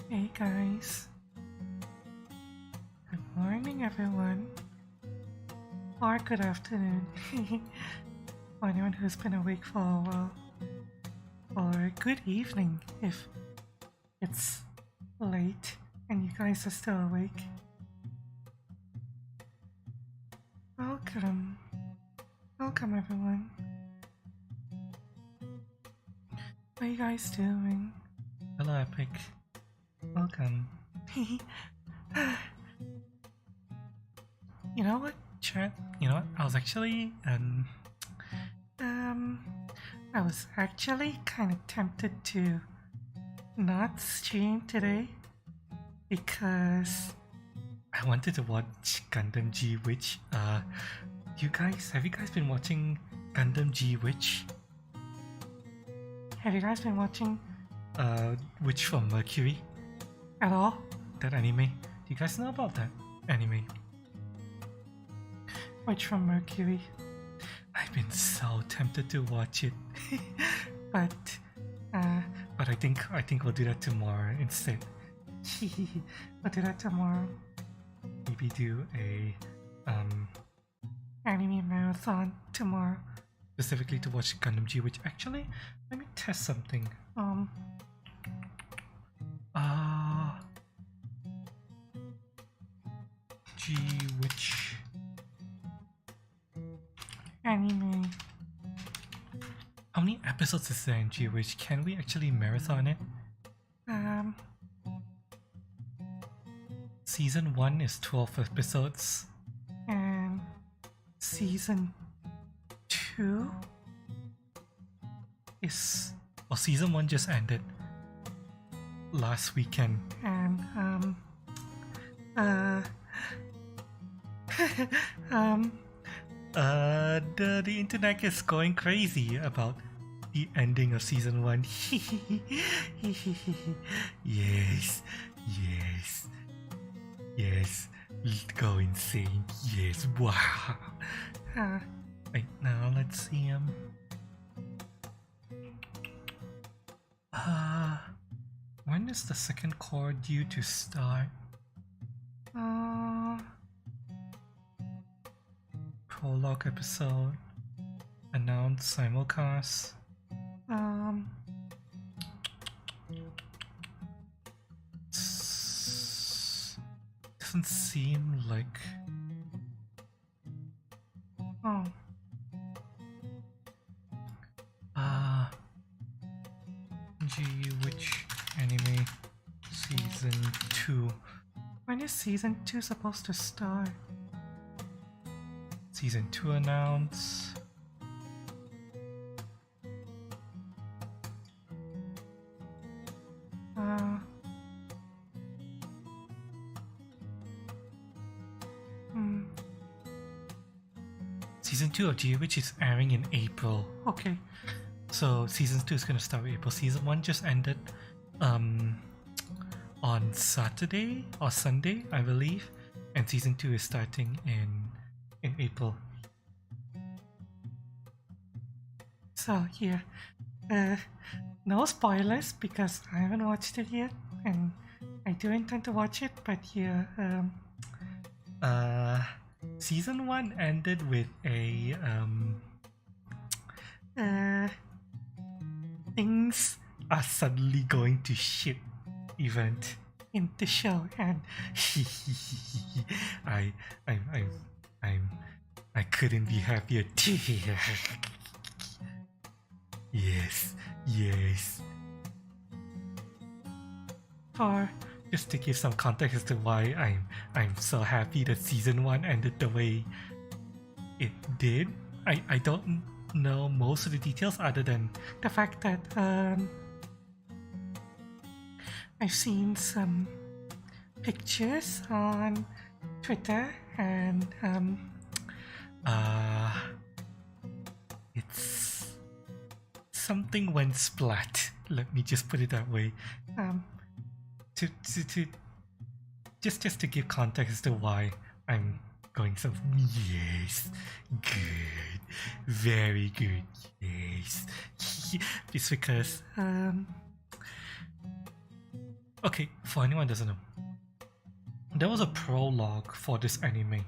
Hey guys, good morning everyone, or good afternoon, for anyone who's been awake for a while, or good evening if it's late and you guys are still awake. Welcome, welcome everyone. How you guys doing? Hello Epic, welcome. You know what, chat? You know what? I was actually kind of tempted to not stream today because I wanted to watch Gundam G Witch. Have you guys been watching Gundam G Witch? Have you guys been watching Witch from Mercury at all? That anime? Do you guys know about that anime? Witch from Mercury. I've been so tempted to watch it, but I think we'll do that tomorrow instead. We'll do that tomorrow. Maybe do a anime marathon tomorrow, specifically to watch Gundam G. Which actually, let me test something. G Witch anime. How many episodes is there in G Witch? Can we actually marathon it? Season 1 is 12 episodes, and season 2 is, well, season 1 just ended last weekend, and the internet is going crazy about the ending of season 1. Yes, go insane. Yes, wow. Right now, let's see. When is the second core due to start? Prologue episode announced simulcast. Doesn't seem like. G Witch anime season 2. When is season 2 supposed to start? Season 2 announced. Season 2 of G Witch is airing in April. Okay. So season 2 is gonna start with April. Season 1 just ended on Saturday or Sunday, I believe. And season 2 is starting in April. So yeah. No spoilers because I haven't watched it yet, and I do intend to watch it, but yeah, season 1 ended with a things are suddenly going to shit event in the show, and I couldn't be happier. Yes. For just to give some context as to why I'm so happy that season 1 ended the way it did. I don't know most of the details other than the fact that I've seen some pictures on Twitter, and it's something went splat. Let me just put it that way. To just to give context as to why I'm going so. Yes, good, very good. Yes, it's because Okay, for anyone who doesn't know, there was a prologue for this anime,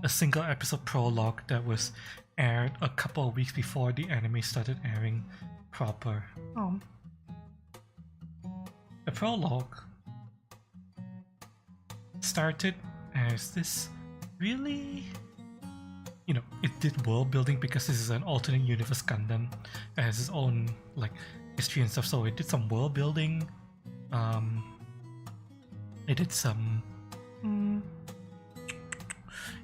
a single episode prologue that was aired a couple of weeks before the anime started airing proper. The prologue started as this really, it did world building because this is an alternate universe Gundam. It has its own like history and stuff, so it did some world building. It did some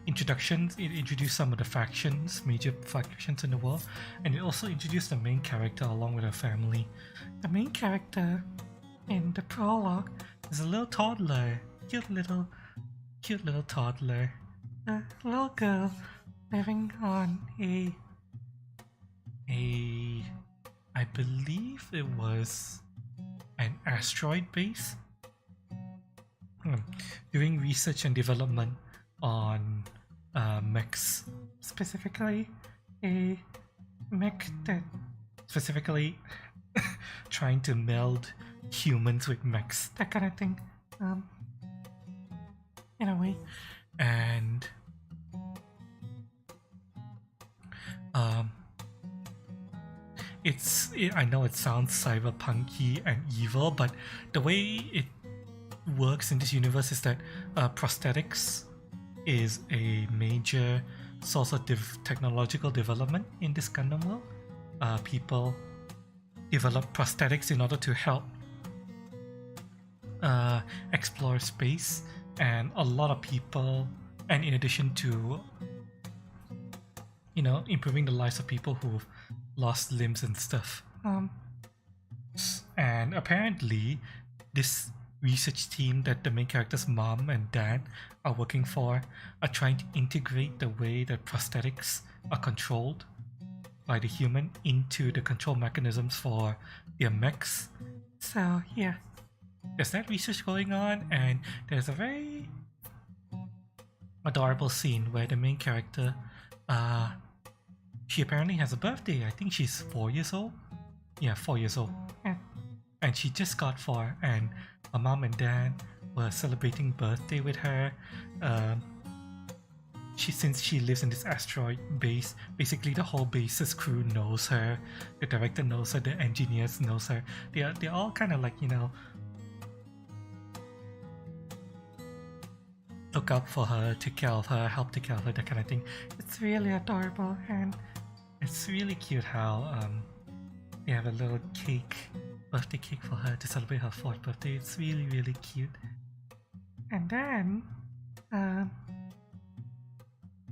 introductions. It introduced some of the factions, major factions in the world, and it also introduced the main character along with her family. The main character in the prologue is a little toddler, cute little toddler, a little girl living on I believe it was an asteroid base, doing research and development on mechs, specifically a mech that specifically trying to meld humans with mechs, that kind of thing, in a way. And I know it sounds cyberpunky and evil, but the way it works in this universe is that prosthetics is a major source of technological development in this Gundam world. People develop prosthetics in order to help explore space, and a lot of people, and in addition to improving the lives of people who've lost limbs and stuff. And apparently this research team that the main character's mom and dad are working for are trying to integrate the way that prosthetics are controlled by the human into the control mechanisms for their mechs. So yeah, there's that research going on, and there's a very adorable scene where the main character she apparently has a birthday. I think she's 4 years old. Yeah, 4 years old. And she just got 4, and her mom and dad were celebrating birthday with her. Since she lives in this asteroid base, basically the whole base's crew knows her. The director knows her. The engineers knows her. They're all kind of like, look out for her, take care of her, help take care of her, that kind of thing. It's really adorable, and it's really cute how they have a little birthday cake for her to celebrate her 4th birthday. It's really, really cute. And then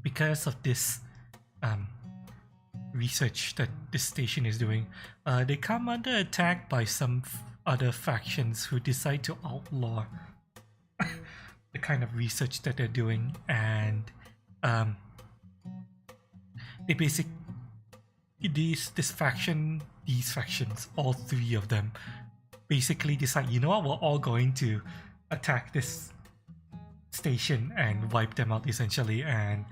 because of this research that this station is doing, they come under attack by some other factions who decide to outlaw the kind of research that they're doing, and they basically these factions, all 3 of them, basically decide, you know what, we're all going to attack this station and wipe them out essentially. And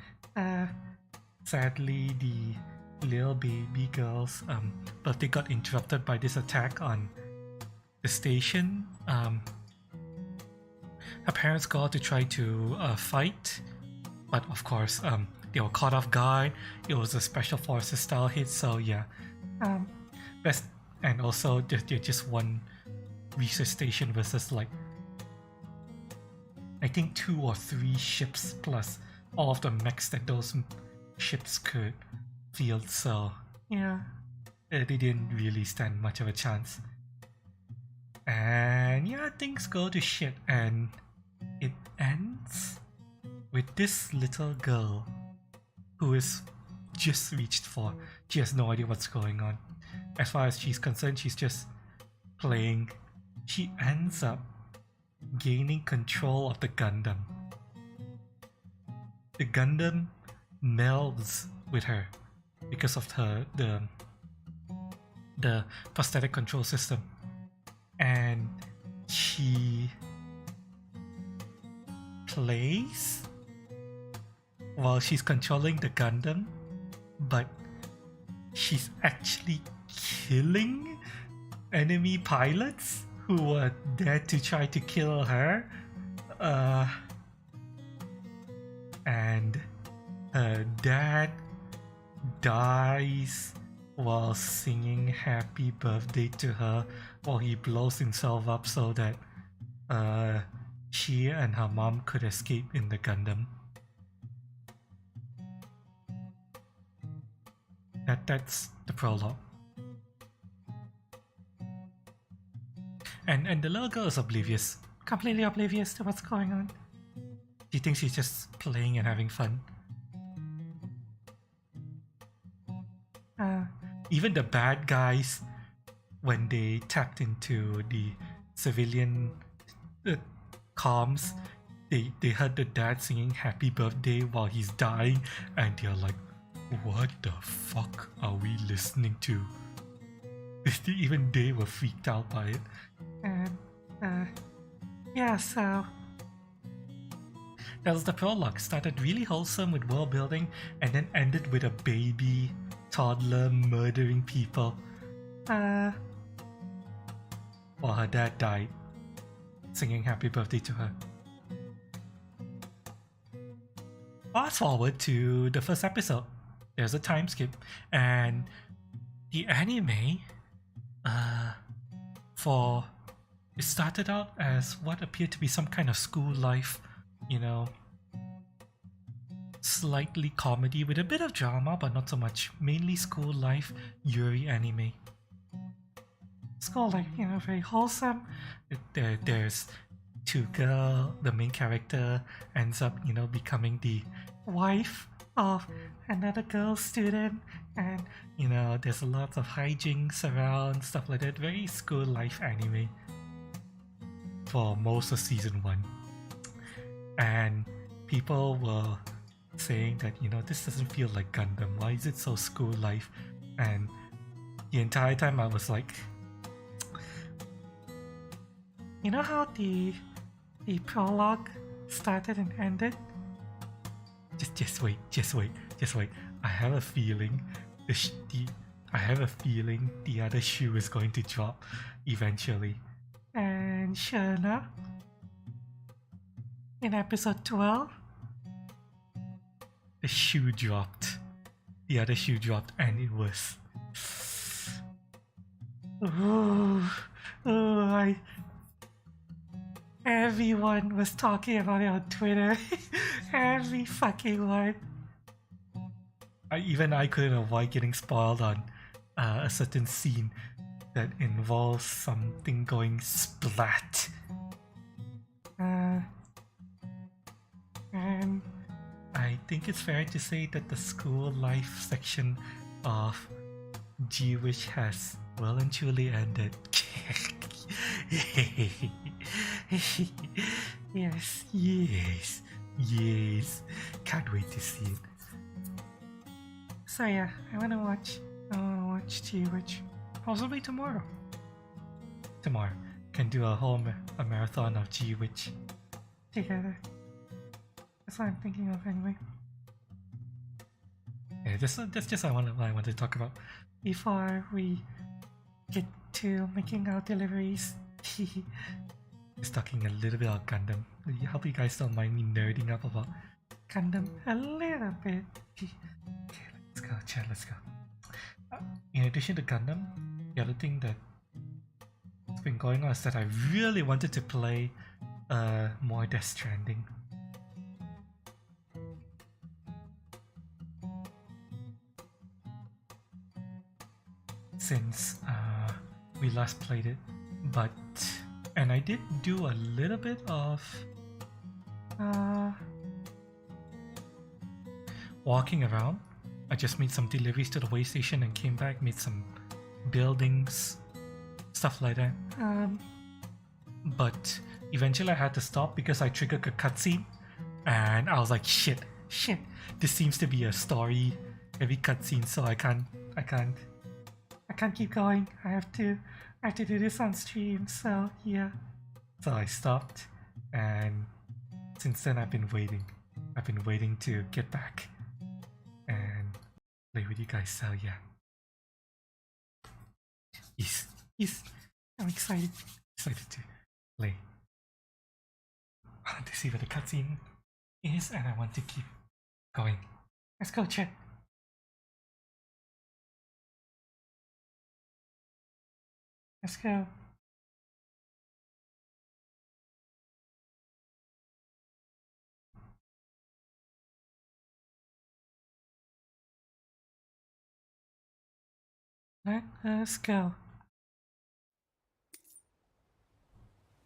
sadly, the little baby girl's birthday got interrupted by this attack on the station. Her parents got to try to fight, but of course they were caught off guard. It was a special forces style hit, so yeah. Best, and also they're just one research station versus like I think 2 or 3 ships plus all of the mechs that those ships could field. So yeah, they didn't really stand much of a chance. And yeah, things go to shit, and it ends with this little girl who is just reached for. She has no idea what's going on. As far as she's concerned, she's just playing. She ends up gaining control of the Gundam. The Gundam melds with her because of the prosthetic control system, and she plays while she's controlling the Gundam, but she's actually killing enemy pilots who dared to try to kill her. And her dad dies while singing happy birthday to her while he blows himself up so that she and her mom could escape in the Gundam. That's the prologue. And the little girl is oblivious. Completely oblivious to what's going on. She thinks she's just playing and having fun. Even the bad guys, when they tapped into the civilian comms, they heard the dad singing happy birthday while he's dying, and they're like, what the fuck are we listening to? Even they were freaked out by it. And yeah, so that was the prologue. Started really wholesome with world building and then ended with a baby toddler murdering people while her dad died, singing happy birthday to her. Fast forward to the first episode. There's a time skip, and the anime it started out as what appeared to be some kind of school life, you know, slightly comedy with a bit of drama, but not so much. Mainly school life, Yuri anime. School life, you know, very wholesome. There's Tuka, the main character, ends up, you know, becoming the wife of another girl student, and you know, there's a lot of hijinks around, stuff like that. Very school life anime for most of season 1. And people were saying that, you know, this doesn't feel like Gundam. Why is it so school life? And the entire time I was like, you know how the prologue started and ended? Just wait. I have a feeling the other shoe is going to drop eventually. And sure enough, in episode 12, the shoe dropped. The other shoe dropped, and it was. Everyone was talking about it on Twitter. Every fucking one. Even I couldn't avoid getting spoiled on a certain scene that involves something going splat. And I think it's fair to say that the school life section of G-Witch has well and truly ended. Yes. Can't wait to see it. So yeah, I wanna watch G-Witch. Possibly tomorrow. Can do a whole marathon of G-Witch together. That's what I'm thinking of anyway. Yeah, that's just what I want to talk about before we get to making our deliveries. Just talking a little bit about Gundam. I hope you guys don't mind me nerding up about Gundam a little bit. Okay, let's go, chat, let's go. In addition to Gundam, the other thing that's been going on is that I really wanted to play more Death Stranding. Since we last played it, and I did do a little bit of walking around. I just made some deliveries to the way station and came back, made some buildings, stuff like that. But eventually I had to stop because I triggered a cutscene, and I was like, shit, this seems to be a story heavy cutscene, so I can't keep going. I have to do this on stream, so yeah. So I stopped, and since then I've been waiting to get back and play with you guys, so yeah. Yes, I'm excited. excited to play. I want to see where the cutscene is, and I want to keep going. Let's go, chat. Let's go. Let us go.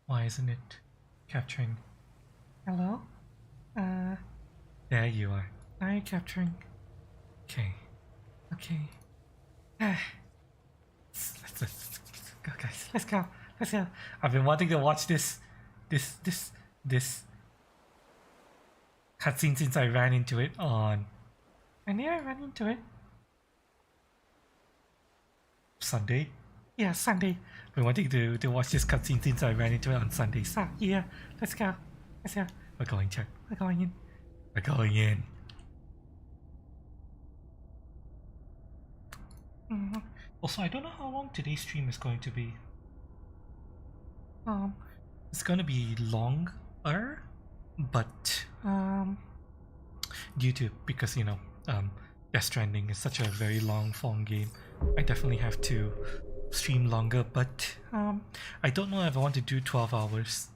Why isn't it capturing? Hello? There you are. Now you're capturing. Okay. Okay. Let's go, guys. Let's go. Let's go. I've been wanting to watch this cutscene since I ran into it on. I knew I ran into it. Sunday? Yeah, Sunday. I've been wanting to watch this cutscene since I ran into it on Sunday. So, yeah, let's go. Let's go. We're going, Chuck. We're going in. We're going in. Also, I don't know how long today's stream is going to be. It's gonna be longer, but because you know, Death Stranding is such a very long form game, I definitely have to stream longer. But I don't know if I want to do 12 hours.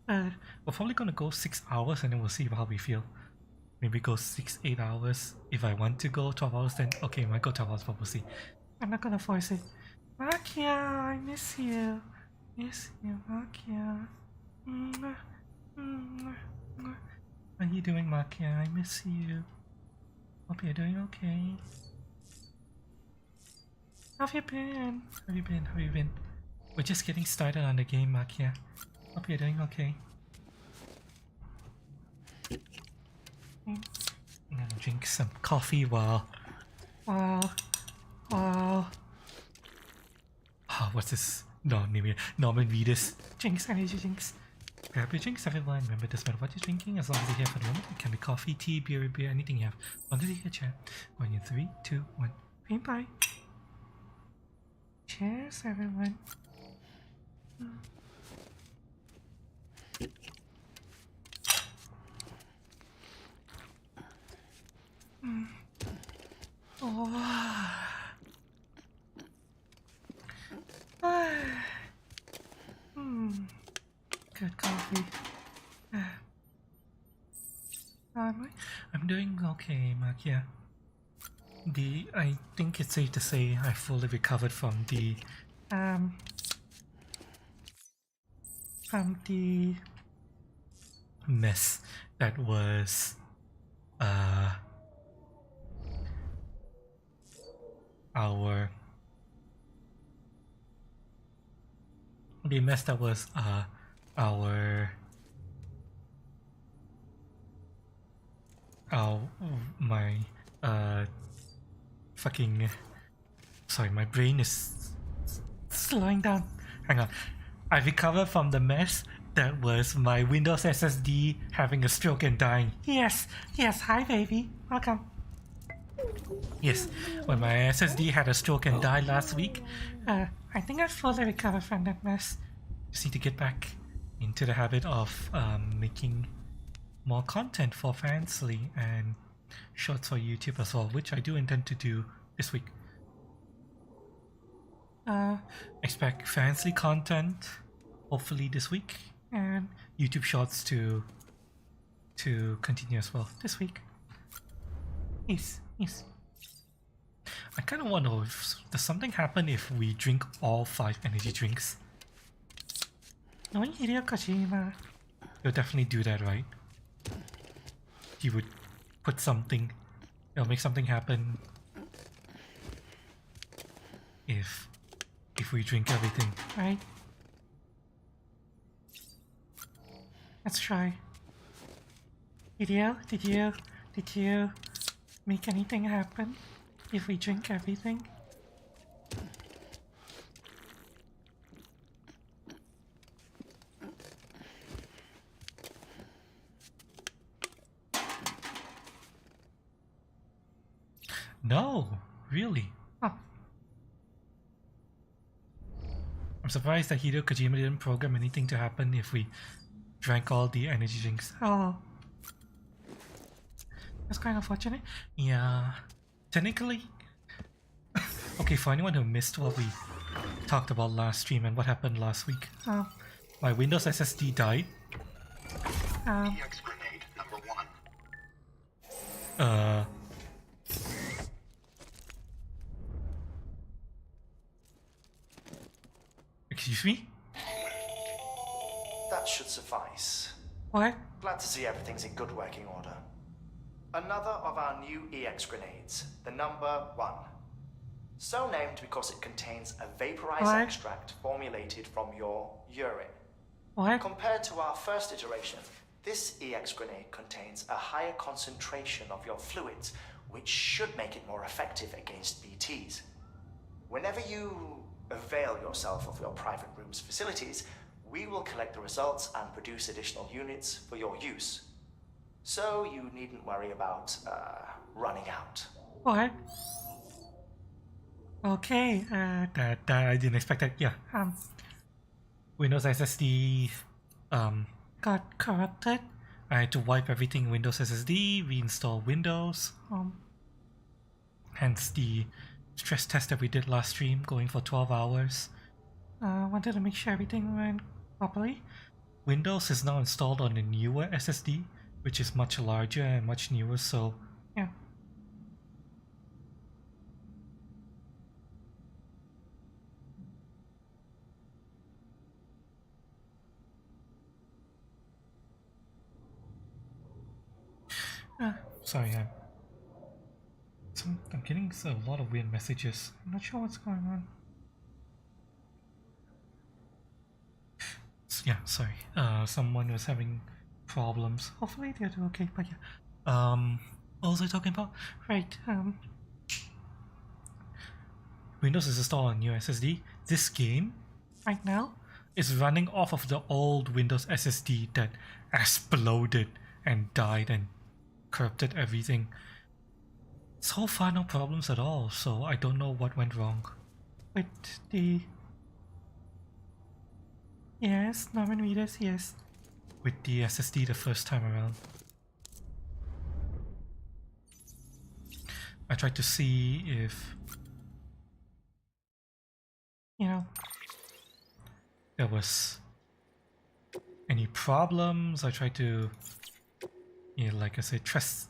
We're probably gonna go 6 hours, and then we'll see how we feel. Maybe go 6-8 hours. If I want to go 12 hours, then okay, I might go 12 hours, but we'll see. I'm not gonna force it. Makia, I miss you. Miss you, Makia. How you doing, Makia? I miss you. Hope you're doing okay. How have you been? How have you been? We're just getting started on the game, Makia. Hope you're doing okay. I'm gonna drink some coffee while... Oh, what's this? No, maybe Norman Reedus. Jinx, energy drinks. Grab your drinks, everyone. Remember, doesn't matter what you're drinking, as long as you're here for the moment. It can be coffee, tea, beer, anything you have. Under the chat. On your 3, 2, 1. Bye. Cheers, everyone. Good coffee. I'm doing okay, Makia. I think it's safe to say I fully recovered from the mess that was my fucking... Sorry, my brain is slowing down. Hang on. I recovered from the mess that was my Windows SSD having a stroke and dying. Yes, hi baby, welcome. Yes, when my SSD had a stroke and died last week, I think I fully recovered from that mess. Just need to get back into the habit of making more content for Fansly and shorts for YouTube as well, which I do intend to do this week. Expect Fansly content hopefully this week, and YouTube shorts to continue as well this week. Yes. I kind of wonder if does something happen if we drink all 5 energy drinks? No, Hideo Kojima. He'll definitely do that, right? He would put something, he'll make something happen if we drink everything, right? Let's try. Hideo, did you make anything happen if we drink everything? No, really. Oh. I'm surprised that Hideo Kojima didn't program anything to happen if we drank all the energy drinks. Oh. That's kind of fortunate. Yeah. Technically. Okay, for anyone who missed what we talked about last stream and what happened last week. My Windows SSD died. EX grenade number 1. Excuse me? That should suffice. What? Glad to see everything's in good working order. Another of our new EX grenades, the number 1. So named because it contains a vaporized extract formulated from your urine. What? Compared to our first iteration, this EX grenade contains a higher concentration of your fluids, which should make it more effective against BTs. Whenever you avail yourself of your private room's facilities, we will collect the results and produce additional units for your use. So you needn't worry about running out. What? Okay, that I didn't expect that. Yeah. Windows SSD got corrupted. I had to wipe everything Windows SSD, reinstall Windows. Hence the stress test that we did last stream, going for 12 hours. Wanted to make sure everything went properly. Windows is now installed on a newer SSD, which is much larger and much newer, so yeah. Sorry, I'm getting a lot of weird messages. I'm not sure what's going on. Yeah, sorry. Someone was having problems. Hopefully they'll do okay, but yeah. What was I talking about? Right, Windows is installed on new SSD. This game, right now, is running off of the old Windows SSD that exploded and died and corrupted everything. So far no problems at all, so I don't know what went wrong with the... Yes, Norman Reedus, yes. With the SSD the first time around. I tried to see if, you know, there was any problems. I tried to, you know, like I said, test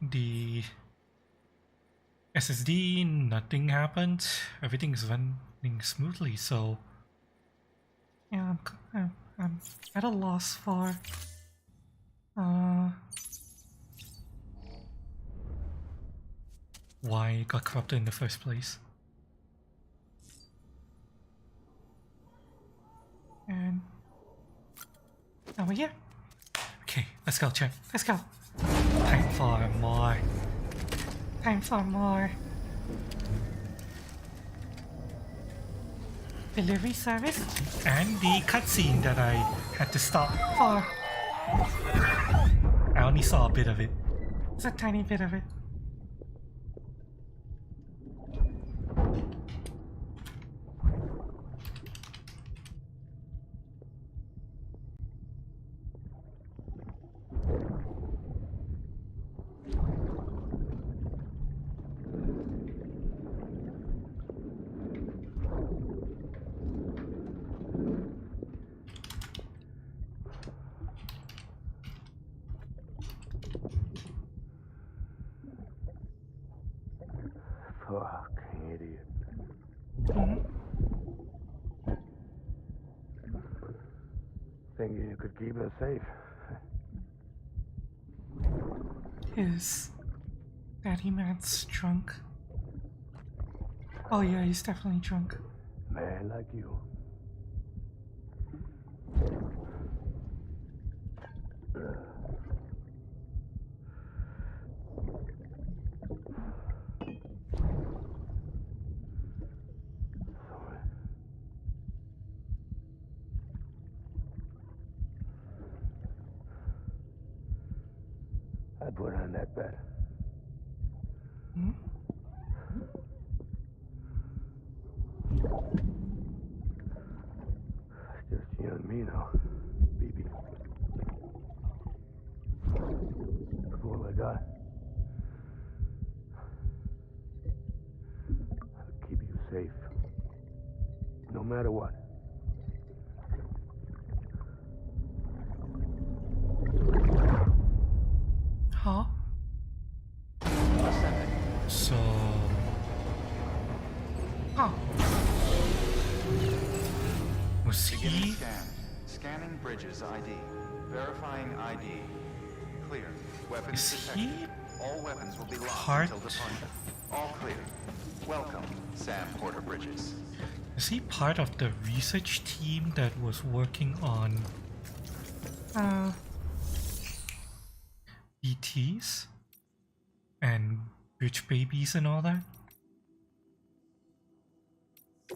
the SSD. Nothing happened. Everything is running smoothly. So yeah, I'm at a loss for why it got corrupted in the first place. And now we're here. Okay, let's go, chat. Let's go. Time for more. Time for more. Delivery service? And the cutscene that I had to stop for. I only saw a bit of it. It's a tiny bit of it. Fucking idiot. Thinking you could keep us safe. Is Daddy Matt's drunk? Oh yeah, he's definitely drunk. Man like you. I put on that bet. safe. No matter what. Huh? So... Oh. Was Beginning he... scan. Scanning Bridges ID. Verifying ID. Clear. Weapons Is detected. he All weapons will be locked part- until departure. All clear. Welcome, Sam Porter Bridges. Is he part of the research team that was working on BTs and bridge babies and all that?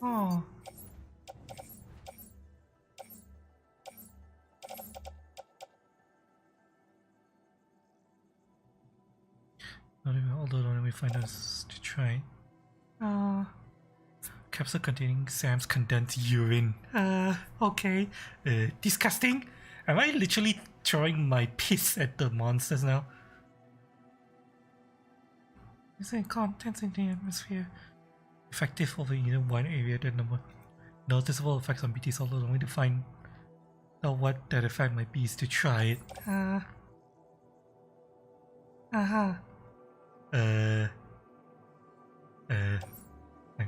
Oh. Although let me find us to try. Capsule containing Sam's condensed urine. Okay. Disgusting. Am I literally throwing my piss at the monsters now? Is there contents in the atmosphere? Effective over either one area, the number. Noticeable effects on BTs, although the only to find out what that effect might be is to try it.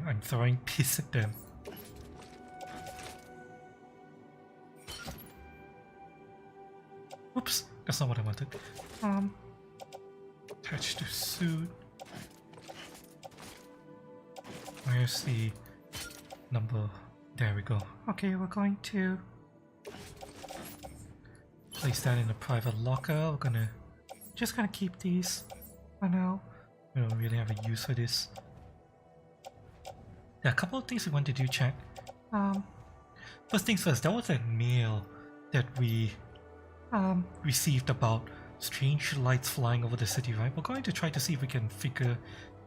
I'm throwing piss at them. Oops, that's not what I wanted. Attach to suit. Where's the number? There we go. Okay, we're going to... Place that in a private locker. We're gonna... Just gonna keep these for now. We don't really have a use for this. There are a couple of things we want to do, chat. First things first, there was a mail that we received about strange lights flying over the city, right? We're going to try to see if we can figure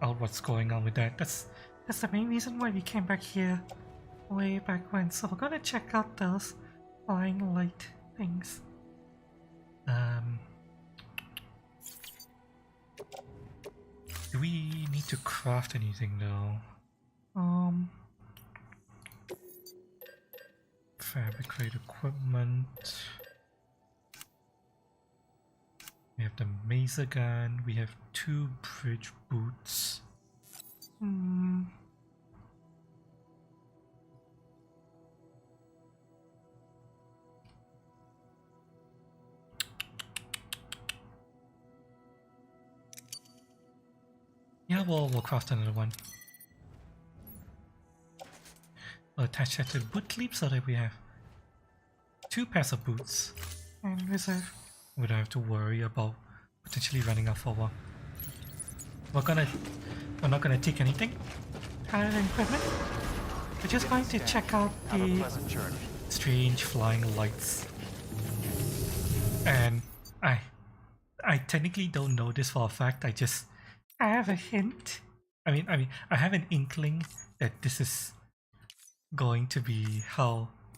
out what's going on with that. That's the main reason why we came back here way back when. So we're gonna check out those flying light things. Do we need to craft anything though? Fabricate equipment. We have the maser gun. We have 2 bridge boots. Yeah, we'll craft another one. We'll attach that to the boot clip so that we have 2 pairs of boots. And reserve. We don't have to worry about potentially running out for a while. We're not gonna take anything. Other than equipment. We're just going to check out Have a the... pleasant journey. Strange flying lights. And I technically don't know this for a fact. I have a hint. I mean I have an inkling that this is going to be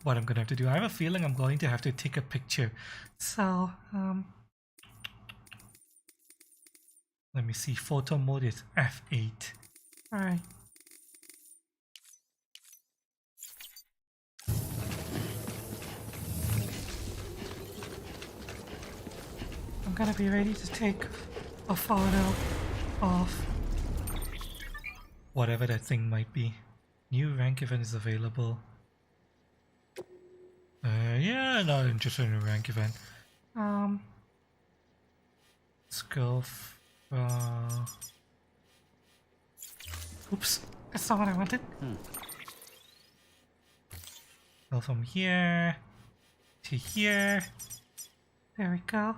what I'm gonna have to do. I have a feeling I'm going to have to take a picture. So, Let me see, photo mode is F8. alright. I'm gonna be ready to take a photo of... Whatever that thing might be. New rank event is available. Yeah, not interested in a rank event. Let's go Oops, that's not what I wanted. go from here to here. There we go.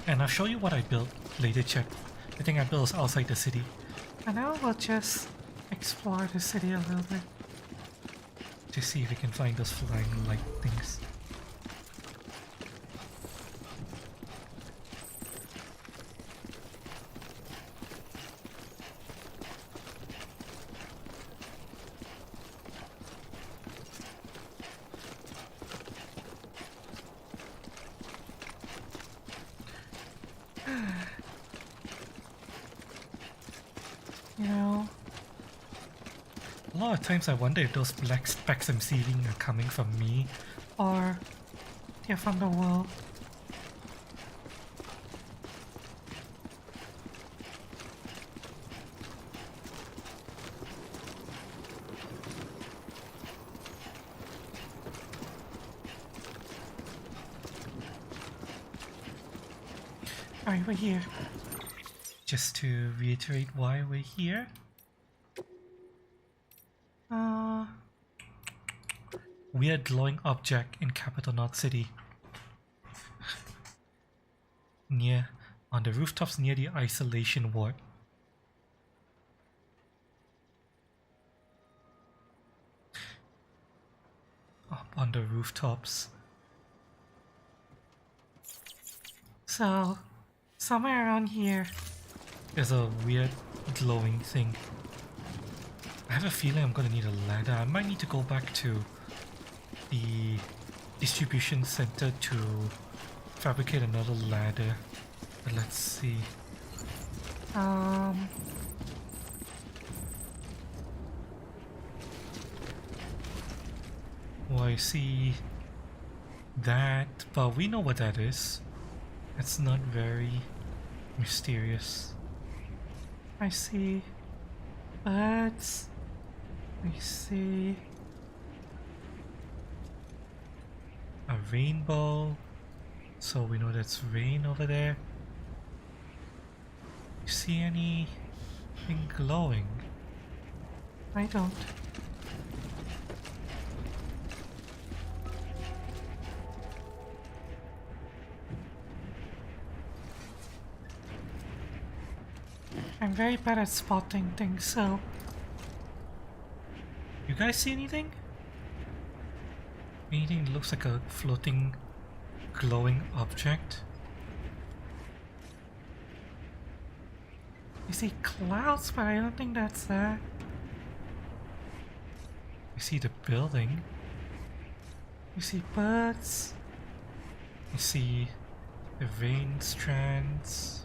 And I'll show you what I built later, chat. The thing I built is outside the city. And now we'll just explore the city a little bit. To see if we can find those flying light things. You know, A lot of times I wonder if those black specks I'm seeing are coming from me or they're from the world. Alright, we're here. Just to reiterate why we're here. Weird glowing object in Capital Knot City. On the rooftops near the isolation ward. Up on the rooftops. So, somewhere around here. There's a weird glowing thing. I have a feeling I'm gonna need a ladder. I might need to go back to the distribution center to fabricate another ladder. But let's see. Oh, I see that, but we know what that is. It's not very mysterious. I see birds. I see A rainbow, so we know that's rain over there. You see anything glowing? I don't. I'm very bad at spotting things, so You guys see anything? Anything that looks like a floating, glowing object? I see clouds, but I don't think that's that. You see the building. You see birds. You see the rain strands.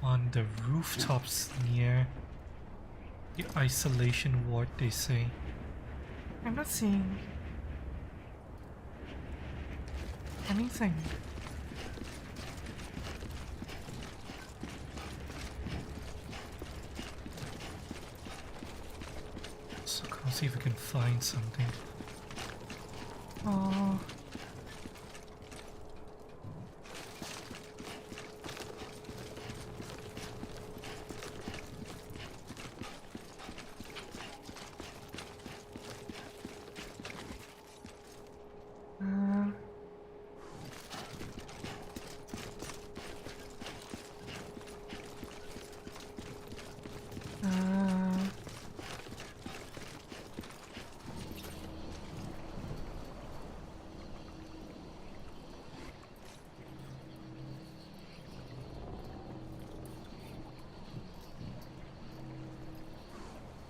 On the rooftops near the isolation ward, they say. I'm not seeing anything. So let's see if we can find something. Oh, uh, uh,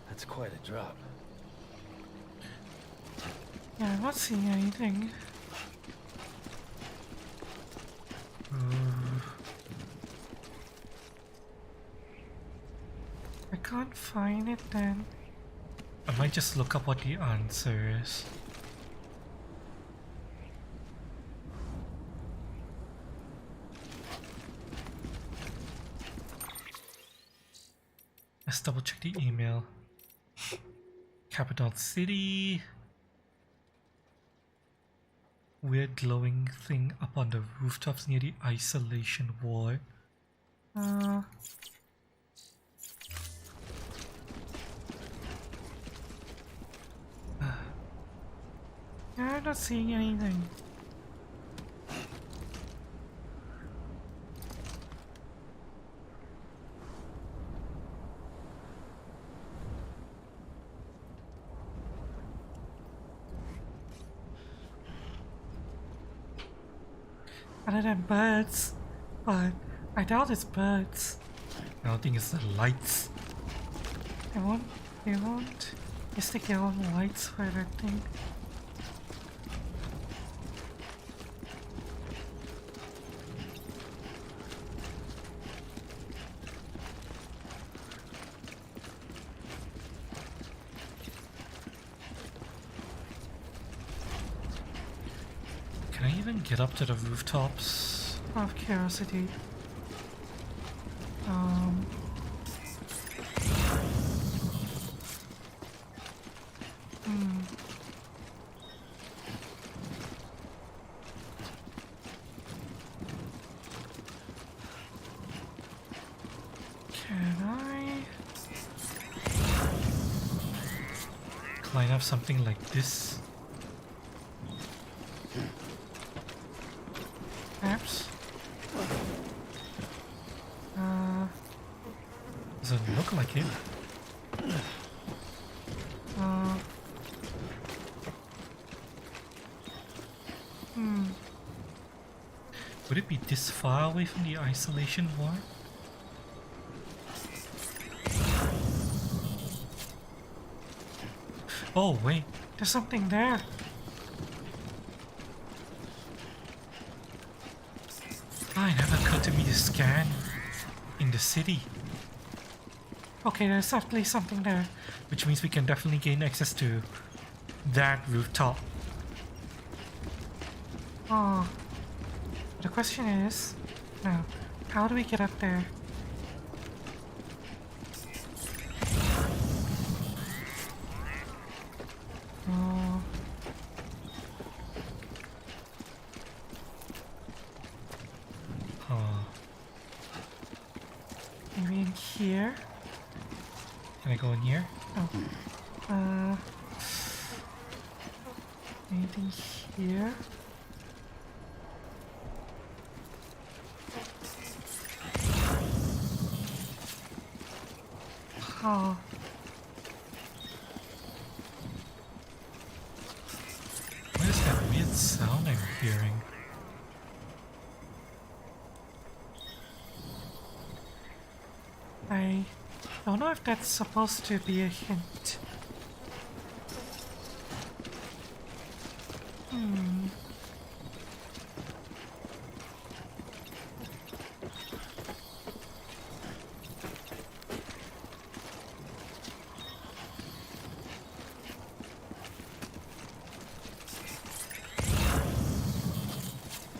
That's quite a drop. yeah, I'm not seeing anything. I can't find it then. I might just look up what the answer is. Let's double check the email. Capital City. Weird glowing thing up on the rooftops near the isolation ward. Uh, yeah, I'm not seeing anything. Other than birds, but I doubt it's birds. I don't think it's the lights. They won't stick their own lights for that thing. even get up to the rooftops? Out of curiosity. Can I Climb up something like this? perhaps? Doesn't look like it. Would it be this far away from the isolation ward? Oh wait, There's something there. it never occurred to me to scan in the city, Okay, there's definitely something there. which means we can definitely gain access to that rooftop. Oh. The question is, now, how do we get up there? Oh. Huh. Maybe in here? Can I go in here? Oh. Anything here? Oh. What is that weird sound I'm hearing? I don't know if that's supposed to be a hint.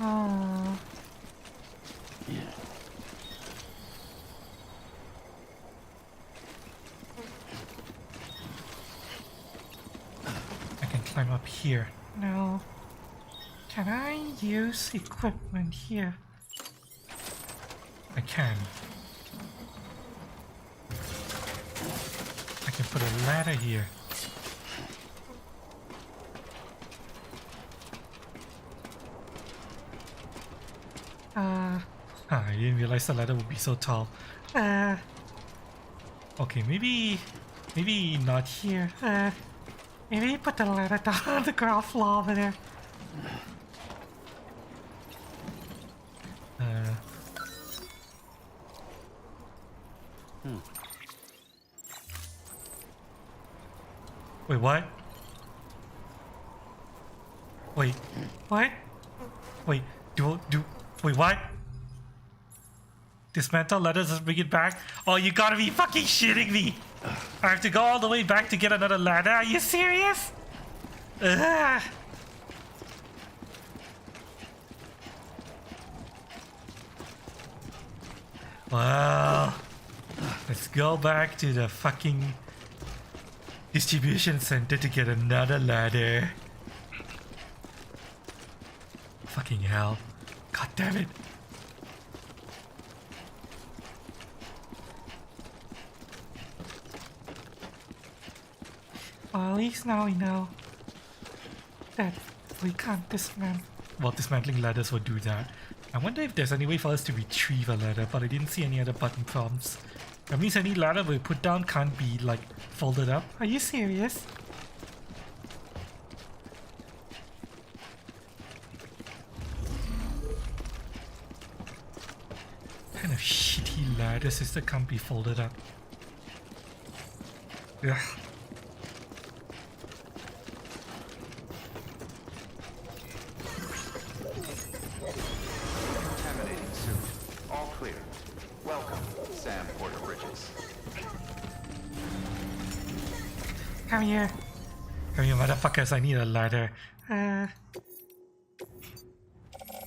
Oh. I can climb up here. No. Can I use equipment here? I can. I can put a ladder here. I didn't realize the ladder would be so tall. Okay, maybe not here. Here. Maybe put the ladder down on the ground floor over there. Wait, what? Wait, What? wait, wait, what? Dismantle ladders and bring it back? Oh, you gotta be fucking shitting me! I have to go all the way back to get another ladder? Are you serious? Ugh. Well, let's go back to the fucking distribution center to get another ladder. Fucking hell. God damn it. Well, at least now we know that we can't dismantle. Well, dismantling ladders will do that. I wonder if there's any way for us to retrieve a ladder, but I didn't see any other button prompts. That means any ladder we put down can't be, like, folded up. Are you serious? What kind of shitty ladder system can't be folded up? Ugh. Contaminating suit. All clear. Welcome, Sam Porter Bridges. Come here. Come here, motherfuckers, I need a ladder.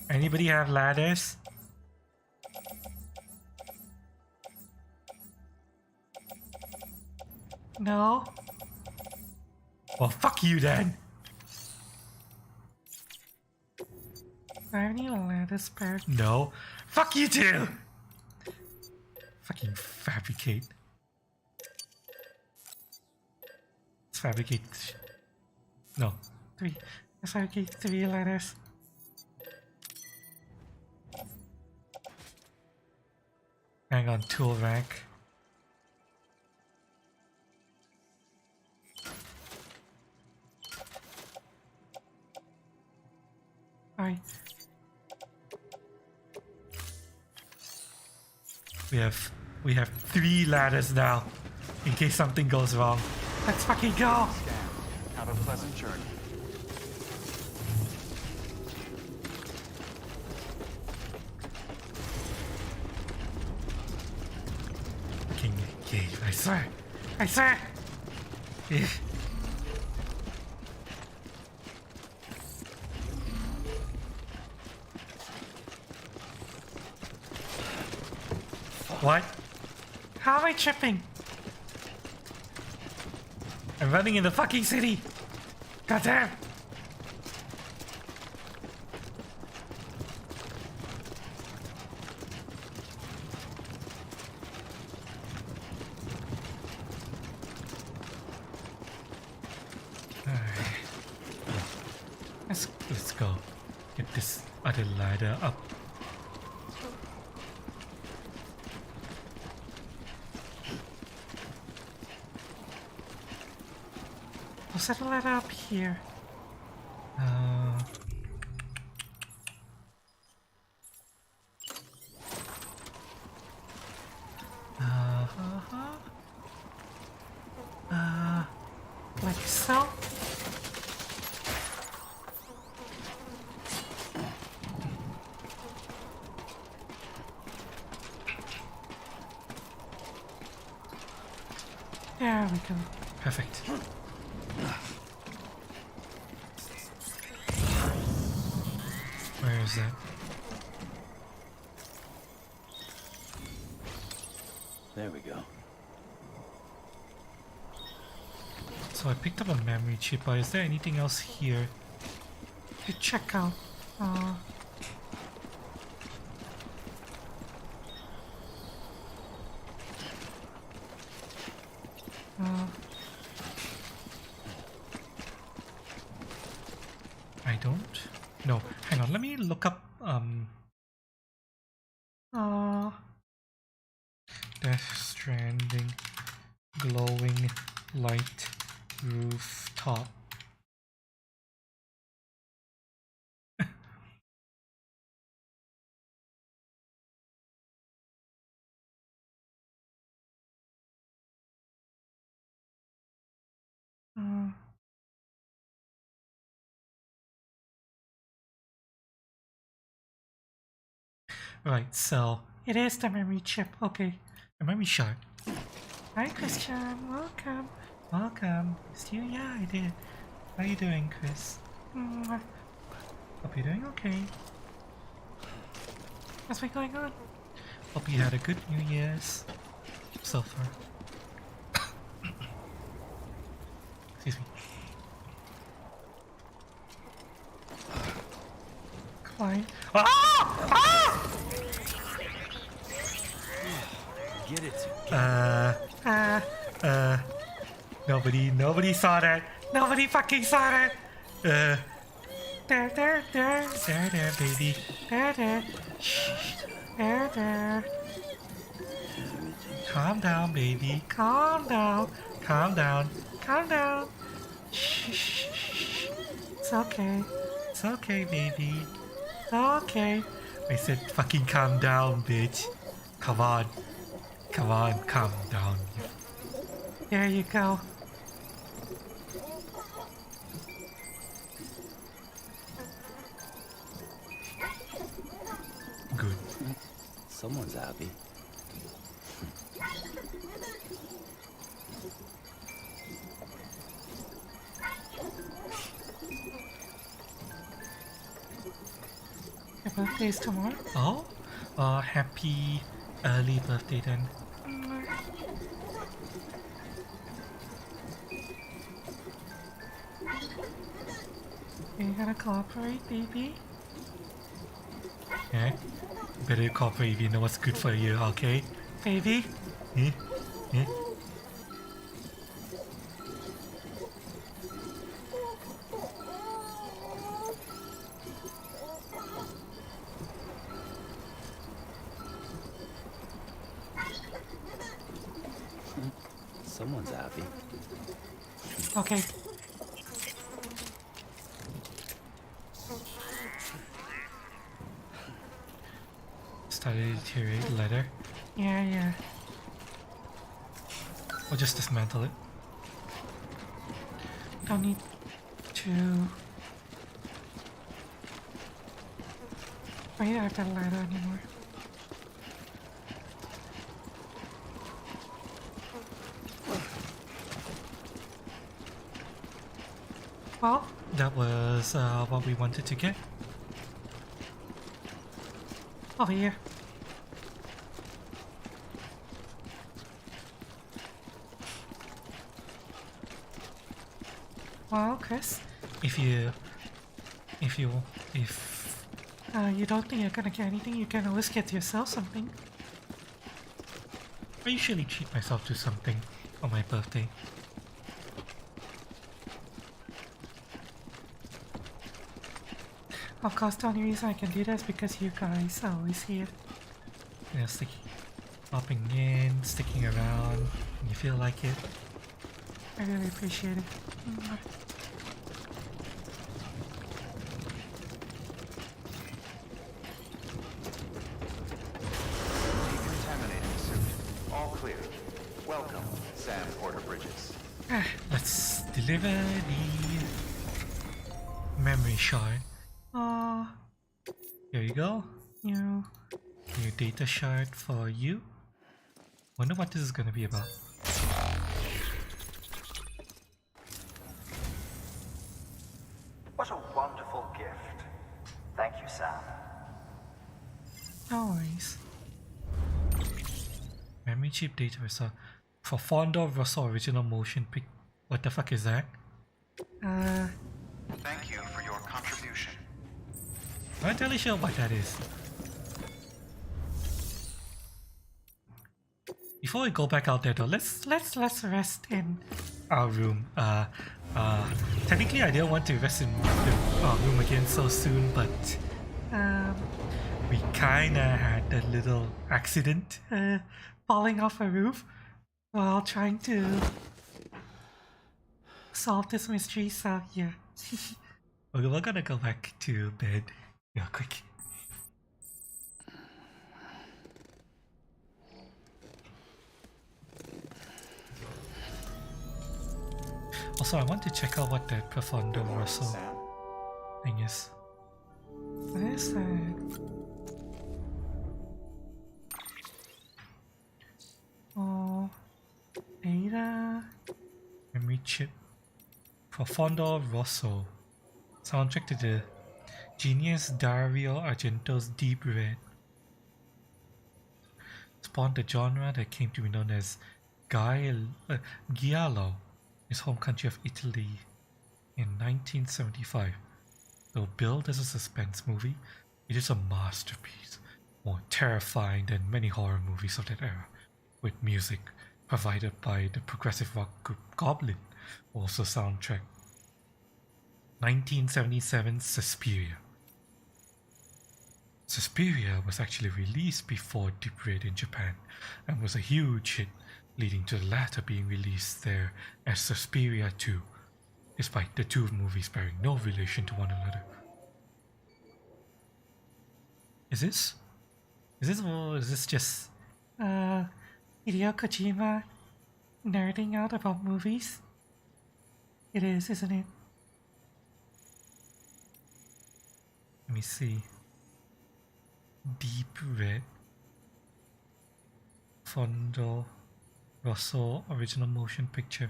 Anybody have ladders? No. Well, fuck you then. I need a ladder spare. No. Fuck you too. Fucking fabricate. Let's fabricate. No. 3. Let's fabricate 3 ladders. Hang on, tool rack. Alright. We have 3 ladders now, in case something goes wrong. Let's fucking go! Scan. Have a pleasant journey. Fucking yay, I swear. I swear! Eh. What? How am I tripping? I'm running in the fucking city! Goddamn! Let's go. Get this other ladder up. We'll settle that up here. Uh, Like so. There we go. perfect. Where is that? There we go. So I picked up a memory chip, but is there anything else here? To check out. I don't? No, hang on, let me look up, Death Stranding glowing light rooftop. Right, so It is the memory chip. Okay. a memory shard. Hi, Christian. Welcome. Welcome. It's you? Yeah, I did. How are you doing, Chris? Mm, Hope you're doing okay. what's been going on? Hope you had a good New Year's so far. Excuse me. Clyde. Get it. Nobody saw that. Nobody fucking saw that. There, There. baby. There. There. Calm down, baby. Calm down. Calm down. Calm down. Shh. It's okay. It's okay, baby. It's okay. I said fucking calm down, bitch. Come on. Come on, calm down. There you go. Good. Someone's happy. If birthday is tomorrow. Oh, happy early birthday then. Are you gonna cooperate, baby? Yeah, better cooperate if you know what's good for you, okay? Baby? Yeah, yeah. Someone's happy. Okay. Started to deteriorate leather. Yeah. Or just dismantle it. Don't need to wait after the ladder anymore. Well, That was what we wanted to get. over here. Well, Chris, If you you don't think you're gonna get anything, you can always get yourself something. I usually treat myself to something on my birthday. Of course, the only reason I can do that is because you guys are always here. You know, popping in, sticking around when you feel like it. I really appreciate it. Decontaminating suit. All clear. Welcome, Sam Porter Bridges. Let's deliver the memory shard. Here you go. You New data shard for you. Wonder what this is gonna be about. What a wonderful gift. Thank you, Sam. no worries. Memory chip data result for Fondor Russell original motion pic. What the fuck is that? Thank you for your contribution. I'm not really sure what that is. Before we go back out there though, let's Let's rest in. our room. Technically I didn't want to rest in the room again so soon, but we kinda had a little accident. Falling off a roof while trying to solve this mystery, so yeah. We're gonna go back to bed real quick. Also, I want to check out what that Profondo Rosso Sam. thing is. What is that? Oh, data. Memory chip. Profondo Rosso. Soundtrack to the Genius Dario Argento's Deep Red. Spawned the genre that came to be known as Giallo, his home country of Italy, in 1975. Though billed as a suspense movie, it is a masterpiece, more terrifying than many horror movies of that era, with music provided by the progressive rock group Goblin, also soundtrack. 1977's Suspiria. Suspiria was actually released before Deep Red in Japan and was a huge hit, leading to the latter being released there as Suspiria 2, despite the two movies bearing no relation to one another. Is this or is this just Hideo Kojima nerding out about movies? It is, isn't it? let me see. Deep Red Fondo Rosso original motion picture.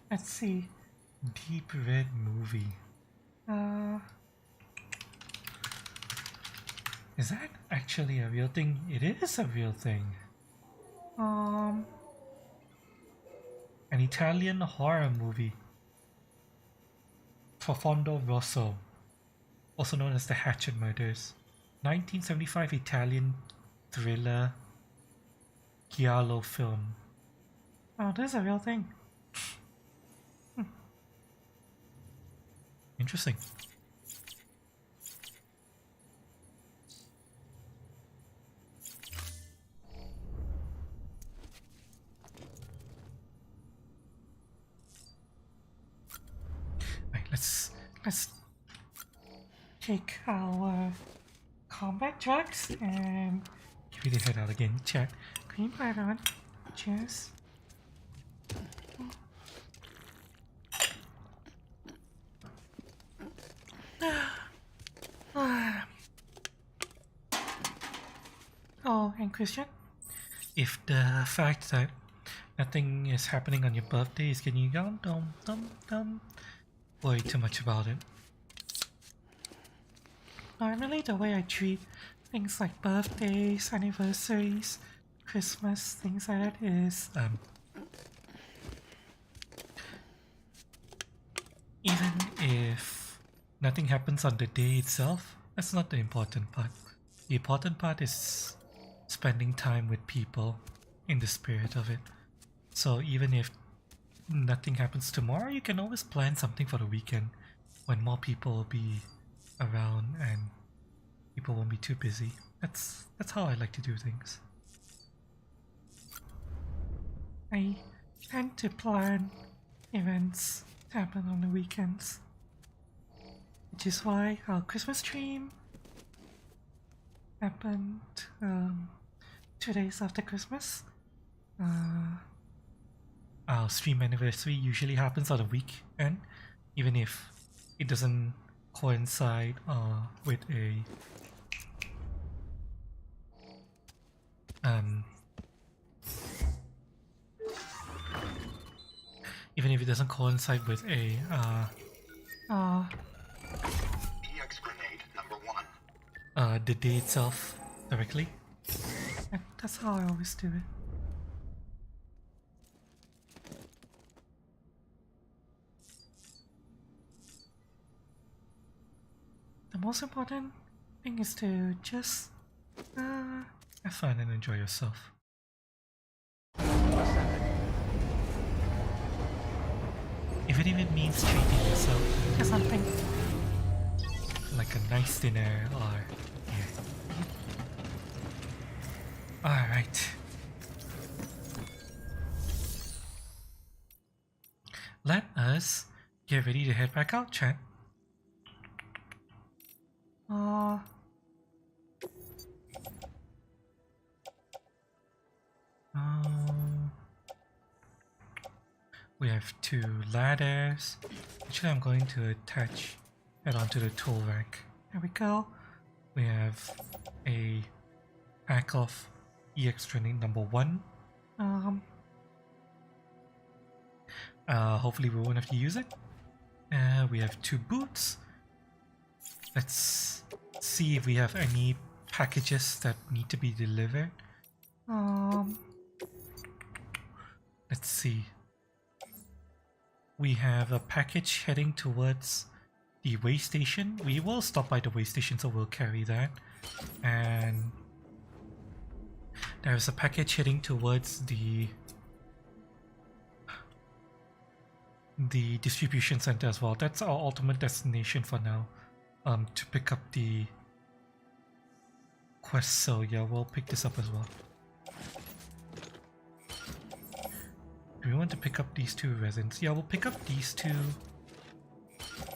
Let's see. Deep Red movie. Is that actually a real thing? It is a real thing. An Italian horror movie. Profondo Rosso, also known as the Hatchet Murders. 1975 Italian thriller giallo film. Oh, this is a real thing. Interesting. Right, let's Take our combat drugs and give it a head out again. Chat. green light on. Cheers. Oh, and Christian? If the fact that nothing is happening on your birthday is getting you down, don't worry too much about it. Normally, the way I treat things like birthdays, anniversaries, Christmas, things like that is Even if nothing happens on the day itself, that's not the important part. The important part is spending time with people in the spirit of it. So even if nothing happens tomorrow, you can always plan something for the weekend when more people will be around and people won't be too busy. That's how I like to do things. I tend to plan events to happen on the weekends. Which is why our Christmas stream happened 2 days after Christmas. Our stream anniversary usually happens on a weekend, even if it doesn't coincide with a even if it doesn't coincide with a EX grenade number 1. the day itself directly. And that's how I always do it. The most important thing is to just Have fun and enjoy yourself. Even if it means treating yourself to something. like a nice dinner or yeah. Alright. Let us get ready to head back out, chat. We have 2 ladders. Actually, I'm going to head onto the tool rack. There we go. We have a pack of EX training number 1. Hopefully we won't have to use it. We have 2 boots. Let's see if we have any packages that need to be delivered. Let's see. We have a package heading towards the way station. We will stop by the way station, so we'll carry that. And there's a package heading towards the distribution center as well. That's our ultimate destination for now. To pick up the quest, so yeah, we'll pick this up as well. Do we want to pick up these 2 resins? Yeah, we'll pick up these 2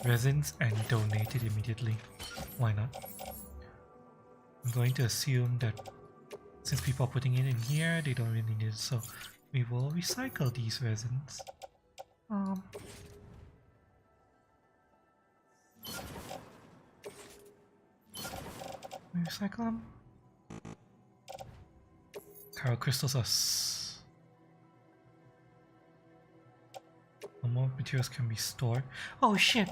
resins and donate it immediately. Why not? I'm going to assume that since people are putting it in here, they don't really need it, so we will recycle these resins. Recycle them. Chiral crystals are more materials can be stored. Oh shit!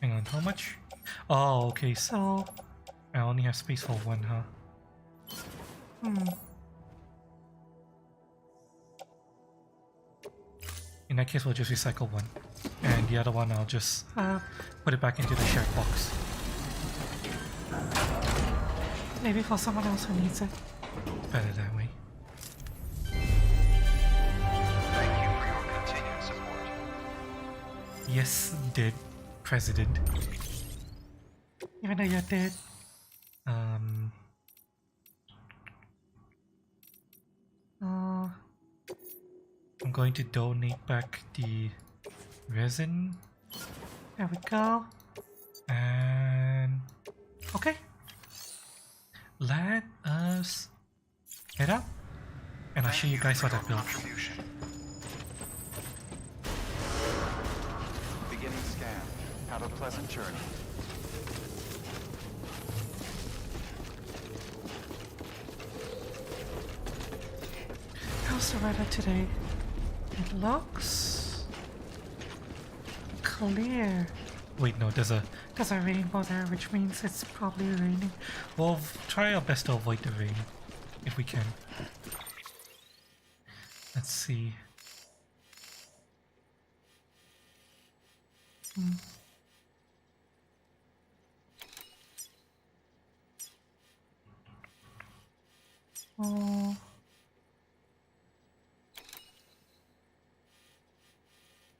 Hang on, how much? Oh, okay, so I only have space for one, huh? In that case, we'll just recycle one. And the other one, I'll just put it back into the shared box. Maybe for someone else who needs it. Better that way. Thank you for your continued support. Yes, dead president. Even though you're dead. I'm going to donate back the resin. There we go. And Okay. let us head out. And I'll show you guys what I built. Contribution. Beginning scan. Have a pleasant journey. How's the weather today? It looks clear. Wait, no, there's a... There's a rainbow there, which means it's probably raining. We'll try our best to avoid the rain, if we can. Let's see. Oh.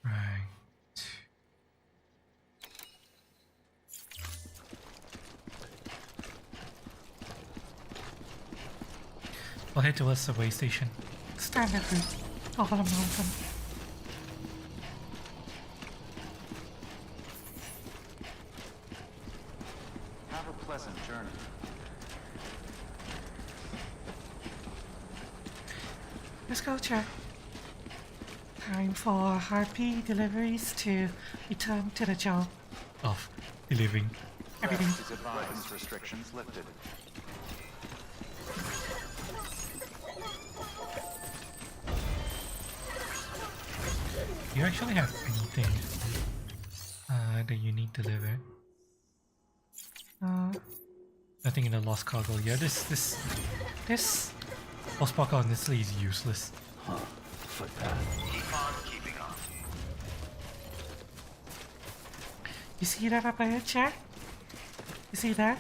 Right. We'll head towards the way station. Standard route over the mountain. Have a pleasant journey. Let's go check. Time for Harpy deliveries to return to the job. Of delivering. Everything. Rest is advised. Restrictions lifted. Do you actually have anything that you need delivered? Nothing in the lost cargo. Yeah, this lost cargo honestly is useless. Huh. Footpath. Keep on keeping on. You see that up ahead, Jack? You see that?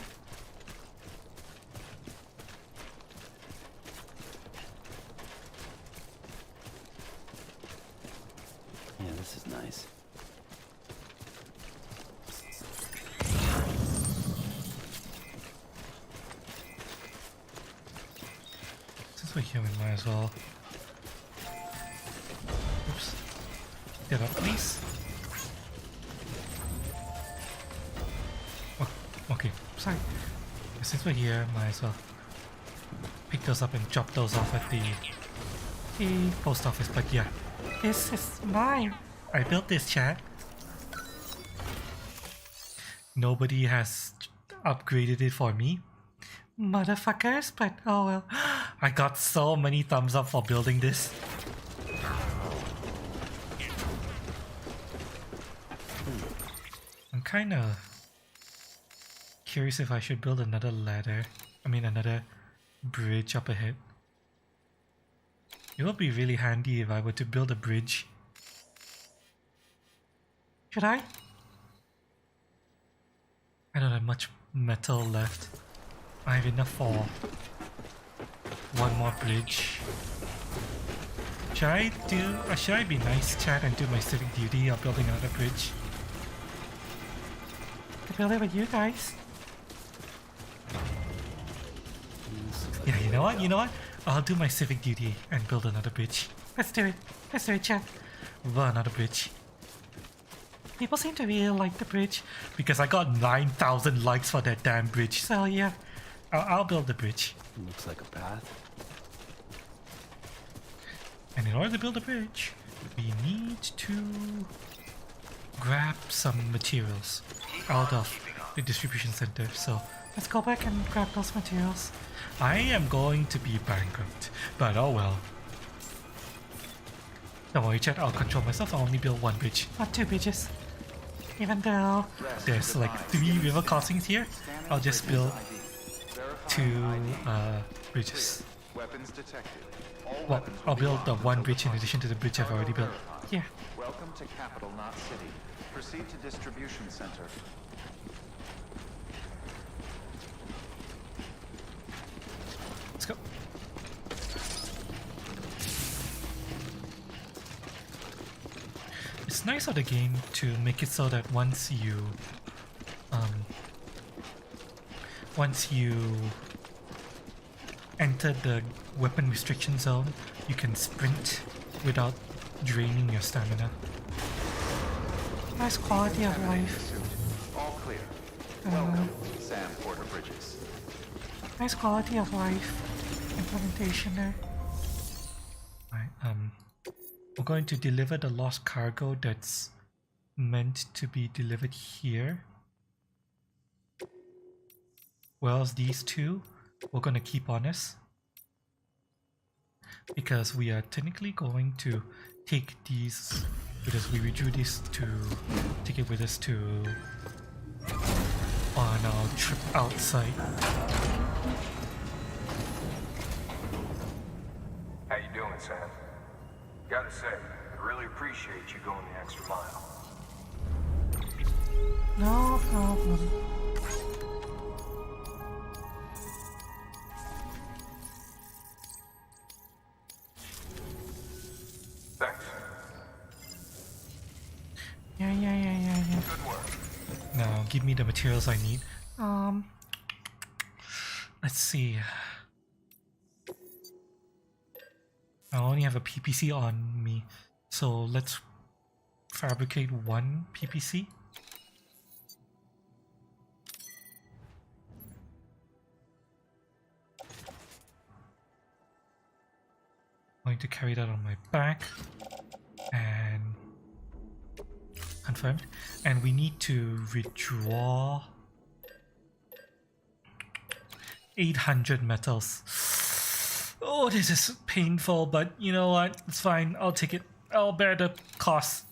Yeah, this is nice. Since we're here, we might as well. Oops. Get up, please. Oh, okay. Sorry. Since we're here, might as well pick those up and drop those off at the post office. But yeah, This is mine. I built this, chat. Nobody has upgraded it for me. Motherfuckers, but oh well. I got so many thumbs up for building this. I'm kinda curious if I should build another ladder. I mean another bridge up ahead. It would be really handy if I were to build a bridge. Should I? I don't have much metal left. I have enough for one more bridge. Should I be nice, chat, and do my civic duty of building another bridge? To build it with you guys. Yeah, you know what? I'll do my civic duty and build another bridge. Let's do it. Let's do it, Jack. Well, another bridge. People seem to really like the bridge. Because I got 9,000 likes for that damn bridge. So yeah. I'll build the bridge. Looks like a path. And in order to build a bridge, we need to grab some materials out of the distribution center. So Let's go back and grab those materials. I am going to be bankrupt, but oh well. Don't worry, chat, I'll control myself. I'll only build one bridge. Not two bridges. Even though There's like 3 river crossings here. I'll just build 2 bridges. Weapons detected. All Well, weapons I'll will be build the locked one until bridge in addition to the bridge I've already built. yeah. Welcome to Capital Knot City. Proceed to distribution center. Let's go. It's nice of the game to make it so that once you enter the weapon restriction zone, you can sprint without draining your stamina. Nice quality of life. All clear. Welcome, Sam Porter Bridges. Nice quality of life implementation there. Right, we're going to deliver the lost cargo that's meant to be delivered here. Whereas these two, we're going to keep on us. Because we are technically going to take these with us. We withdrew this to take it with us to on our trip outside. How you doing, Sam? Gotta say, I really appreciate you going the extra mile. No problem. Thanks. Yeah. Good work. Now give me the materials I need. Um, Let's see. I only have a PPC on me, so let's fabricate one PPC. I'm going to carry that on my back and confirmed. And we need to withdraw 800 metals. Oh, this is painful, but you know what? It's fine. I'll take it. I'll bear the cost.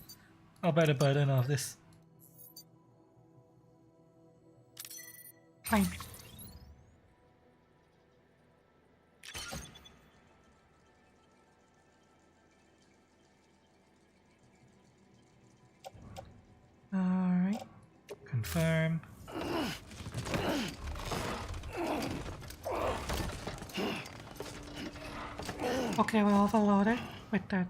I'll bear the burden of this. fine. Alright. Confirm. Okay, we're overloaded with that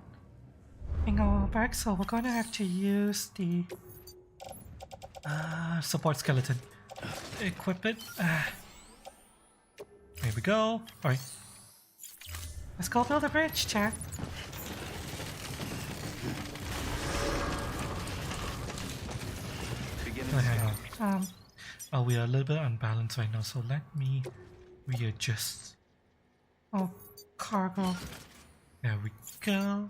thing on our back, so we're gonna have to use the Support skeleton. Equip it. There we go. Alright. let's go build a bridge, chat. Beginning Hang scan. on. We are a little bit unbalanced right now, so let me readjust. Oh, cargo. There we go.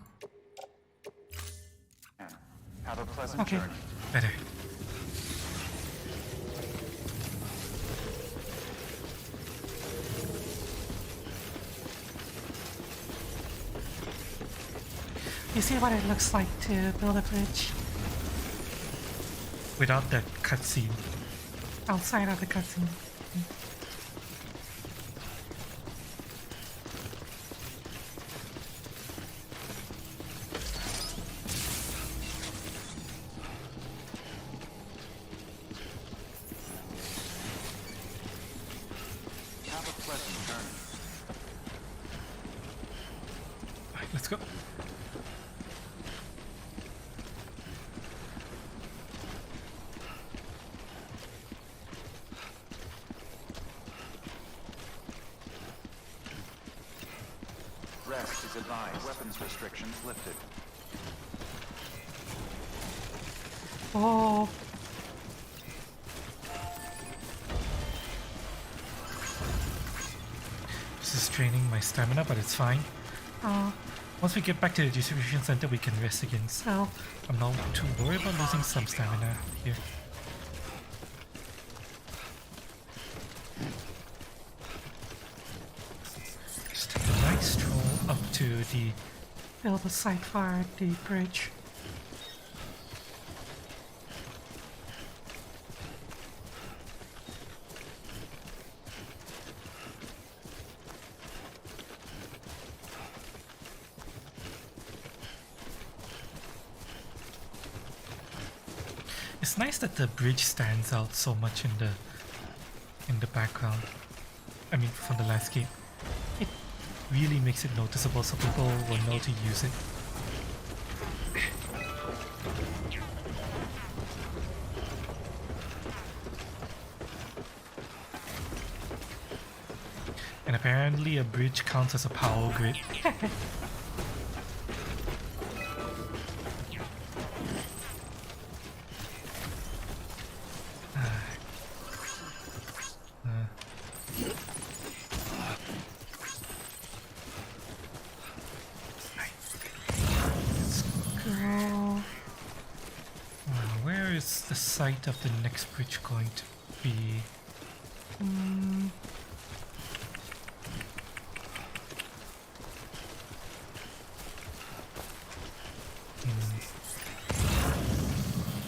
Have a pleasant Okay. journey. Better. You see what it looks like to build a bridge Without that cutscene. outside of the cutscene. Have a pleasant journey. Alright, let's go. Rest is advised. Weapons restrictions lifted. Oh, This is draining my stamina, but it's fine. uh, Once we get back to the distribution center, we can rest again. so I'm not too worried about losing some stamina here. to build a site for the bridge. It's nice that the bridge stands out so much in the background. I mean, from the landscape. It really makes it noticeable so people will know to use it. And apparently a bridge counts as a power grid. Go. Where is the site of the next bridge going to be?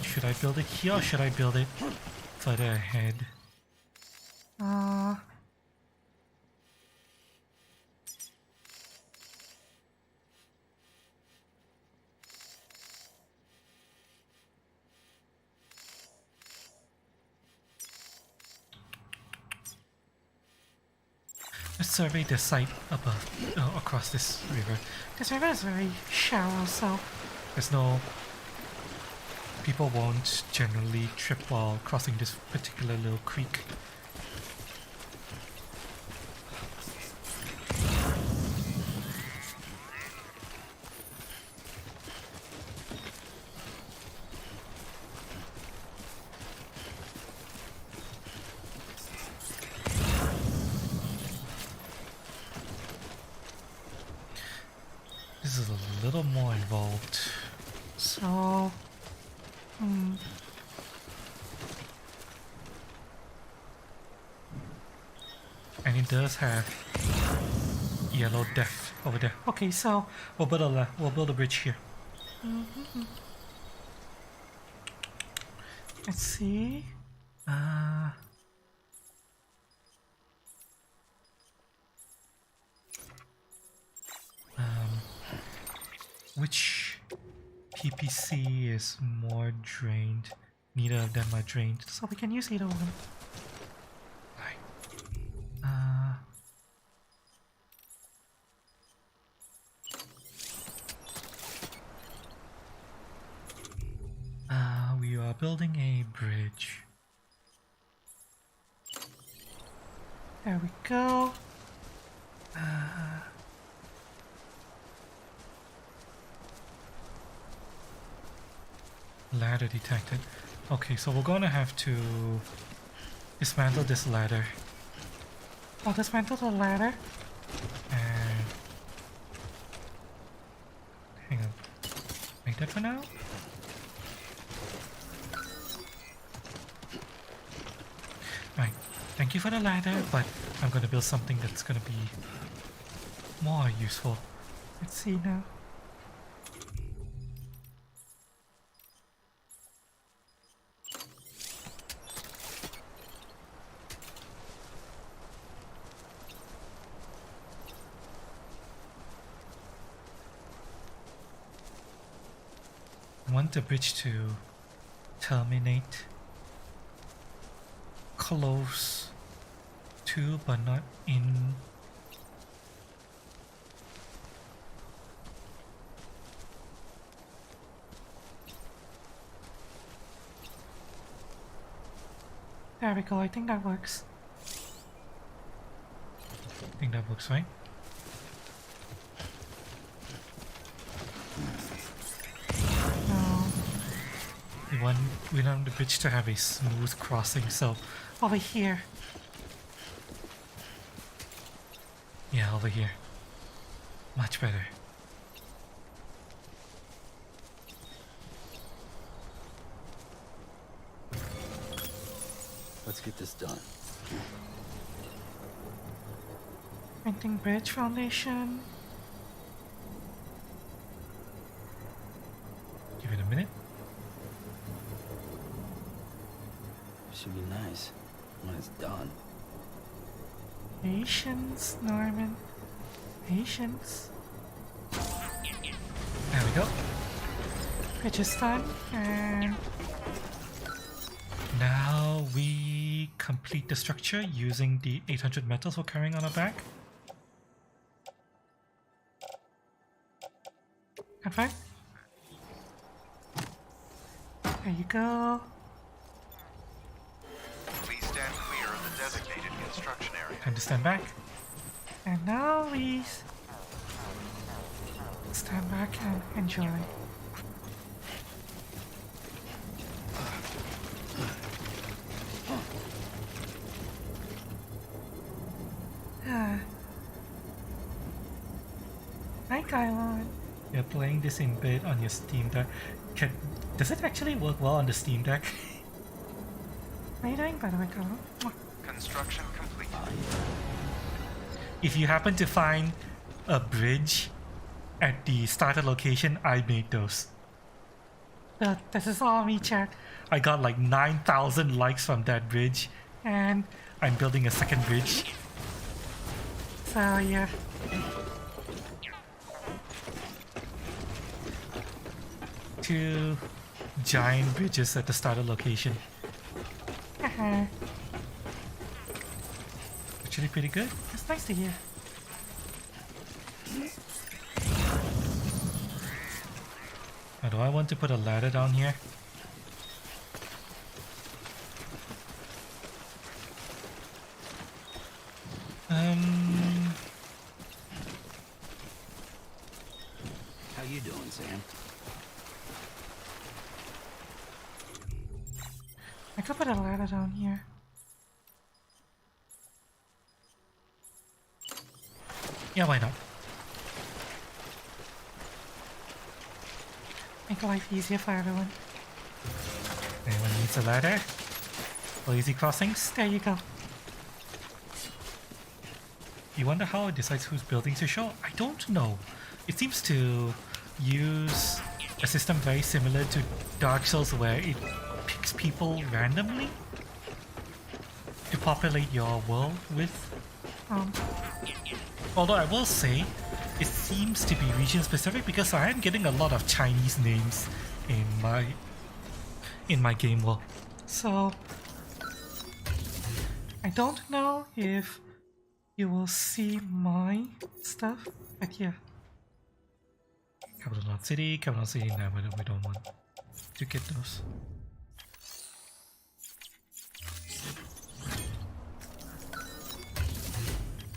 Should I build it here or should I build it further ahead? Let's survey the site above, across this river. This river is very shallow, so There's no... People won't generally trip while crossing this particular little creek. This is a little more involved. so And it does have yellow death over there. okay, so We'll build a bridge here. let's see. Which PPC is more drained? Neither of them are drained. So we can use either one. We are building a bridge. There we go. Ladder detected. Okay, so we're gonna have to dismantle this ladder I'll dismantle the ladder. and hang on. Make that for now. Right. Thank you for the ladder, but I'm gonna build something that's gonna be more useful. Let's see now. I want the bridge to terminate close to, but not in. There we go. I think that works. I think that works, right? No. We want the bridge to have a smooth crossing, so Over here. yeah, over here. Much better. Let's get this done. Painting bridge foundation. should be nice when it's done. Patience, Norman. Patience. There we go. Which is done, and Now we complete the structure using the 800 metals we're carrying on our back. perfect. There you go. Please stand clear of the designated construction area. Time to stand back. And now we stand back and enjoy. Hi, Kylon. You're playing this in bed on your Steam Deck. Does it actually work well on the Steam Deck? How are you doing, by the way, Kylon? Construction complete. If you happen to find a bridge at the starter location, I made those. This is all me, chat. I got like 9,000 likes from that bridge, and I'm building a second bridge. So, yeah. Two giant bridges at the starter location. Actually pretty good. It's nice to hear. Now, do I want to put a ladder down here? How you doing, Sam? I could put a ladder down here. Yeah, why not? Make life easier for everyone. Anyone needs a ladder? For easy crossings? There you go. You wonder how it decides whose buildings to show? I don't know. It seems to use a system very similar to Dark Souls where it picks people randomly to populate your world with. Although I will say, it seems to be region specific because I am getting a lot of Chinese names in my game world. So, I don't know if you will see my stuff, but yeah. Capital Knot City, Capital City, no, we don't want to get those.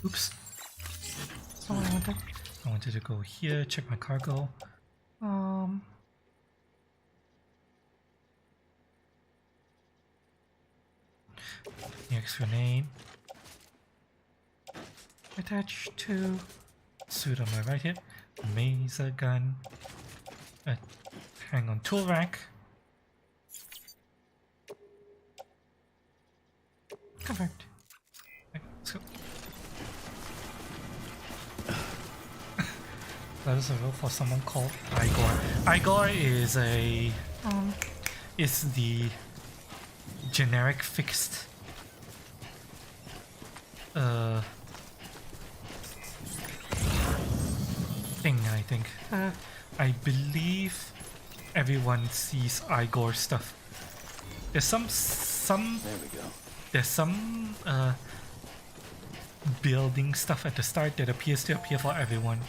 Oops. That's not what I wanted. I wanted to go here, check my cargo. Next grenade. Attached to Suit on my right hip. Mazer gun. Hang on, tool rack. covered. Let's go. That is a role for someone called Igor. Igor is is the generic fixed thing, I think. I believe everyone sees Igor stuff. There's some There we go. there's some building stuff at the start that appears to appear for everyone.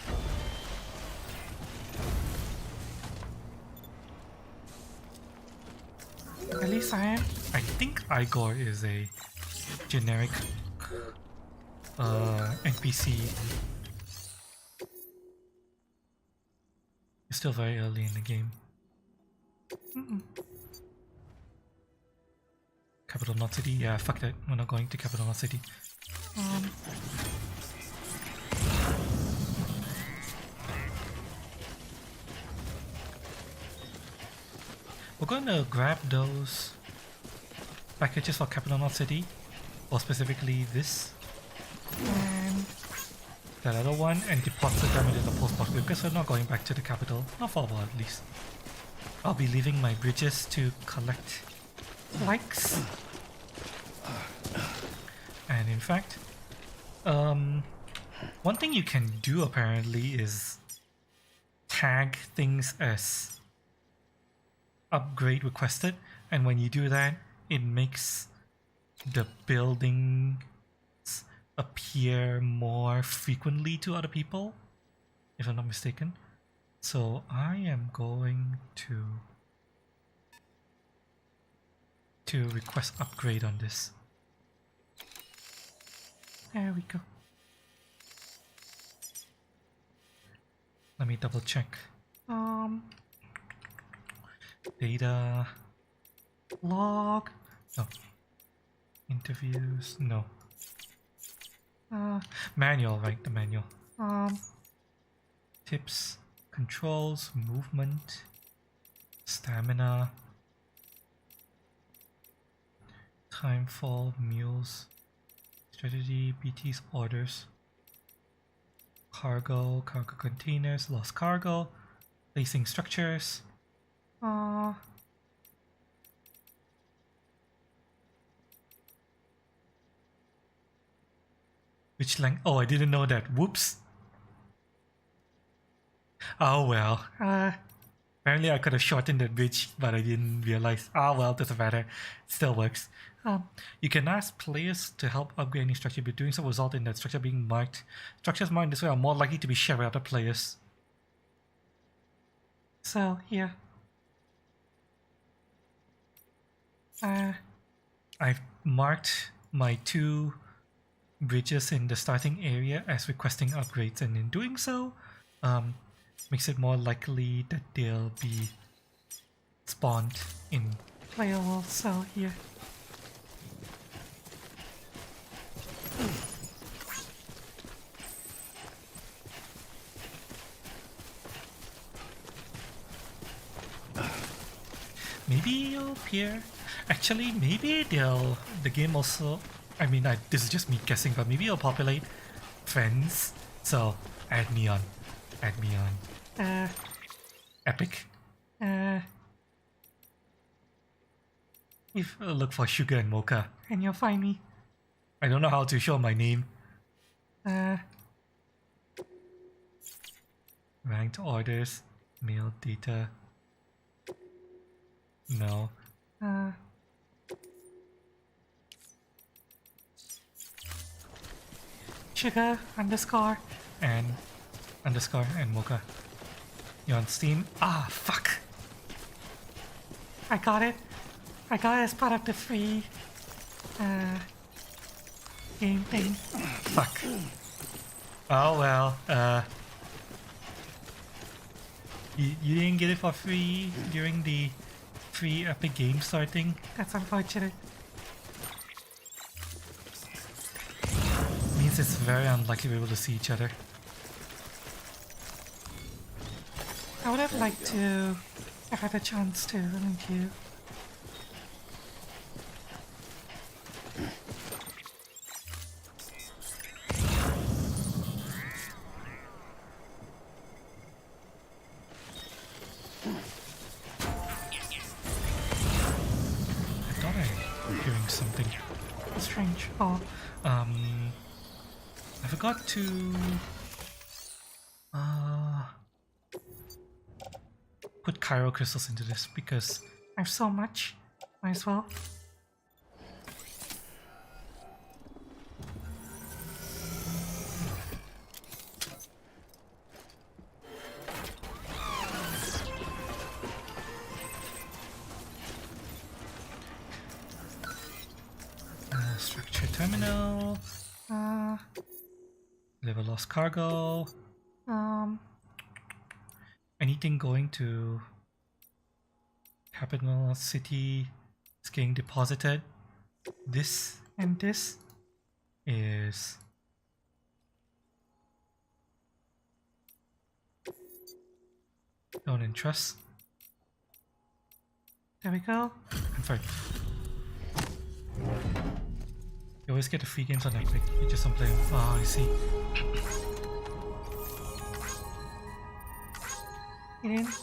At least I am. I think Igor is a generic NPC. It's still very early in the game. Capital Knot City? Yeah, fuck that. We're not going to Capital Knot City. We're going to grab those packages for Capital Knot City, or specifically this And that other one, and deposit them into the post box because we're not going back to the capital, not for a while at least. I'll be leaving my bridges to collect likes. And in fact, one thing you can do apparently is tag things as upgrade requested, and when you do that, it makes the buildings appear more frequently to other people, if I'm not mistaken. So I am going to request upgrade on this. There we go. Let me double check. Data. Log. No. Interviews. No. Manual, right? The manual. Tips. Controls. Movement. Stamina. Timefall. Mules. Strategy. BT's orders. Cargo. Cargo containers. Lost cargo. Placing structures. Which length? Oh, I didn't know that. Whoops. Oh well. Apparently I could have shortened that bridge, but I didn't realize. Ah well, doesn't matter. Still works. You can ask players to help upgrade any structure, but doing so will result in that structure being marked. Structures marked this way are more likely to be shared with other players. So, here. I've marked my 2 bridges in the starting area as requesting upgrades, and in doing so, makes it more likely that they'll be spawned in. Player will sell here. Maybe it'll appear. Actually, maybe the game also. I mean, this is just me guessing, but maybe it'll populate friends. So add me on. Add me on. Epic. If look for Sugar and Mocha. And you'll find me. I don't know how to show my name. Ranked orders. Mail data. No. Sugar underscore. And underscore and Mocha. You're on Steam? Ah, fuck! I got it. I got it as part of the free game thing. Fuck. Oh well, you didn't get it for free during the free Epic Game Store thing? That's unfortunate. Means it's very unlikely we're able to see each other. I would have liked to have had a chance to meet you. I thought I was hearing something. Strange. Oh, I forgot to put Chiral crystals into this because I have so much. Might as well. structure terminal, level lost cargo. Anything going to capital city is getting deposited. This And this. is don't entrust. There we go. I'm sorry. You always get the free games on Epic. You just don't play them. Oh, I see. You didn't?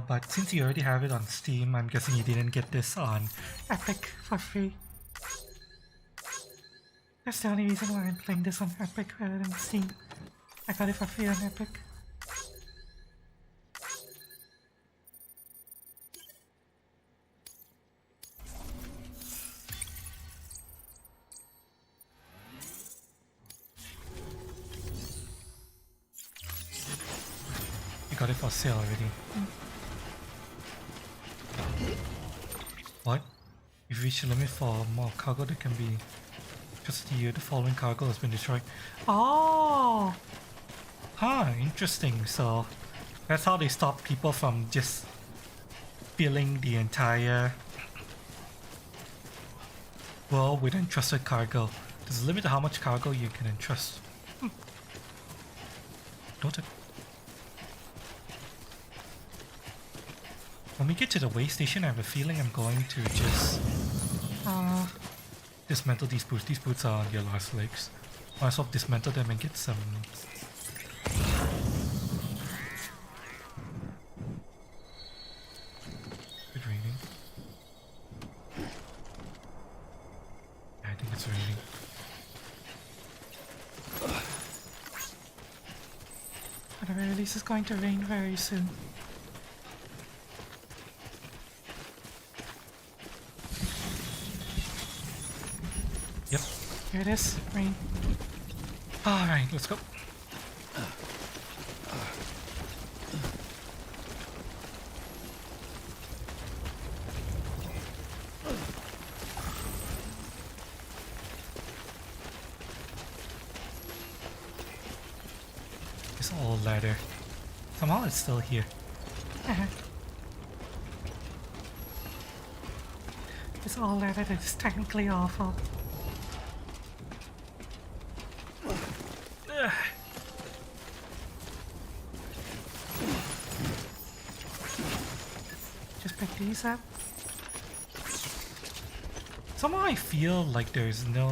But since you already have it on Steam, I'm guessing you didn't get this on. Epic for free. That's the only reason why I'm playing this on Epic rather than Steam. I got it for free on Epic. You got it for sale already. What? You've reached the limit for more cargo that can be trusted to you. The following cargo has been destroyed. Oh! Huh, interesting. So that's how they stop people from just filling the entire world with entrusted cargo. There's a limit to how much cargo you can entrust. Noted. When we get to the way station, I have a feeling I'm going to just dismantle these boots. These boots are on your last legs. Might as well dismantle them and get some. Is it raining? Yeah, I think it's raining. At the very least, it's going to rain very soon. Yep. Here it is, rain. Alright, let's go. It's all ladder. Somehow it's still here. It's all that it is technically awful. Just pick these up. Somehow I feel like there's no...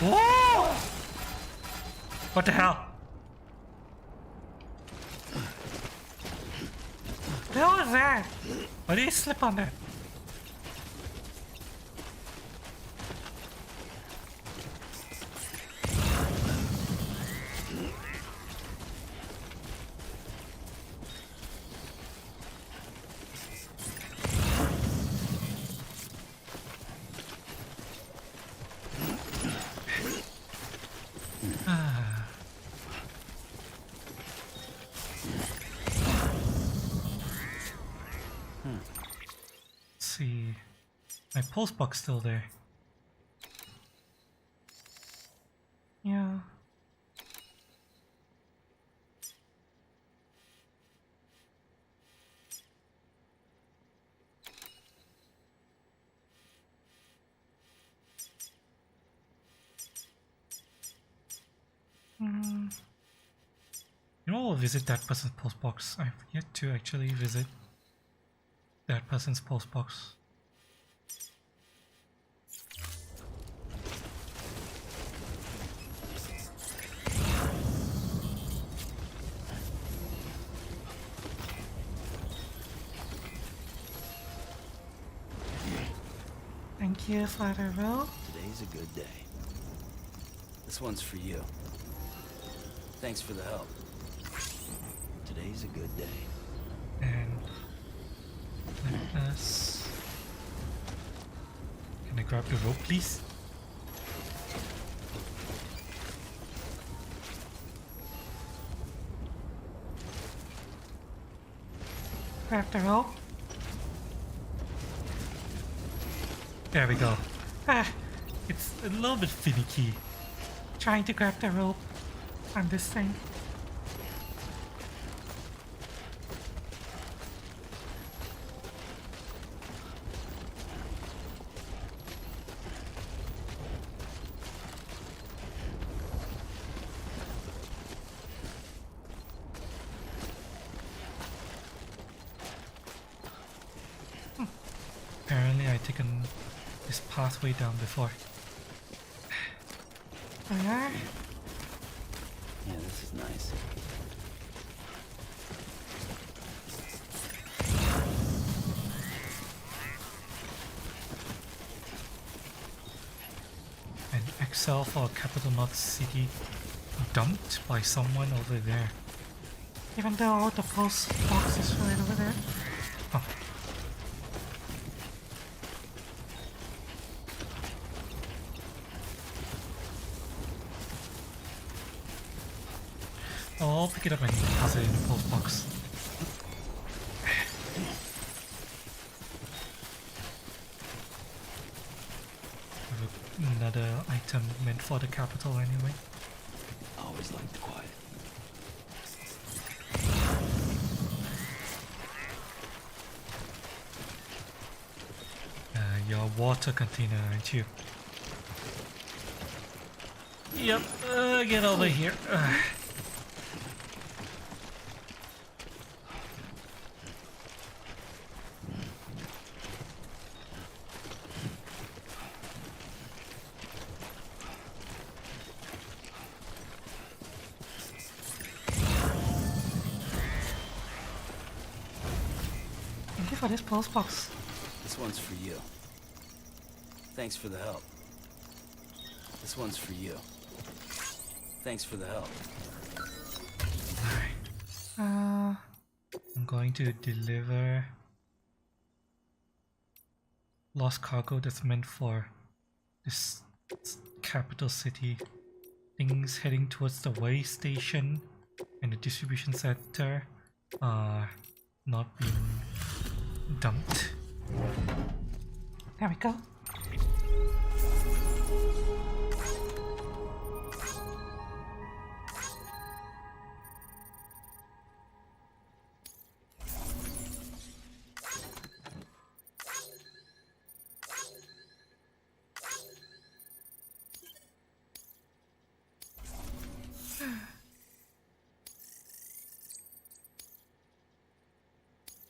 Whoa! What the hell? What was that? Why did I slip on that? See, my post box still there. Yeah. You know, I'll visit that person's post box. I've yet to actually visit that person's post box. Thank you for the rope. Today's a good day. This one's for you. Thanks for the help. Today's a good day. And let us... Can I grab the rope, please? Grab the rope. There we go. Ah, It's a little bit finicky. trying to grab the rope on this thing. Apparently I've taken this pathway down before. There we are. Yeah, this is nice. And itself or Capital North City dumped by someone over there. Even though all the post box is right over there. Huh. I'll pick it up and deposit it in the post box. Another item meant for the capital anyway. Always like the quiet. Your water container, aren't you? Yep, get over here. Thank you for this post box. This one's for you. Thanks for the help. This one's for you. Thanks for the help. I'm going to deliver lost cargo that's meant for this capital city. Things heading towards the way station and the distribution center are not being dumped. There we go.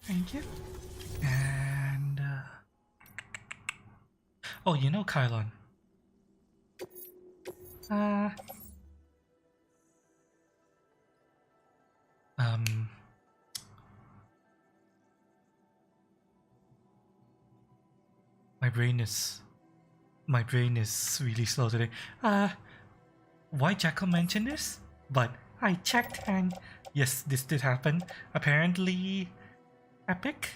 Thank you. And oh, you know, Kylon. My brain is really slow today. Why Jackal mentioned this? But I checked and yes, this did happen. Apparently, Epic,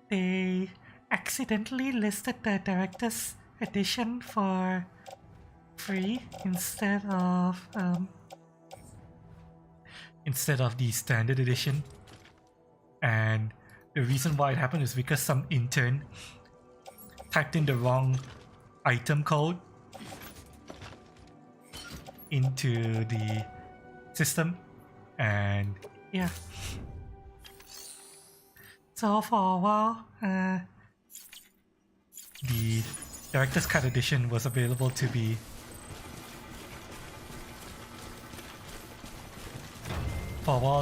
they accidentally listed the director's edition for free instead of the standard edition. And the reason why it happened is because some intern typed in the wrong item code into the system, and yeah. So for a while, the director's cut edition was available to be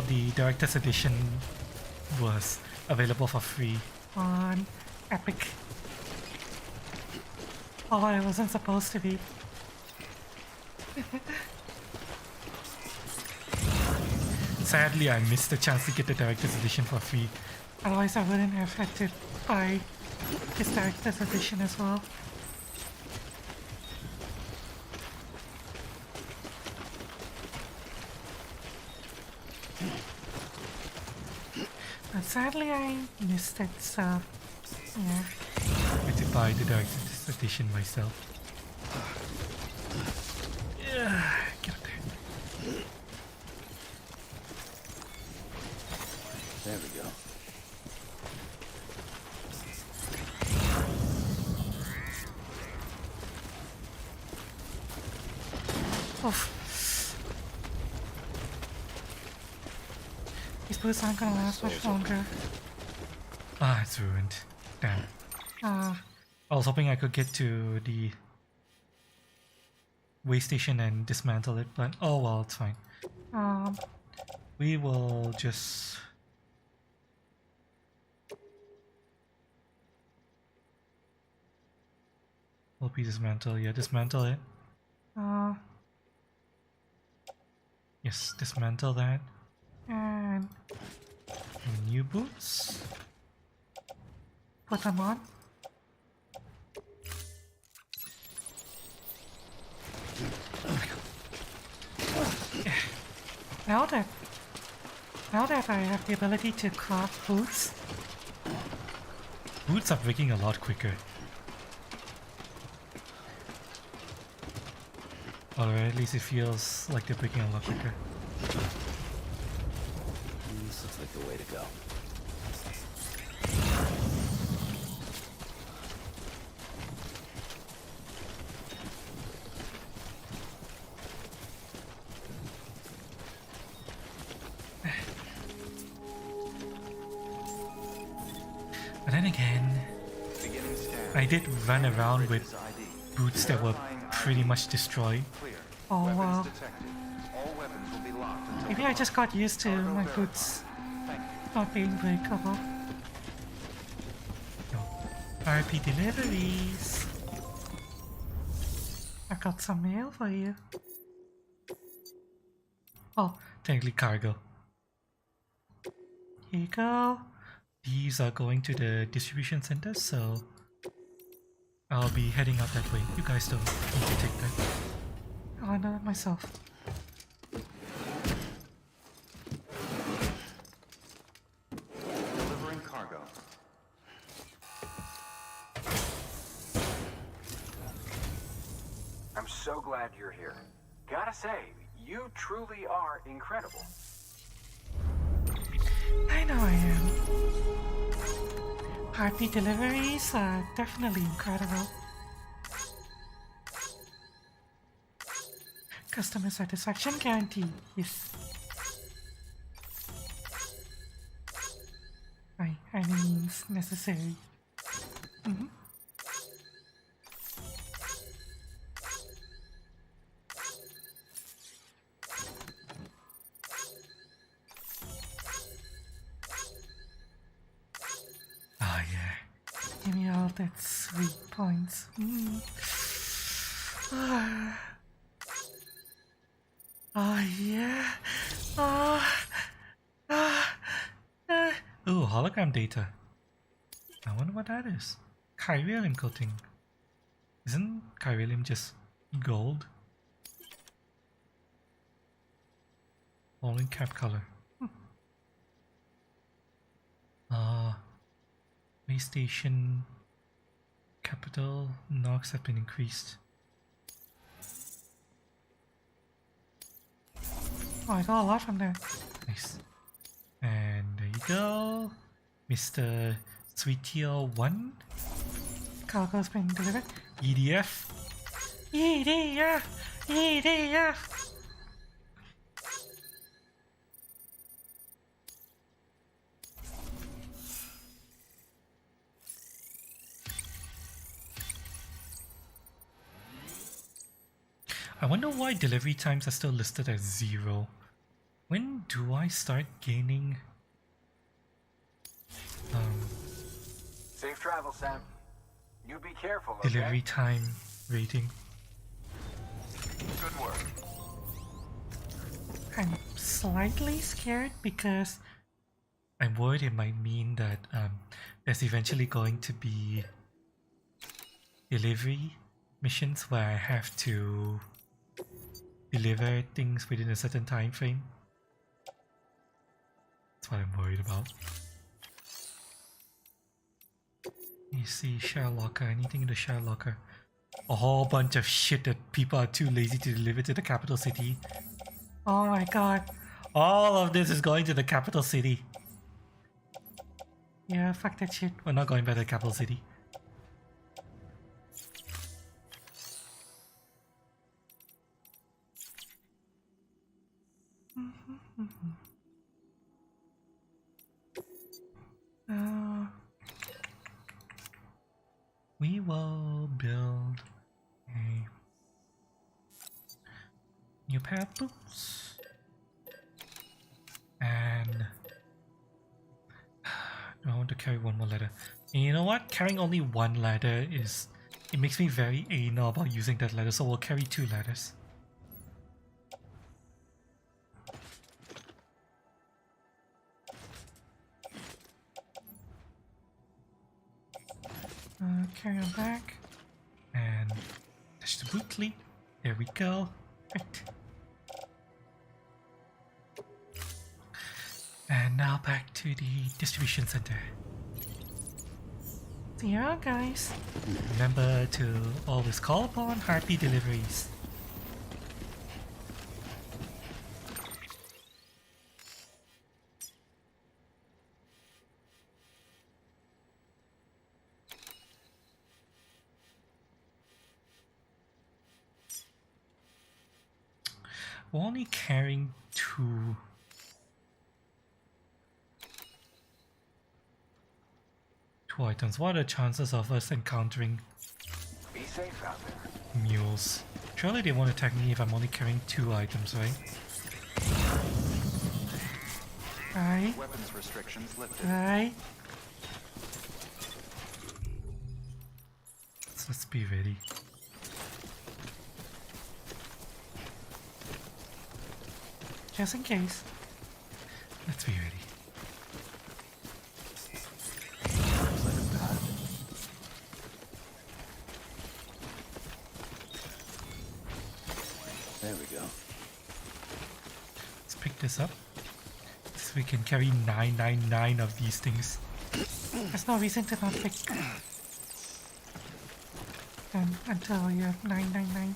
the director's edition was available for free on Epic. Although it wasn't supposed to be. Sadly, I missed the chance to get the director's edition for free. Otherwise I wouldn't have had to buy his director's edition as well. But sadly I missed it, so yeah. I had to buy the director's edition myself. Yeah, get up there. There we go. Oof. These boots aren't gonna last much longer. Ah, it's ruined. Damn. I was hoping I could get to the way station and dismantle it, but oh well, it's fine. We will just... Will we dismantle? Yeah, dismantle it. Yes, dismantle that. And New boots. put them on. Now that I have the ability to craft boots, Boots are breaking a lot quicker. Or at least it feels like they're breaking a lot quicker. This looks like the way to go. But then again, Beginning scan. I did run around with Bridges ID. boots that were Verifying pretty ID. much destroyed. Clear. Oh, Weapons wow. detected. All weapons will be locked until maybe I just got used to my boots Thank you. not being breakable. No. RP deliveries. I got some mail for you. Oh, technically cargo. Here you go. These are going to the distribution center, so I'll be heading out that way. You guys don't need to take that. I'll know it myself. Delivering cargo. I'm so glad you're here. Gotta say, you truly are incredible. I know I am. Heartbeat deliveries are definitely incredible. Customer satisfaction guarantee, yes. By any means necessary. Mhm. Ah, yeah. Give me all that sweet points. Oh yeah. Ooh, hologram data. I wonder what that is. Chiralium coating. Isn't chiralium just gold? Falling cap color. Base station capital knocks have been increased. Oh, I got a lot from there. Nice. And there you go. Mr. Sweetier 1 Cargo's been delivered. EDF. EDF! EDF! I wonder why delivery times are still listed as 0. When do I start gaining Safe travel, Sam. You be careful, okay? delivery time rating? Good work. I'm slightly scared because I'm worried it might mean that there's eventually going to be delivery missions where I have to deliver things within a certain time frame. That's what I'm worried about. You see, share locker, anything in the share locker. A whole bunch of shit that people are too lazy to deliver to the capital city. oh my god. All of this is going to the capital city. Yeah, fuck that shit. We're not going back to the capital city. We will build a new pair of boots. And I want to carry one more ladder. And you know what? Carrying only one ladder is... It makes me very anal about using that ladder, so we'll carry 2 ladders. Carry on back. And touch the boot lead. There we go. Right. now back to the distribution center. See you around, guys. Remember to always call upon Heartbeat Deliveries. We're only carrying 2. Items. What are the chances of us encountering Be safe out there. mules? Surely they won't attack me if I'm only carrying 2 items, right? Right, Weapons restrictions lifted. right. So let's be ready. Just in case. Let's be ready. Looks like a path. There we go. Let's pick this up. So we can carry 999 of these things. There's no reason to not pick them until you're 999.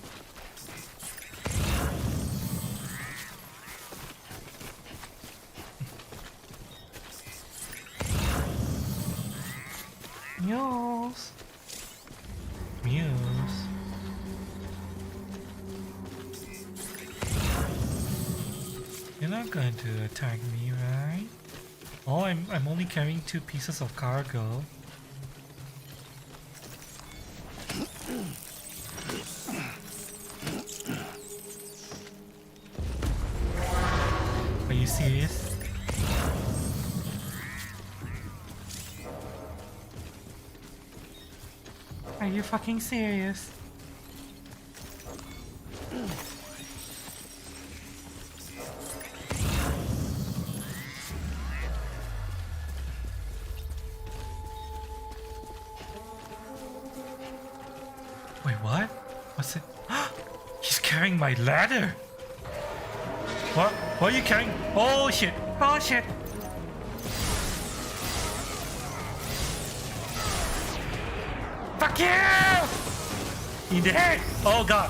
Mules. Mules. You're not going to attack me, right? Oh, I'm only carrying 2 pieces of cargo. Are you serious? Are you fucking serious? Wait, what? What's it? He's carrying my ladder! What? What are you carrying? Oh shit! Oh shit! Fuck you! In the head! Oh god!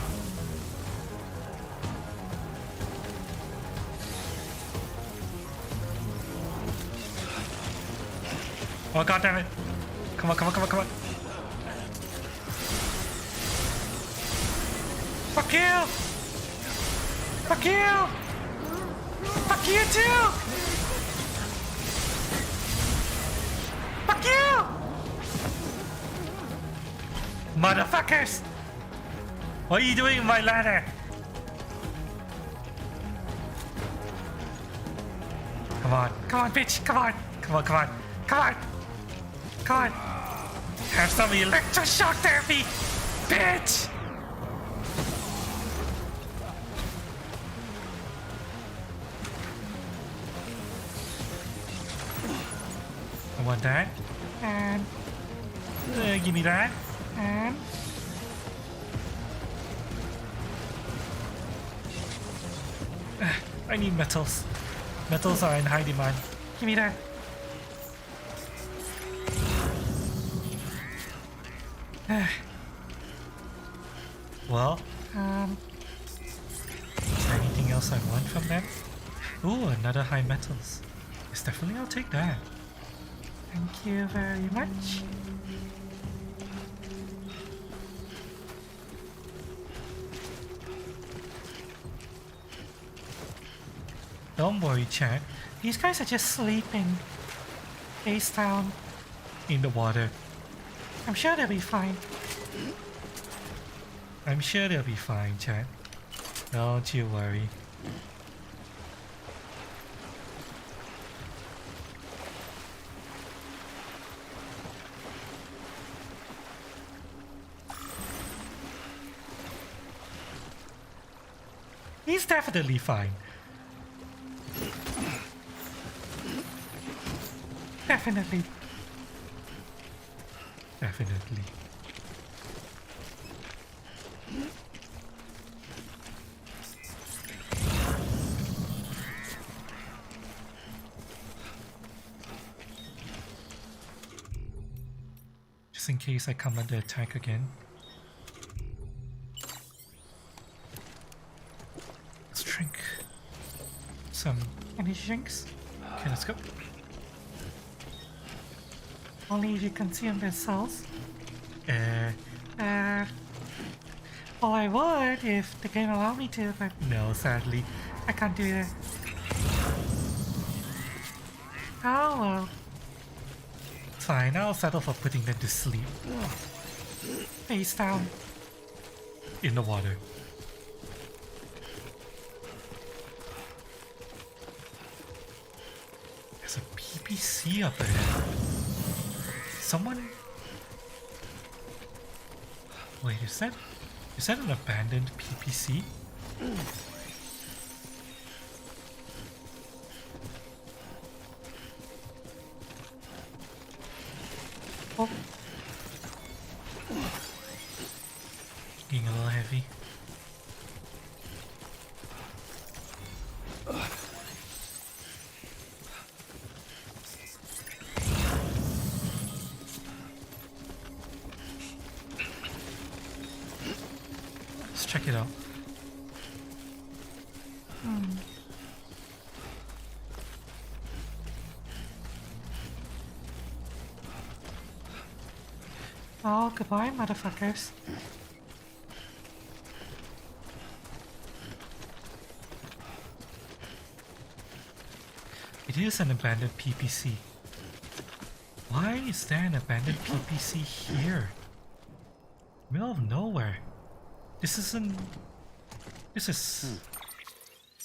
Oh god damn it! Come on, come on, come on, come on! Fuck you! Fuck you! Fuck you too! Fuck you! Motherfuckers! What are you doing with my ladder? Come on, Come on, bitch! Come on! come on, come on, Come on! Come on! have some Electroshock therapy! bitch! I want that. And, Give me that. and, I need metals. Metals are in high demand. give me that. Well, Um, is there anything else I want from them? Ooh, another high metals. Yes, definitely I'll take that. thank you very much. Don't worry, Chad. These guys are just sleeping. Face down. In the water. I'm sure they'll be fine. I'm sure they'll be fine, Chad. Don't you worry. He's definitely fine. Definitely. Definitely. Just in case I come under attack again. Let's drink some energy drinks. Okay, let's go. Only if you consume their cells. Uh, Well, I would if the game allowed me to, but no, sadly. I can't do that. Oh well. Fine, I'll settle for putting them to sleep Face down. in the water. There's a PPC up there. Someone... Wait, is that an abandoned PPC? Oh, Getting a little heavy. Let's check it out. oh, goodbye, motherfuckers. It is an abandoned PPC. Why is there an abandoned PPC here? Middle of nowhere. This isn't... This is...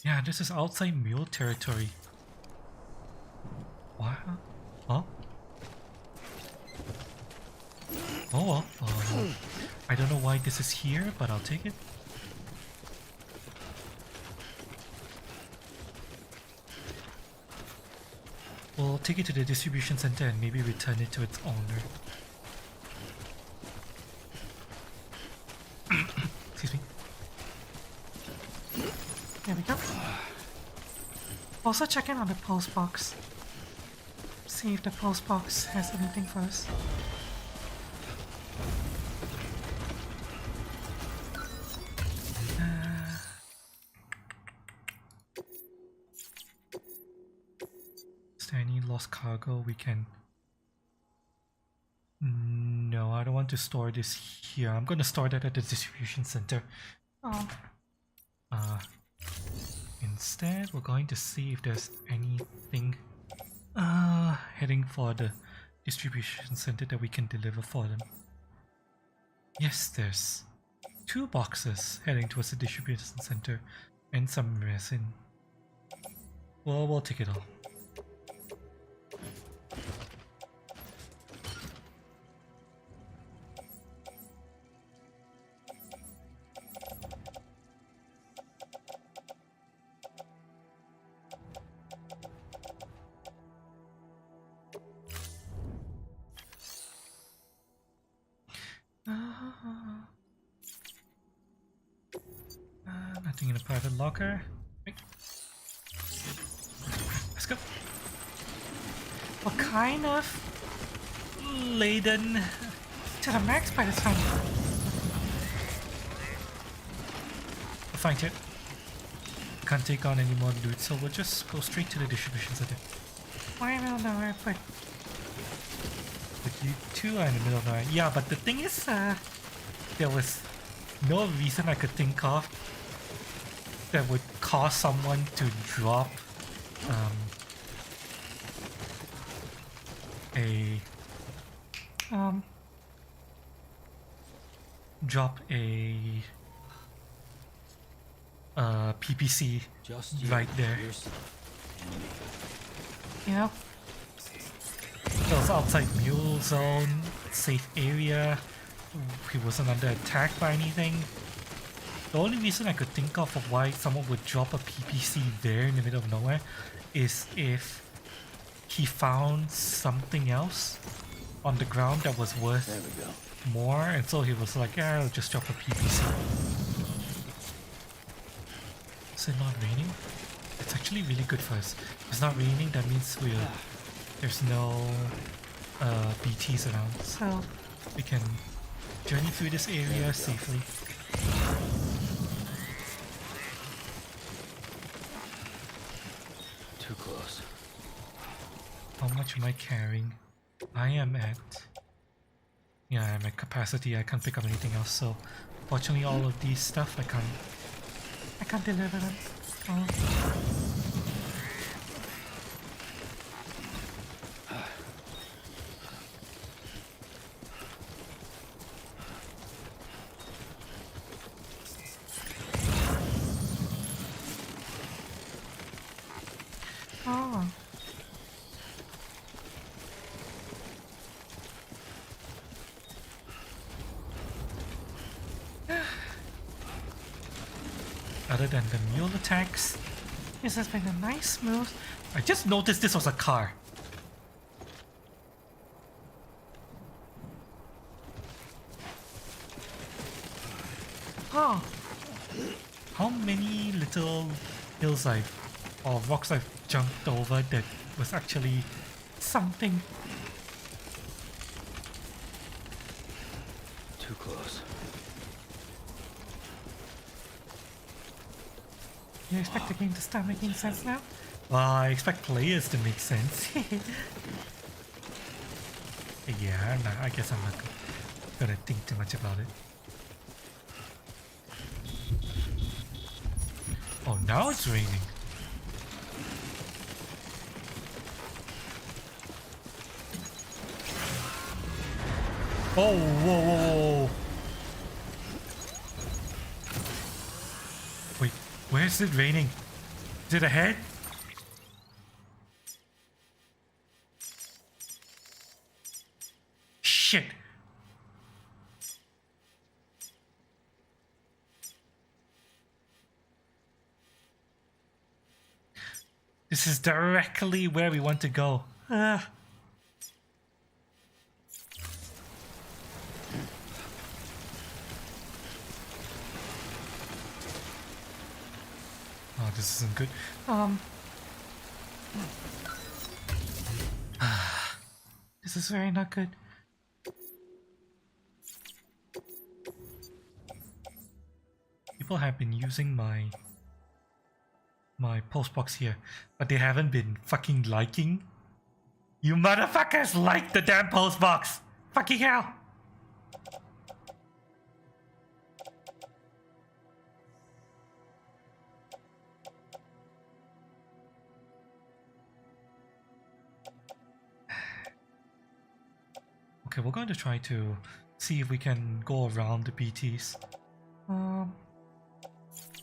Yeah, this is outside mule territory. What? Huh? Oh well. I don't know why this is here, but I'll take it. We'll take it to the distribution center and maybe return it to its owner. Excuse me. There we go. Also check in on the post box. See if the post box has anything for us. Is there any lost cargo we can... No, I don't want to store this here. I'm gonna store that at the distribution center. Oh, Instead, we're going to see if there's anything heading for the distribution center that we can deliver for them. Yes, there's 2 boxes heading towards the distribution center and some resin. Well, we'll take it all. Nothing in the private locker. Right. Let's go. what kind of? Laden. To the max by the time. Fine, it. Can't take on any more loot, so we'll just go straight to the distribution center. Why in the middle of nowhere, but But you two are in the middle of nowhere. Yeah, but the thing is, there was no reason I could think of that would cause someone to drop a PPC Just you, right there. yourself, and me. you know, It was outside mule zone, safe area. He wasn't under attack by anything. The only reason I could think of why someone would drop a PPC there in the middle of nowhere is if he found something else on the ground that was There worth we go. more, and so he was like, yeah, I'll just drop a PPC. Is it not raining? It's actually really good for us. If it's not raining, that means there's no BTs around. so we can journey through this area safely. Too close. How much am I carrying? I am at... Yeah, I'm at capacity. I can't pick up anything else, so fortunately all of these stuff I can't deliver them. Oh. Oh. Other than the mule attacks, this has been a nice move. I just noticed this was a car. Oh. How many little hills or rocks I've jumped over that was actually something. Too close. You expect the game to start making sense now? Well, I expect players to make sense. Yeah, nah, I guess I'm not gonna think too much about it. Oh, now it's raining. Oh, whoa, whoa, whoa. Wait, where is it raining? Is it ahead? Shit. This is directly where we want to go. Oh, this isn't good. This is very not good. People have been using my post box here, but they haven't been fucking liking. You motherfuckers like the damn post box! Fucking hell! Okay, we're going to try to see if we can go around the BTs. At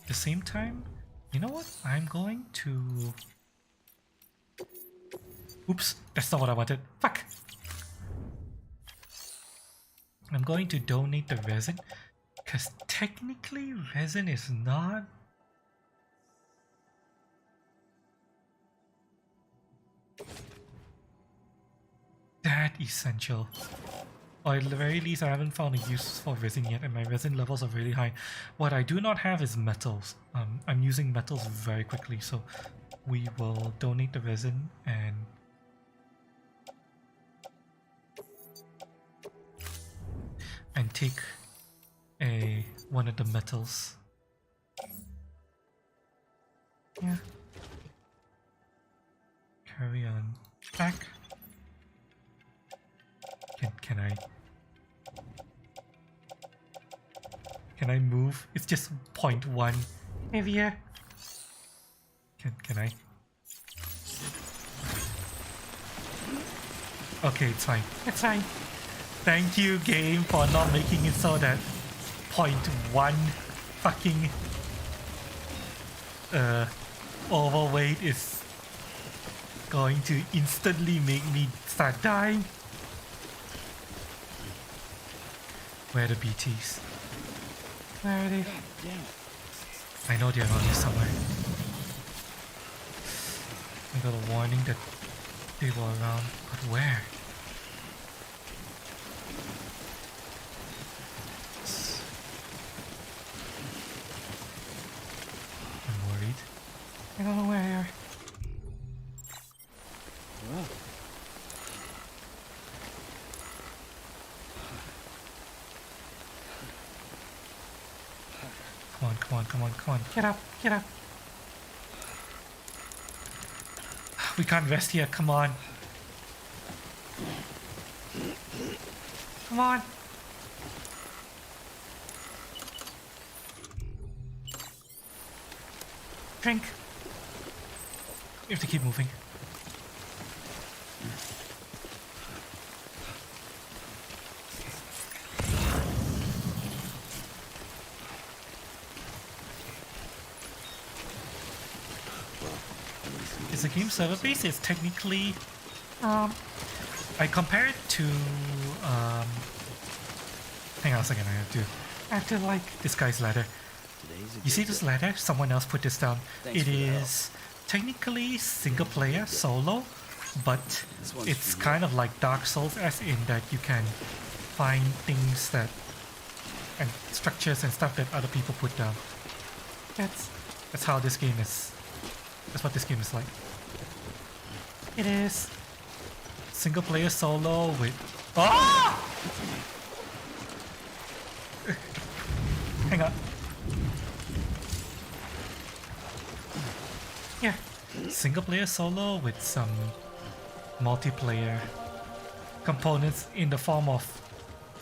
the same time, you know what? I'm going to... Oops, that's not what I wanted. Fuck! I'm going to donate the resin, because technically resin is not... that essential. Or at the very least, I haven't found a use for resin yet, and my resin levels are really high. What I do not have is metals. I'm using metals very quickly, so we will donate the resin and take one of the metals. Yeah. Carry on back. Can I move? It's just 0.1. Heavier. Can I? Okay, it's fine. It's fine. Thank you, game, for not making it so that 0.1 fucking overweight is going to instantly make me start dying. Where are the BTs? Where are they? I know they're around here somewhere. I got a warning that they were around, but where? I'm worried. I don't know where. come on, come on, come on, come on. Get up, get up. We can't rest here, come on. Come on. Drink. We have to keep moving. Is the game server based? It's technically I compare it to hang on a second, I have to like this guy's ladder. Today's a You good see this day. ladder? Someone else put this down. Thanks It for the help. is technically single player, solo, but This one's it's for you. kind of like Dark Souls, as in that you can find things that and structures and stuff that other people put down. That's how this game is. That's what this game is like. it is. Single player solo with. Ah! Hang on. Here. Single player solo with some multiplayer components in the form of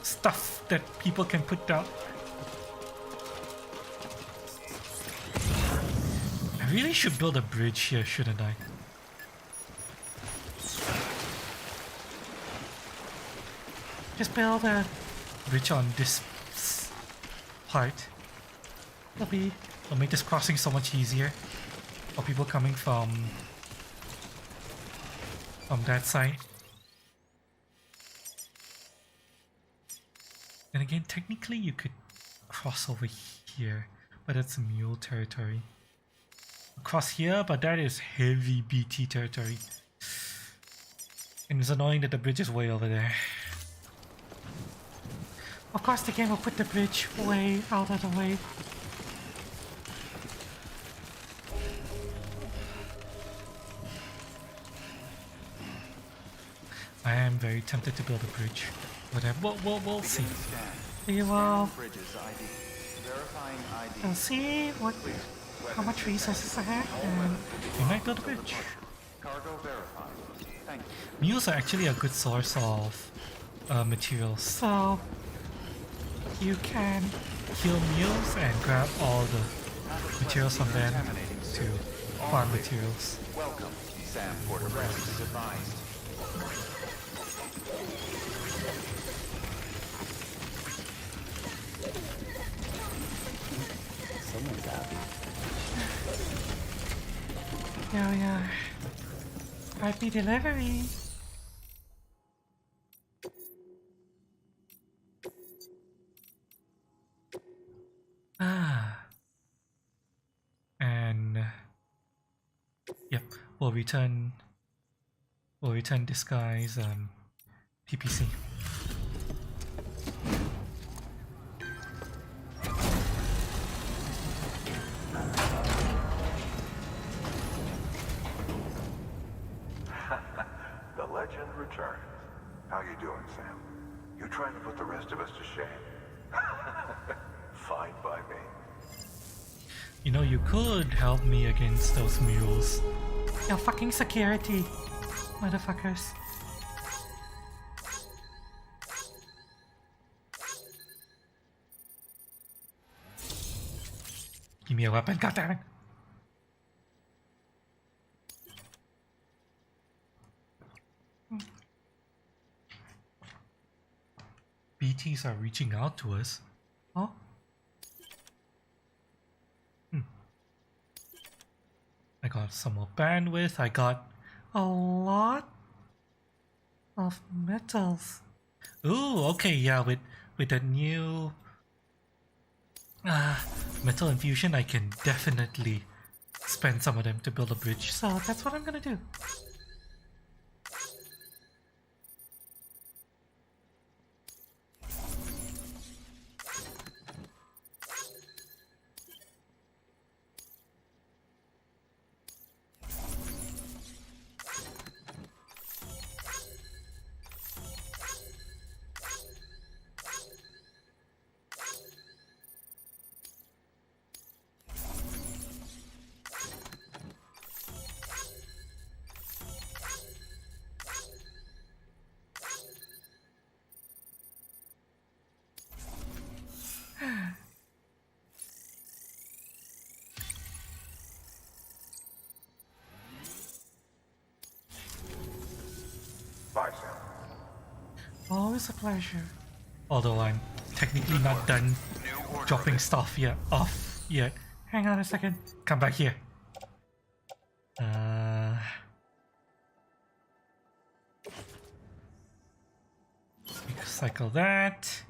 stuff that people can put down. I really should build a bridge here, shouldn't I? Just build a. Bridge on this part. It'll make this crossing so much easier for people coming from that side. And again, technically you could cross over here, but that's mule territory. Cross here, but that is heavy BT territory. And it's annoying that the bridge is way over there. Of course, the game will put the bridge way out of the way. I am very tempted to build a bridge, but we'll see. We will. Bridges ID. Verifying ID. We'll see how much resources I have, and We might build a bridge. Cargo verified. Thank you. Mules are actually a good source of materials. so you can. Kill mules and grab all the materials from them to farm materials. Welcome. Sam Porter Bridges is advised. Someone copied. Here we are. IP delivery. And yep, we'll return this guy's PPC. The legend returns. How you doing, Sam? You trying to put the rest of us to shame? Fine by me. You know, you could help me against those mules. Your fucking security, motherfuckers. Give me a weapon, goddammit! BTs are reaching out to us. Oh, I got some more bandwidth. I got a lot of metals. ooh, okay, yeah, with that new metal infusion, I can definitely spend some of them to build a bridge. So that's what I'm gonna do. Always a pleasure. Although I'm technically not done dropping stuff yet. Off yet. Hang on a second. Come back here. Cycle that.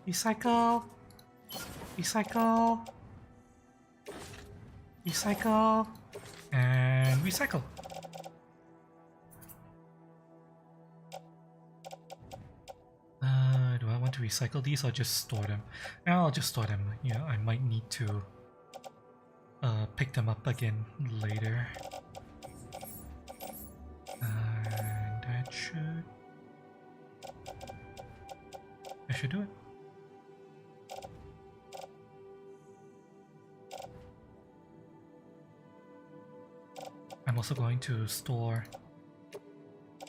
Recycle. Recycle. Recycle. And recycle. Do I want to recycle these or just store them? I'll just store them. Yeah, I might need to pick them up again later. And that should do it. I'm also going to store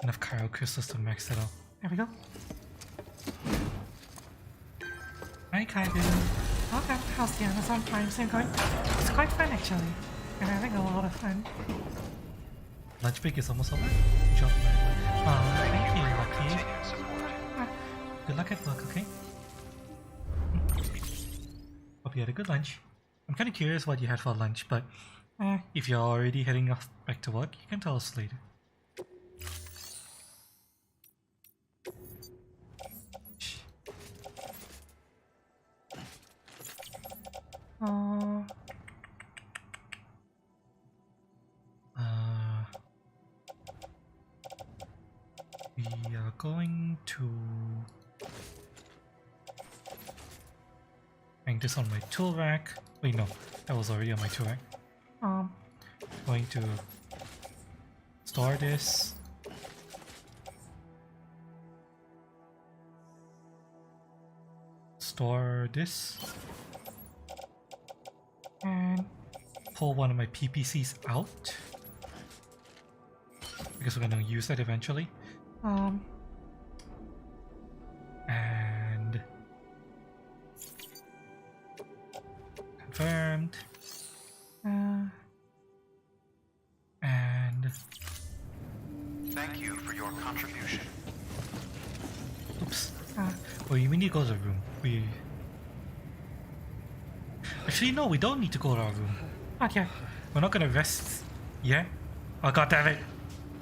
enough cryo crystals to max it out. There we go. Hi, Kaidu. Okay, how's the Amazon Prime thing going? It's quite fun actually. I'm having a lot of fun. Lunch break is almost over. Good job, man. Thank you, Lucky. Good luck at work, okay? Hope you had a good lunch. I'm kind of curious what you had for lunch, but if you're already heading off back to work, you can tell us later. We are going to hang this on my tool rack. Wait, no, that was already on my tool rack. Going to store this. Store this. And pull one of my PPCs out. Because we're gonna use that eventually. And confirmed. And thank you for your contribution. oops. Well, we need to go to the room. Actually, no, we don't need to go to our room. Okay. We're not gonna rest. Yeah? Oh, god damn it.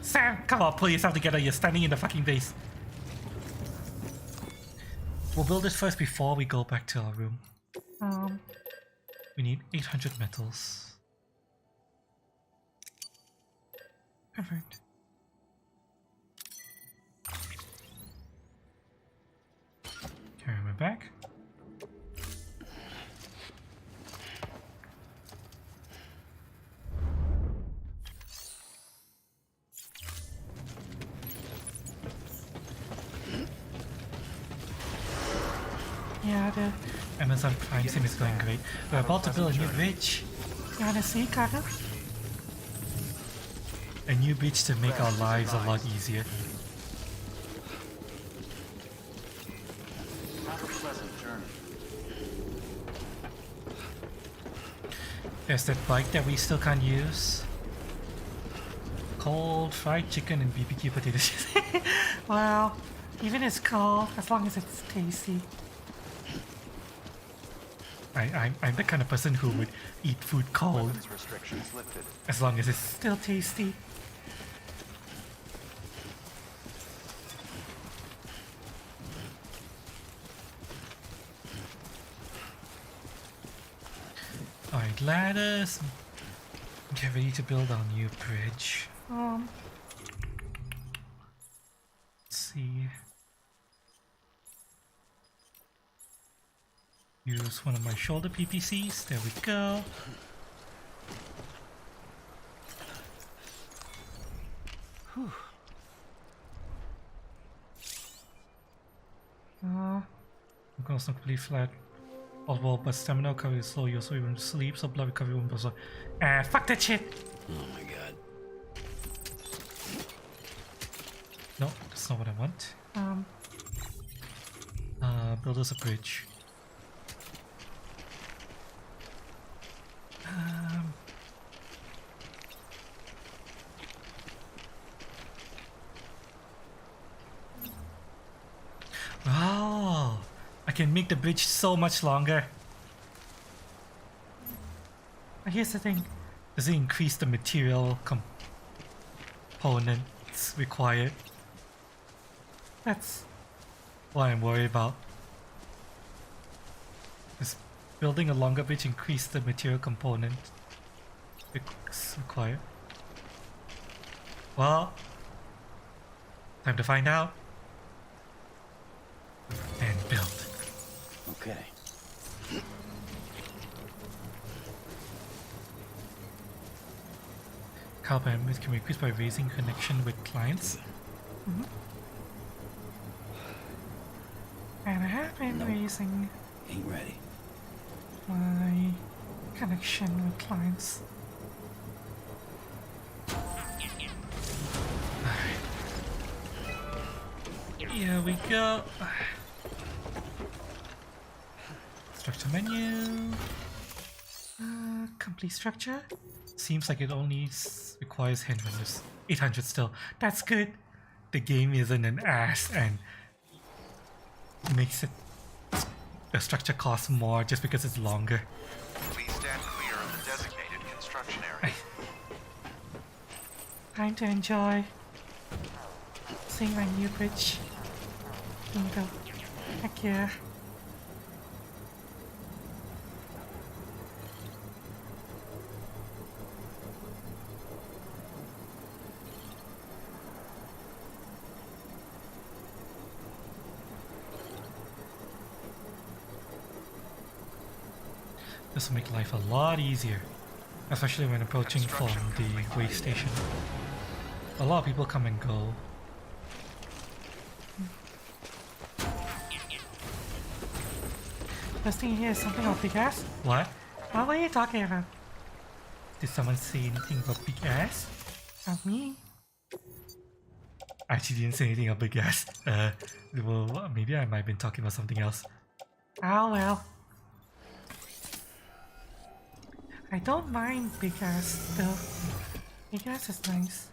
Sam, come on, pull yourself together. You're standing in the fucking base. We'll build this first before we go back to our room. We need 800 metals. Perfect. Carry my back. Yeah, the Amazon Prime Sim is going great. We're about to build a new bridge. you wanna see, Kaka? A new bridge to make our lives a lot easier. Have a pleasant journey. There's that bike that we still can't use. Cold fried chicken and BBQ potato chips. Well, even it's cold, as long as it's tasty. I'm the kind of person who would eat food cold Weapons restrictions lifted. as long as it's Still tasty. alright. Ladders. Get ready to build our new bridge. Let's see. Use one of my shoulder PPCs. There we go. Whew. Because not completely flat. Well, but stamina recovery is slow. You also even sleep, so blood recovery won't be slow. Fuck that shit! Oh my god. No, that's not what I want. Build us a bridge. I can make the bridge so much longer. But here's the thing. Does it increase the material components required? That's What I'm worried about. Does building a longer bridge increase the material component required? Well, time to find out. And build. Okay. Cloud bandwidth can be increased by raising connection with clients. and I have been raising Ain't ready. my connection with clients. Here we go. Structure menu. Complete structure. Seems like it only requires 800 still. That's good. The game isn't an ass and makes it the structure cost more just because it's longer. Please stand clear of the designated construction area. Time to enjoy seeing my new bridge being built. Heck yeah. This will make life a lot easier, especially when approaching from the way station. A lot of people come and go. This thing here is something of big ass. What? What were you talking about? Did someone say anything about big ass? Not me. I actually didn't say anything about big ass. Well, maybe I might have been talking about something else. Oh well. I don't mind big ass though. Big ass is nice.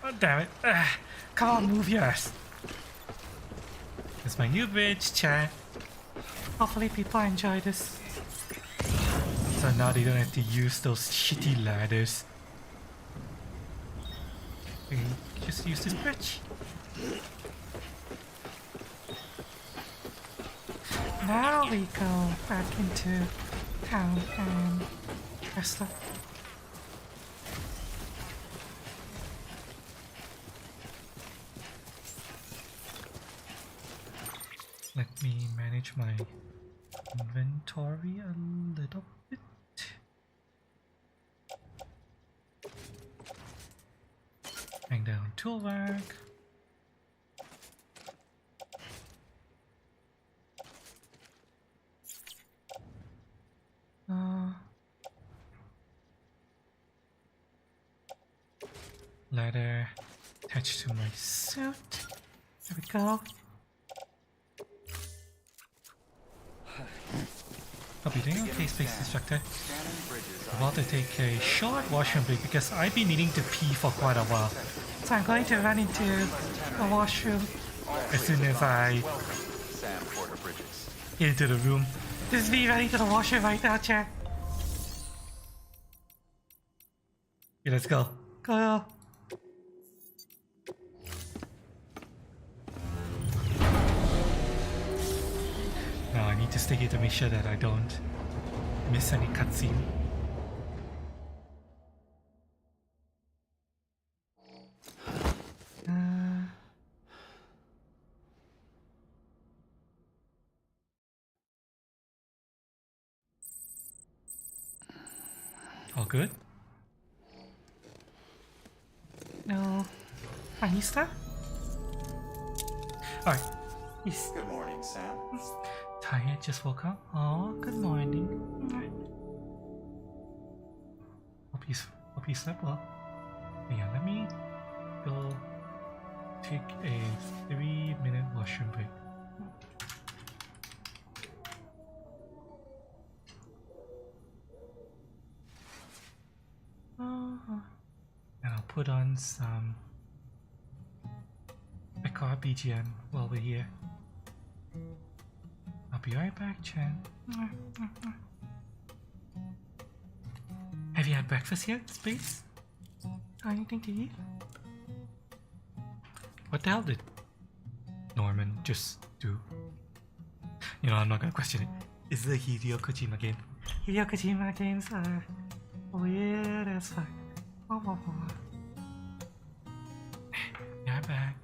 Oh, damn it. Come on, move your ass. It's my new bridge, chat. Hopefully people enjoy this. So now they don't have to use those shitty ladders. They can just use this bridge. Now we go back into town and rest up. Let me manage my inventory a little bit. Hang down tool rack. Ladder attached to my suit. There we go. Hope you're doing okay, Space Instructor. I'm about to take a short washroom break because I've been needing to pee for quite a while. So I'm going to run into the washroom. As soon as I Sam Porter Bridges. get into the room. This is me running to the washroom right now, chat. Okay, let's go. Go. Now I need to stay here to make sure that I don't miss any cutscene. All good? No. Funny stuff? Alright. Yes. Good morning, Sam. Tired, just woke up. Oh, good morning. Hope you slept well. Yeah, let me go take a 3-minute washroom break. on some Picard BGM while we're here. I'll be right back, Chen. Have you had breakfast yet, Space? Anything to eat? What the hell did Norman just do? You know, I'm not gonna question it. Is the Hideo Kojima game? Hideo Kojima games are weird as fuck. Wah, wah, wah. Yeah, back.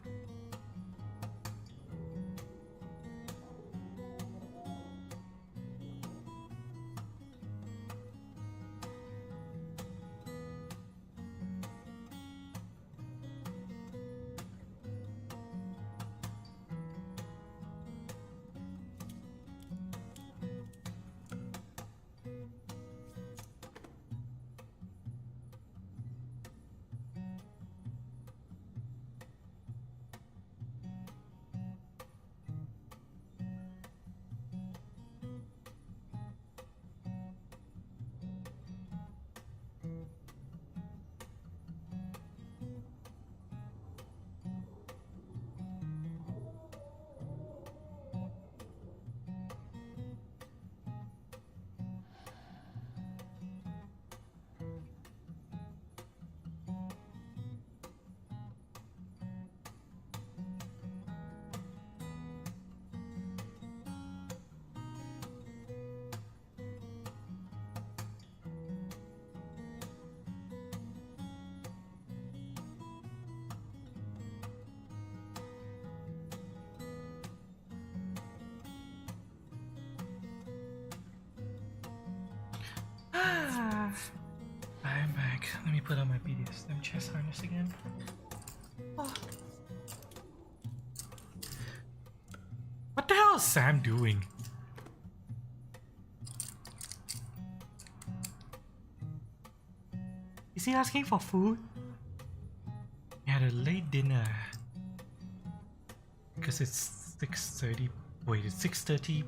I'm back. Let me put on my BDSM chest harness again. Oh. What the hell is Sam doing? Is he asking for food? He had a late dinner. Because it's 6:30. Wait, it's 6:30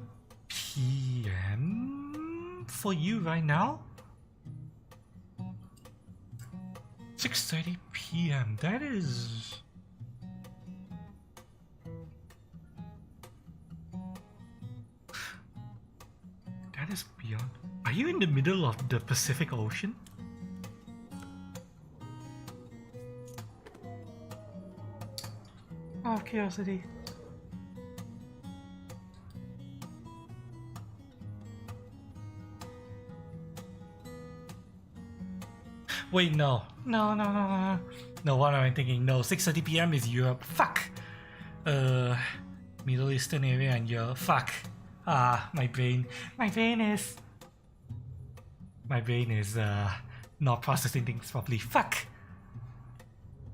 p.m. for you right now? 6:30 p.m. That is... That is beyond... Are you in the middle of the Pacific Ocean? Out of curiosity. Wait, no. No. No, what am I thinking? No, 6:30 p.m. is Europe. Fuck! Middle Eastern area and Europe. Fuck. My brain is not processing things properly. Fuck!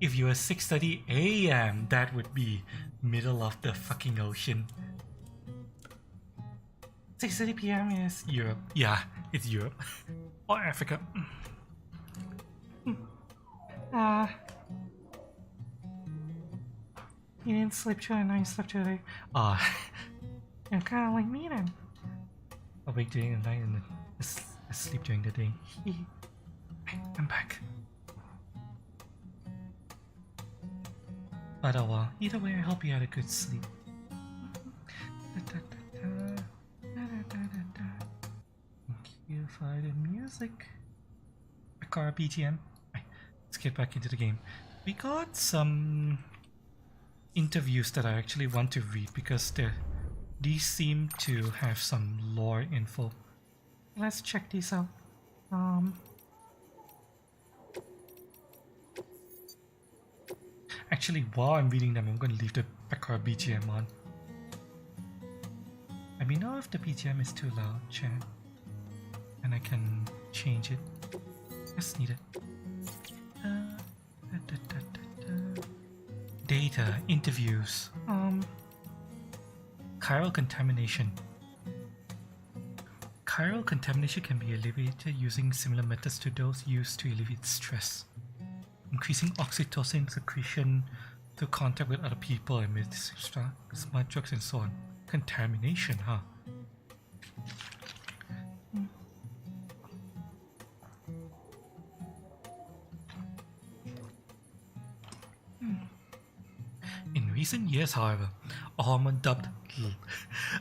If you were 6:30 a.m., that would be middle of the fucking ocean. 6:30 p.m. is Europe. Yeah, it's Europe. Or Africa. You didn't sleep through and I slept through the day. You're kinda like me then. Awake during the night and asleep during the day. I'm back. But oh well, either way I hope you had a good sleep. Thank you for the music. Picard BGM. Right, let's get back into the game. We got some interviews that I actually want to read because these seem to have some lore info. Let's check these out. Actually, while I'm reading them, I'm going to leave the Picard BGM on. Let me know if the BGM is too loud, chat. And I can change it. Just need it. Data, interviews. Chiral contamination. Chiral contamination can be alleviated using similar methods to those used to alleviate stress. Increasing oxytocin secretion through contact with other people and with smart drugs and so on. Contamination, huh? recent years, however, a hormone dubbed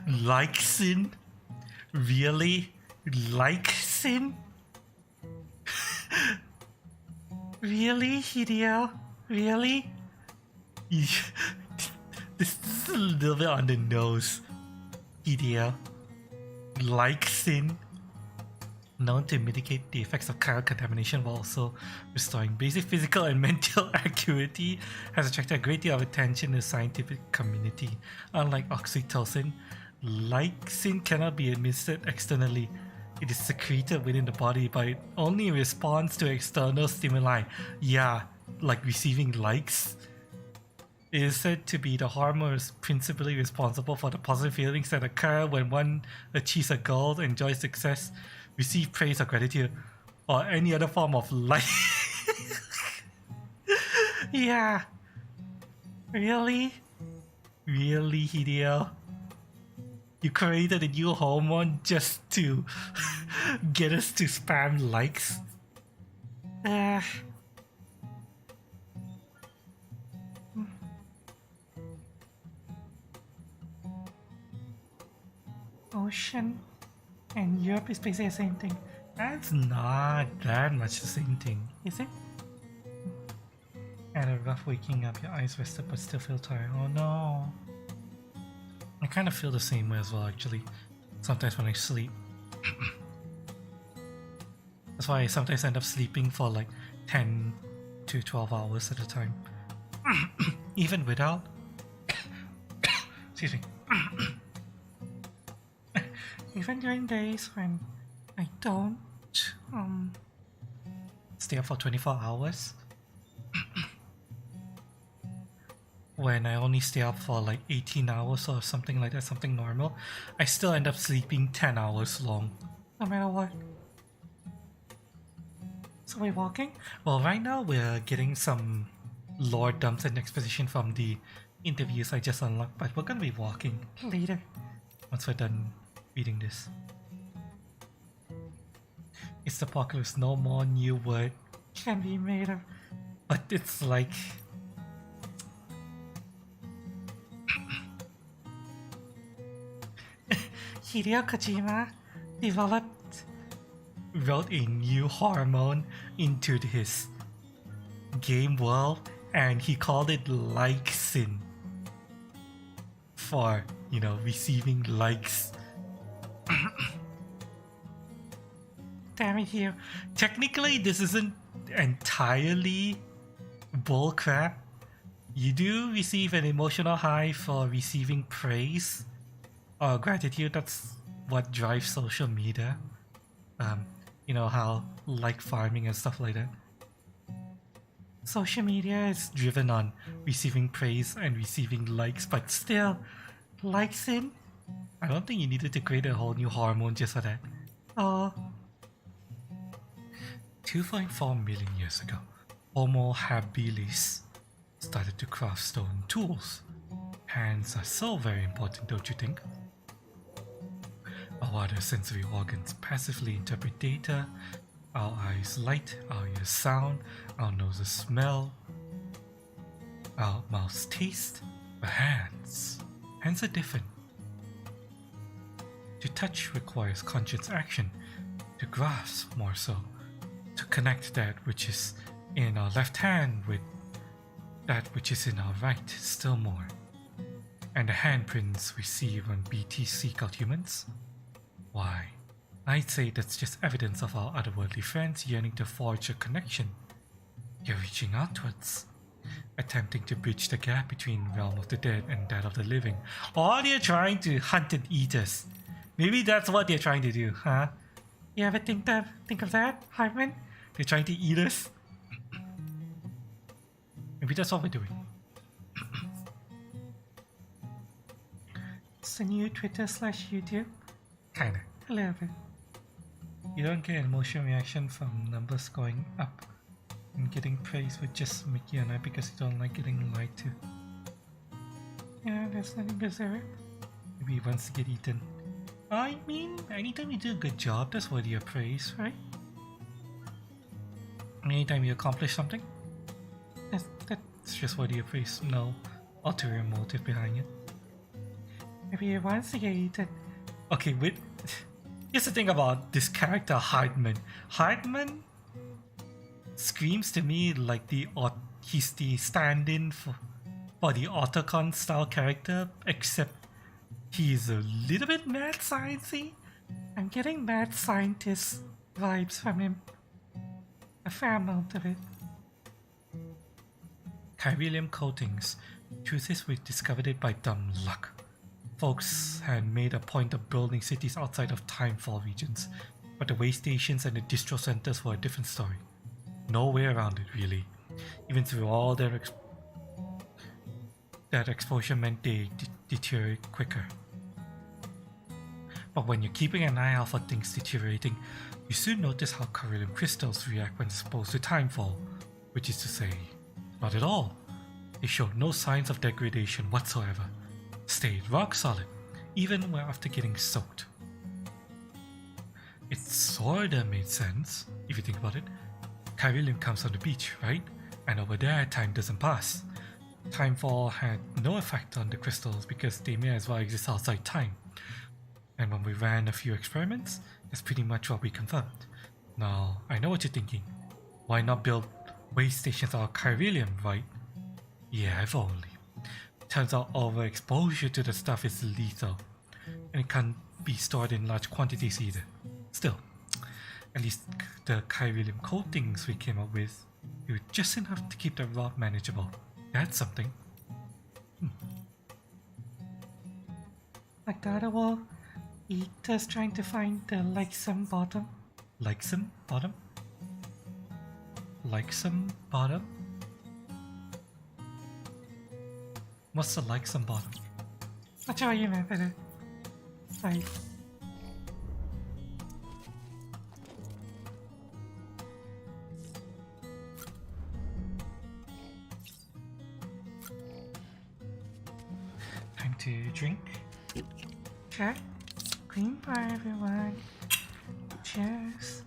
Lyxin. Really? Lyxin? Really, Hideo? Really? This is a little bit on the nose, Hideo. Lyxin, known to mitigate the effects of chiral contamination while also restoring basic physical and mental acuity, has attracted a great deal of attention in the scientific community. Unlike oxytocin, Lyxin cannot be administered externally. It is secreted within the body, but it only responds to external stimuli. Yeah, like receiving likes. It is said to be the hormone principally responsible for the positive feelings that occur when one achieves a goal, enjoys success, receives praise or gratitude, or any other form of life. Yeah. Really? Really, Hideo? You created a new hormone just to get us to spam likes? Ocean and Europe is basically the same thing. That's not that much the same thing. Is it? Had a rough waking up, your eyes rested but still feel tired. Oh no. I kind of feel the same way as well, actually. Sometimes when I sleep. That's why I sometimes end up sleeping for like 10 to 12 hours at a time. Even without... Excuse me. Even during days when I don't Stay up for 24 hours. When I only stay up for like 18 hours or something like that, something normal, I still end up sleeping 10 hours long. no matter what. So we're walking? Well, right now we're getting some lore dumps and exposition from the interviews I just unlocked, but we're gonna be walking Later. once we're done reading this. It's the apocalypse, no more new word, Can be made of. but it's like... Hideo Kojima developed wrote a new hormone into his game world and he called it Lyxin for, you know, receiving likes. damn it, Hideo. Technically, this isn't entirely bullcrap. You do receive an emotional high for receiving praise or gratitude. That's what drives social media. You know how like farming and stuff like that. Social media is Driven on receiving praise and receiving likes, but still, likes in. I don't think you needed to create a whole new hormone just for that. Oh, 2.4 million years ago, Homo habilis started to craft stone tools. Hands are so very important, don't you think? Our other sensory organs passively interpret data. Our eyes light, our ears sound, our noses smell, our mouths taste, but hands are different. To touch requires conscious action, to grasp more so, to connect that which is in our left hand with that which is in our right still more. And the handprints we see when BTs seek out humans? Why, I'd say that's just evidence of our otherworldly friends yearning to forge a connection. You're reaching outwards, attempting to bridge the gap between realm of the dead and that of the living. Or they're trying to hunt and eat us. Maybe that's what they're trying to do, huh? you ever think of that, Hartman? They're trying to eat us? Maybe that's what we're doing. It's the new Twitter/YouTube. Kinda. A little bit. You don't get an emotional reaction from numbers going up and getting praise with just Mickey and I because you don't like getting lied to. Yeah, there's nothing deserved. Maybe he wants to get eaten. I mean, anytime you do a good job, that's worthy of praise, right? Anytime you accomplish something, That's it's just worthy of praise. No, ulterior motive behind it. Maybe he wants to get eaten. Okay, here's the thing about this character, Hardman. Hardman screams to me like he's the stand-in for the Otacon style character, except he's a little bit mad sciencey. I'm getting mad scientist vibes from him. A fair amount of it. Chiralium coatings. Truth is, we discovered it by dumb luck. Folks had made a point of building cities outside of Timefall regions, but the way stations and the distro centers were a different story. No way around it, really. Even through all that exposure meant they deteriorate quicker. But when you're keeping an eye out for things deteriorating, you soon notice how chiralium crystals react when exposed to Timefall, which is to say, not at all. They showed no signs of degradation whatsoever. Stayed rock solid, even after getting soaked. It sorta made sense, if you think about it. Chiralium comes on the beach, right? And over there, time doesn't pass. Timefall had no effect on the crystals because they may as well exist outside time. And when we ran a few experiments, that's pretty much what we confirmed. Now, I know what you're thinking. Why not build way stations out of chiralium, right? Yeah, if only. Turns out overexposure to the stuff is lethal, and it can't be stored in large quantities either. Still, at least the chiralium coatings we came up with, it was just enough to keep the rot manageable. That's something. Like the other wall, Eater's trying to find the Lexum bottom. Lexum bottom? Lexum bottom? What's the Lexum bottom? Not sure what you meant, but like, Time to drink. okay. Clean bar, everyone. Cheers.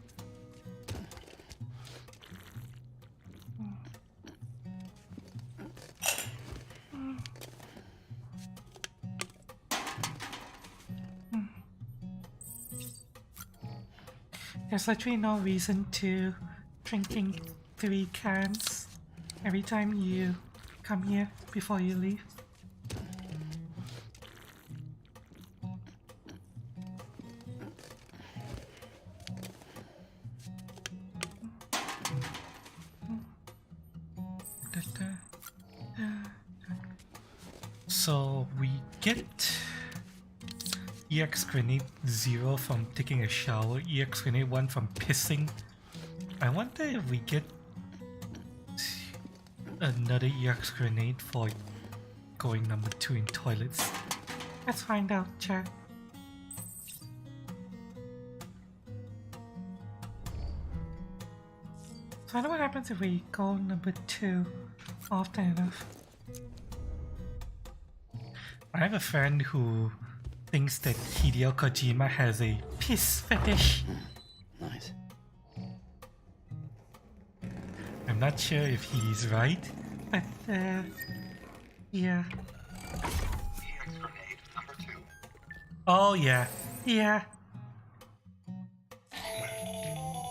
There's literally no reason to drinking 3 cans every time you come here before you leave. So we get EX Grenade 0 from taking a shower, EX Grenade 1 from pissing. I wonder if we get another EX Grenade for going number 2 in toilets. Let's find out, chat. So I wonder what happens if we go number 2 often enough. I have a friend who thinks that Hideo Kojima has a piss fetish. Nice. I'm not sure if he's right. But, yeah. EX grenade number 2. Oh yeah. Yeah.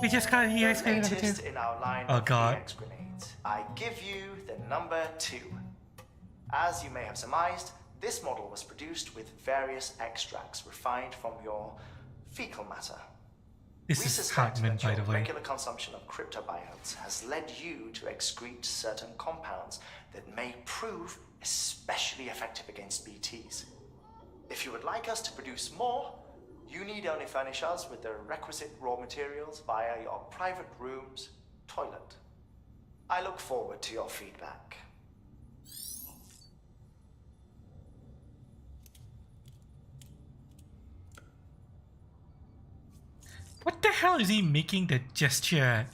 We just got an EX The grenade number 2. latest in our line Oh, of God. EX grenades. I give you the number 2. As you may have surmised, this model was produced with various extracts refined from your fecal matter. This We is suspect Hartman, that by your the way. regular consumption of cryptobiotes has led you to excrete certain compounds that may prove especially effective against BTs. If you would like us to produce more, you need only furnish us with the requisite raw materials via your private room's toilet. I look forward to your feedback. What the hell is he making that gesture at?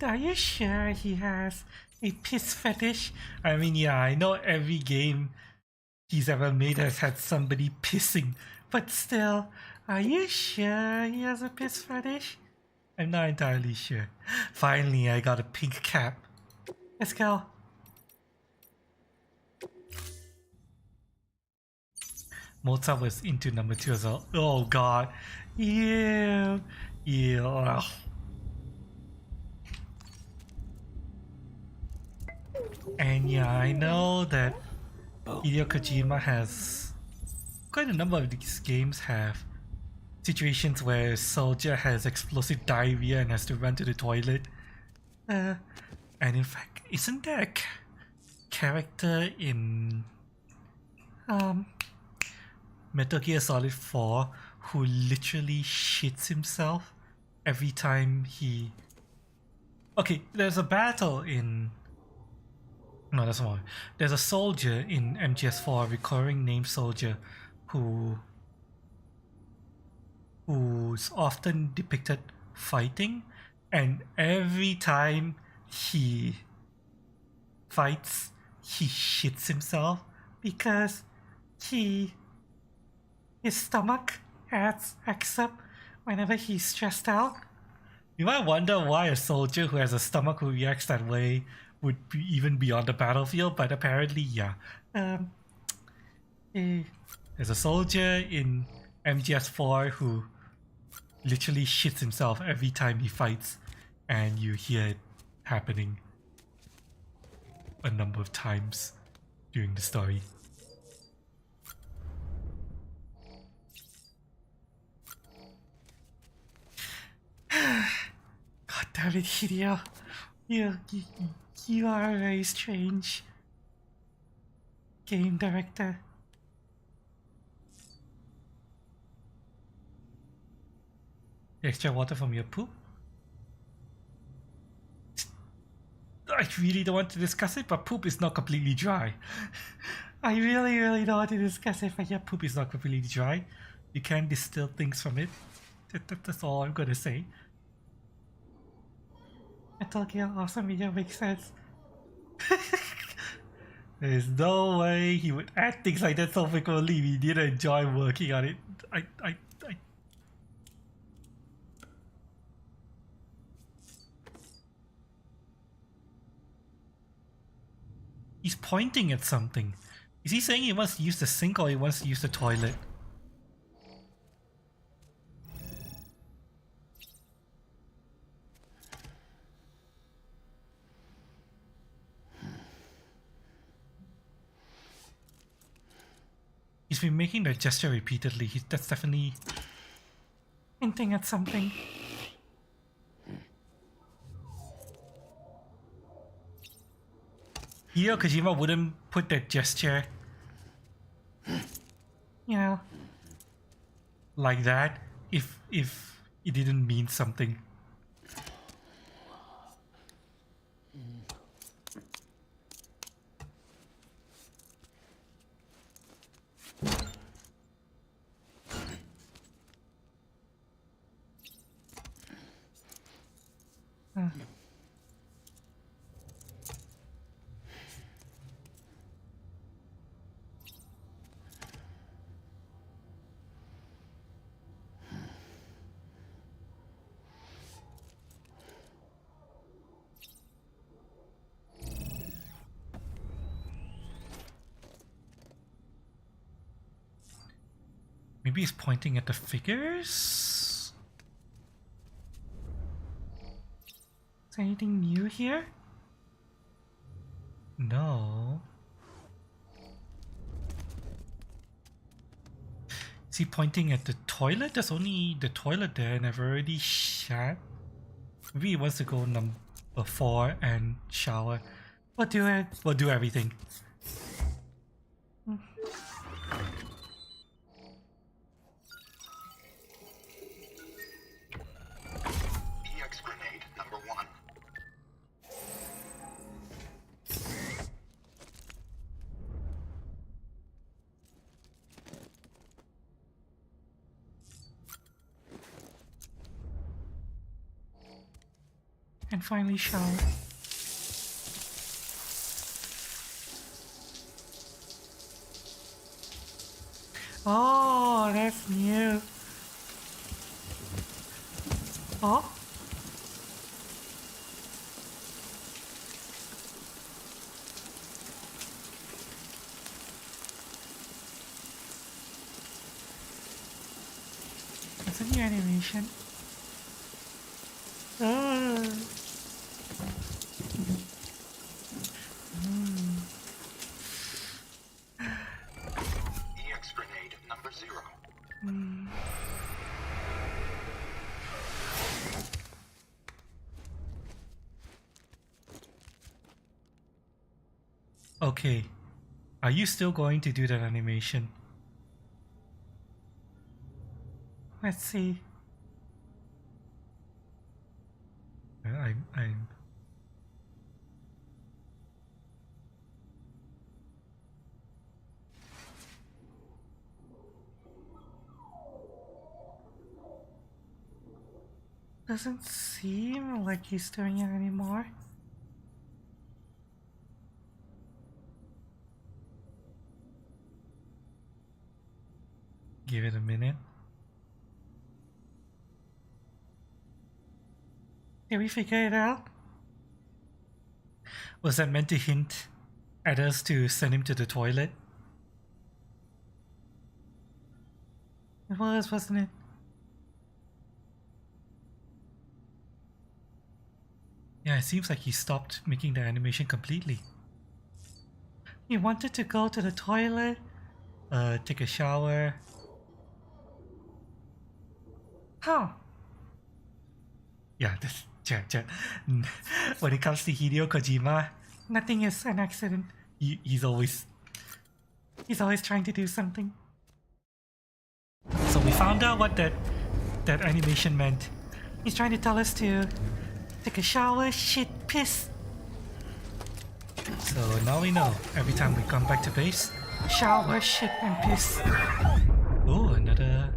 Are you sure he has a piss fetish? I mean, yeah, I know every game he's ever made has had somebody pissing, But still, Are you sure he has a piss fetish? I'm not entirely sure. Finally, I got a pink cap. Let's go. Mozart was into number 2 as well. Oh god. Ew. Ew. Ugh. And yeah, I know that Hideo Kojima has quite a number of these games have situations where a soldier has explosive diarrhea and has to run to the toilet. And in fact, isn't there a character in Metal Gear Solid 4 who literally shits himself every time he... Okay, there's a battle in... No, that's not. There's a soldier in MGS4, a recurring name soldier, who's often depicted fighting, and every time he fights, he shits himself because his stomach acts up whenever he's stressed out. You might wonder why a soldier who has a stomach who reacts that way would even be on the battlefield, but apparently, yeah. There's a soldier in MGS4 who literally shits himself every time he fights, and you hear it happening a number of times during the story. God damn it, Hideo. You are a very strange game director. Extra water from your poop? I really don't want to discuss it, but poop is not completely dry. I really don't want to discuss it, but yeah, poop is not completely dry. You can distill things from it. That's all I'm gonna say. Metal Gear Awesome Video makes sense. There's no way he would add things like that so frequently if he didn't enjoy working on it. He's pointing at something. Is he saying he wants to use the sink or he wants to use the toilet? He's been making that gesture repeatedly. That's definitely hinting at something. Hideo Kojima wouldn't put that gesture, you know, like that if it didn't mean something. Maybe he's pointing at the figures? Is there anything new here? No. Is he pointing at the toilet? There's only the toilet there and I've already shat. Maybe he wants to go number 4 and shower. We'll do it. We'll do everything. EX grenade number 1. And finally shower. Oh, that's new. Oh? That's a new animation. EX grenade number 0. Okay. Are you still going to do that animation? Let's see. I'm Doesn't seem like he's doing it anymore. give it a minute. Did we figure it out? Was that meant to hint at us to send him to the toilet? It was, wasn't it? Yeah, it seems like he stopped making the animation completely. He wanted to go to the toilet. Take a shower. Huh. Yeah, when it comes to Hideo Kojima, Nothing is an accident. he's always... He's always trying to do something. So we found out what that animation meant. He's trying to tell us to take a shower, shit, piss, So now we know. Every time we come back to base. shower, shit, and piss. Oh, another...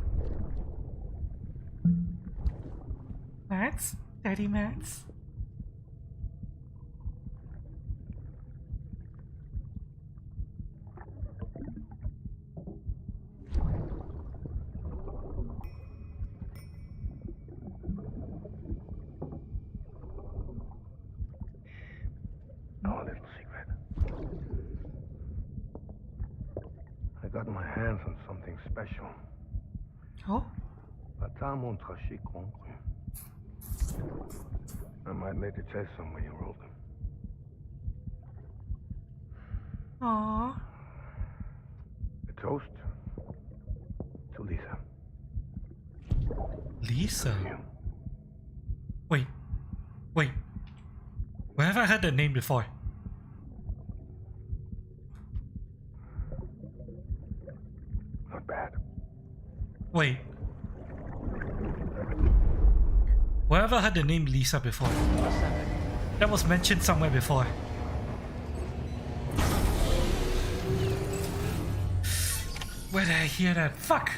Mats? Daddy Mats? Now a little secret. I got my hands on something special. Oh? Batamon Trashi Concru. I might later taste some when you roll them. Aww. A toast to Lisa. Lisa? You. Wait. Where have I heard that name before? Not bad. Wait. Where have I heard the name Lisa before? That was mentioned somewhere before. Where did I hear that? Fuck!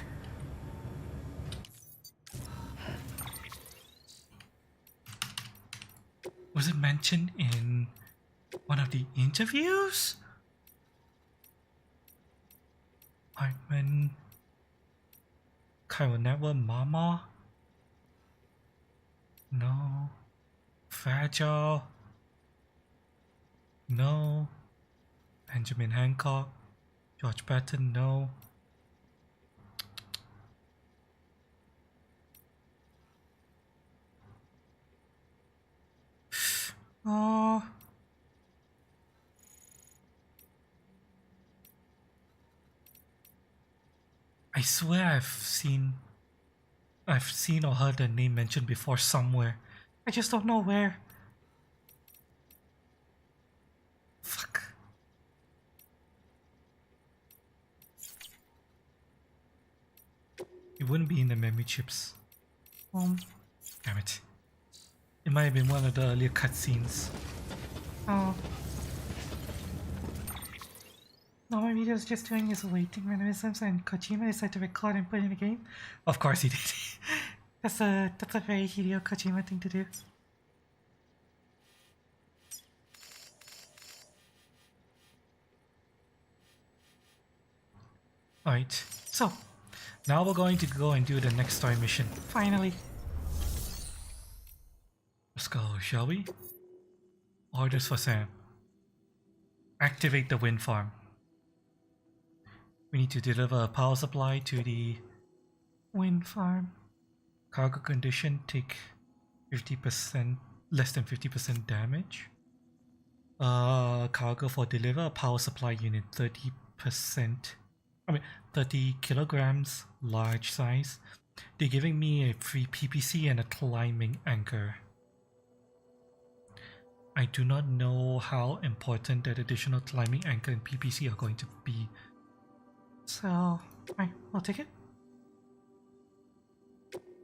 Was it mentioned in one of the interviews? Hartman, Chiral Network, Mama? No. Fragile? No. Benjamin Hancock? George Patton? No. Oh. I swear I've seen or heard the name mentioned before somewhere. I just don't know where. Fuck. It wouldn't be in the memory chips. Damn it. It might have been one of the earlier cutscenes. Oh. No, my video's just doing his waiting mannerisms and Kojima decided to record and put in the game. Of course he did. That's a very Hideo Kojima thing to do. Alright, So, now we're going to go and do the next story mission. finally. Let's go, shall we? Orders for Sam. Activate the wind farm. We need to deliver a power supply to the wind farm. Cargo condition, take 50%, less than 50% damage. Cargo for deliver a power supply unit, 30%. 30 kilograms, large size. They're giving me a free PPC and a climbing anchor. I do not know how important that additional climbing anchor and PPC are going to be. So, I'll take it.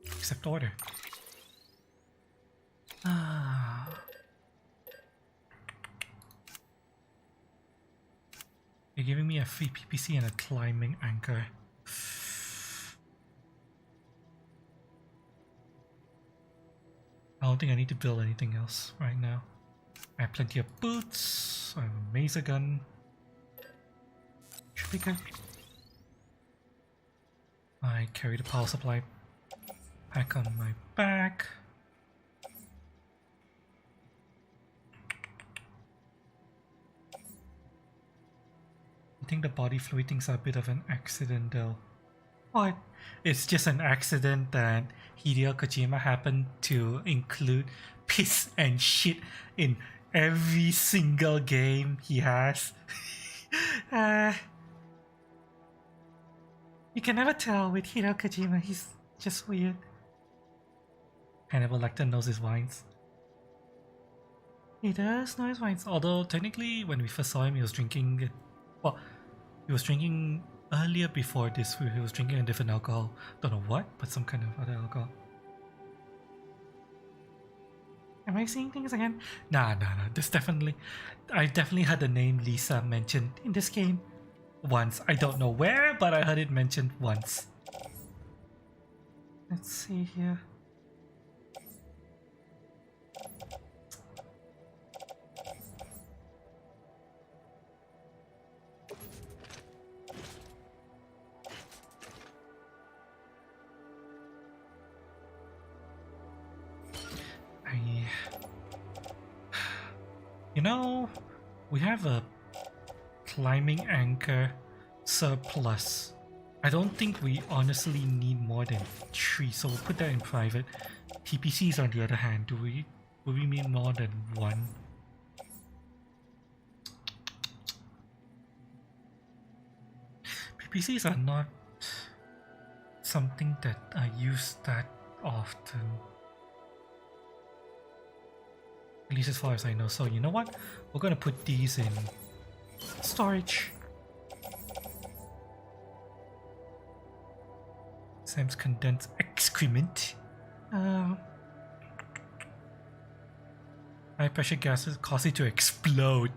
Accept order. They're giving me a free PPC and a climbing anchor. I don't think I need to build anything else right now. I have plenty of boots. I have a mazer gun. Should be good. I carry the power supply pack on my back. I think the body fluid things are a bit of an accident though. What? It's just an accident that Hideo Kojima happened to include piss and shit in every single game he has. You can never tell with Hideo Kojima, he's just weird. Hannibal Lecter knows his wines. He does know his wines. Although technically when we first saw him he was drinking, well, he was drinking earlier before this, he was drinking a different alcohol. Don't know what, but some kind of other alcohol. Am I seeing things again? Nah. This definitely, I definitely heard the name Lisa mentioned In this game? once. I don't know where, but I heard it mentioned once. Let's see here. You know, we have a climbing anchor surplus. I don't think we honestly need more than 3, so we'll put that in private. PPCs on the other hand, will we need more than 1? PPCs are not something that I use that often. At least as far as I know. So you know what? We're gonna put these in Storage. Sam's condensed excrement. Uh, High pressure gases cause it to explode.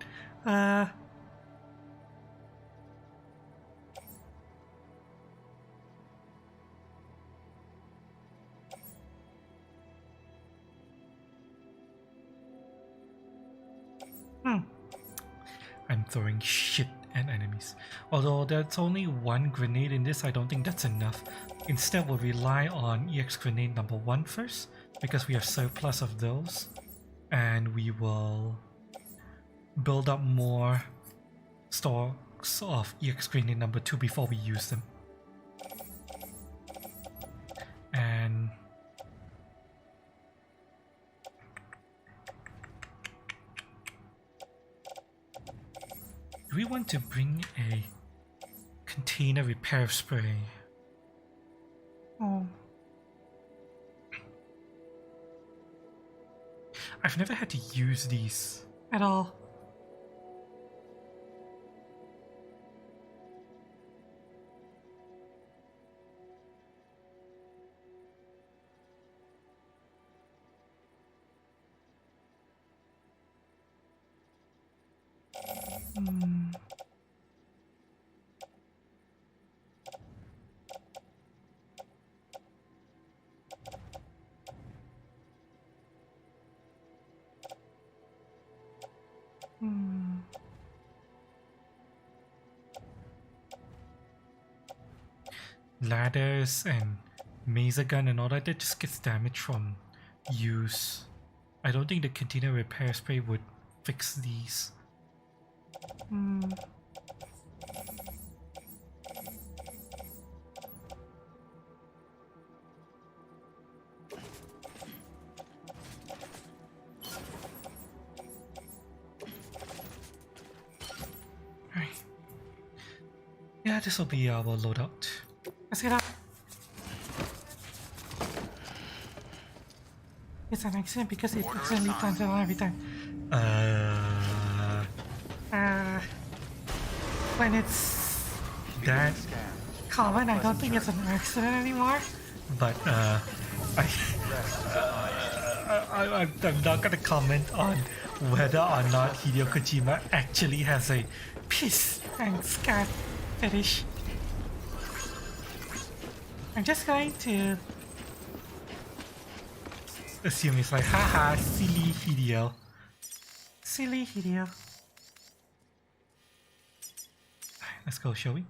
I'm throwing shit at enemies. Although there's only 1 grenade in this, I don't think that's enough. Instead, we'll rely on EX grenade number 1 first, because we have surplus of those. And we will build up more stocks of EX grenade number 2 before we use them. And do we want to bring a container repair spray? oh, I've never had to use these. at all. Ladders and mazer gun and all that just gets damaged from use. I don't think the container repair spray would fix these. Right. Yeah, this will be our loadout. Let's get up. It's an accident because it accidentally turns on every time. When it's That, common, I don't think it's an accident anymore. but I'm not gonna comment on whether or not Hideo Kojima actually has a Piss and scat fetish. I'm just going to assume it's like, haha, silly Hideo. silly Hideo. Let's go, shall we?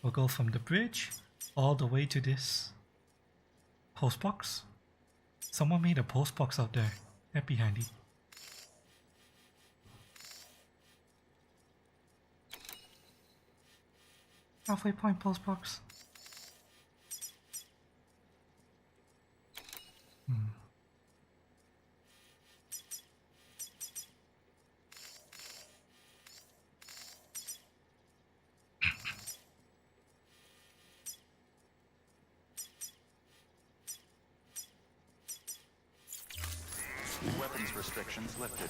We'll go from the bridge all the way to this post box. Someone made a post box out there. That'd be handy. Halfway point post box. Weapons restrictions lifted.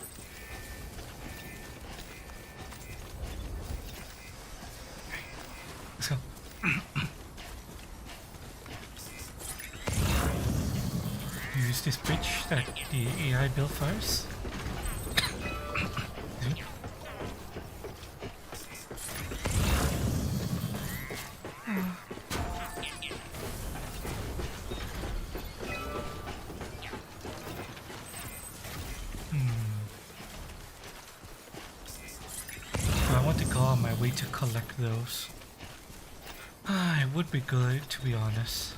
Let's go. Use this bridge that the AI built first. I want to go on my way to collect those. It would be good, to be honest.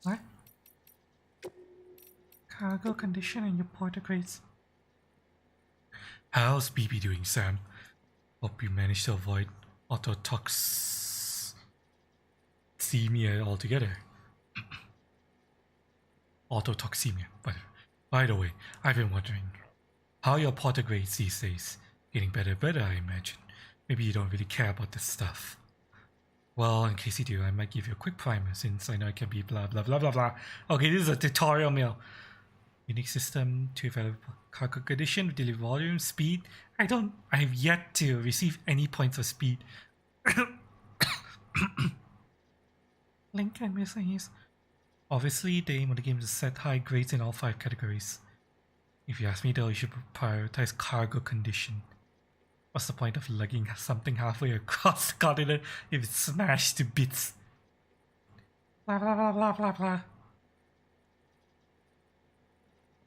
What? Cargo condition and your porter grades. How's BB doing, Sam? Hope you managed to avoid autotoxemia altogether. Autotoxemia. But by the way, I've been wondering, how are your porter grades these days? Getting better, I imagine. Maybe you don't really care about this stuff. Well, in case you do, I might give you a quick primer since I know it can be blah blah blah blah blah. Okay, this is a tutorial mail. Unique system to available cargo condition, delivery volume, speed. I have yet to receive any points of speed. Link and missing his. Obviously, the aim of the game is to set high grades in all 5 categories. If you ask me though, you should prioritize cargo condition. What's the point of lugging something halfway across the continent if it's smashed to bits? Blah blah blah blah blah blah.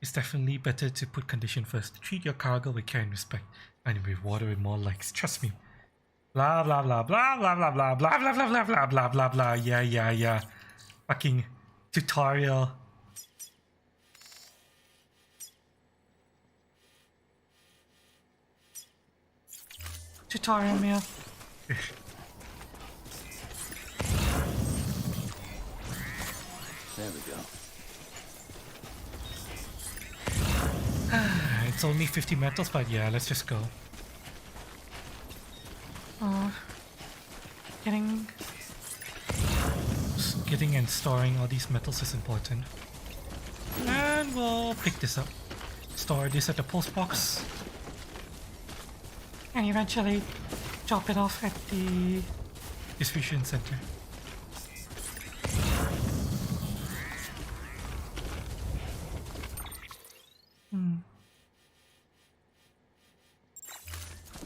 It's definitely better to put condition first. Treat your cargo with care and respect, and reward it with more likes. Trust me. Blah blah blah blah blah blah blah blah blah blah blah blah blah blah blah. Yeah. Fucking tutorial. Tutorial mail. There we go. It's only 50 metals, but yeah, let's just go. Getting and storing all these metals is important. And we'll pick this up. Store this at the post box. And eventually drop it off at the Distribution center.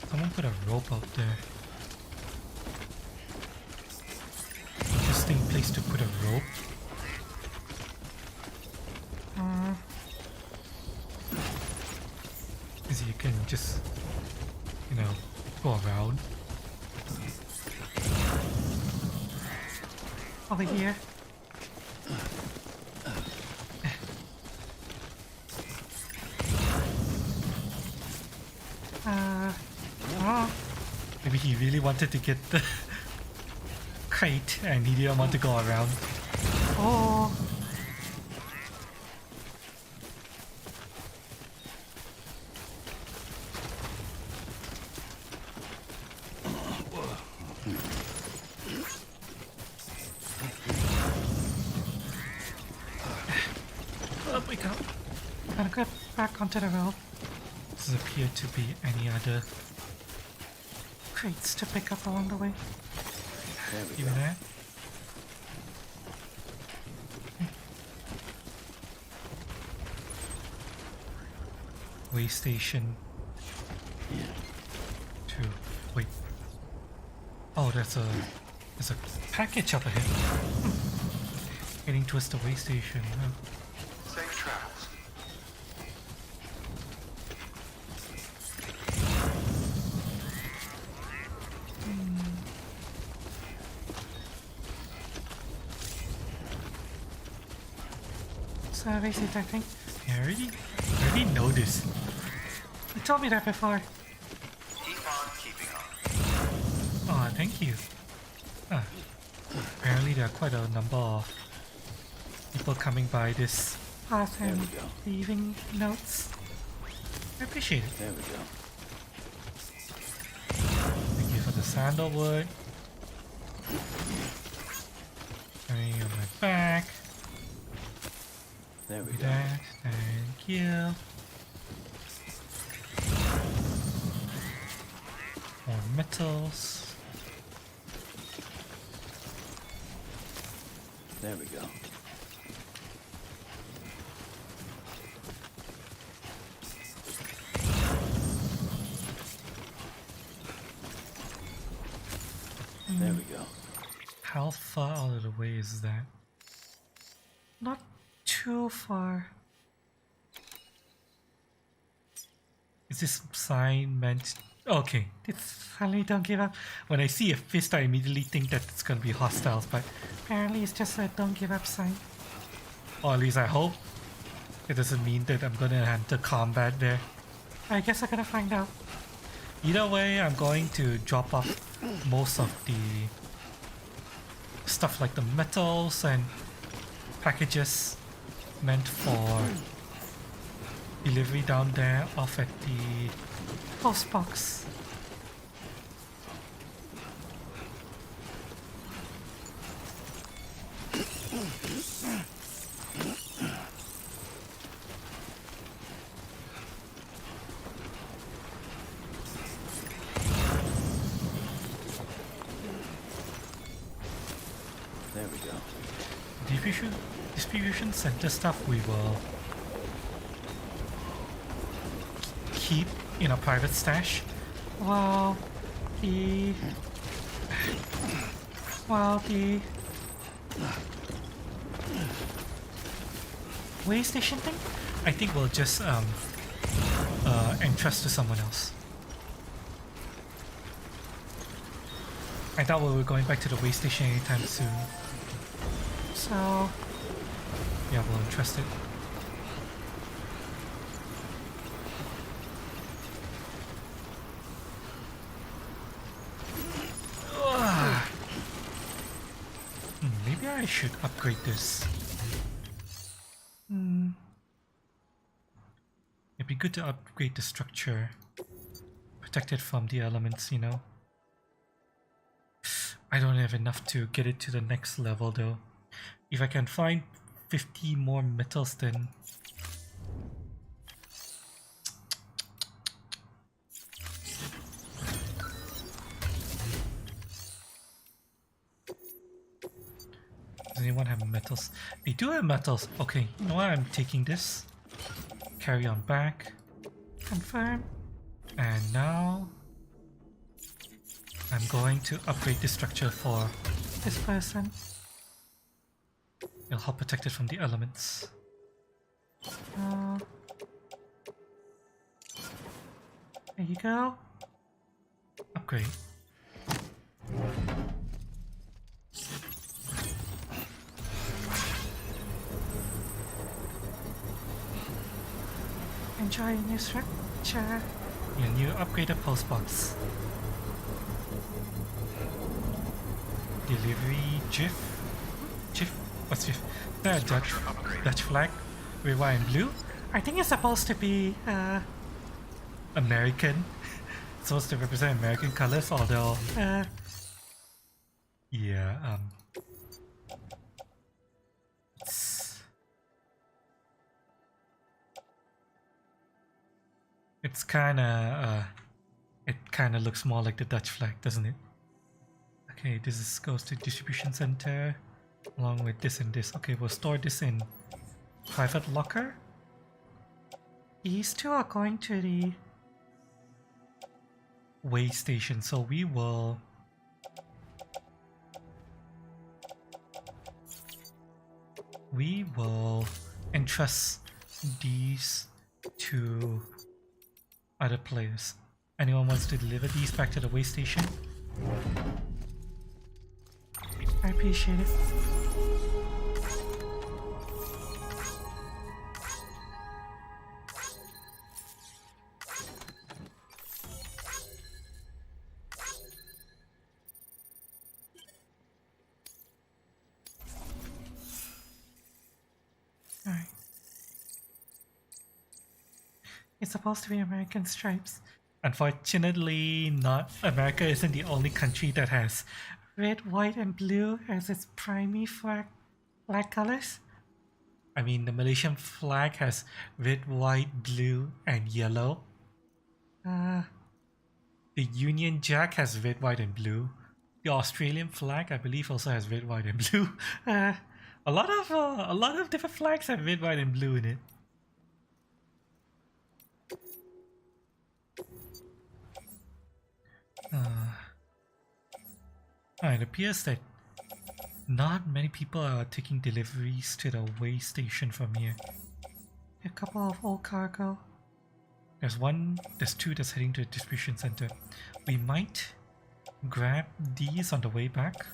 Someone put a rope out there. Interesting place to put a rope. Because you can just, go around. over here. he really wanted to get the kite and he didn't want to go around. Oh, Oh my god. I'm gonna get back onto the road. Doesn't appear to be any other. Crates to pick up along the way. There we Give go. me that. Way station. Yeah. 2. Wait. Oh, there's a package up ahead. Heading towards the way station. Safe travels. Surveys detecting. I already know this. You told me that before. Keep on keeping on. Oh, thank you. Ah, apparently there are quite a number of people coming by this. Path There and we go. leaving notes. I appreciate it. There we go. Thank you for the sandalwood. Carrying on my back. There we With go. that. Thank you. More metals. There we go. There we go. How far out of the way is that? Not too far. Is this sign meant? Okay. It's finally don't give up. When I see a fist, I immediately think that it's gonna be hostiles, but Apparently it's just a don't give up sign. or at least I hope. It doesn't mean that I'm gonna enter combat there. I guess I'm gonna find out. Either way, I'm going to drop off most of the stuff like the metals and packages meant for delivery down there off at the Post box. There we go. distribution center stuff we will keep in a private stash. Well, the way station thing. I think we'll just entrust to someone else. I thought we were going back to the way station anytime soon. So Yeah, we'll entrust it. Maybe I should upgrade this. It'd be good to upgrade the structure. Protect it from the elements, you know. I don't have enough to get it to the next level though. If I can find 50 more metals then... Does anyone have metals? They do have metals. Okay, you know what? I'm taking this. Carry on back. confirm. And now... I'm going to upgrade this structure for... This person. It'll help protect it from the elements. There you go. Upgrade. Enjoy your new structure. Your new upgraded post box. delivery GIF. GIF? What's GIF? The Dutch flag with white and blue. I think it's supposed to be American. It's supposed to represent American colors, although yeah, it's kinda it kinda looks more like the Dutch flag, doesn't it? Okay, goes to distribution center along with this and this. Okay, we'll store this in private locker. these two are going to the Way station, so we will entrust these to other players. Anyone wants to deliver these back to the way station? I appreciate it. Alright. It's supposed to be American stripes. Unfortunately, not. America isn't the only country that has. Red, white, and blue as its primary flag colors. I mean, the Malaysian flag has red, white, blue, and yellow. The Union Jack has red, white, and blue. The Australian flag, I believe, also has red, white, and blue. A lot of different flags have red, white, and blue in it. It appears that not many people are taking deliveries to the way station from here. A couple of old cargo. There's two that's heading to the distribution center. We might grab these on the way back,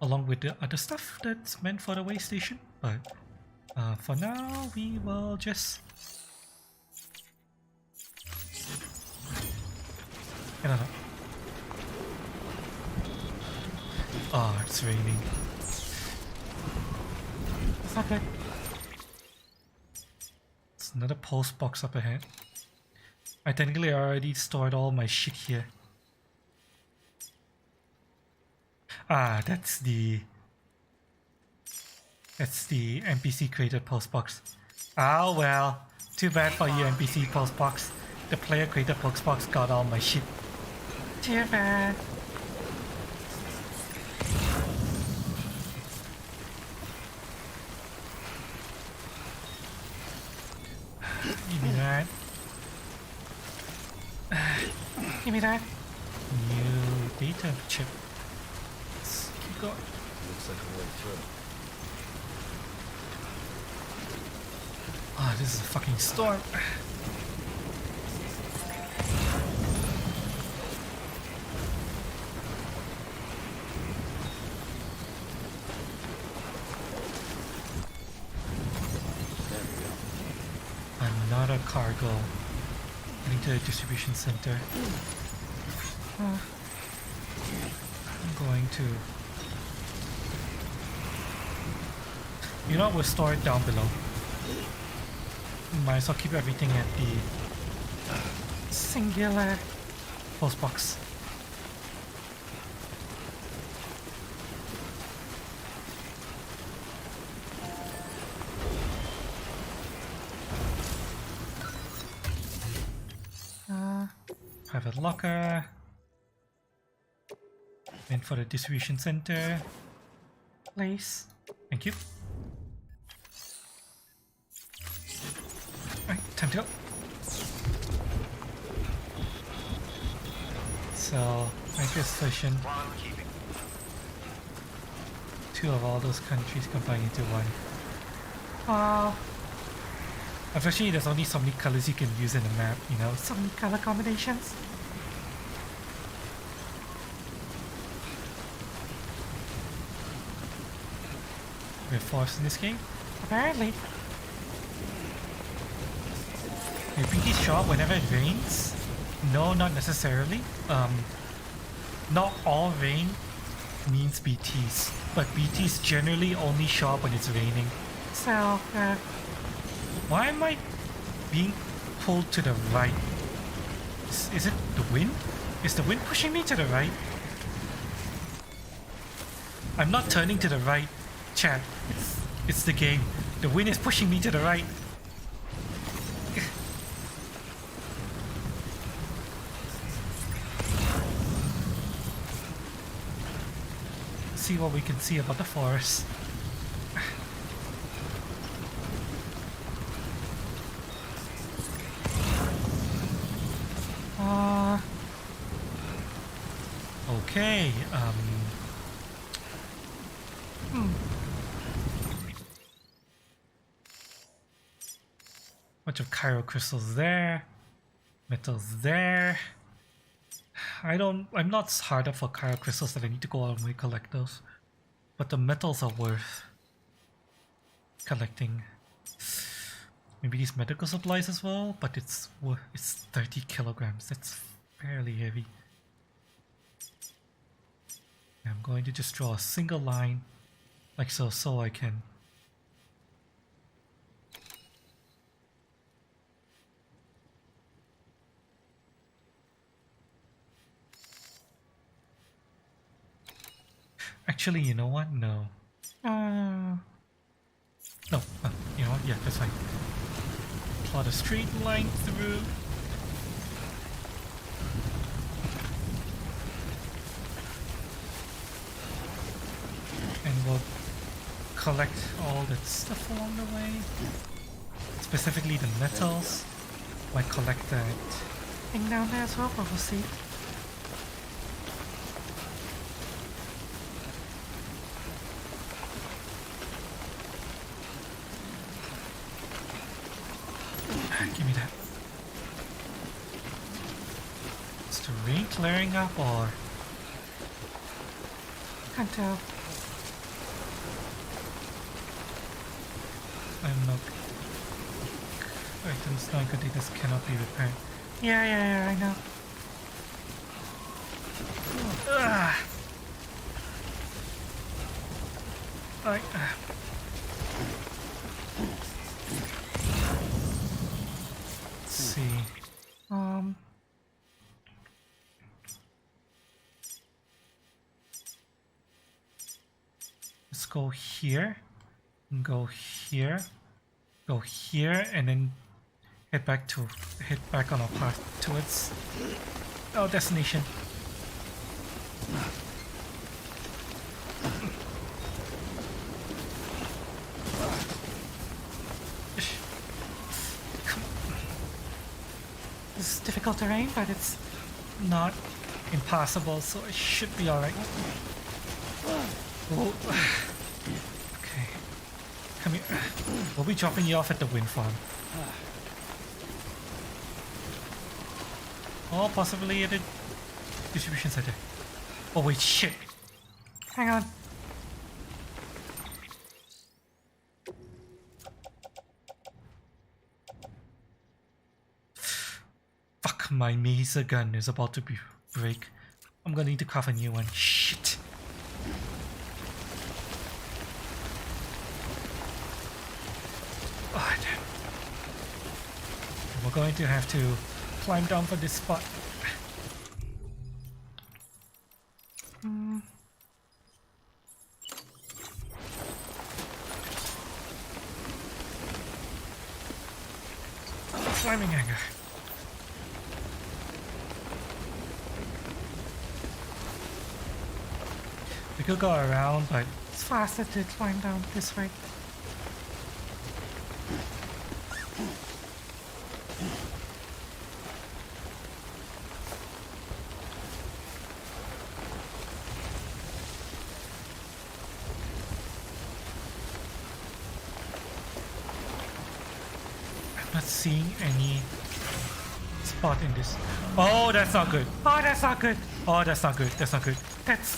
along with the other stuff that's meant for the way station, but for now we will just... I don't know. Oh, it's raining. It's not good. It's another post box up ahead. I technically already stored all my shit here. Ah, that's the NPC created post box. Ah well, too bad for you NPC post box. The player created post box got all my shit. Too bad. Give me that. Give me that. New data chip. Let's keep going. Looks like a way through. Ah, this is a fucking storm. Another cargo heading to the distribution center. I'm going to... You know what, we'll store it down below. Might as well keep everything at the Singular. post box. Private locker. Meant for the distribution center. Place. Thank you. Alright, time to go. So, make this session. Two of all those countries combined into one. Wow. Unfortunately, there's only so many colors you can use in the map, you know. So many color combinations. We're forced in this game. Apparently. They bring these show up whenever it rains. No, not necessarily. Not all rain means BTs, but BTs generally only show up when it's raining. So, Why am I being pulled to the right? Is it the wind? Is the wind pushing me to the right? I'm not turning to the right, chat. It's the game. The wind is pushing me to the right. See what we can see about the forest. Okay, bunch of Cairo crystals there, metals there. I'm not hard up for Cairo crystals that I need to go out and collect those. But the metals are worth collecting. Maybe these medical supplies as well, but it's 30 kilograms. That's fairly heavy. I'm going to just draw a single line like so I can actually, you know what? No. No, you know what? Yeah, that's fine. Plot a straight line through. And we'll collect all that stuff along the way. Specifically the metals. Might collect that. thing down there as well, but we'll see. Give me that. Is the rain clearing up or? Can't tell. I'm not. Items not good. This cannot be repaired. Yeah, I know. Alright. Let's see. Let's go here. Go here. Go here, and then head back on our path towards our destination. This is difficult terrain, but it's Not impossible, so it should be alright. Whoa. Okay. Come here. We'll be dropping you off at the wind farm. Or possibly at the distribution center. Oh wait, shit. hang on. Fuck, my Mesa gun is about to break. I'm gonna need to craft a new one. Shit. Oh, damn. We're going to have to climb down for this spot. Climbing anger. We could go around, but It's faster to climb down this way. I'm not seeing any spot in this. Oh, that's not good. Oh, that's not good. Oh, that's not good. That's not good. That's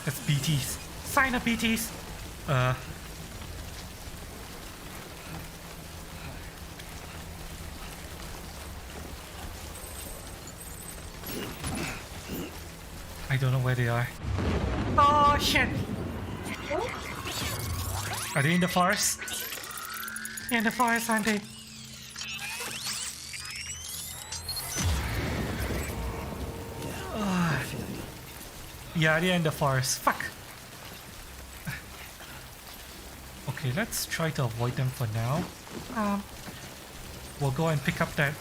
That's BTs. sign of BTs. I don't know where they are. Oh shit! Are they in the forest? They're in the forest, aren't they? Yeah, they're in the forest. Fuck! Okay, let's try to avoid them for now. We'll go and pick up that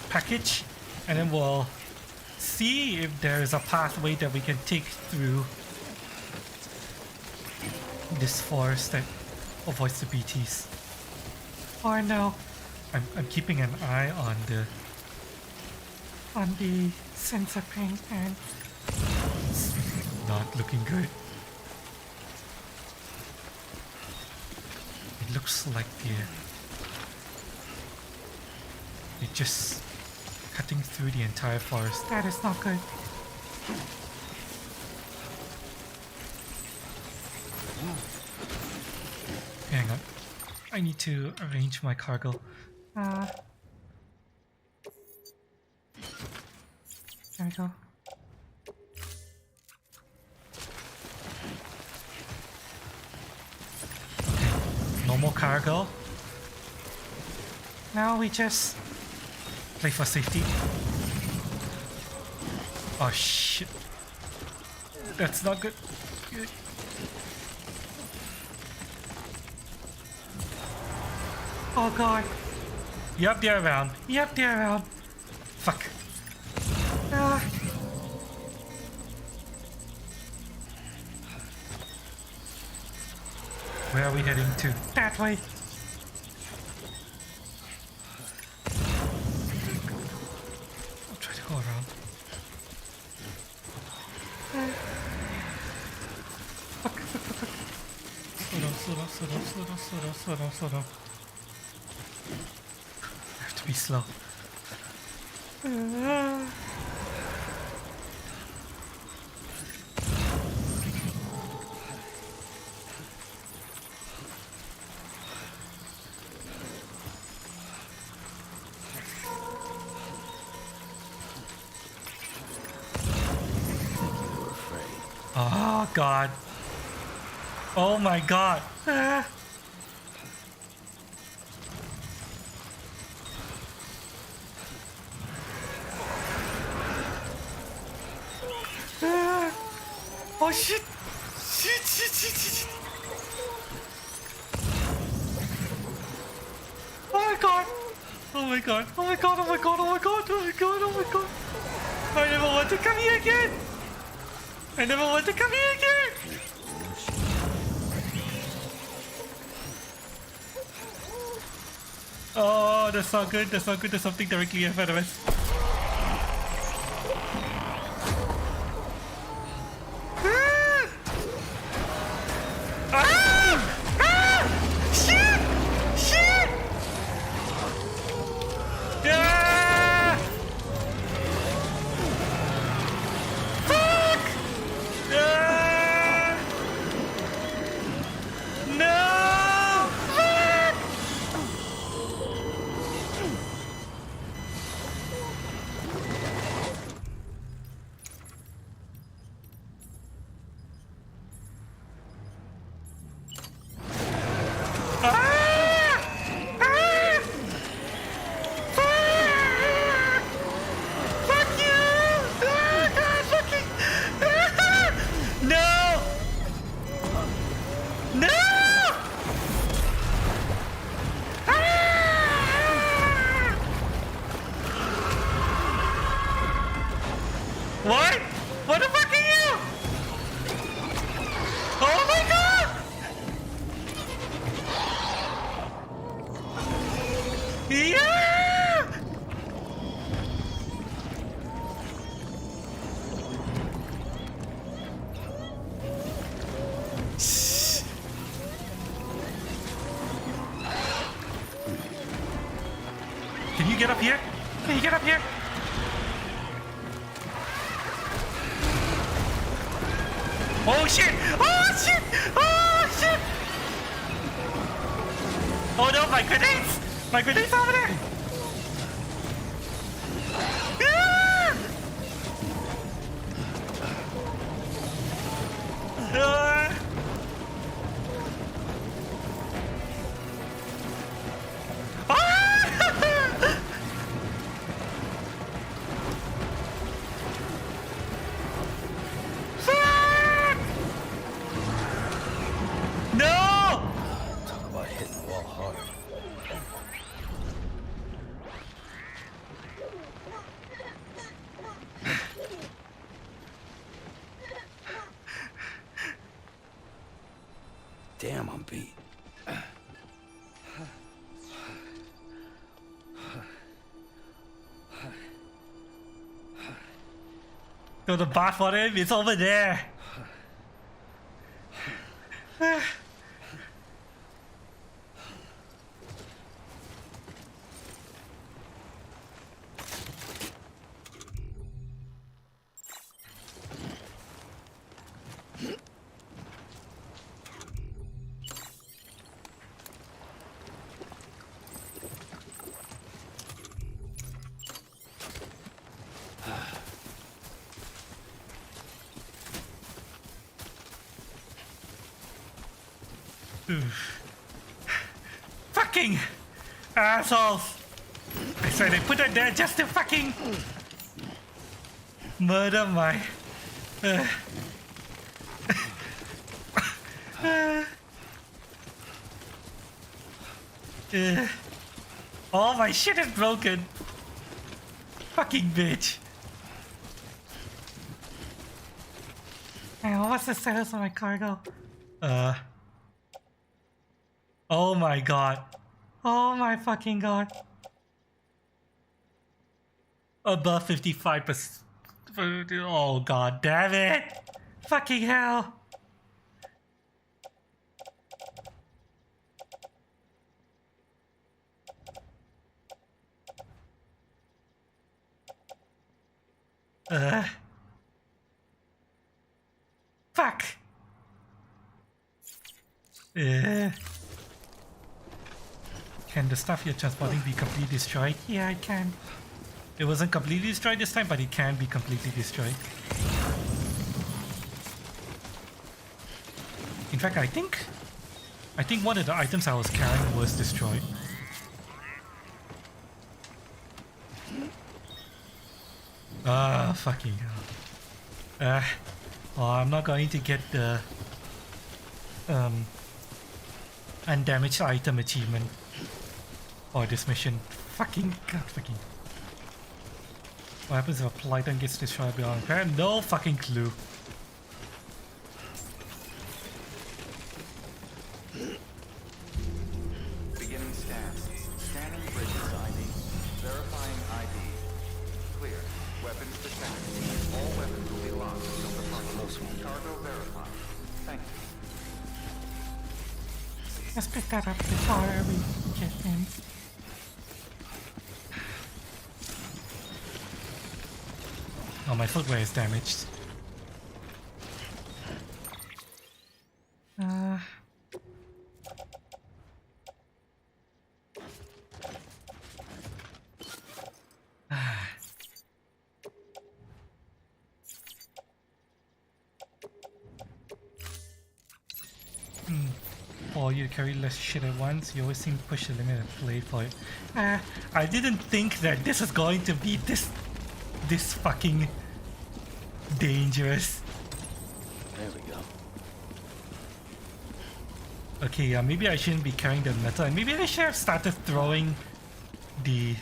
package, and then we'll see if there is a pathway that we can take through this forest that avoids the BTs. Or no, I'm keeping an eye on the sensor ping, and it's not looking good. It looks like they're just cutting through the entire forest. that is not good. Hang on. I need to arrange my cargo. There we go. No more cargo. Now we just... Play for safety. Oh shit. That's not good. Oh god. Yep, they're around. Yep, they're around. Fuck. Uh, Where are we heading to? that way. I'll try to go around. Fuck, fuck, fuck, fuck. Slow down. I have to be slow. Oh god. Oh my god. Oh shit! Shit. Oh my god! Oh my god. Oh my god, oh my god, oh my god, oh my god, oh my god! I never want to come here again! I never want to come here again! Oh, that's not good. That's not good. There's something directly in front of us. Shit! Ah! Fuck! Ah! No! What? What the fuck are you? Oh my god! Yeah! Can you get up here? Can you get up here? Oh shit! Oh shit! Oh shit! Oh no, my grenades! My grenades over there! Ah! Ah! Ah! Fuck! No! Talk about hitting the wall hard. Damn, I'm beat. Go to the bath for him, it's over there. Fucking assholes! I swear they put it there just to fucking murder my. All my shit is broken. Fucking bitch. Hey, what's the status of my cargo? Oh my god. Oh my fucking god. Above 55%. Oh god damn it. Fucking hell. Fuck. Can the stuff you're transporting be completely destroyed? Yeah, I can. It wasn't completely destroyed this time, but it can be completely destroyed. In fact, I think one of the items I was carrying was destroyed. Ah, fucking hell. Well, I'm not going to get the undamaged item achievement for this mission. Fucking god, fucking. What happens if a Polyton gets destroyed beyond repair? No fucking clue. Beginning stance. Scanning bridges ID. Verifying ID. Clear. Weapons detected. All weapons will be locked until departure. Cargo verified. Thank you. Let's pick that up before we get in. Oh, my footwear is damaged. For you to carry less shit at once, you always seem to push the limit and play for it. I didn't think that this was going to be this fucking dangerous. There we go. Okay, yeah, maybe I shouldn't be carrying the metal, and maybe I should have started throwing the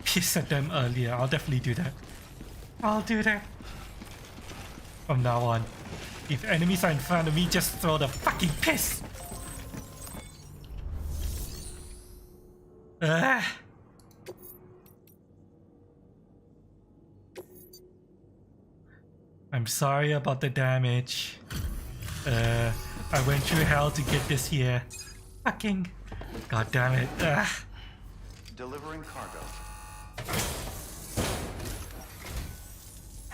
piss at them earlier. I'll definitely do that I'll do that. from now on. If enemies are in front of me, just throw the fucking piss. I'm sorry about the damage. I went through hell to get this here. Fucking god damn it. Delivering cargo.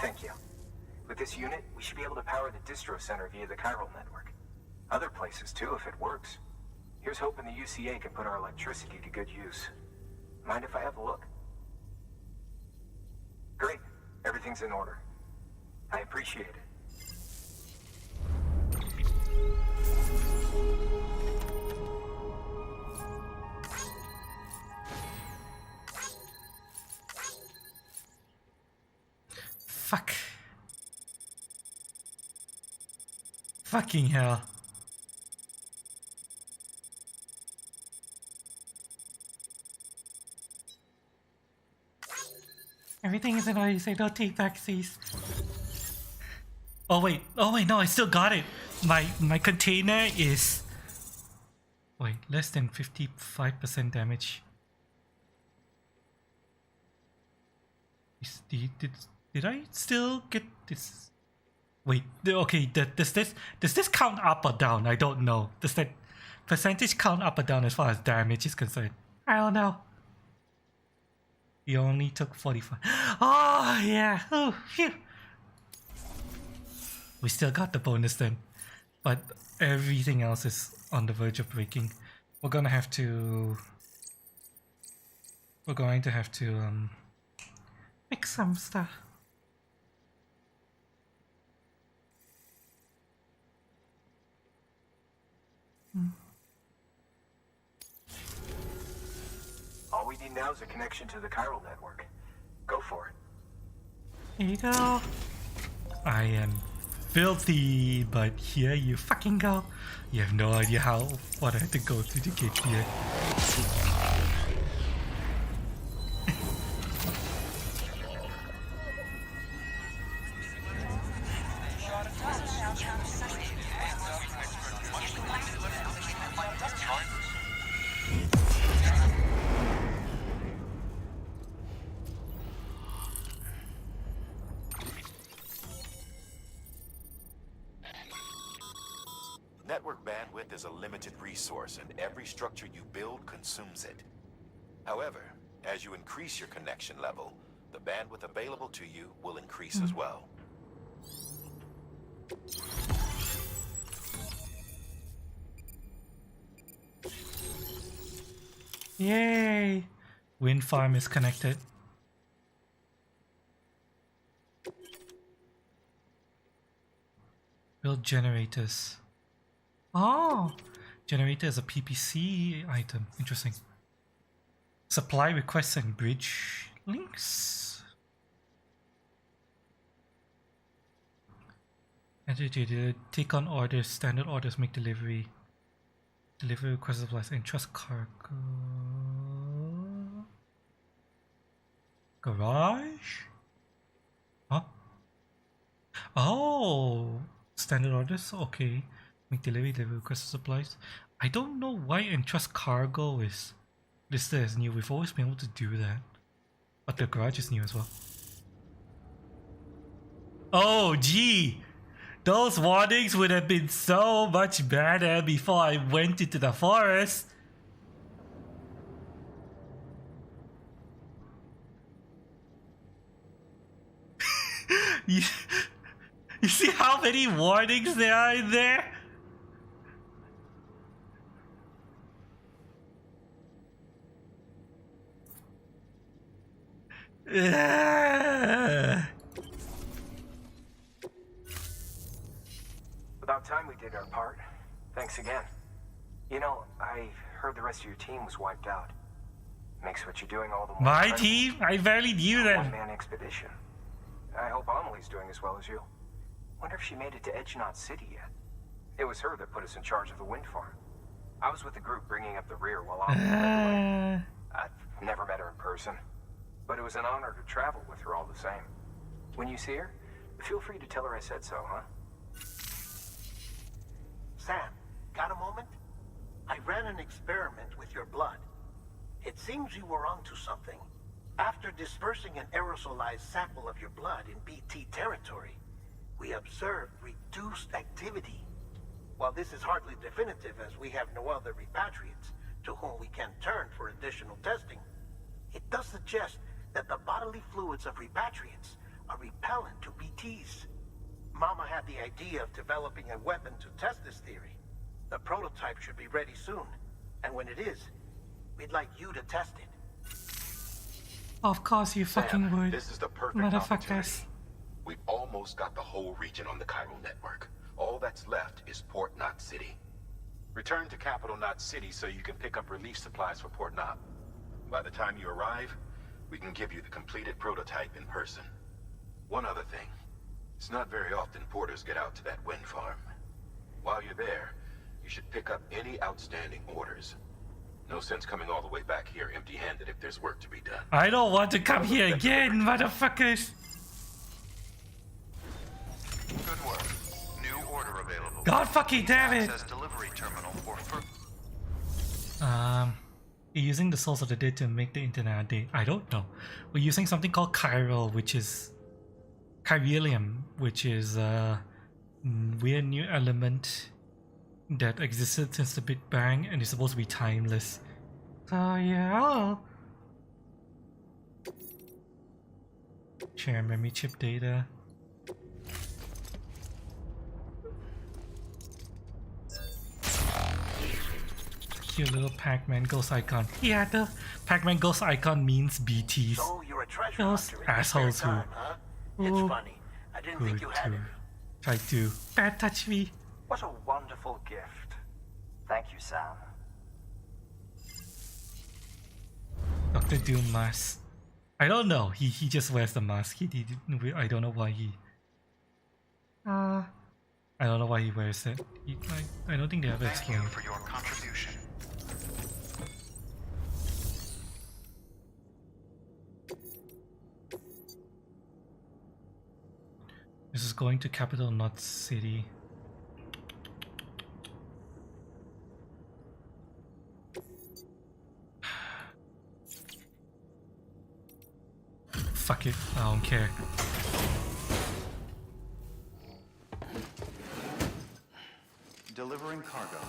Thank you. With this unit, we should be able to power the distro center via the chiral network. Other places too, if it works. Here's hoping the UCA can put our electricity to good use. Mind if I have a look? Great. Everything's in order. I appreciate it. Fucking hell. Everything is in order. You say don't take backsies. Oh wait, no, I still got it. My container is less than 55% damage. Did I still get this? Wait, okay, does this count up or down? I don't know. Does that percentage count up or down as far as damage is concerned? I don't know. You only took 45. Oh yeah. Oh phew. We still got the bonus then, but everything else is on the verge of breaking. We're going to have to Fix some stuff. All we need now is a connection to the chiral network. Go for it. Here you go. I am filthy, but here you Fucking go. You have no idea what I had to go through to get here. Network bandwidth is a limited resource, and every structure you build consumes it. However, as you increase your connection level, the bandwidth available to you will increase as well. Yay. Wind farm is connected. Build generators. Oh, generator is a PPC item. Interesting. Supply requests and bridge links. Take on orders, standard orders, make delivery. Delivery request supplies, entrust cargo. Garage? Huh? Oh, standard orders? Okay. Make delivery request supplies. I don't know why entrust cargo is listed as new. We've always been able to do that. But the garage is new as well. Oh, gee! Those warnings would have been so much better before I went into the forest. you see how many warnings there are in there? About time we did our part. Thanks again. You know, I heard the rest of your team was wiped out. Makes what you're doing all the more My incredible. team? I barely knew them. One-man expedition. I hope Amelie's doing as well as you. Wonder if she made it to Edgenot City yet. It was her that put us in charge of the wind farm. I was with the group bringing up the rear while Amelie led the way. I've never met her in person, but it was an honor to travel with her all the same. When you see her, feel free to tell her I said so, huh? Sam, got a moment? I ran an experiment with your blood. It seems you were onto something. After dispersing an aerosolized sample of your blood in BT territory, we observed reduced activity. While this is hardly definitive, as we have no other repatriates to whom we can turn for additional testing, it does suggest that the bodily fluids of repatriates are repellent to BTs. Mama had the idea of developing a weapon to test this theory. The prototype should be ready soon, and when it is, we'd like you to test it. Of course you fucking would. This is the perfect Motherfuckers. opportunity. We've almost got the whole region on the chiral network. All that's left is Port Knot City. Return to Capital Knot City so you can pick up relief supplies for Port Knot. By the time you arrive, we can give you the completed prototype in person. One other thing. It's not very often porters get out to that wind farm. While you're there, you should pick up any outstanding orders. No sense coming all the way back here empty-handed if there's work to be done. I don't want to come here again, motherfuckers! Good work. New order available. God fucking damn it! Access delivery terminal for You're using the Souls of the Dead to make the internet update. I don't know. We're using something called Chiral, which is Chiralium, which is a weird new element that existed since the Big Bang and is supposed to be timeless. So yeah. Share memory chip data. Cute little Pac-Man ghost icon. Yeah, the Pac-Man ghost icon means BTs. So you're a treasure Those hunter in your assholes spare time, huh? It's who funny. I didn't think you had it. try to bad touch me. What a wonderful gift. Thank you, Sam. Dr. Doom mask. I don't know. He just wears the mask. I don't know why he. I don't know why he wears it. I don't think they ever Thank you explained. for your contribution. This is going to Capital Knot City. Fuck it, I don't care. Delivering cargo.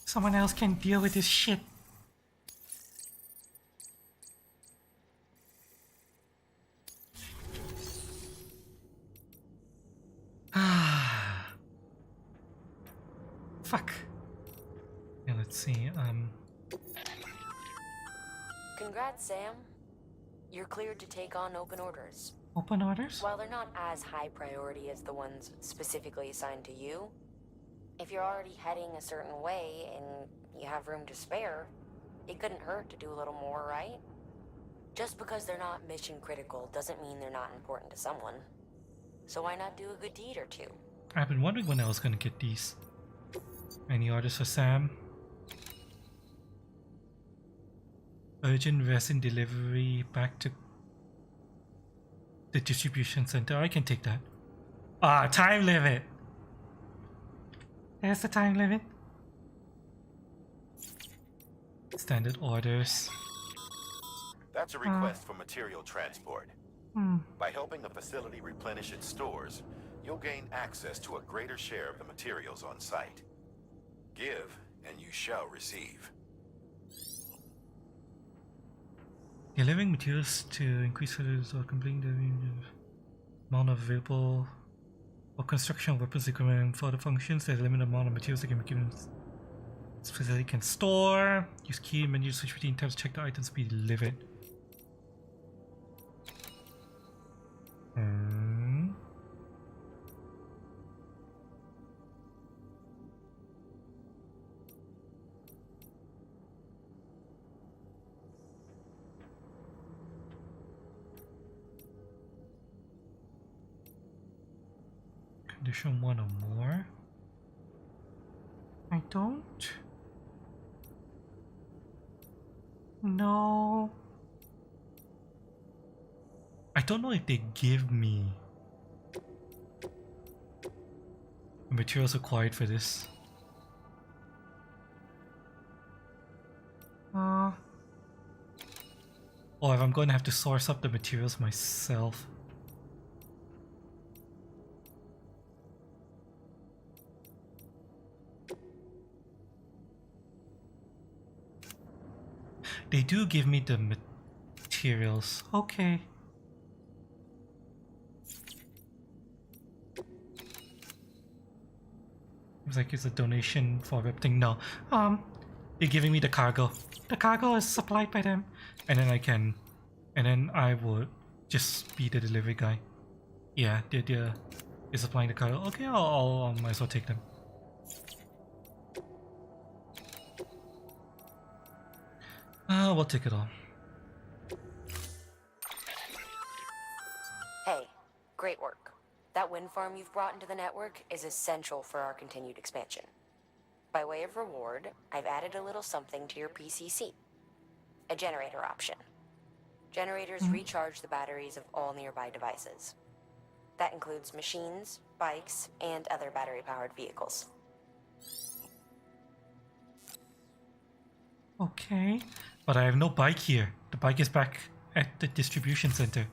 Someone else can deal with this shit. Fuck. Yeah, let's see. Congrats, Sam. You're cleared to take on open orders. Open orders? While they're not as high priority as the ones specifically assigned to you, if you're already heading a certain way and you have room to spare, it couldn't hurt to do a little more, right? Just because they're not mission critical doesn't mean they're not important to someone. So why not do a good deed or two? I've been wondering when I was gonna get these. Any orders for Sam? Urgent resin delivery back to the distribution center. I can take that. Ah, time limit! There's the time limit. Standard orders. That's a request for material transport. Hmm. By helping the facility replenish its stores, you'll gain access to a greater share of the materials on site. Give, and you shall receive. Delivering materials to increase or completing the amount of available for construction weapons equipment for the functions. There's a limited amount of materials that can be given. This facility can store. Use key menu switch between tabs. Check the items be delivered. Condition 1 or more. I don't know. I don't know if they give me the materials required for this. Or if I'm going to have to source up the materials myself. They do give me the materials. Okay. It's like it's a donation for web thing. No. They're giving me the cargo. The cargo is supplied by them. And then I would just be the delivery guy. Yeah, they're supplying the cargo. Okay, I'll might as well take them. We'll take it all. Hey, great work. That wind farm you've brought into the network is essential for our continued expansion. By way of reward, I've added a little something to your PCC. A generator option. Generators recharge the batteries of all nearby devices. That includes machines, bikes, and other battery-powered vehicles. Okay. But I have no bike here. The bike is back at the distribution center.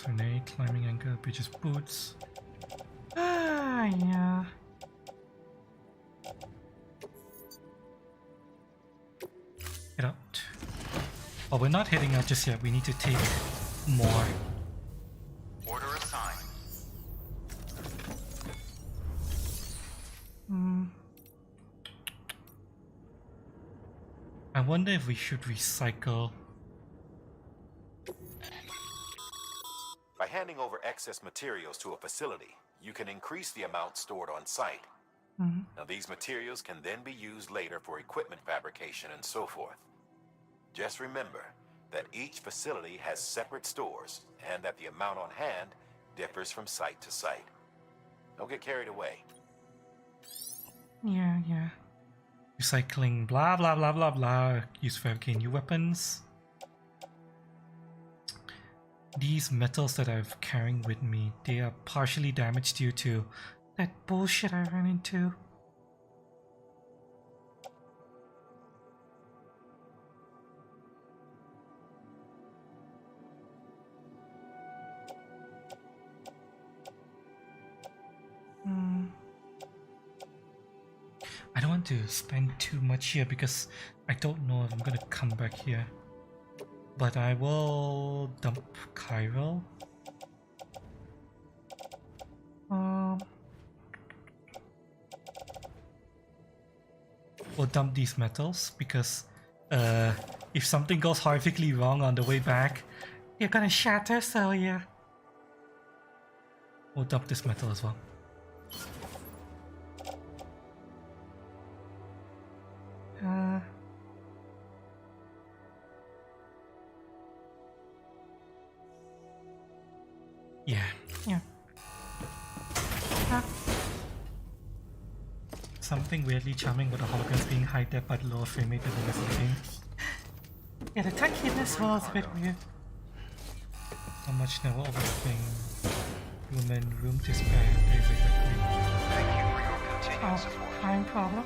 Grenade, climbing anchor, bridges, boots. Ah, yeah. Get out. Oh, we're not heading out just yet. We need to take more. Order assigned. I wonder if we should recycle. By handing over excess materials to a facility, you can increase the amount stored on site. Now, these materials can then be used later for equipment fabrication and so forth. Just remember that each facility has separate stores and that the amount on hand differs from site to site. Don't get carried away. Yeah, yeah. Recycling, blah blah blah blah blah. Use fabricate new weapons. These metals that I'm carrying with me, they are partially damaged due to That bullshit I ran into. I don't want to spend too much here because I don't know if I'm gonna come back here. But I will dump Chiral. We'll dump these metals because if something goes horrifically wrong on the way back, You're gonna shatter, so yeah. we'll dump this metal as well. Yeah. Yeah. Something weirdly charming with the holograms being high def but lower frame rate than the rest of the game. Yeah, the tankiness was a bit weird. How much never overlapping room and room to spare. There's exactly. Thank you for your continued support. Time problem.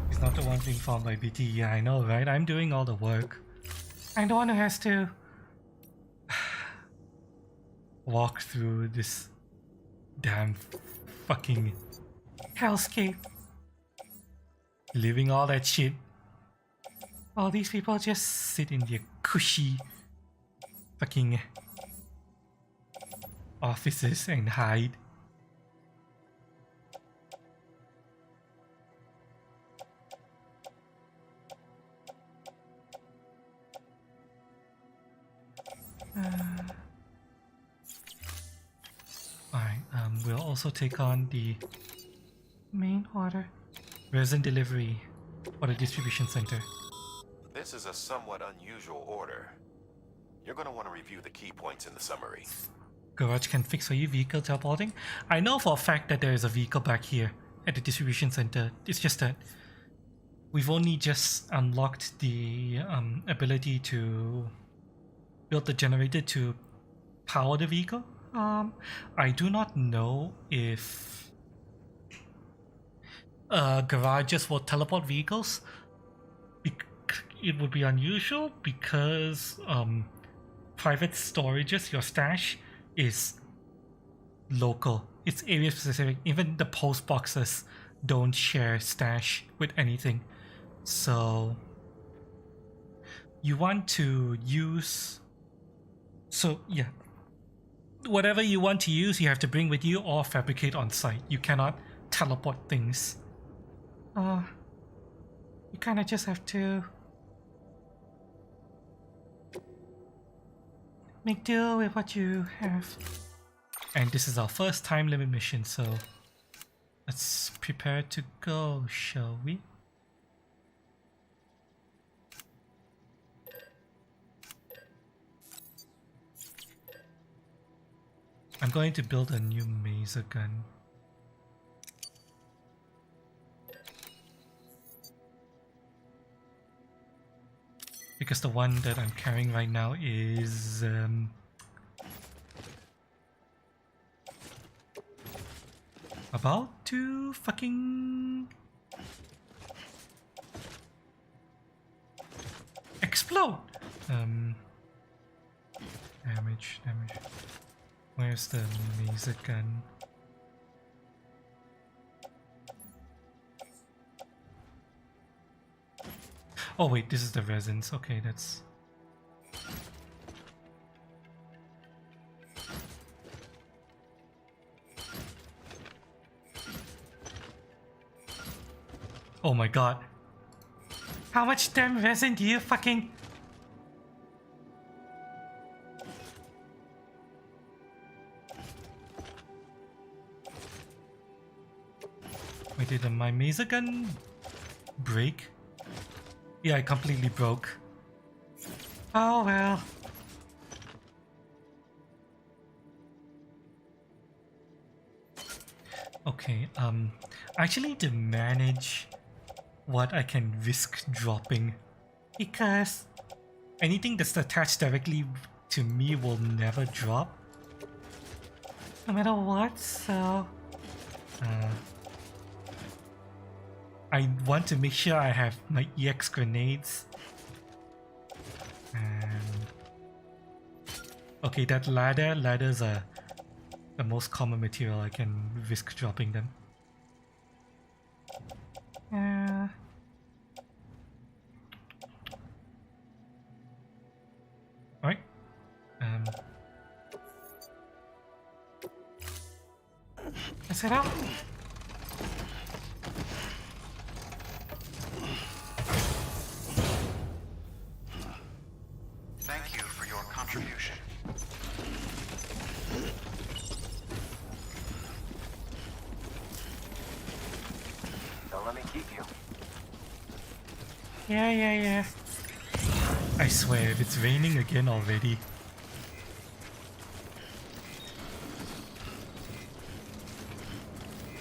He's not the one being found by BT. Yeah, I know, right? I'm doing all the work. I'm the one who has to. Walk through this damn fucking Hellscape. living all that shit. All these people just. Sit in their cushy fucking offices and hide. Alright, we'll also take on the Main order. resin delivery for the distribution center. This is a somewhat unusual order. You're going to want to review the key points in the summary. Garage can fix for you vehicle teleporting. I know for a fact that there is a vehicle back here at the distribution center. It's just that we've only just unlocked the ability to build the generator to power the vehicle. I do not know if garages will teleport vehicles. It would be unusual because private storages, your stash, is local. It's area specific. Even the post boxes don't share stash with anything. So you want to use... So yeah, whatever you want to use, you have to bring with you or fabricate on site. You cannot teleport things. You kind of just have to make do with what you have. And this is our first time limit mission, so let's prepare to go, shall we? I'm going to build a new maser gun. Because the one that I'm carrying right now is about to fucking explode. Damage. Where's the laser gun? Oh wait, this is the resins. Okay, that's... Oh my god. How much damn resin do you fucking... Wait, did my maser gun break? Yeah, it completely broke. Oh well. Okay, I actually need to manage what I can risk dropping. Because Anything that's attached directly to me will never drop. no matter what, so... I want to make sure I have my EX grenades. And okay, that ladders are the most common material. I can risk dropping them. Alright. Let's head out. Thank you for your contribution. Don't let me keep you. Yeah. I swear, if it's raining again already.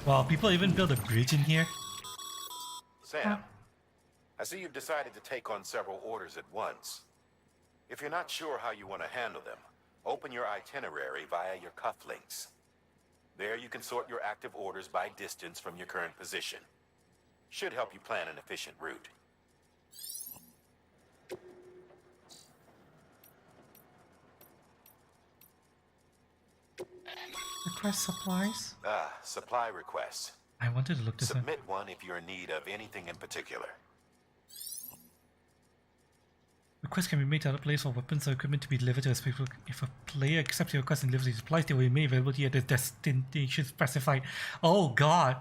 Wow, people even build a bridge in here? Sam, I see you've decided to take on several orders at once. If you're not sure how you want to handle them, open your itinerary via your cufflinks. There you can sort your active orders by distance from your current position. Should help you plan an efficient route. Request supplies. Supply requests. I wanted to look this up. Submit one if you're in need of anything in particular. Requests can be made to other players for weapons or equipment to be delivered to a specific. If a player accepts your request and delivers the supplies, they will be made available to you at the destination specified. Oh god!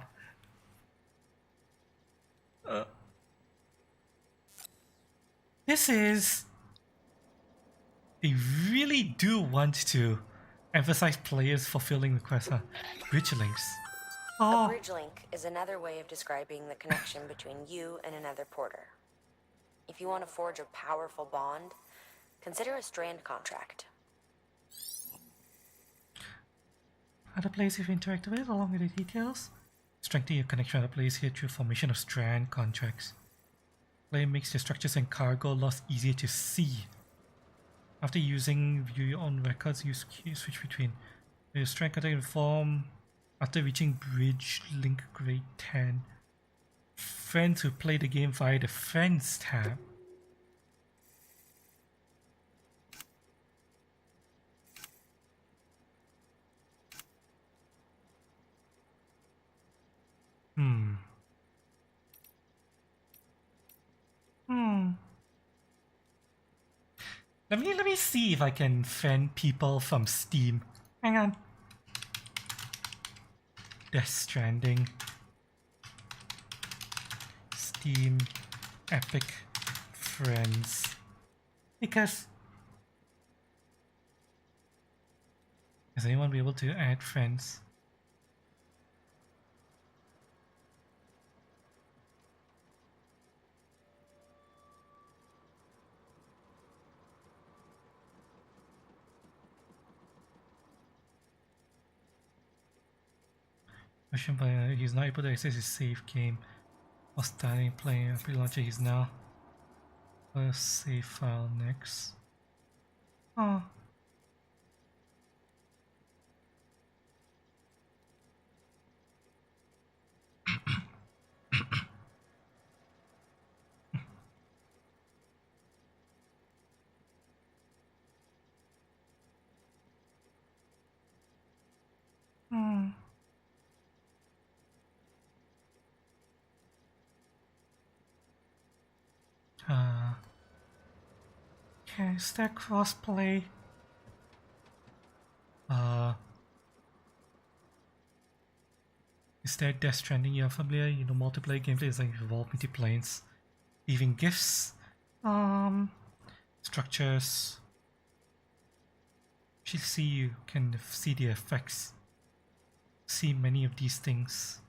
This is... They really do want to emphasize players fulfilling requests, huh? Bridge links. Oh, A bridge link is another way of describing the connection between you and another porter. If you want to forge a powerful bond, consider a strand contract. other players you've interacted with, along with the details. Strengthen your connection with other players here through formation of strand contracts. Play makes the structures and cargo loss easier to see. After using view your own records, use key switch between the strike contact inform after reaching bridge link grade 10. Friends who play the game via the friends tab. Let me see if I can friend people from Steam. Hang on. Death Stranding. Steam Epic Friends. Because is anyone be able to add friends? Question by he's not able to access his save game while starting playing a pre-launcher. He's now first save file next. Oh. Okay, is that crossplay? Is that Death Stranding? You're familiar? You know, multiplayer gameplay is like Evolve multiplanes, leaving gifts, structures. You can see the effects. See many of these things.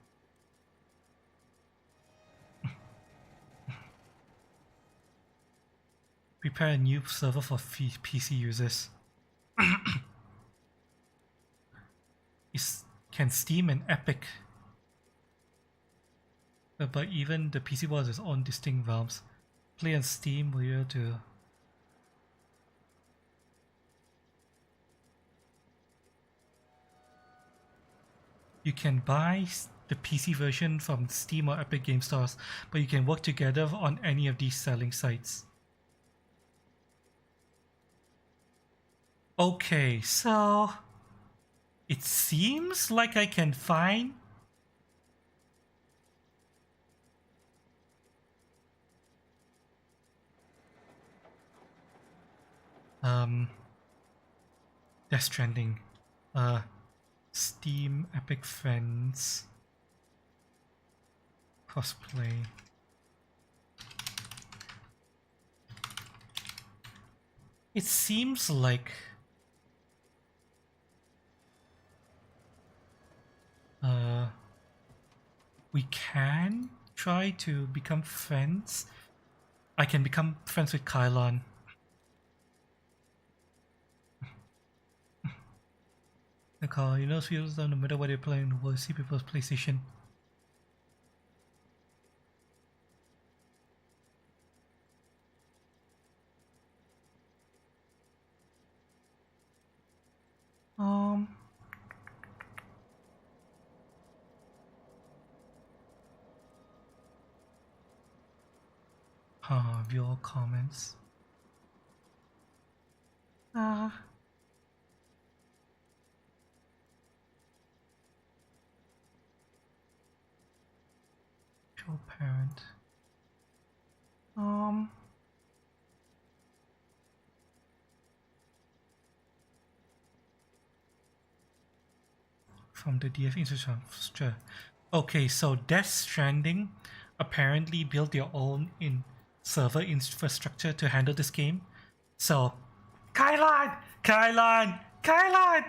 Prepare a new server for PC users. Can Steam and Epic, but even the PC was its own distinct realms. Play on Steam, will you be able to? You can buy the PC version from Steam or Epic Game Stores, but you can work together on any of these selling sites. Okay, so it seems like I can find Death Stranding, Steam Epic Friends crossplay. It seems like we can try to become friends. I can become friends with Kylon. Nicole, you know, feels down the middle where they're playing the world, see people's PlayStation. View all comments. Show parent. From the DF infrastructure. Okay, so Death Stranding apparently built their own server infrastructure to handle this game. So, Kylon! Kylon! Kylon!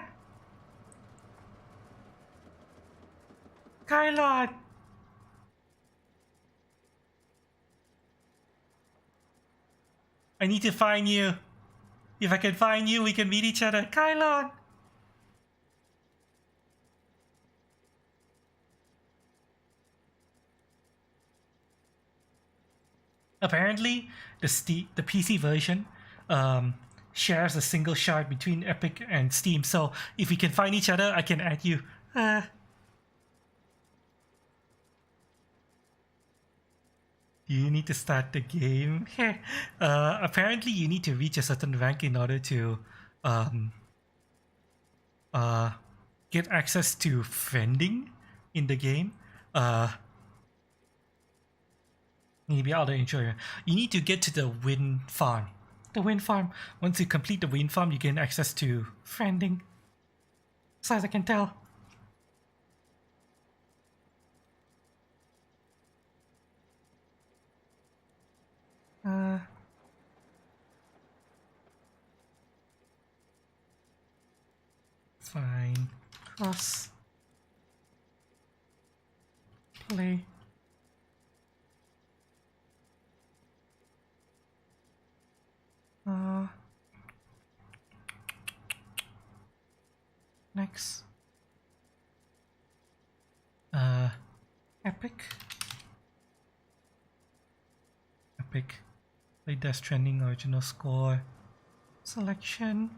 Kylon! I need to find you. If I can find you, we can meet each other. Kylon! Apparently, the PC version shares a single shard between Epic and Steam. So if we can find each other, I can add you. Do you need to start the game? Apparently, you need to reach a certain rank in order to get access to friending in the game. Maybe other intro. You need to get to the wind farm. The wind farm. Once you complete the wind farm, you gain access to friending. As far as I can tell. Fine. Cross. Play. Next. Epic. Epic. Play Death Stranding original score. Selection.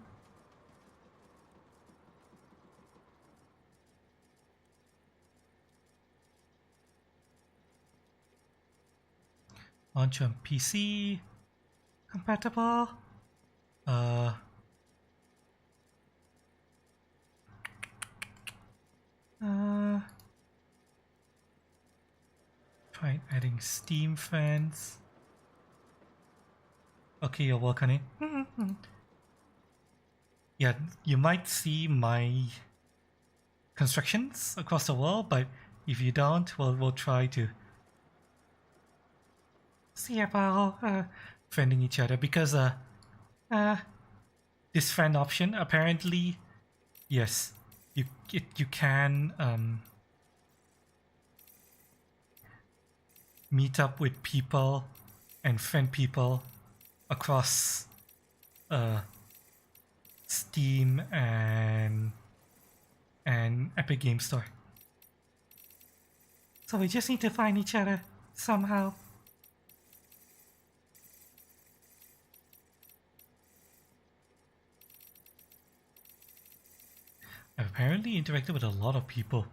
Launch on PC. Compatible. Try adding Steam fans. Okay, you're welcome. Yeah, you might see my constructions across the world, but if you don't, we'll try to see about friending each other, because this friend option, apparently, yes, you can meet up with people and friend people across Steam and Epic Game Store. So we just need to find each other somehow. I've apparently interacted with a lot of people.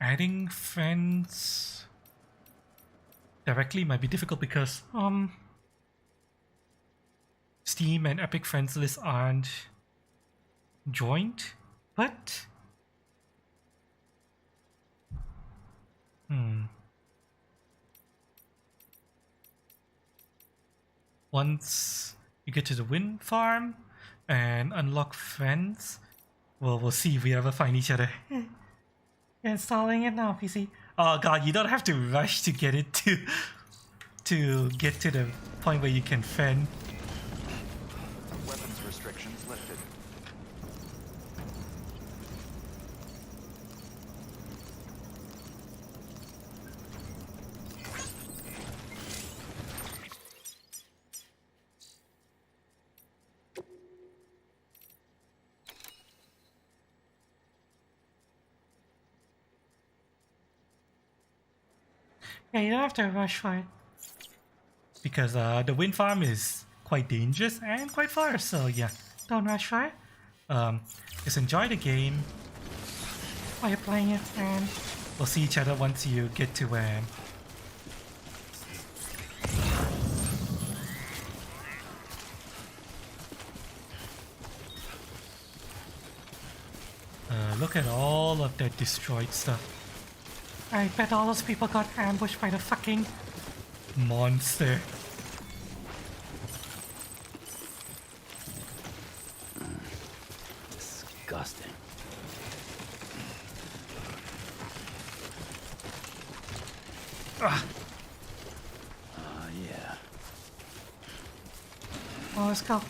Adding friends directly might be difficult because Steam and Epic friends lists aren't joint, but once you get to the wind farm and unlock friends, we'll see if we ever find each other. Installing it now, PC. Oh god, you don't have to rush to get it to get to the point where you can friend. Weapons restrictions lifted. Yeah, you don't have to rush for it. Because the wind farm is quite dangerous and quite far, so yeah. Don't rush for it. Just enjoy the game. While you're playing it, and we'll see each other once you get to where. Look at all of that destroyed stuff. I bet all those people got ambushed by the fucking monster. Disgusting. Yeah. Oh, let's go.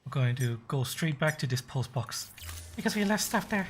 We're going to go straight back to this post box. Because we left stuff there.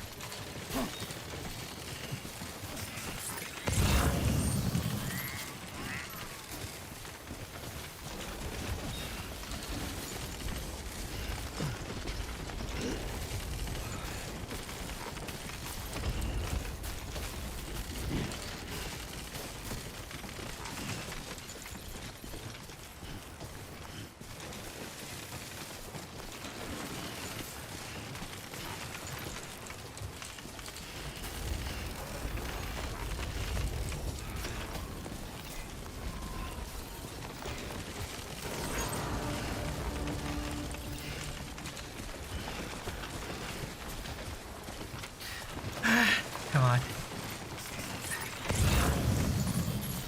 Come on.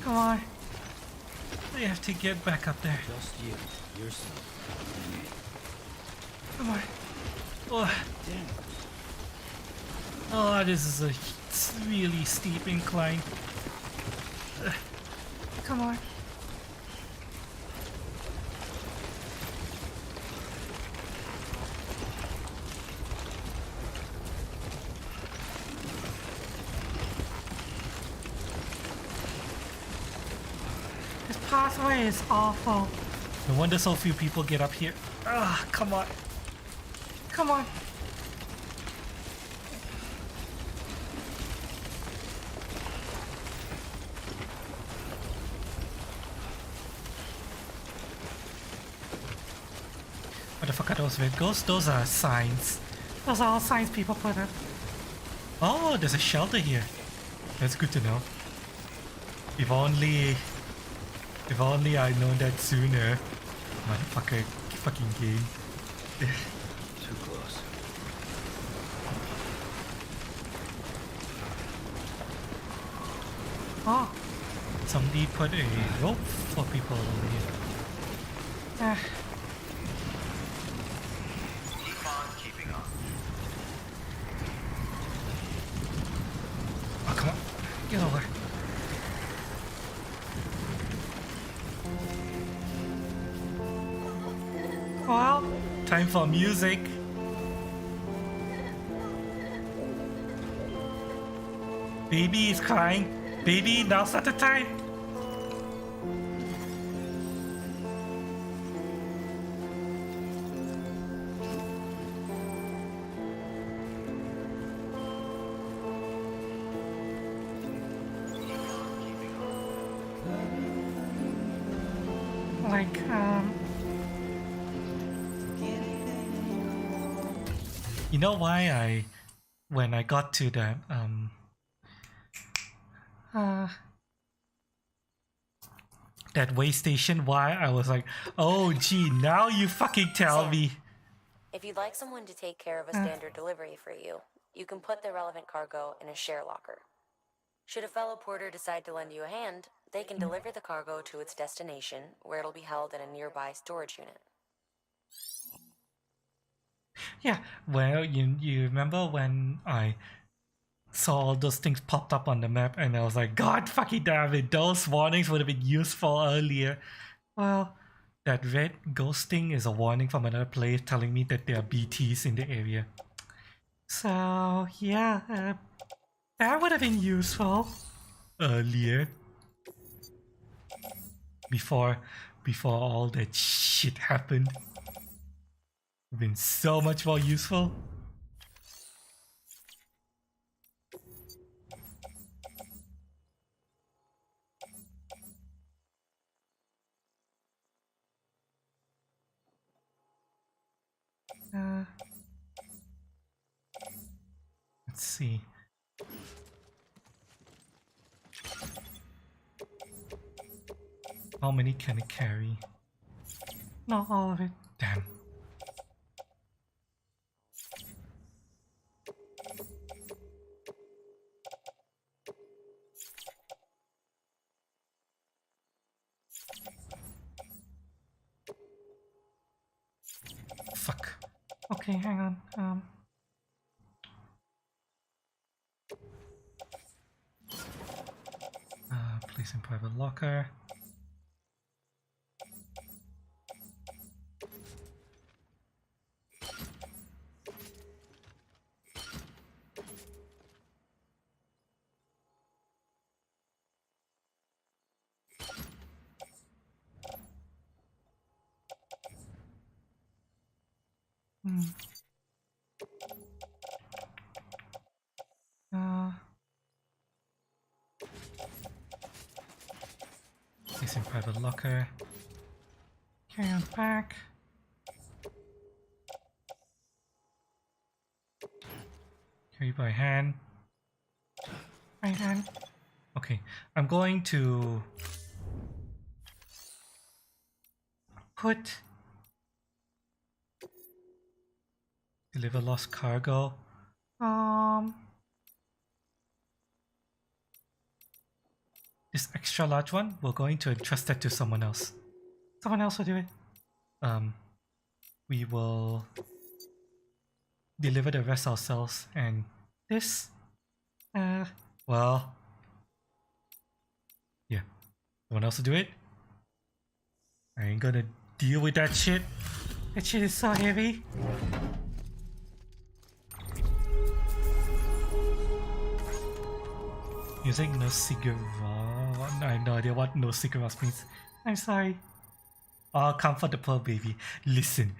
Come on. We have to get back up there. Just you. Yourself. Come on. Oh, Damn it. oh, this is a really steep incline. Come on. This pathway is awful. No wonder so few people get up here. Ah, come on. Come on. What the fuck are those red ghosts? Those are signs. Those are all signs people put up. Oh, there's a shelter here. That's good to know. If only I'd known that sooner. Motherfucker, fucking game. Too close. Oh. Somebody put a rope for people over here. Uh, Keep on keeping on. Oh, come on. Get over. well, Time for music. Baby is crying. Baby, now's not the time. like, You know why when I got to that that way station, why I was like, oh gee, now you fucking tell Sam. me. If you'd like someone to take care of a standard delivery for you, you can put the relevant cargo in a share locker. Should a fellow porter decide to lend you a hand, they can deliver the cargo to its destination, where it'll be held in a nearby storage unit. Yeah, well, you remember when I saw all those things popped up on the map and I was like, God fucking damn it, those warnings would have been useful earlier. Well, that red ghost thing is a warning from another player telling me that there are BTs in the area. so yeah, that would have been useful. Earlier. Before all that shit happened. Been so much more useful. Let's see. How many can it carry? Not all of it. Damn. Fuck. Okay, hang on. Place in private locker. Place in private locker. Carry on back. Carry by hand. Right hand. Okay, I'm going to Put. deliver lost cargo. This extra large one, we're going to entrust that to someone else. Someone else will do it. We will deliver the rest ourselves, and This. well, yeah, someone else will do it. I ain't gonna deal with that shit. That shit is so heavy. Music no cigarette. I have no idea what no cigarettes means. I'm sorry. Oh, comfort the poor baby. Listen.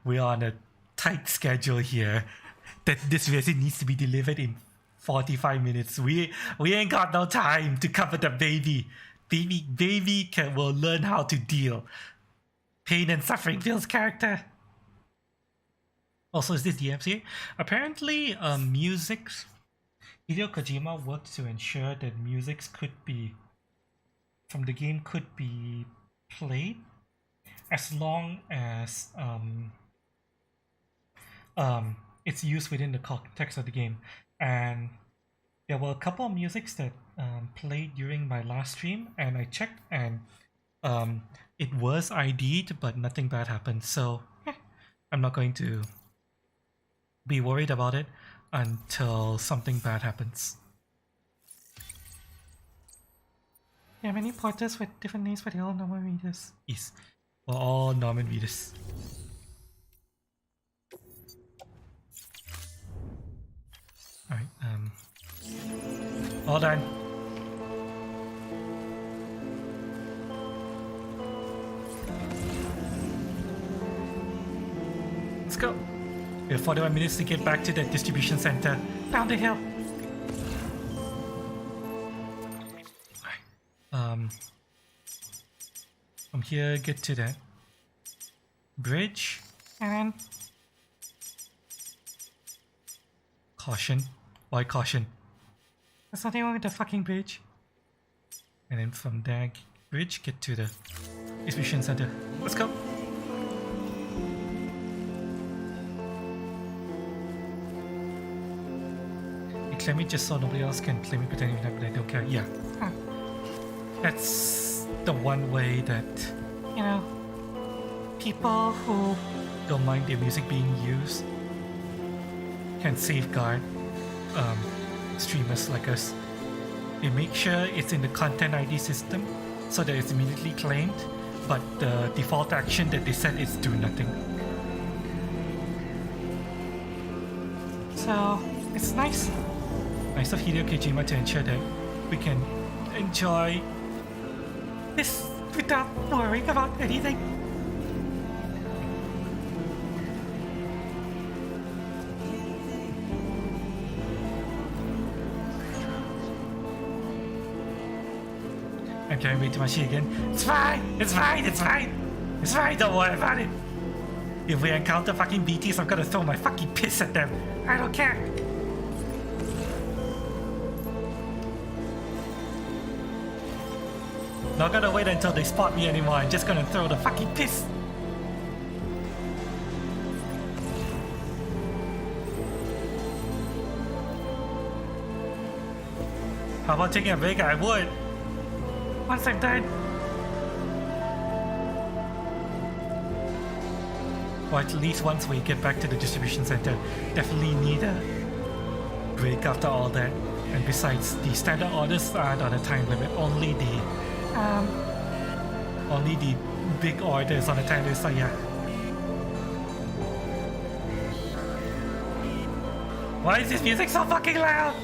We're on a tight schedule here. That this resin needs to be delivered in 45 minutes. We ain't got no time to comfort the baby. Baby will learn how to deal. Pain and suffering builds character. Also, is this DMCA? Apparently, musics. Hideo Kojima worked to ensure that musics could be from the game could be played as long as it's used within the context of the game. And there were a couple of musics that played during my last stream, and I checked, and it was ID'd, but nothing bad happened. So I'm not going to be worried about it until something bad happens. Yeah, many porters with different names, but they're all normal readers. Yes, we're all Norman readers. Alright, all done. Let's go. We have 41 minutes to get back to the distribution center. Down the hill. From here, get to that bridge. And then. Caution. Why caution? There's nothing wrong with the fucking bridge. And then from that bridge, get to the distribution center. Let's go. You claim it just so nobody else can claim it, pretending that they don't care. Yeah. Huh. That's the one way that, You know, people who don't mind their music being used can safeguard streamers like us. They make sure it's in the content ID system so that it's immediately claimed, but the default action that they set is do nothing. So it's nice. Nice of Hideo Kojima to ensure that we can enjoy This without worrying about anything. I'm carrying way too much shit again. It's fine! It's fine! It's fine! It's fine! Don't worry about it! If we encounter fucking BTs, I'm gonna throw my fucking piss at them. I don't care. Not gonna wait until they spot me anymore. I'm just gonna throw the fucking piss. How about taking a break? I would. Once I'm done. Or at least once we get back to the distribution center. Definitely need a break after all that. And besides, the standard orders aren't on a time limit. Only the big orders on a time limit. So yeah. Why is this music so fucking loud?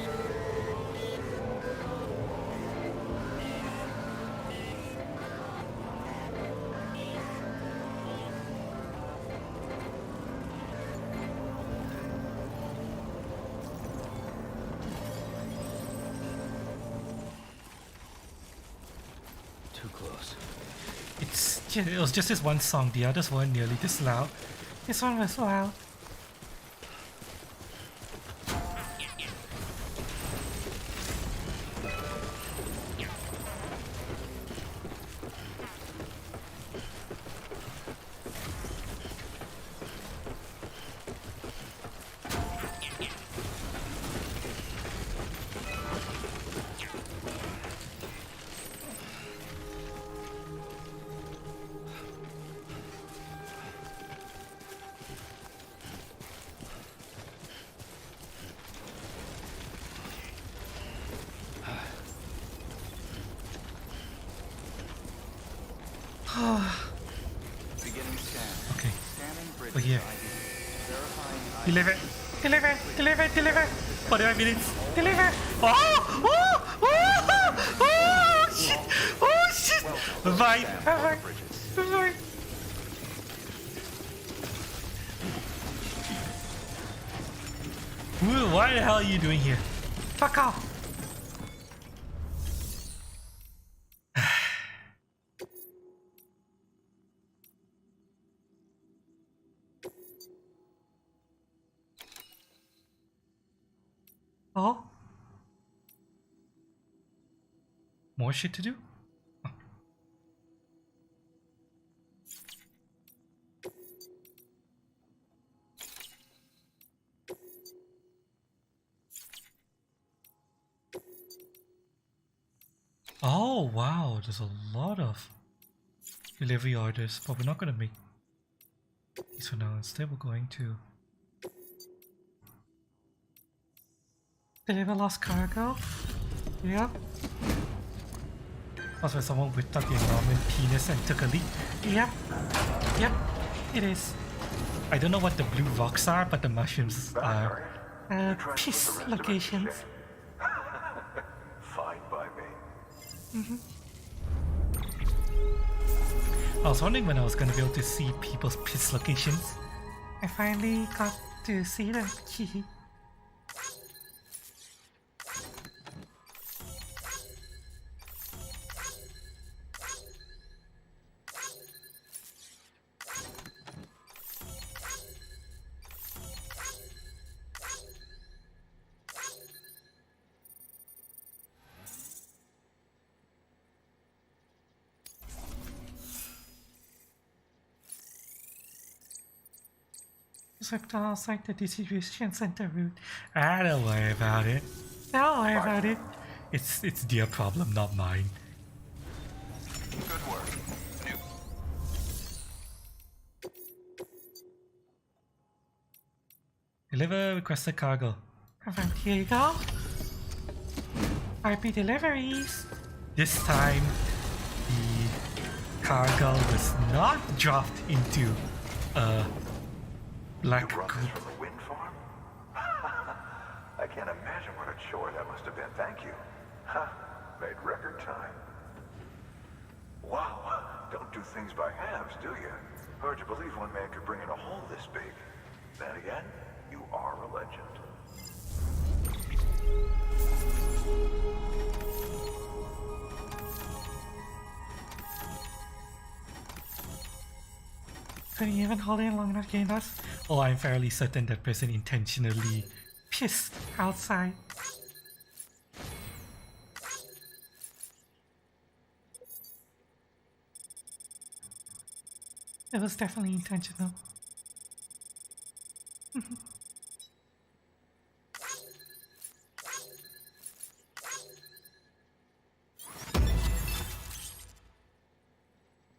too close. It was just this one song. The others weren't nearly this loud. This one was loud. Beginning scan. Okay. Scanning bridge Oh, here. ID. Verifying ID. Deliver! Deliver! Deliver! Deliver! 45 minutes! Deliver! Oh! Oh! Oh! Oh! Shit! Oh shit! Vibe! Alright. Alright. What the hell are you doing here? Fuck off. Oh? More shit to do? Oh wow, there's a lot of delivery orders, but we're not gonna make these for now. Instead, we're going to Deliver lost cargo? Yep. that's where someone whipped out the enormous penis and took a leak. Yep. Yep. It is. I don't know what the blue rocks are, but the mushrooms are. Peace locations. Fine by me. I was wondering when I was gonna be able to see people's piss locations. I finally got to see them. Reptiles like the distribution center route. Don't worry about it. Don't worry about it. It's their problem, not mine. Good work. New. Deliver requested cargo. Alright, here you go. RP deliveries. This time, the cargo was not dropped into a black You brought this goop. from the wind farm? I can't imagine what a chore that must have been. Thank you. Huh. Made record time. Wow. Don't do things by halves, do you? Hard to believe one man could bring in a hole this big. Then again, you are a legend. Couldn't even hold in long enough getting us Oh, I'm fairly certain that person intentionally. pissed outside. It was definitely intentional.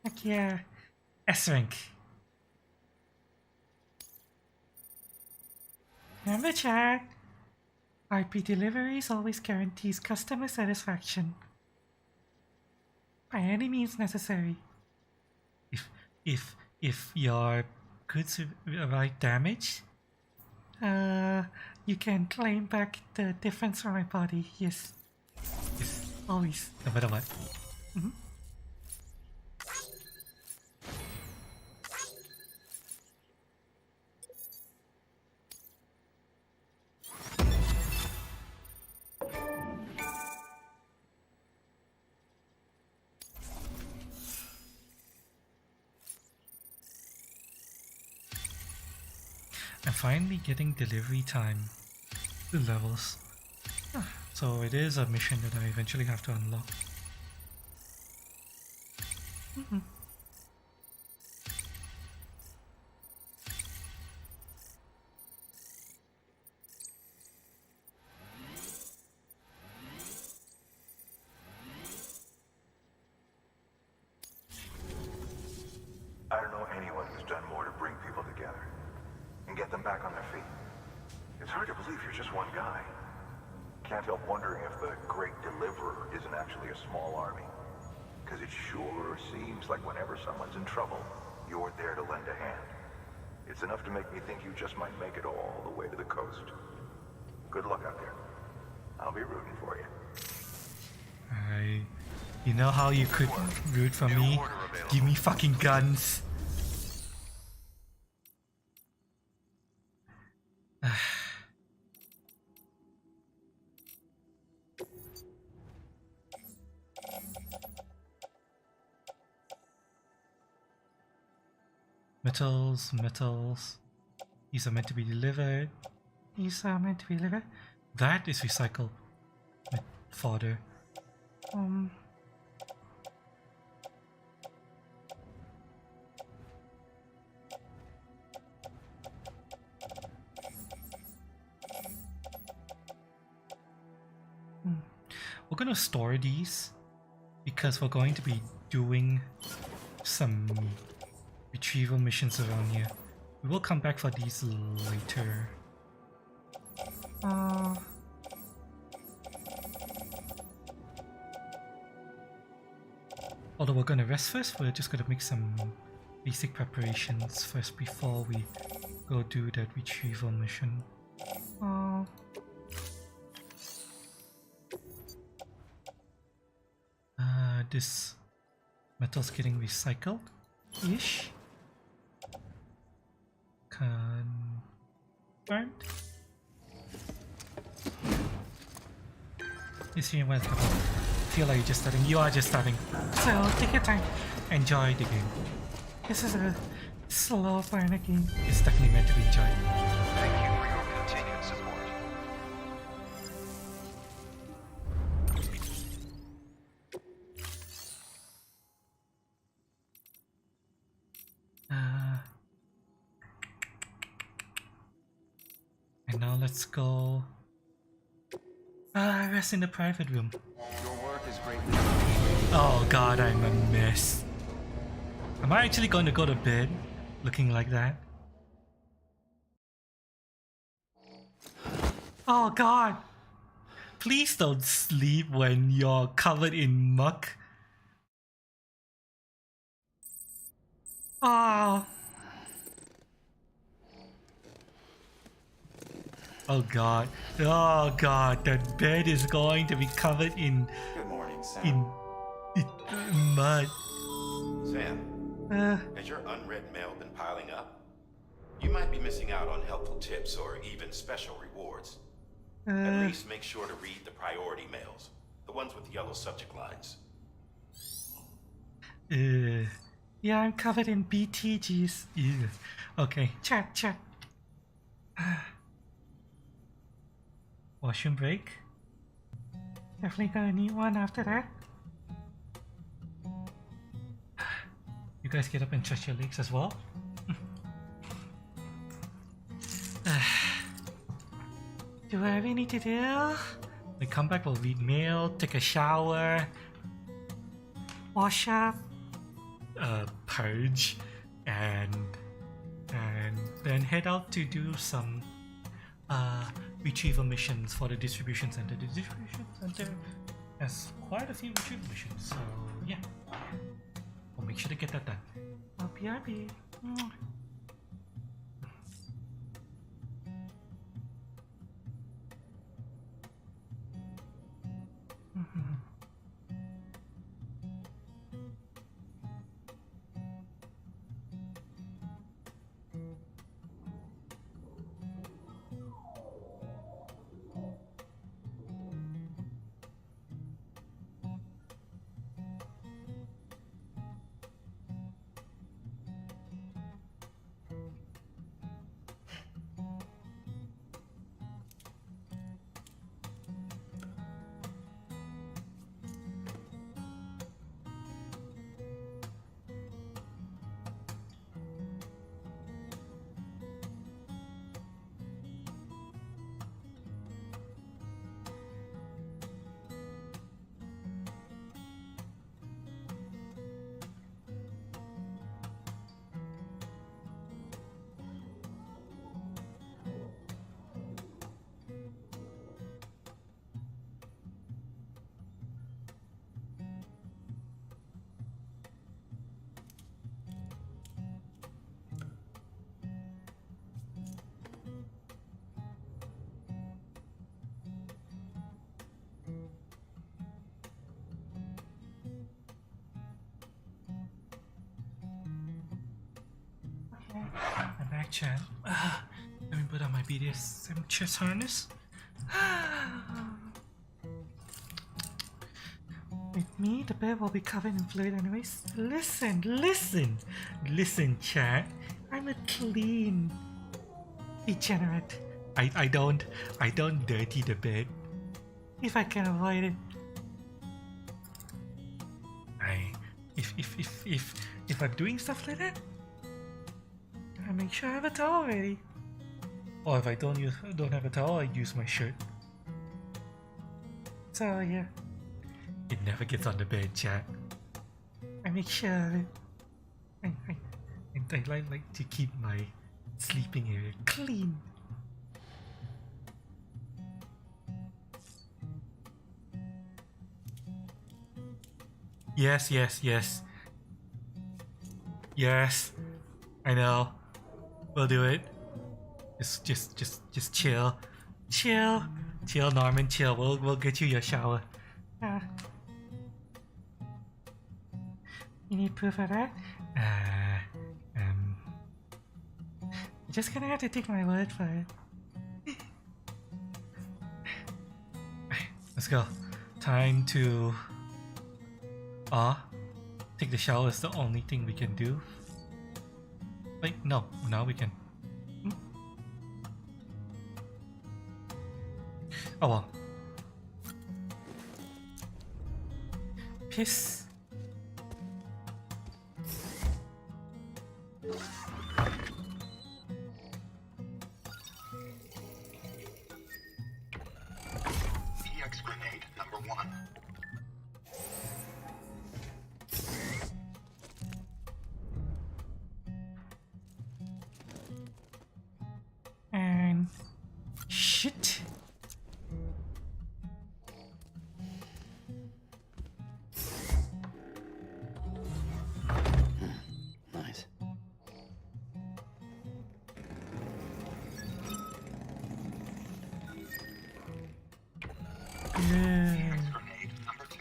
Heck yeah. S-rank. Remember, chat? RP deliveries always guarantees customer satisfaction. By any means necessary. If your goods arrive damaged, You can claim back the difference from my body, yes. yes, Always. no matter what. I'm finally getting delivery time to levels. So it is a mission that I eventually have to unlock. I don't know anyone who's done more to bring people together and get them back on their feet. It's hard to believe you're just one guy. Can't help wondering if the Great Deliverer isn't actually a small army. Because it sure seems like whenever someone's in trouble, you're there to lend a hand. It's enough to make me think you just might make it all the way to the coast. Good luck out there. I'll be rooting for you. You know how you could root for me? Give me fucking guns. Metals. These are meant to be delivered. That is recycled fodder. We're gonna store these because we're going to be doing some retrieval missions around here. We will come back for these later. Although we're gonna rest first, we're just gonna make some basic preparations first before we go do that retrieval mission. This metal's getting recycled-ish. Confirmed. Is here welcome. Feel like you're just starting. You are just starting. So take your time. Enjoy the game. This is a slow burner game. It's definitely meant to be enjoyed. Thank you for your continued support. And now let's go. Rest in the private room. Your work is greatly Oh god, I'm a mess. Am I actually going to go to bed looking like that? Oh god! Please don't sleep when you're covered in muck. Oh. Oh god. Oh god, that bed is going to be covered in Good morning, Sam. mud. Sam, has your unread mail been piling up? You might be missing out on helpful tips or even special rewards. At least make sure to read the priority mails, the ones with yellow subject lines. Yeah, I'm covered in BTGs. Ew. Okay. Check. Washroom break. Definitely gonna need one after that. You guys get up and stretch your legs as well. Do whatever you need to do. We come back, we'll read mail, take a shower, Wash up. purge, and then head out to do some retrieval missions for the distribution center. The distribution center has quite a few retrieval missions, so yeah, we'll make sure to get that done. RB. I'm back, chat. Let me put on my BDSM chest harness. With me, the bed will be covered in fluid anyways. Listen, chat. I'm a clean degenerate. I don't dirty the bed if I can avoid it. If I'm doing stuff like that, I make sure I have a towel ready. Or if I don't have a towel, I use my shirt. So yeah, it never gets on the bed, chat. I make sure of it. I like to keep my sleeping area clean. Yes. Yes, I know. We'll do it. Just chill, Norman. Chill. We'll get you your shower. You need proof of that? You're just gonna have to take my word for it. Let's go. Time to take the shower is the only thing we can do. Wait, no, now we can. Oh well. Piss. EX grenade number 1. And shit. Nice. EX grenade number 2.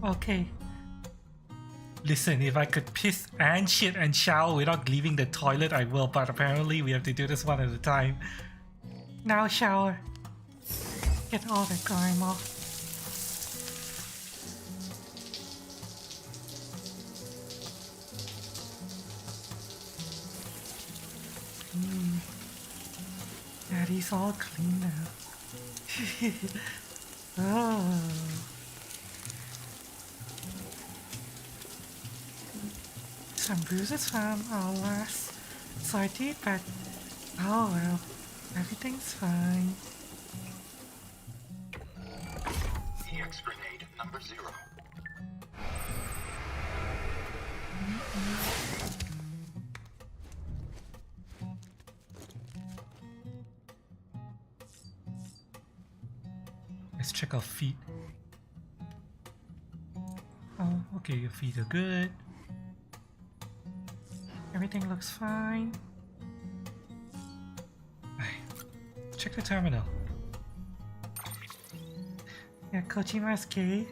Okay. Listen, if I could piss and shit and shower without leaving the toilet, I will, but apparently we have to do this one at a time. Now shower. Get all the grime off. Daddy's all clean now. Oh. Some bruises from our last sortie, but oh well, everything's fine. EX grenade number 0. Let's check our feet. Oh, okay, your feet are good. Everything looks fine. Check the terminal. Yeah, Kojima's gay.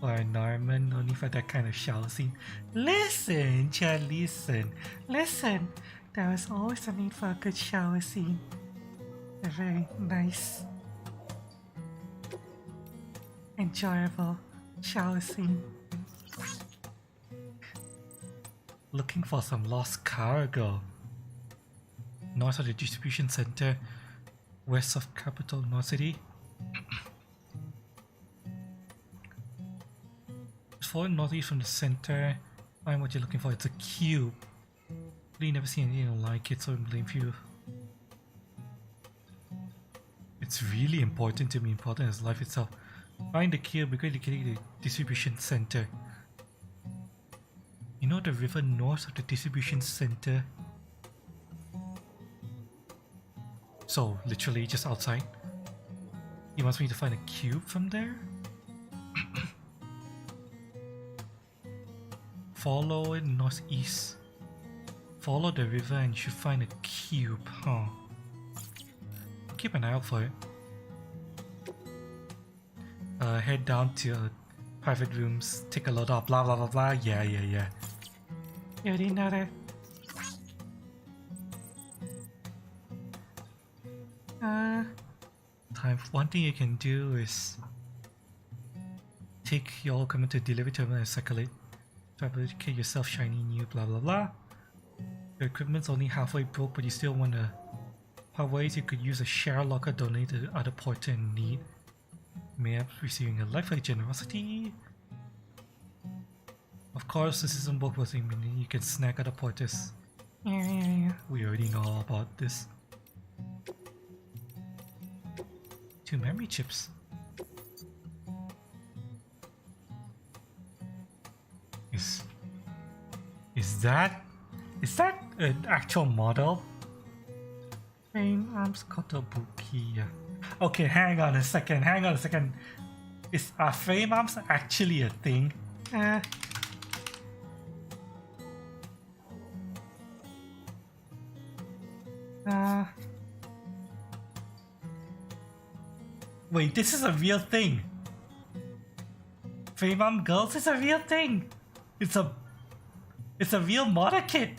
Or Norman, only for that kind of shower scene. Listen, Chad, listen. Listen, there is always a need for a good shower scene. A very nice, enjoyable shower scene. Looking for some lost cargo. North of the distribution center, west of capital North City. Forward northeast from the center. Find what you're looking for. It's a cube. Really never seen anything like it, so I blame you. It's really important to me, important as life itself. Find the cube, we're going to get the distribution center. You know the river north of the distribution center? So, literally just outside. He wants me to find a cube from there? Follow it northeast. Follow the river and you should find a cube, huh? Keep an eye out for it. Head down to private rooms take a lot of blah blah blah blah. Yeah. You already know that. One thing you can do is take your equipment to delivery terminal and cycle it. Fabricate yourself shiny new blah blah blah. Your equipment's only halfway broke, but you still want to part ways. You could use a share locker donated to other porter in need. May receiving a lifelike generosity. Of course, this isn't both worth meaning you can snag other porters. Yeah. We already know all about this. 2 memory chips. Is that an actual model? Fame Arms Kotobuki. Okay, hang on a second. Are frame arms actually a thing? Wait, this is a real thing. Frame arm girls is a real thing. It's a real model kit.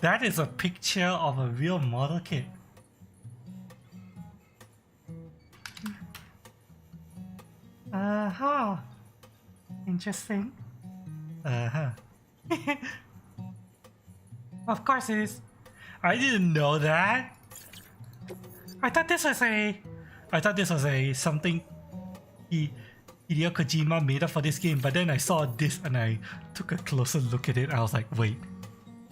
That is a picture of a real model kit. Interesting. Of course it is. I didn't know that. I thought this was a something Hideo Kojima made up for this game, but then I saw this and I took a closer look at it. I was like, wait,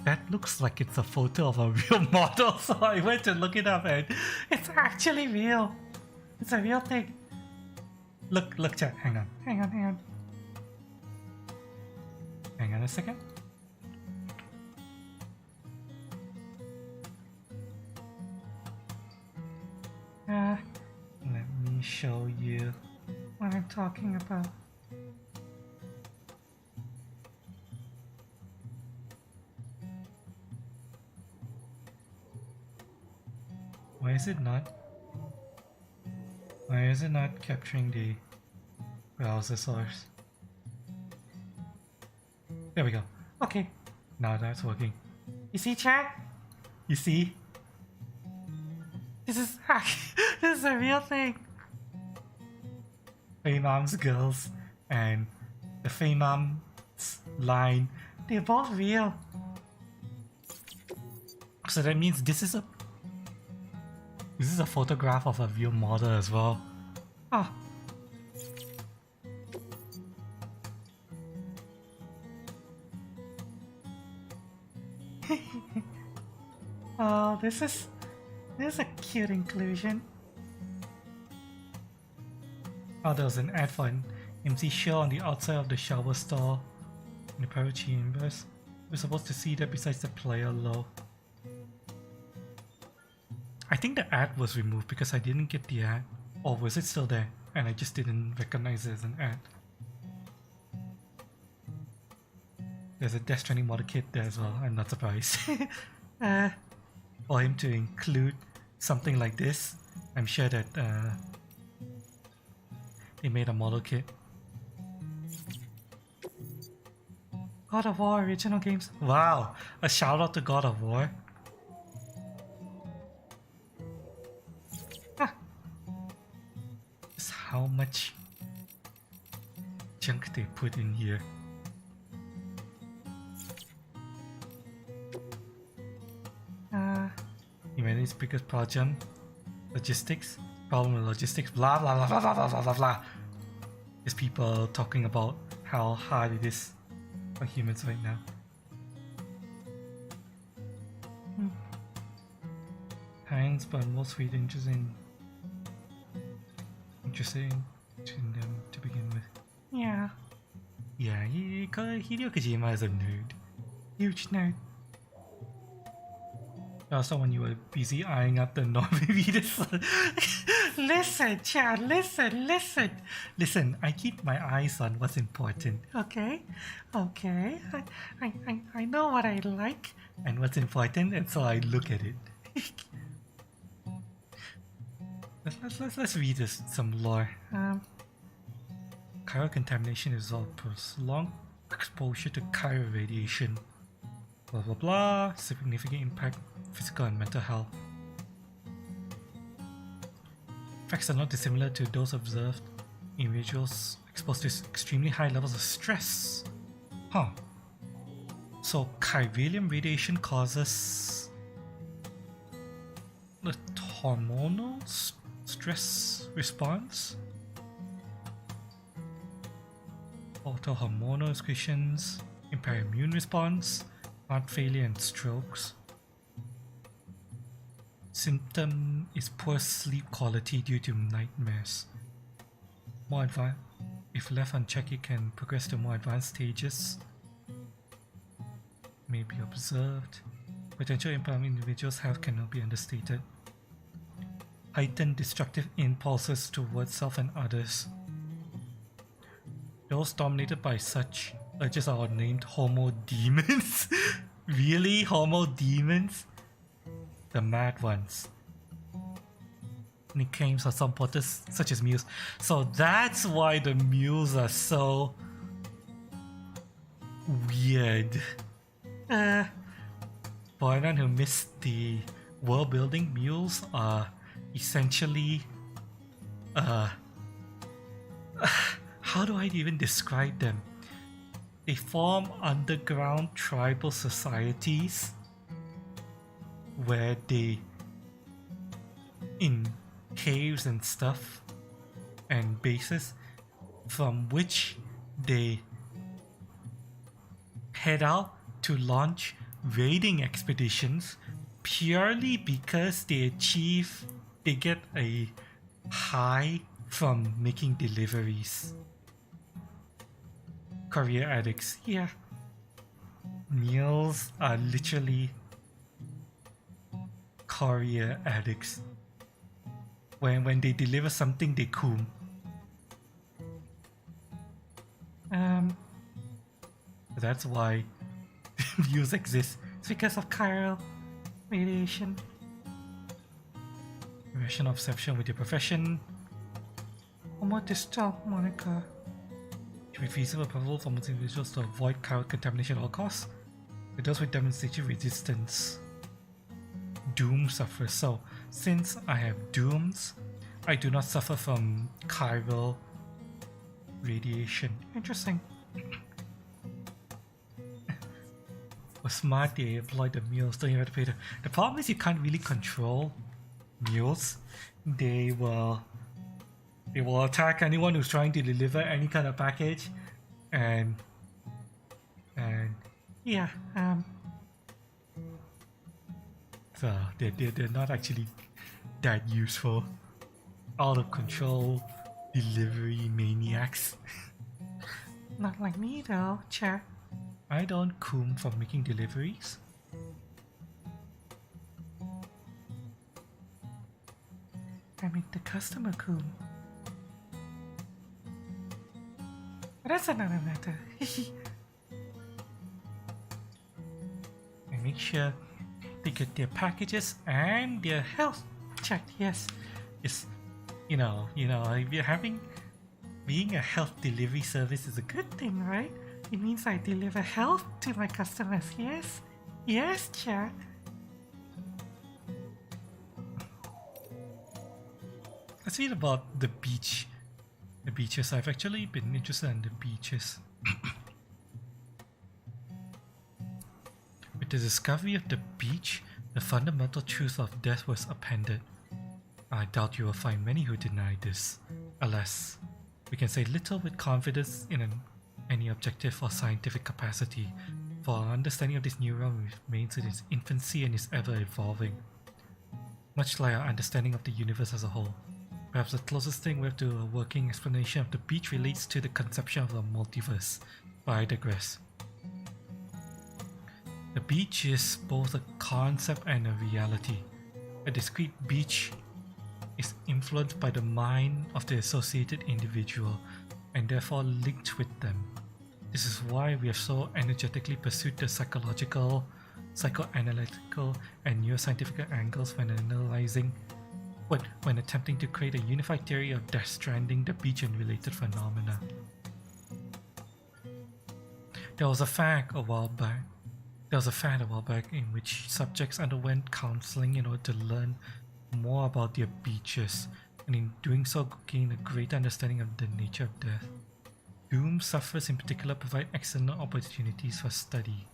that looks like it's a photo of a real model. So I went to look it up and it's actually real. It's a real thing. Look, chat. Hang on. Hang on a second. Let me show you what I'm talking about. Why is it not capturing the browser source? There we go. Okay. Now that's working. You see, chat? You see? This is a real thing. Fame Arms girls and the Fame Arms line, they're both real. So that means this is a photograph of a real model as well. Oh. Oh, this is a cute inclusion. Oh, there was an ad for an MC show on the outside of the shower stall in the Pirate Chambers. We're supposed to see that besides the player low. I think the ad was removed because I didn't get the ad. Or was it still there and I just didn't recognize it as an ad? There's a Death Stranding model kit there as well, I'm not surprised. For him to include something like this, I'm sure that they made a model kit. God of War original games. Wow, a shout out to God of War. Just how much junk they put in here. Humanity's biggest problem, logistics, blah blah blah blah blah blah blah blah blah. There's people talking about how hard it is for humans right now. Heinz, but most really interesting in them to begin with. Yeah. Yeah, Hideo Kojima is a nerd. Huge nerd. Also, when you were busy eyeing up the non-readers. Listen, Chad, listen. Listen, I keep my eyes on what's important. Okay. I know what I like. And what's important, and so I look at it. Let's read this some lore. Chiral contamination is all prolonged exposure to chiral radiation. Blah blah blah. Significant impact physical and mental health. Effects are not dissimilar to those observed in individuals exposed to extremely high levels of stress. Huh. So chiralium radiation causes the hormonal stress response? Alter hormonal excretions, impair immune response, heart failure and strokes. Symptom is poor sleep quality due to nightmares. More advanced, if left unchecked, it can progress to more advanced stages. May be observed. Potential impact on individuals' health cannot be understated. Heightened destructive impulses towards self and others. Those dominated by such urges are named homo demons. Really? Homo demons? The mad ones. Nicknames are some porters such as mules. So that's why the mules are so weird. For anyone who missed the world building, mules are essentially how do I even describe them? They form underground tribal societies where they, in caves and stuff and bases, from which they head out to launch raiding expeditions purely because they get a high from making deliveries. Courier addicts, yeah. Mules are literally courier addicts. When they deliver something, they coom. That's why mules exist. It's because of chiral radiation. Rational obsession with your profession. Homo distal moniker. It should be feasible and probable for most individuals to avoid chiral contamination at all costs. With those with demonstrated resistance. Doom suffers. So, since I have dooms, I do not suffer from chiral radiation. Interesting. For smart, they employ the mules. Don't you have to pay the problem is you can't really control mules. They will attack anyone who's trying to deliver any kind of package, and Yeah, so they're not actually that useful. Out of control delivery maniacs. not like me though, chat. I don't coom from making deliveries. I make the customer cool. But that's another matter. I make sure they get their packages and their health checked. Yes, it's you know, being a health delivery service is a good thing, right? It means I deliver health to my customers, yes? Yes, chat. Let's read about the beach. The beaches. I've actually been interested in the beaches. With the discovery of the beach, the fundamental truth of death was appended. I doubt you will find many who deny this. Alas, we can say little with confidence in any objective or scientific capacity, for our understanding of this new realm remains in its infancy and is ever evolving. Much like our understanding of the universe as a whole. Perhaps the closest thing we have to a working explanation of the beach relates to the conception of a multiverse, but I digress. The beach is both a concept and a reality. A discrete beach is influenced by the mind of the associated individual and therefore linked with them. This is why we have so energetically pursued the psychological psychoanalytical and neuroscientific angles when attempting to create a unified theory of Death Stranding, the beach, and related phenomena. There was a fact a while back in which subjects underwent counseling in order to learn more about their beaches, and in doing so gain a greater understanding of the nature of death. Doom sufferers in particular provide excellent opportunities for study.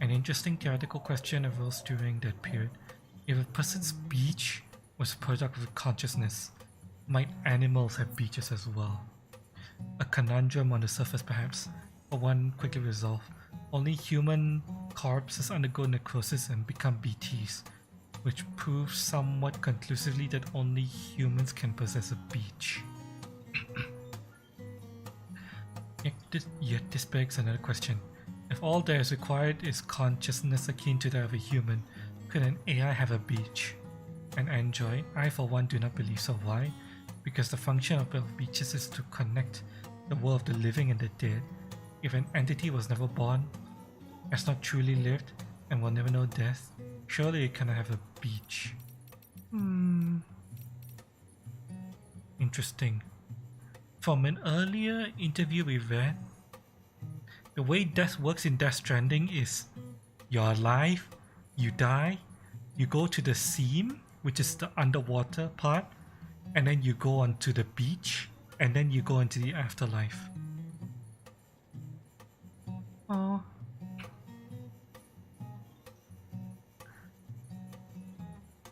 An interesting theoretical question arose during that period. If a person's beach was a product of consciousness, might animals have beaches as well? A conundrum on the surface perhaps, but one quickly resolved. Only human corpses undergo necrosis and become BTs, which proves somewhat conclusively that only humans can possess a beach. Yet this begs another question. If all that is required is consciousness akin to that of a human, could an AI have a beach? An android? I for one do not believe so. Why? Because the function of beaches is to connect the world of the living and the dead. If an entity was never born, has not truly lived, and will never know death, surely it cannot have a beach. Interesting. From an earlier interview we read, the way death works in Death Stranding is you're alive, you die, you go to the seam, which is the underwater part, and then you go onto the beach, and then you go into the afterlife. Oh.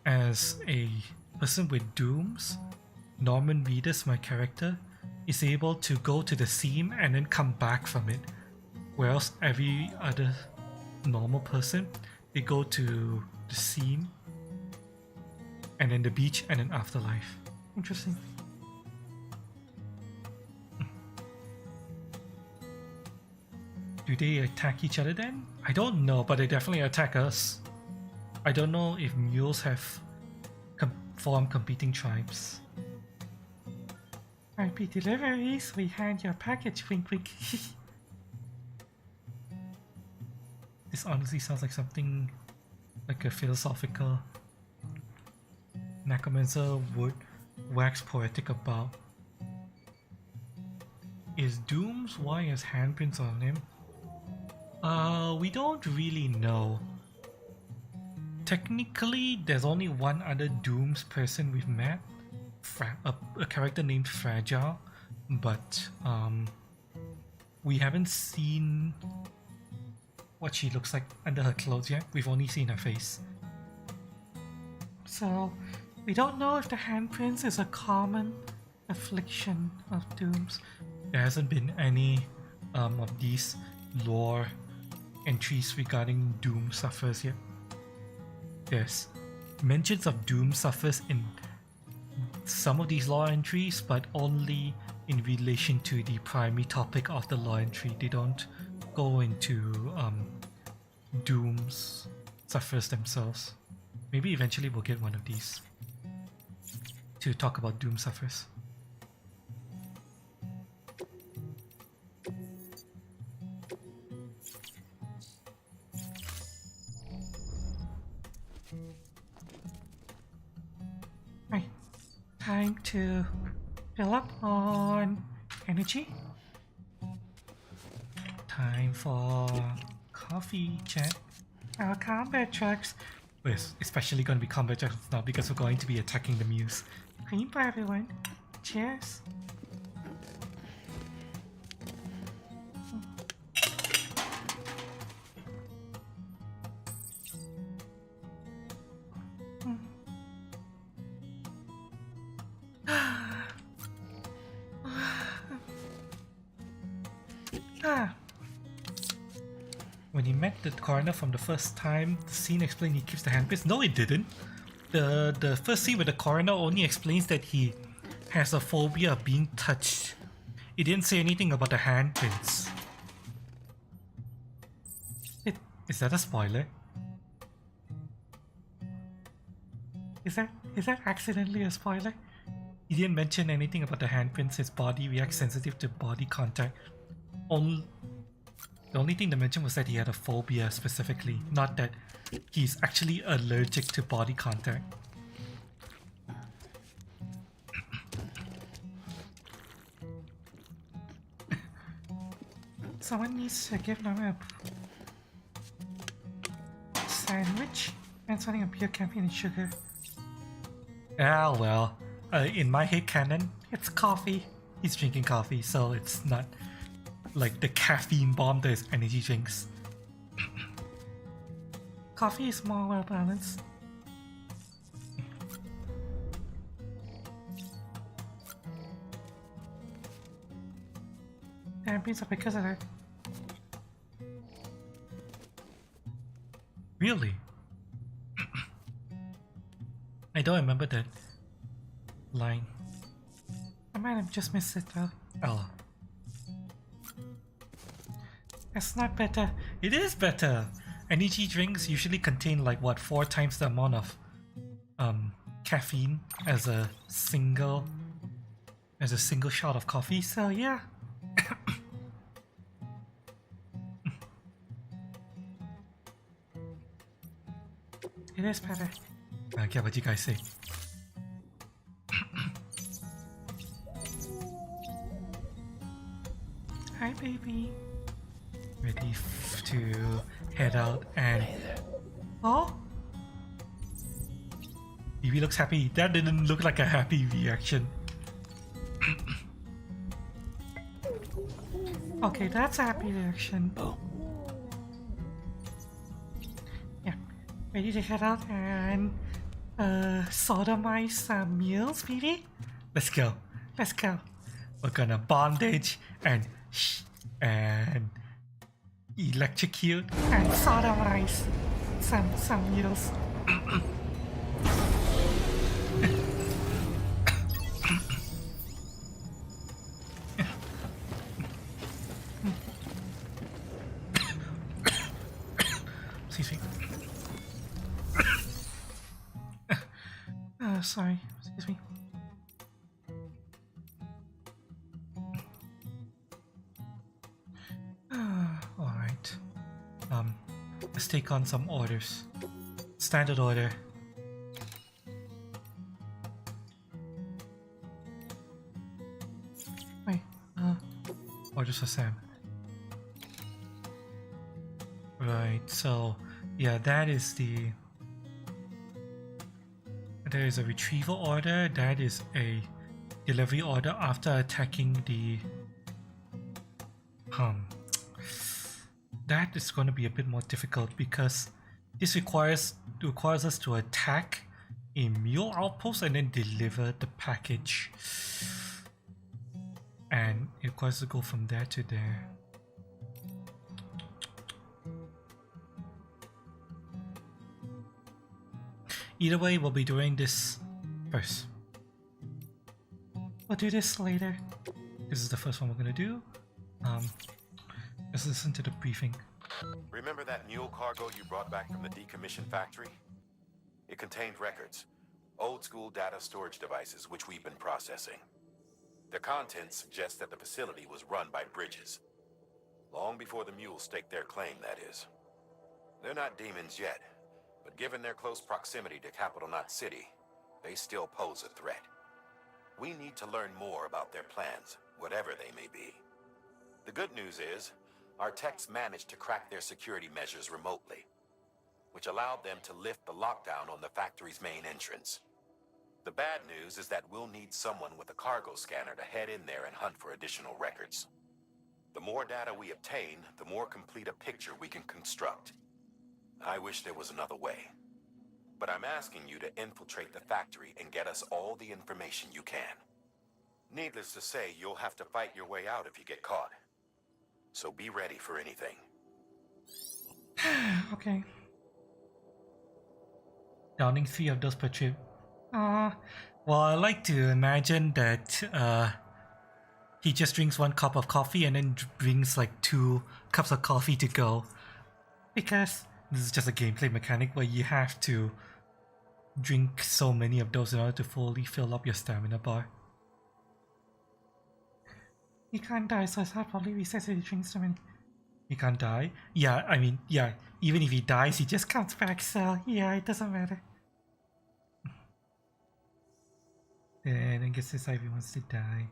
As a person with dooms, Norman Reedus, my character, is able to go to the seam and then come back from it, whereas every other normal person, they go to the seam and then the beach and then afterlife. Interesting. Do they attack each other then? I don't know, but they definitely attack us. I don't know if mules have formed competing tribes. RP deliveries, we hand your package, wink wink. This honestly sounds like something like a philosophical necromancer would wax poetic about. Is Doom's why has handprints on him? We don't really know. Technically, there's only one other Dooms person we've met, a character named Fragile, but we haven't seen what she looks like under her clothes yet. We've only seen her face. So, we don't know if the handprints is a common affliction of Dooms. There hasn't been any of these lore entries regarding Doom sufferers yet. There's mentions of Doom sufferers in some of these lore entries, but only in relation to the primary topic of the lore entry. They don't go into Doom's sufferers themselves. Maybe eventually we'll get one of these to talk about Doom sufferers. Right. Time to fill up on energy. Time for coffee chat. Our combat trucks. It's especially going to be combat jets now because we're going to be attacking the Muse. Green for everyone. Cheers. When he met the coroner from the first time, the scene explained he keeps the handprints. No, it didn't. The first scene with the coroner only explains that he has a phobia of being touched. It didn't say anything about the handprints. Is that a spoiler? Is that accidentally a spoiler? He didn't mention anything about the handprints. His body reacts sensitive to body contact. The only thing they mentioned was that he had a phobia specifically, not that he's actually allergic to body contact. Someone needs to give them a sandwich and something of pure caffeine and sugar. Ah, well, in my head canon, it's coffee. He's drinking coffee, so it's not like the caffeine bomb that is energy drinks. Coffee is more well balanced. And pizza because of that. Really? I don't remember that line. I might have just missed it though. Oh. It's not better. It is better! Energy drinks usually contain like what, 4 times the amount of caffeine as a single shot of coffee, so yeah. It is better. I get what you guys say. Hi baby. Ready to head out and... Oh? BB looks happy. That didn't look like a happy reaction. Okay, that's a happy reaction. Oh. Yeah. Ready to head out and sodomize some meals, baby? Let's go. Let's go. We're gonna bondage and electrocute. And sodomize some meals. Excuse me. Sorry. Excuse me. Alright. Let's take on some orders. Standard order. Wait. Orders for Sam. Right, so yeah, that is the... There is a retrieval order, that is a delivery order after attacking the... That is going to be a bit more difficult because this requires us to attack a mule outpost and then deliver the package. And it requires us to go from there to there. Either way, we'll be doing this first. We'll do this later. This is the first one we're gonna do. Let's listen to the briefing. Remember that mule cargo you brought back from the decommissioned factory? It contained records, old-school data storage devices which we've been processing. The contents suggest that the facility was run by Bridges. Long before the mules staked their claim, that is. They're not demons yet, but given their close proximity to Capital Knot City, they still pose a threat. We need to learn more about their plans, whatever they may be. The good news is, our techs managed to crack their security measures remotely, which allowed them to lift the lockdown on the factory's main entrance. The bad news is that we'll need someone with a cargo scanner to head in there and hunt for additional records. The more data we obtain, the more complete a picture we can construct. I wish there was another way. But I'm asking you to infiltrate the factory and get us all the information you can. Needless to say, you'll have to fight your way out if you get caught. So be ready for anything. Okay. Downing 3 of those per trip. Well, I like to imagine that he just drinks 1 cup of coffee and then brings like 2 cups of coffee to go. Because This is just a gameplay mechanic where you have to drink so many of those in order to fully fill up your stamina bar. he can't die, so his heart probably resets if he drinks too many. He can't die. Yeah, I mean, yeah. Even if he dies, he just comes back. So yeah, it doesn't matter. And I guess this Ivy wants to die.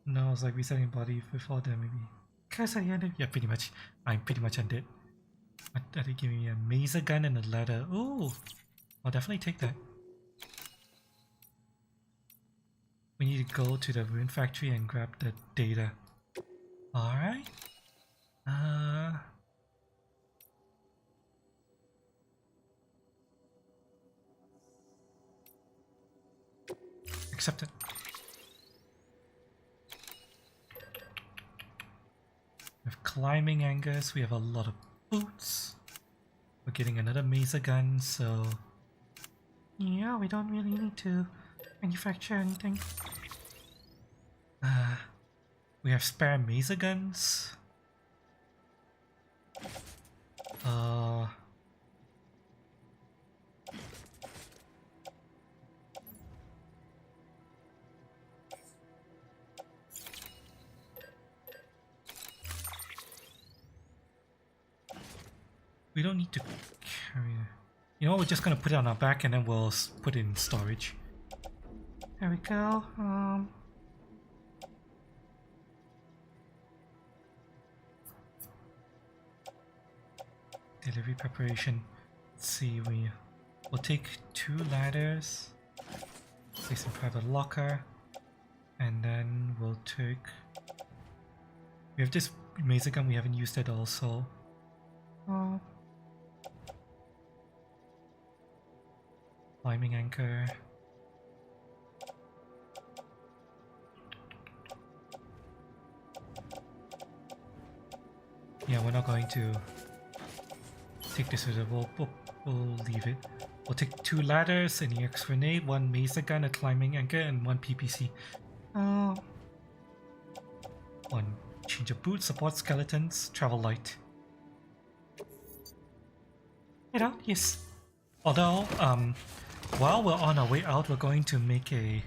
No, it's like resetting body before that maybe. Cause I ended. Yeah, pretty much. I'm pretty much undead. What are they giving me? A mazer gun and a ladder. Ooh, I'll definitely take that. We need to go to the ruin factory and grab the data. Alright. Accept it. We have climbing angers, we have a lot of boots. We're getting another mazer gun, so yeah, we don't really need to manufacture anything. We have spare mazer guns. We don't need to carry it. You know what, we're just gonna put it on our back and then we'll put it in storage. There we go. Delivery preparation. Let's see, we'll take 2 ladders, place in private locker, and then we'll take. We have this mazer gun, we haven't used it also. Climbing anchor. Yeah, we're not going to take this with us. We'll leave it. We'll take 2 ladders, an EX grenade, 1 mazer gun, a climbing anchor, and 1 PPC. 1 change of boots, support skeletons, travel light. Head out, yes. Although, while we're on our way out, we're going to make a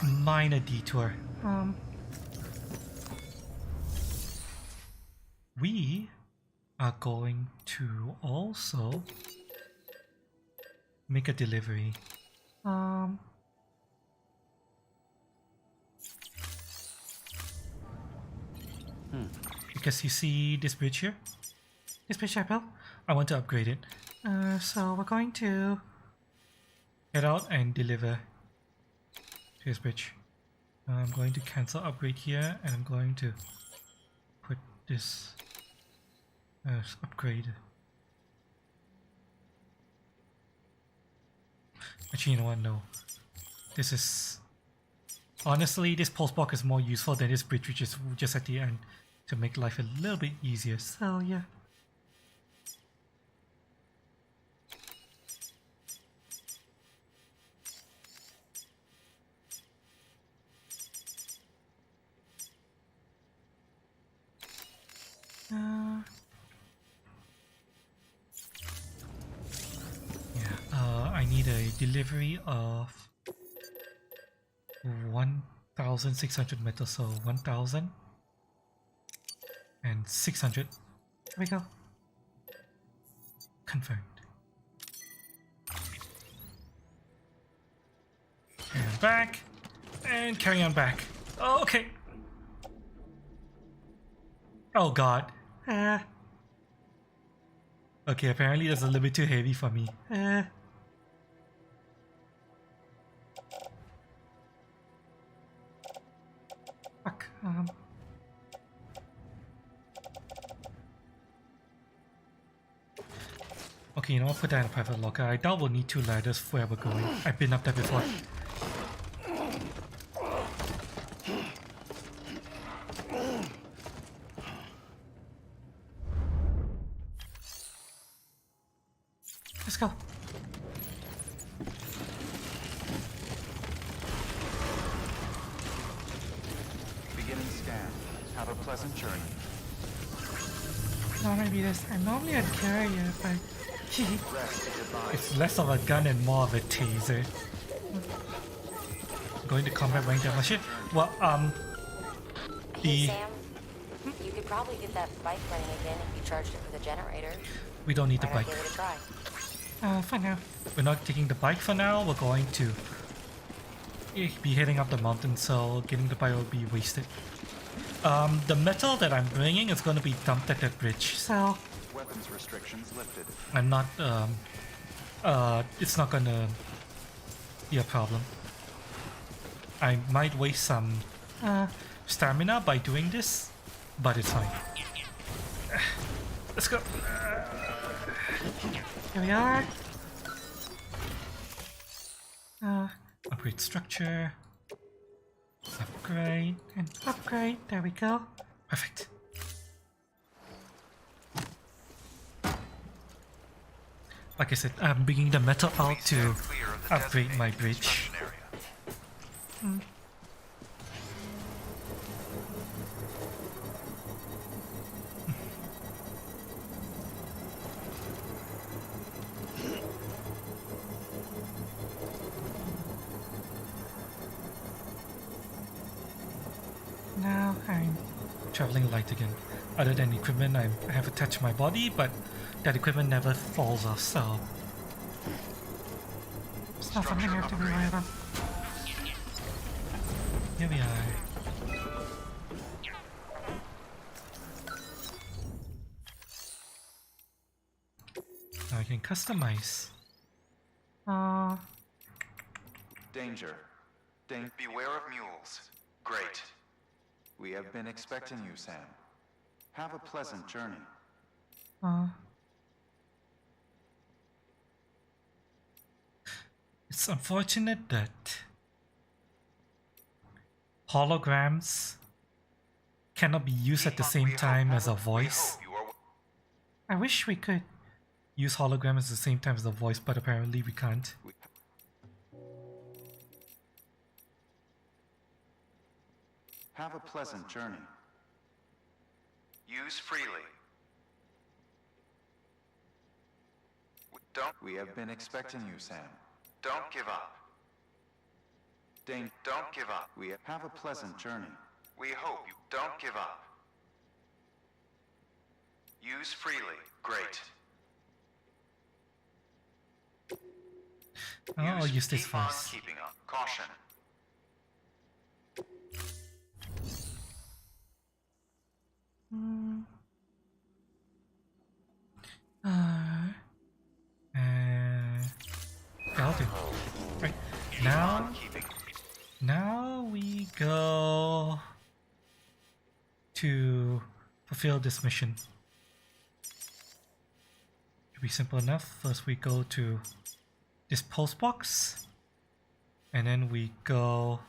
minor detour. We are going to also make a delivery. Because you see this bridge here? This bridge I built? I want to upgrade it. So we're going to head out and deliver to this bridge. I'm going to cancel upgrade here and I'm going to put this as upgrade. Actually, you know what? No. This is... Honestly, this pulse block is more useful than this bridge, which is just at the end to make life a little bit easier. So, yeah. I need a delivery of 1,600 metal, so 1,000 and 600. There we go. Confirmed. Carry on back and carry on back. Oh, okay. Oh god. Okay, apparently that's a little bit too heavy for me. Fuck. Okay, you know what? Put that in a private locker. I doubt we'll need 2 ladders where we're going. I've been up there before. Let's go. Beginning scan. Have a pleasant journey. Maybe this. I'm normally a carrier, but it's less of a gun and more of a taser. Going to combat range damage. Well, Hey, Sam. probably get that bike running again if you charged it for the generator. We don't need the Why not bike. give it a try? For now. We're not taking the bike for now. We're going to be heading up the mountain, so getting the bike will be wasted. The metal that I'm bringing is going to be dumped at that bridge. So, Weapons restrictions lifted. I'm not, it's not gonna be a problem. I might waste some stamina by doing this, but it's fine. Let's go. here we are. Upgrade structure. Upgrade. And upgrade. There we go. Perfect. Like I said, I'm bringing the metal out to upgrade my bridge. Now I'm Traveling light again. Other than equipment I have attached to my body, but that equipment never falls off, so it's not something I have to be worried about. here we are. Now I can customize. Danger. Beware of mules. Great. We have been expecting you, Sam. Have a pleasant journey. It's unfortunate that holograms cannot be used at the same time as a voice. I wish we could. Use hologram at the same time as the voice, but apparently we can't. Have a pleasant journey. Use freely. We have been expecting you, Sam. Don't give up. Don't give up. We have a pleasant journey. We hope you don't give up. Use freely. Great. I'll use this keep on first. keeping up. Caution. I'll do. Right. Now we go to fulfill this mission. Should be simple enough. First we go to this post box, and then we go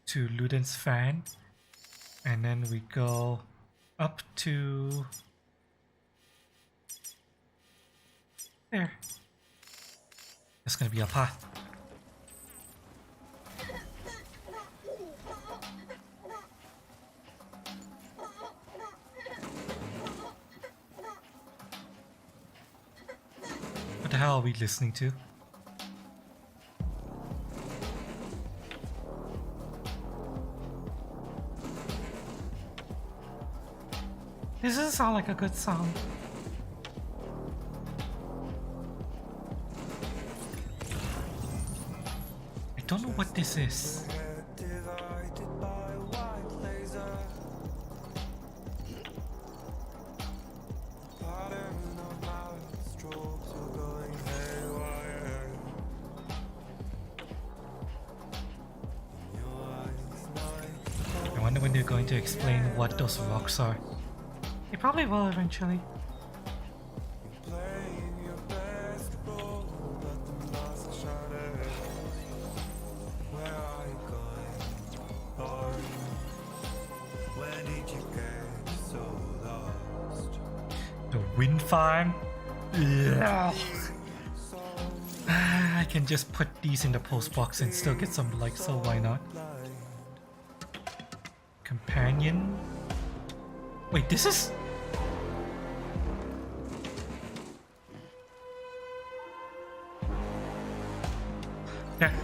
to Luden's fan, and then we go up to there. That's gonna be our path. What the hell are we listening to? This doesn't sound like a good song. I don't know what this is. I wonder when they're going to explain what those rocks are. They probably will eventually. The wind farm? Ugh. I can just put these in the post box and still get some likes, so why not? Companion? Wait, this is...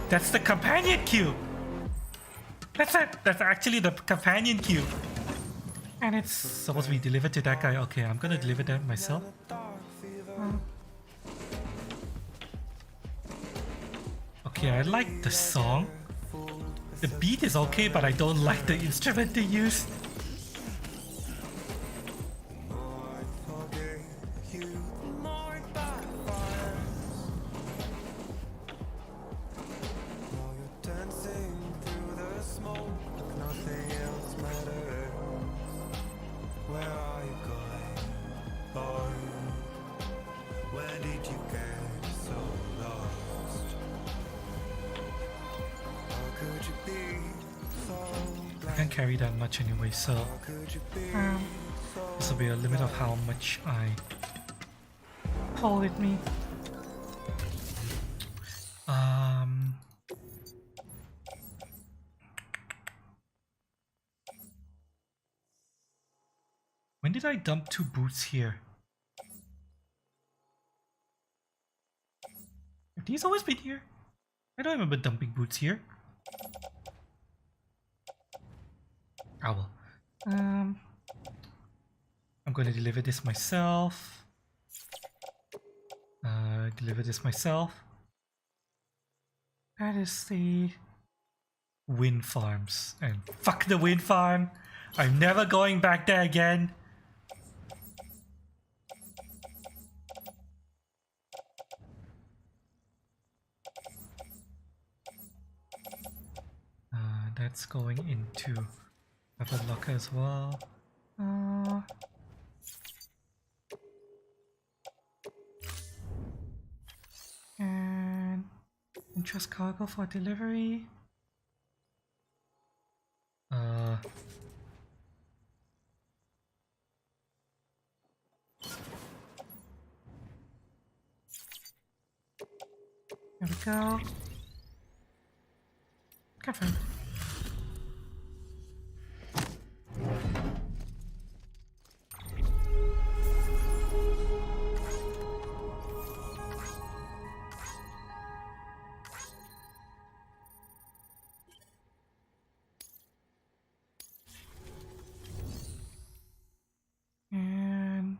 That's the companion cube! That's it! That's actually the companion cube! And it's supposed to be delivered to that guy. Okay, I'm gonna deliver that myself. Okay, I like the song. The beat is okay, but I don't like the instrument they use. I can't carry that much anyway, so this will be a limit of how much I pull with me. When did I dump 2 boots here? Have these always been here? I don't remember dumping boots here. Ah well. I'm going to deliver this myself. Deliver this myself. That is the wind farms. And fuck the wind farm! I'm never going back there again! That's going into weapon locker as well. And interest cargo for delivery. There we go. Confirm. And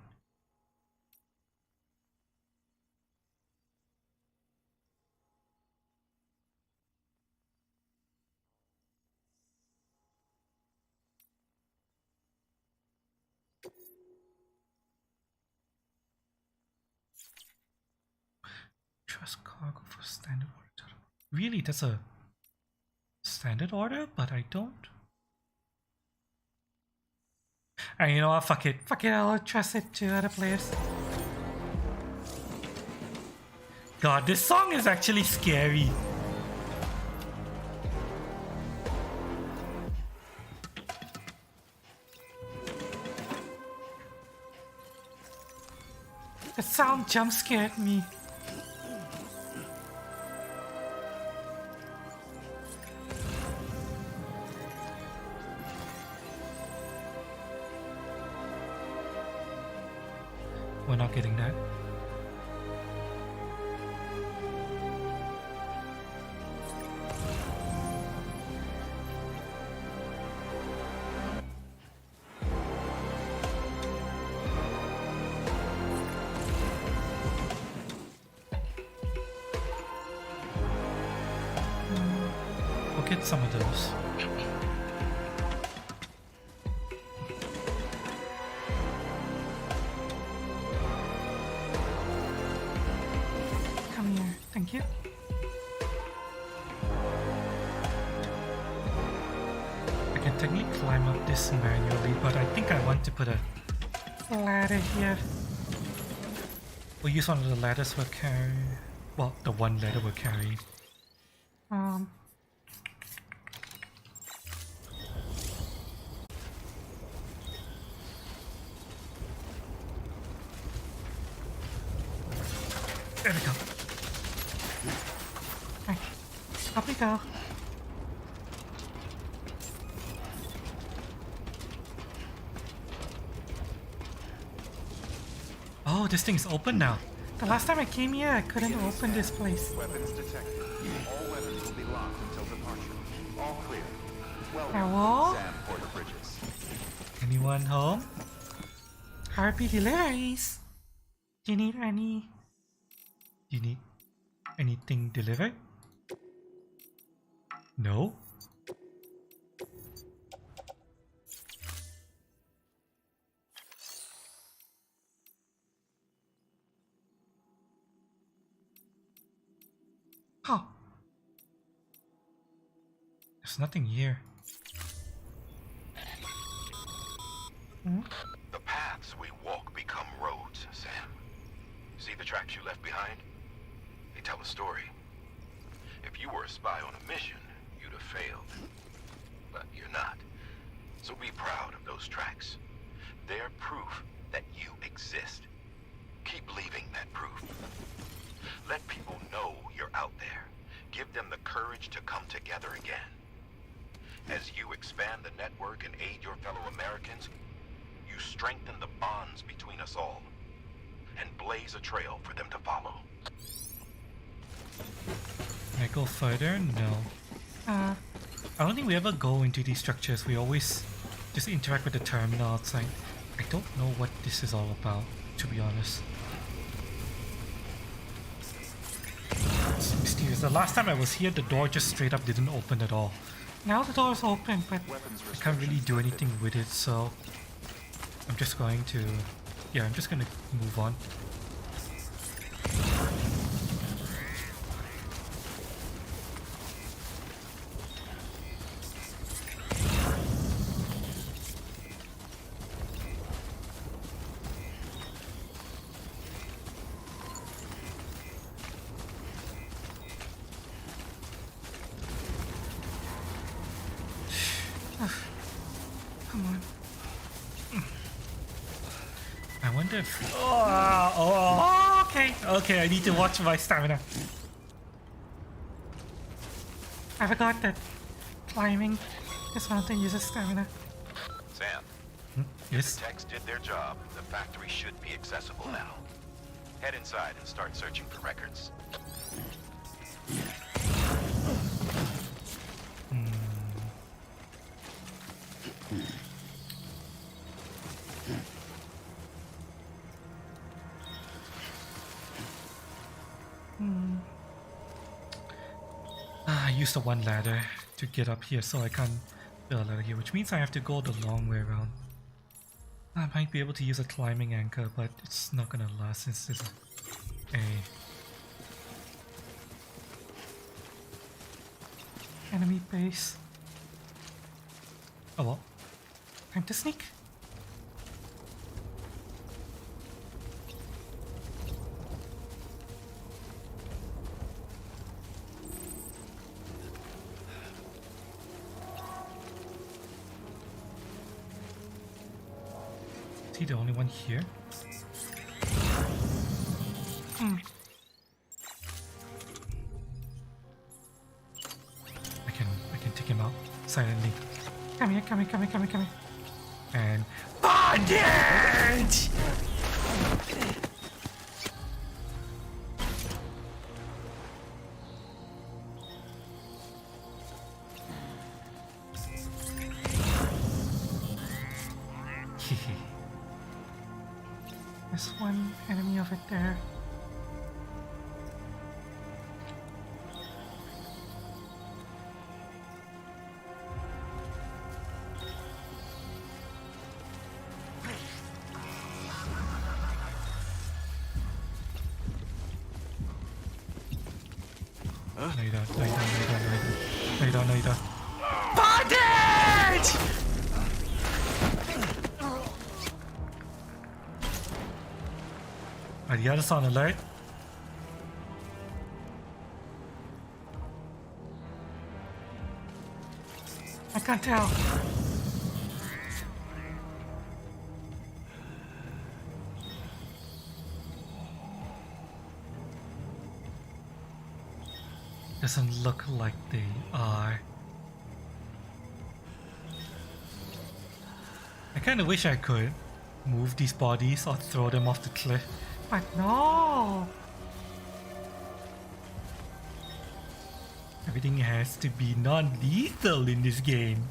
trust cargo for standard order. Really, that's a standard order, but I don't. And you know what? Fuck it. fuck it, I'll trust it to other players. God, this song is actually scary. The sound jump scared me. We're not getting that. We'll get some of those. Come here, thank you. I can technically climb up this manually, but I think I want to put a... Ladder here. We'll use one of the ladders we're carrying. Well, the one ladder we're carrying. There we go. Right. Up we go. Oh, this thing's open now. The last time I came here, I couldn't open this place. Weapons detected. All weapons will be locked until departure. All clear. Farewell. Sam Porter Bridges. Anyone home? RP deliveries. Do you need any? Do you need anything delivered? No? Oh, There's nothing here. The paths we walk become roads, Sam. See the tracks you left behind? They tell a story. If you were a spy on a mission, you'd have failed. But you're not. So be proud of those tracks. They're proof that you exist. Keep leaving that proof. Let people know you're out there. Give them the courage to come together again. As you expand the network and aid your fellow Americans, you strengthen the bonds between us all and blaze a trail for them to follow. Can I go further? No. I don't think we ever go into these structures. We always just interact with the terminal outside. I don't know what this is all about, to be honest. It's mysterious. The last time I was here, the door just straight up didn't open at all. now the door's open, but I can't really do anything with it, so I'm just going to... yeah, I'm just gonna move on. come on. I wonder if... oh, okay. Okay, I need to watch my stamina. I forgot that climbing this mountain uses stamina. Sam, Yes? the techs did their job. The factory should be accessible now. Head inside and start searching for records. I used the one ladder to get up here, so I can't build a ladder here, which means I have to go the long way around. I might be able to use a climbing anchor, but it's not gonna last since it's a... Enemy base. oh well. Time to sneak. Is he the only one here? I can take him out silently. Come here, come here, come here, come here, come here. And bondage! There's one enemy over there. No, you don't. No, you don't. No, you don't. No, you don't. No, you don't. Bondage! Are the others on alert? I can't tell. Doesn't look like they are. I kinda wish I could move these bodies or throw them off the cliff. But no! Everything has to be non-lethal in this game.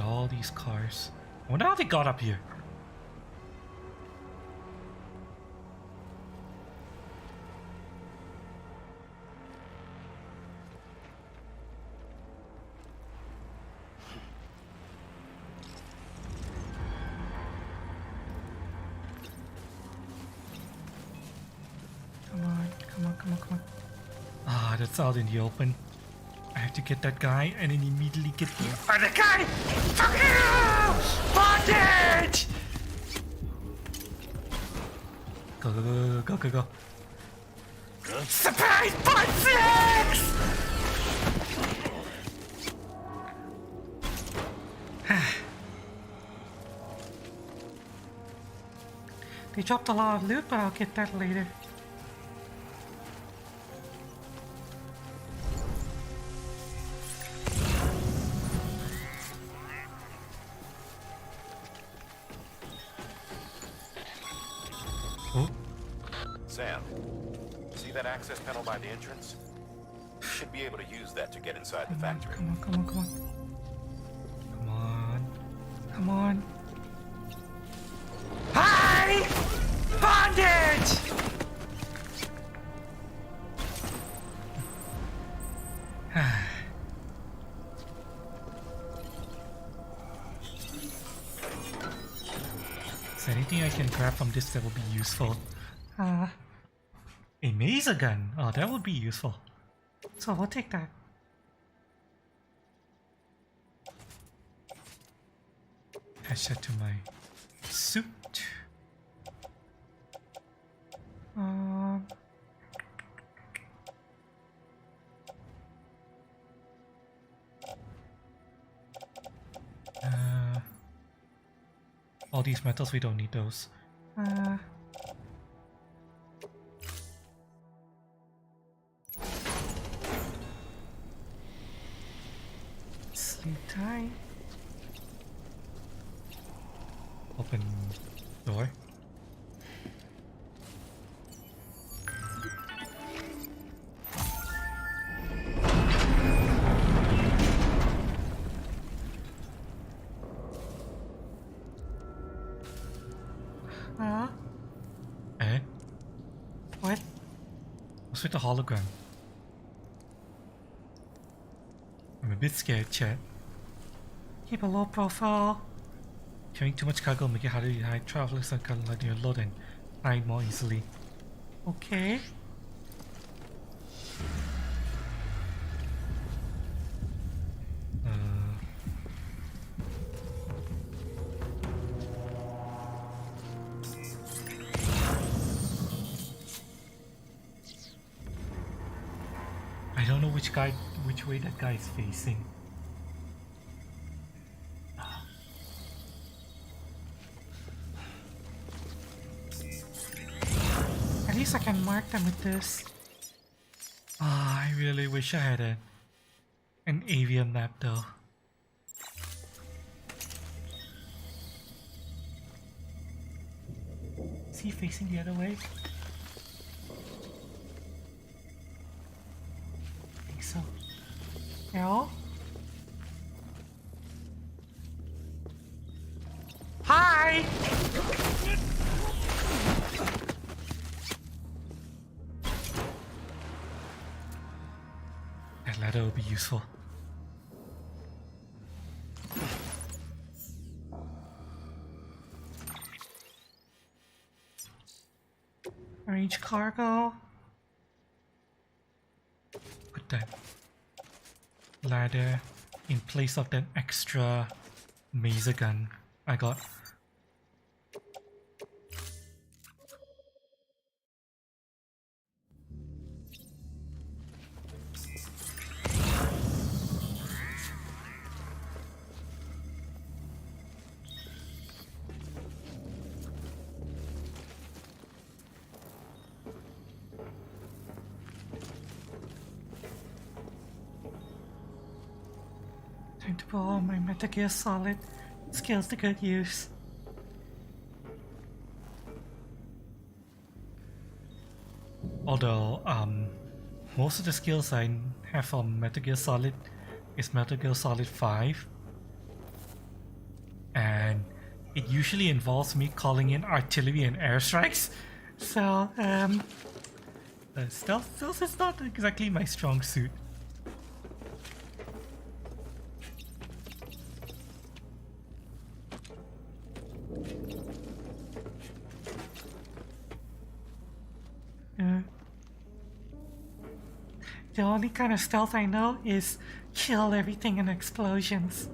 at all these cars. I wonder how they got up here. Come on, come on, come on, come on. Ah, that's out in the open. I have to get that guy and then immediately get the other guy! Fuck you! Bondage! Go, go, go, go, go, go, go. Surprise part 6! They dropped a lot of loot, but I'll get that later. Oh, Sam, see that access panel by the entrance? Should be able to use that to get inside the factory. Come on, come on, come on. come on. Come on. Hi! Bondage! Is there anything I can grab from this that will be useful? Uh, A maser gun! Oh, that would be useful. so we'll take that. Attach that to my suit. Um, All these metals, we don't need those. sleep tight. Open door. Eh? What? What's with the hologram? I'm a bit scared, chat. Keep a low profile. Carrying too much cargo will make it harder to hide. Travelers can let you load and hide more easily. Okay. I don't know which way that guy is facing. At least I can mark them with this. Ah, I really wish I had an avian map though. Is he facing the other way? I think so. Yeah. Hi! That ladder will be useful. Arrange cargo. Put that ladder in place of that extra maser gun I got. Time to put all my Metal Gear Solid skills to good use. Although, most of the skills I have from Metal Gear Solid is Metal Gear Solid 5. and it usually involves me calling in artillery and airstrikes. So, stealth is not exactly my strong suit. The only kind of stealth I know is kill everything in explosions.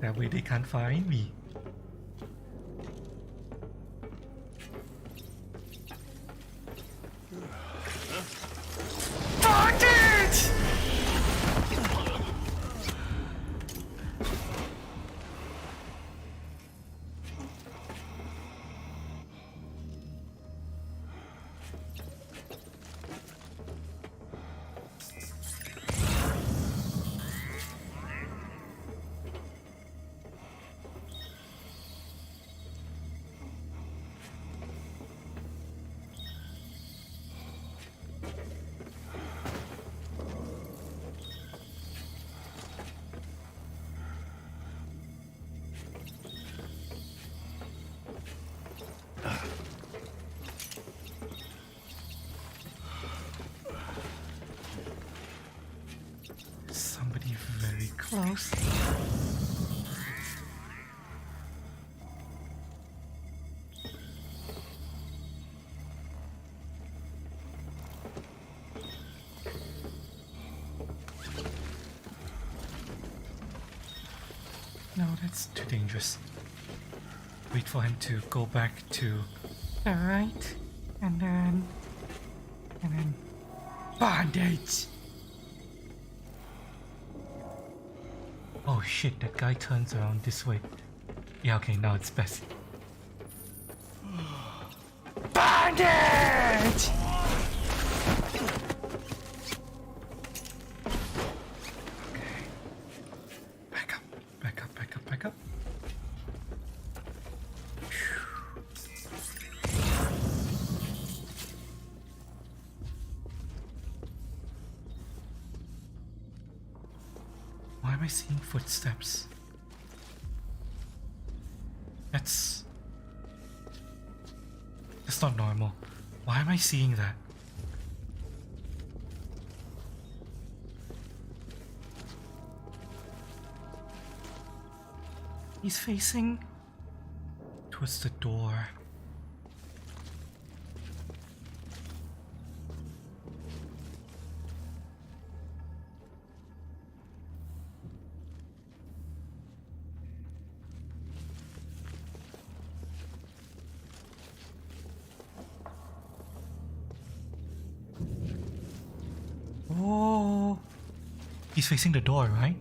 That way they can't find me. Bondage! Somebody very close. No, that's too dangerous. Wait for him to go back to The right, and then bondage. Oh shit, that guy turns around this way. Yeah, okay, now it's best. Bondage! Back up, back up, back up, back up. Why am I seeing footsteps? That's not normal. Why am I seeing that? He's facing Towards the door. Oh, He's facing the door, right?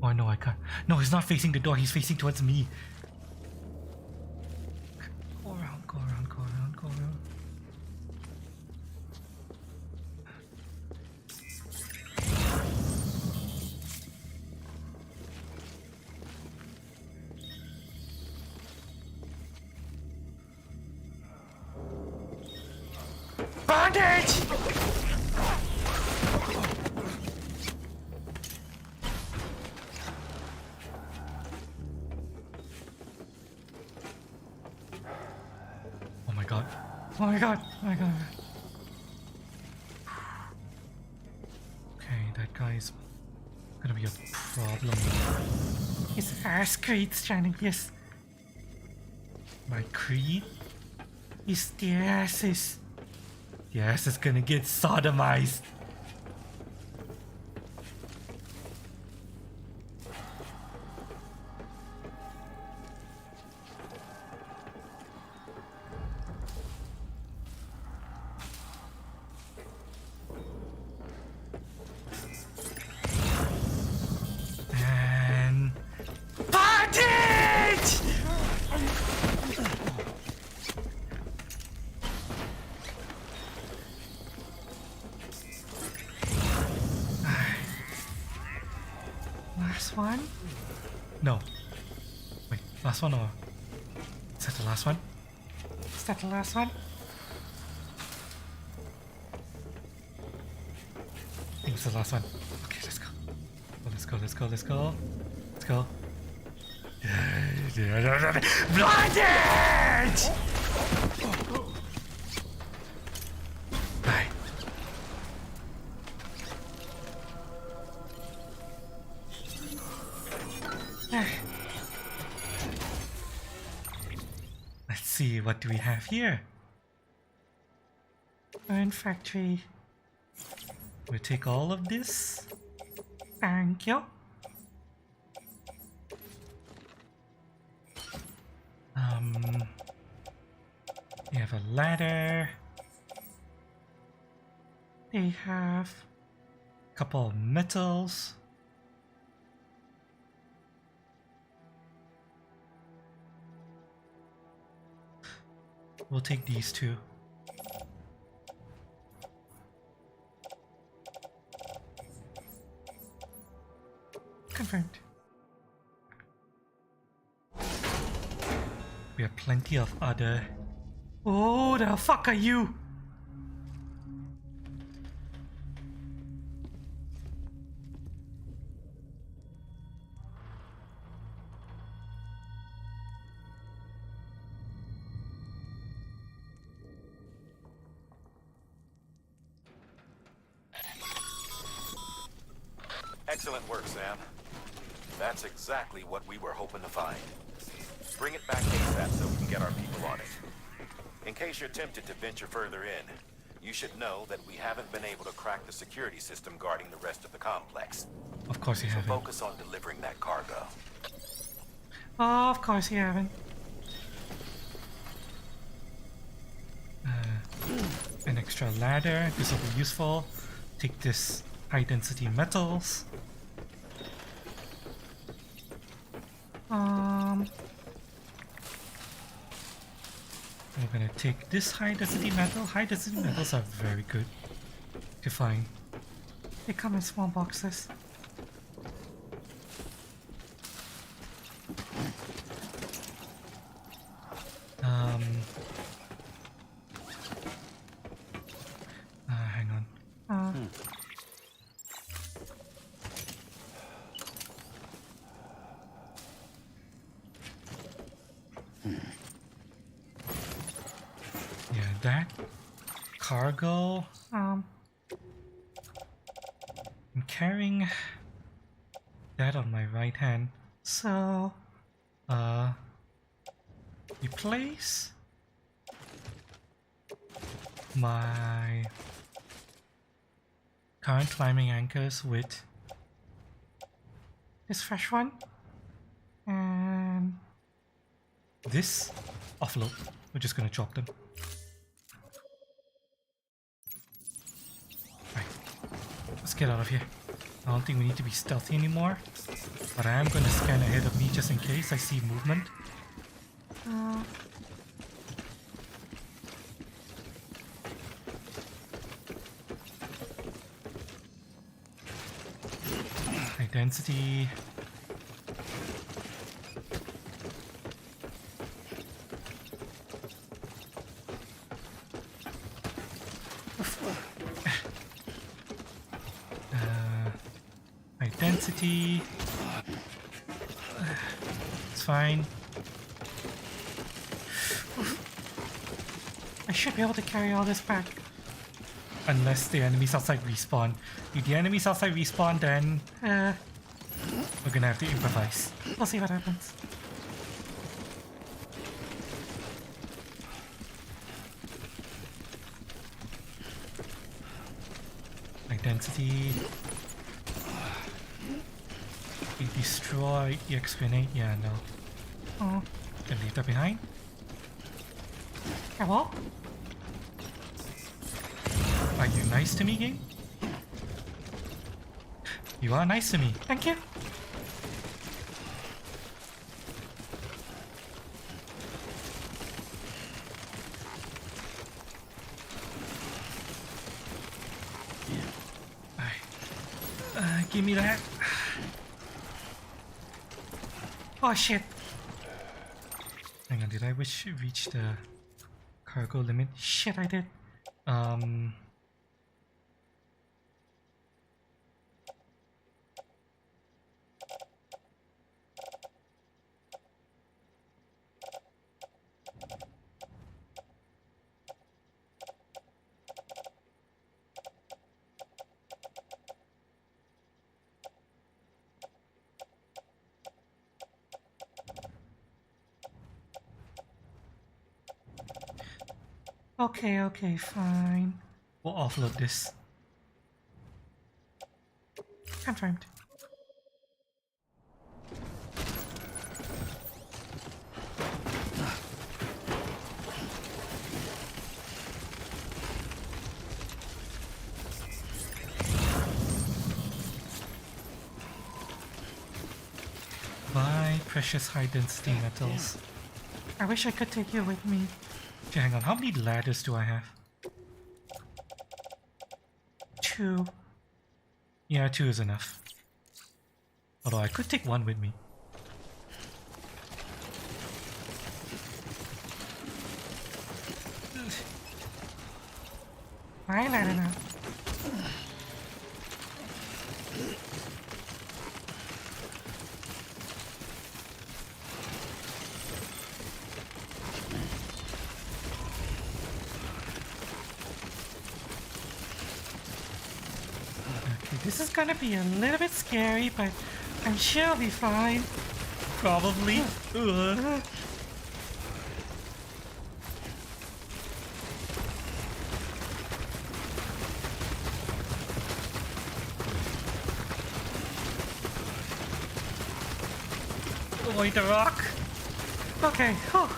Oh no, I can't. No, he's not facing the door. He's facing towards me. Go around, go around, go around, go around. bondage! Oh my god. Oh my god! Oh my god! Okay, that guy's gonna be a problem. His ass creed's trying to yes. My creed? His the ass is. The ass is gonna get sodomized. And Bondage! Last one? no. Wait, last one or is that the last one? Is that the last one? I think it's the last one. Okay, let's go. Let's go, let's go, let's go. Let's go. Blinded! Right. Let's see, what do we have here? Burn factory. We'll take all of this. Thank you. We have a ladder. They have A couple of metals. We'll take these two. confirmed. We have plenty of other. Oh, the fuck are you? Excellent work, Sam. That's exactly what we were hoping to find. Bring it back ASAP so we can get our people on it. In case you're tempted to venture further in, you should know that we haven't been able to crack the security system guarding the rest of the complex. Of course you So haven't. focus on delivering that cargo. Oh, of course you haven't. An extra ladder. This will be useful. Take this high density metals. We're gonna take this high density metal. High density metals are very good to find. They come in small boxes. Hang on. Yeah, that cargo. I'm carrying that on my right hand. So, Replace my current climbing anchors with this fresh one. And this. Offload. We're just gonna drop them. Right. Let's get out of here. I don't think we need to be stealthy anymore. But I am gonna scan ahead of me just in case I see movement. High density. High density. It's fine. I should be able to carry all this back. Unless the enemies outside respawn. If the enemies outside respawn, then we're gonna have to improvise. We'll see what happens. Identity. We destroy EX grenade. Yeah, no. Oh, Can leave that behind. yeah, well, Are you nice to me, game? You are nice to me. thank you. Give me that. Oh shit. Hang on, did I reach the cargo limit? Shit, I did. Okay, okay, fine. We'll offload this. Confirmed. Buy precious high density metals. I wish I could take you with me. Okay, hang on. How many ladders do I have? 2. Yeah, 2 is enough. Although I could take 1 with me. Fine, I don't know. Okay, This is gonna be a little bit scary, but I'm sure I'll be fine. probably. Ugh. Avoid the rock. Okay, whew.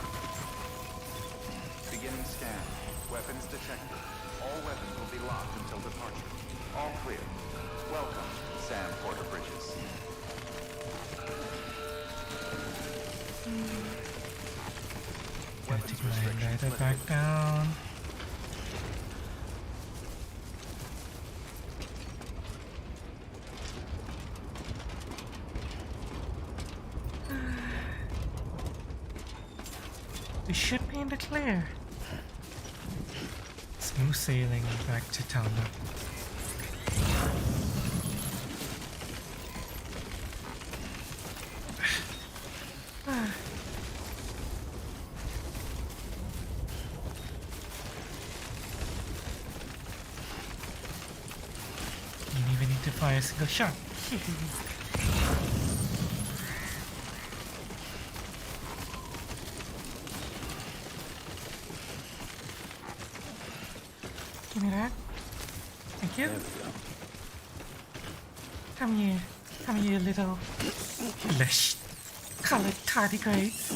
Beginning scan. Weapons detected. All weapons will be locked until departure. All clear. Welcome, Sam Porter Bridges. Gotta take my ladder back down. We should be in the clear. Smooth sailing back to town now. Didn't even need to fire a single shot. Give me that. Thank you. There we go. Come here. Come here, little Lesh. colored tardigrades.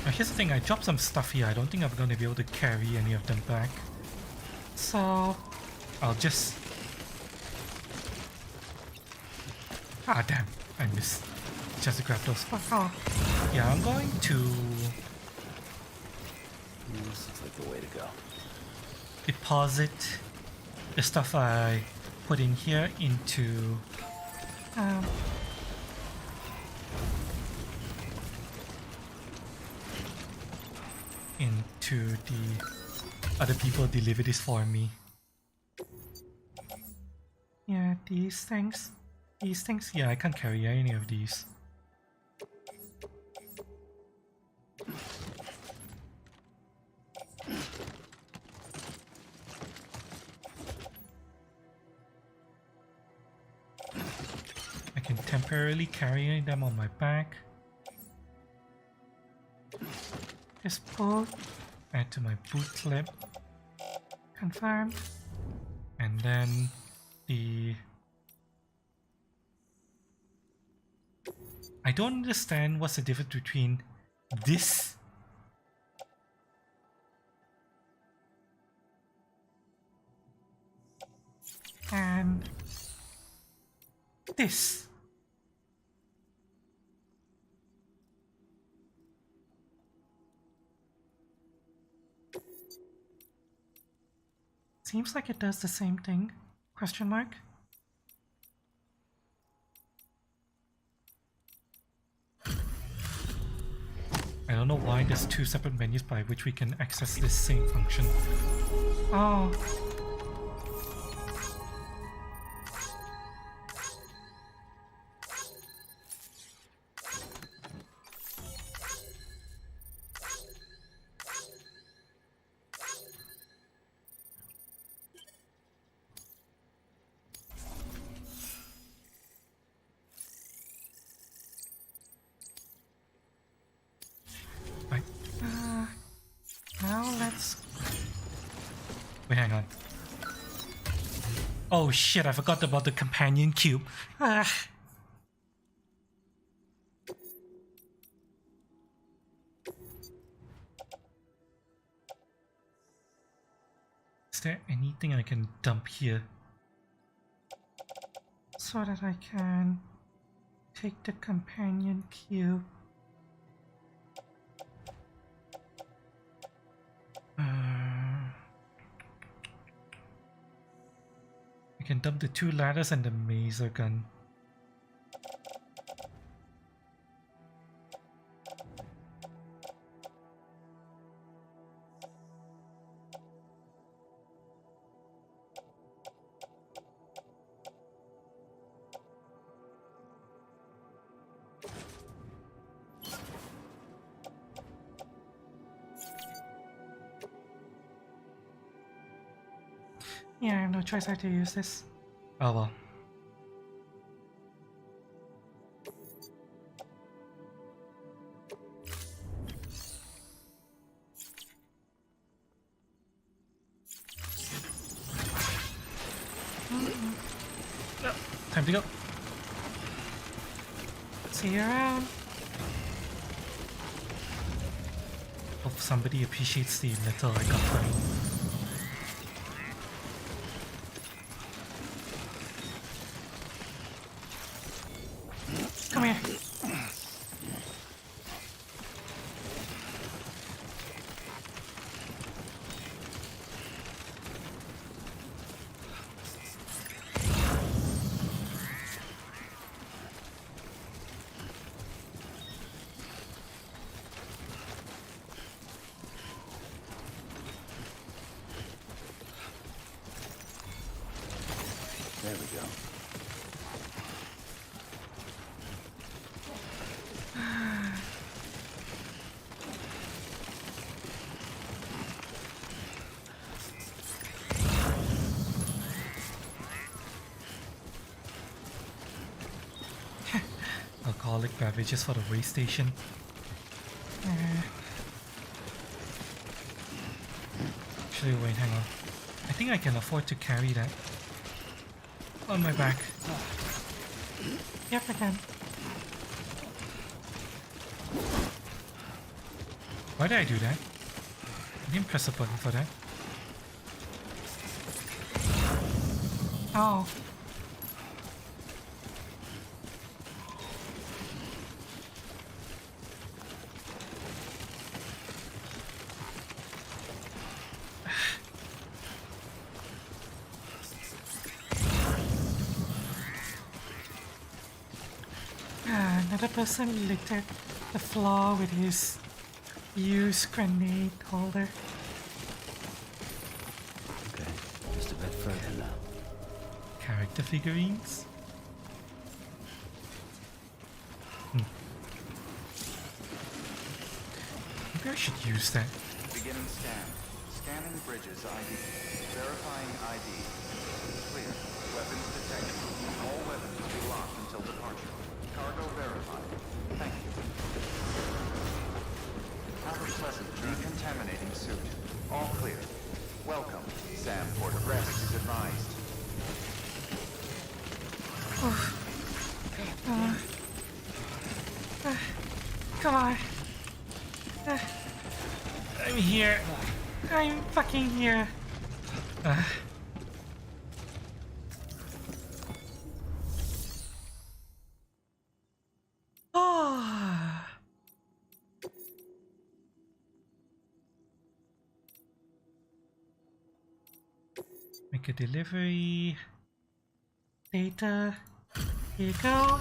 Now here's the thing, I dropped some stuff here. I don't think I'm gonna be able to carry any of them back. So, I'll just... Ah damn, I missed. Just to grab those. oh, Yeah, I'm going to This looks like the way to go. deposit the stuff I put in here into um, the other people deliver this for me. yeah, these things. These things? Yeah, I can't carry any of these. I can temporarily carry them on my back. This boat Add to my boot clip. confirmed. And then the... I don't understand what's the difference between this And this. Seems like it does the same thing. Question mark? I don't know why there's two separate menus by which we can access this same function. Oh. Wait, hang on. Oh shit, I forgot about the companion cube. Ah. Is there anything I can dump here? So that I can take the companion cube. I can dump the 2 ladders and the maser gun. Yeah, I have no choice. I have to use this. Oh well. Time to go. See you around. Hope somebody appreciates the metal I got for me. Come here. There we go. Alcoholic beverages for the way station. Actually, wait, hang on. I think I can afford to carry that on my back. Yep, I can. Why did I do that? I didn't press a button for that. Oh. Another person littered the floor with his used grenade holder. Okay, just a bit further now. Character figurines? Maybe I should use that. Beginning scan. Scanning bridges ID. Verifying ID. Clear. Weapons detected. All weapons will be locked until departure. Cargo verified. Thank you. Have a pleasant decontaminating suit. All clear. Welcome. Sam Porter. Rest is advised. Come on. I'm here. I'm fucking here. Ah. Make a delivery. Data. Here you go.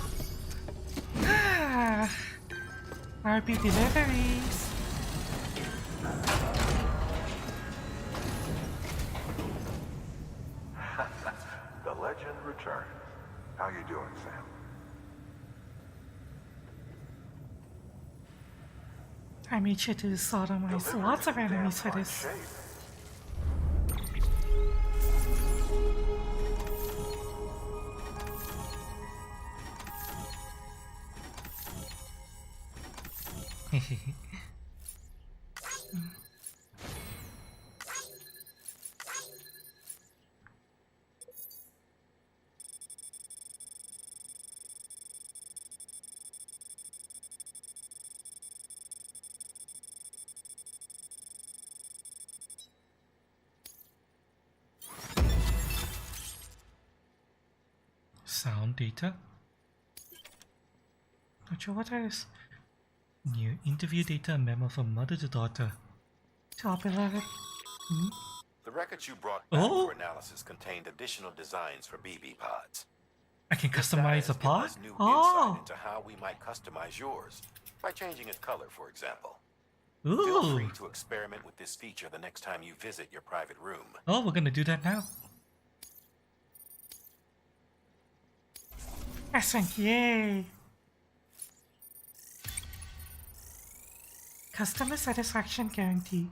RP deliveries. The legend returns. How you doing, Sam? I made sure to sodomize lots of enemies for this. Shape. sound data. Not sure what that is. New interview data memo from mother to daughter. Top 11. The records you brought back Oh. for analysis contained additional designs for BB pods. I can This data customize has a given pod? us new Oh. insight into how we might customize yours by changing its color, for example. Feel Ooh. free to experiment with this feature the next time you visit your private room. Oh, we're gonna do that now. Excellent, yay! Customer satisfaction guaranteed.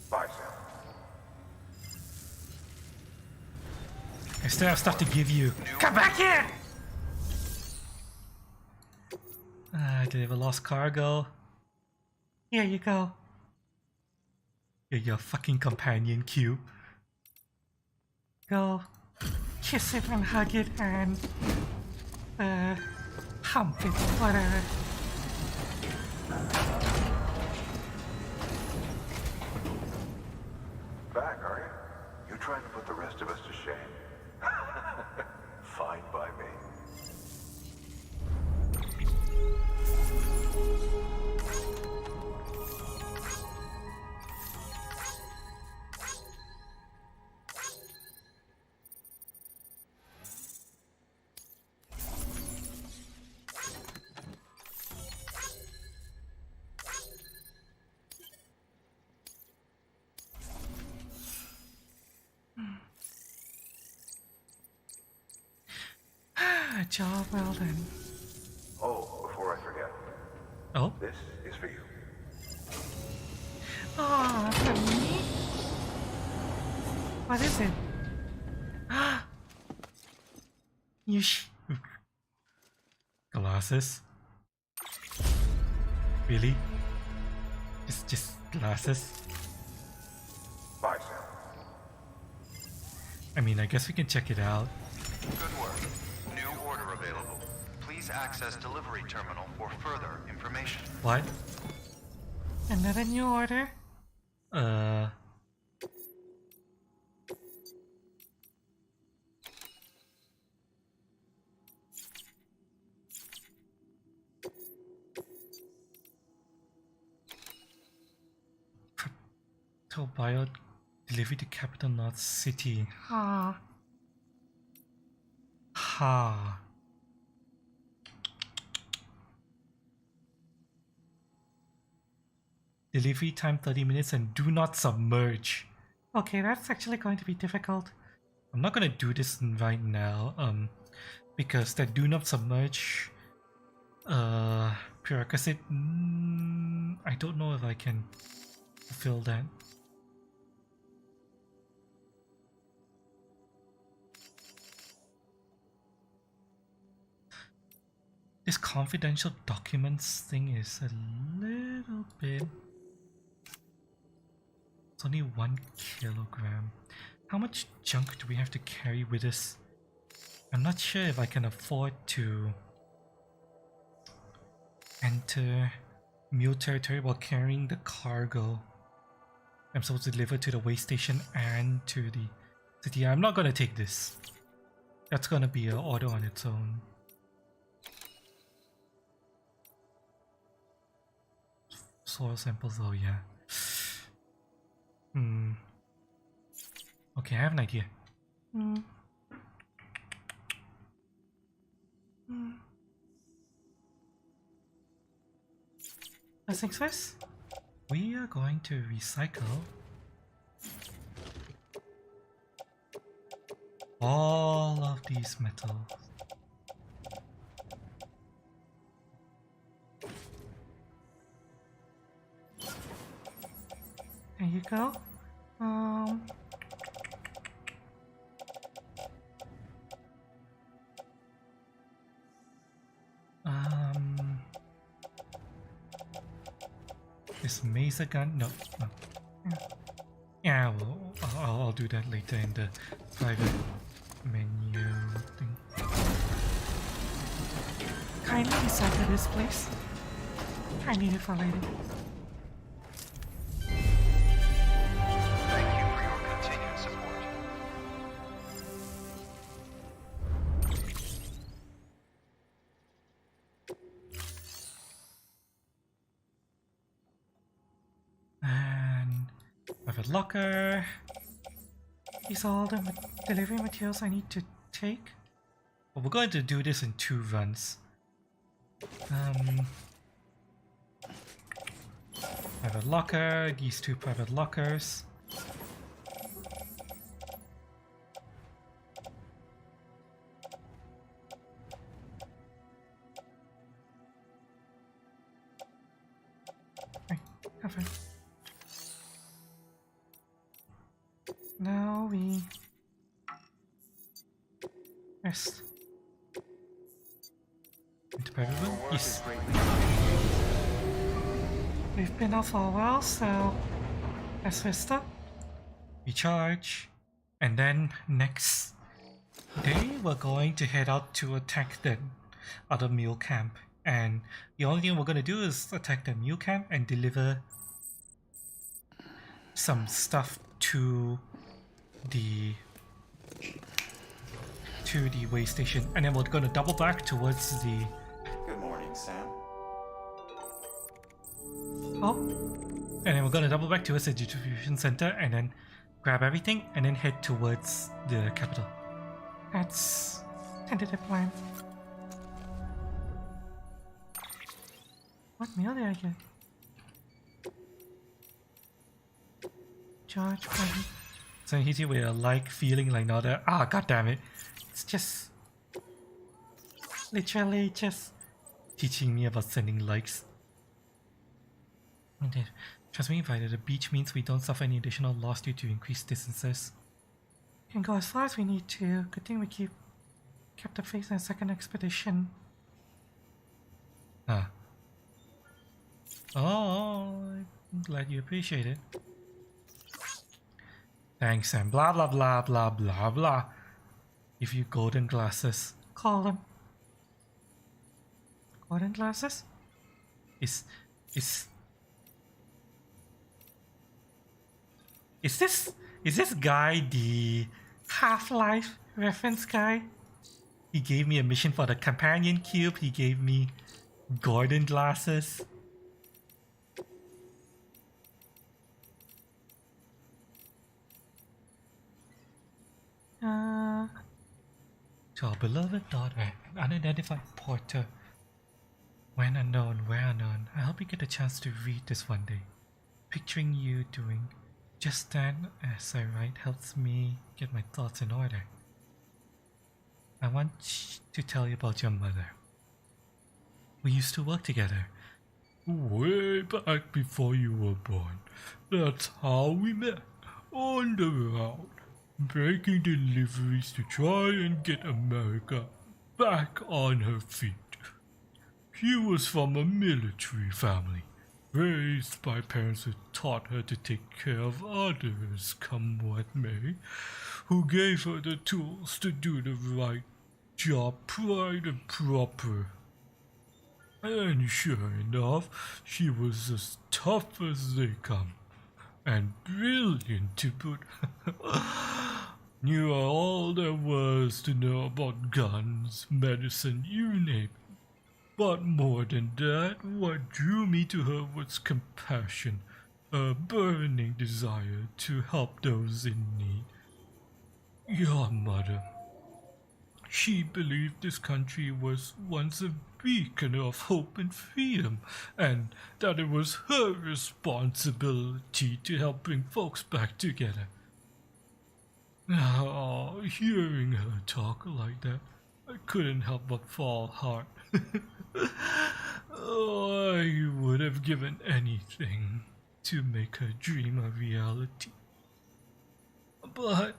Bye, Sam. I still have stuff to give you. Come back here! Deliver lost cargo. Here you go. You're your fucking companion, Q. Go kiss it and hug it and hump it, whatever. Back, are you? You're trying to put the rest of us to shame. Fine by me. Job well done. Oh, before I forget, Oh, this is for you. Ah, for me? What is it? Ah! glasses. Really? Just glasses? Bye, Sam. I mean, I guess we can check it out. Good work. New order available. Please access delivery terminal for further information. What? Another new order? Bio delivery to Capital North City. Ah, Ha. Delivery time 30 minutes and do not submerge. okay, that's actually going to be difficult. I'm not gonna do this right now, because that do not submerge prerequisite, I don't know if I can fulfill that. This confidential documents thing is a little bit... It's only 1 kilogram. How much junk do we have to carry with us? I'm not sure if I can afford to enter mule territory while carrying the cargo I'm supposed to deliver to the way station and to the city. I'm not gonna take this. That's gonna be an order on its own. Soil samples, oh yeah. Okay, I have an idea. First things first? We are going to recycle all of these metals. There you go. This Mesa gun? No. Yeah, well, I'll do that later in the private menu thing. Kindly recycle this, please. I need it for later. Thank you for your continued support. And private locker. These are all the delivery materials I need to take. But we're going to do this in 2 runs. Private locker, these 2 private lockers. Right, have it. Now we rest. Into private room? Work Yes. is greatly appreciated. We've been out for a while, so let's rest up. Recharge. And then next day we're going to head out to attack the other mule camp. And the only thing we're going to do is attack the mule camp and deliver some stuff to the way station. And then we're going to double back towards the... Good morning, Sam. Oh, And then we're going to double back towards the distribution center and then grab everything and then head towards the capital. that's tentative plan. What meal did I get? Charge button. So here we are like feeling like not a... Ah, god damn it. It's just literally just Teaching me about sending likes. Okay. Transmitting via the beach means we don't suffer any additional loss due to increased distances. can go as far as we need to. Good thing we kept the face in a second expedition. Ah. Oh, I'm glad you appreciate it. Thanks, and blah blah blah blah blah blah. Give you golden glasses. Call them. Golden glasses? Is this guy the Half-Life reference guy? he gave me a mission for the companion cube, he gave me golden glasses. To our beloved daughter, an unidentified porter. When unknown, where unknown, I hope you get a chance to read this one day. Picturing you doing just that as I write helps me get my thoughts in order. I want to tell you about your mother. We used to work together. Way back before you were born. That's how we met. On the road. Making deliveries to try and get America back on her feet. She was from a military family, raised by parents who taught her to take care of others, come what may, who gave her the tools to do the right job right and proper. And sure enough, she was as tough as they come. And brilliant to boot. Knew all there was to know about guns, medicine, you name it. But more than that, what drew me to her was compassion, a burning desire to help those in need. Your mother. She believed this country was once a beacon of hope and freedom, and that it was her responsibility to help bring folks back together. Now, hearing her talk like that, I couldn't help but fall hard. Oh, I would have given anything to make her dream a reality. But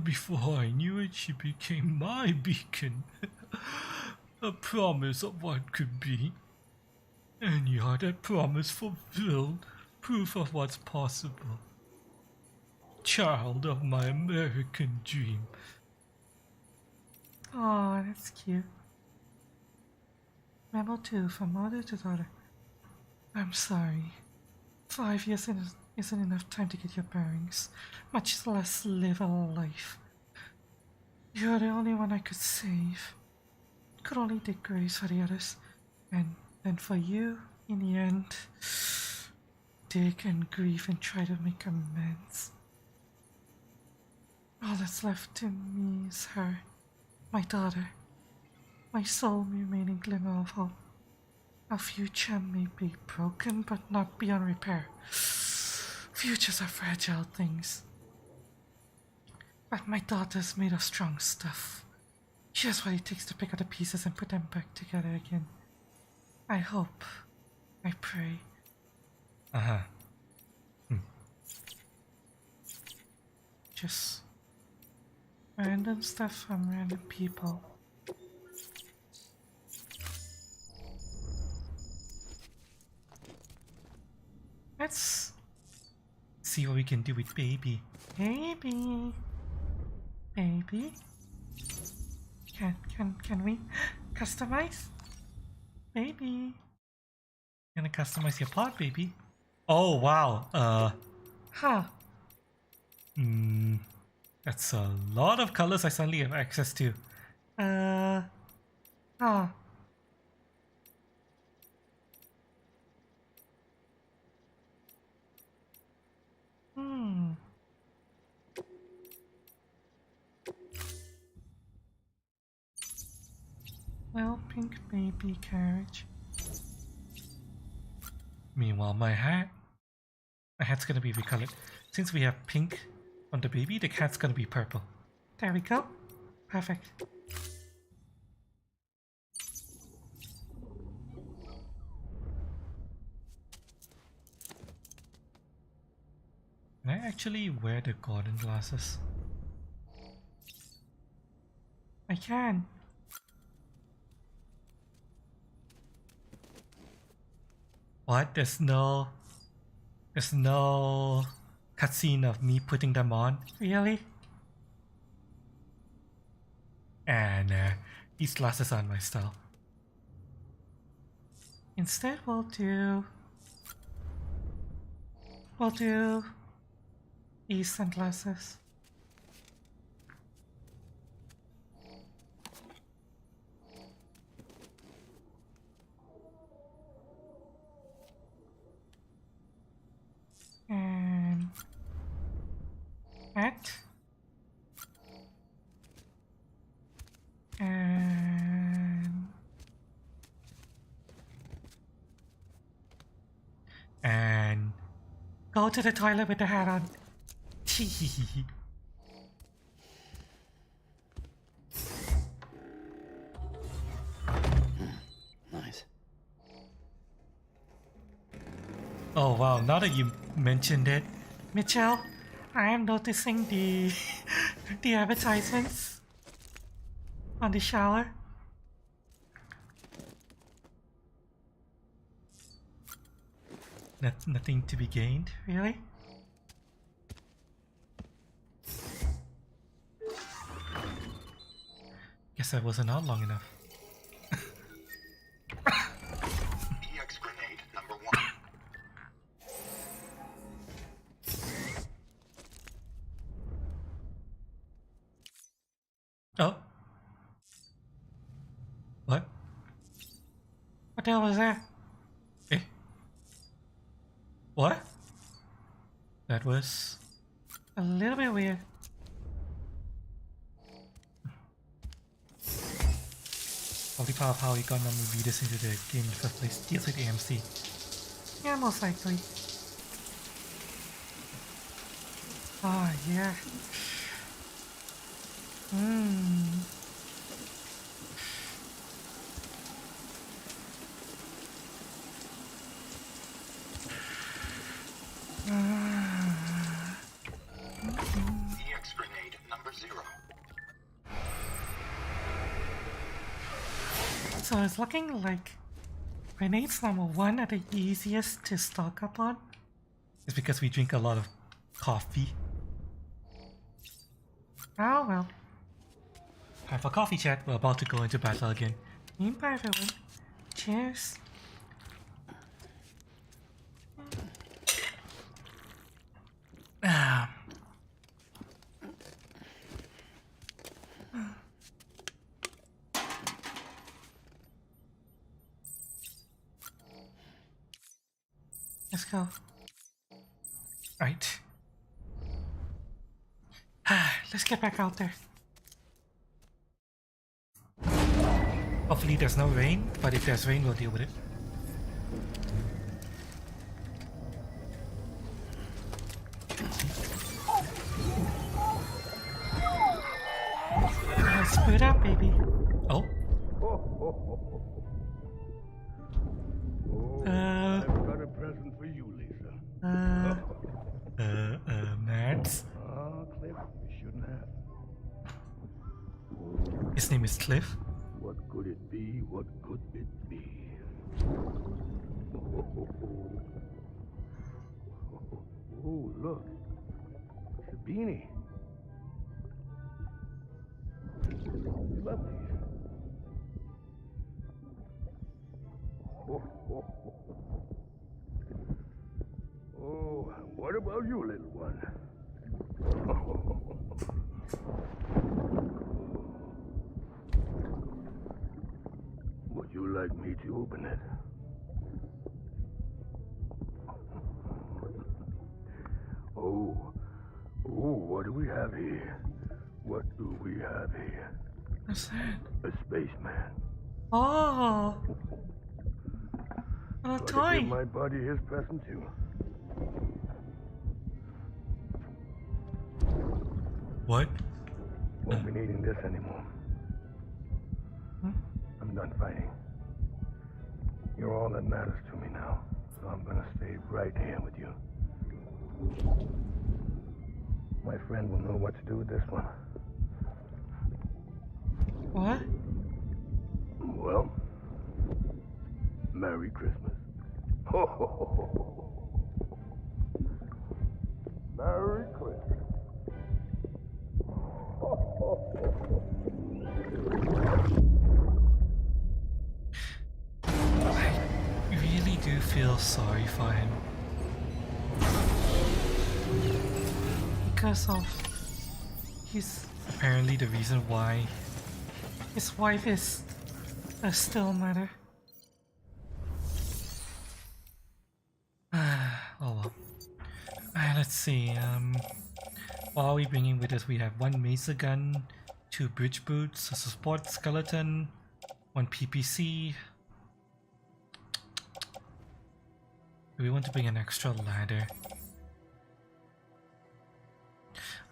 before I knew it, she became my beacon. A promise of what could be. And you're that promise fulfilled, proof of what's possible. Child of my American dream. Oh, that's cute. Memo 2 from mother to daughter. I'm sorry. 5 years isn't enough time to get your bearings, much less live a life. You're the only one I could save. Could only dig graves for the others, and then for you, in the end, dig and grieve and try to make amends. All that's left to me is her, my daughter, my sole remaining glimmer of hope. Our future may be broken, but not beyond repair. Futures are fragile things. But my daughter's made of strong stuff. She has what it takes to pick up the pieces and put them back together again. I hope. I pray. Uh-huh. Just random stuff from random people. Let's See what we can do with baby. baby. Baby. Can we customize? Baby. Gonna customize your plot, baby. Oh wow. Huh. That's a lot of colors I suddenly have access to. Huh. Well, pink baby carriage. Meanwhile, my hat's gonna be recolored. Since we have pink on the baby, the cat's gonna be purple. There we go. Perfect. Can I actually wear the Gordon glasses? I can. What? There's no cutscene of me putting them on? Really? And these glasses aren't my style. Instead, we'll do these sunglasses. And hat. And Go to the toilet with the hat on. Nice. oh wow, now that you mentioned it, Mitchell, I am noticing the advertisements on the shower. nothing to be gained. Really? Guess I wasn't out long enough. EX grenade number 1. Oh. What? What the hell was that? Eh? What? That was... A little bit weird. probably part of how he got readers into the game in the first place. Deals with AMC. Yeah, most likely. Oh, yeah. EX grenade number 0. So it's looking like grenades number 1 are the easiest to stock up on. It's because we drink a lot of coffee. Oh well. Time for coffee chat. We're about to go into battle again. Bye everyone. Cheers. Let's go. Right. Let's get back out there. Hopefully there's no rain, but if there's rain, we'll deal with it. Split up, baby. Oh. I've got a present for you, Lisa. Matt. Oh, Cliff, you shouldn't have. His name is Cliff. What could it be? What could it be? Oh, look. It's a beanie. You love these. Oh, what about you, little one? Would you like me to open it? Oh, what do we have here? What do we have here? What's that? A spaceman. Oh! A Gotta toy! give my buddy his present too. What? Won't be needing this anymore. I'm done fighting. You're all that matters to me now, so I'm gonna stay right here with you. My friend will know what to do with this one. What? Well, Merry Christmas. Ho, ho, ho, ho, ho. Merry Christmas. Ho, ho, ho, ho. I really do feel sorry for him. Because of his Apparently the reason why wife is a still matter. oh well. Let's see, what are we bringing with us? We have 1 Mazer gun, 2 bridge boots, a support skeleton, 1 PPC. Do we want to bring an extra ladder?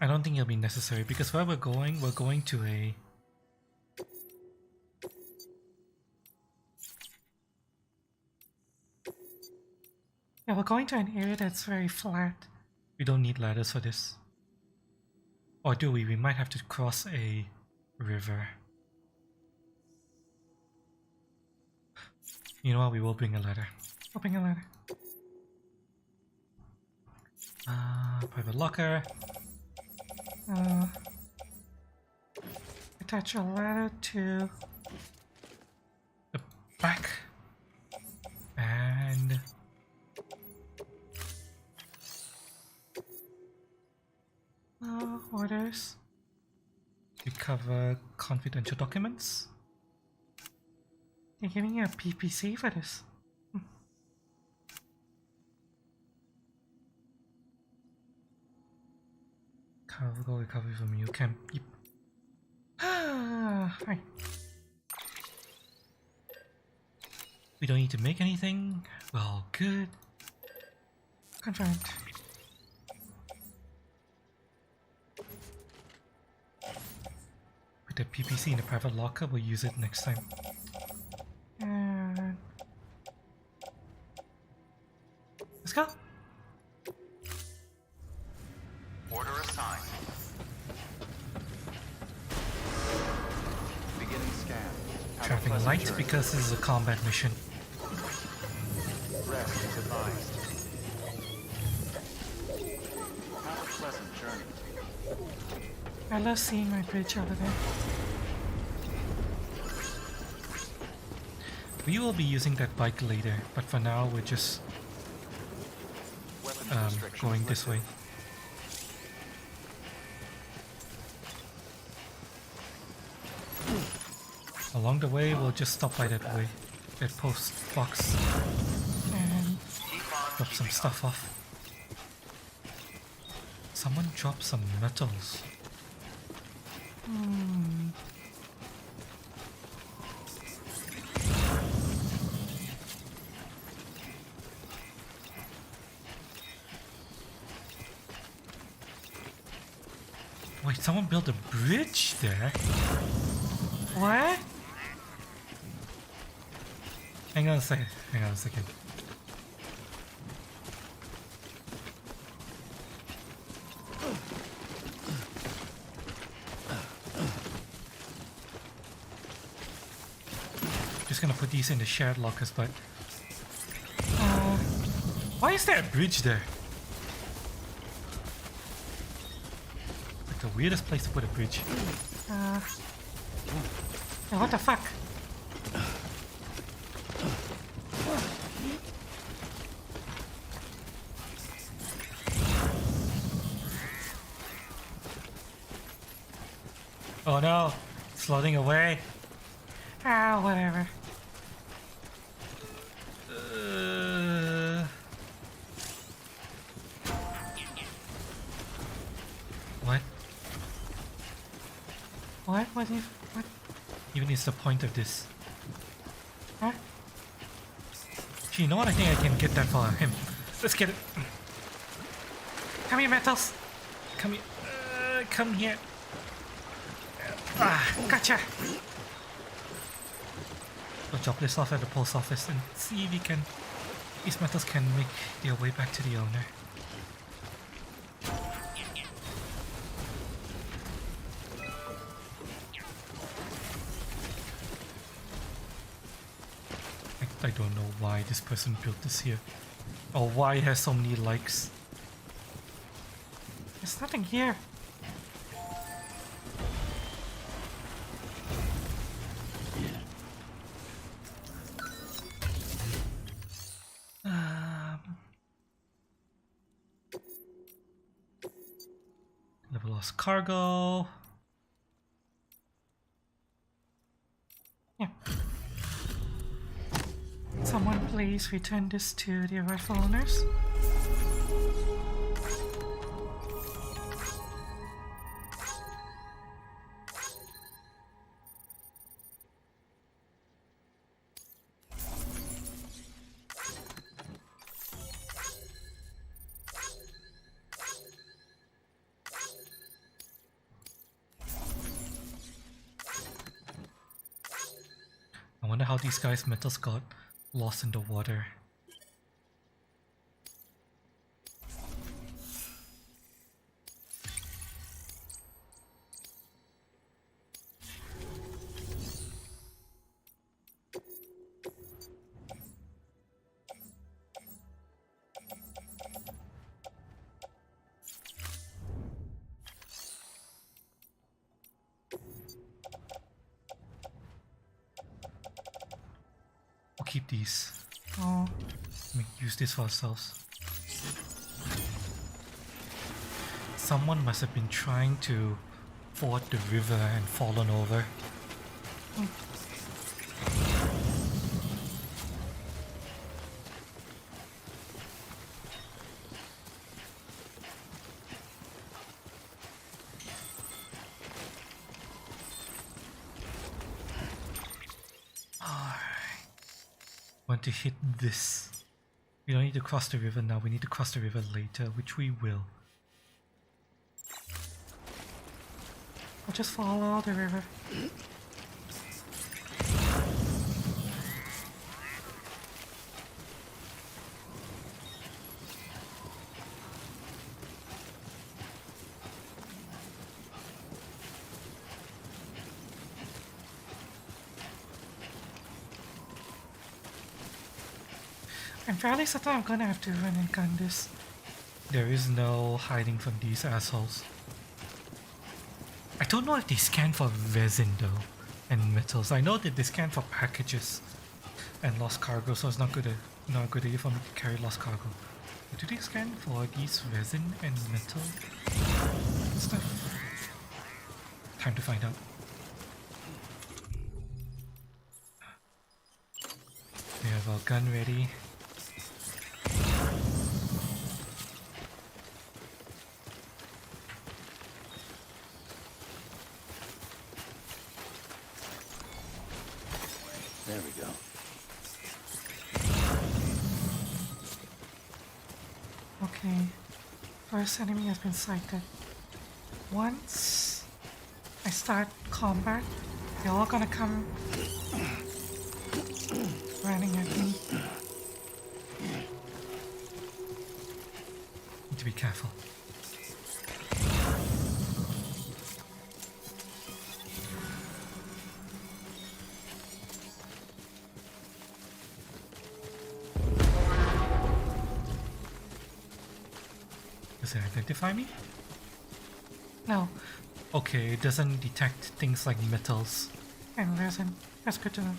I don't think it'll be necessary because where we're going to a... Yeah, we're going to an area that's very flat. We don't need ladders for this. Or do we? We might have to cross a river. You know what? We will bring a ladder. Opening a ladder. Private locker. Attach a ladder to The back. And... orders. recover confidential documents. They're giving you a PPC for this. Cargo recovery from you can... Yep. Right. We don't need to make anything. Well, good. Confirmed. Put the PPC in the private locker. We'll use it next time. And let's go. Order assigned. Beginning scan. Have a Trapping pleasant light journey. because this is a combat mission. Rest is advised. Have a pleasant journey. I love seeing my bridge over there. We will be using that bike later, but for now we're just Weapons restrictions going this way. Along the way, we'll just stop by that way, that post box. And drop some stuff off. Someone dropped some metals. Wait, someone built a bridge there? What? Hang on a second. Hang on a second. Just gonna put these in the shared lockers, but why is there a bridge there? Like the weirdest place to put a bridge. Yeah, what the fuck? Oh no, it's floating away. Ah, whatever. What? What? What if? What? Even is the point of this? Huh? Gee, you know what? I think I can get that for him. Let's get it. Come here, Metals. Come here. Come here. Ah, gotcha. We'll drop this off at the post office and see if we can. These metals can make their way back to the owner. I don't know why this person built this here, or why it has so many likes. There's nothing here. Level lost cargo. Yeah. Someone please return this to the rightful owners. I wonder how these guys' metals got lost in the water. We'll keep these. Oh, Use this for ourselves. Someone must have been trying to ford the river and fallen over. Want to hit this. We don't need to cross the river now, we need to cross the river later, which we will. I'll just follow the river. I'm fairly certain I'm gonna have to run and gun this. There is no hiding from these assholes. I don't know if they scan for resin though, and metals. I know that they scan for packages and lost cargo, so it's not good idea for me to carry lost cargo. But do they scan for these resin and metal stuff? Time to find out. We have our gun ready. There we go. Okay. First enemy has been sighted. Once I start combat, they're all gonna come running at me. Need to be careful. Does it identify me? No, Okay, it doesn't detect things like metals. and resin. That's good to know.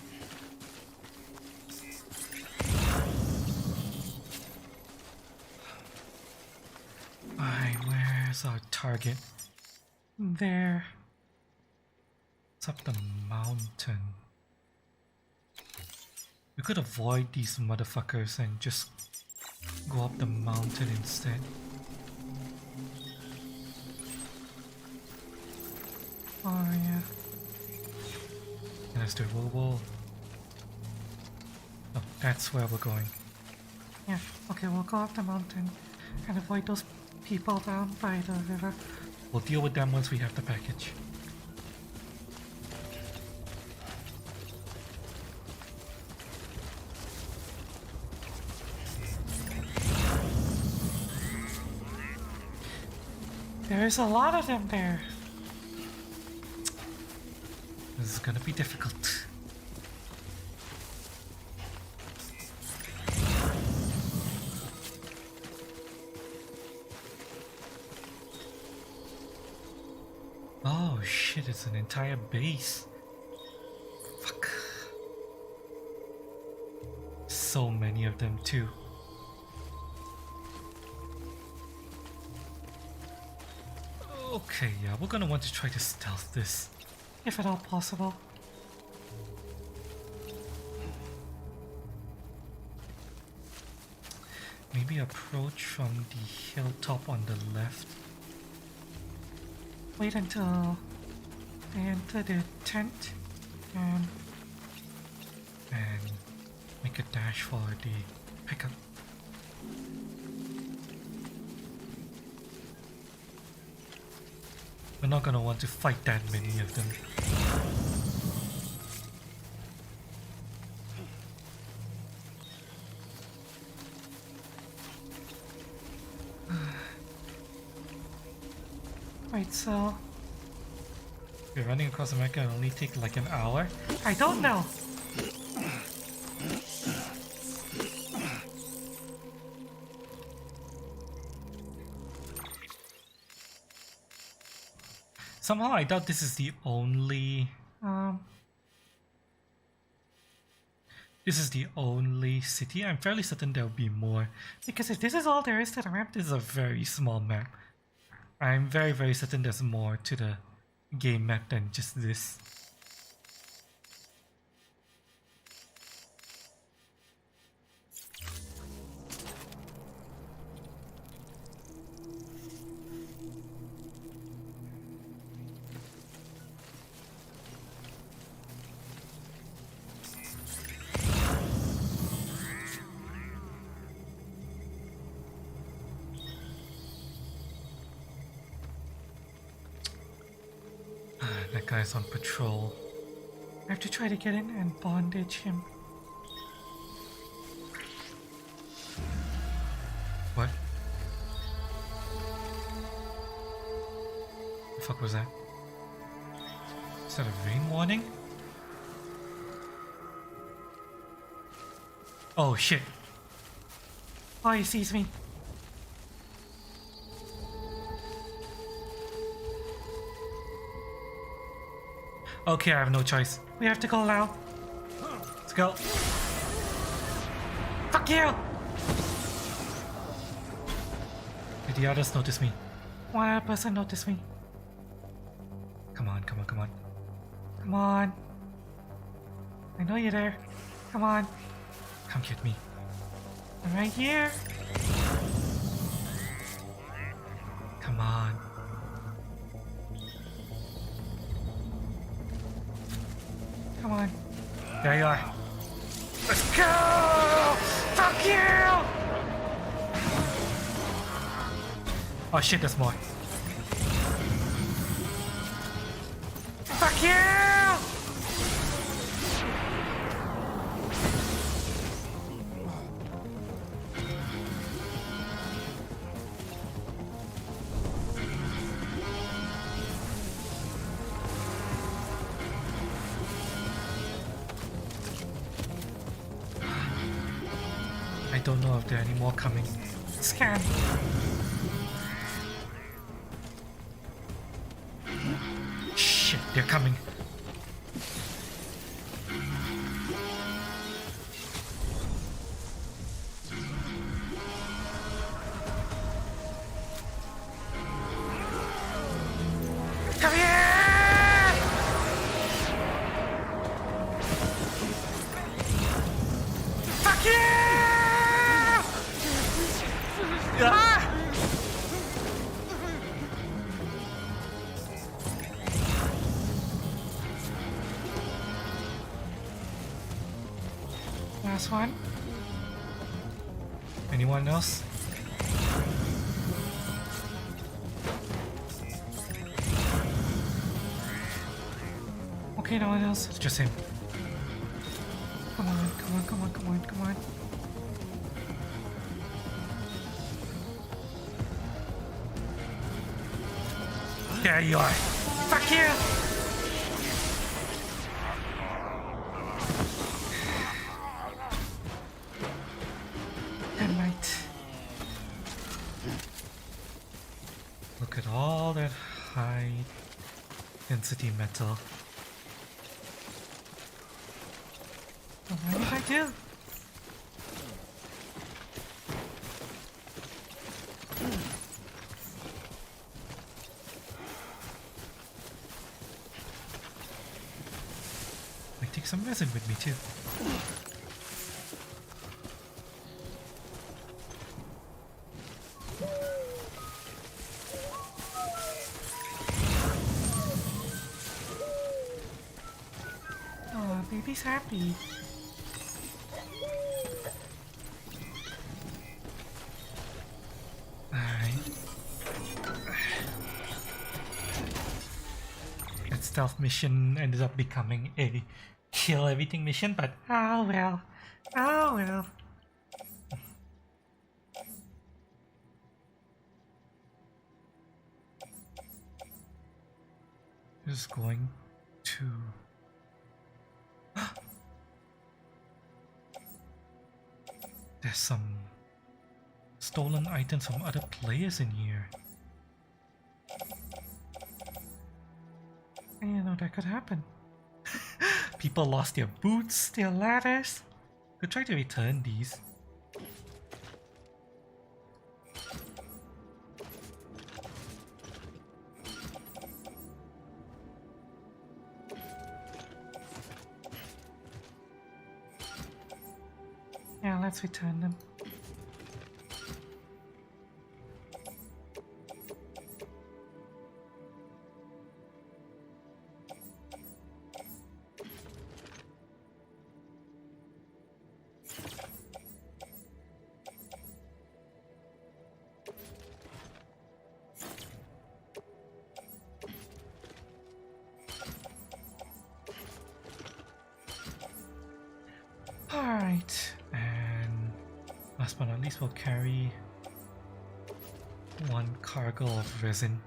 Alright, where's our target? There. It's up the mountain. We could avoid these motherfuckers and just go up the mountain instead. Oh yeah. Let's do it. We'll... Oh, that's where we're going. Yeah. Okay, we'll go up the mountain and avoid those people down by the river. We'll deal with them once we have the package. There's a lot of them there. This is gonna be difficult. Oh shit, it's an entire base. Fuck. So many of them too. Okay, yeah, we're gonna want to try to stealth this. If at all possible. Maybe approach from the hilltop on the left. Wait until they enter the tent and Make a dash for the pickup. We're not gonna want to fight that many of them. wait, so We're running across America and only take like an hour. I don't know. Somehow I doubt this is the only city. I'm fairly certain there'll be more. Because if this is all there is to the map, This is a very small map. I'm very, very certain there's more to the game map than just this. That guy's on patrol. I have to try to get in and bondage him. What? The fuck was that? Is that a rain warning? Oh shit. Oh, he sees me. Okay, I have no choice. We have to go now. Let's go. Fuck you! Did the others notice me? One other person noticed me. Come on, come on, come on. Come on. I know you're there. Come on. Come get me. I'm right here. Come on. Come on. There you are. Let's go! Fuck you! Oh shit, there's more. Fuck you! I don't know if there are any more coming. Scan. Shit, they're coming. Come here! Fuck you! Ah! Last one. Anyone else? Okay, no one else. It's just him. Come on, come on, come on, come on, come on. There you are. Fuck you! Good night. Look at all that high density metal. What did I do? I take some resin with me too. Oh, baby's happy. Alright. That stealth mission ended up becoming a kill everything mission, but Oh well. Oh well. just going to... There's some stolen items from other players in here. I didn't know that could happen. People lost their boots. Their ladders. Could try to return these. Yeah, let's return them. Alright, and last but not least, we'll carry one cargo of resin.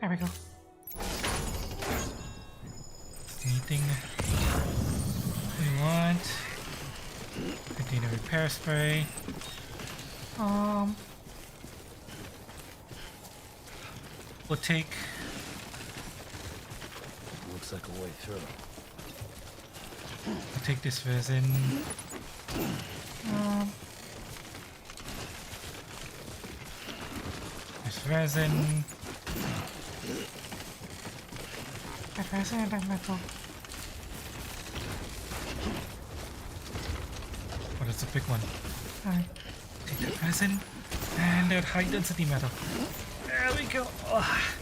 There we go. Anything we want? Container repair spray. We'll take... Looks like a way through. We'll take this resin. This resin. That resin and that metal. Oh, that's a big one. Alright. Take that resin and that high density metal. There we go. Oh.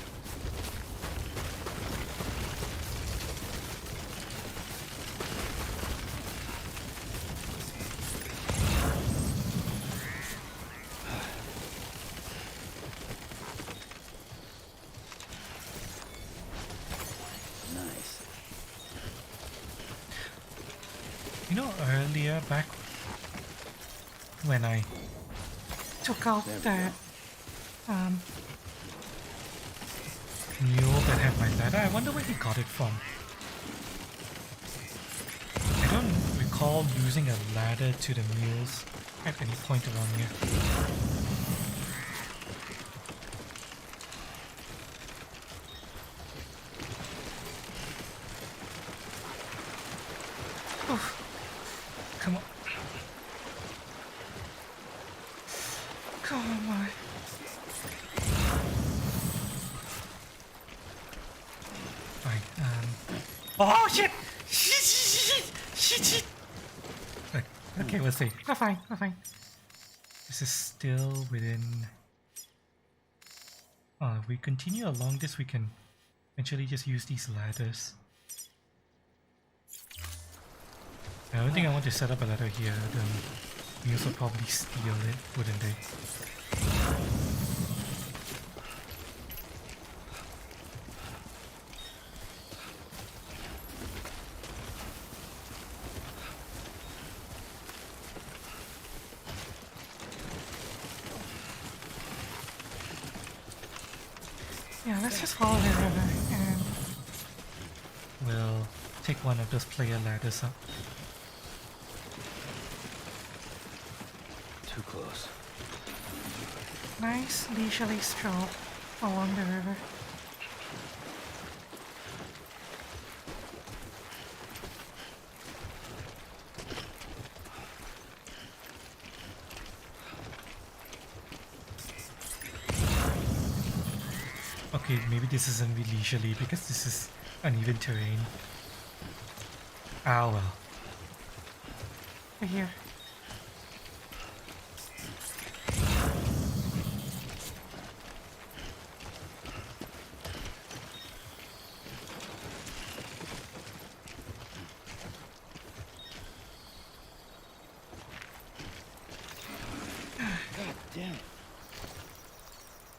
earlier back when I took out that mule that had my ladder. I wonder where he got it from. I don't recall using a ladder to the mules at any point around here. Oof. Come on. Come on. Fine. Oh shit! Shit! Okay, we'll see. We're fine. This is still within. If we continue along this, we can eventually just use these ladders. I don't think I want to set up a ladder here. The mules will probably steal it, wouldn't they? Yeah, let's just follow the river and we'll take one of those player ladders up. Too close. Nice leisurely stroll along the river. Okay, maybe this isn't really leisurely because this is uneven terrain. Ah well. We're here.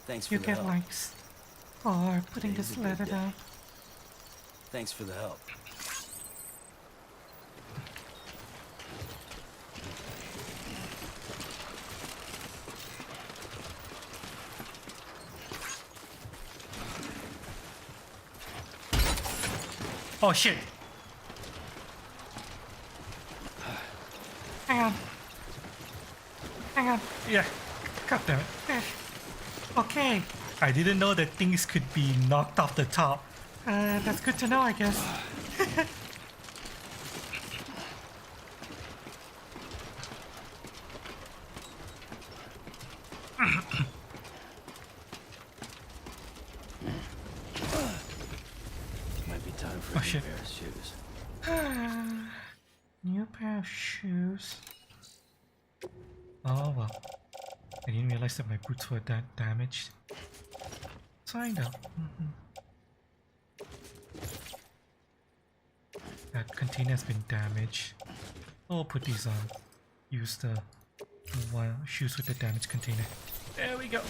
Thanks for You the get help. likes for putting Today's this a good ladder day. down. Thanks for the help. Oh shit! Hang on. Yeah. God damn it. Eh. Okay, I didn't know that things could be knocked off the top. that's good to know, I guess. Might be time for Oh, a new shit. pair of shoes. New pair of shoes. Oh well. I didn't realize that my boots were that damaged. Kind of. That container has been damaged. I'll put these on. Use the shoes with the damaged container. There we go.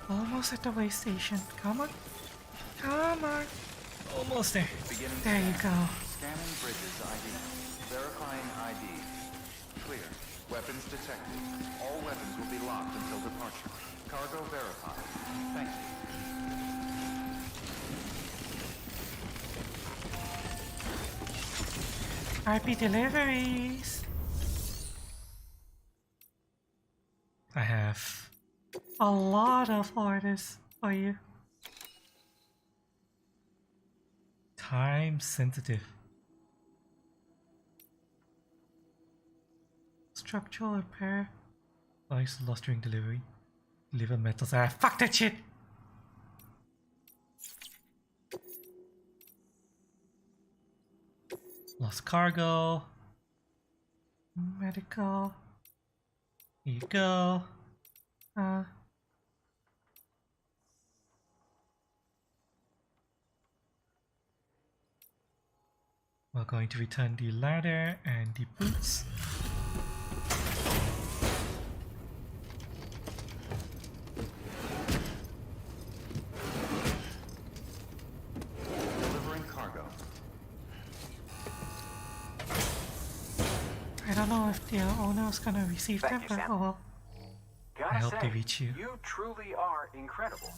Almost at the way station. Come on. Come on. Almost there. Beginning There you go. Scanning bridges ID. Verifying ID. Clear. Weapons detected. All weapons will be locked until departure. Cargo verified. Thank you. RP deliveries. I have A lot of orders for you. time sensitive. Structural repair. Supplies lost during delivery. Deliver metals. Ah, fuck that shit! Lost cargo. Medical. Here you go. We're going to return the ladder and the boots. Delivering cargo. I don't know if the owner is gonna receive them, Thank you, but Sam. oh well. Gotta I hope say, they reach you. You truly are incredible.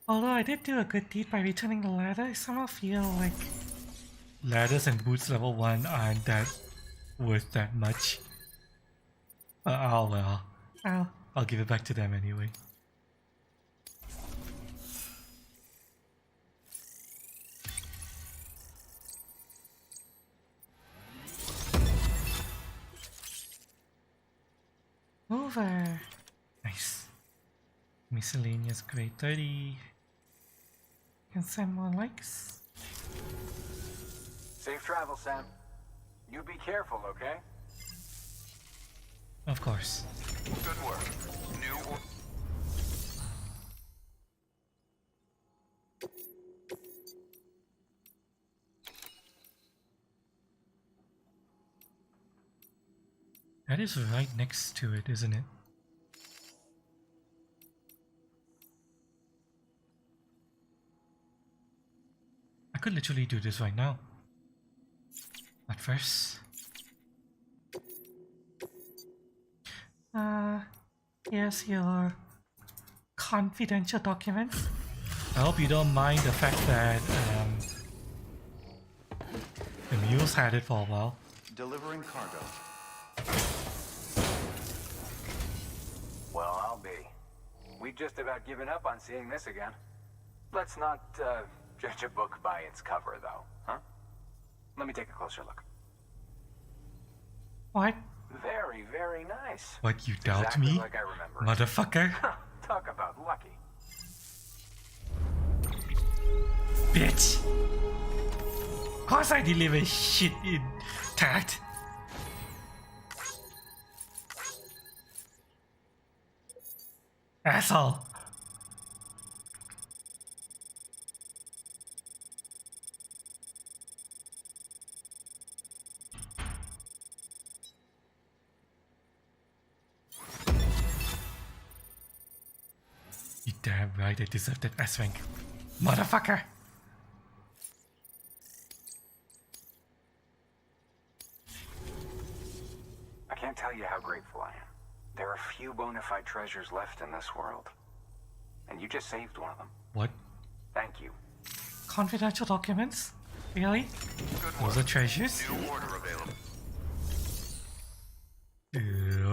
Although I did do a good deed by returning the ladder, I somehow feel like Ladders and boots level 1 aren't that worth that much. But oh well. well, I'll give it back to them anyway. over. Nice. Miscellaneous grade 30. Can send more likes. Safe travel, Sam. You be careful, okay? Of course. Good work. New or That is right next to it, isn't it? I could literally do this right now. But first, Here's your confidential documents. I hope you don't mind the fact that the mules had it for a while. delivering cargo. Well, I'll be. We've just about given up on seeing this again. Let's not judge a book by its cover, though, huh? Let me take a closer look. What? Very, very nice. What, you doubt Exactly me? like I remember. Motherfucker? Talk about lucky. Bitch! Of course I deliver shit intact! Asshole! You damn right I deserve that S rank. Motherfucker! I can't tell you how grateful I am. There are few bona fide treasures left in this world. And you just saved one of them. What? Thank you. Confidential documents? Really? Good Those work. are treasures? New order available.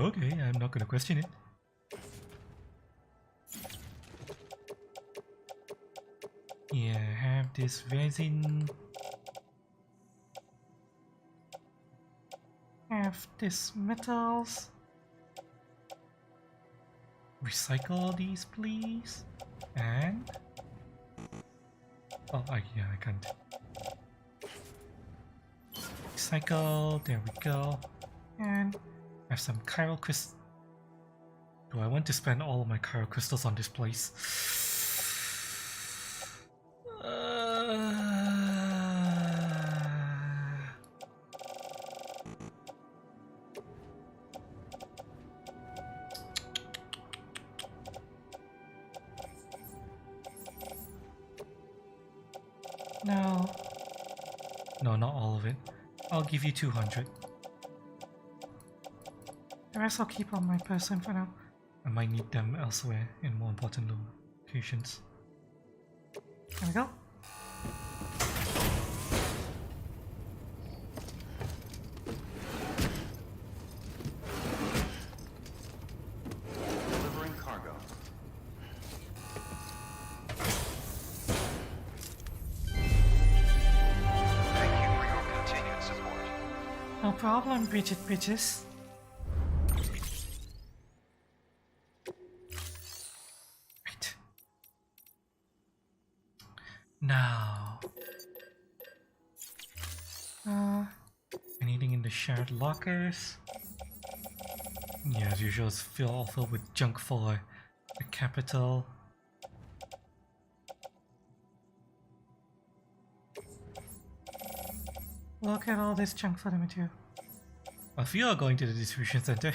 Okay, I'm not gonna question it. Yeah, have this resin. Have this metals. Recycle these, please. And oh, yeah, I can't. Recycle. There we go. And Have some chiral crystals. Do I want to spend all of my chiral crystals on this place? no. No, not all of it. I'll give you 200. The rest I'll keep on my person for now. I might need them elsewhere in more important locations. There we go. Delivering cargo. Thank you for your continued support. No problem, Bridget Bridges. Right. Now, anything in the shared lockers? Yeah, as usual, it's all filled with junk for the capital. Look at all this junk for the material. A few are going to the distribution center.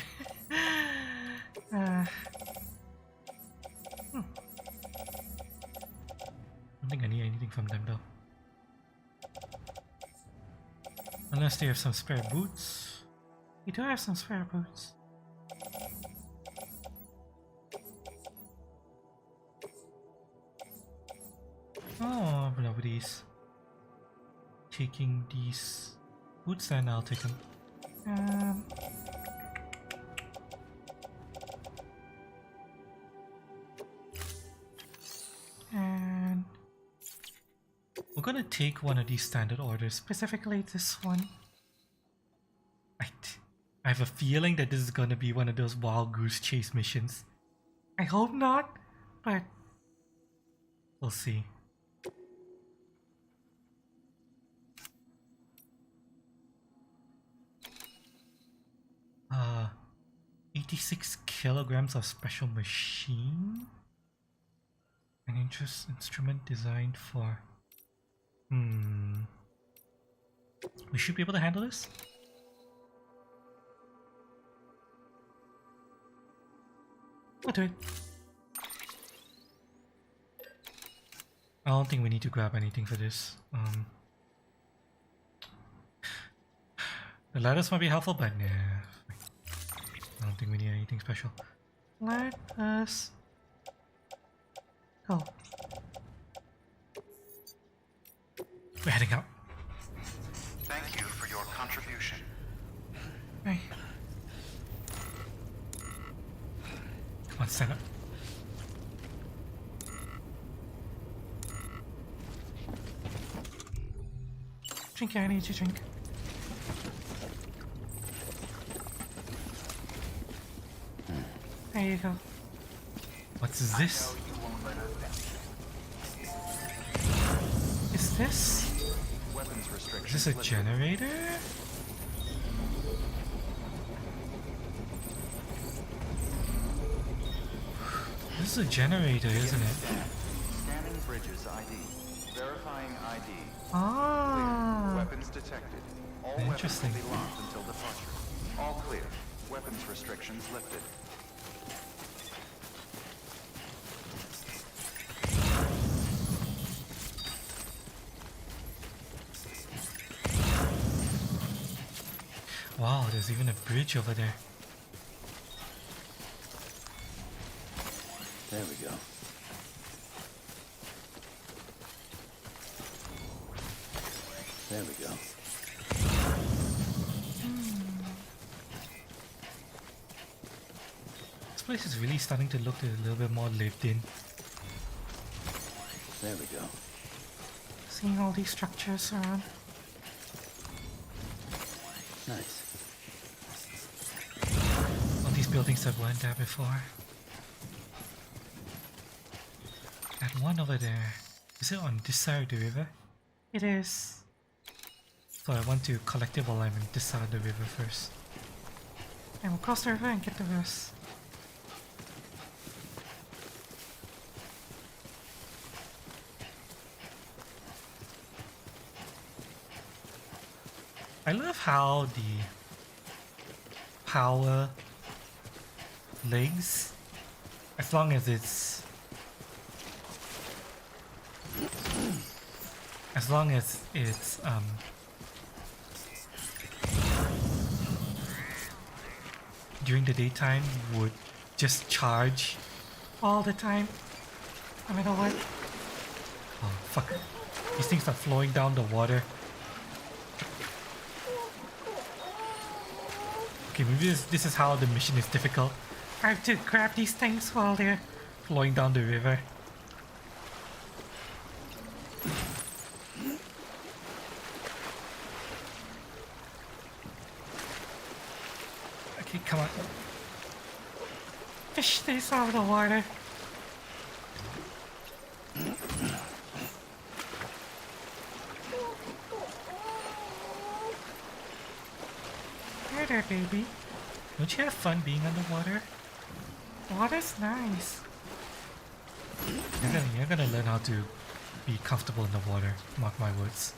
Uh, I don't think I need anything from them though. Unless they have some spare boots. we do have some spare boots. Oh, nobody's taking these boots, then I'll take them. Um, and We're gonna take one of these standard orders. specifically this one. I have a feeling that this is gonna be one of those wild goose chase missions. I hope not, but We'll see. 86 kilograms of special machine? An instrument designed for... We should be able to handle this? we'll do it. I don't think we need to grab anything for this. The ladders might be helpful, but nah. I don't think we need anything special. Let us go. We're heading out. Thank you for your contribution. Right. Come on, stand up. Drink, I need to drink. There you go. What's this? Is this? Weapons Is restrictions this a lifted. generator? This is a generator, isn't it? Scanning bridges ID. Verifying ID. Ah. Weapons detected. All Interesting. weapons will be locked until departure. All clear. Weapons restrictions lifted. Wow, there's even a bridge over there. There we go. There we go. This place is really starting to look a little bit more lived in. There we go. Seeing all these structures around. Nice. All these buildings that weren't there before. That one over there. Is it on this side of the river? It is. So I want to collect it while I'm on this side of the river first. And we'll cross the river and get the rest. I love how the power legs, as long as it's during the daytime, would just charge. All the time. No matter what. Oh, fuck. These things are flowing down the water. Okay, maybe this is how the mission is difficult. I have to grab these things while they're... Flowing down the river. Okay, come on. Fish this out of the water. Here there, baby. Don't you have fun being underwater? Water's nice. You're gonna learn how to be comfortable in the water. Mark my words.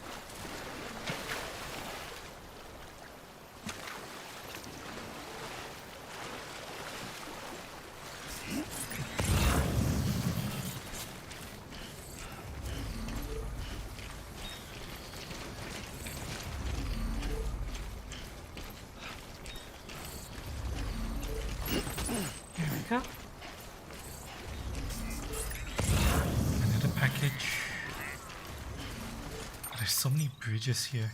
There we go. Another package. Oh, there's so many bridges here.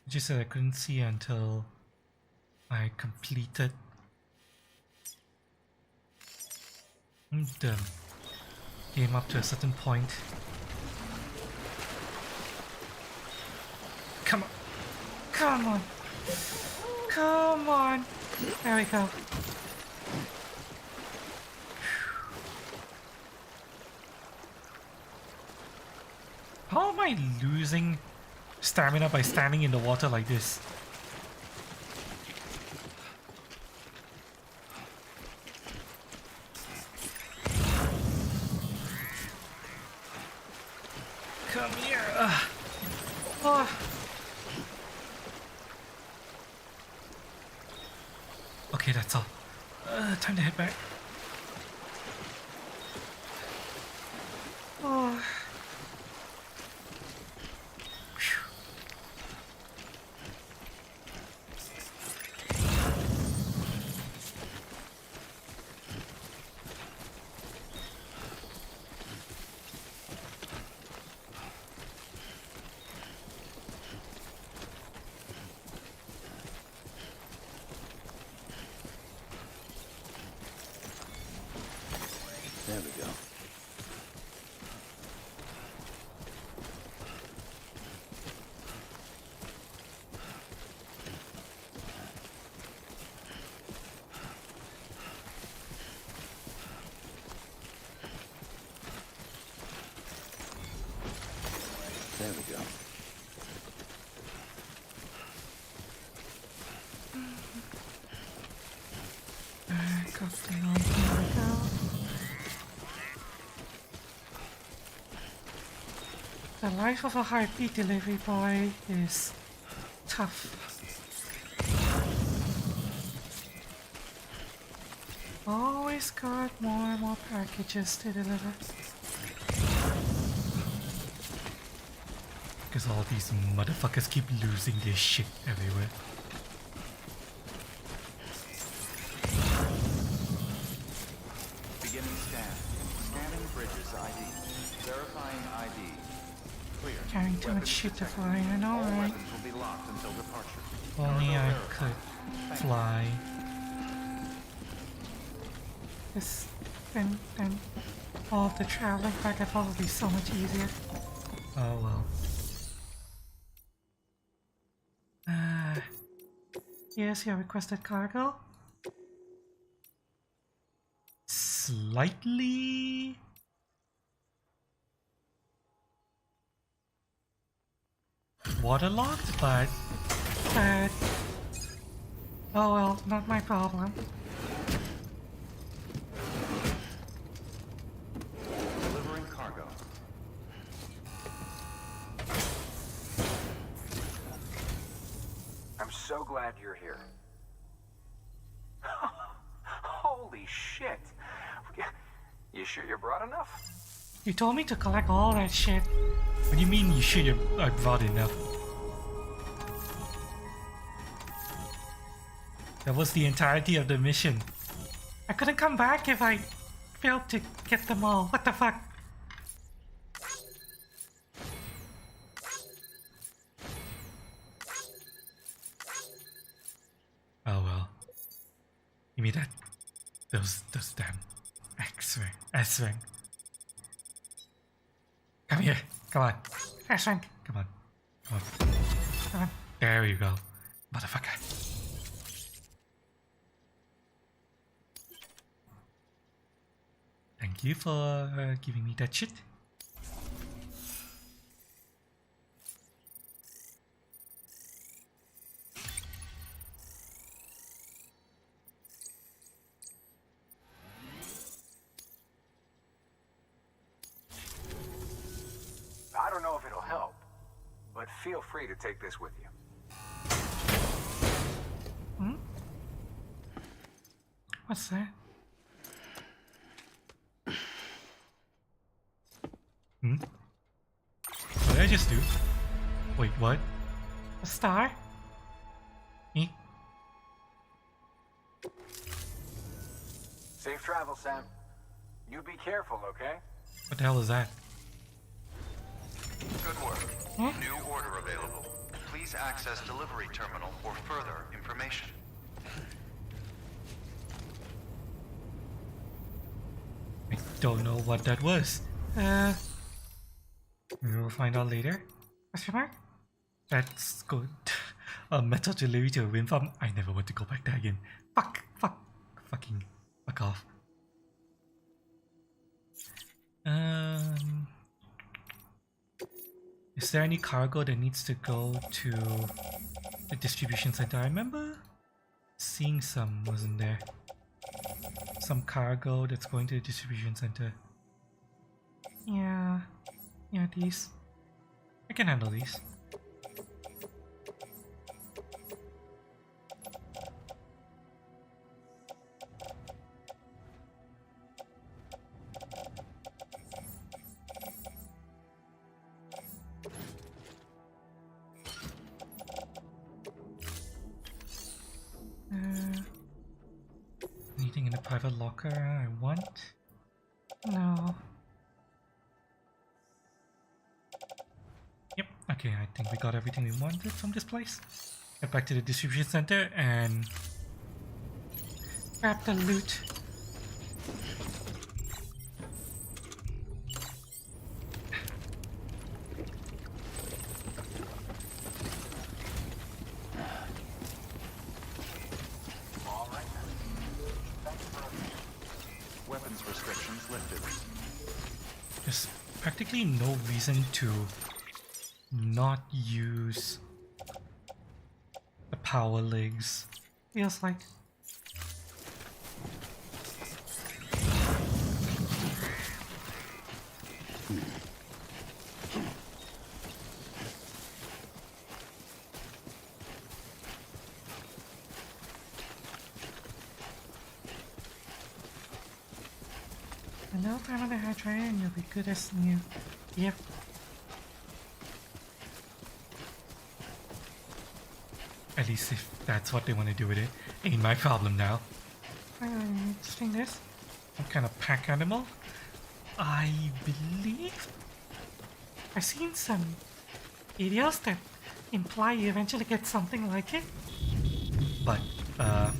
Just that I couldn't see until I completed the game up to a certain point. Come on. Come on. Come on. There we go. How am I losing stamina by standing in the water like this? Come here. Oh, Okay, that's all. Time to head back. oh. Phew. There we go. There we go. Back up the line. Here we go. The life of a heartbeat delivery boy is tough. Always got more and more packages to deliver. Because all these motherfuckers keep losing their shit everywhere. Beginning scan. Scanning bridges ID. Verifying ID. Clear. Carrying too much Weapons shit to detected. fly, I know, All right? weapons will be locked until departure. If only I Cargo could verified. fly. This and all of the traveling back and forth will be so much easier. Oh well. Here's your requested cargo. Slightly waterlogged, but But oh well, not my problem. Delivering cargo. I'm so glad you're here. Holy shit. You sure you're broad enough? You told me to collect all that shit. what do you mean you should have brought enough? That was the entirety of the mission. I couldn't come back if I failed to get them all. What the fuck? Oh well. Give me that. Those damn X-Wing. S-Wing. Come here. Come on. S-Rank. Come on. Come on. Come on. There you go. Motherfucker. Thank you for giving me that shit. I don't know if it'll help, but feel free to take this with you. Hmm? What's that? Hmm? What did I just do? Wait, what? A star? Me? Safe travel, Sam. You be careful, okay? What the hell is that? Good work. Hmm? New order available. Please access delivery terminal for further information. I don't know what that was. We'll find out later. Question mark? That's good. A metal delivery to a wind farm. I never want to go back there again. Fuck. Fuck off. Is there any cargo that needs to go to the distribution center? I remember seeing some, wasn't there? Some cargo that's going to the distribution center. Yeah. Yeah, these. I can handle these. Anything in the private locker I want? No. Yep, okay, I think we got everything we wanted from this place. Get back to the distribution center and Grab the loot. Weapons restrictions lifted. there's practically no reason to not use the power legs. Feels like. A little time on the high train and you'll be good as new. Yep. At least if that's what they want to do with it. Ain't my problem now. Interesting this. Some kind of pack animal? I believe? I've seen some videos that imply you eventually get something like it. But, I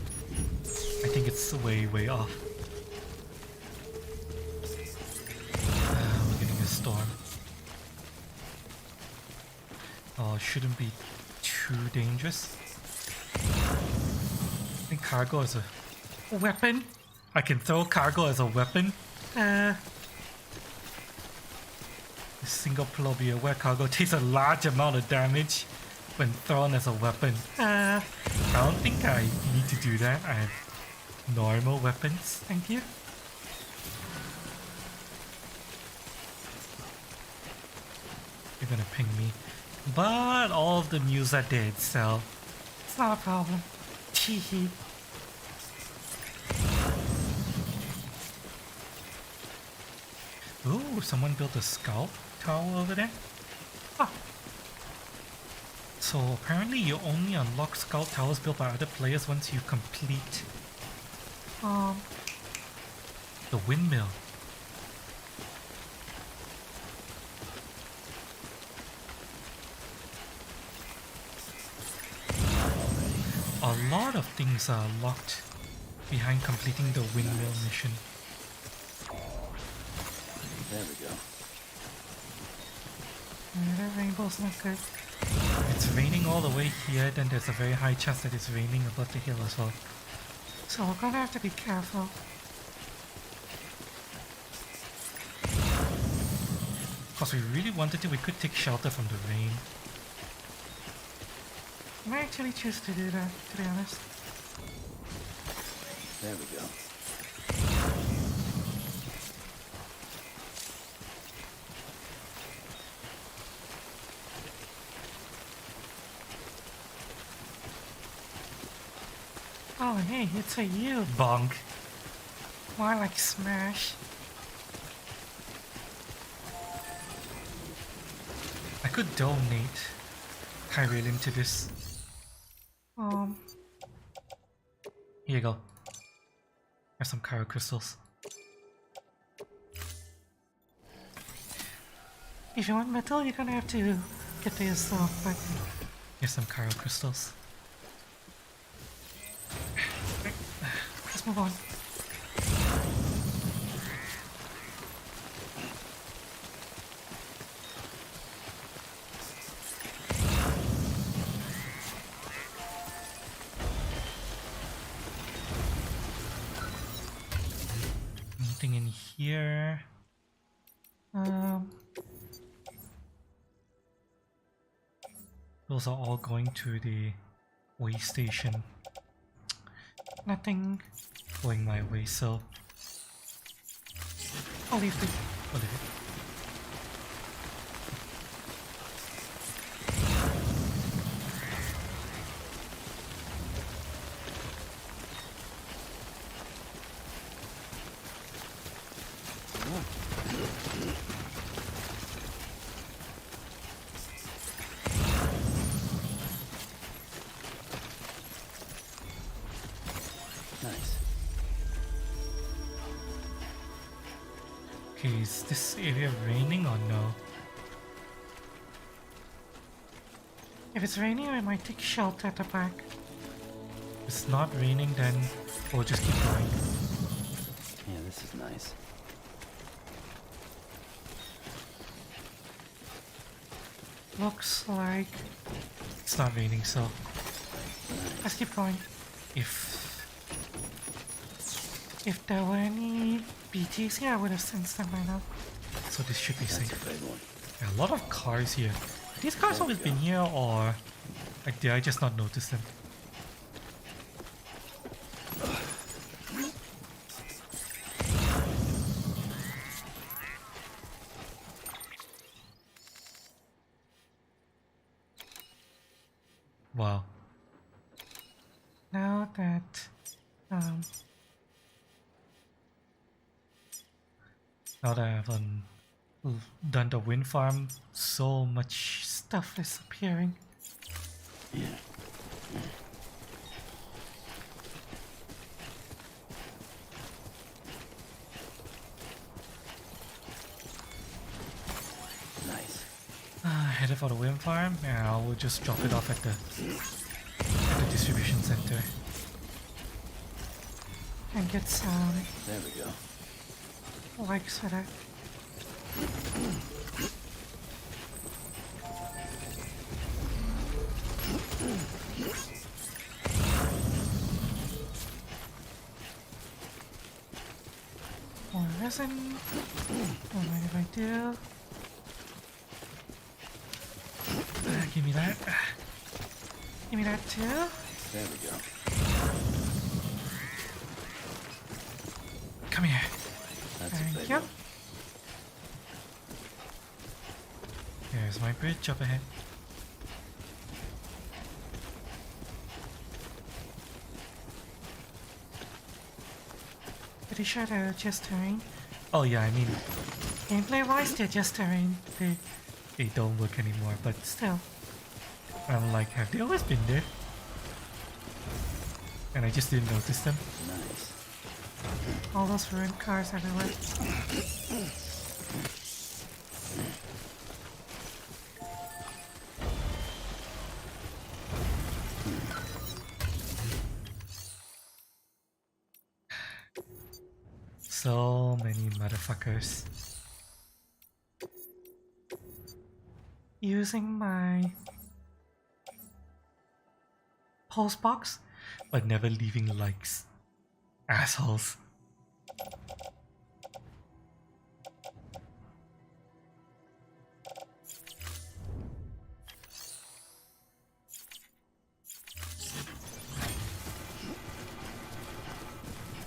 think it's way off. We're getting a storm. Oh, it shouldn't be too dangerous. I think cargo is a Weapon. I can throw cargo as a weapon. A single pull be aware cargo takes a large amount of damage when thrown as a weapon. I don't think I need to do that. I have normal weapons. Thank you. You're gonna ping me. But all of the news are dead, so It's not a problem. Teehee. ooh, someone built a scout tower over there. Oh, So apparently you only unlock scout towers built by other players once you complete The windmill. A lot of things are locked behind completing the windmill mission. There we go. That rainbow's not good. It's raining all the way here, then there's a very high chance that it's raining above the hill as well. So we're gonna have to be careful. Because we really wanted to, we could take shelter from the rain. I might actually choose to do that, to be honest. There we go. Oh hey, it's a you. Bonk. More like Smash. I could donate Hyraelium to this. Here you go. Have some Kyro crystals. If you want metal, you're gonna have to get to yourself, but Here's some Kyro crystals. let's move on. Anything in here? Those are all going to the way station. Nothing. Going my way, so I'll leave it. I'll leave it. Nice. Okay, is this area raining or no? If it's raining, I might take shelter at the back. If it's not raining, then we'll just keep going. Yeah, this is nice. Looks like It's not raining, so let's keep going. If there were any BTs here, I would have sensed them by now. so this should be That's a safe. big one. Yeah, a lot of cars here. Have these cars always been here, or like did I just not notice them? Wow. Now that Now that I've done the wind farm, so much stuff is appearing. Yeah. Nice. Headed for the wind farm, and I will just drop it off at the distribution center. And get some There we go. likes for that. More resin. Don't mind if I do. Give me that. Give me that too. There we go. Come here. That's a Thank big you. one. There's my bridge up ahead. Pretty sure they're just terrain. Oh yeah, I mean, Gameplay wise, they're just terrain. they don't work anymore, but Still. I'm like, have they always been there? And I just didn't notice them. Nice. All those ruined cars everywhere. So many motherfuckers. Using my post box. But never leaving likes. Assholes.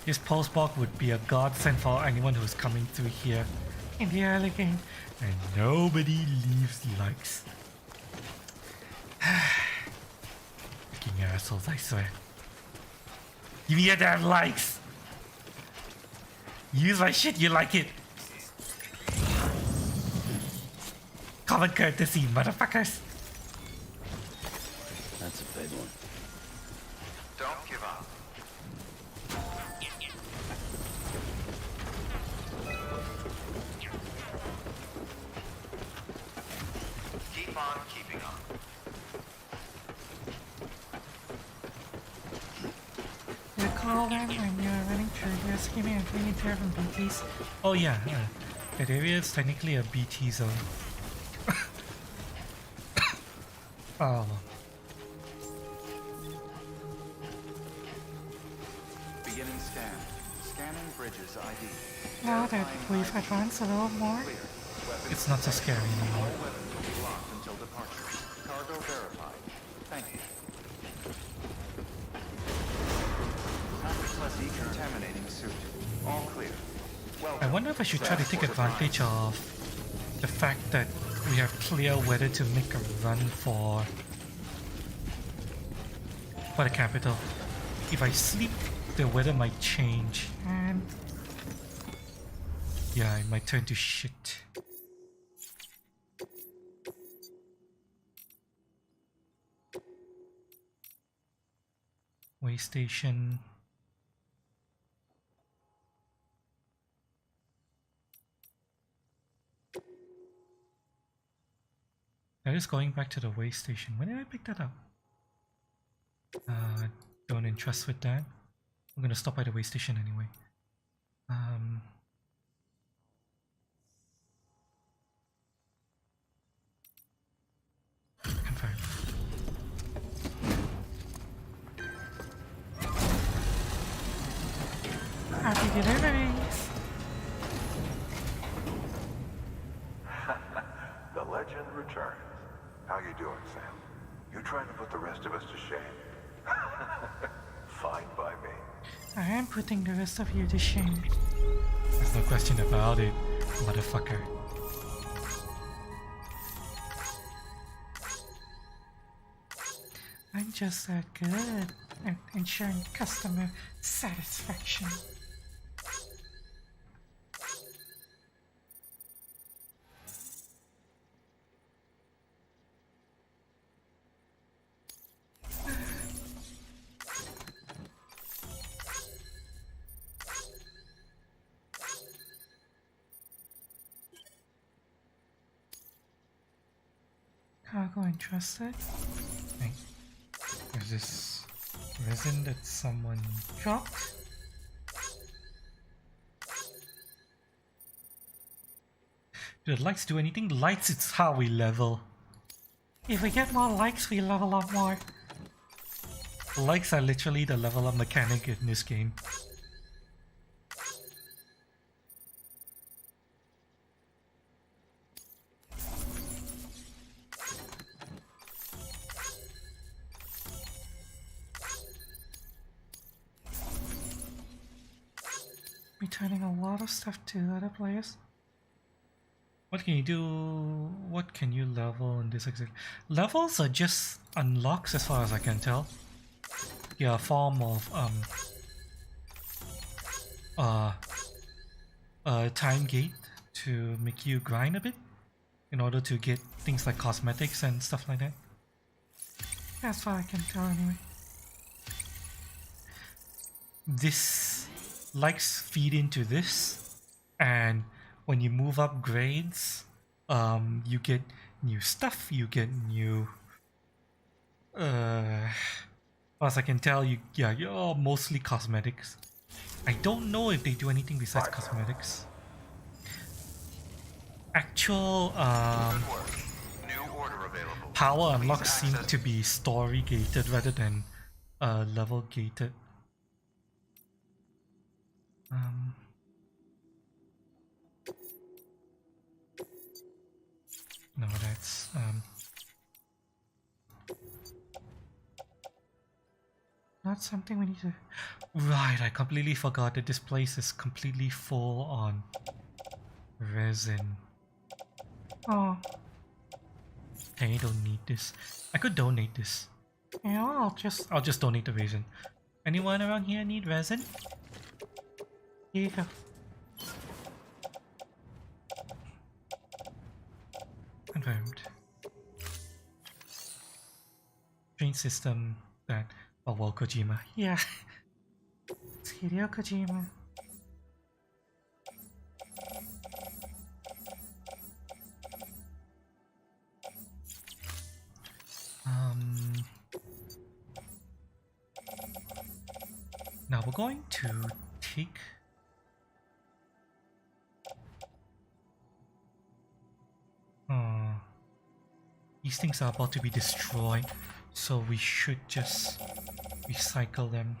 This postbox would be a godsend for anyone who's coming through here. In the early game. And nobody leaves likes. Fucking assholes, I swear. Give me your damn likes! Use my shit, you like it! Common courtesy, motherfuckers! That's a big one. Don't give up. Keep on keeping on. Recall when you're running through, you're screaming and cleaning terror from BTs. Oh yeah, that area is technically a BT zone. Oh. Beginning scan. Scanning bridges ID. Now that we've advanced a little more, Clear. Weapons It's not so scary anymore. All weapons will be locked until departure. Cargo verified. Thank you. Plus decontaminating suit. All clear. I Welcome. wonder if I should try to take Transporter advantage of the fact that we have clear weather to make a run for the capital. If I sleep, the weather might change. and Yeah, it might turn to shit. Way station. That is going back to the way station. When did I pick that up? Don't entrust with that. I'm gonna stop by the way station anyway. Confirm. happy deliveries. The legend returns. How you doing, Sam? You trying to put the rest of us to shame? Fine by me. I am putting the rest of you to shame. There's no question about it, motherfucker. I'm just that good at ensuring customer satisfaction. Cargo entrusted. Hey, there's this resin that someone Dropped. Do the lights do anything? Lights, it's how we level. If we get more likes, we level up more. Likes are literally the level up mechanic in this game. Returning a lot of stuff to other players. What can you do? What can you level in this exact? Levels are just unlocks as far as I can tell. Yeah, a form of time gate to make you grind a bit in order to get things like cosmetics and stuff like that. That's what I can tell anyway. This likes feed into this, and when you move up grades, you get new stuff, you get new as I can tell, you're mostly cosmetics. I don't know if they do anything besides cosmetics. Actual power unlocks seem to be story gated rather than level gated. No, that's not something we need to... Right, I completely forgot that this place is completely full on resin. Oh, Okay, I don't need this. I could donate this. yeah, I'll just donate the resin. Anyone around here need resin? here you go. Confirmed. Train system that... Oh well, Kojima. Yeah. It's Hideo Kojima. Now we're going to take... These things are about to be destroyed, so we should just recycle them.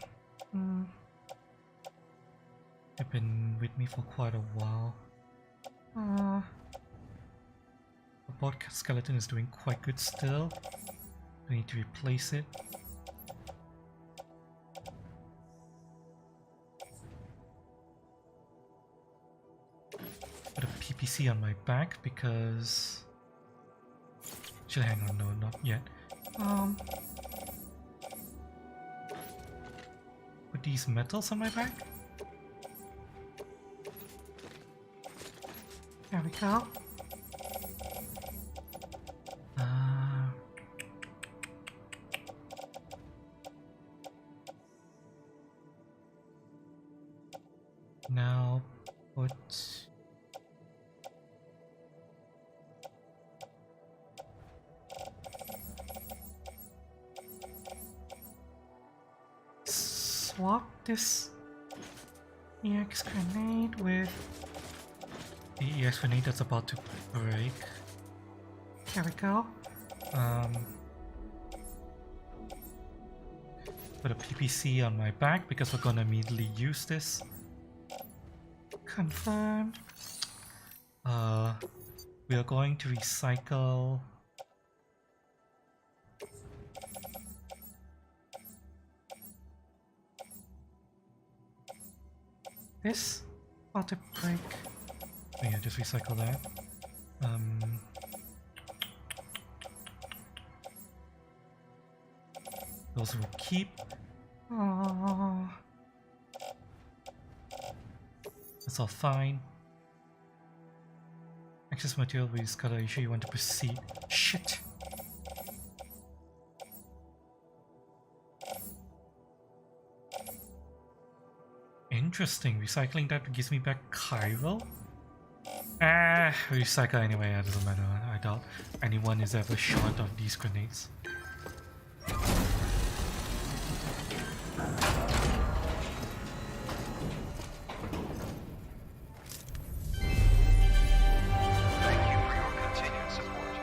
They've been with me for quite a while. The bot skeleton is doing quite good still. We need to replace it. Put a PPC on my back because... Should hang on, no, not yet. Put these metals on my back. There we go. Now put... Swap this EX grenade with... the EX grenade that's about to break. There we go. Put a PPC on my back because we're gonna immediately use this. Confirmed. We are going to recycle... This. About to break. Oh yeah, just recycle that. Those will keep. Oh, That's all fine. Access material we discovered. Are you sure you want to proceed? Shit! Interesting. Recycling that gives me back Cairo? Recycle anyway, it doesn't matter. I doubt anyone is ever short of these grenades. Thank you for your continued support.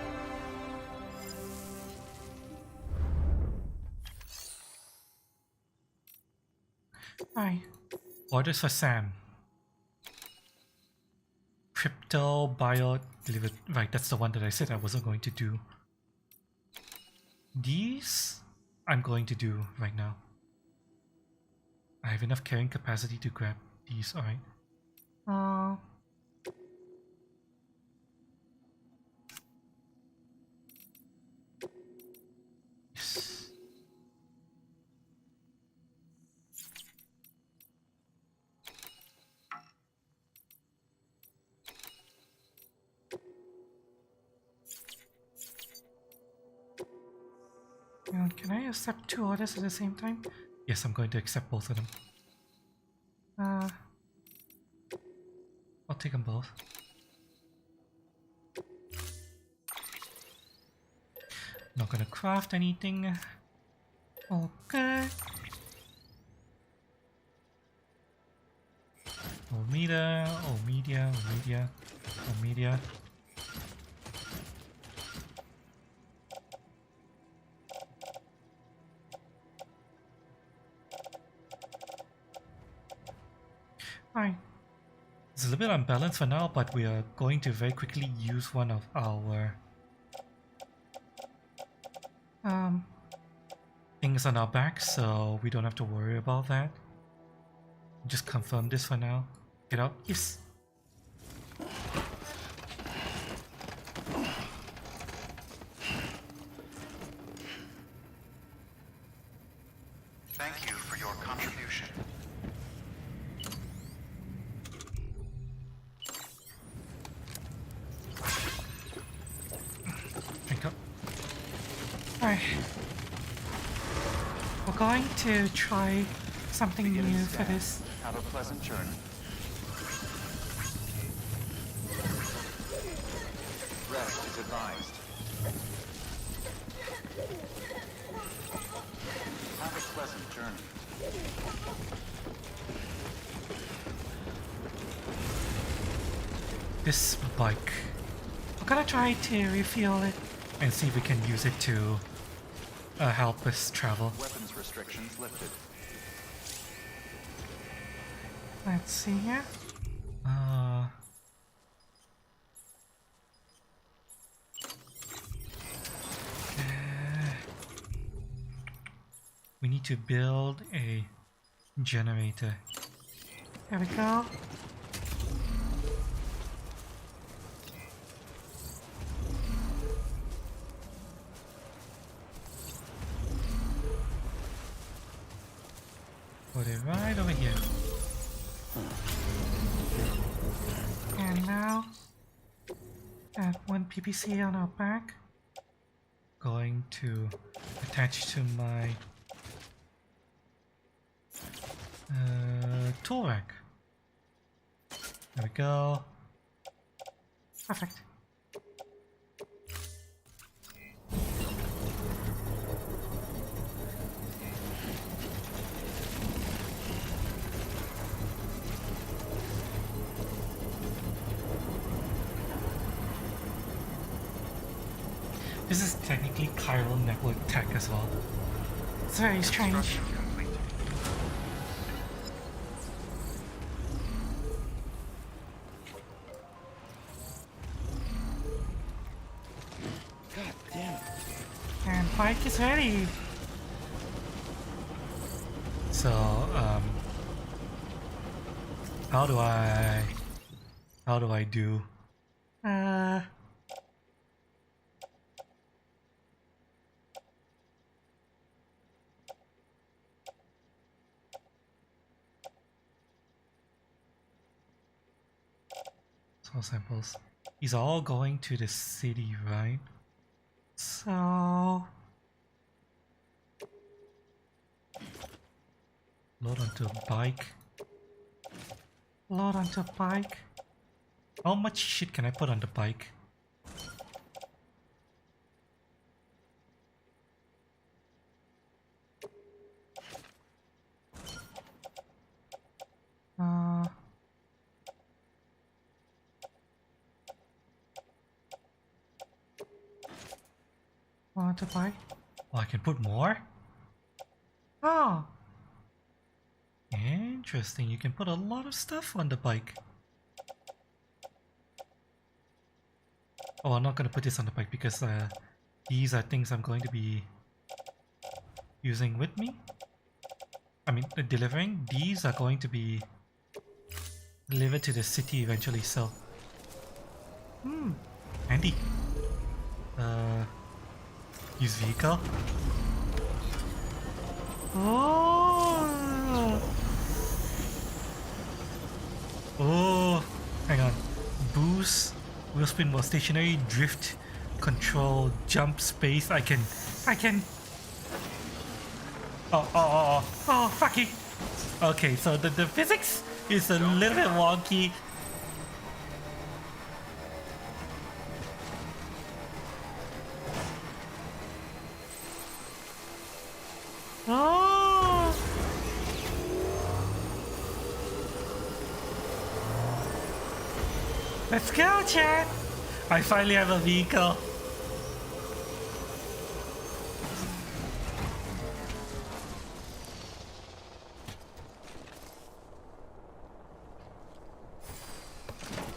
alright. Orders for Sam. Crypto bio delivered. Right, that's the one that I said I wasn't going to do. These I'm going to do right now. I have enough carrying capacity to grab these, alright. Yes. Can I accept 2 orders at the same time? Yes, I'm going to accept both of them. take them both. Not gonna craft anything. Okay. Media. Alright. It's a little bit unbalanced for now, but we are going to very quickly use one of our things on our back, so we don't have to worry about that. Just confirm this for now. Get out. Yes. Thank you for your contribution. Pick up. Alright. We're going to try something new for this. Have a pleasant journey. Rest is advised. Have a pleasant journey. This bike. We're gonna try to refuel it. And see if we can use it to help us travel. Weapons restrictions lifted. Let's see here. We need to build a generator. There we go. Put it right over here. And now, add one PPC on our back. Going to attach to my tool rack. There we go. Perfect. This is technically chiral network tech as well. It's very strange. Construction complete. God damn it. And bike is ready. So, how do I do? Soul samples. These are all going to the city, right? So, Load onto a bike. load onto bike. How much shit can I put on the bike? Want to buy? Oh, I can put more? Oh, Interesting, you can put a lot of stuff on the bike. Oh, I'm not gonna put this on the bike because these are things I'm going to be using with me. I mean, delivering. These are going to be delivered to the city eventually, so... handy. Use vehicle. Oh, hang on. Boost, wheel spin while stationary, drift, control, jump, space. I can. Oh, fucky. okay, so the physics is a little bit wonky. Let's go, Chad! I finally have a vehicle.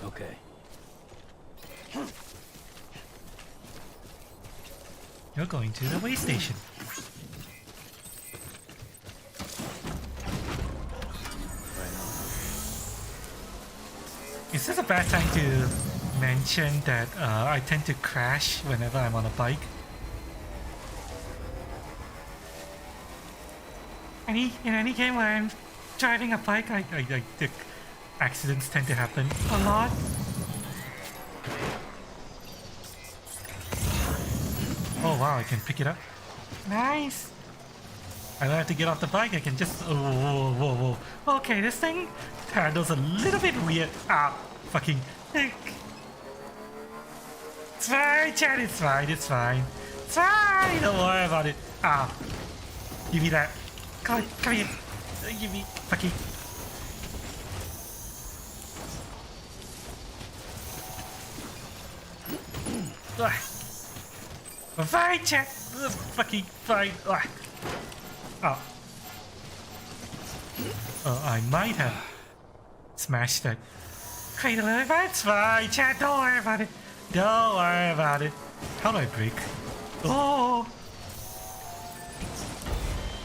Okay. You're going to the way station. Is this a bad time to mention that I tend to crash whenever I'm on a bike? In any game where I'm driving a bike, the accidents tend to happen a lot. Oh wow, I can pick it up. Nice! I don't have to get off the bike, I can just... Oh, whoa, whoa, whoa. Okay, this thing handles a little bit weird. Ah, fucking... It's fine, Chad, it's fine, it's fine. It's fine, don't worry about it. Ah, give me that. Come on, come here. Give me... Fucking... I'm fine, Chad. Fucking fine. Oh. Oh, I might have smashed that cradle, but it's fine, Chad. Don't worry about it. Don't worry about it. How do I brake? Oh!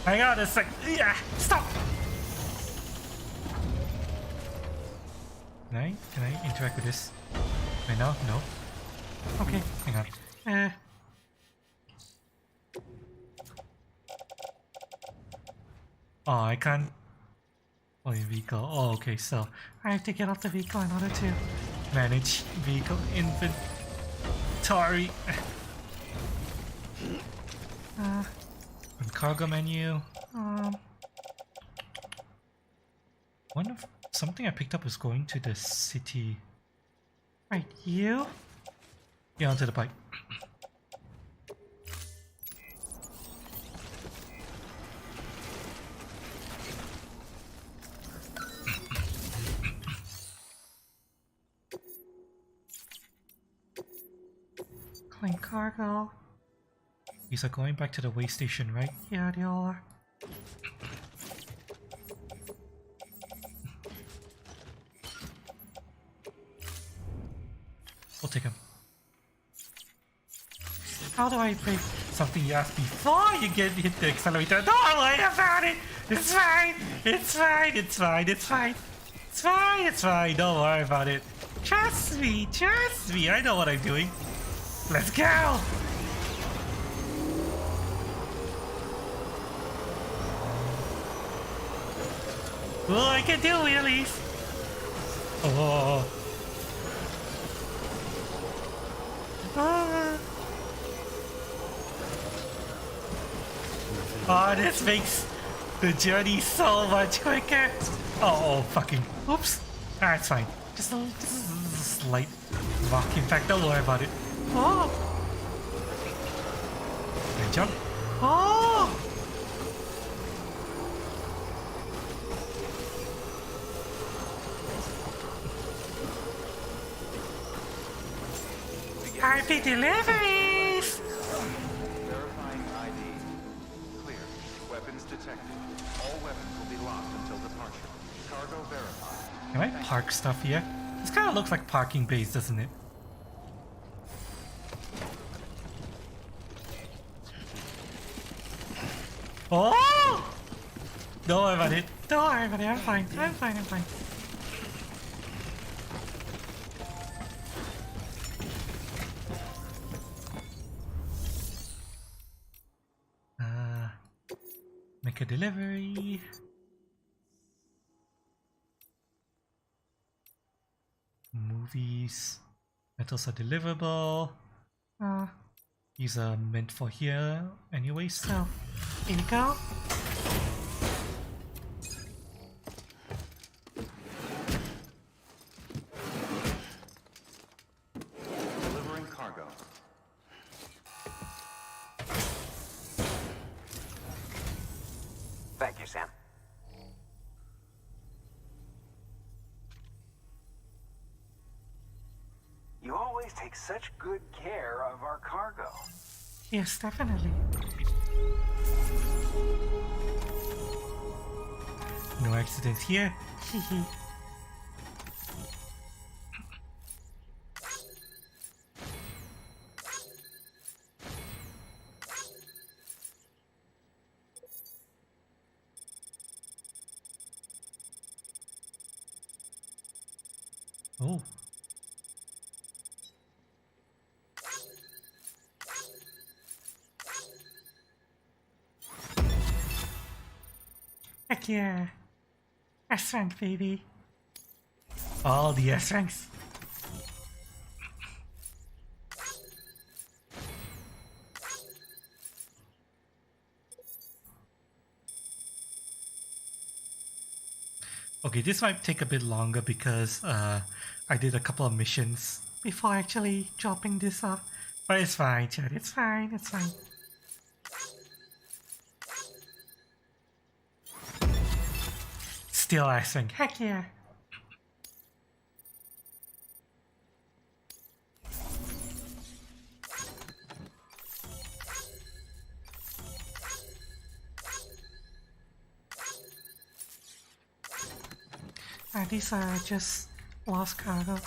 Hang on a sec. Yeah, stop. Can I interact with this right now? No. Okay, hang on. Oh, I can't. Oh, your vehicle. Oh, okay, so I have to get off the vehicle in order to manage vehicle inventory. On cargo menu. Something I picked up was going to the city. Right, you? Get onto the bike. Claim cargo. These are going back to the way station, right? Yeah, they all are. We'll take him. How do I brake? Something you asked before you hit the accelerator. Don't worry about it! It's fine! It's fine! It's fine! It's fine! It's fine! It's fine! Don't worry about it. Trust me! Trust me! I know what I'm doing. Let's go! Oh, I can do wheelies! Oh! Oh, this makes the journey so much quicker. Oh, fucking. Oops. Ah, it's fine. Just a slight rock impact. Don't worry about it. Oh. Can I jump? Oh. Happy deliveries! Verifying ID. Clear. Weapons detected. All weapons will be locked until departure. Cargo verified. Can I park stuff here? This kind of looks like parking bays, doesn't it? Oh! Don't worry about it. Don't worry about it. I'm fine. I'm fine. I'm fine. Make a delivery. Movies. Metals are deliverable. These are meant for here anyway, so here you go. Delivering cargo. Thank you, Sam. always take such good care of our cargo. Yes, definitely. No accidents here. Hehe. Oh. Heck yeah. S-rank, baby. All the S. S-ranks. Okay, this might take a bit longer because I did a couple of missions, Before actually dropping this off. but it's fine, Chad. It's fine, it's fine. Still S-rank. Heck yeah. These are just lost cargo.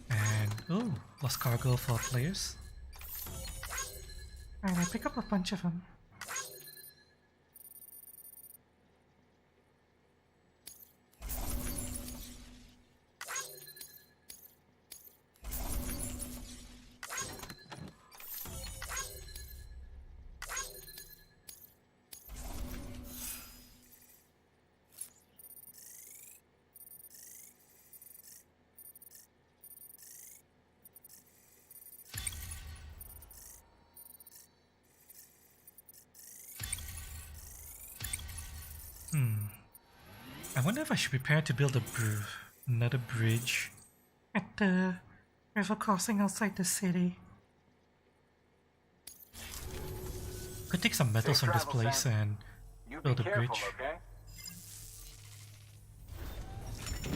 And oh, lost cargo for players. And I pick up a bunch of them. I wonder if I should prepare to build another bridge. At the river crossing outside the city. Could take some metals Safe from this travels, place Sam. and You build be a careful, bridge. okay?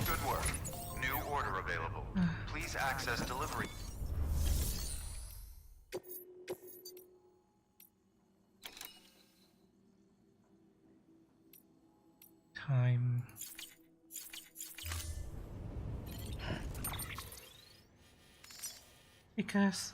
Good work. New order available. Please access delivery. Time. Because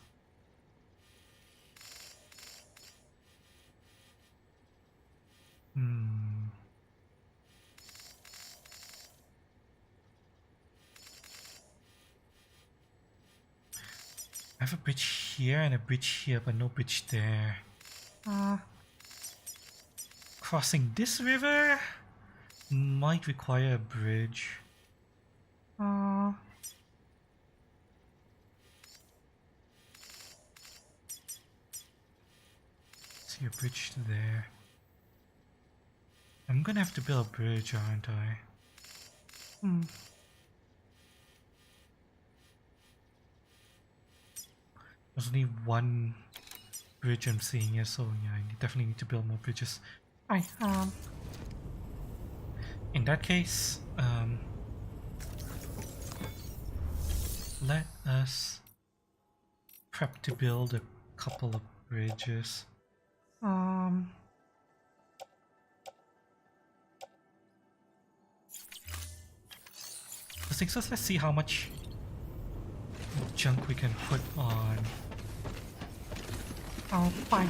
I have a bridge here and a bridge here, but no bridge there. Crossing this river might require a bridge. See a bridge there. I'm gonna have to build a bridge, aren't I? There's only one bridge I'm seeing here, so yeah, I definitely need to build more bridges. In that case, let us prep to build a couple of bridges. So let's see how much junk we can put on our bike.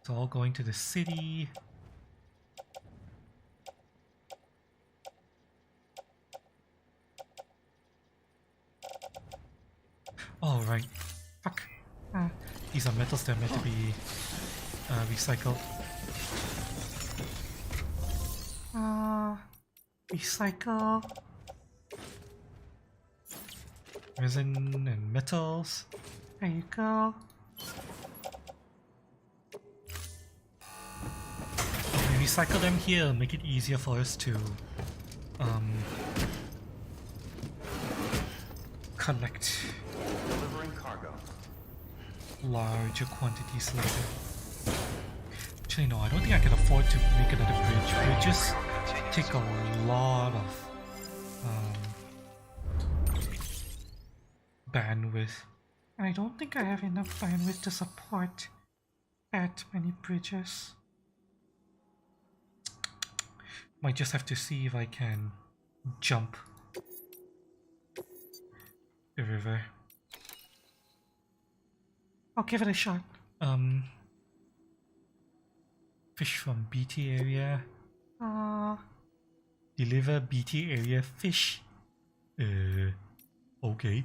It's all going to the city. Oh right, fuck. These are metals that are meant to be recycled. Recycle. Resin and metals. There you go. If we recycle them here, it'll make it easier for us to collect Delivering cargo. larger quantities later. Actually, no, I don't think I can afford to make another bridge. Bridges take a lot of bandwidth. And I don't think I have enough bandwidth to support that many bridges. Might just have to see if I can jump the river. I'll give it a shot. Fish from BT area. Uh, Deliver BT area fish. Okay.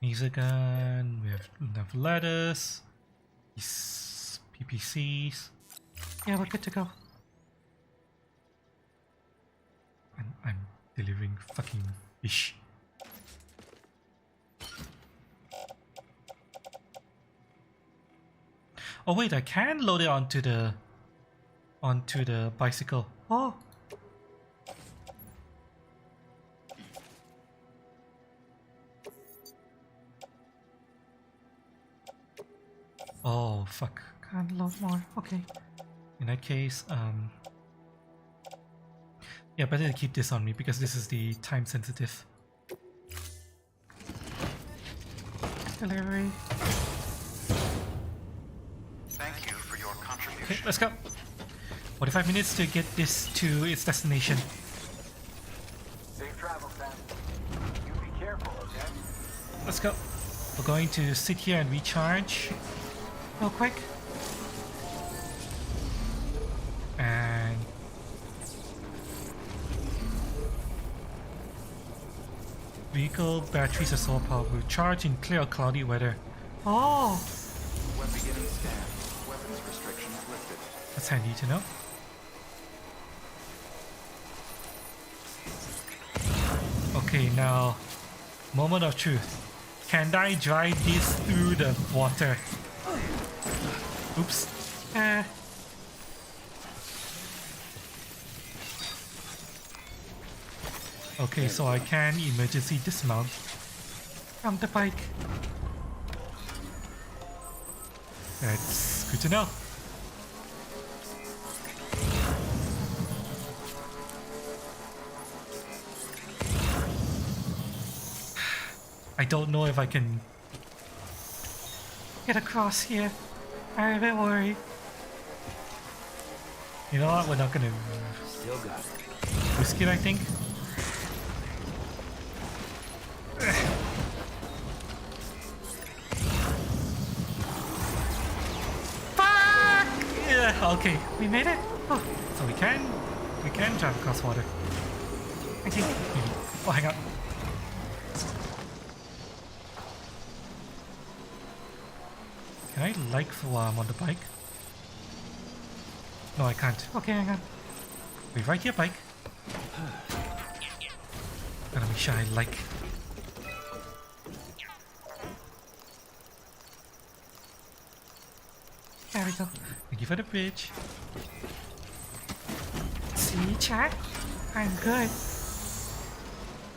Laser gun, we have enough ladders, these PPCs. yeah, we're good to go. And I'm delivering fucking fish. Oh wait, I can load it onto the bicycle. Oh, Oh fuck. can't load more. Okay. In that case, yeah, better to keep this on me because this is the time sensitive. Delivery. Thank you for your Okay, contribution. let's go. 45 minutes to get this to its destination. Safe travel, Sam. You be careful, okay? Let's go. We're going to sit here and recharge. Real quick. And vehicle batteries are solar powered. Will charge in clear or cloudy weather. Oh, When beginning scan, weapons restrictions lifted. That's handy to know. Okay, now, moment of truth. Can I drive this through the water? Oops. Okay, so I can emergency dismount. from the bike. That's good to know. I don't know if I can. Get across here. I'm a bit worried. You know what? We're not gonna Still got it. risk it, I think. Fuck! Yeah, okay. We made it? Oh, So we can drive across water. I think. Maybe. Oh, hang on. Can I like while I'm on the bike? No, I can't. Okay, hang on. Wait, right here, bike. Gotta make sure I like. There we go. Thank you for the bridge. See, chat? I'm good.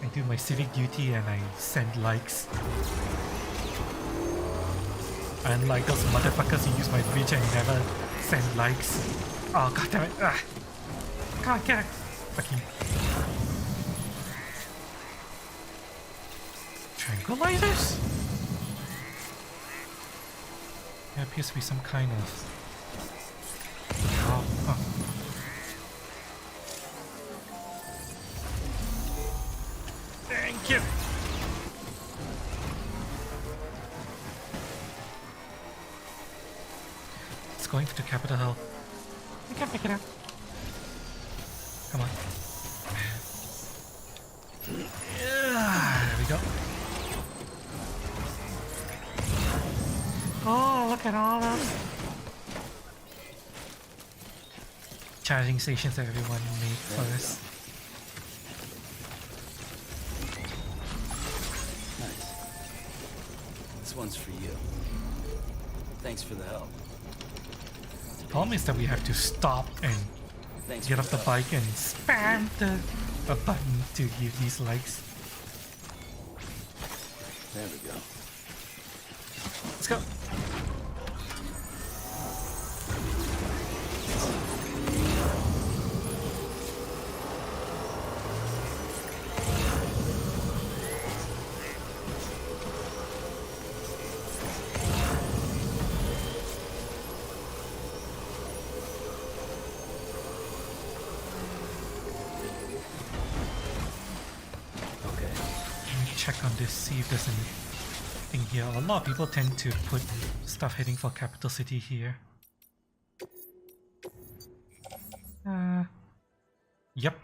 I do my civic duty and I send likes. Unlike those motherfuckers who use my bridge and never send likes. Oh god damn it. Ah. Come on, get it. Fucking tranquilizers? There appears to be some kind of. Oh, huh. Thank you. It's going to Capitol Hill. We can pick it up. Come on. Yeah, there we go. Oh, look at all those. Charging stations that everyone made for us. Nice. This one's for you. Thanks for the help. The problem is that we have to stop and Thanks get for off the help. bike and spam a button to give these likes. There we go. Let's go. Okay. Let me check on this, see if there's anything here. A lot of people tend to put stuff heading for capital city here. Yep.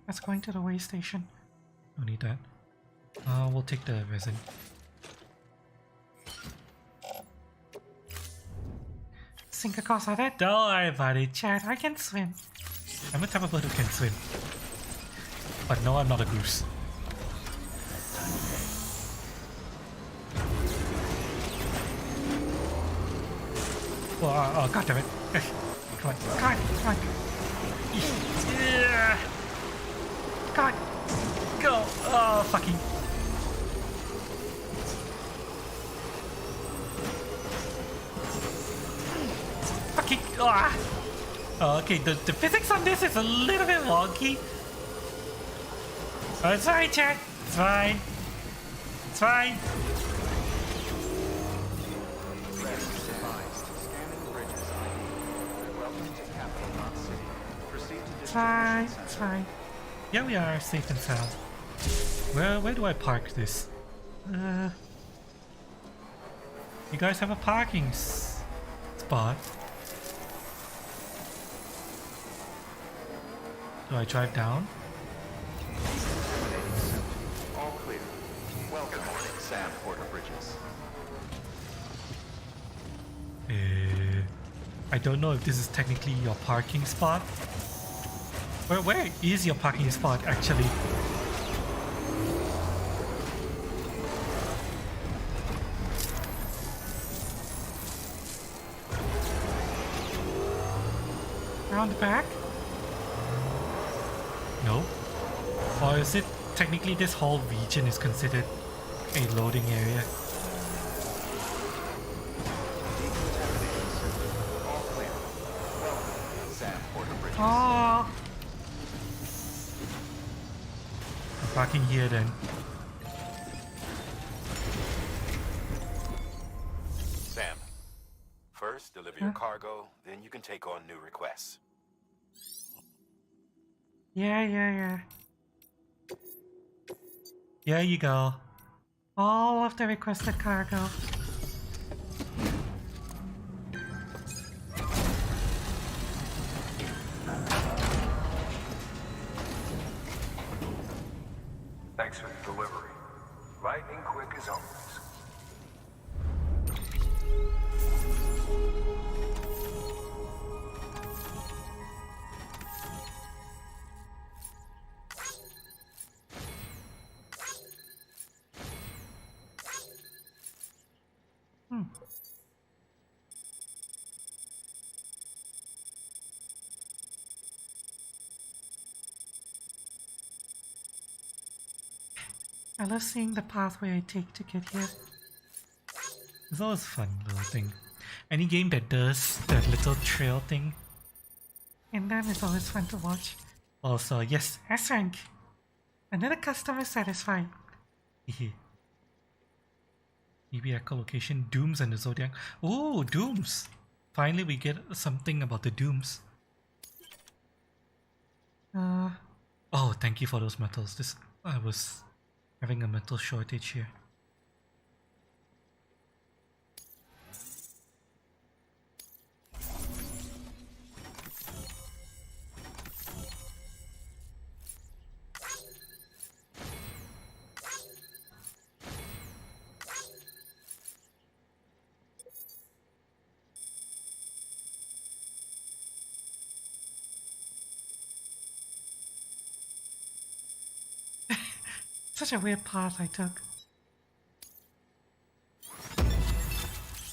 That's going to the way station. Don't need that. We'll take the resin. Sink across at it. Don't worry about it. Chad, I can swim. I'm the type of bird who can swim. But no, I'm not a goose. Oh, god damn it. Come on. God, come on. Yeah. God, Go! Oh, fucking. Fucking. Ah. Oh, okay, the physics on this is a little bit wonky. Oh, it's fine, Chad. It's fine. It's fine. Rest advised. Scanning bridges ID. Welcome to Capital Knot City. Proceed to it's fine, distribution it's center. fine. Yeah, we are safe and sound. Where do I park this? You guys have a parking spot? Do I drive down? All clear. Welcome, Sam Porter Bridges. I don't know if this is technically your parking spot. Where is your parking spot actually? Around the back? No? Or is it technically this whole region is considered a loading area? All clear. Welcome, Sam Porter Bridges. Oh, I'm parking here then. Sam, first deliver your cargo, then you can take on new requests. yeah. Here you go. All of the requested cargo. Thanks for the delivery. Lightning quick as always. I love seeing the pathway I take to get here. It's always fun little thing. Any game that does that little trail thing. And then it's always fun to watch. Also, yes. S rank. Another customer satisfied. EB echolocation, Dooms and the Zodiac. Oh, Dooms! Finally we get something about the Dooms. Oh, thank you for those metals. I was having a metal shortage here. Such a weird path I took.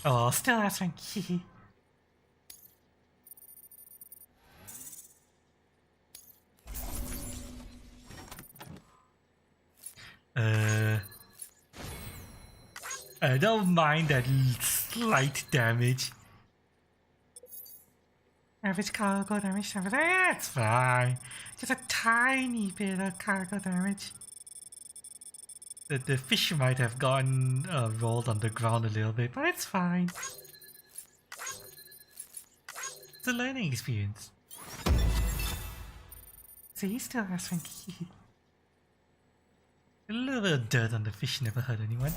Oh, still answering. I don't mind that slight damage. Average cargo damage. That's fine. Just a tiny bit of cargo damage. The fish might have gotten rolled on the ground a little bit, but it's fine. It's a learning experience. So he still answering. A little bit of dirt on the fish never hurt anyone.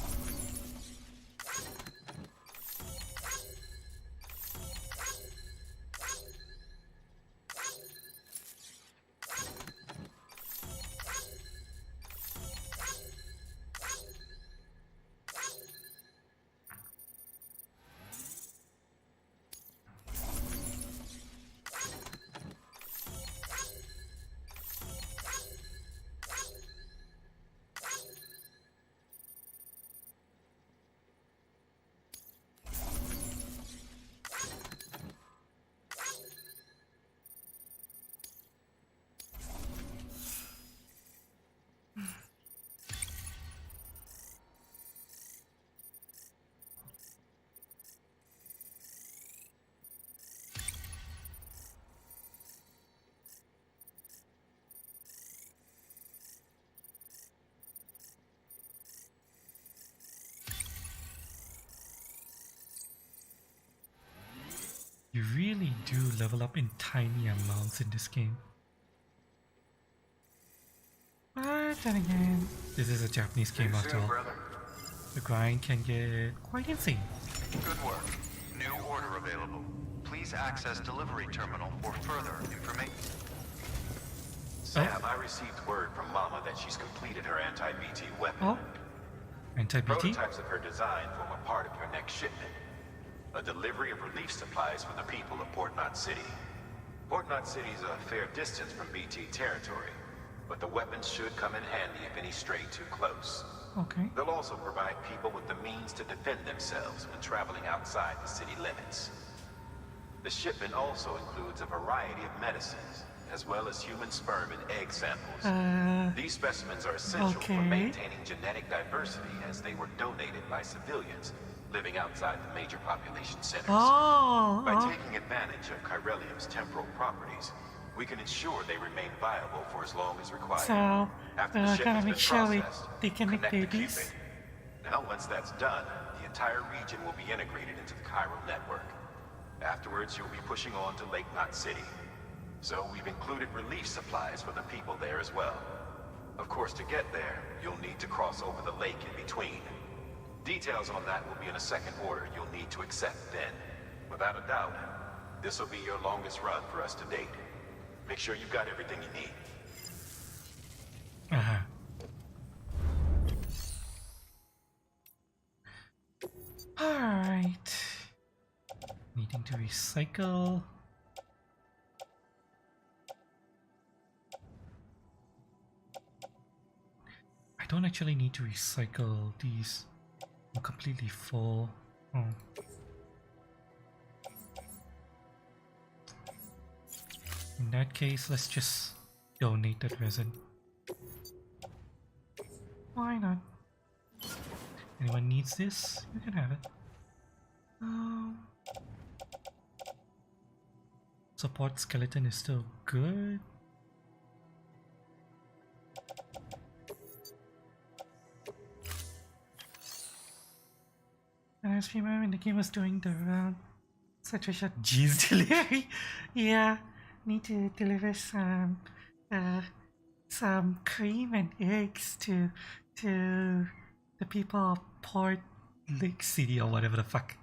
You really do level up in tiny amounts in this game. But then again, This is a Japanese game after all. The grind can get quite insane. Good work. New order available. Please access delivery terminal for further information. Sam, I received word from Mama that she's completed her anti-BT weapon. oh, Anti-BT? Prototypes of her design form a part of your next shipment. A delivery of relief supplies for the people of Port Knot City. Port Knot City is a fair distance from BT territory, but the weapons should come in handy if any stray too close. okay. They'll also provide people with the means to defend themselves when traveling outside the city limits. The shipment also includes a variety of medicines, as well as human sperm and egg samples. These specimens are essential for okay. maintaining genetic diversity, as they were donated by civilians living outside the major population centers. Oh, By taking advantage of Chiralium's temporal properties, we can ensure they remain viable for as long as required. so After the gotta shipment's make been sure processed, they can make connect the babies. Cupid. Now, once that's done, the entire region will be integrated into the chiral network. Afterwards, you'll be pushing on to Lake Knot City. So we've included relief supplies for the people there as well. Of course, to get there, you'll need to cross over the lake in between. Details on that will be in a second order you'll need to accept then. Without a doubt, this will be your longest run for us to date. Make sure you've got everything you need. Alright. Needing to recycle. I don't actually need to recycle these. I'm completely full. Oh. In that case, let's just donate that resin. Why not? Anyone needs this? You can have it. Support skeleton is still good. And I just remember when the game was doing the such a short cheese delivery. Yeah, need to deliver some cream and eggs to the people of Port Lake City or whatever the fuck.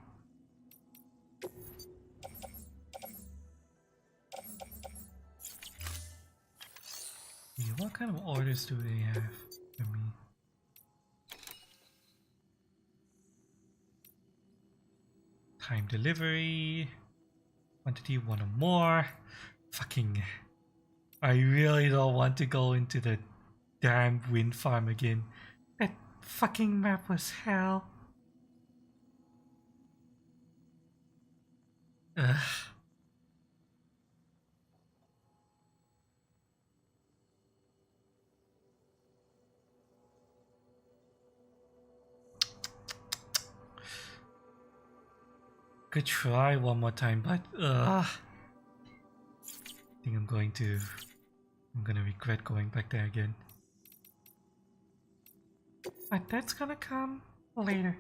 Yeah, what kind of orders do they have for me? Time delivery, quantity one or more. Fucking, I really don't want to go into the damn wind farm again. that fucking map was hell. Could try one more time, but I think I'm gonna regret going back there again. But that's gonna come later.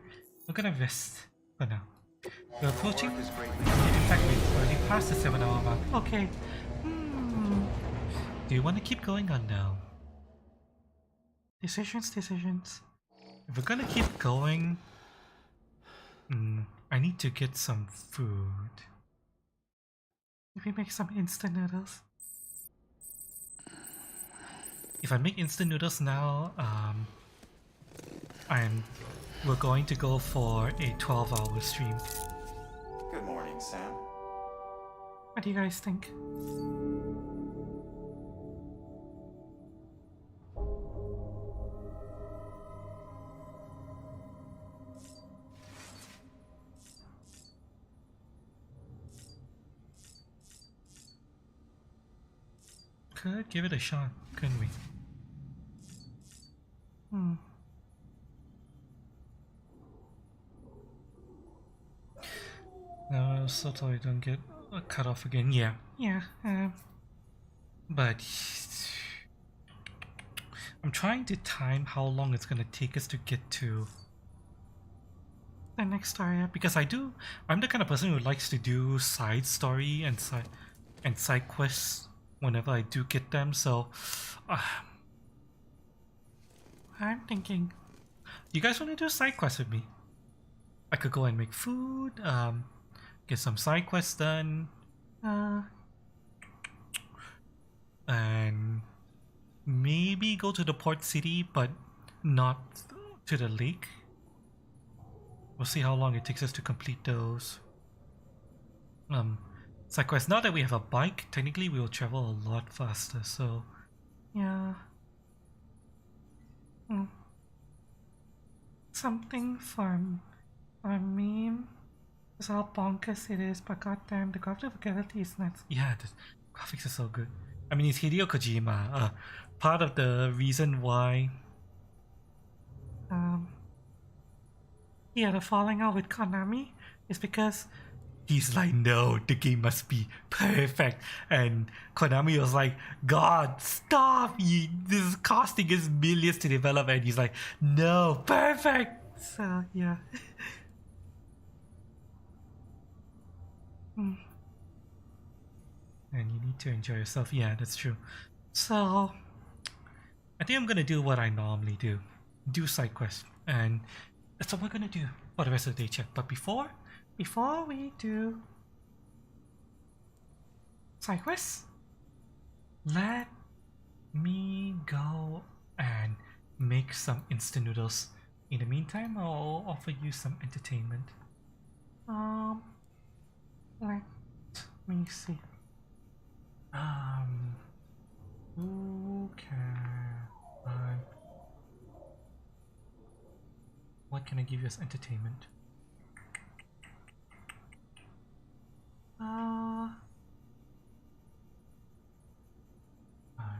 We're gonna rest for now. We're approaching. Work is greatly In fact, we've already passed the 7-hour mark. Okay. Do you want to keep going on now? Decisions. If we're gonna keep going, I need to get some food. Maybe make some instant noodles. If I make instant noodles now, we're going to go for a 12-hour stream. Good morning, Sam. What do you guys think? Could give it a shot, couldn't we? No, so I don't get cut off again. Yeah, Yeah, but I'm trying to time how long it's gonna take us to get to the next area. because I'm the kind of person who likes to do side story and side quests whenever I do get them. So I'm thinking. you guys want to do side quests with me? I could go and make food, get some side quests done, and maybe go to the port city, but not to the lake. We'll see how long it takes us to complete those. Side quests. Now that we have a bike, technically we will travel a lot faster. So Yeah. Something for a meme is how bonkers it is, but goddamn, the graphic fidelity is nuts. yeah, the graphics are so good. I mean, it's Hideo Kojima. Part of the reason why He had a falling out with Konami is because he's like, no, the game must be perfect. And Konami was like, God, stop! This costing is millions to develop. And he's like, no, perfect! so yeah. And you need to enjoy yourself. Yeah, that's true. So I think I'm gonna do what I normally do. Do side quests. And that's what we're gonna do for the rest of the day, check. But before we do side quests, let me go and make some instant noodles. In the meantime, I'll offer you some entertainment. let me see. Who can what can I give you as entertainment?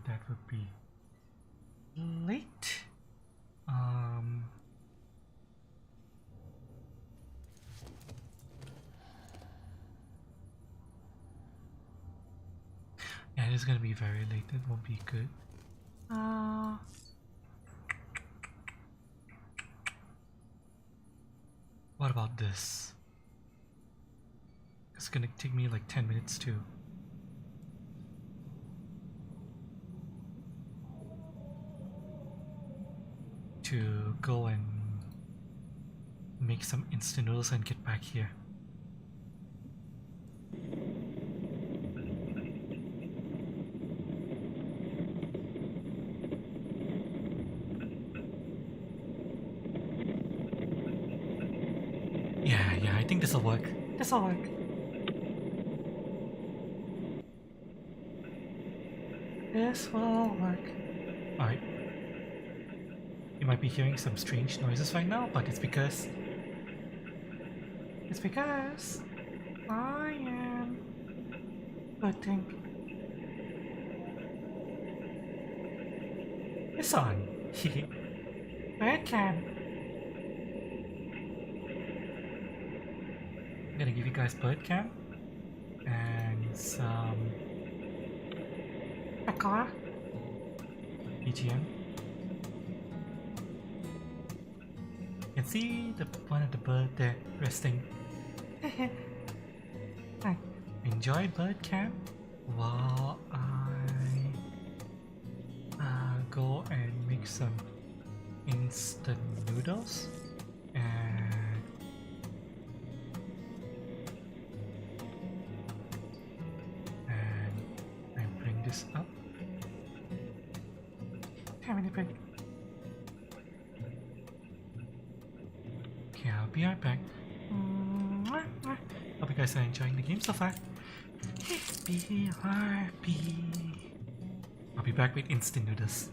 That would be Late. Yeah, it is gonna be very late. That won't be good. What about this? It's gonna take me like 10 minutes too. To go and make some instant noodles and get back here. Yeah, I think this'll work. This'll work. This will work. Alright. You might be hearing some strange noises right now, but it's because I am putting it's on. webcam. gonna give you guys bird cam and some Ekla? BGM. You can see the one of the bird there resting. Hi. Enjoy bird cam while I go and make some instant noodles and I bring this up. How many big? Okay, I'll be right back. Hope you guys are enjoying the game so far. BRB. I'll be back with instant noodles.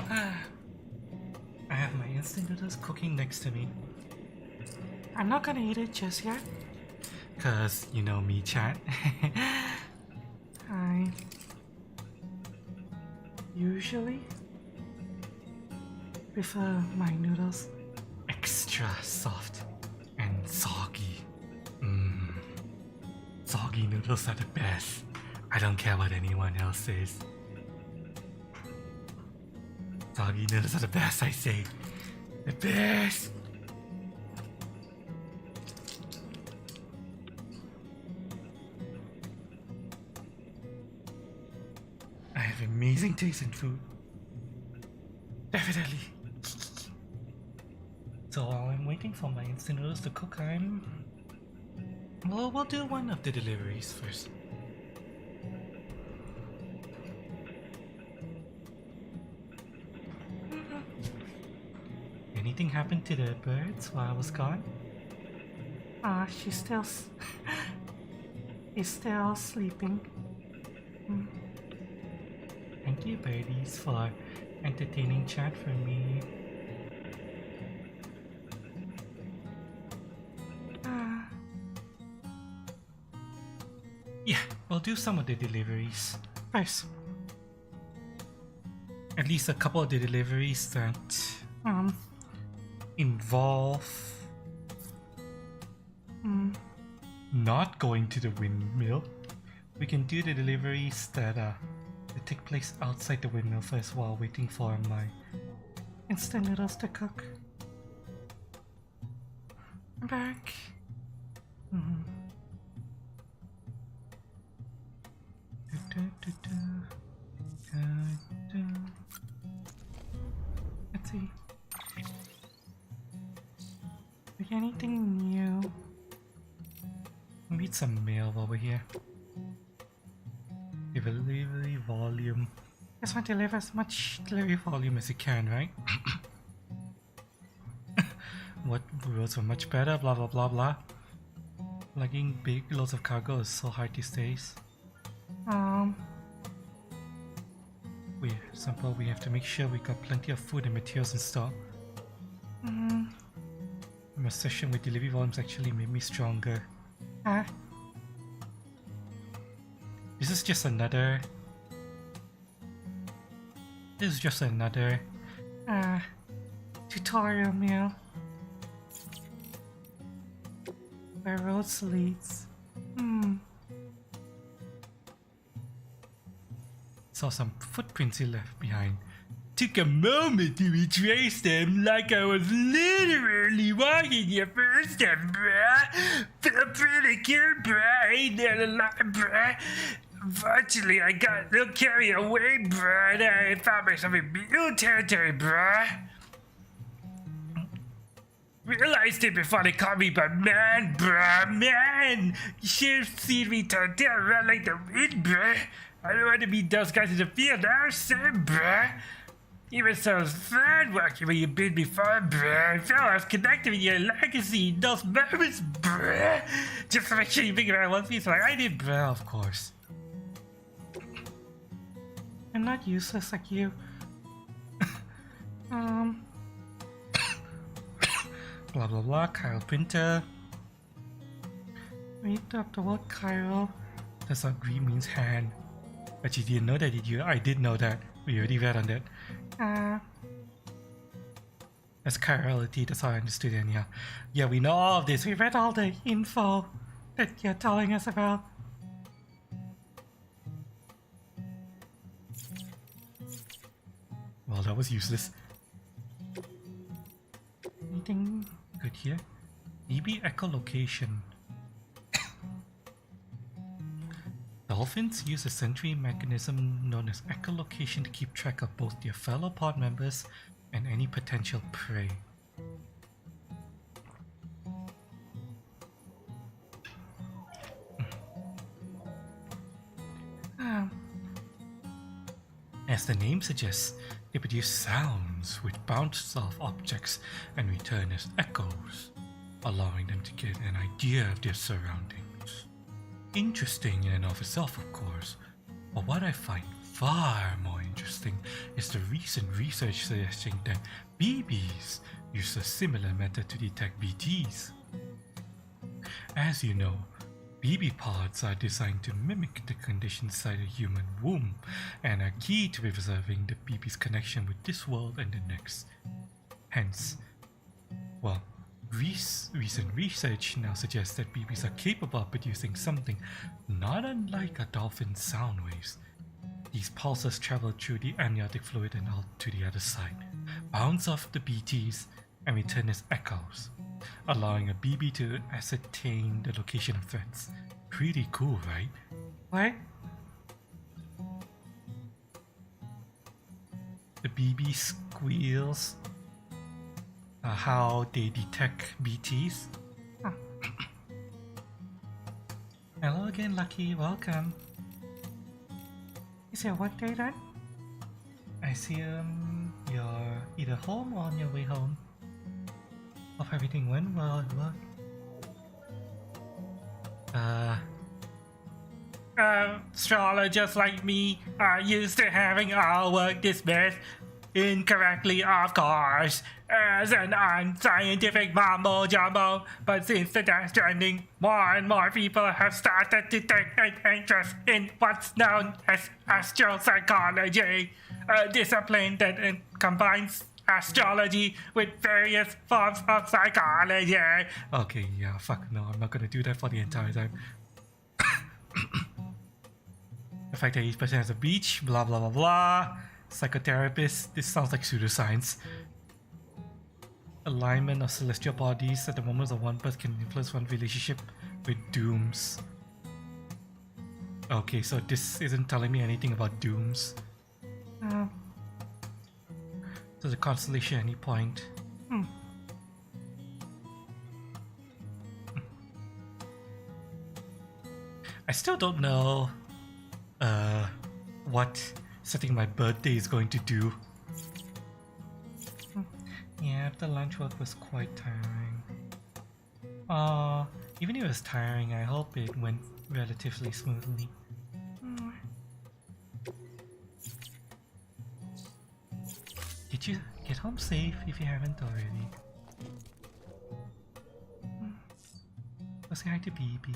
back. I have my instant noodles cooking next to me. I'm not gonna eat it just yet. Cause you know me, chat. I usually prefer my noodles Extra soft and soggy. Soggy noodles are the best. I don't care what anyone else says. Soggy noodles are the best, I say. The best! I have amazing taste in food. Definitely. So while I'm waiting for my instant noodles to cook, we'll do one of the deliveries first. Anything happened to the birds while I was gone? she's still is still sleeping. Thank you, birdies, for entertaining chat for me. Yeah, we'll do some of the deliveries first. At least a couple of the deliveries that involve not going to the windmill. We can do the deliveries that take place outside the windmill first while waiting for my instant noodles to cook. I'm back. Let's see. Like anything new? Read some mail while we're here. Delivery volume. Just want to deliver as much Delivery volume as you can, right? What roads are much better, blah blah blah blah. Lugging big loads of cargo is so hard these days. We simple, we have to make sure we got plenty of food and materials in stock. My session with delivery volumes actually made me stronger. This is just another tutorial meal where roads leads. Saw some footprints he left behind. Took a moment to retrace them like I was literally walking your first step, bruh. Felt pretty good, bruh. Ain't that a lot, bruh? Unfortunately, I got a little carried away, bruh, and I found myself in new territory, bruh. Realized it before they caught me, but man, bruh, man, you should have seen me turn around like the wind, bruh. I don't want to be those guys in the field now, sir, bruh. Even so, it was fun working with you been before, bruh. I felt I was connected with your legacy in those moments, bruh. Just to make sure you figure out one piece like I did, bruh, of course. I'm not useless like you. Blah blah blah, Kyle Printer. Read up the word Cairo. That's what green means hand. But you didn't know that, did you? I did know that. We already read on that. That's chirality, that's how I understood it, yeah. Yeah, we know all of this. We read all the info that you're telling us about. Well, that was useless. Anything good here? EB echolocation. Dolphins use a sensory mechanism known as echolocation to keep track of both their fellow pod members and any potential prey. As the name suggests, they produce sounds which bounce off objects and return as echoes, allowing them to get an idea of their surroundings. Interesting in and of itself, of course, but what I find far more interesting interesting is the recent research suggesting that BBs use a similar method to detect BTs. As you know, BB pods are designed to mimic the conditions inside a human womb and are key to preserving the BB's connection with this world and the next. Hence, well, recent research now suggests that BBs are capable of producing something not unlike a dolphin's sound waves. These pulses travel through the amniotic fluid and out to the other side, bounce off the BTs, and return as echoes, allowing a BB to ascertain the location of threats. Pretty cool, right? What? The BB squeals are how they detect BTs. Oh. Hello again, Lucky. Welcome. Is your work day done? I see you're either home or on your way home. Hope everything went well at work. Astrologers like me are used to having our work dismissed incorrectly, of course, as an unscientific mumbo jumbo. But since the Death Stranding, more and more people have started to take an interest in what's known as astropsychology, a discipline that combines astrology with various forms of psychology. Okay, yeah, fuck no, I'm not gonna do that for the entire time. The fact that each person has a beach, blah blah blah blah. Psychotherapist, this sounds like pseudoscience. Alignment of celestial bodies at the moments of one person can influence one relationship with dooms. Okay, so this isn't telling me anything about dooms. So the constellation at any point. I still don't know what setting my birthday is going to do. Yeah, the lunch work was quite tiring. Even if it was tiring, I hope it went relatively smoothly. Did you get home safe if you haven't already? Go say hi to BB.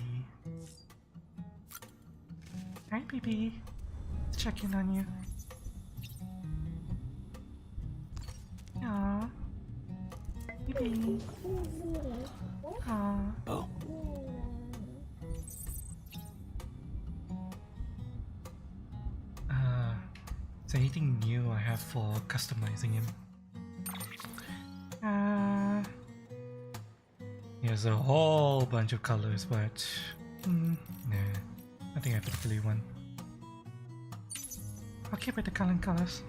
Hi, BB. Let's check in on you. Aww. BB. Aww. Oh. Is there anything new I have for customizing him? He has a whole bunch of colors, but nah, nothing I particularly want. I'll keep it the current colors.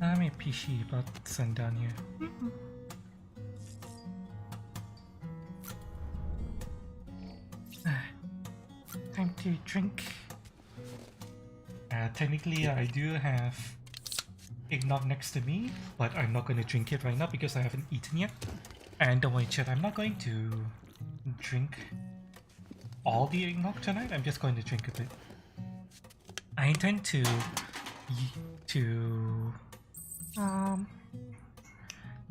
I'm a PC about sundown here. Time to drink. Technically, I do have eggnog next to me, but I'm not going to drink it right now because I haven't eaten yet. And don't worry, chat, I'm not going to drink all the eggnog tonight. I'm just going to drink a bit. I intend to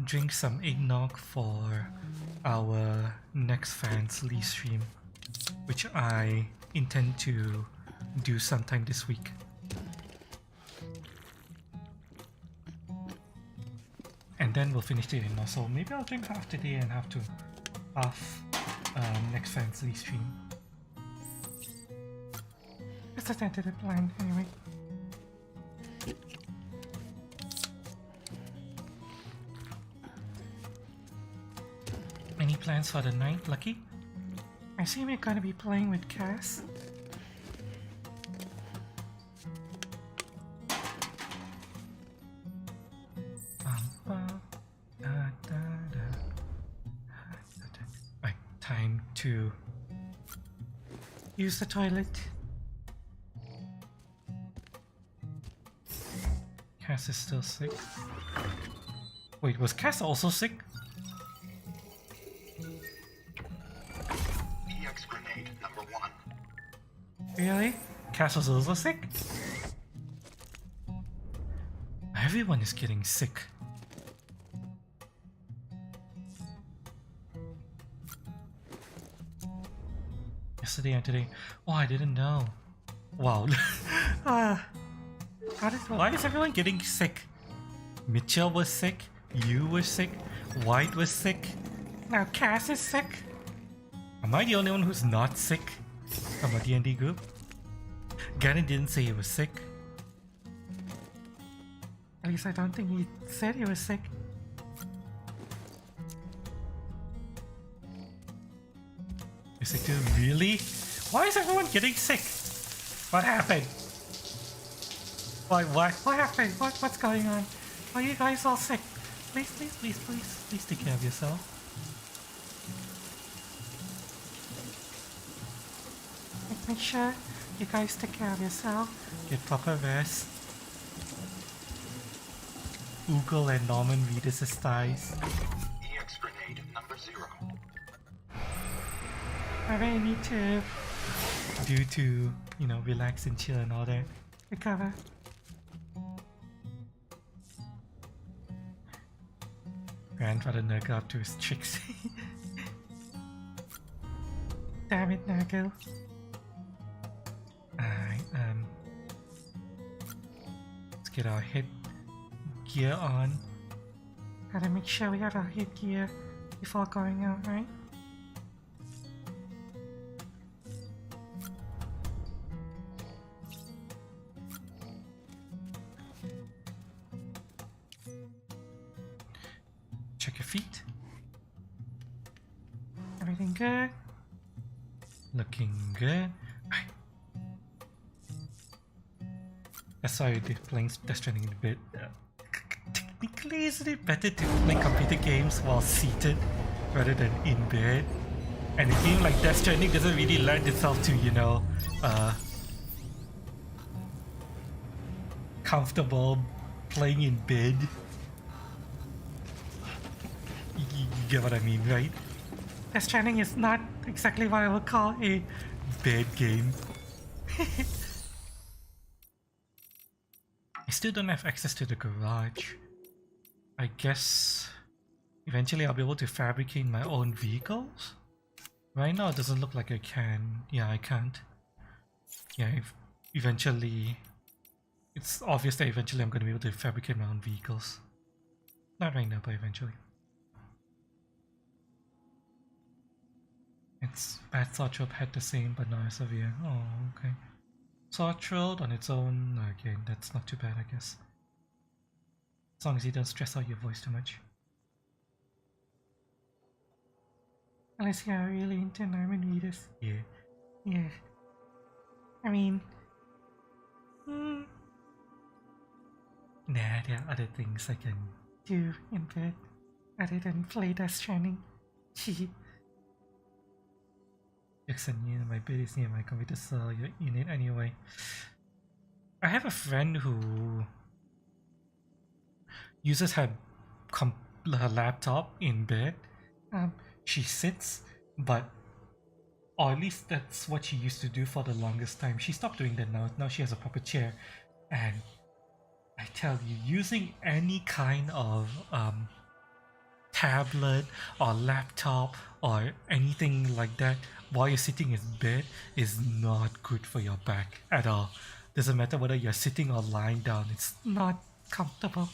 drink some eggnog for our next fans Lee stream, which I intend to do sometime this week. And then we'll finish the dinner, so maybe I'll drink half today and half next fans Lee stream. It's a tentative plan anyway. Any plans for the night, Lucky? I see we're gonna be playing with Cass. Right, time to use the toilet. Cass is still sick. Wait, was Cass also sick? EX grenade number 1. Really? Cass was also sick? Everyone is getting sick. Yesterday and today. Oh, I didn't know. Wow. Why is everyone getting sick? Mitchell was sick. You were sick. White was sick. Now Cass is sick. Am I the only one who's not sick from a D&D group? Gannon didn't say he was sick. At least I don't think he said he was sick. You're sick too? Really? Why is everyone getting sick? What happened? What happened? What's going on? Why are you guys all sick? Please take care of yourself. Make sure you guys take care of yourself. Get proper rest. Oogle and Norman Reedus' thighs. EX grenade number 0. I really need to Due to, you know, relax and chill and all that. recover. Grandfather Nurgle up to his tricks. Damn it, Nurgle. Alright, let's get our head gear on. Gotta make sure we have our headgear before going out, right? Check your feet. Everything good? Looking good. That's why they're playing Death Stranding in a bit. Technically, isn't it better to play computer games while seated rather than in bed? And a game like Death Stranding doesn't really lend itself to, you know, comfortable playing in bed. You get what I mean, right? Death Stranding is not exactly what I would call a Bed game. I still don't have access to the garage. I guess eventually I'll be able to fabricate my own vehicles? Right now it doesn't look like I can. Yeah, I can't. Yeah, eventually... It's obvious that eventually I'm going to be able to fabricate my own vehicles. Not right now, but eventually. It's Bad Sawtrap had the same, but not as severe. Oh, okay. Sawtrap on its own, again, that's not too bad, I guess. As long as you don't stress out your voice too much. unless you're really into Norman Reedus. Yeah. Yeah. I mean, Nah, there are other things I can do in bed other than play Death Stranding. Jackson, yeah, my bed is near my computer, so you're in it anyway. I have a friend who uses her laptop in bed. She sits, but or at least that's what she used to do for the longest time. She stopped doing that now. Now she has a proper chair, and I tell you, using any kind of tablet or laptop or anything like that while you're sitting in bed is not good for your back at all. Doesn't matter whether you're sitting or lying down, it's not comfortable.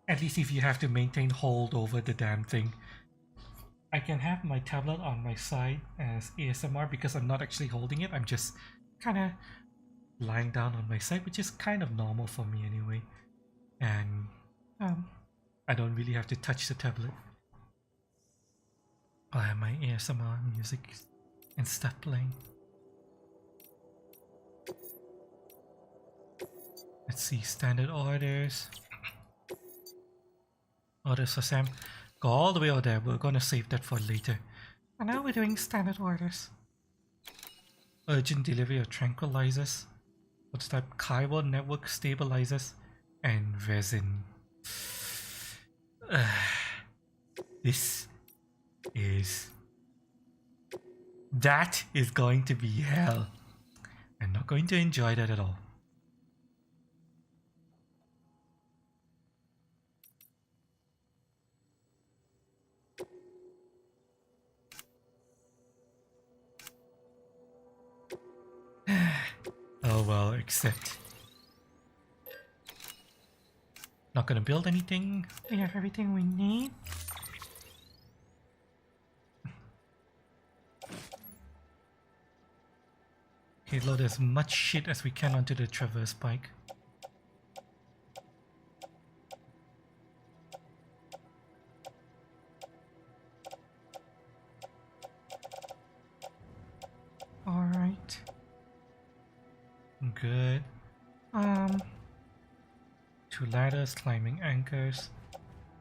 At least if you have to maintain hold over the damn thing. I can have my tablet on my side as ASMR because I'm not actually holding it. I'm just kind of lying down on my side, which is kind of normal for me anyway. And I don't really have to touch the tablet. I have my ASMR music and stuff playing. Let's see, standard orders. Orders for Sam. Go all the way over there. We're gonna save that for later. And now we're doing standard orders. Urgent delivery of tranquilizers. Prototype Chiral network stabilizers. And resin. This is... That is going to be hell. I'm not going to enjoy that at all. well, except... Not gonna build anything. We have everything we need. Okay, load as much shit as we can onto the traverse bike. Alright. Good. 2 ladders, climbing anchors,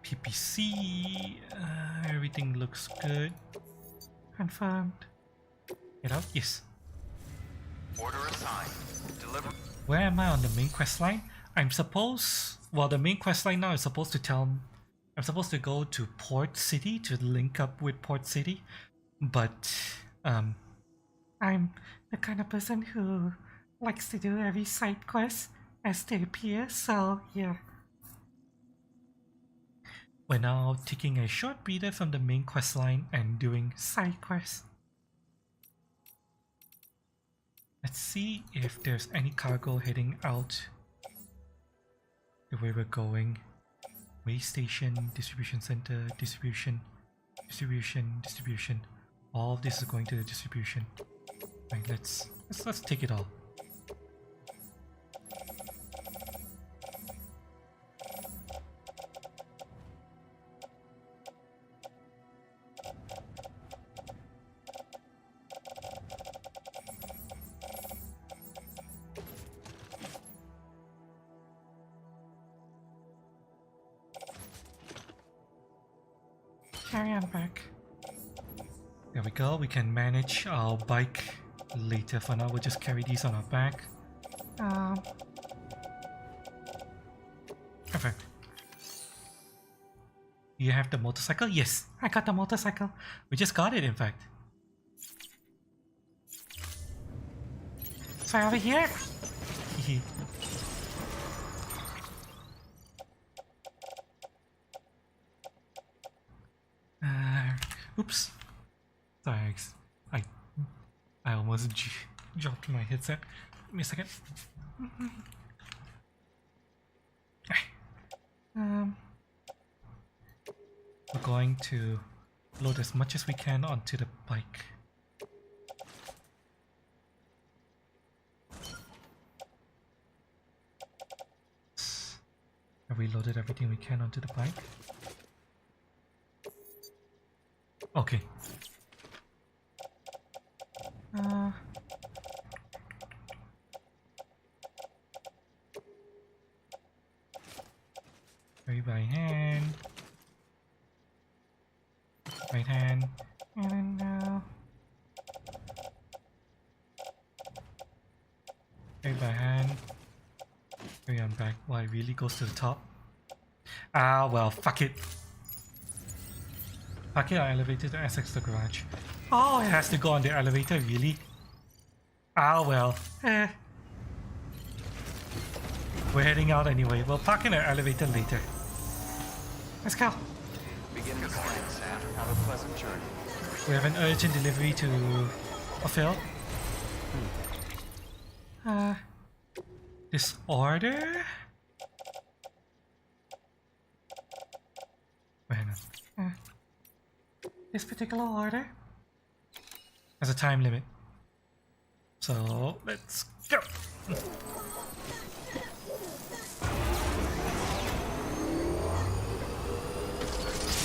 PPC, everything looks good. Confirmed. Get out? Yes. Order assigned. Deliver. Where am I on the main quest line? Well, the main quest line now is supposed to tell... I'm supposed to go to Port City to link up with Port City, but, I'm the kind of person who likes to do every side quest as they appear, so yeah. we're now taking a short breather from the main quest line and doing... Side quests. Let's see if there's any cargo heading out the way we're going. Way station, distribution center, distribution. All of this is going to the distribution. Right, let's take it all. Carry on back. There we go, we can manage our bike later. For now, we'll just carry these on our back. Perfect. You have the motorcycle? Yes, I got the motorcycle. we just got it in fact. So over here. Oops. Sorry, I almost dropped my headset. Give me a second. We're going to load as much as we can onto the bike. Have we loaded everything we can onto the bike? Okay. Carry by hand. Right hand. And then Carry by hand. Carry on back. Why it really goes to the top? Ah, well, fuck it. Fuck it, I elevated to access the garage. Oh, it has to go on the elevator, really? Ah, well. We're heading out anyway. We'll park in the elevator later. let's go. Begin the descent, Sam. Have a pleasant journey. We have an urgent delivery to fulfill. This order? Wait, hang on. This particular order. Has a time limit. So let's go.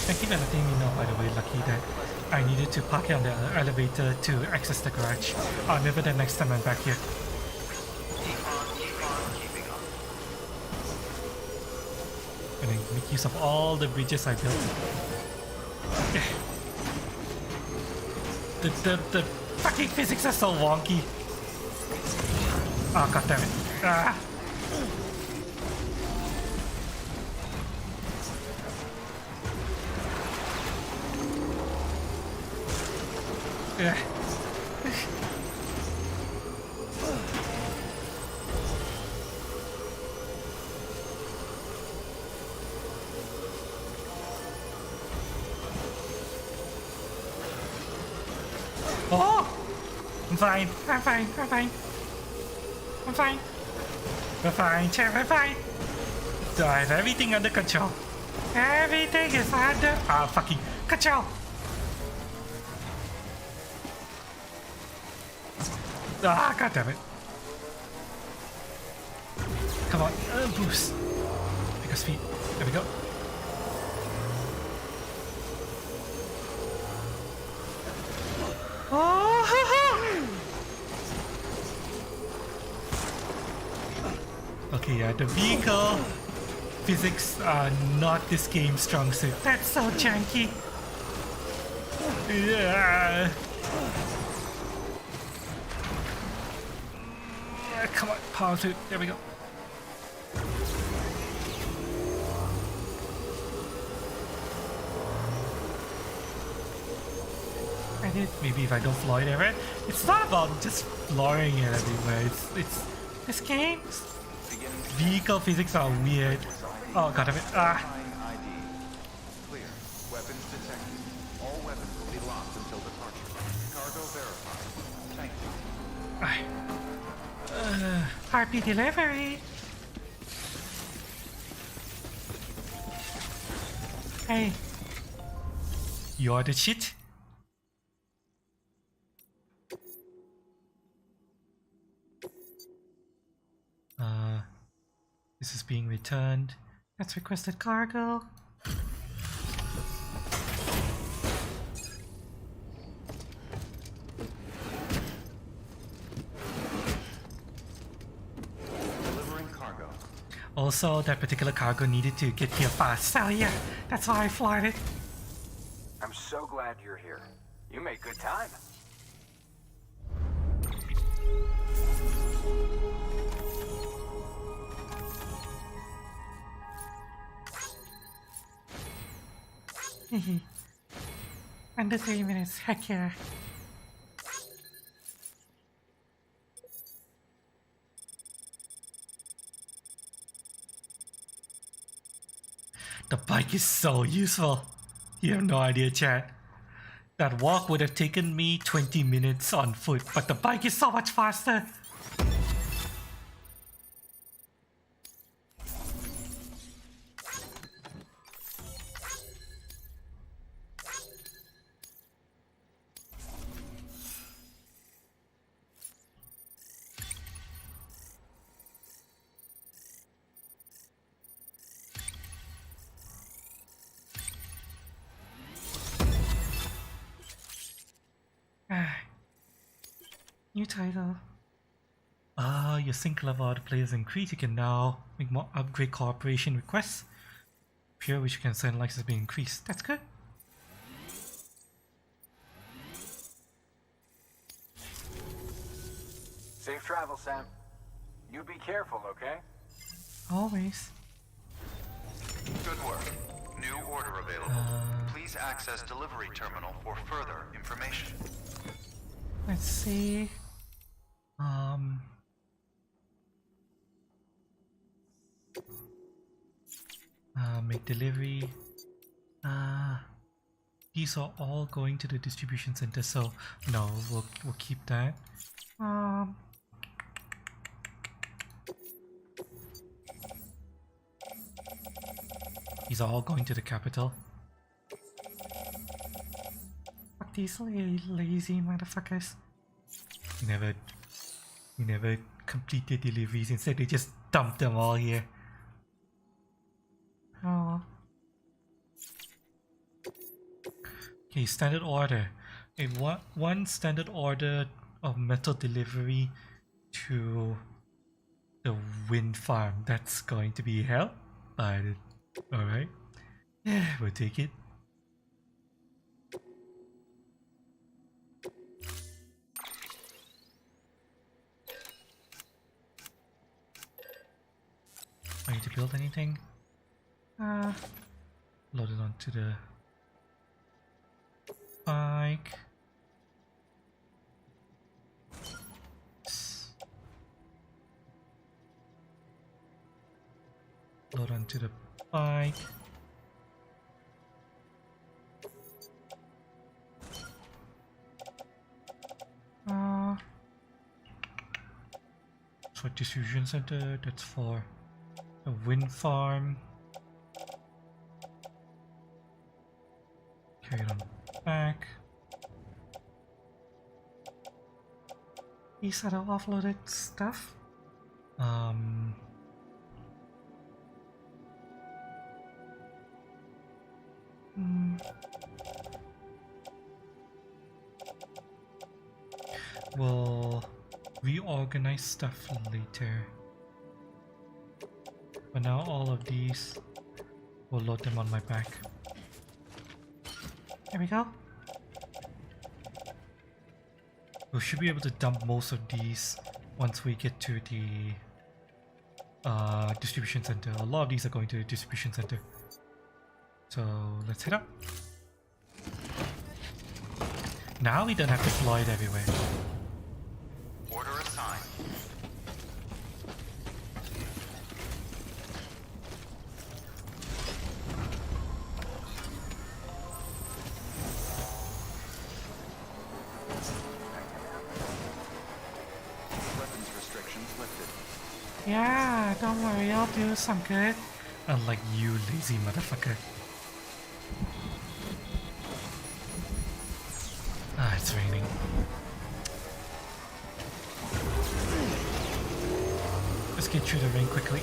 Thank you for letting me know, by the way, Lucky, that I needed to park it on the elevator to access the garage. I'll remember that next time I'm back here. And then make use of all the bridges I built. The fucking physics are so wonky. Oh, god damn it. Ah. Yeah. Oh! I'm fine. I'm fine. I'm fine. We're fine, chat, we're fine. So I have everything under control. Everything is under fucking control. Ah, god damn it. Come on, boost. Pick up speed. There we go. Oh, okay, yeah, the vehicle physics are not this game's strong suit. That's so janky. Yeah. Come on, power suit. There we go. I did. Maybe if I don't fly there, right? It's not about just flying it everywhere. It's this game's vehicle physics are weird. Oh god damn it. Ah. Clear. Weapons detected. All weapons will be locked until departure. Cargo verified. Thank you. RP delivery. Hey. You're the shit. This is being returned. That's requested cargo. Delivering cargo. Also, that particular cargo needed to get here fast. So yeah, that's why I flied it. I'm so glad you're here. You make good time. Under 3 minutes, heck yeah. The bike is so useful. You have no idea, chat. That walk would have taken me 20 minutes on foot, but the bike is so much faster. New title. Your sync level of the players increase. You can now make more upgrade cooperation requests. Here, which you can send likes has been increased. That's good. Safe travel, Sam. You be careful, okay? Always. Good work. New order available. Please access delivery terminal for further information. Let's see. Make delivery. These are all going to the distribution center, so no, we'll keep that. These are all going to the capital. Fuck these lazy motherfuckers. You never complete their deliveries. Instead, they just dump them all here. Oh. Okay, standard order. One standard order of metal delivery to the wind farm. That's going to be hell, but alright. Yeah, we'll take it. I need to build anything? Load it onto the bike. Load onto the bike. distribution center. That's for a wind farm. Carry it on back. These are the offloaded stuff. We'll reorganize stuff later. But now all of these, we'll load them on my back. There we go. We should be able to dump most of these once we get to the distribution center. A lot of these are going to the distribution center. So let's head up. Now we don't have to fly it everywhere. Order assigned. Weapons restrictions lifted. Yeah, don't worry, I'll do some good. Unlike you, lazy motherfucker. Ah, it's raining. Let's get through the rain quickly.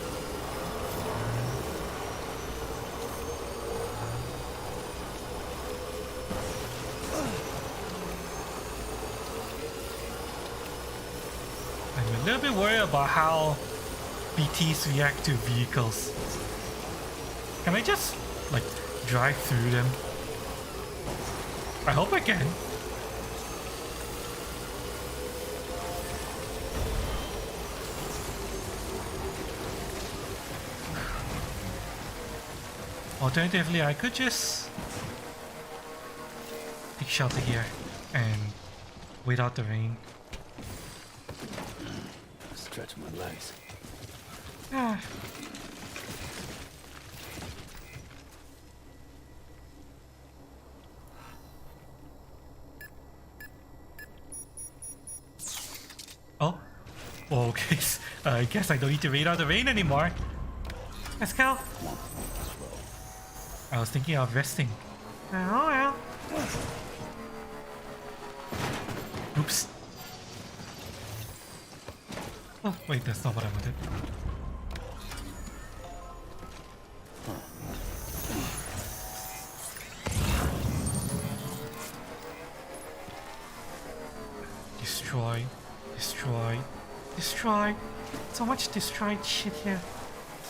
I'm a little bit worried about how BTs react to vehicles. Can I just, like, drive through them? I hope I can. Alternatively, I could just take shelter here and wait out the rain. Stretch my legs. Ah, Oh, okay. I guess I don't need to wait out the rain anymore. let's go. I was thinking of resting. Oh well. Oops. Oh, wait, that's not what I wanted. Destroy, destroy, Destroy. So much destroyed shit here.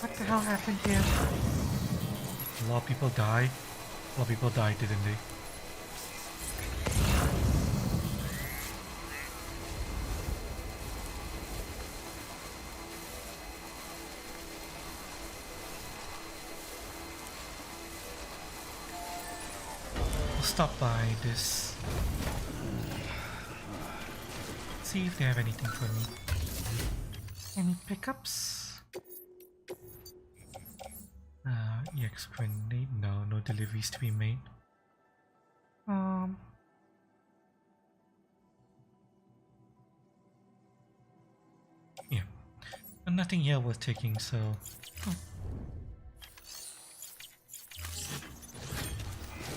What the hell happened here? a lot of people die. A lot of people died, didn't they? We'll stop by this. See if they have anything for me. Any pickups? EX grenade? No, no deliveries to be made. Yeah. And nothing here worth taking, so...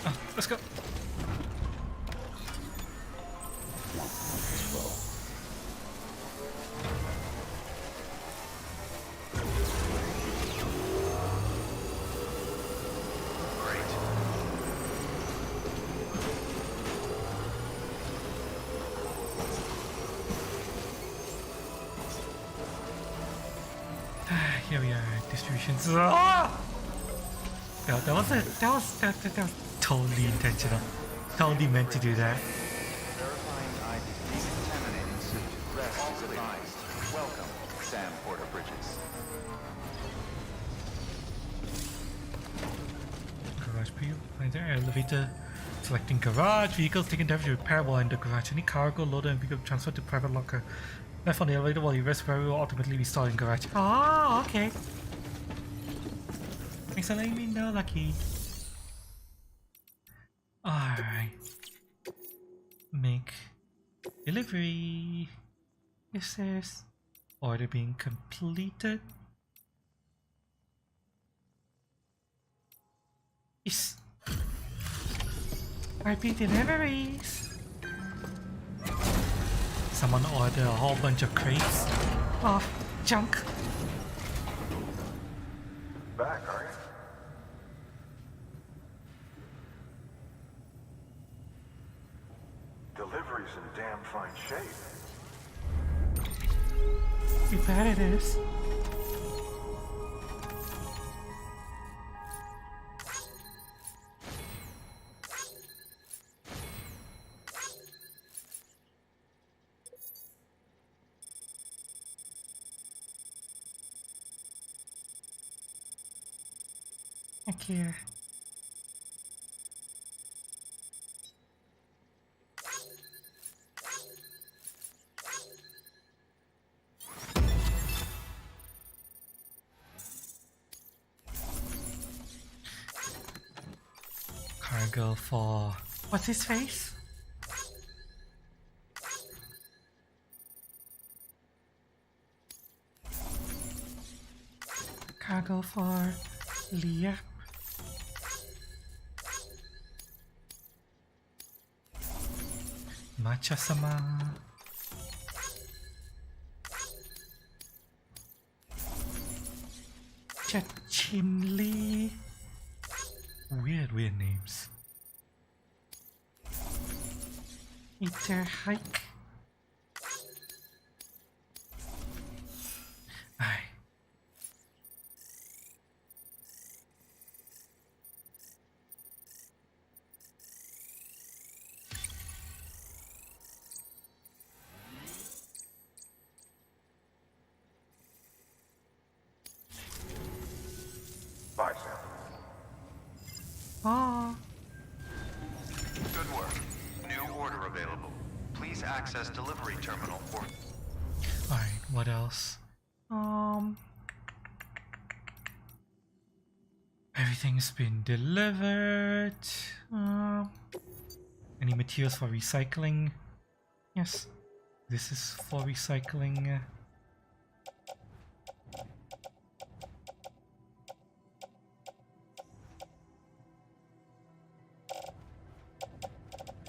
Ah, let's go! Here we are, distributions. Ah! Yeah, that was totally intentional. Totally meant to do that. Verifying ID. Decontaminating suit. Rest is advised. Welcome, Sam Porter Bridges. Garage view, find the elevator. Selecting garage, vehicles taken temperature repair while in the garage. Any cargo loaded and vehicle transferred to private locker. Left on the elevator while you rest where will ultimately be stored in garage. Oh, okay. Thanks for letting me know, Lucky. Alright. Make delivery. This is Order being completed. Yes. RP deliveries Someone order a whole bunch of crates. of junk. Back, are you? Delivery's in damn fine shape. You bet it is. Here. Cargo for What's his face? Cargo for Leah. Matcha-sama. Chachimli. Weird names. Eater Hike. Aye. Bye, Sam. Oh, Good work. New order available. Please access delivery terminal or... Alright, what else? Everything's been delivered. Any materials for recycling? yes. This is for recycling.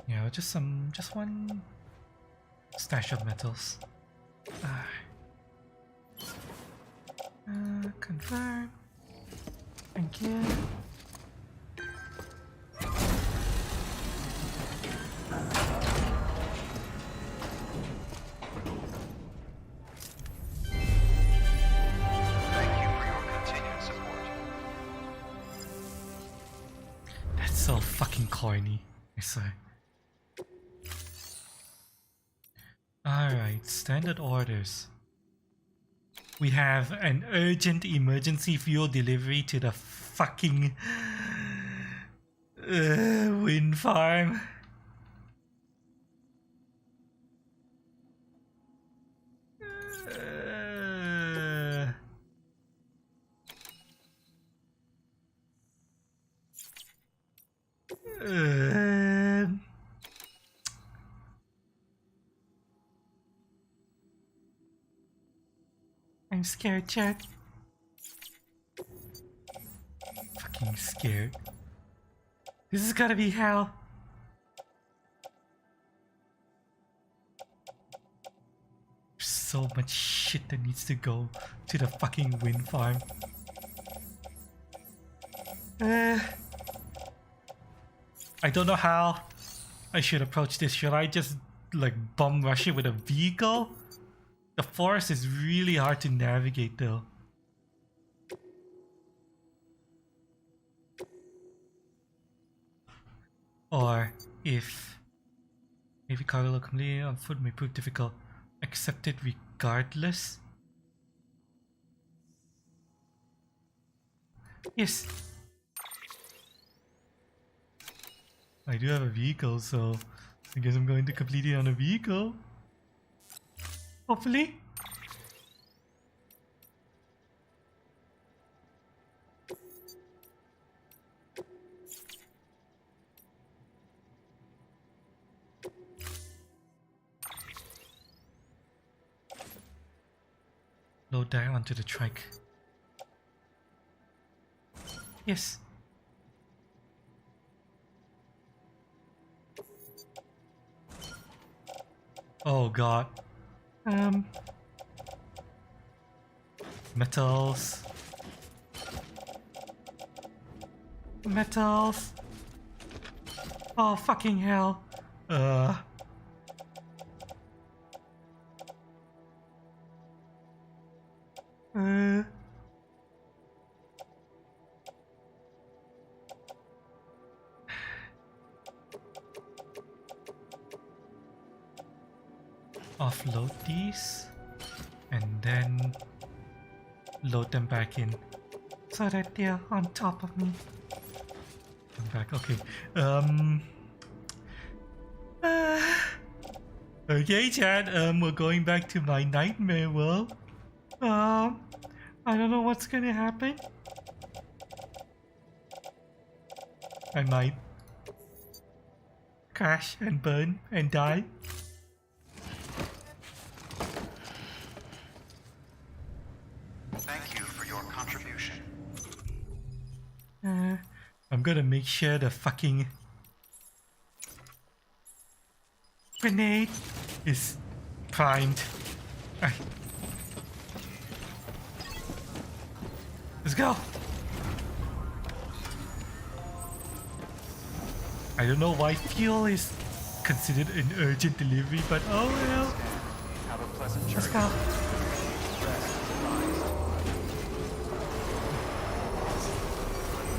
Yeah, just one stash of metals. Confirm. Thank you. Thank you for your continued support. That's so fucking corny, I swear. Alright, standard orders. We have an urgent emergency fuel delivery to the fucking wind farm. I'm scared, Chad. Fucking scared. This is gonna be hell. So much shit that needs to go to the fucking wind farm. I don't know how I should approach this. Should I just like bum rush it with a vehicle? The forest is really hard to navigate though. Or if maybe cargo completely on foot may prove difficult. Accept it regardless. Yes. I do have a vehicle, so I guess I'm going to complete it on a vehicle. Hopefully. Load that onto the trike. Yes. Oh god. Metals. Metals. Oh fucking hell. Offload these and then load them back in so that they're on top of me. Come back, okay. Okay, Chad, we're going back to my nightmare world. I don't know what's gonna happen. I might crash and burn and die. Thank you for your contribution. I'm gonna make sure the fucking grenade is primed. Let's go. I don't know why fuel is considered an urgent delivery, but oh well. Have a pleasant journey. Let's go.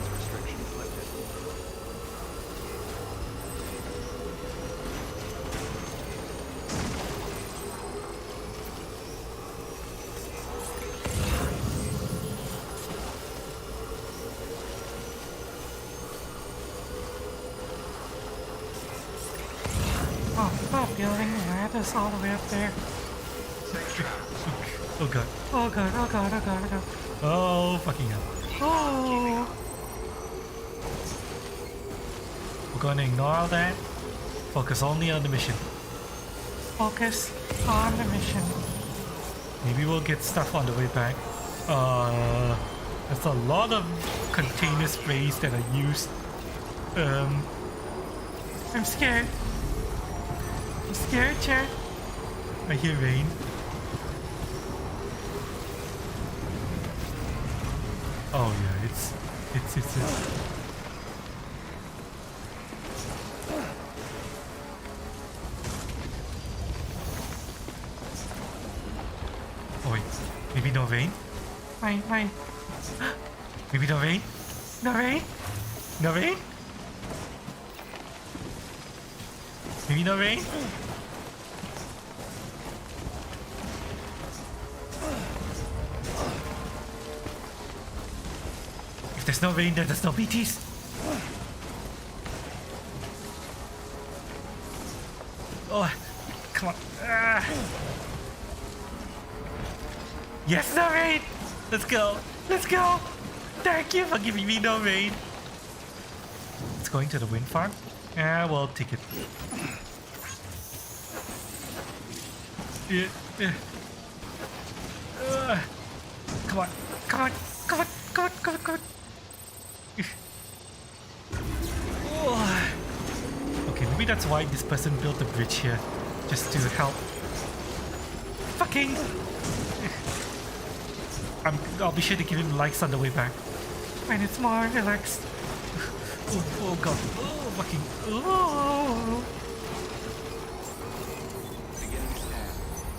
Restrictions lifted. Oh, stop building ladders all the way up there. Oh god. Oh god, oh god, oh god, oh god. Oh fucking hell. Oh! We're gonna ignore all that. Focus only on the mission. Focus on the mission. Maybe we'll get stuff on the way back. There's a lot of container sprays that are used. I'm scared. I'm scared, Chad. I hear rain. Oh yeah, it's. Oh wait, maybe no rain? Fine, fine. Maybe no rain? No rain? No rain? Maybe no rain? If there's no rain, then there's no BTs. Oh, come on. Ah. Yes, no rain! Let's go! Let's go! Thank you for giving me no rain! It's going to the wind farm? Yeah, we'll take it. Come on, come on, come on, come on, come on, come on. Okay, maybe that's why this person built the bridge here. Just to help. Fucking! I'll be sure to give him likes on the way back. When it's more relaxed. Oh god. Oh fucking. Oh. Beginning scan.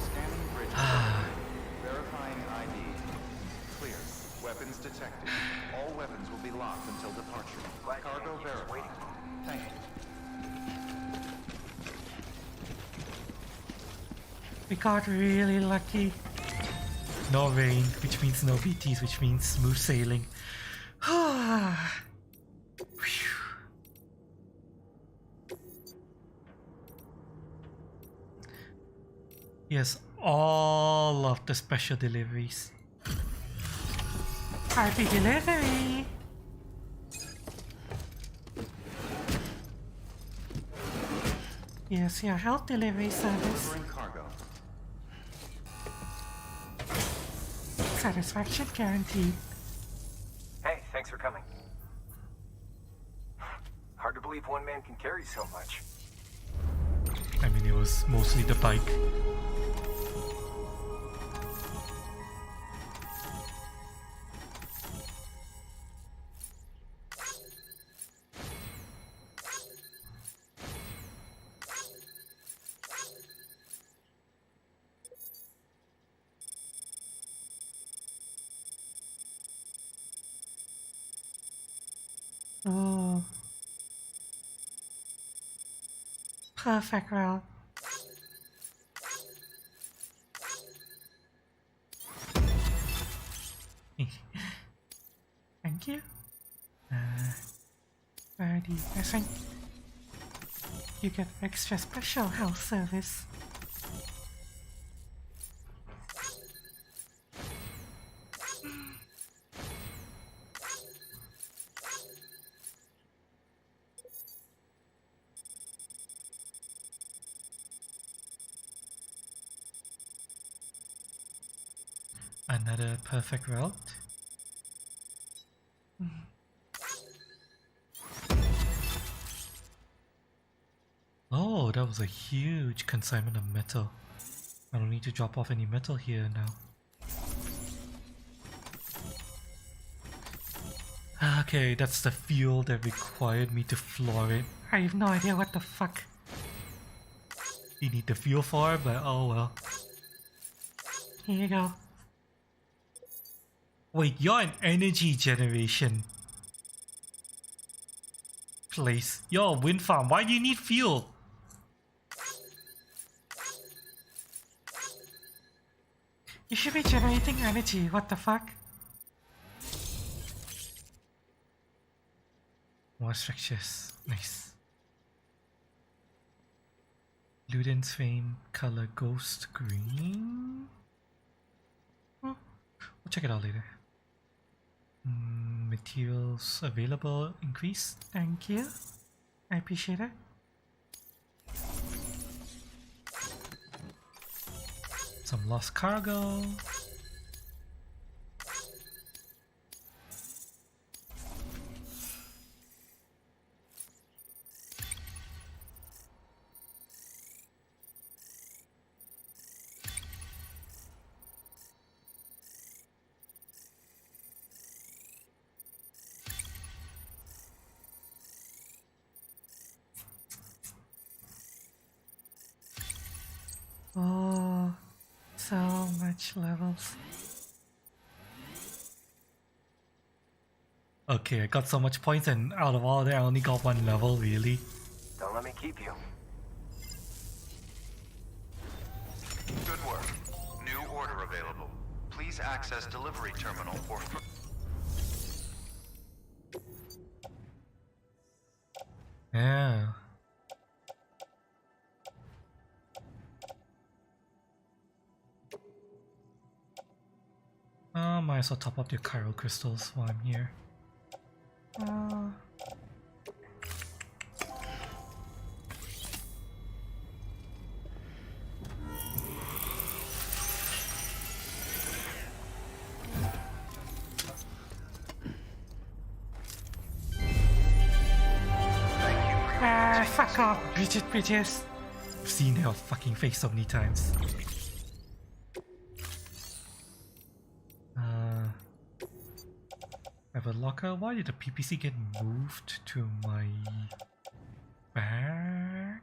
Scanning bridge. Verifying ID. Clear. Weapons detected. All weapons will be locked until departure. Cargo verified. Thank you. We got really lucky. No rain, which means no BTs, which means smooth sailing. Yes, all of the special deliveries. Happy delivery! Yes, your health delivery service. Delivering cargo. Satisfaction guaranteed. Hey, thanks for coming. Hard to believe one man can carry so much. I mean, it was mostly the bike. Oh. Perfect route. Thank you. Alrighty, I think you get extra special health service. Another perfect route. Oh, that was a huge consignment of metal. I don't need to drop off any metal here now. Okay, that's the fuel that required me to floor it. I have no idea what the fuck. You need the fuel for it, but oh well. Here you go. Wait, you're an energy generation place. You're a wind farm. Why do you need fuel? You should be generating energy, what the fuck? More structures. Nice. Luden's Fame color ghost green. We'll check it out later. Materials available increased. Thank you. I appreciate it. Some lost cargo. Oh, so much levels. Okay, I got so much points and out of all that I only got one level, really? Don't let me keep you. Good work. New order available. Please access delivery terminal for... Yeah. Might as well top up your chiral crystals while I'm here. Fuck off, Bridget Bridges. I've seen her fucking face so many times. Private locker? Why did the PPC get moved to my back?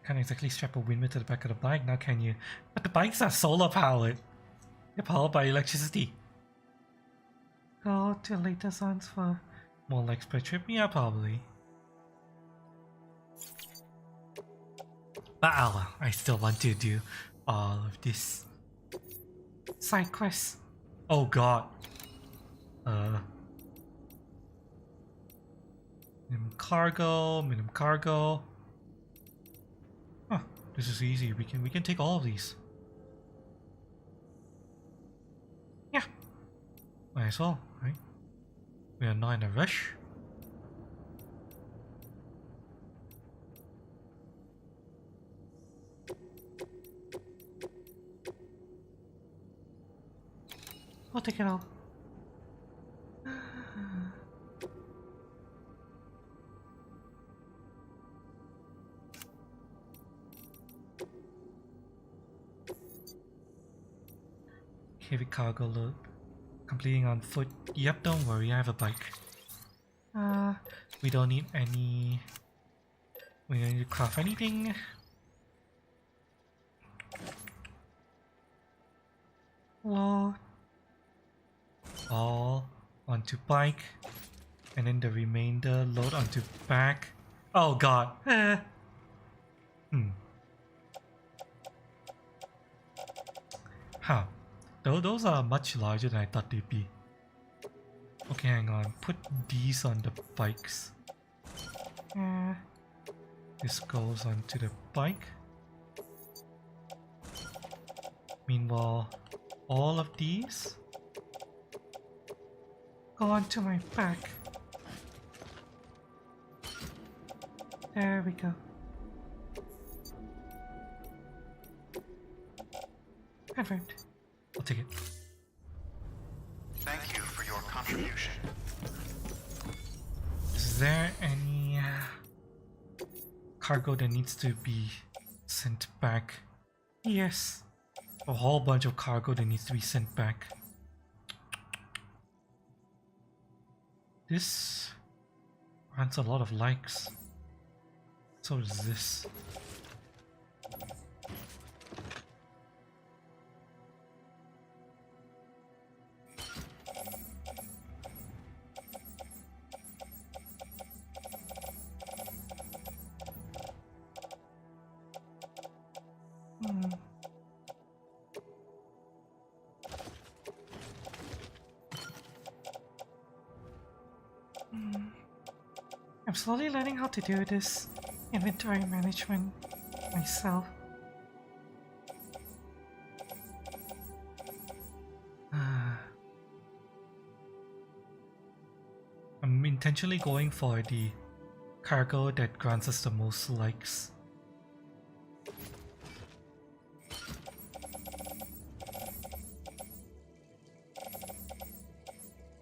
Can't exactly strap a windmill to the back of the bike now, can you? But the bikes are solar powered. They're powered by electricity. Go to later zones for More legs per trip? Yeah, probably. But I still want to do all of this. side quests. Oh god. Minimum cargo. Huh, this is easy. We can take all of these. Yeah. Might as well, right? We are not in a rush. We'll take it all. Heavy cargo load. Completing on foot. Yep, don't worry, I have a bike. We don't need any... We don't need to craft anything. Load. All onto bike. And then the remainder load onto back. Oh god. Huh. Those are much larger than I thought they'd be. Okay, hang on. Put these on the bikes. This goes onto the bike. Meanwhile, all of these Go onto my back. There we go. Perfect. I'll take it. Thank you for your contribution. Is there any cargo that needs to be sent back? Yes. A whole bunch of cargo that needs to be sent back. This runs a lot of likes. So does this. I'm slowly learning how to do this inventory management myself. I'm intentionally going for the cargo that grants us the most likes.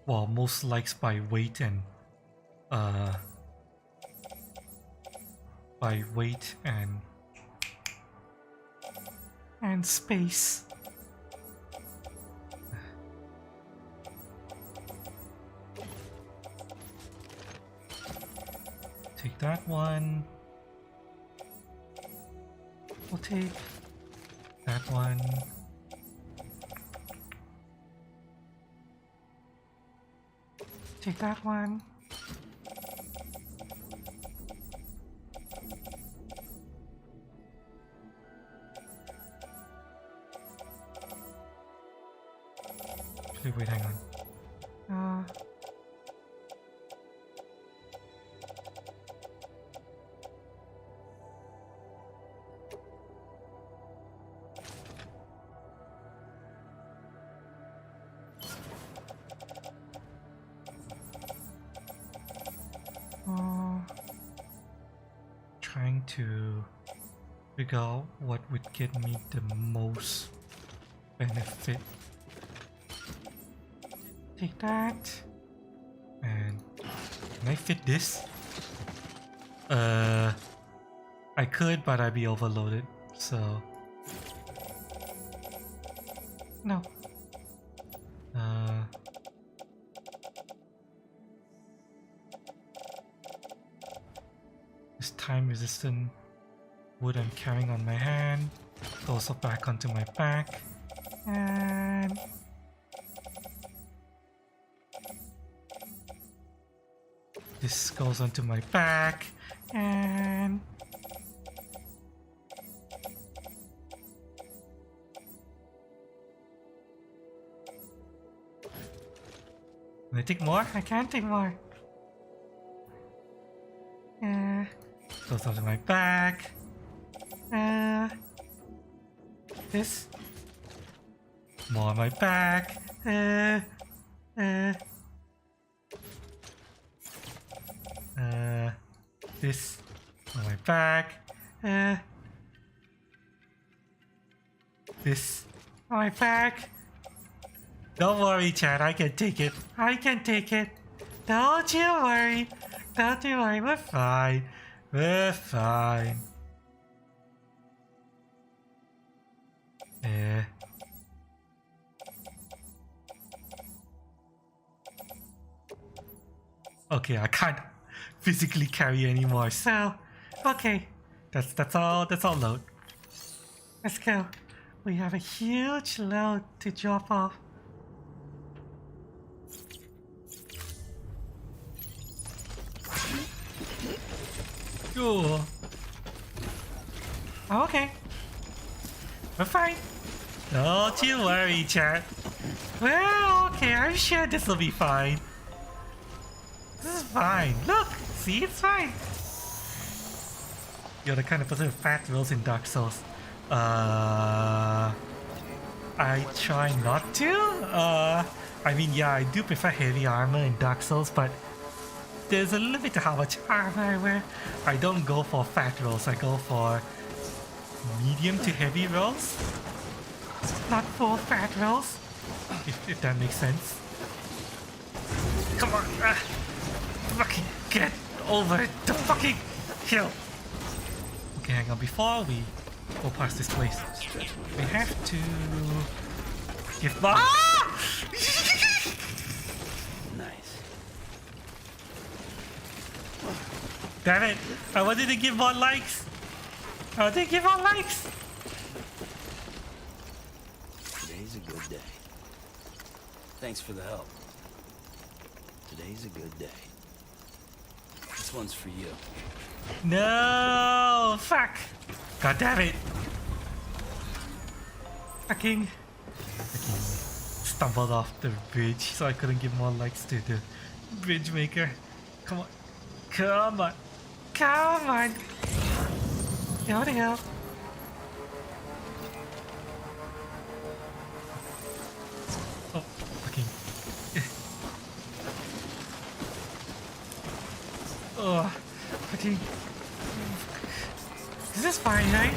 Well, most likes by weight and and space. Take that one. We'll take That one. take that one. Actually, wait, hang on. Trying to figure out what would get me the most benefit. Take that. And can I fit this? I could, but I'd be overloaded, so No. this time resistant wood I'm carrying on my hand goes up back onto my back. And This goes onto my back. and Can I take more? I can't take more. Goes onto my back. This. More on my back. This on my back. This On my back. Don't worry, Chad. I can take it. I can take it. Don't you worry. Don't you worry. We're fine. We're fine. Yeah. Okay, I can't physically carry anymore. So, okay, that's all load. Let's go. We have a huge load to drop off. Cool. Okay. We're fine. Don't you worry, chat. Well, okay, I'm sure this will be fine. This is fine. Look, see, it's fine. You're the kind of person with fat rolls in Dark Souls. I try not to. I mean, yeah, I do prefer heavy armor in Dark Souls, but there's a limit to how much armor I wear. I don't go for fat rolls. I go for medium to heavy rolls. Not full fat rolls, if that makes sense. Come on, fucking get over the fucking hill. Okay, hang on. Before we go past this place, we have to give back. Nice. Damn it! I wanted to give more likes. I wanted to give more likes. Today's a good day. Thanks for the help. Today's a good day. This one's for you. No! Fuck! God damn it! Fucking stumbled off the bridge, so I couldn't give more likes to the bridge maker. Come on. Come on. Come on! Go to hell. Oh, fucking. Oh, fucking. Is this fine, right?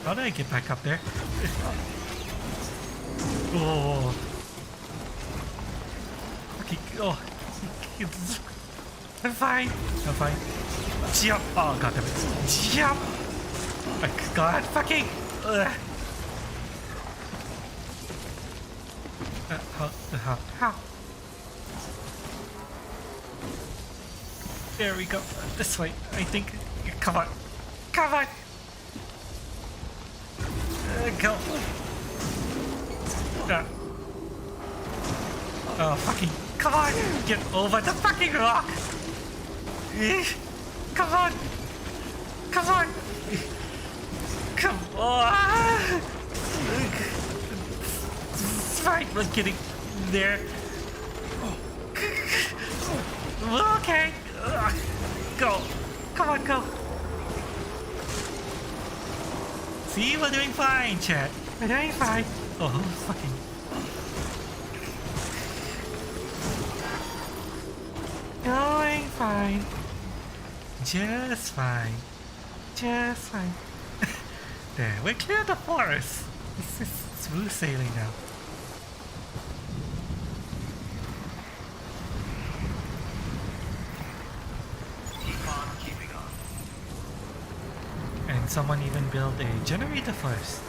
How do I get back up there? Oh. Okay, oh. I'm fine. I'm fine. Jump! Oh, god damn it. Jump! Oh, god, fucking. How? There we go. This way, I think. Come on. Come on! Go. Oh, fucking. Come on! Get over the fucking rock! Come on! Come on! Come on! It's fine, we're getting there. Okay. Go. Come on, go. See, we're doing fine, chat. We're doing fine. Oh, fucking. Going fine. Just fine. Just fine. There, we're clear of the forest. This is smooth sailing now. And someone even built a generator first.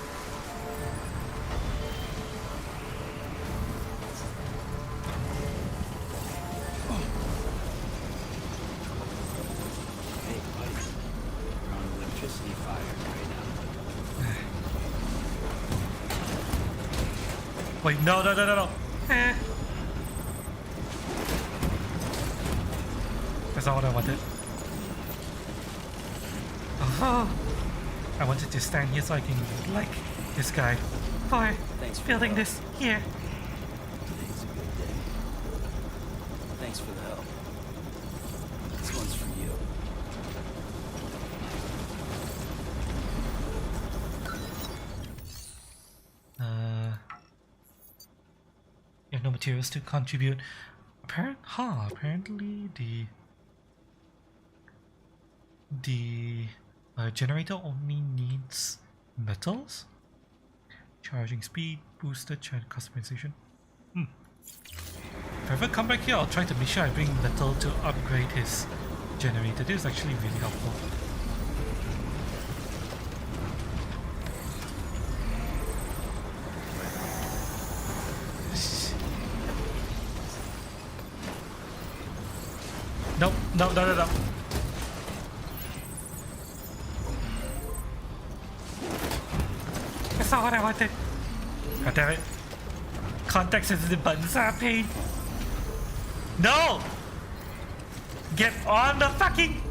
Hey, buddy. We're on electricity fire right now. Wait, no. That's not what I wanted. Oh, I wanted to stand here so I can like this guy. For Thanks for building the help. this here. Today's a good day. Thanks for the help. This one's for you. You have no materials to contribute. Apparently the generator only needs metals. Charging speed, boosted, customization. If I ever come back here, I'll try to make sure I bring Metal to upgrade his generator. This is actually really helpful. Nope, no. That's not what I wanted. God damn it. Context sensitive buttons are a pain. No! Get on the fucking...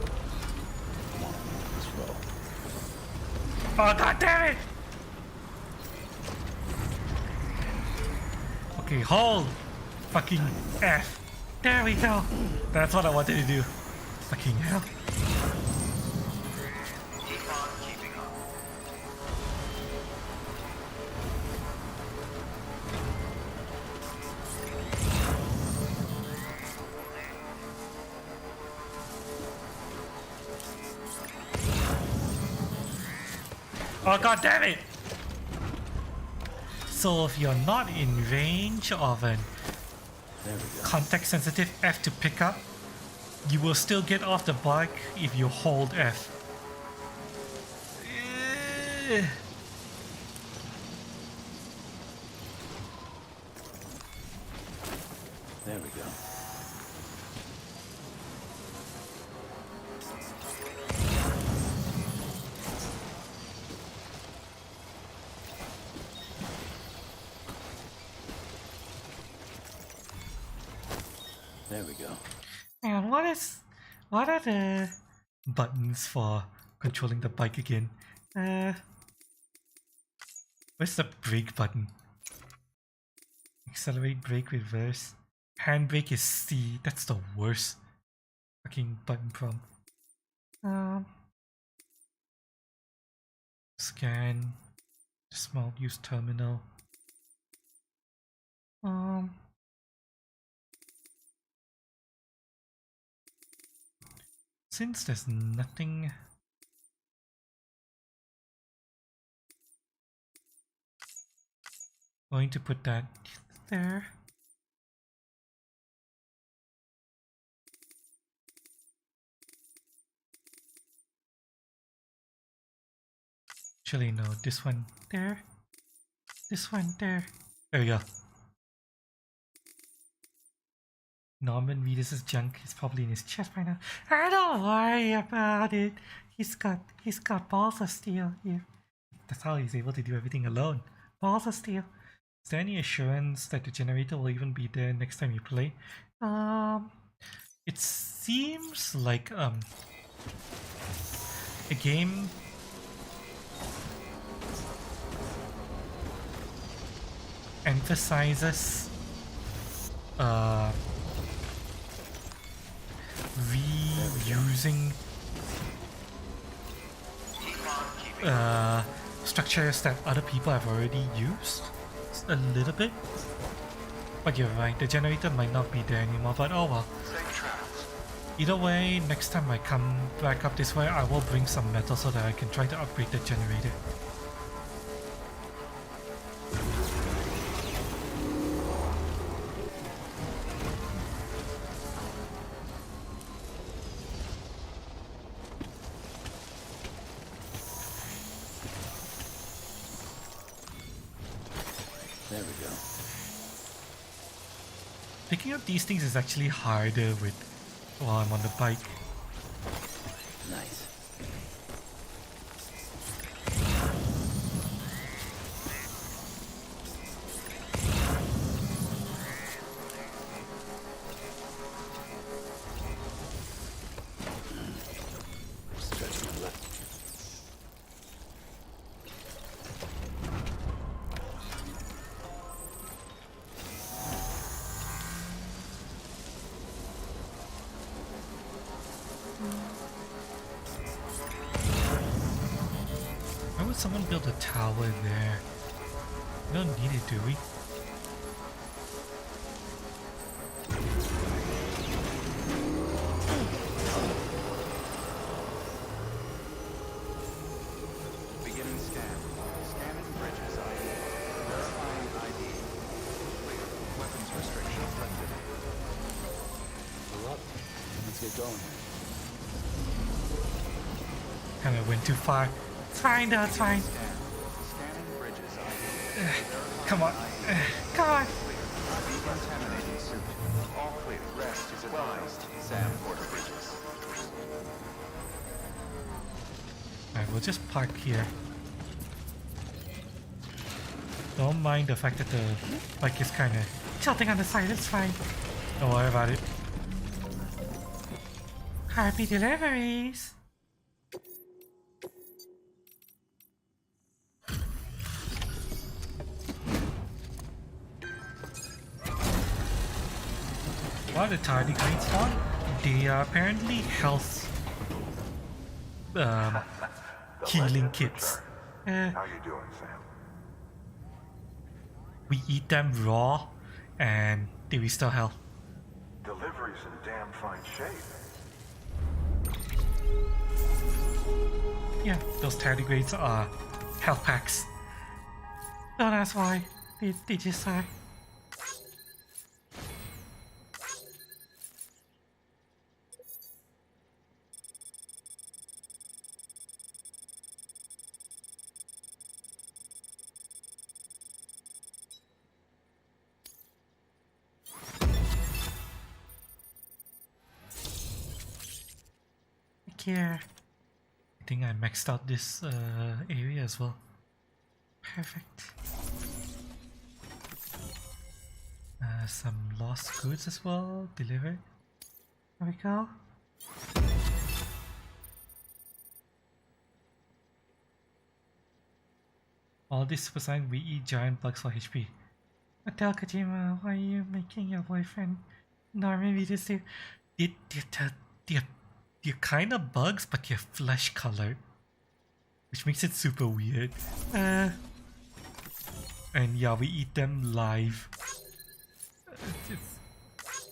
Oh, god damn it! Okay, hold! Fucking F. There we go. That's what I wanted to do. Fucking hell. Oh god damn it! So if you're not in range of an context sensitive F to pick up, you will still get off the bike if you hold F. There we go. There we go. And what are the Buttons for controlling the bike again. Where's the brake button? Accelerate, brake, reverse. Handbrake is C. That's the worst fucking button prompt. Scan. Small use terminal. Since there's nothing... Going to put that there. Actually no, this one there. This one there. There we go. Norman Reedus' junk is probably in his chest by now. I don't worry about it. He's got balls of steel here. That's how he's able to do everything alone. Balls of steel. Is there any assurance that the generator will even be there next time you play? It seems like a game emphasizes reusing structures that other people have already used a little bit. But you're right, the generator might not be there anymore, but oh well. Either way, next time I come back up this way, I will bring some metal so that I can try to upgrade the generator. There we go. Picking up these things is actually harder while I'm on the bike. Nice. Stretch my left. Why would someone build a tower there? We don't need it, do we? Beginning scan. Scanning bridges ID. get going. Kind of went too far. It's fine, though, it's fine. Scanning bridges ID. Come on. Come on. Decontaminating suit. All clear. Rest is advised. Sam Porter Bridges. Alright, we'll just park here. Don't mind the fact that the bike is kind of... Tilting on the side, it's fine. Don't worry about it. Happy deliveries. What are the tardigrades for? They are apparently health healing kits. How you doing, Sam? We eat them raw and they restore health. Delivery's in damn fine shape. Yeah, those tardigrades are health packs. Don't ask why. They just are. Here. I think I maxed out this area as well. Perfect. Some lost goods as well, delivered. There we go. All this Super Saiyan, we eat giant bugs for HP. Tell Kojima, why are you making your boyfriend Norman be this too? They're kind of bugs, but they're flesh colored, which makes it super weird. And yeah, we eat them live.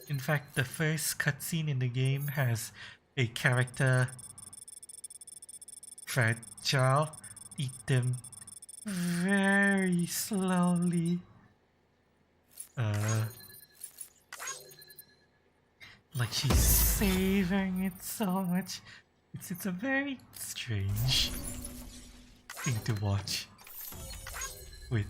In fact, the first cutscene in the game has a character, Fragile, eat them Very slowly. Like she's Savoring it so much. it's a very strange thing to watch. With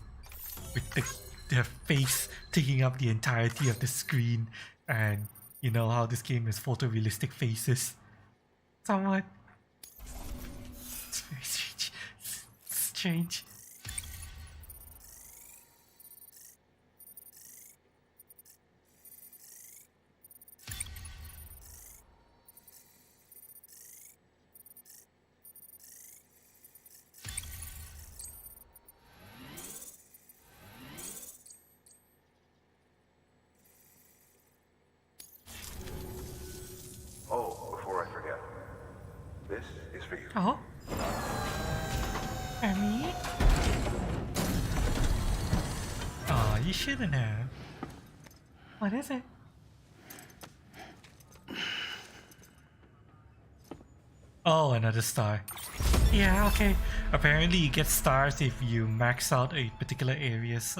their face taking up the entirety of the screen, and you know how this game is photorealistic faces. Somewhat. It's very strange. It's strange. Oh, before I forget. This is for you. Oh? For me? Aw, you shouldn't have. What is it? Oh, another star. Yeah, okay. Apparently you get stars if you max out a particular area's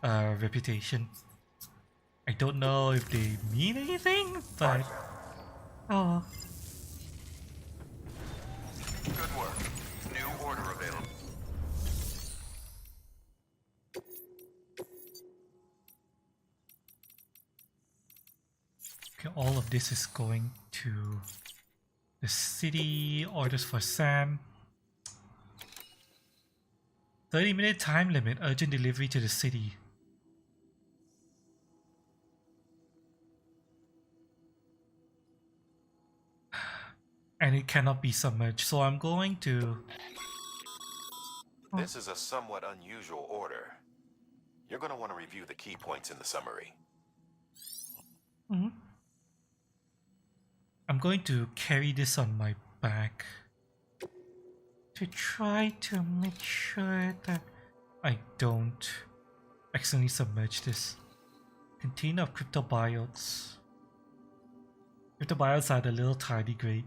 reputation. I don't know if they mean anything, but... Oh. Good work. New order available. Okay, all of this is going to the city. Orders for Sam. 30-minute time limit. Urgent delivery to the city. And it cannot be submerged, so I'm going to... This is a somewhat unusual order. You're going to want to review the key points in the summary. Mm-hmm. I'm going to carry this on my back To try to make sure that I don't accidentally submerge this. Container of cryptobiotes. Cryptobiotes are the little tardigrade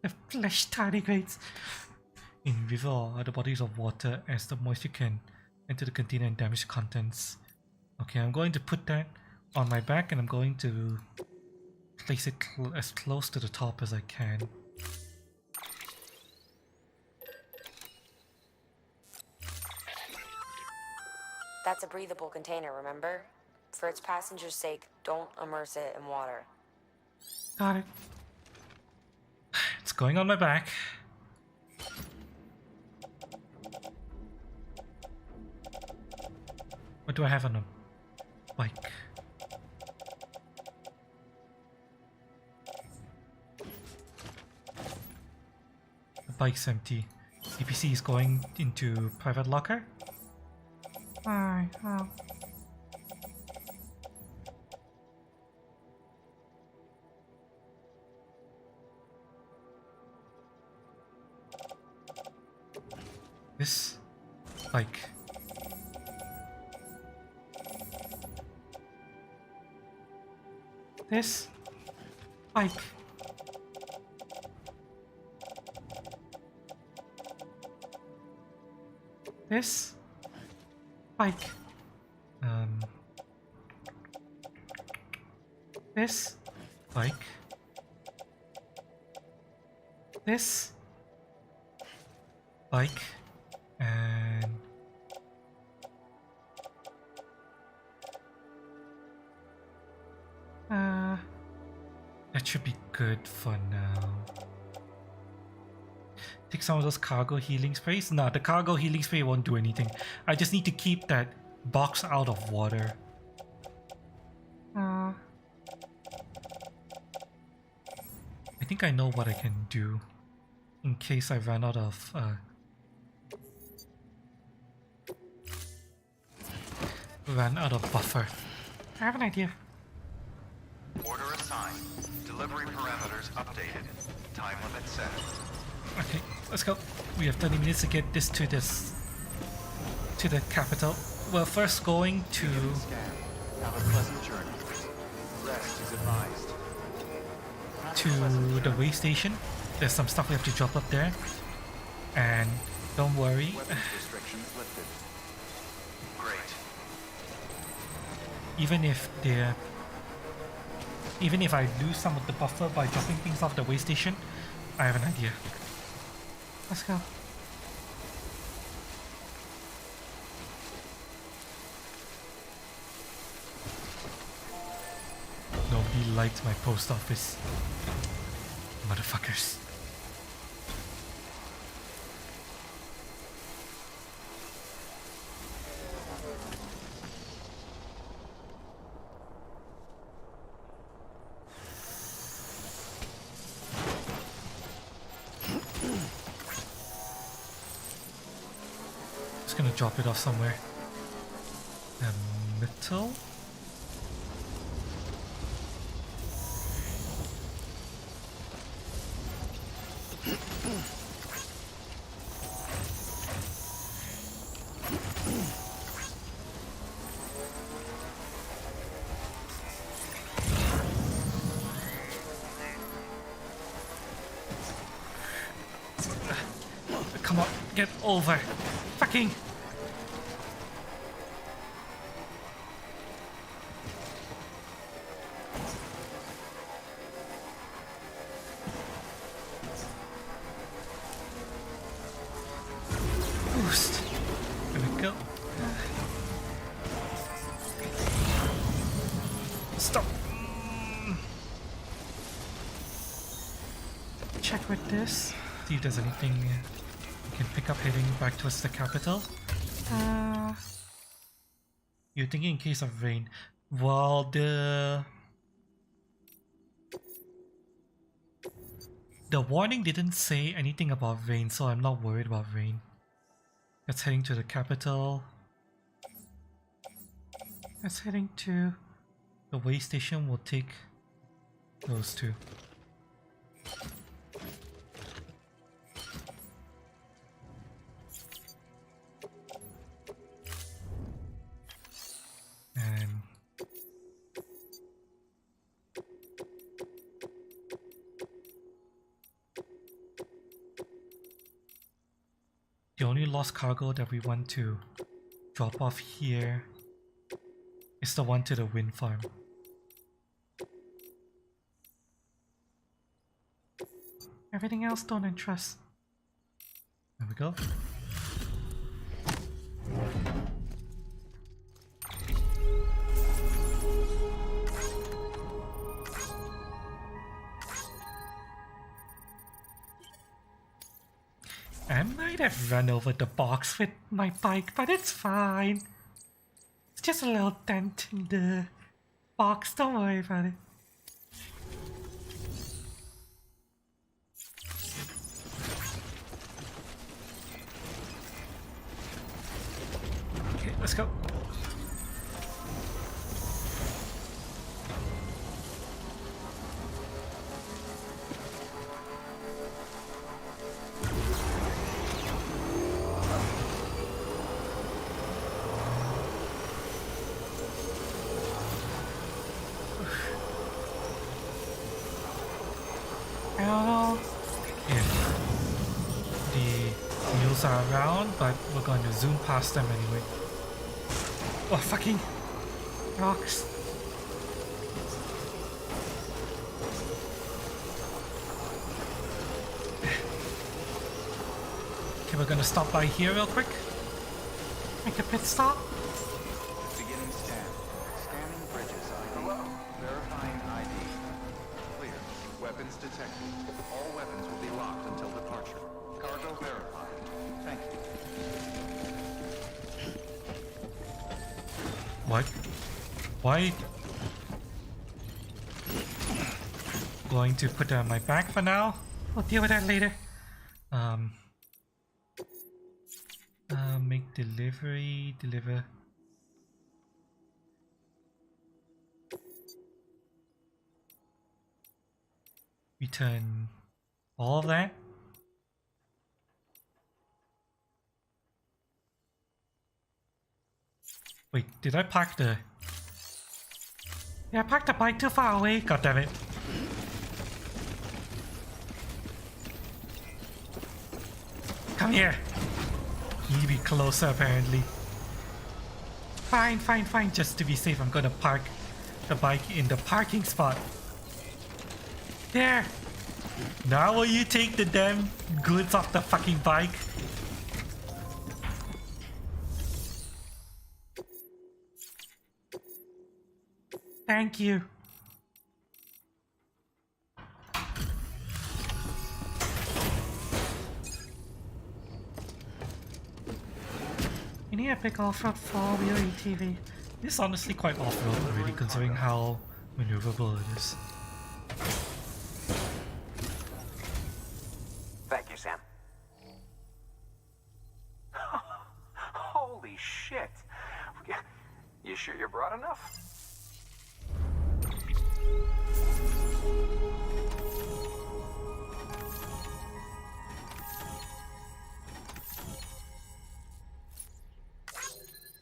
the flesh tardigrades. in river or other bodies of water as the moisture can enter the container and damage the contents. Okay, I'm going to put that on my back and I'm going to place it as close to the top as I can. That's a breathable container, remember? For its passengers' sake, don't immerse it in water. Got it. It's going on my back. What do I have on a bike? The bike's empty. CPC is going into private locker. Alright, This bike. this bike. This bike. This Bike. this Bike. And that should be good for now. Take some of those cargo healing sprays. Nah, the cargo healing spray won't do anything. I just need to keep that box out of water. uh I think I know what I can do in case I run out of buffer. I have an idea. Order assigned. Delivery parameters updated. Time limit set. Okay, let's go. We have 30 minutes to get this to the capital. We're first going to Scan. Have a pleasant journey. Rest is advised. the way station. There's some stuff we have to drop up there. And don't worry, Weapons restrictions lifted. Great. even if I lose some of the buffer by dropping things off the way station, I have an idea. Let's go. Nobody likes my post office. Motherfuckers. Just gonna drop it off somewhere. Metal? Come on, get over. Fucking. Boost. There we go. Stop. Check with this. See if there's anything we can pick up heading back towards the capital. You're thinking in case of rain. Well, the warning didn't say anything about rain, so I'm not worried about rain. Let's heading to the capital. It's heading to The way station will take those two. And the only lost cargo that we want to drop off here is the one to the wind farm. Everything else don't interest. There we go. I might have run over the box with my bike, but it's fine. It's just a little dent in the box, don't worry about it. Okay, let's go. I don't know if the mules are around, but we're going to zoom past them anyway. Oh, fucking rocks. Okay, we're gonna stop by here real quick. Make a pit stop. Beginning scan. Scanning bridges ID. Hello. Verifying ID. Clear. Weapons detected. All weapons will be locked until departure. Cargo verified. Thank you. What? Why? Going to put that on my back for now. We'll deal with that later. Make delivery, deliver. Return all of that. Wait, did I park the... Yeah, I parked the bike too far away. God damn it. Come here. You need to be closer apparently. Fine, fine, fine. Just to be safe, I'm gonna park the bike in the parking spot. There. Now will you take the damn goods off the fucking bike? Thank you. You need a big off-road four-wheel ATV. This is honestly quite off-road already, considering how maneuverable it is. Thank you, Sam. Holy shit. You sure you're broad enough?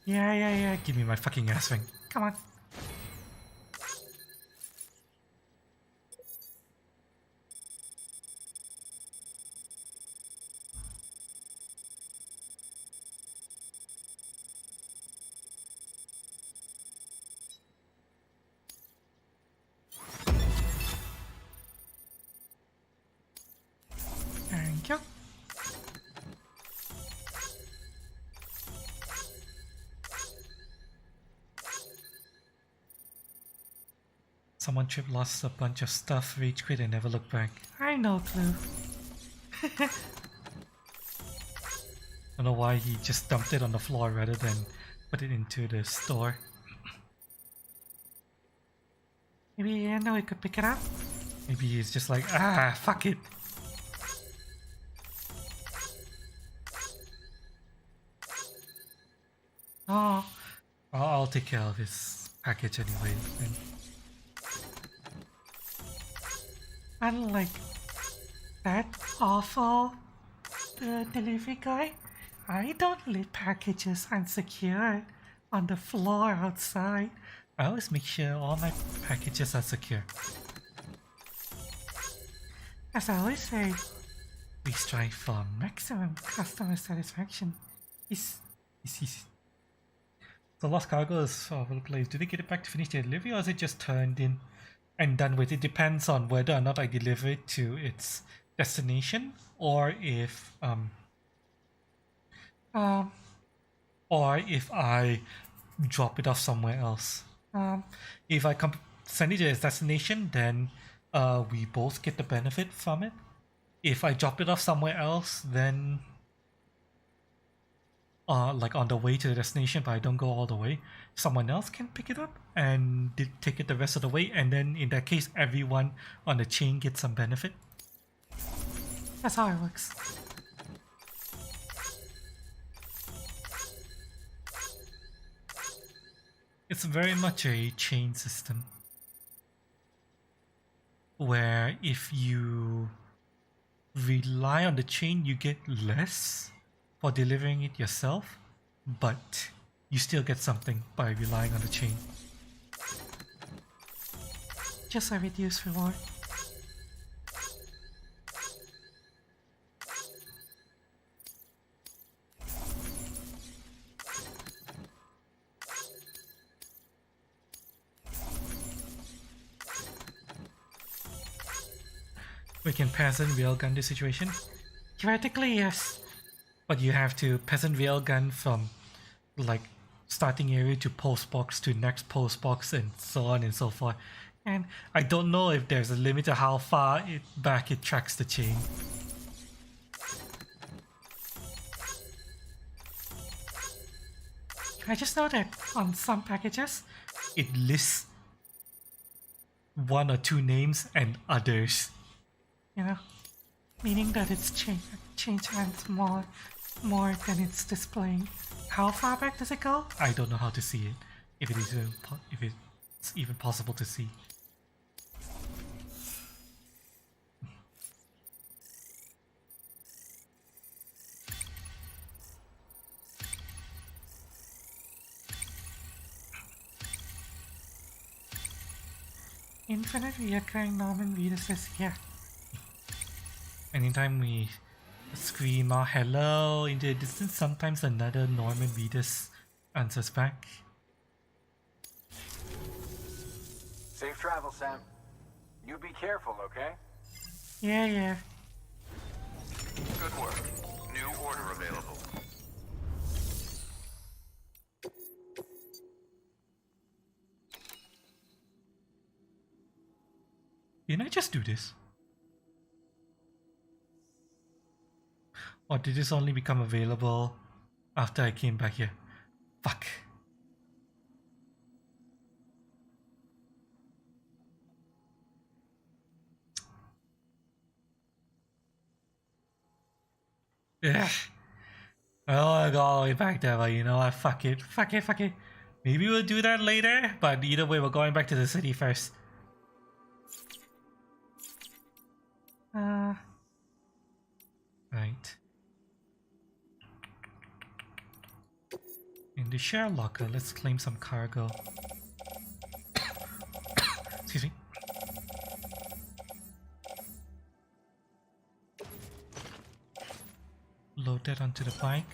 Yeah. Give me my fucking ass ring. Come on. Thank you. Someone tripped, lost a bunch of stuff, rage quit and never looked back. I know, Clue. I don't know why he just dumped it on the floor rather than put it into the store. Maybe now we could pick it up. Maybe he's just like, ah, fuck it. Oh, I'll take care of his package anyway. And unlike that awful delivery guy, I don't leave packages unsecured on the floor outside. I always make sure all my packages are secure. As I always say, We strive for maximum customer satisfaction is... So Lost Cargo is all over the place. Do they get it back to finish their delivery, or is it just turned in and done with? It depends on whether or not I deliver it to its destination, or if I drop it off somewhere else. If I send it to its destination, then we both get the benefit from it. If I drop it off somewhere else, then like on the way to the destination, but I don't go all the way, someone else can pick it up and take it the rest of the way, and then in that case, everyone on the chain gets some benefit. That's how it works. It's very much a chain system, where if you rely on the chain, you get less for delivering it yourself, but you still get something by relying on the chain. Just a reduced reward. We can peasant railgun the situation, Theoretically, yes. but you have to peasant railgun from like starting area to post box to next post box and so on and so forth. And I don't know if there's a limit to how far back it tracks the chain. I just know that on some packages, It lists one or two names and others. you know, meaning that it's change hands more than it's displaying. How far back does it go? I don't know how to see it, if it's even possible to see. Infinite reoccurring Norman Reader says, yeah. Anytime we scream out hello into the distance, sometimes another Norman Reedus answers back. Safe travel, Sam. You be careful, okay? Yeah. Good work. New order available. Didn't I just do this? Or did this only become available after I came back here? Fuck. Yeah. I don't want to go all the way back there, but you know what? Fuck it. Maybe we'll do that later, but either way, we're going back to the city first. Right. In the share locker, let's claim some cargo. Excuse me. Load that onto the bike.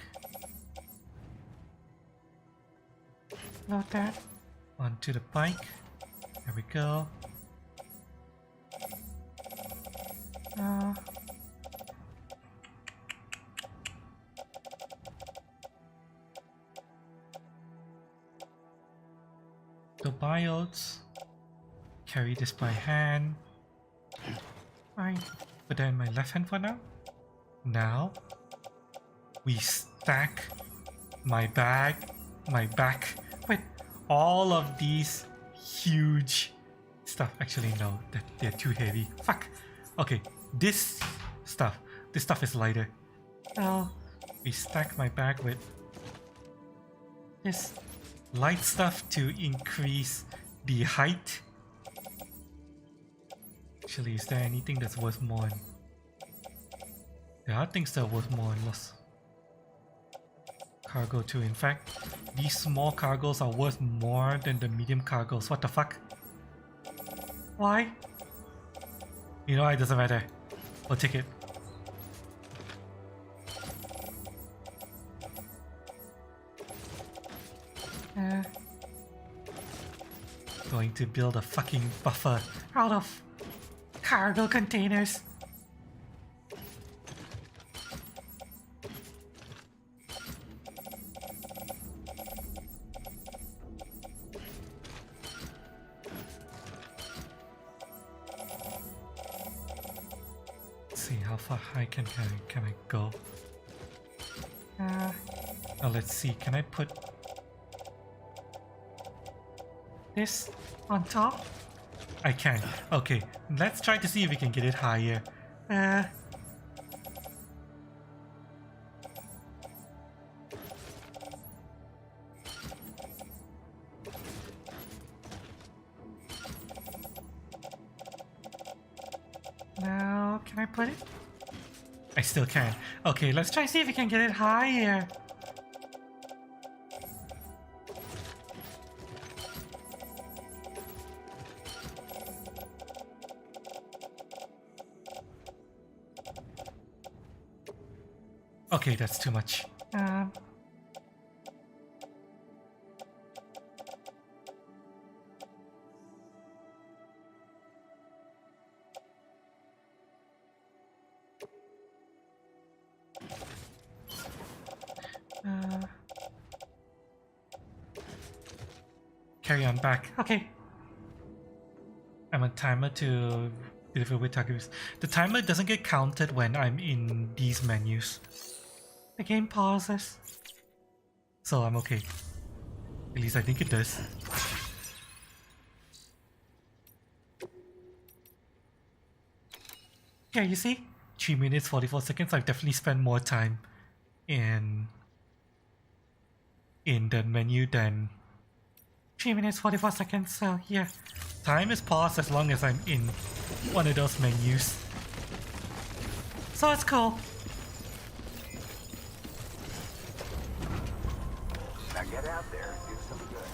Load that. Onto the bike. There we go. The biotes. Carry this by hand. Right. Put that in my left hand for now. Now we stack my back with all of these huge stuff. Actually, no, they're too heavy. Fuck. Okay, this stuff is lighter. So We stack my bag with this light stuff to increase the height. Actually, is there anything that's worth more? There are things that are worth more and less. Cargo too. In fact, these small cargoes are worth more than the medium cargoes. What the fuck? why? You know, it doesn't matter. We'll take it. Going to build a fucking buffer. Out of cargo containers. see how far high can I go. Oh, let's see. Can I put This on top? I can. Okay, let's try to see if we can get it higher. Now, can I put it? I still can. Okay, let's try. Try see if we can get it higher. Okay, that's too much. Carry on back. Okay. I'm on timer to deliver with targets. The timer doesn't get counted when I'm in these menus, The game pauses. so I'm okay. At least I think it does. Yeah, you see? 3 minutes 44 seconds. I've definitely spent more time in the menu than 3 minutes 44 seconds, so yeah. time is paused as long as I'm in one of those menus. So it's cool. Now get out there and do some good.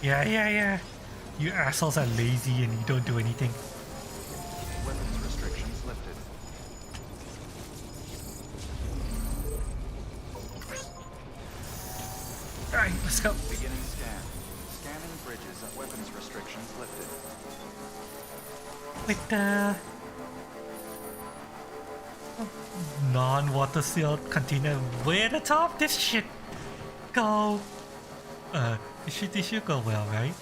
Yeah. You assholes are lazy and you don't do anything. Weapons restrictions lifted. Alright, let's go. Beginning scan. Scanning bridges and weapons restrictions lifted. With the Non-water sealed container way at the top. this should go. This should go well, right?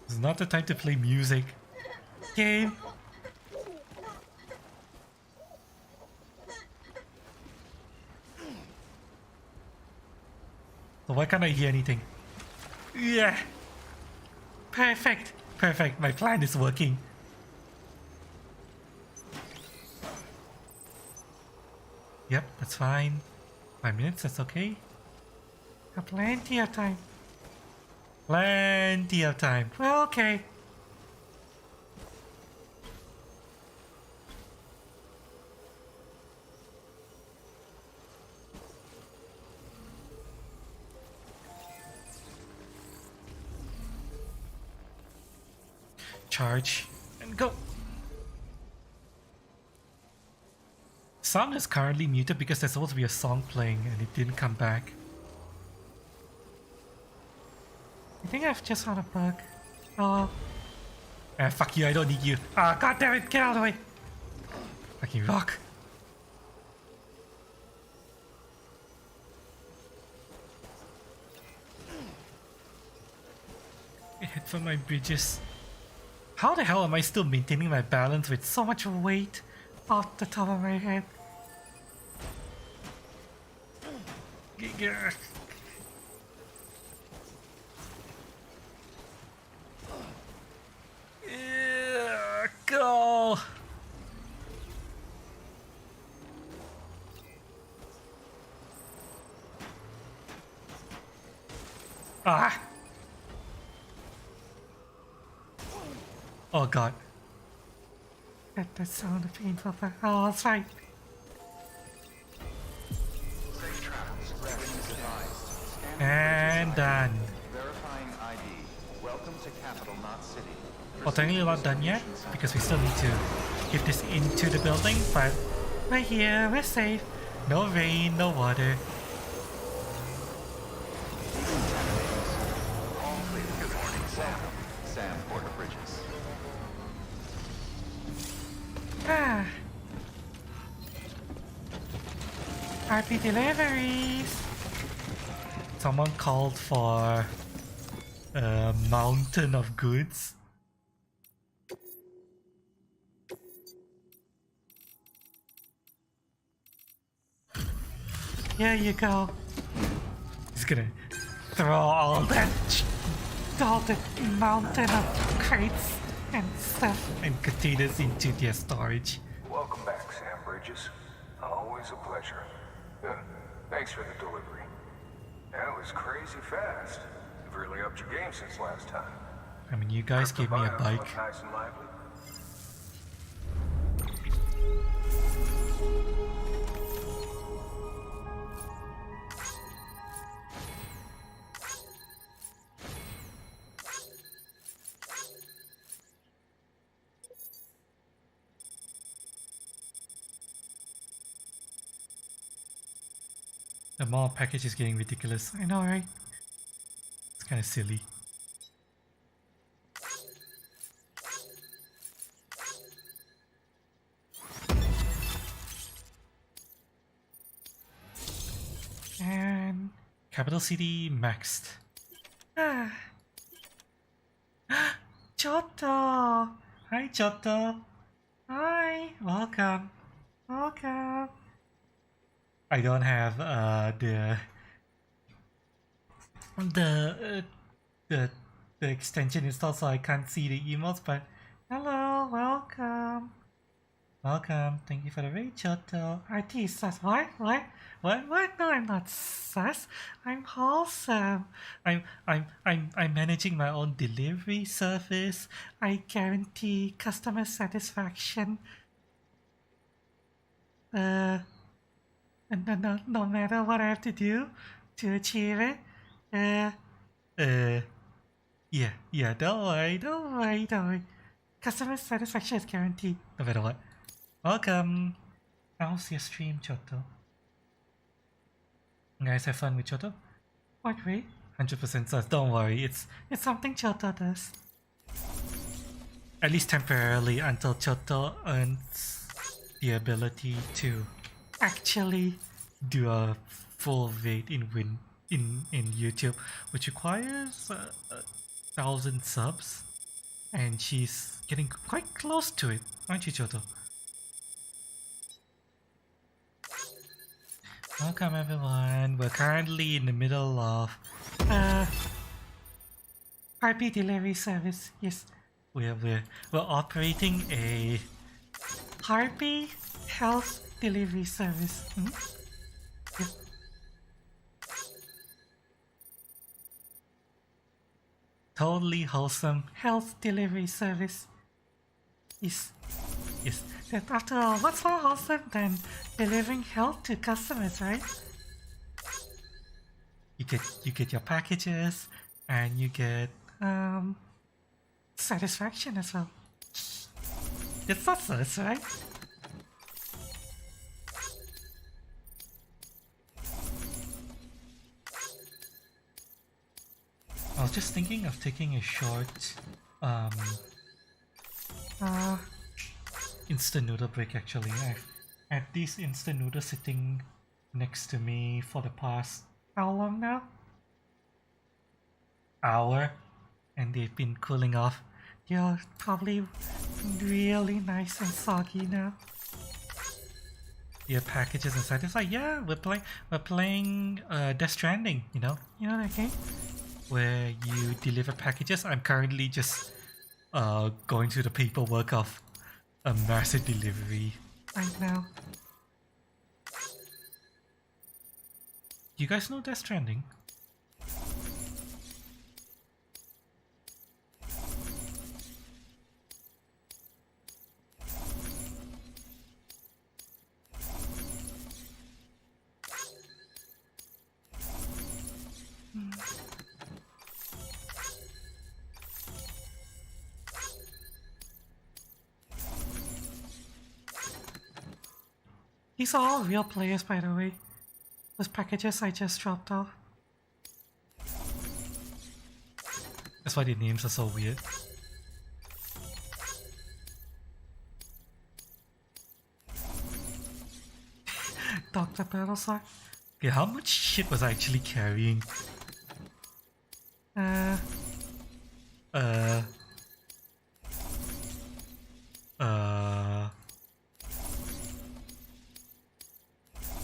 It's not the time to play music. Game. So why can't I hear anything? Yeah, Perfect. perfect. My plan is working. Yep, that's fine. 5 minutes, that's okay. Got plenty of time. Plenty of time. Well, okay. Charge and go. Sound is currently muted because there's supposed to be a song playing and it didn't come back. I think I've just found a bug. Oh, Ah, fuck you, I don't need you. ah, god damn it, get out of the way. Fucking rock. Hit for my bridges. How the hell am I still maintaining my balance with So much weight off the top of my head. Go! Ah! Oh god. That sound of painful. Oh, that's right. Safe travels. Readiness advised. Scanning And done. verifying ID. Welcome to Capital Knot City. Well, technically not done yet, because we still need to get this into the building, but We're here, we're safe. no rain, no water. All clear. Good morning, Sam. Sam Porter Bridges. Ah. RP deliveries. Someone called for a mountain of goods. Here you go. He's gonna throw all that All the mountain of crates and stuff. and containers into their storage. Welcome back, Sam Bridges. Always a pleasure. Thanks for the delivery. That was crazy fast. You've really upped your game since last time. I mean, you guys gave me a Cryptobiotics bike. look nice and lively. The mall package is getting ridiculous. I know, right? It's kind of silly. And Capital City maxed. Giotto. Hi, Giotto. Hi. Welcome. Welcome. I don't have the extension installed, so I can't see the emails. But Hello. Welcome. welcome. Thank you for the raid, Giotto. RT sus. What? What? No, I'm not sus. I'm wholesome. I'm managing my own delivery service. I guarantee customer satisfaction. No matter what I have to do to achieve it. Yeah. Don't worry. Customer satisfaction is guaranteed. No matter what. Welcome. How's your stream, Giotto? You guys have fun with Giotto? What way? 100% sus. Don't worry. It's something Giotto does. At least temporarily until Giotto earns the ability to actually do a full raid in YouTube, which requires 1,000 subs, and she's getting quite close to it, aren't you, Giotto? Welcome everyone. We're currently in the middle of RP delivery service. Yes. we're operating a RP health delivery service. Yep. totally wholesome Health delivery service. yes. That after all, what's more wholesome than delivering health to customers, right? You get your packages and you get Satisfaction as well. It's not sus, right? I was just thinking of taking a short instant noodle break. Actually, I've had these instant noodles sitting next to me for the past How long now? hour, and they've been cooling off. You're probably really nice and soggy now. Your packages inside. It's like, yeah, we're playing Death Stranding. You know that game? where you deliver packages. I'm currently just going through the paperwork of a massive delivery. Right now. Do you guys know Death Stranding? These are all real players, by the way. Those packages I just dropped off. That's why the names are so weird. Dr. Battlestar. Okay, how much shit was I actually carrying? Uh,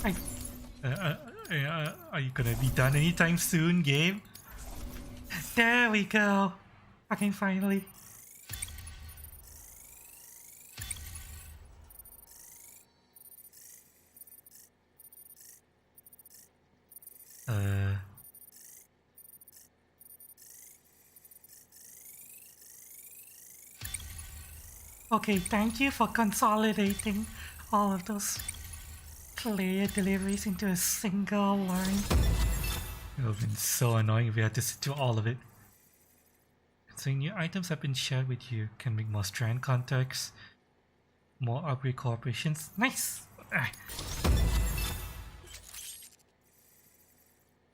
I Are you gonna be done anytime soon, game? There we go. Fucking finally. Okay, thank you for consolidating all of those player deliveries into a single line. It would have been so annoying if we had to sit through all of it. So new items have been shared with you. Can make more strand contacts, more upgrade cooperations. Nice! Ah.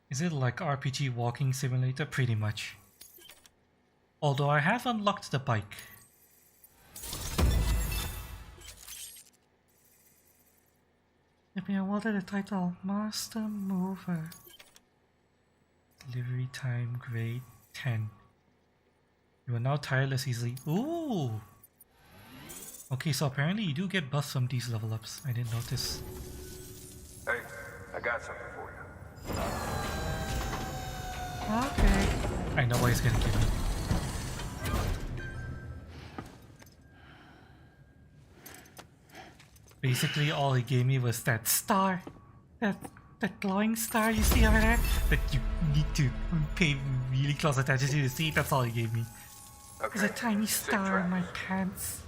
Is it like RPG walking simulator? Pretty much. Although I have unlocked the bike. You've been awarded the title Master Mover. Delivery time grade 10. You are now tireless easily. Ooh! Okay, so apparently you do get buffs from these level ups. I didn't notice. Hey, I got something for you. Okay. I know what he's gonna give me. Basically all he gave me was that Star. That glowing star you see over there? that you need to pay really close attention to see. That's all he gave me. There's a tiny star in my pants.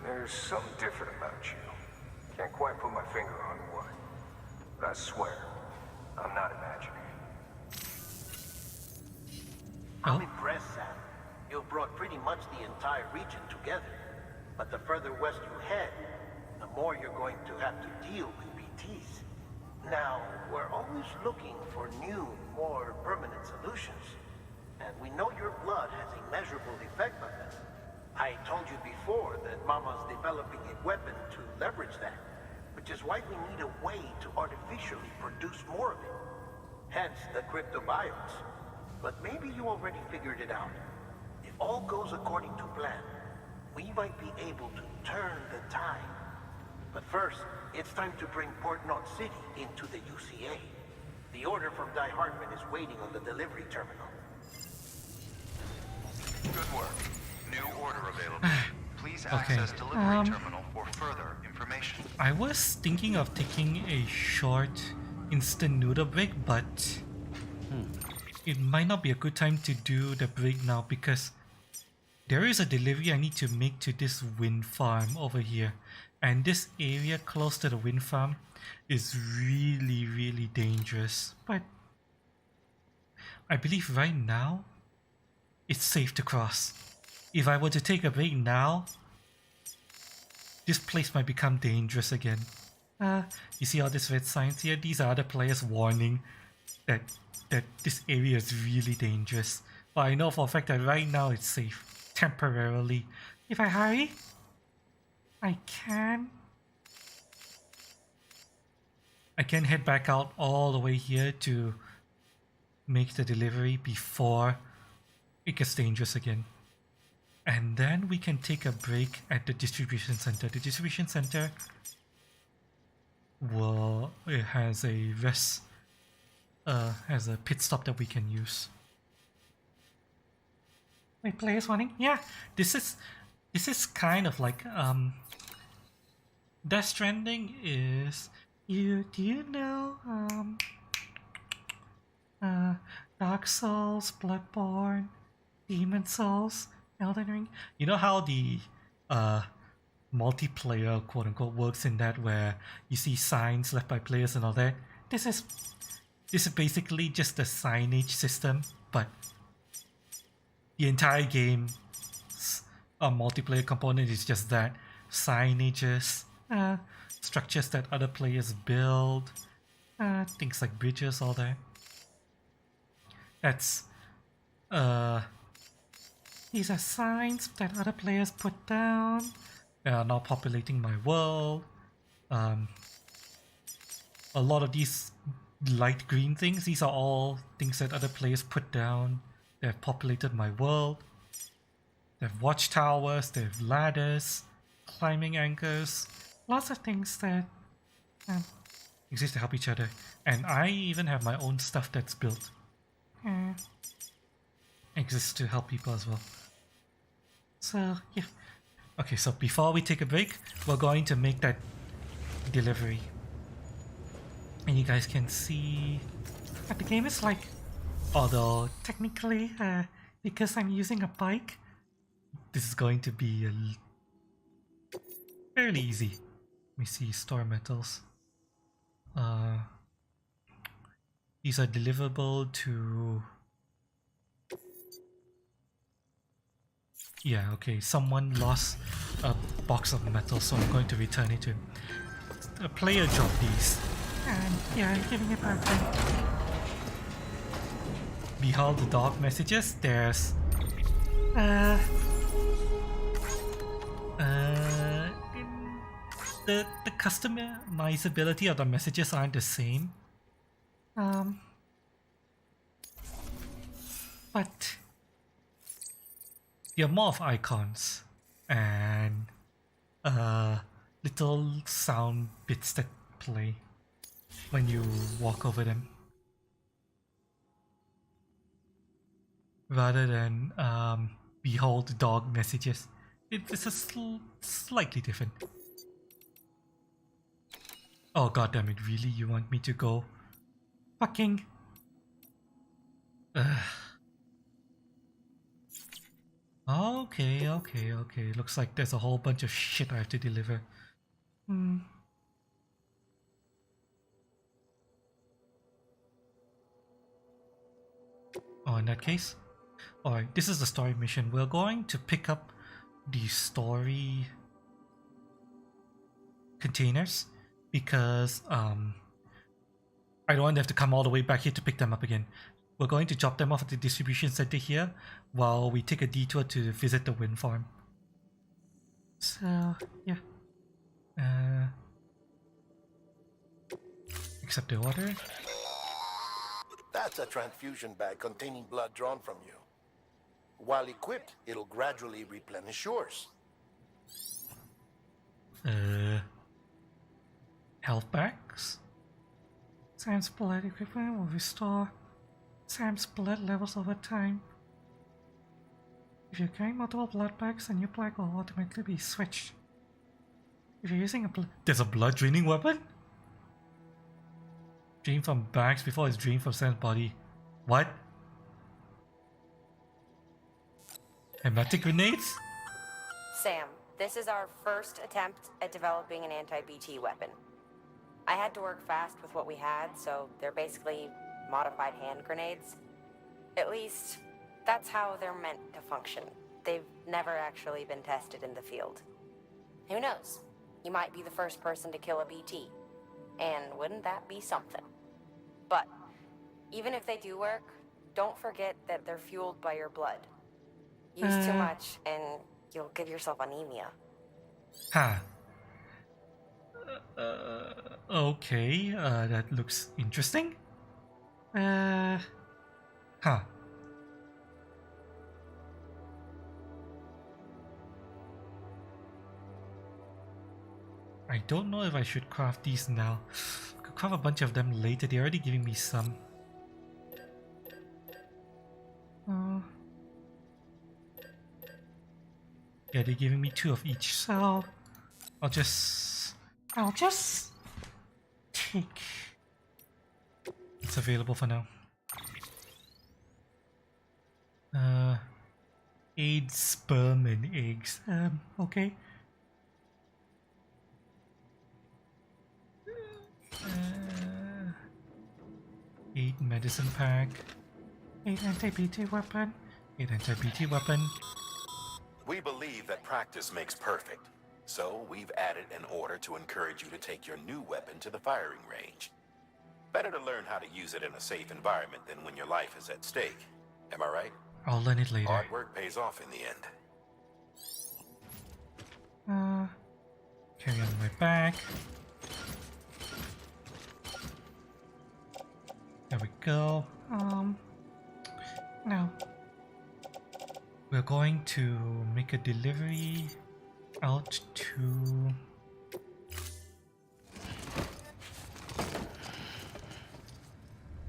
There's something different about you. Can't quite put my finger on what. But I swear, I'm not imagining. I'm impressed, Sam. You've brought pretty much the entire region together. But the further west you head, the more you're going to have to deal with BTs. Now, we're always looking for new, more permanent solutions. And we know your blood has a measurable effect on them. I told you before that Mama's developing a weapon to leverage that, which is why we need a way to artificially produce more of it. Hence the cryptobiotes. But maybe you already figured it out. If all goes according to plan, we might be able to turn the tide. But first, it's time to bring Port Knot City into the UCA. The order from Die Hartman is waiting on the delivery terminal. Good work. New order available. Please access delivery terminal for further information. I was thinking of taking a short instant noodle break, but it might not be a good time to do the break now because there is a delivery I need to make to this wind farm over here. And this area close to the wind farm is really, really dangerous. But I believe right now, it's safe to cross. If I were to take a break now, this place might become dangerous again. You see all these red signs here? These are other players warning that this area is really dangerous. But I know for a fact that right now it's safe. Temporarily. If I hurry, I can head back out all the way here to make the delivery before it gets dangerous again. And then we can take a break at the distribution center. The distribution center it has a rest, has a pit stop that we can use. Wait, players warning? Yeah, this is kind of like Death Stranding is. Do you know Dark Souls, Bloodborne, Demon Souls, Elden Ring? You know how the multiplayer quote unquote works in that where you see signs left by players and all that? This is basically just a signage system, but the entire game multiplayer component is just that. Signages, structures that other players build, things like bridges, all that. That's these are signs that other players put down. They are now populating my world. a lot of these light green things, these are all things that other players put down. They have populated my world. They have watchtowers, they have ladders, climbing anchors, lots of things that exist to help each other. And I even have my own stuff that's built. Exists to help people as well. So, yeah. Okay, so before we take a break, we're going to make that delivery. And you guys can see But the game is like, although technically, because I'm using a bike, this is going to be fairly easy. Let me see, store metals. These are deliverable to... Yeah, okay, someone lost a box of metal, so I'm going to return it to him. A player dropped these. and yeah, I'm giving it back then. Behold the dog messages, there's... The customizability of the messages aren't the same. But There are more of icons and little sound bits that play when you walk over them, rather than behold the dog messages. It's a slightly different. Oh god damn it, really? You want me to go? fucking Okay. Looks like there's a whole bunch of shit I have to deliver. Oh, in that case? Alright, this is the story mission. We're going to pick up the story containers because I don't want to have to come all the way back here to pick them up again. We're going to drop them off at the distribution center here while we take a detour to visit the wind farm. so yeah. Accept the order. That's a transfusion bag containing blood drawn from you. While equipped, it'll gradually replenish yours. Health packs. Sam's blood equipment will restore Sam's blood levels over time. If you're carrying multiple blood packs, a new pack will automatically be switched. If you're using There's a blood draining weapon? Drain from bags before it's drained from Sam's body. What? Hematic grenades? Sam, this is our first attempt at developing an anti-BT weapon. I had to work fast with what we had, so they're basically modified hand grenades. At least, that's how they're meant to function. They've never actually been tested in the field. Who knows? You might be the first person to kill a BT. And wouldn't that be something? But, even if they do work, don't forget that they're fueled by your blood. Use too much, and you'll give yourself anemia. Huh. Okay, that looks interesting. Huh. I don't know if I should craft these now. I could craft a bunch of them later. They're already giving me some. Yeah, they're giving me 2 of each. so I'll just take. It's available for now. Aid sperm and eggs. Okay. 8 medicine pack. 8 anti-BT weapon. 8 anti-BT weapon. We believe that practice makes perfect, so we've added an order to encourage you to take your new weapon to the firing range. Better to learn how to use it in a safe environment than when your life is at stake. Am I right? I'll learn it later. Hard work pays off in the end. Carry on my back. There we go. No. We're going to make a delivery out to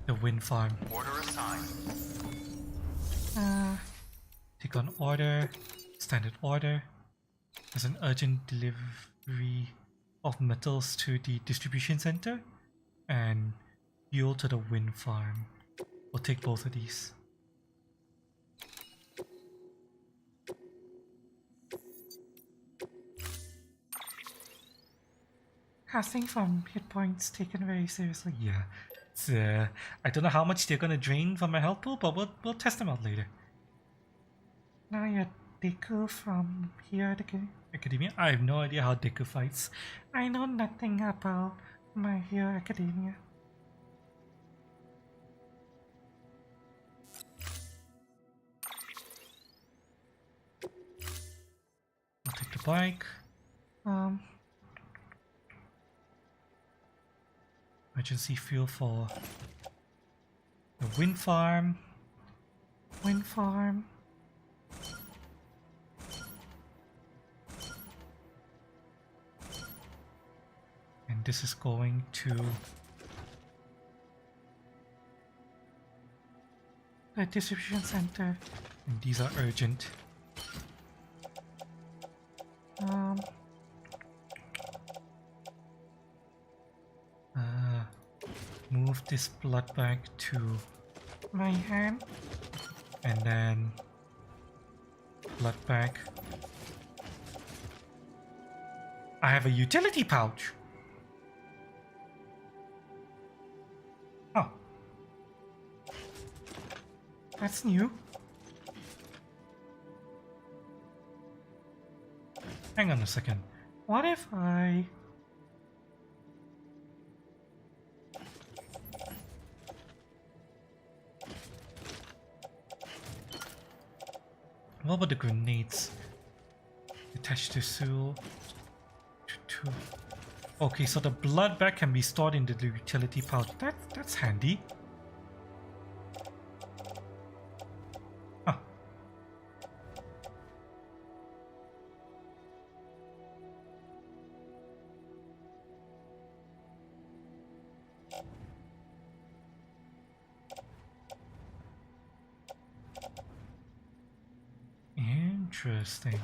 the wind farm. Order assigned. Take on order, standard order. There's an urgent delivery of metals to the distribution center and fuel to the wind farm. We'll take both of these. Casting from hit points taken very seriously. Yeah, it's, I don't know how much they're gonna drain from my health pool, but we'll test them out later. Now you're Deku from here at the Academia? I have no idea how Deku fights. I know nothing about My Hero Academia. I'll take the bike. Emergency fuel for the wind farm. Wind farm. And this is going to The distribution center. and these are urgent. Move this blood bag to My hand. and then blood bag. I have a utility pouch. Oh, That's new. hang on a second. What if I... What about the grenades? Attached to Sul. Okay, so the blood bag can be stored in the utility pouch. That's handy. Ah. Interesting.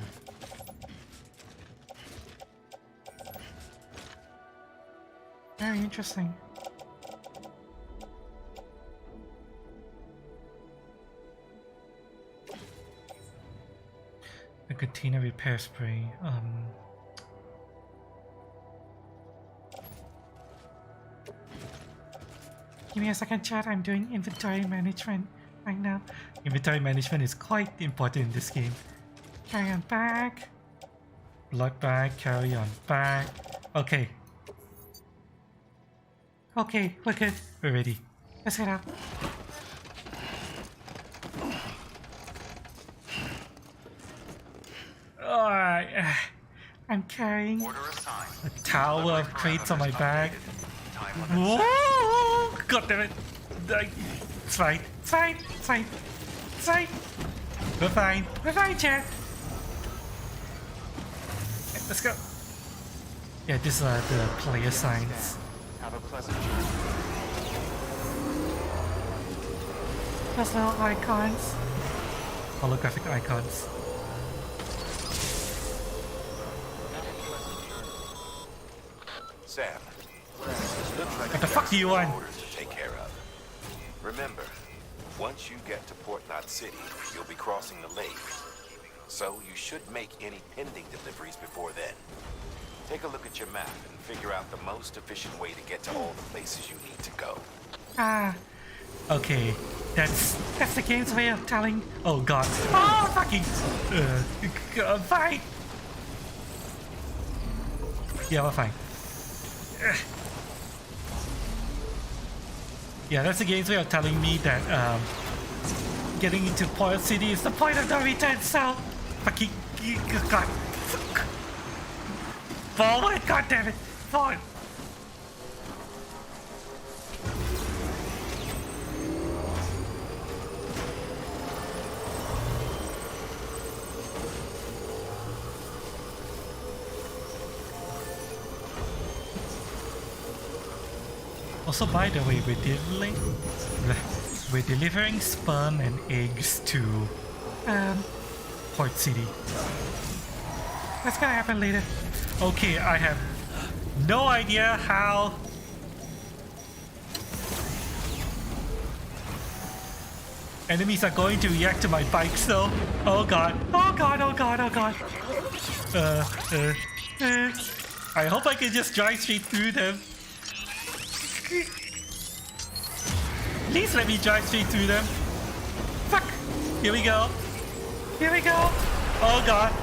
Very interesting. The container repair spray. Give me a second, chat. I'm doing inventory management right now. Inventory management is quite important in this game. Carry on back. Blood bag, carry on bag. Okay, Okay, we're good. we're ready. Let's head out. Alright. I'm carrying... Order assigned. A tower of crates on my back. Time limit. Whoa! God damn it. It's fine. It's fine, it's fine. It's fine. We're fine. We're fine, chat. Let's go. Yeah, these are the player signs. Have a pleasant journey. Those little icons. Holographic icons. Sam, looks like What the fuck do you want? orders to take care of. Remember, once you get to Port Knot City, you'll be crossing the lake. So you should make any pending deliveries before then. Take a look at your map and figure out the most efficient way to get to all the places you need to go. Ah, Okay, that's... that's the game's way of telling... Oh god. Oh, fucking... Fine. Yeah, we're fine. Yeah, that's the game's way of telling me that getting into Port City is the point of no return, so fucking god. Forward, god damn it. Forward. Also, by the way, we're delivering sperm and eggs to Port City. That's gonna happen later. Okay, I have no idea how. Enemies are going to react to my bike, so oh god. Oh god, oh god, oh god. I hope I can just drive straight through them. Please let me drive straight through them. Fuck! Here we go. Here we go! Oh god.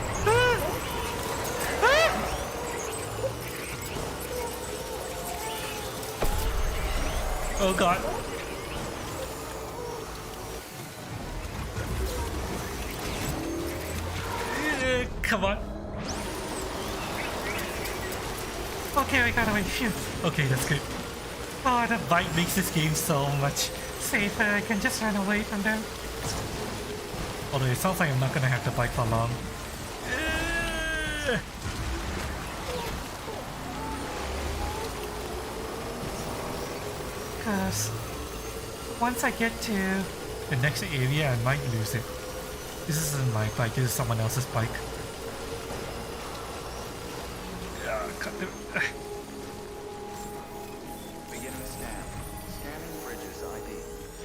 Oh god. Come on. Okay, we got away. Phew. Okay, that's good. Oh, the Bike makes this game so much. safer. I can just run away from them. Although it sounds like I'm not gonna have the bike for long. Because once I get to The next area, I might lose it. This isn't my bike, this is someone else's bike. Beginning scan. Scanning Bridges ID.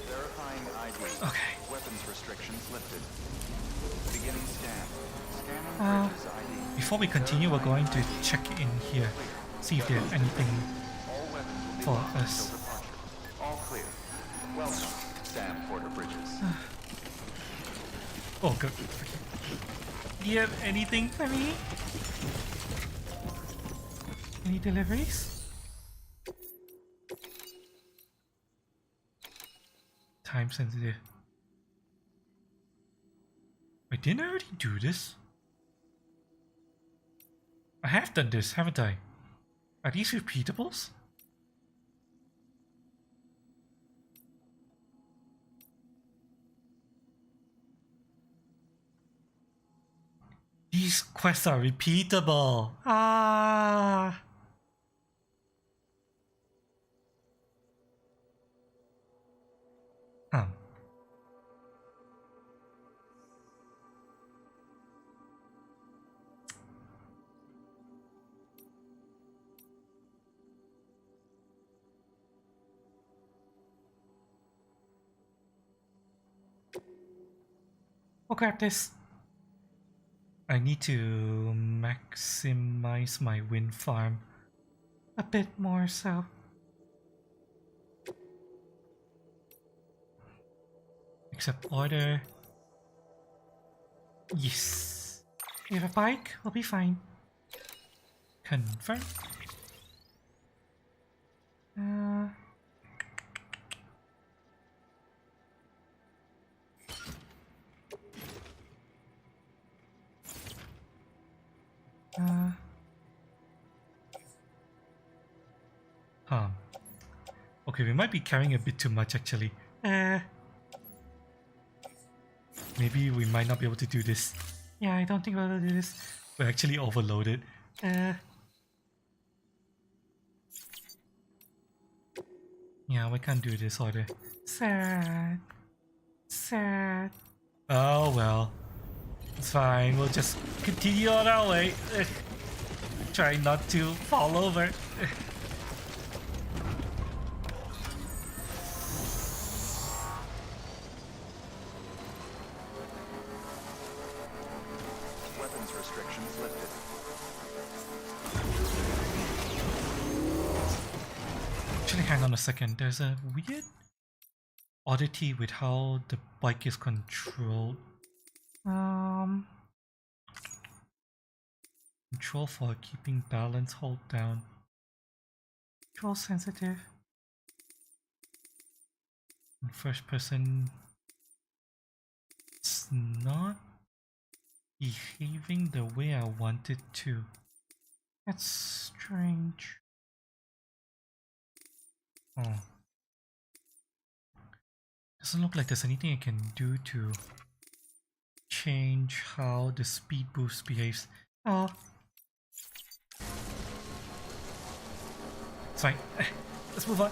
Verifying ID. Okay. Weapons restrictions lifted. Beginning scan. Scanning Bridges ID. Before we continue, we're going to check in here. See if there's anything All weapons will be for locked us. until departure. All clear. Welcome, Sam Porter Bridges. Oh, good. Do you have anything for me? any deliveries. Time sensitive. Wait, didn't I already do this? I have done this, haven't I? Are these repeatables? These quests are repeatable. Ah. Huh. We'll grab this. I need to maximize my wind farm. A bit more so. Accept order. Yes. You have a bike? We'll be fine. Confirm. Huh. Okay, we might be carrying a bit too much actually. Maybe we might not be able to do this. Yeah, I don't think we'll do this. We're actually overloaded. Yeah, we can't do this order. Sad. Sad. Oh well. It's fine, we'll just continue on our way. Try not to fall over. Weapons restrictions lifted. Actually, hang on a second. There's a weird oddity with how the bike is controlled. Control for keeping balance, hold down. Control sensitive. In first person, it's not behaving the way I want it to. That's strange. Oh. Doesn't look like there's anything I can do to change how the speed boost behaves. Oh. It's fine. Let's move on.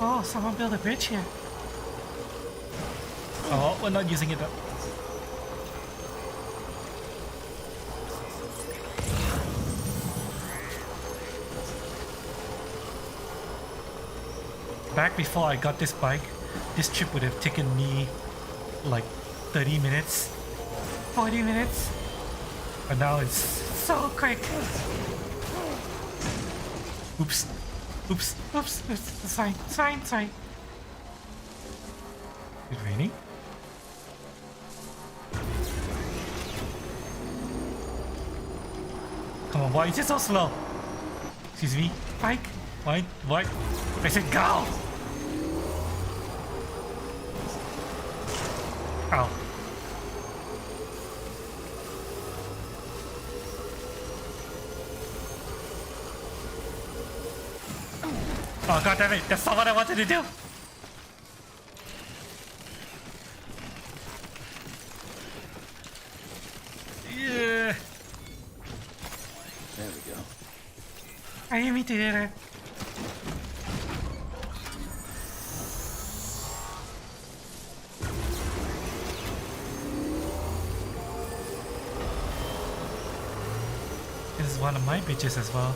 Oh, someone built a bridge here. Oh, we're not using it. Back before I got this bike, this trip would have taken me like 30 minutes. 40 minutes. But now it's... So quick. Oops. Oops. Oops. It's fine. It's fine. It's fine. Is it raining? Come on, why is it so slow? Excuse me? Bike. What? What? I said go! Ow. Oh god damn it, that's not what I wanted to do! Yeah. There we go. I didn't mean to do that. This is one of my bitches as well.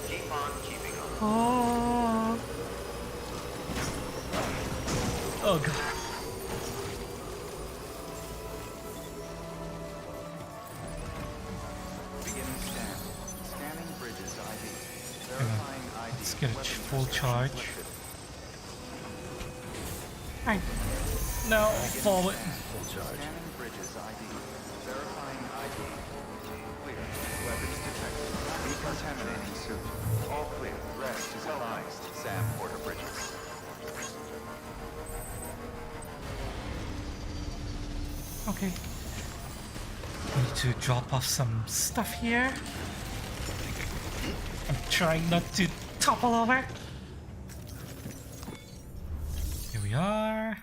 Keep on keeping on. Oh. Oh god. Beginning scan. Scanning bridges ID. Verifying ID. Let's get a Weapon full perception charge. selected. Fine. No, forward. Full charge. Scanning bridges ID. Verifying ID. Clear. Weapons detected. Decontaminating suit. All clear. Rest is advised. Sam Porter Bridges. Okay. Need to drop off some stuff. Stuff here. I'm trying not to. Topple over. Here we are.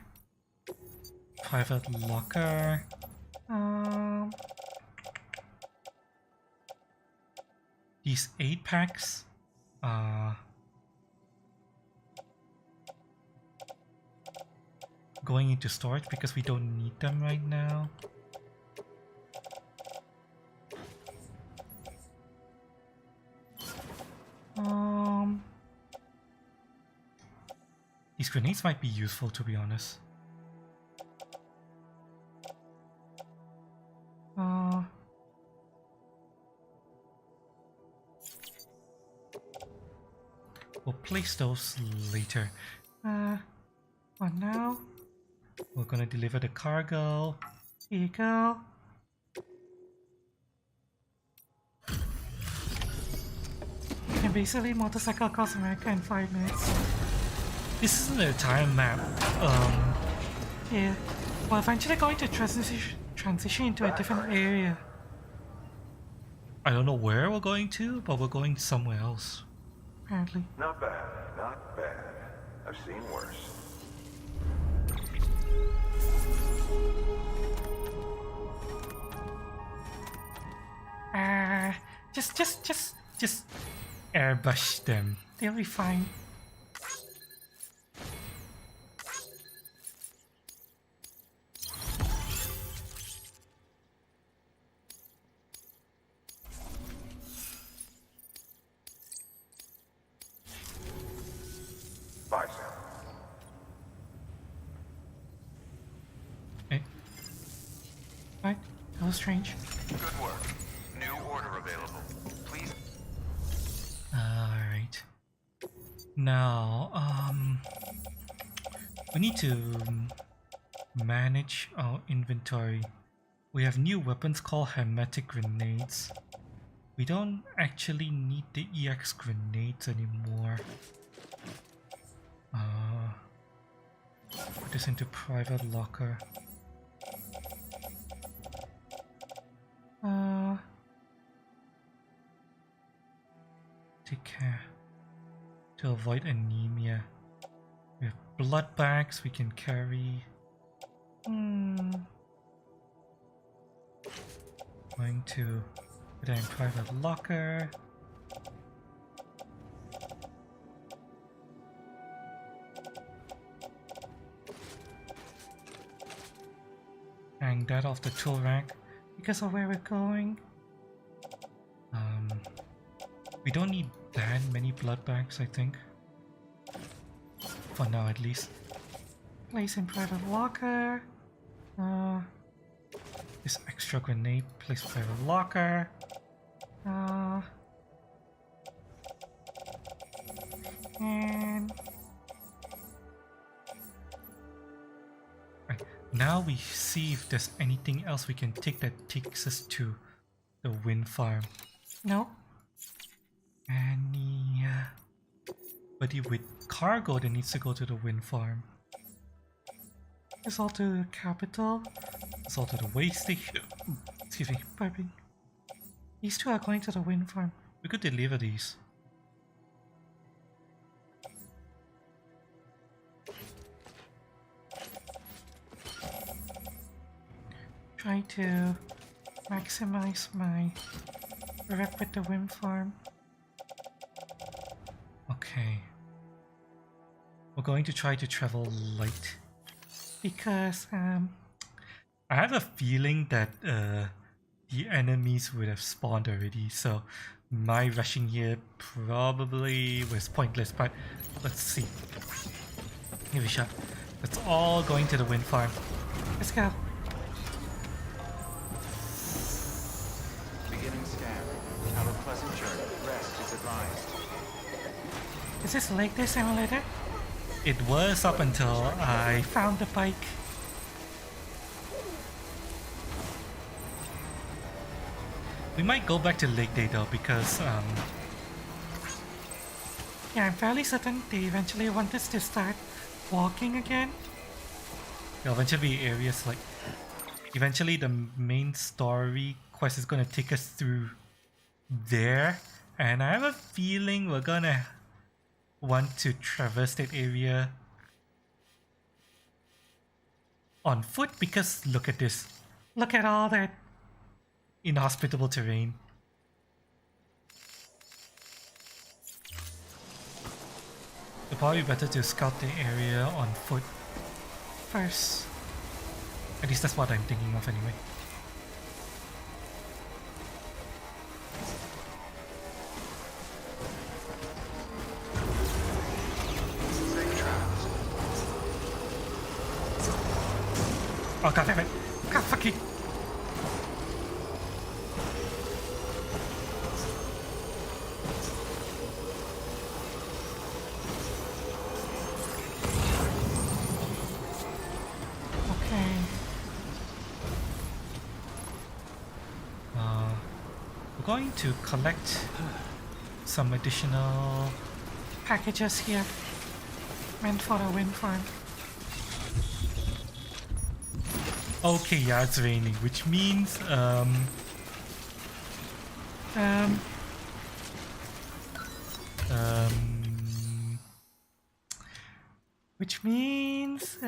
Private locker. These 8 packs. Going into storage because we don't need them right now. These grenades might be useful, to be honest. We'll place those later. What now? We're gonna deliver the cargo. Here you go. You can basically motorcycle across America in 5 minutes. This isn't a time map. Yeah. We're eventually going to transition into a different area. I don't know where we're going to, but we're going somewhere else. Apparently. Not bad, not bad. I've seen worse. Just Airbrush them. they'll be fine. Bye, Sam. Okay. Right? That was strange. Good work. New order available. Please. Alright. Now, we need to manage our inventory. We have new weapons called hermetic grenades. We don't actually need the EX grenades anymore. Put this into private locker. Take care to avoid anemia. We have blood bags we can carry. Going to put it in private locker. Hang that off the tool rack because of where we're going. We don't need that many blood bags, I think. For now, at least. Place in private locker. This extra grenade, place in private locker. And Right. Now we see if there's anything else we can take that takes us to the wind farm. no. Anybody with cargo that needs to go to the wind farm. It's all to capital. It's all to the way station. Excuse me. Piping. These two are going to the wind farm. We could deliver these. Try to maximize my rep with the wind farm. Okay. We're going to try to travel light. Because I have a feeling that the enemies would have spawned already, so my rushing here probably was pointless, but let's see. Give it a shot. Let's all going to the wind farm. let's go. Beginning scan. Have a pleasant journey. Rest is advised. Is this Lake Day Simulator? It was up until I Found the bike. We might go back to Lake Day though, because Yeah, I'm fairly certain they eventually want us to start walking again. there'll eventually be areas like eventually the main story quest is gonna take us through there, and I have a feeling we're gonna want to traverse that area on foot because look at this Look at all that. inhospitable terrain. It's probably better to scout the area on foot First. At least that's what I'm thinking of anyway. Safe travels. Oh god damn it! God fuck it! Okay. We're going to collect some additional Packages here. Meant for the wind farm. Okay, yeah, it's raining, which means which means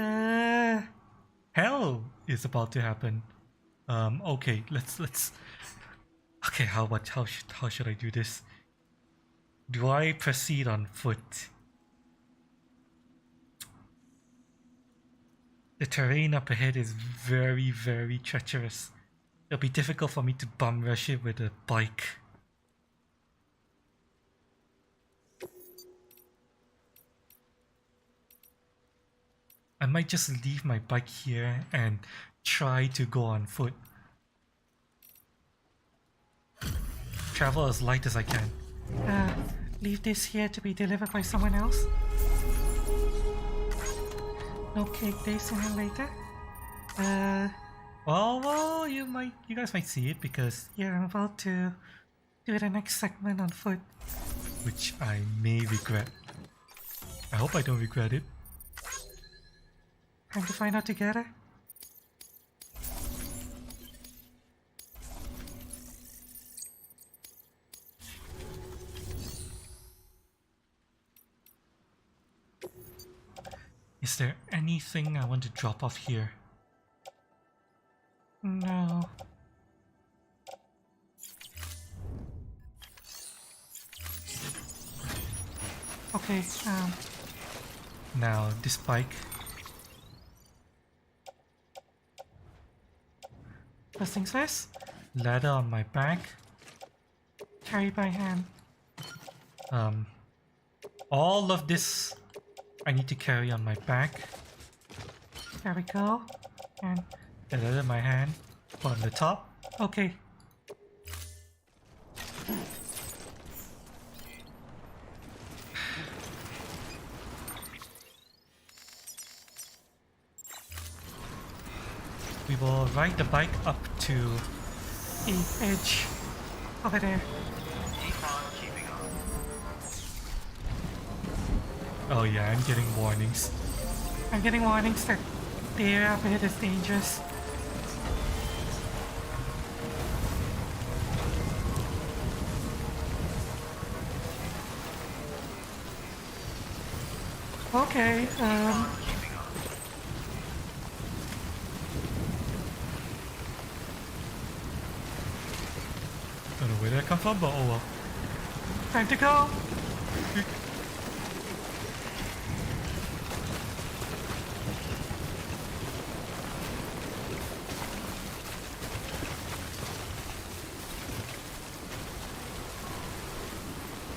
hell is about to happen. Okay, let's okay, how should I do this? Do I proceed on foot? The terrain up ahead is very, very treacherous. It'll be difficult for me to bum rush it with a bike. I might just leave my bike here and try to go on foot. Travel as light as I can. leave this here to be delivered by someone else. No cake day sooner later. Well, you guys might see it because Yeah, I'm about to do the next segment on foot. which I may regret. I hope I don't regret it. Time to find out together. Is there anything I want to drop off here? No. Okay, Now, this bike. first things first, Ladder on my back. carry by hand. All of this I need to carry on my back. There we go. And The ladder in my hand. Put on the top. okay. We will ride the bike up to The edge over there. Keep on keeping on. Oh yeah, I'm getting warnings. I'm getting warnings that the area up ahead is dangerous. Okay, Don't know where that come from, but oh well. time to go.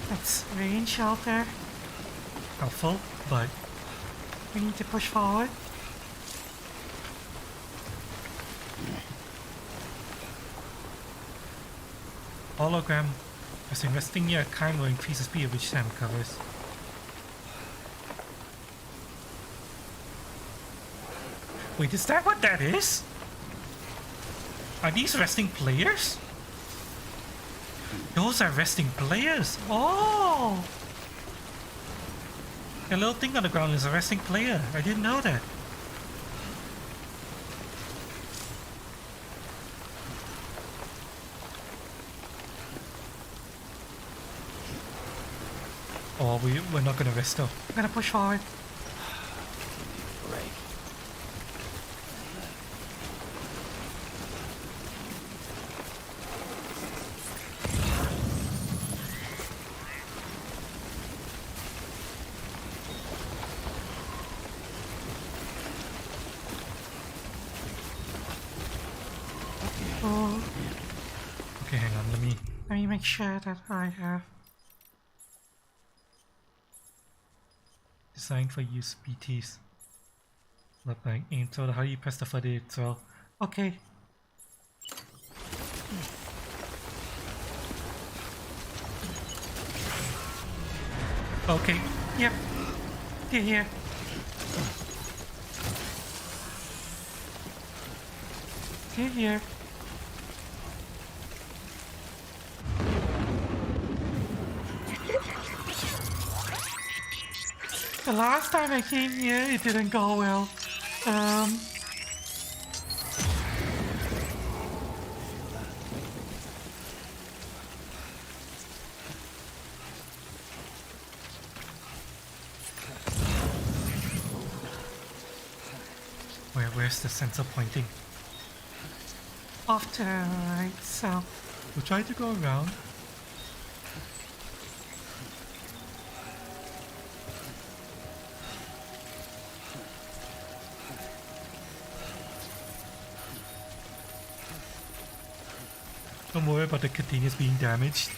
That's rain shelter. Helpful, but We need to push forward. hologram as investing near a kind will increase the speed at which time recovers. Wait, is that what that is? Are these resting players? Those are resting players. Oh! The little thing on the ground is a resting player. I didn't know that. Oh, we're not gonna rest though. I'm gonna push forward. Break. Oh, Okay, hang on, let me... let me make sure that I have. Designed for use BTs. Look like aim throw. How do you press the footer to throw? Okay. Okay. Yep. Get here. Get here. The last time I came here, it didn't go well. Where's the sensor pointing? Off to the right, so We'll try to go around. Don't worry about the containers being damaged.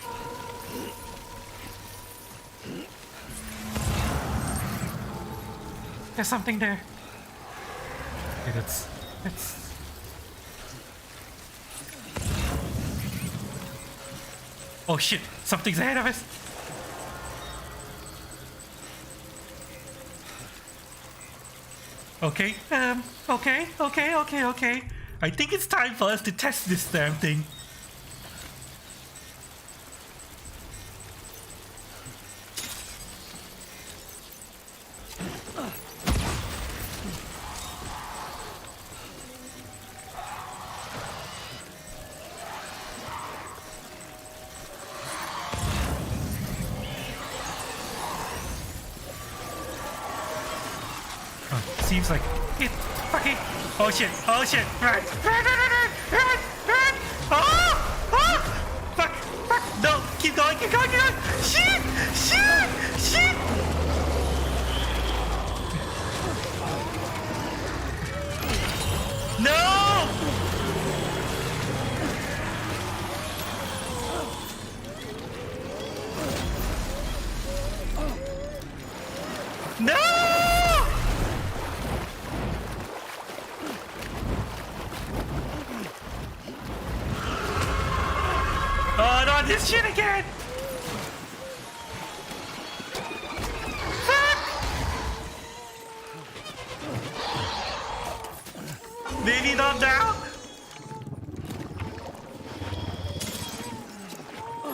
there's something there. Okay, that's... It's Oh shit! Something's ahead of us! Okay, okay. I think it's time for us to test this damn thing. Seems like It fucking oh shit! right. Run! Run! Oh! Oh! Fuck! Fuck! No! Keep going! Keep going! Keep going! Shit! Shit! Shit! No! No! Oh, not this shit again! Fuck! Maybe not now?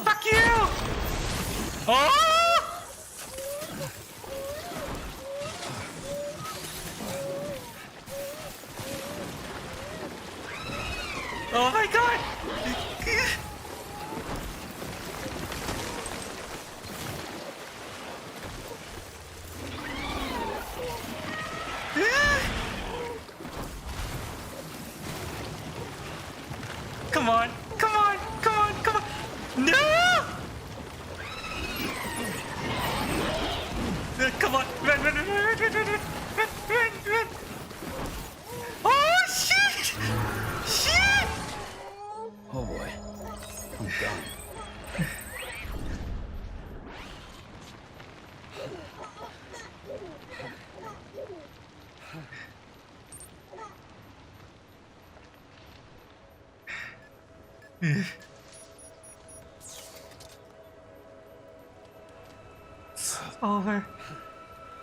Fuck you! Oh! Oh my god! Come on! Come on! Come on! Come on! No! Come on! Run! Run! Run! Run! Run! Run! Run! Run! Run! Oh shit! Shit! Oh boy. I'm done. It's over.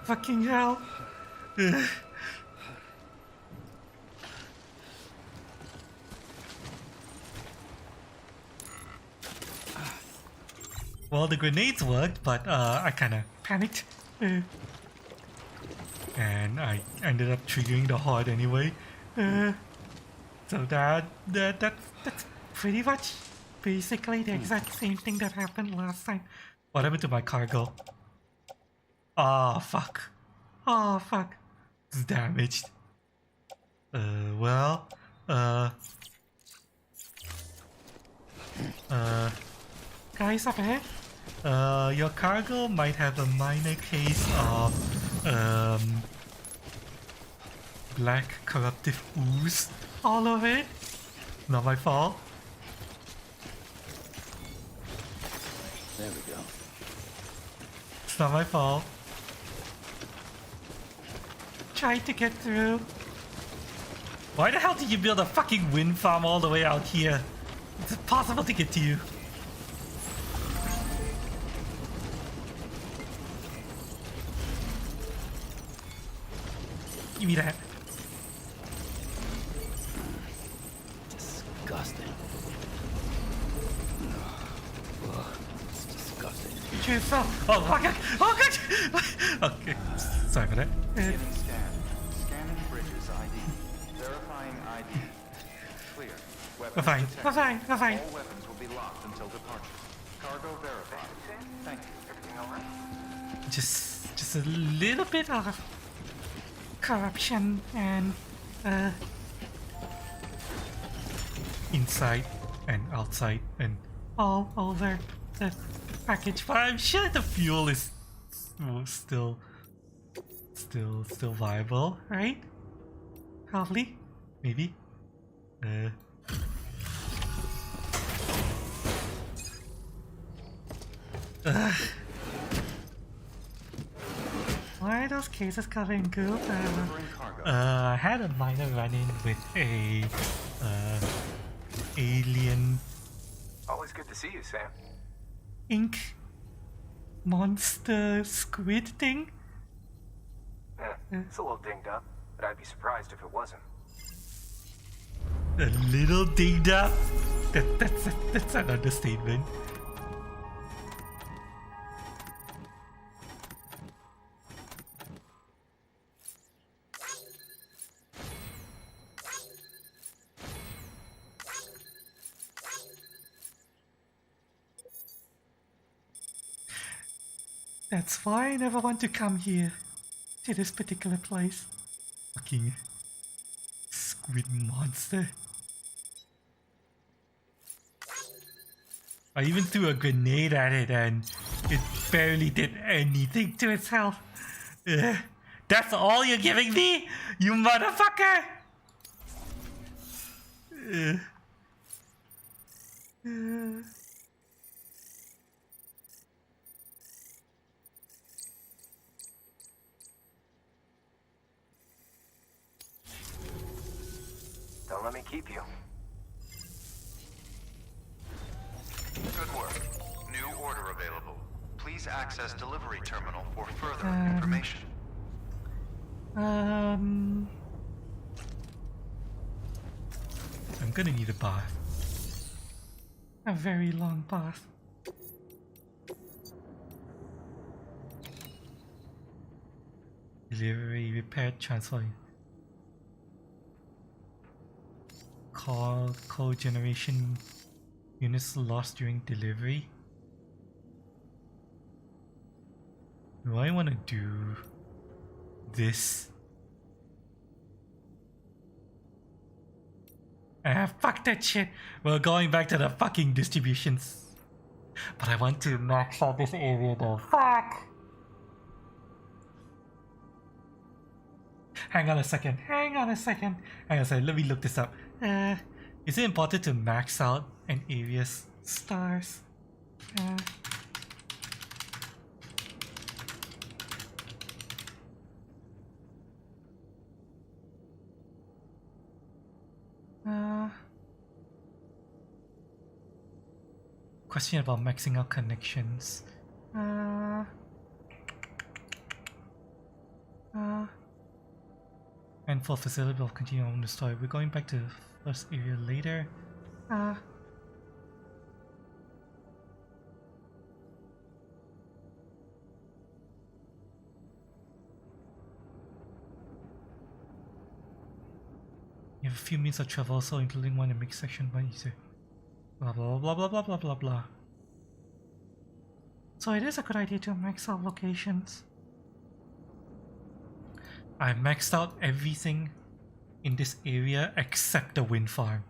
Fucking hell. Well, the grenades worked, but I kind of panicked. And I ended up triggering the horde anyway. So that's pretty much basically the exact same thing that happened last time. What happened to my cargo? Oh fuck. Oh fuck. It's damaged. Well, Guys up ahead? your cargo might have a minor case of black corruptive ooze. All of it? Not my fault. There we go. It's not my fault. Try to get through. Why the hell did you build a fucking wind farm all the way out here? It's impossible to get to you. Give me that. Disgusting. Ugh, it's disgusting. Yourself. Oh my god! Oh god! Okay, sorry for that. Beginning scan. Scanning bridges ID. Verifying ID. Clear. Weapons We're fine. detected. We're fine. We're fine. All weapons will be locked until departure. Cargo verified. Thank you. Everything all right? Just a little bit Of corruption and inside and outside and all over the package. but I'm sure the fuel is still viable, Right? Probably. maybe. Why are those cases covered in goo? Delivering cargo. I had a minor run-in with a alien Always good to see you, Sam. ink monster squid thing. It's a little dinged up, but I'd be surprised if it wasn't. a little dinged up. That's an understatement. That's why I never want to come here, to this particular place. Fucking squid monster. I even threw a grenade at it and it barely did anything to itself. Ugh. That's all you're giving me? You motherfucker! Ugh. Ugh. Don't let me keep you. Good work. New order available. Please access delivery terminal for further information. I'm gonna need a bath. A very long bath. Delivery, repair, transfer. Call generation units lost during delivery. Do I want to do this? Fuck that shit. We're going back to the fucking distributions. But I want to max out this area though. Fuck! Hang on a second. Let me look this up. Is it important to max out an area's stars? Question about maxing out connections. And for facility, we'll continue on the story. We're going back to the first area later. You have a few means of travel, so including one that makes section 1 easier. Blah blah blah blah blah blah blah blah. So it is a good idea to max out locations. I maxed out everything in this area except the wind farm.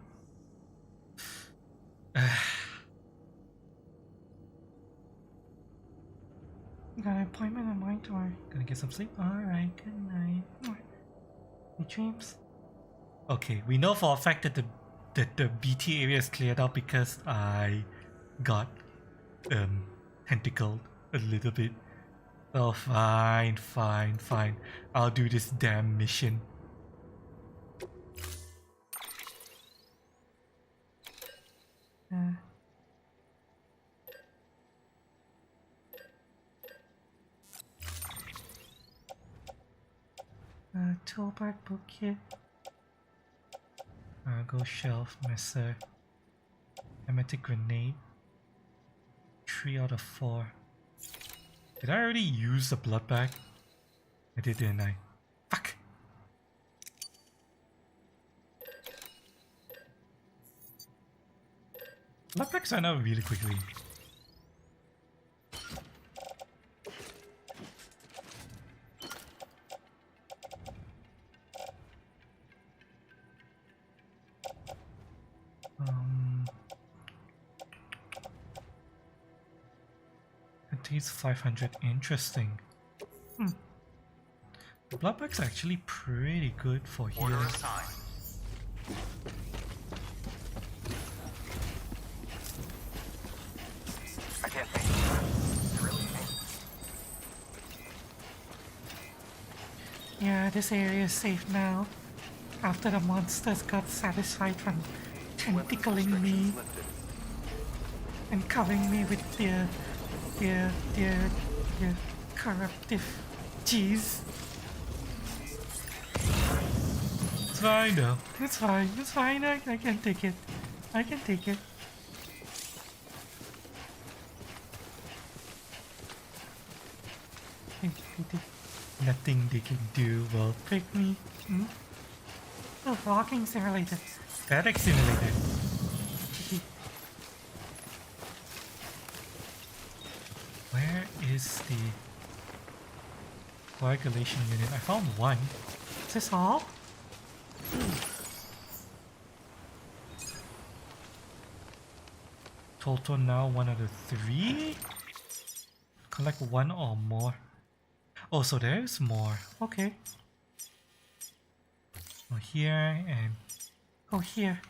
You got an appointment in mind or gonna get some sleep? Alright, good night. Good dreams. Okay, we know for a fact that the BT area is cleared out because I got tentacled a little bit. Oh, fine. I'll do this damn mission. Toolbar book kit. Go shelf, messer. Emetic grenade. 3 out of 4. Did I already use the blood bag? I did, didn't I? Fuck! Blood bags run out really quickly. Contains 500. Interesting. The blood bag's actually pretty good for healing. Order assigned. I can't think. It's really pain. Yeah, this area is safe now. After the monsters got satisfied from tentacling me and covering me with their corruptive cheese. It's fine though. It's fine, I can take it. Nothing they can do will Pick me. Oh, walking simulator. FedEx simulator. Where is the coagulation unit? I found one. Is this all? Total now 1 out of 3. Collect 1 or more. Oh, so there's more. Okay. Go here and go here.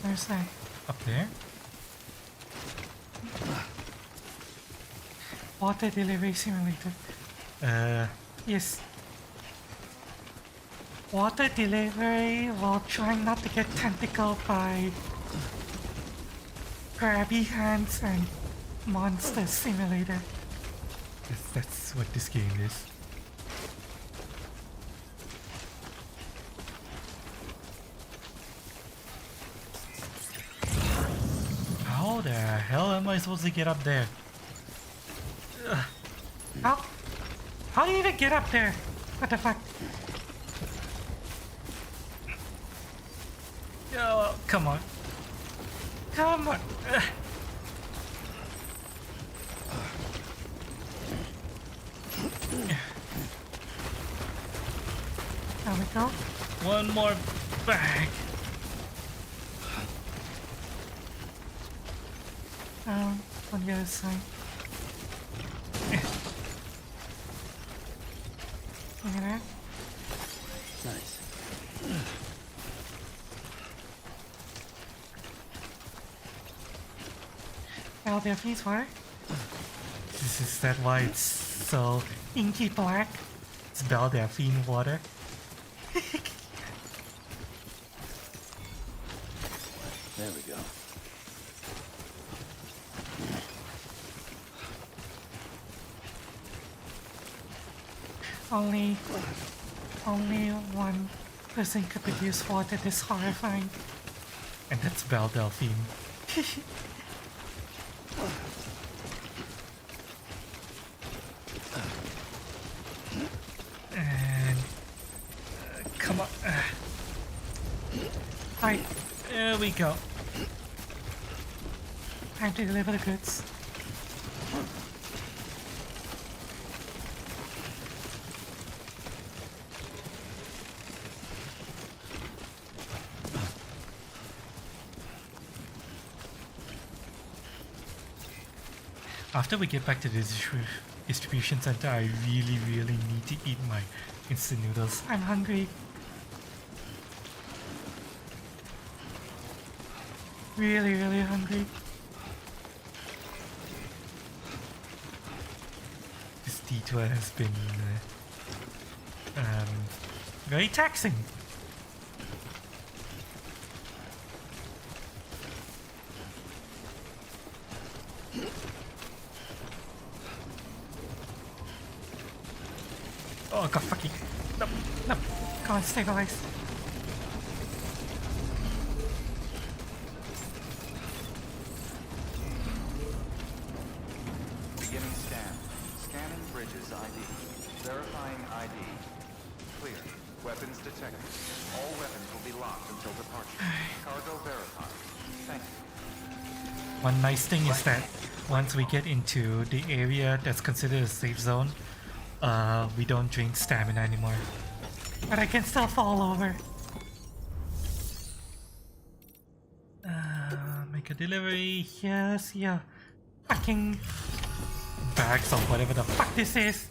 Where's that? Up there? Water delivery simulator. Yes. Water delivery while trying not to get tentacled by grabby hands and monster simulator. That's what this game is. How the hell am I supposed to get up there? How do you even get up there? What the fuck? Oh, come on. Come on. There we go. One more bag. On the other side. Look at that. Nice. Well, their feet were. Is that why it's so Inky black. it's Belle Delphine water? There we go. Only one person could produce water this horrifying. And that's Belle Delphine. And come on. Right, There we go. time to deliver the goods. After we get back to the distribution center, I really need to eat my instant noodles. I'm hungry. Really hungry. This detour has been very taxing. Oh god, fucking no. Come on, stabilize. Beginning scan. Scanning bridges ID. Verifying ID. Clear. Weapons detected. All weapons will be locked until departure. Cargo verified. Thank you. One nice thing is that once we get into the area that's considered a safe zone, we don't drain stamina anymore. But I can still fall over. Make a delivery. Yes, yeah. Fucking Bags of whatever the fuck. fuck this is.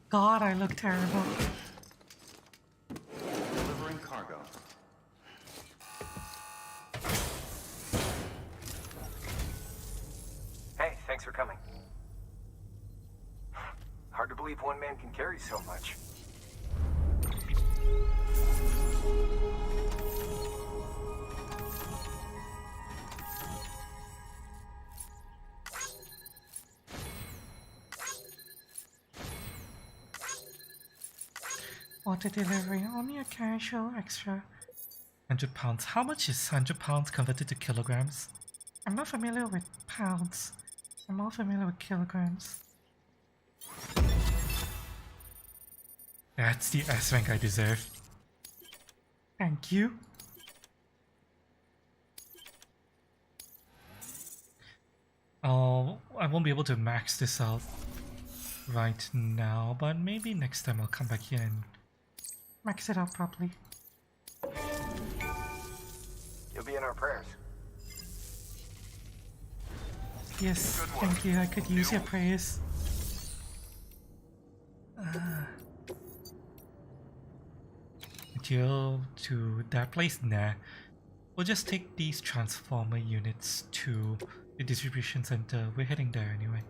God, I look terrible. Delivering cargo. Hey, thanks for coming. Hard to believe one man can carry so much. Water delivery, only a casual extra. 100 pounds. How much is 100 pounds converted to kilograms? I'm not familiar with pounds. I'm more familiar with kilograms. That's the S rank I deserve. Thank you. Oh, I won't be able to max this out right now, but maybe next time I'll come back here and Max it out properly. be in our prayers. Yes, thank you. I could use your prayers. Material to that place? Nah. We'll just take these transformer units to the distribution center. We're heading there anyway.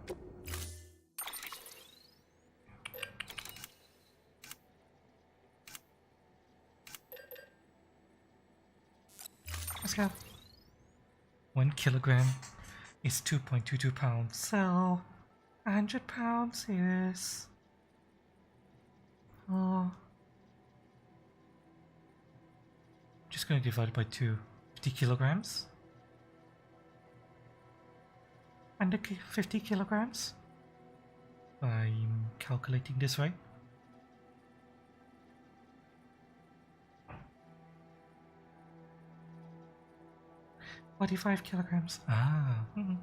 Let's go. 1 kilogram is 2.22 pounds. So, 100 pounds is... Oh, Just gonna divide it by 2. 50 kilograms? under 50 kilograms. I'm calculating this right. $45 kilograms. Ah. Mhm.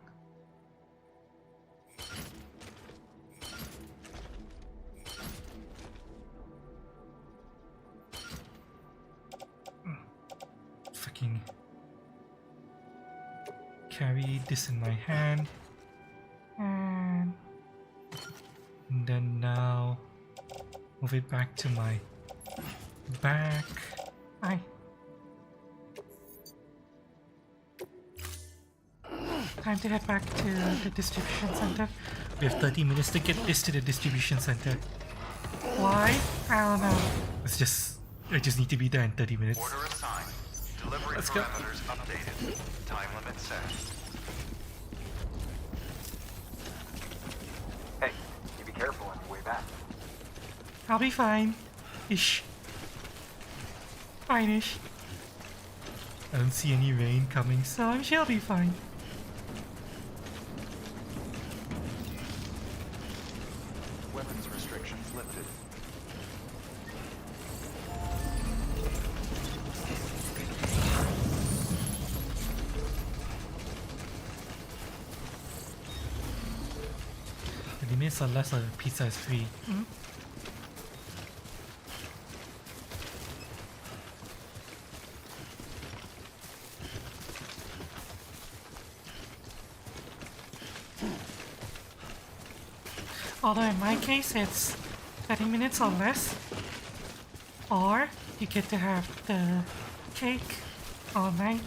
Fucking carry this in my hand, And then now move it back to my back. I. Time to head back to the distribution center. We have 30 minutes to get this to the distribution center. Why? I don't know. It's just, I just need to be there in 30 minutes. Order assigned. Delivery Let's go. parameters updated. Time limit set. Hey, you be careful on your way back. I'll be fine. Ish. Fine-ish. I don't see any rain coming. So I'm sure I'll be fine. Weapons restrictions lifted. The minutes unless a pizza is free. Although in my case it's 30 minutes or less. Or you get to have the cake all night.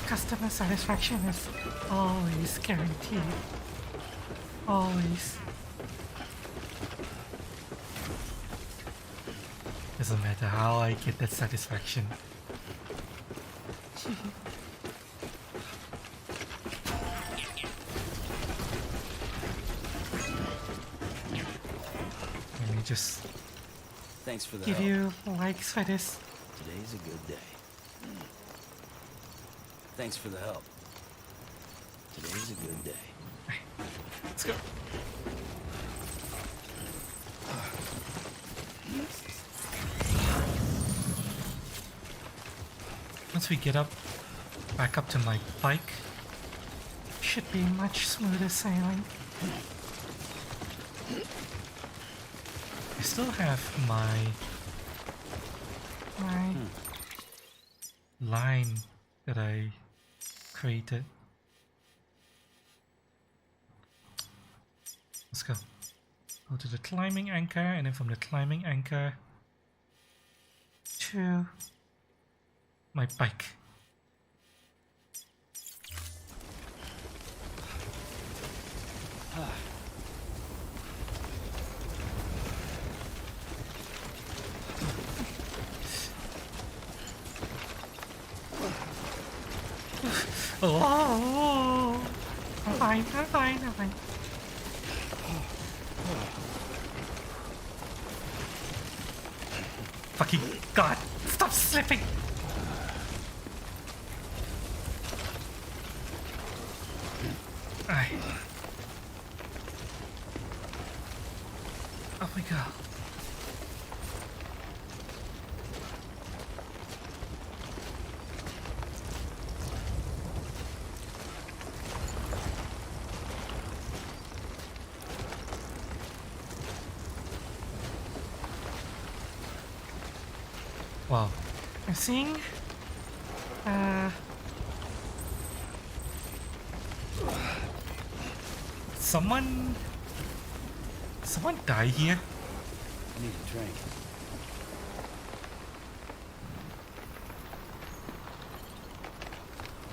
Customer satisfaction is always guaranteed. Always. Doesn't matter how I get that satisfaction. Let me just Thanks for the Give help. you likes for this. Today's a good day. Thanks for the help. Today's a good day. let's go. Once we get back up to my bike, Should be much smoother sailing. I still have my Right. line that I created. Let's go. Go to the climbing anchor, and then from the climbing anchor To my bike. oh, I'm fine. I'm fine. I'm fine. Fucking God! Stop slipping! Aye. Up we go. Wow, I'm seeing someone died here. I need a drink.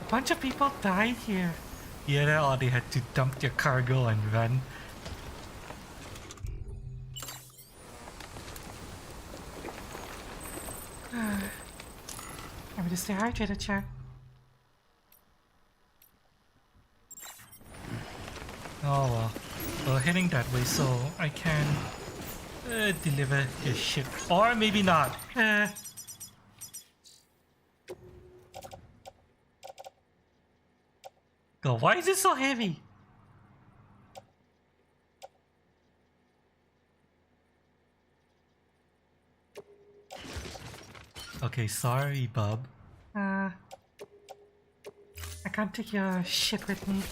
a bunch of people died here. Yeah, or they had to dump their cargo and run. I'm gonna stay hydrated, chat. Oh well, we're heading that way, so I can deliver this shit, or maybe not. God, why is it so heavy? Okay, sorry, bub. I can't take your shit with me.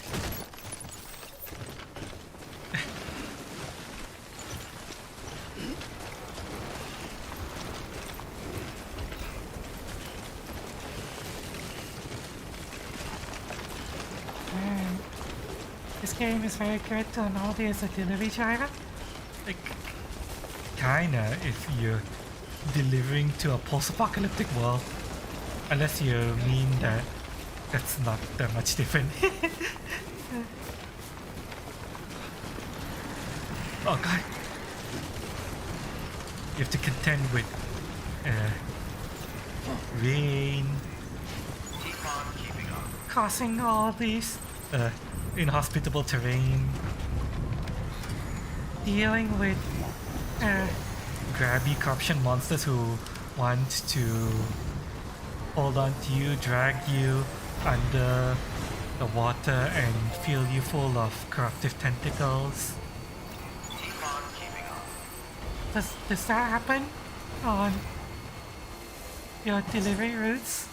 Man, this game is very good on all the as a delivery driver. Like, kinda, if you're delivering to a post-apocalyptic world. Unless you mean that that's not that much different. Oh god. You have to contend with rain, Crossing all these, inhospitable terrain, dealing with grabby corruption monsters who want to hold on to you, drag you under the water and fill you full of corruptive tentacles. Does that happen on your delivery routes?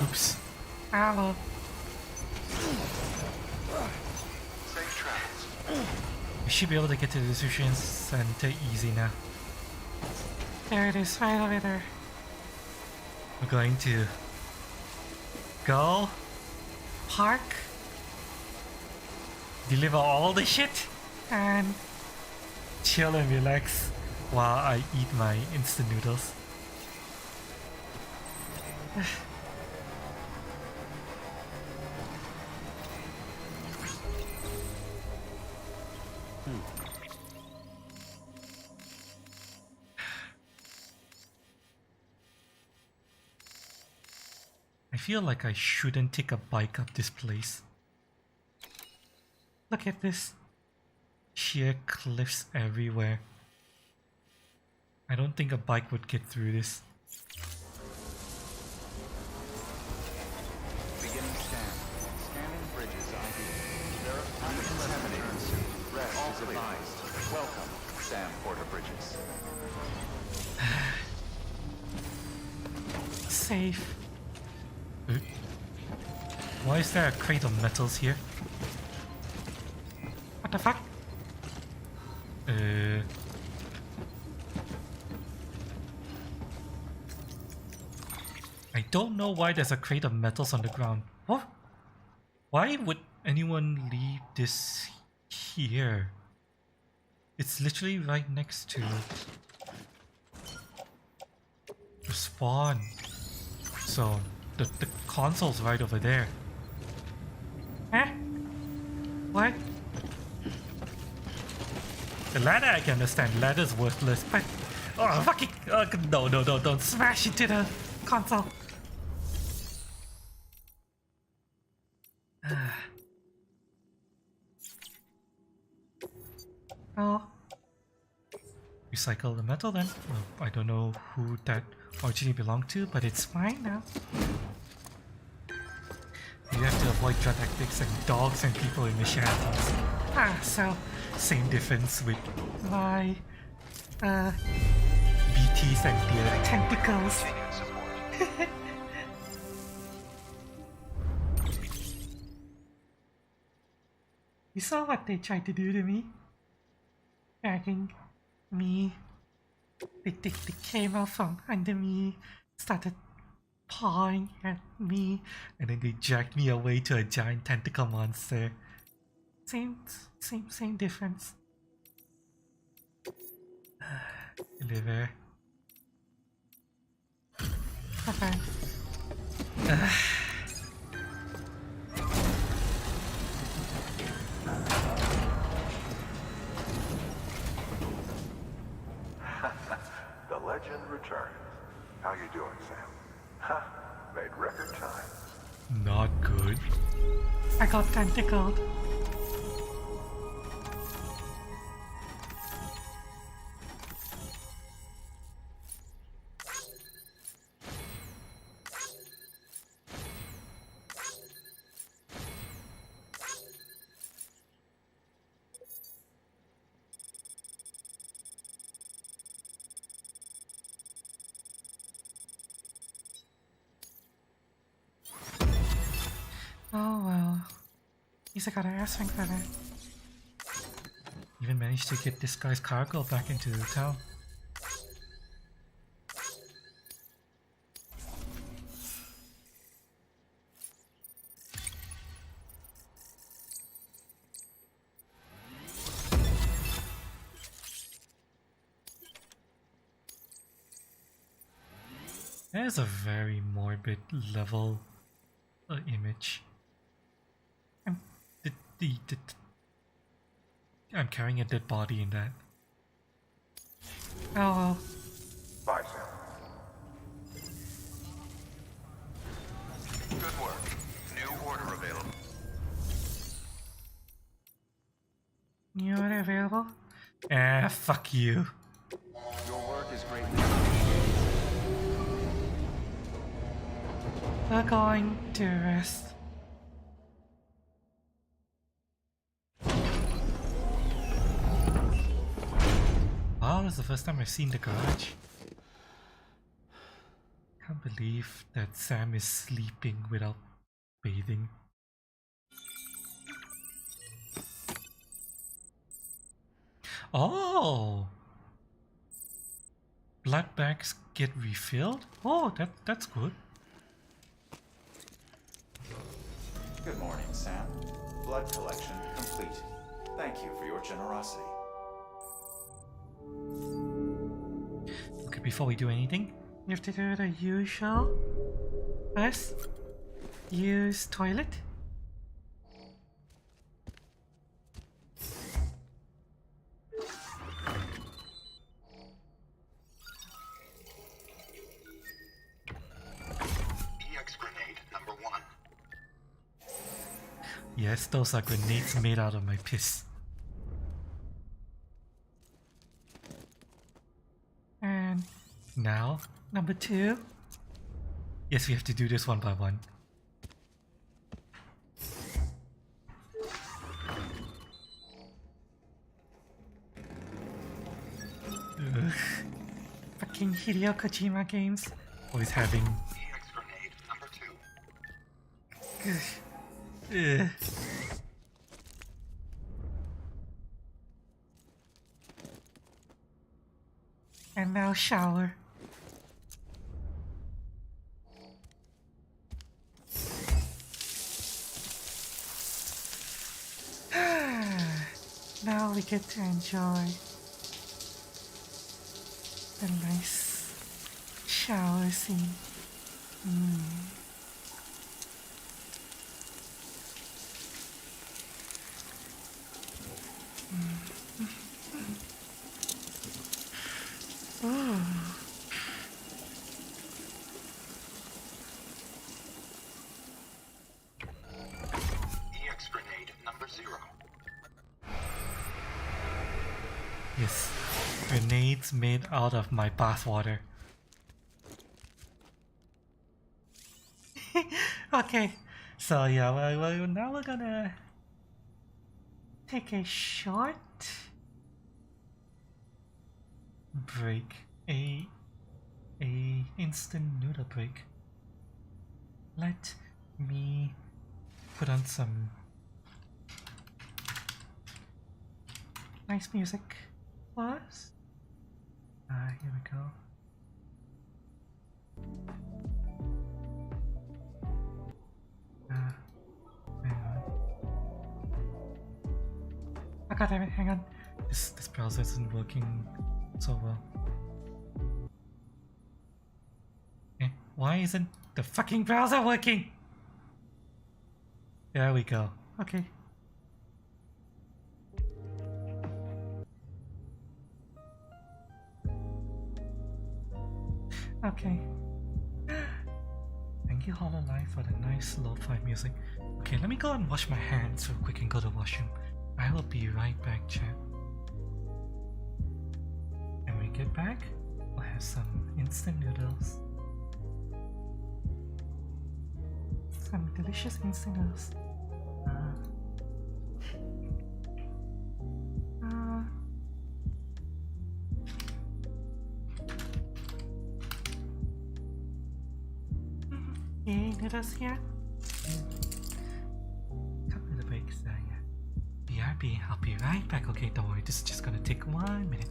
Oops. Ow. Safe travels. We should be able to get to the distribution center easy now. There it is, right over there. We're going to go, Park deliver all the shit, and chill and relax while I eat my instant noodles. I feel like I shouldn't take a bike up this place. look at this. Sheer cliffs everywhere. I don't think a bike would get through this. Beginning scan. Scanning bridges ID. Verifying return soon. Rest is advised. Welcome, Sam Porter Bridges. Safe. Why is there a crate of metals here? What the fuck? I don't know why there's a crate of metals on the ground. What? Why would anyone leave this here? It's literally right next to the spawn. So the console's right over there. Huh? What? The ladder I can understand. Ladder's worthless, but oh fucking no, don't Smash into the console. Oh, recycle the metal then. Well, I don't know who that originally belonged to, but it's fine now. you have to avoid drug tactics and dogs and people in machetes. Ah, so Same difference with my BTs and their tentacles. You saw what they tried to do to me? Dragging me. They came out from under me, started pawing at me, and then they dragged me away to a giant tentacle monster. Same difference. Liver. Okay. The legend returns. How you doing, Sam? Ha! Made record time. Not good. I got tentacled. Oh well. At least I got an ass ring for that. Even managed to get this guy's cargo back into the town. That is a very morbid level image. I'm carrying a dead body in that. Oh well. Bye, Sam. Good work. New order available. New order available? Ah, fuck you. Your work is greatly appreciated. We're going to rest. Wow, that's the first time I've seen the garage. Can't believe that Sam is sleeping without bathing. Oh! Blood bags get refilled? Oh, that's good. Good morning, Sam. Blood collection complete. Thank you for your generosity. Okay, before we do anything, You have to do the usual. First, use toilet. EX grenade number 1. yes, those are grenades made out of my piss. And Now, number 2. yes, we have to do this one by one. Ugh, Fucking Hideo Kojima games. always having. EX grenade number 2. Ugh. And now shower. Now we get to enjoy the nice shower scene. Ooh. EX grenade number 0. Yes, grenades made out of my bathwater. Okay, So yeah, well, now we're gonna take a short break. A instant noodle break. Let me put on some Nice music. Plus. Here we go. Hang on. Oh, God damn it, hang on. This browser isn't working so well. Eh, why isn't the fucking browser working? There we go. Okay. Okay. Thank you, Hololive, for the nice lo-fi music. Okay, let me go and wash my hands real quick and go to the washroom. I will be right back, chat. When we get back, we'll have some instant noodles. Some delicious instant noodles. Yay, noodles here. Come to the break, yeah. BRB, I'll be right back. Okay, don't worry, this is just gonna take 1 minute.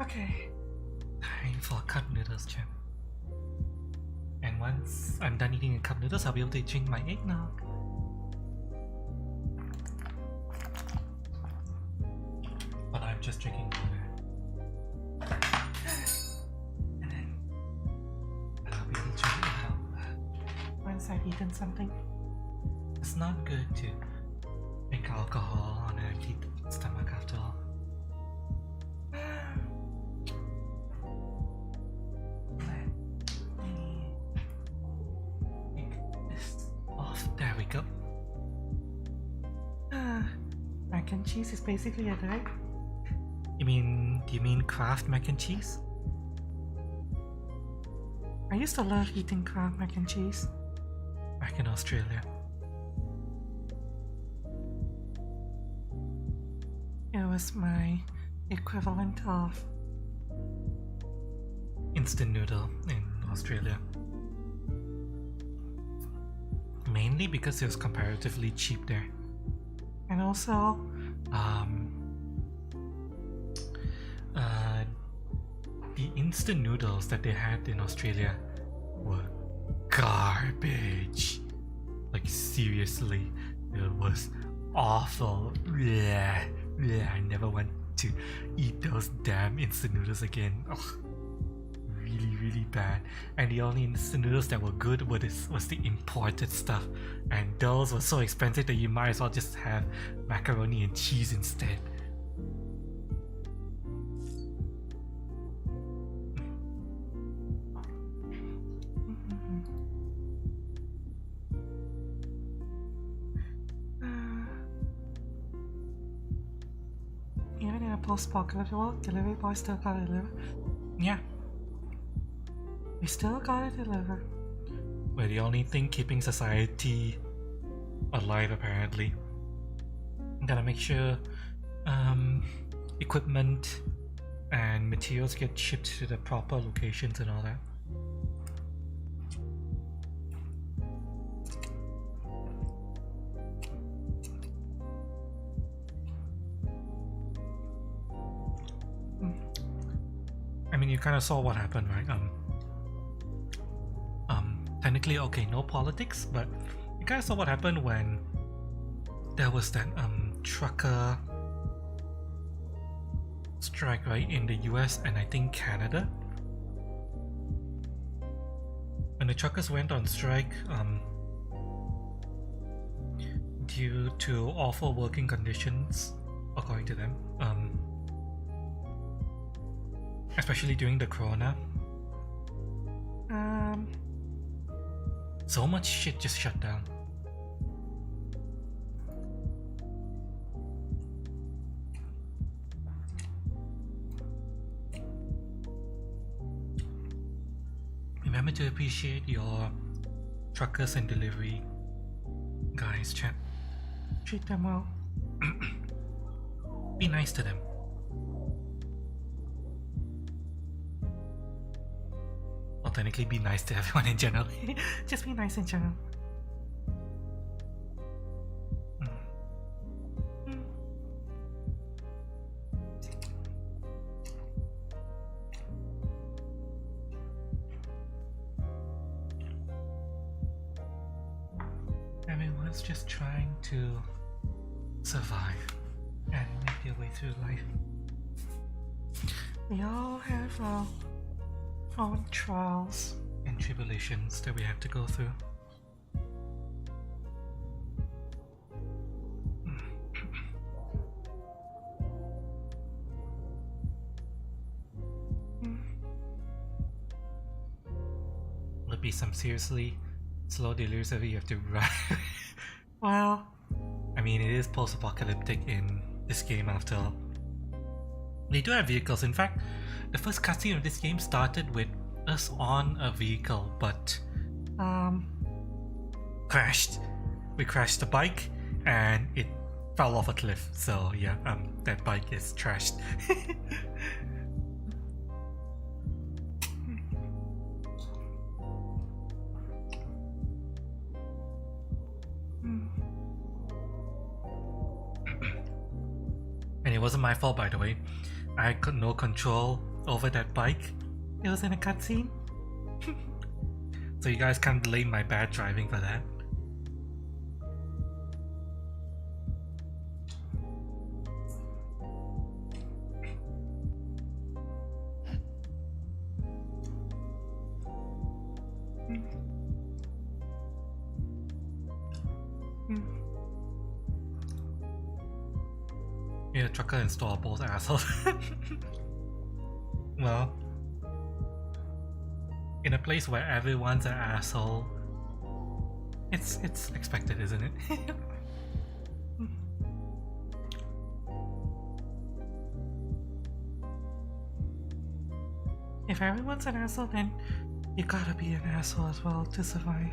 Okay. Time for cup noodles, champ. And once I'm done eating a cup noodles, I'll be able to drink my eggnog. But I'm just drinking water. And then I'll be able to drink it out. Once I've eaten something. It's not good to drink alcohol on an empty stomach after all. There we go. Mac and cheese is basically a diet. Do you mean Kraft mac and cheese? I used to love eating Kraft mac and cheese. Back in Australia. It was my equivalent of instant noodle in Australia. Mainly because it was comparatively cheap there. And also the instant noodles that they had in Australia were garbage. Like seriously, it was awful. Blech, blech. I never want to eat those damn instant noodles again. Ugh. Really bad, and the only instant noodles that were good was the imported stuff, and those were so expensive that you might as well just have macaroni and cheese instead. Even in a post-apocalyptic world, delivery boys still gotta deliver. Yeah. We still gotta deliver. We're the only thing keeping society alive, apparently. Gotta make sure equipment and materials get shipped to the proper locations and all that. mean, you kind of saw what happened, right? Technically, okay, no politics, but you kind of saw what happened when there was that trucker strike, right, in the US and I think Canada. When the truckers went on strike, due to awful working conditions, according to them, especially during the corona. So much shit just shut down. Remember to appreciate your truckers and delivery guys, chat. Treat them well. Be nice to them. Or technically be nice to everyone in general. Just be nice in general. Everyone's just trying to survive and make their way through life. We all have our own trials and tribulations that we have to go through. Would be some seriously slow deliveries that you have to run. Well, I mean, it is post-apocalyptic in this game after all. They do have vehicles. In fact, the first cutscene of this game started with us on a vehicle, but crashed. We crashed the bike and it fell off a cliff. So yeah, that bike is trashed. And it wasn't my fault, by the way. I had no control over that bike. It was in a cutscene. So you guys can't blame my bad driving for that. Yeah, trucker and store both assholes. Well, in a place where everyone's an asshole, it's expected, isn't it? If everyone's an asshole, then you gotta be an asshole as well to survive.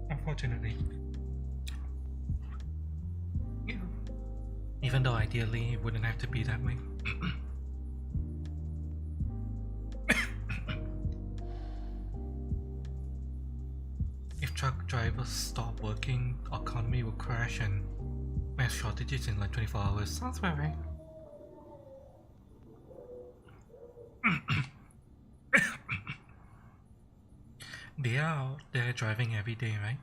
Unfortunately. Even though ideally it wouldn't have to be that way. If truck drivers stop working, the economy will crash and mass shortages in like 24 hours. Sounds about right. They are out there driving every day, right?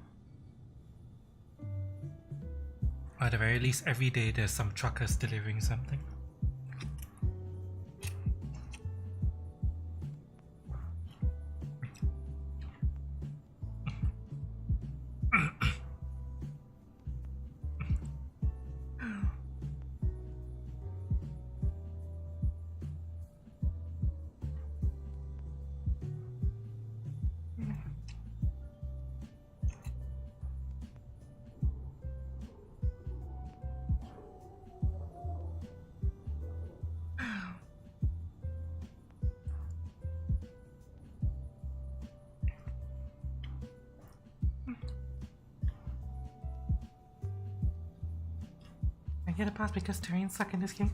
Or at the very least, every day there's some truckers delivering something. I get a pass because terrain suck in this game.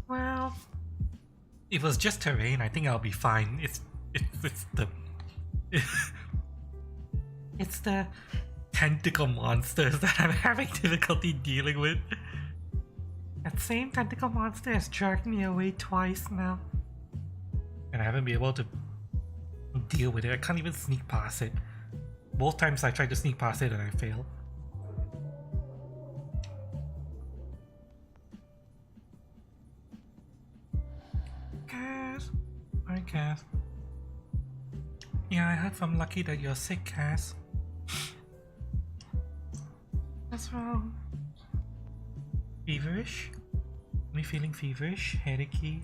Well, if it was just terrain, I think I'll be fine. It's the it's the tentacle monsters that I'm having difficulty dealing with. That same tentacle monster has jerked me away twice now. And I haven't been able to deal with it. I can't even sneak past it. Both times I tried to sneak past it and I failed. Cass. Hi, Cass. Yeah, I heard from Lucky that you're sick, Cass. What's wrong? Feverish? Me feeling feverish? Headachy?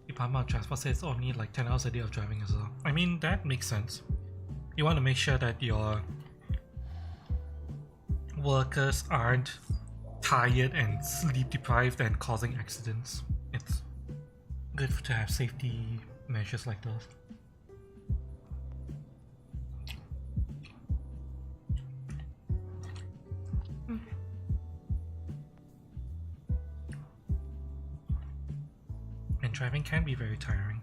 Department of Transport says only like 10 hours a day of driving as well. I mean, that makes sense. You want to make sure that your workers aren't tired and sleep deprived and causing accidents. It's good to have safety measures like those. And driving can be very tiring.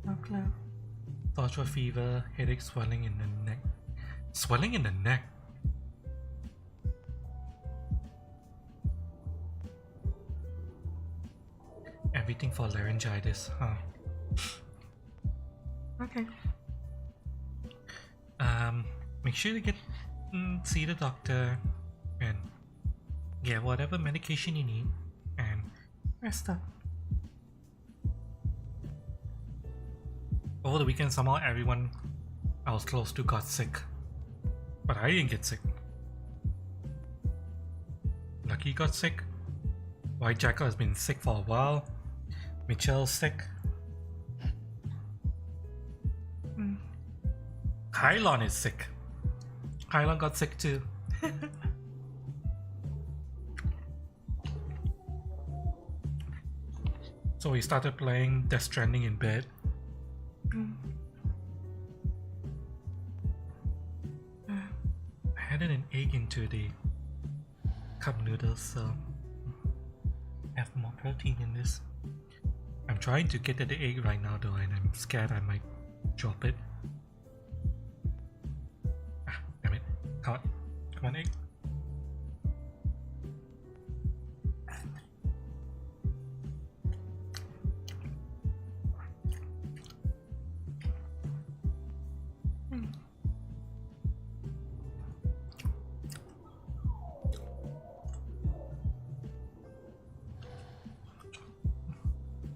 No clue. Thoughts were fever, headache, swelling in the neck. Swelling in the neck? Everything for laryngitis, huh? Okay. Make sure to see the doctor and get whatever medication you need and Rest up. over the weekend somehow everyone I was close to got sick. But I didn't get sick. Lucky got sick. White Jackal has been sick for a while. Mitchell's sick. Kylon is sick. Kylon got sick too. So we started playing Death Stranding in bed. I added an egg into the cup noodles, so have more protein in this. I'm trying to get at the egg right now though, and I'm scared I might drop it. Ah, damn it. Come on egg.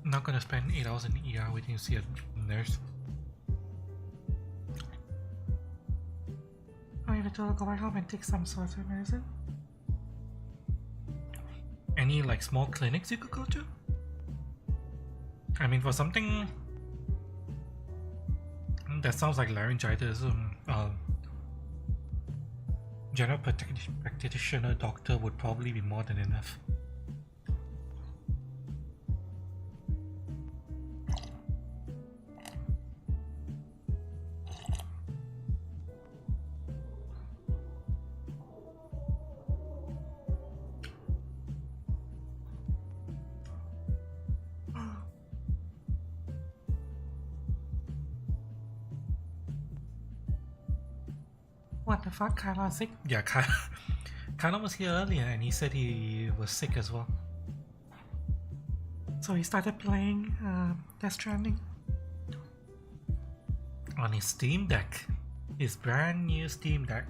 I'm not gonna spend 8 hours in the ER waiting to see a nurse. I need to go back home and take some sort of medicine. Any like small clinics you could go to? I mean, for something that sounds like laryngitis, general practitioner doctor would probably be more than enough. What the fuck? Kyla's sick? Yeah, Kyla was here earlier and he said he was sick as well. So he started playing Death Stranding. On his Steam Deck. His brand new Steam Deck.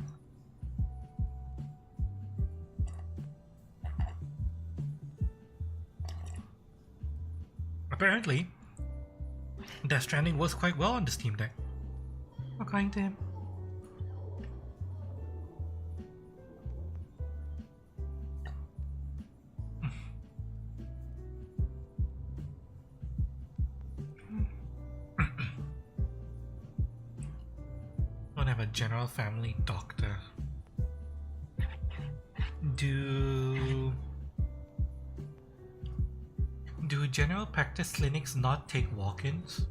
Apparently, Death Stranding works quite well on the Steam Deck. According to him. Don't have a general family doctor. Do general practice clinics not take walk-ins?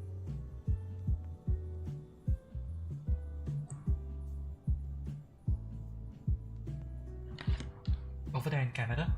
over there in Canada?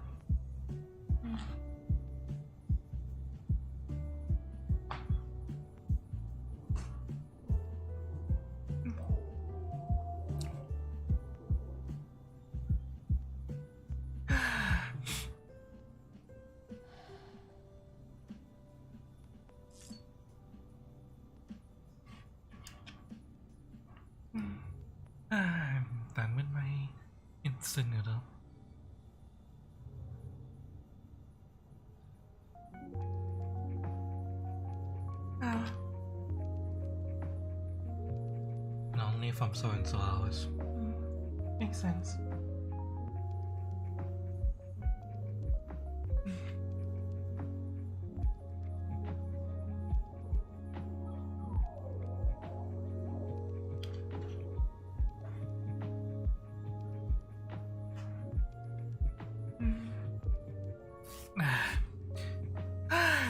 I'm done with my instant noodle. Only from so and so hours. Makes sense.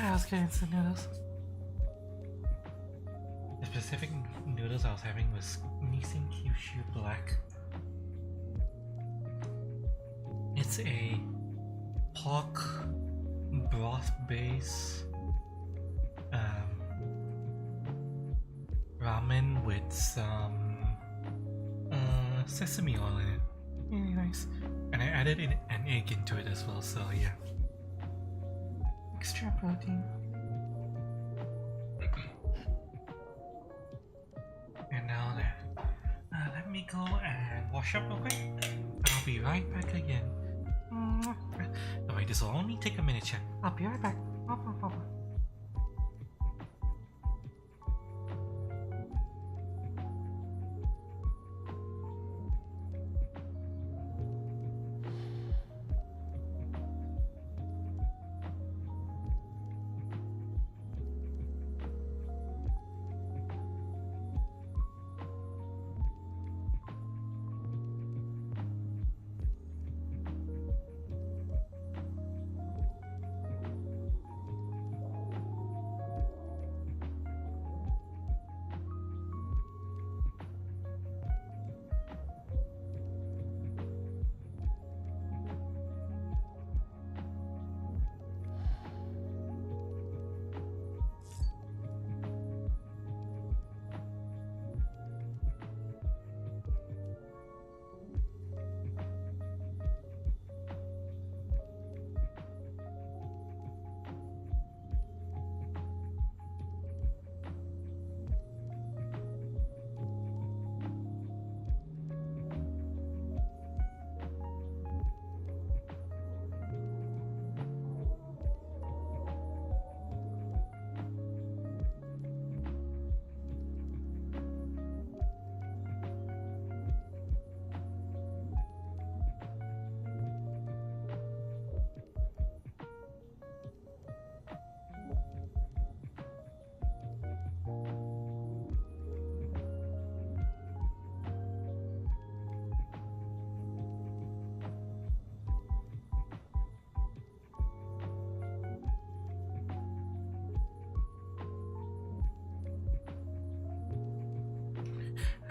Let's get instant noodles. The specific noodles I was having was Nissin Kyushu Black. It's a pork broth base ramen with some sesame oil in it. Really nice. And I added an egg into it as well, so yeah. Extra protein. And now that, let me go and wash up real quick. I'll be right back again. Alright, this will only take a minute, chat. I'll be right back.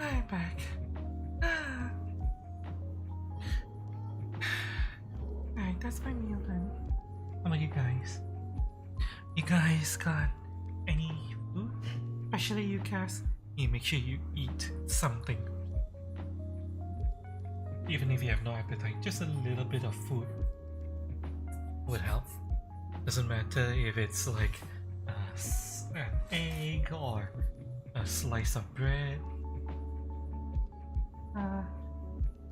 I'm back. Alright, that's my meal then. How about you guys? You guys got any food? Especially you, Cass. Yeah, make sure you eat something. Even if you have no appetite, just a little bit of food would help. Doesn't matter if it's like an egg or a slice of bread.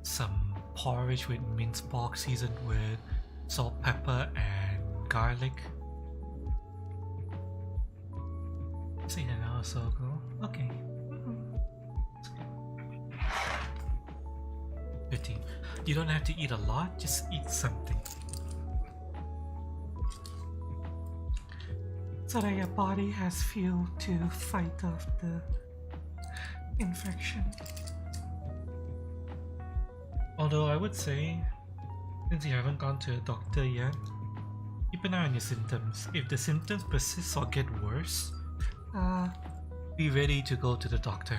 Some porridge with minced pork seasoned with salt, pepper, and garlic. See an hour or so ago. Okay. 15. You don't have to eat a lot, just eat something. So that your body has fuel to fight off the infection. Although I would say, since you haven't gone to a doctor yet, keep an eye on your symptoms. If the symptoms persist or get worse, be ready to go to the doctor.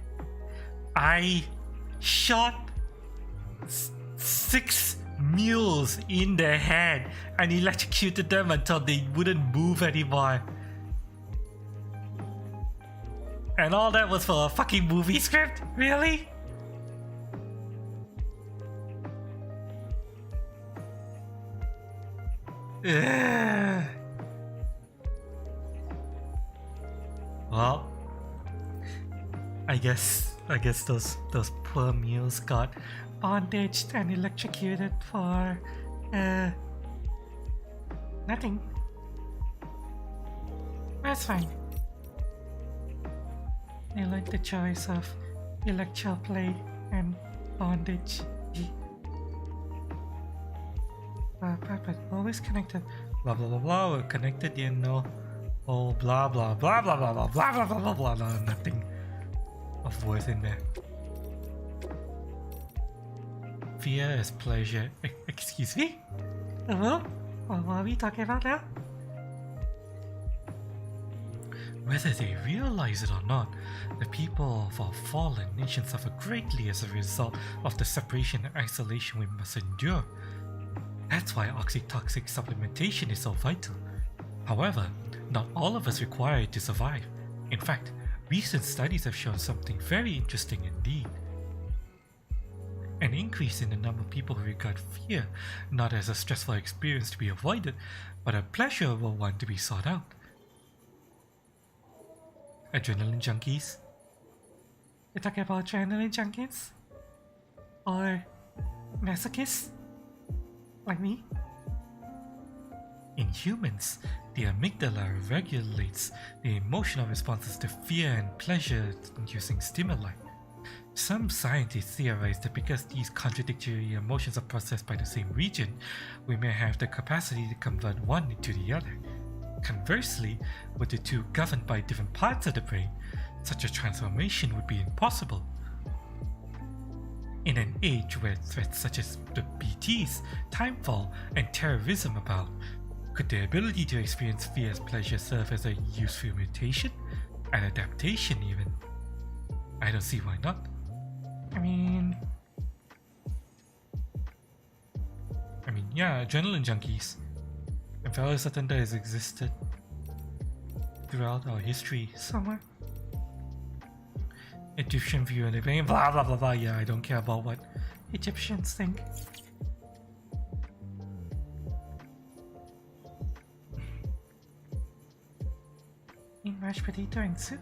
I shot 6 mules in the head and electrocuted them until they wouldn't move anymore. And all that was for a fucking movie script? Really? Ugh. Well, I guess those poor mules got bondaged and electrocuted for nothing. That's fine. I like the choice of electroplate and bondage. But always connected. Blah blah blah blah. We're connected, you know. Oh blah blah blah blah blah blah blah blah blah blah blah. Nothing of worth in there. Fear is pleasure. Excuse me? Hello? What are we talking about now? Whether they realize it or not, the people of our fallen nation suffer greatly as a result of the separation and isolation we must endure. That's why oxytoxic supplementation is so vital. However, not all of us require it to survive. In fact, recent studies have shown something very interesting indeed. An increase in the number of people who regard fear not as a stressful experience to be avoided, but a pleasurable one to be sought out. Adrenaline junkies? You're talking about adrenaline junkies? Or masochists? Like me? In humans, the amygdala regulates the emotional responses to fear and pleasure-inducing stimuli. Some scientists theorize that because these contradictory emotions are processed by the same region, we may have the capacity to convert one into the other. Conversely, with the two governed by different parts of the brain, such a transformation would be impossible. In an age where threats such as the BTs, timefall, and terrorism abound, could the ability to experience fear as pleasure serve as a useful mutation? An adaptation even? I don't see why not. I mean, yeah, adrenaline junkies. And Valor Thunder has existed throughout our history somewhere. Egyptian view and everything, blah blah blah blah. Yeah, I don't care about what Egyptians think. Eat mashed potato and soup.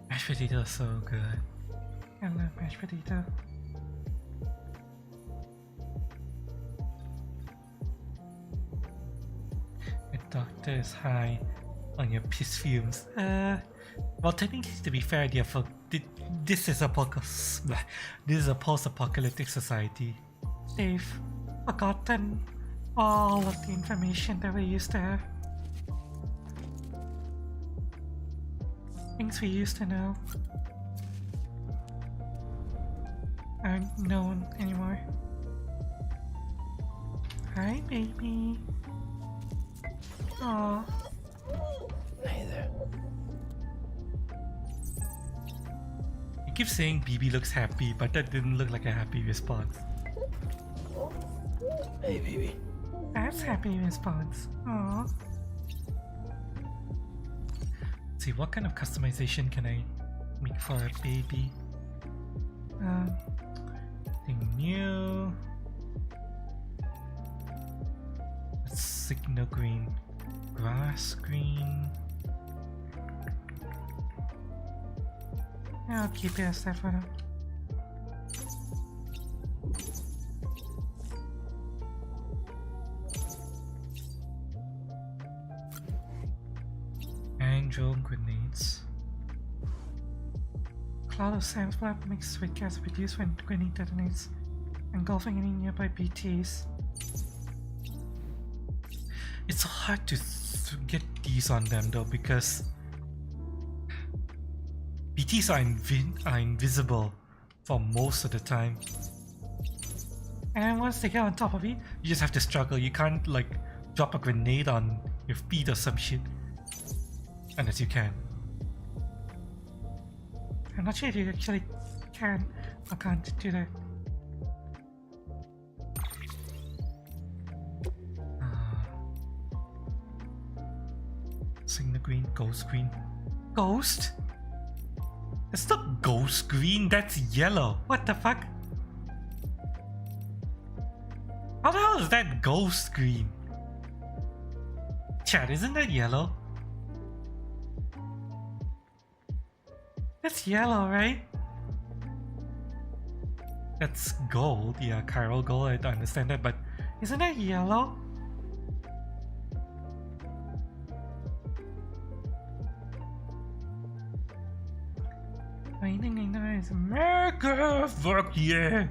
Mashed potato is so good. I love mashed potato. The doctor is high on your piss fumes. Well, technically, to be fair, this is a post-apocalyptic society. They've forgotten all of the information that we used to have. Things we used to know aren't known anymore. Hi, baby. Aww. Hey there. You keep saying BB looks happy, but that didn't look like a happy response. Hey, baby. That's happy response. Aww. See, what kind of customization can I make for a baby? Thing new. Signal green, grass green. I'll keep it as that for now. And drone grenades. Cloud of sand flap makes sweat gas reduce when grenade detonates, engulfing any nearby BTs. It's so hard to get these on them though, because BTs are invisible for most of the time. And once they get on top of it, you just have to struggle. You can't like drop a grenade on your feet or some shit. Unless you can. I'm not sure if you actually I can't do that. Signal green, ghost green. Ghost? It's not ghost green, that's yellow. What the fuck? How the hell is that ghost green? Chat, isn't that yellow? That's yellow, right? That's gold, yeah, chiral gold, I understand that, but isn't that yellow? It's America! Fuck yeah!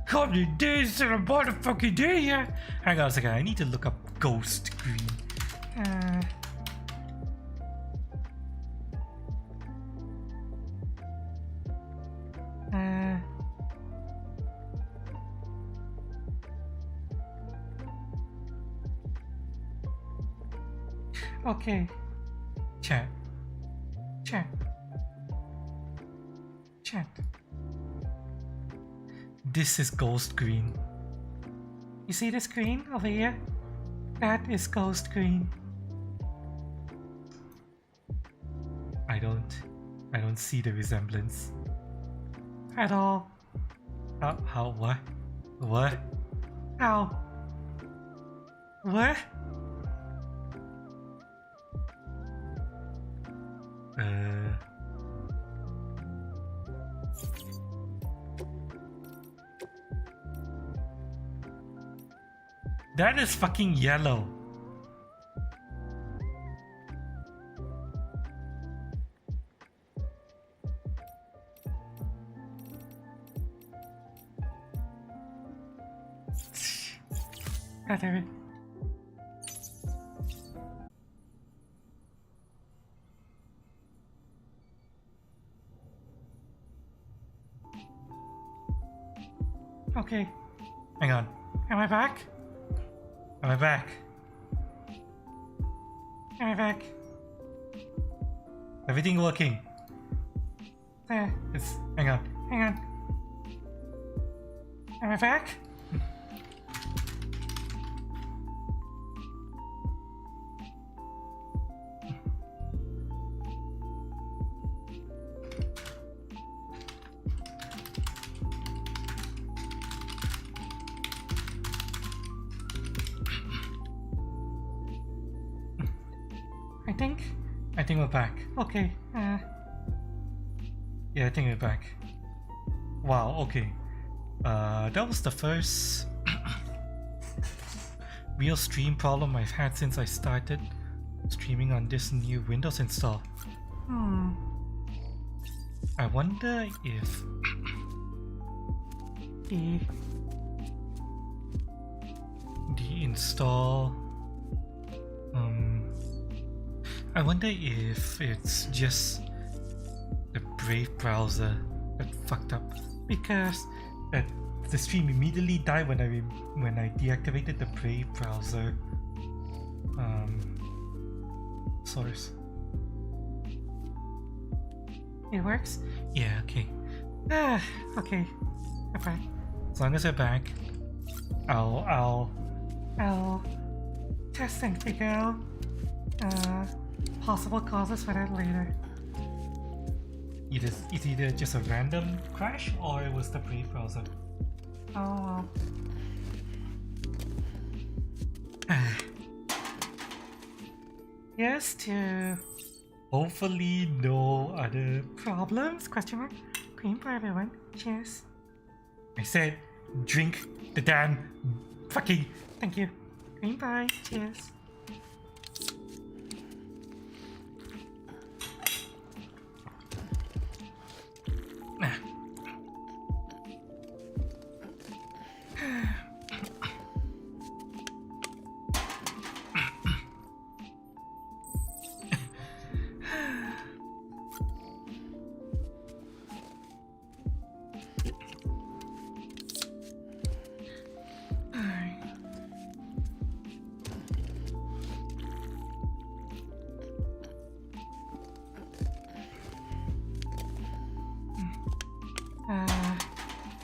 Come to this and a motherfucking day, yeah! Hang on a second, I need to look up ghost green. Okay. Chat. This is ghost green. You see this green over here? That is ghost green. I don't see the resemblance. At all. How? What? What? How? What? That is fucking yellow. God damn it. Okay. Hang on. Am I back? Am I back? Am I back? Everything working? There. Hang on. Am I back? I think we're back. Okay. Yeah, I think we're back. Wow, okay. That was the first real stream problem I've had since I started streaming on this new Windows install. I wonder if the install I wonder if it's just the Brave browser that fucked up, because the stream immediately died when I deactivated the Brave browser source. It works? Yeah, okay. Okay. We're back. As long as we're back, I'll test and figure out possible causes for that later. It's either just a random crash or it was the Brave browser. Oh well. Yes, to hopefully no other problems? Question mark. Cream for everyone. Cheers. I said drink the damn fucking. Thank you. Green pie. Cheers.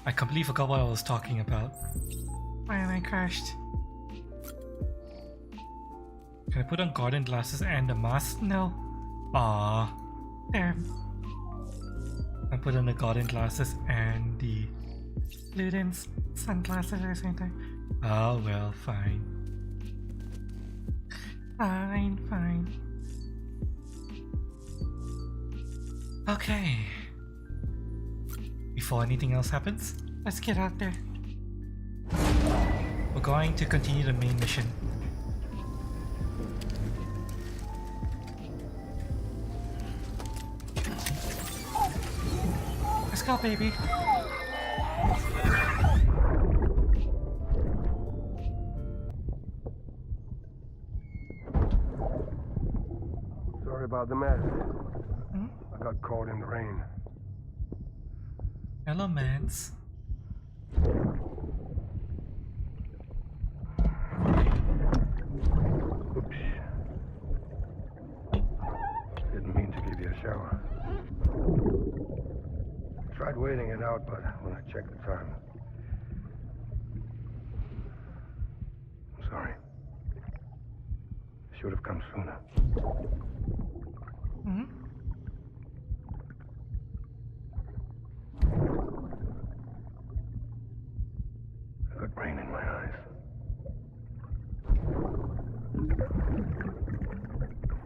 I completely forgot what I was talking about. Why am I crashed? Can I put on garden glasses and a mask? No. Ah, Damn. I put on the garden glasses and the... Luden's sunglasses or something. Oh well, fine. Fine. Okay. Before anything else happens, Let's get out there. we're going to continue the main mission. Let's go, baby. Sorry about the mess. I got caught in the rain. Hello, Mans. Oops. Didn't mean to give you a shower. Tried waiting it out, but when I checked the time... I'm sorry. Should have come sooner. Hmm? I got rain in my eyes.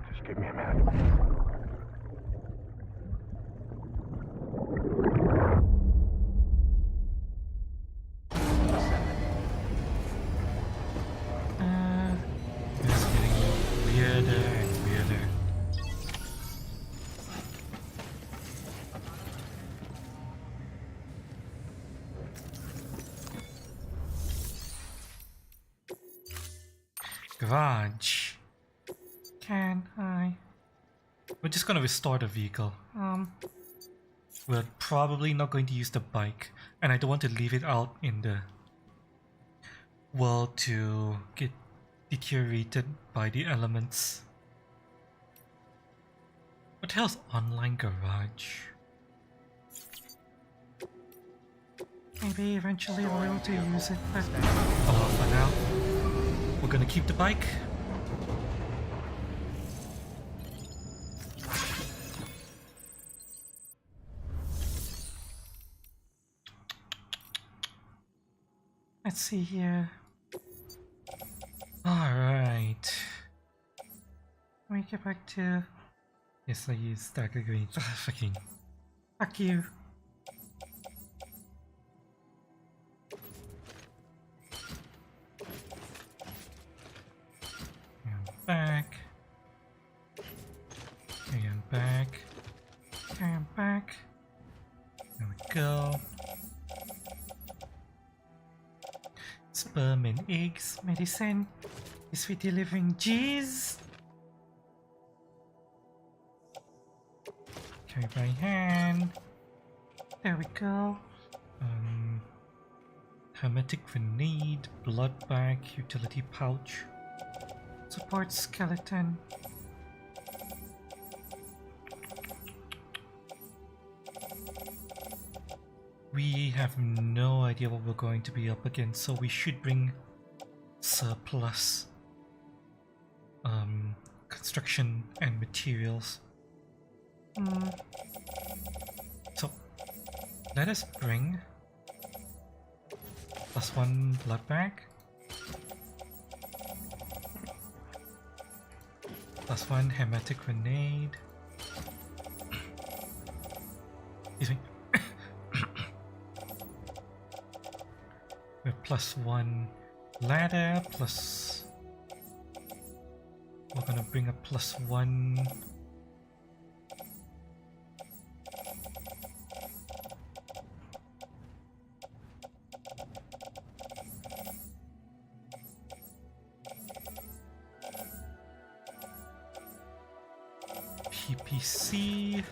Just give me a minute. It's getting weirder and weirder. Garage. Can I? We're just gonna restore the vehicle. We're probably not going to use the bike, and I don't want to leave it out in the world to get deteriorated by the elements. What the hell's online garage? Maybe eventually we'll be able to use it, but For now, we're gonna keep the bike. let's see here. Alright. Let me get back to... Yes, I use Stagger Green. Fucking. Fuck you. And back. And back. And back. There we go. Sperm and eggs. Medicine. Is we delivering G's? Carry by hand. There we go. Hermetic grenade, blood bag, utility pouch. Support skeleton. We have no idea what we're going to be up against, so we should bring surplus construction and materials. So let us bring +1 blood bag, +1 hermetic grenade. Excuse me. With +1 ladder, plus we're gonna bring a +1 PPC.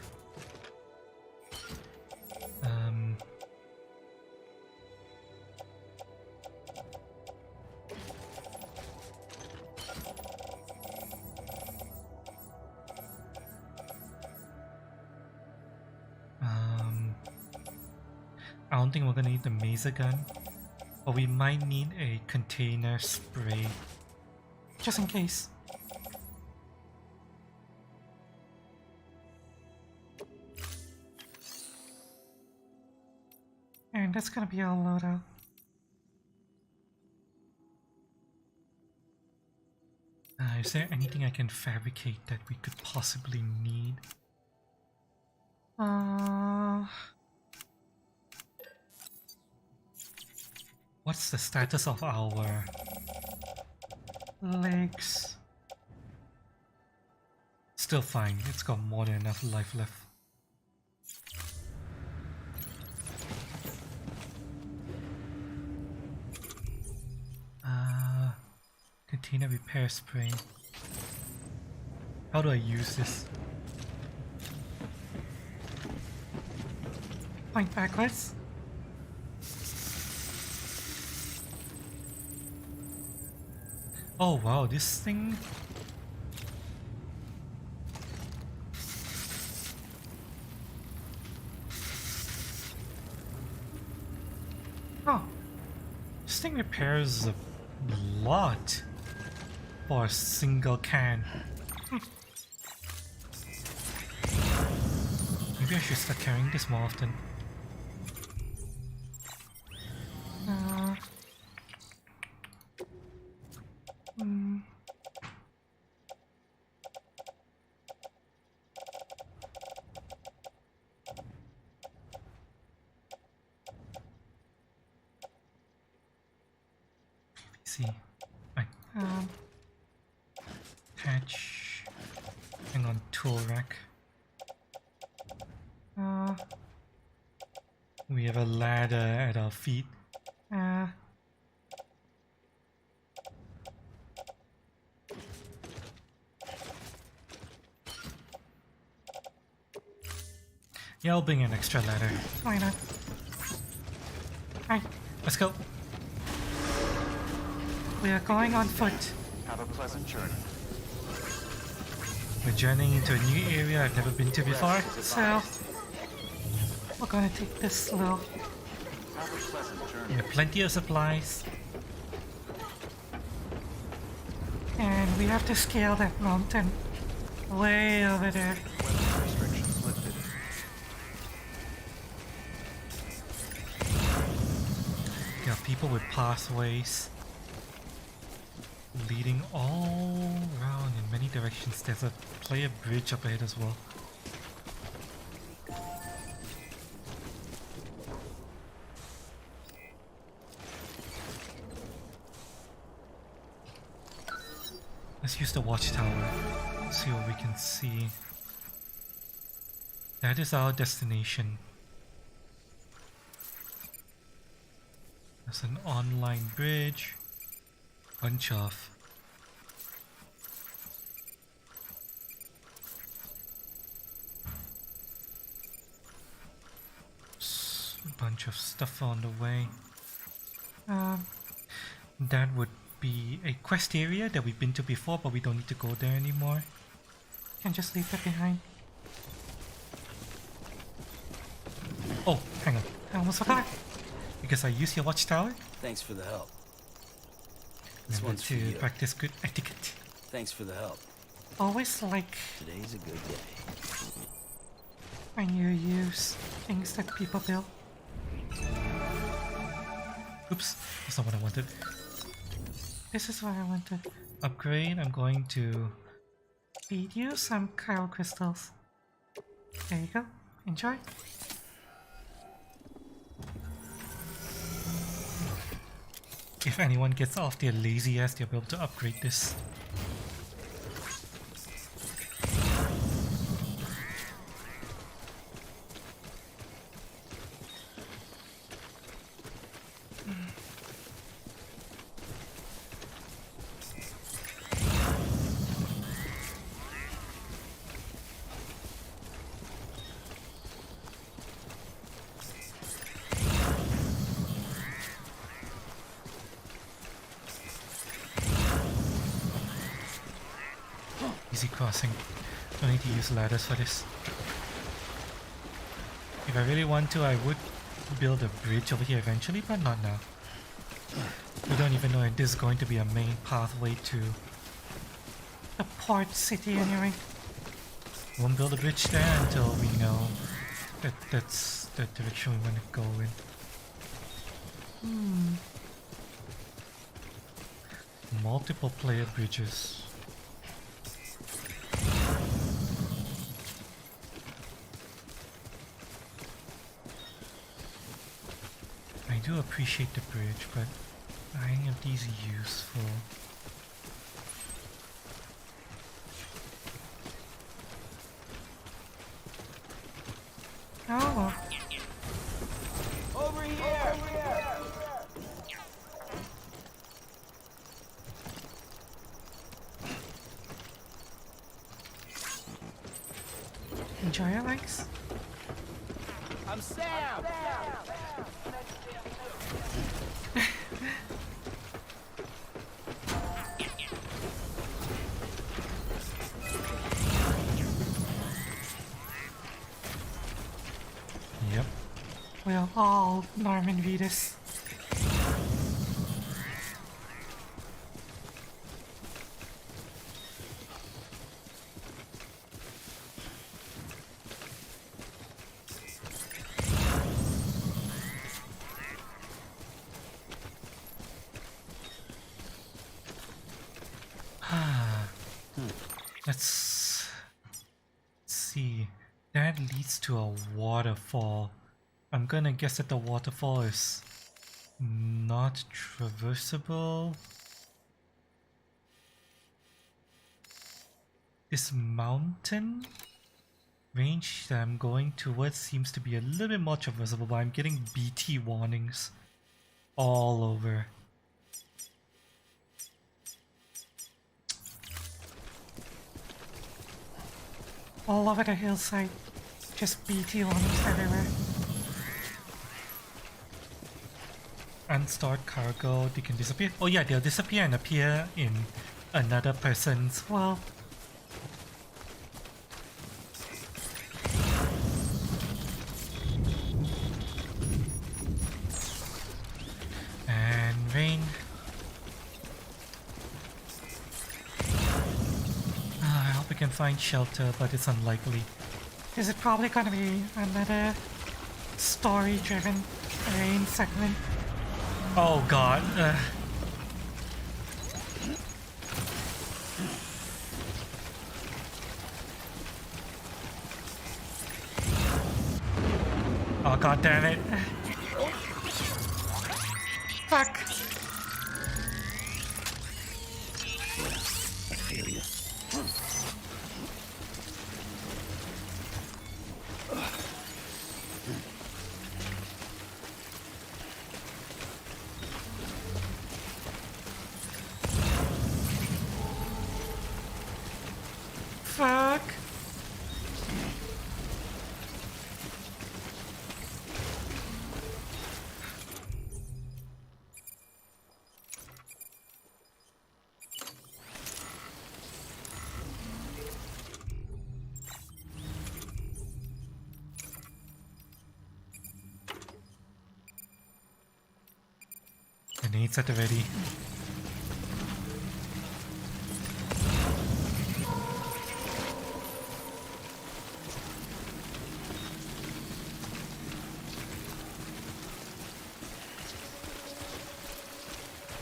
I don't think we're gonna need the Maser gun, but we might need a container spray. Just in case. And that's gonna be our loadout. Is there anything I can fabricate that we could possibly need? What's the status of our legs? Still fine, it's got more than enough life left. Container repair spray. How do I use this? Point backwards. Oh wow, this thing. Oh, This thing repairs a lot for a single can. Maybe I should start carrying this more often. PVC. Right. Patch. Hang on, tool rack. We have a ladder at our feet. Yeah, I'll bring an extra ladder. why not? Right, Let's go. we are going on foot. Have a pleasant journey. We're journeying into a new area I've never been to before. So, we're gonna take this slow. Have a pleasant journey. We have plenty of supplies. And we have to scale that mountain. Way over there. Weapon restrictions lifted. There are people with pathways leading all around in many directions. There's a player bridge up ahead as well. Let's use the watchtower, see what we can see. That is our destination. There's an online bridge. Bunch of stuff on the way. That would be a quest area that we've been to before, but we don't need to go there anymore. Can just leave that behind. Oh, hang on. I almost forgot. Because I use your watchtower, Thanks for the help. This remember one's for to you. practice good etiquette. Thanks for the help. Always like Today's a good day. when you use things that people build. Oops, that's not what I wanted. This is what I wanted. Upgrade, I'm going to... Feed you some chiral crystals. There you go. Enjoy. If anyone gets off their lazy ass, they'll be able to upgrade this. Easy crossing. Don't need to use ladders for this. If I really want to, I would build a bridge over here eventually, but not now. We don't even know if this is going to be a main pathway to The port city, anyway. won't build a bridge there until we know that that's the direction we want to go in. Multiple player bridges. I do appreciate the bridge, but are any of these useful? Oh, Over here! enjoy it, Lex. I'm Sam! Yep. We're all Norman Reedus. Let's see. That leads to a waterfall. I'm gonna guess that the waterfall is not traversable. This mountain range that I'm going towards seems to be a little bit more traversable, but I'm getting BT warnings all over. All over the hillside. Just BT warnings everywhere. Unstored cargo, they can disappear. Oh yeah, they'll disappear and appear in another person's Well, and rain. I hope we can find shelter, but it's unlikely. is it probably gonna be another story-driven rain segment? Oh god. Oh god damn it. Fuck! I feel you. Fuck! Grenades at the ready.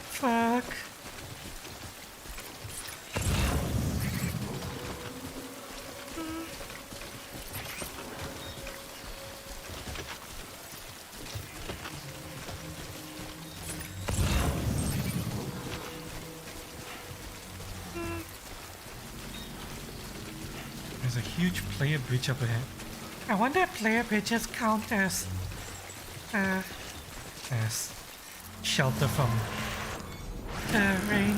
Fuck! There's a huge player bridge up ahead. I wonder if player bridges count as Shelter from rain.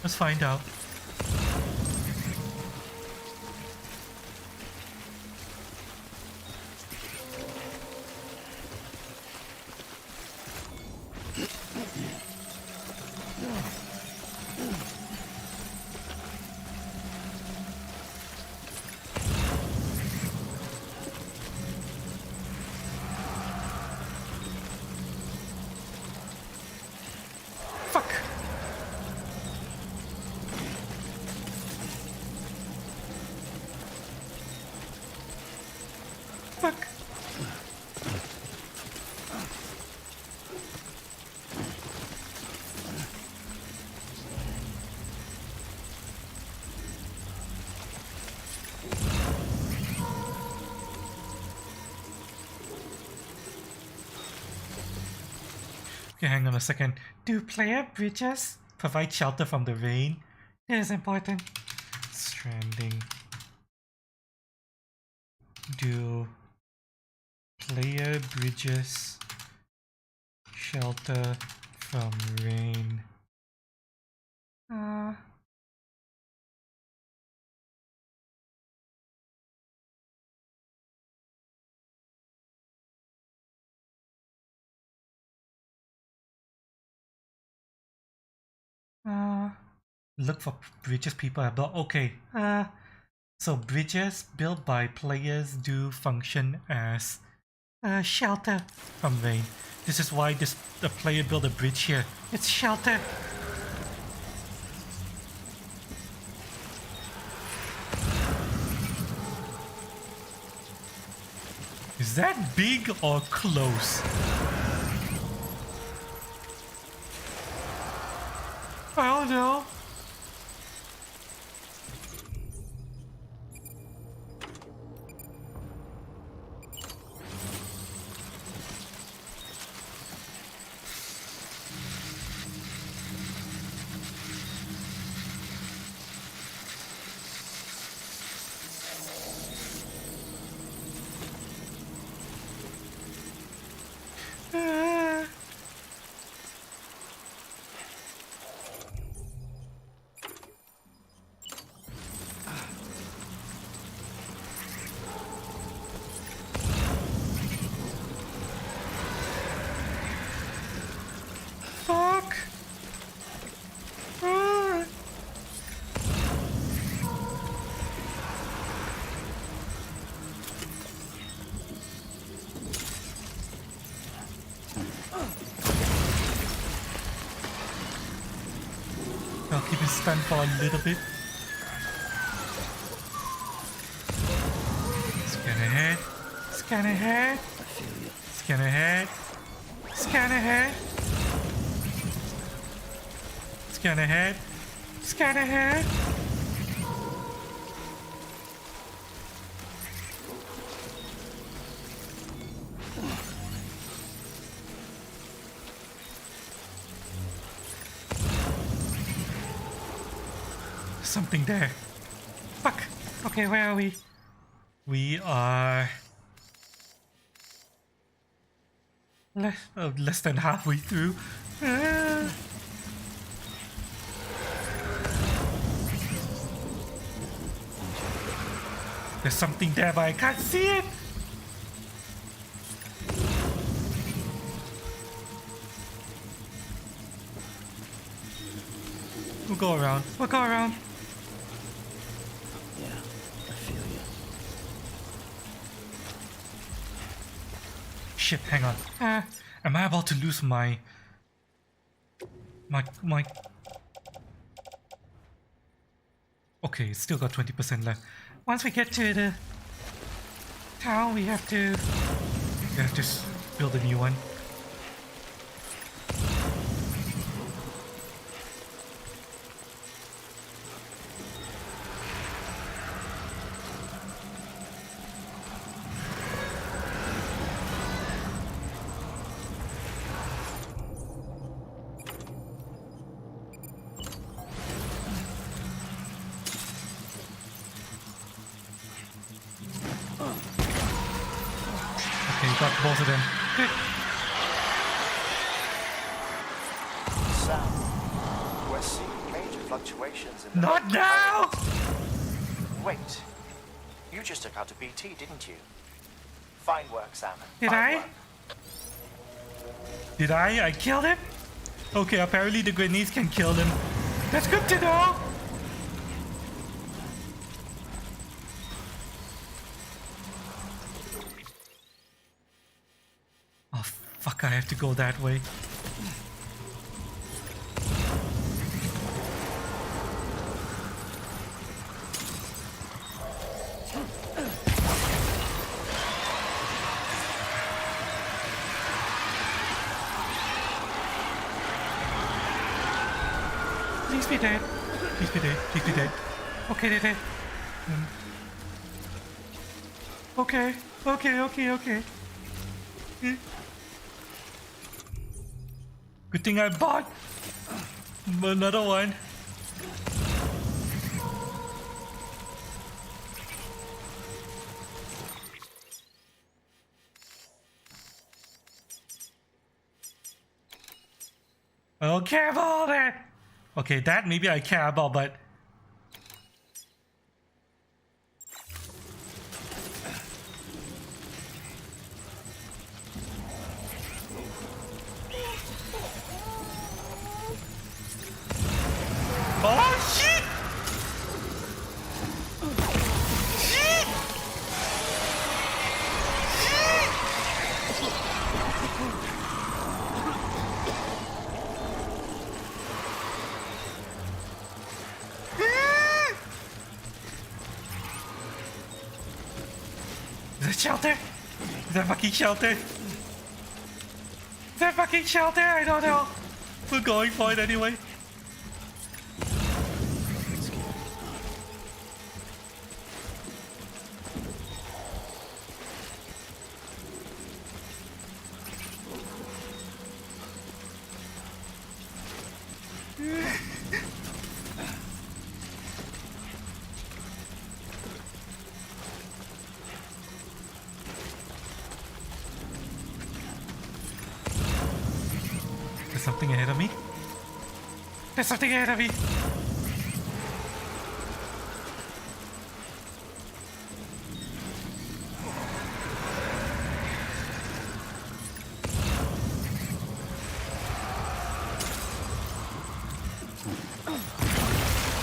Let's find out. Okay, hang on a second. Do player bridges? Provide shelter from the rain. It is important. Stranding. Do player bridges shelter from rain? Look for bridges people have built. Okay. So bridges built by players do function as Shelter. from rain. This is why the player built a bridge here. It's shelter. Is that big or close? I don't know. Fuck. I'll keep it stunned for a little bit. Scan ahead. Scan ahead. Scan ahead. Scan ahead. Scan ahead. Scan ahead. Something there. Fuck. Okay, where are we? We are less than halfway through. There's something there, but I can't see it. We'll go around. We'll go around. Yeah, I feel you. Shit, hang on. Am I about to lose my... Okay, it's still got 20% left. Once we get to the town, we have to just build a new one. Okay, got both of them. Good. Sam, we're seeing major fluctuations in the... Not now! Wait. You just took out a BT, didn't you? Fine work, Sam. Did Fine I? work. Did I Killed him? Okay, apparently the grenades can kill them. That's good to know! Oh fuck, I have to go that way. Please be dead. Please be dead. Please be dead. Okay, they're dead. Okay. Okay. Good thing I bought another one. I don't care about all that. Okay, that maybe I care about, but oh shit! Shit! Is that shelter? Is that fucking shelter? Is that fucking shelter? I don't know. We're going for it anyway. There's something ahead of me. There's something ahead of me.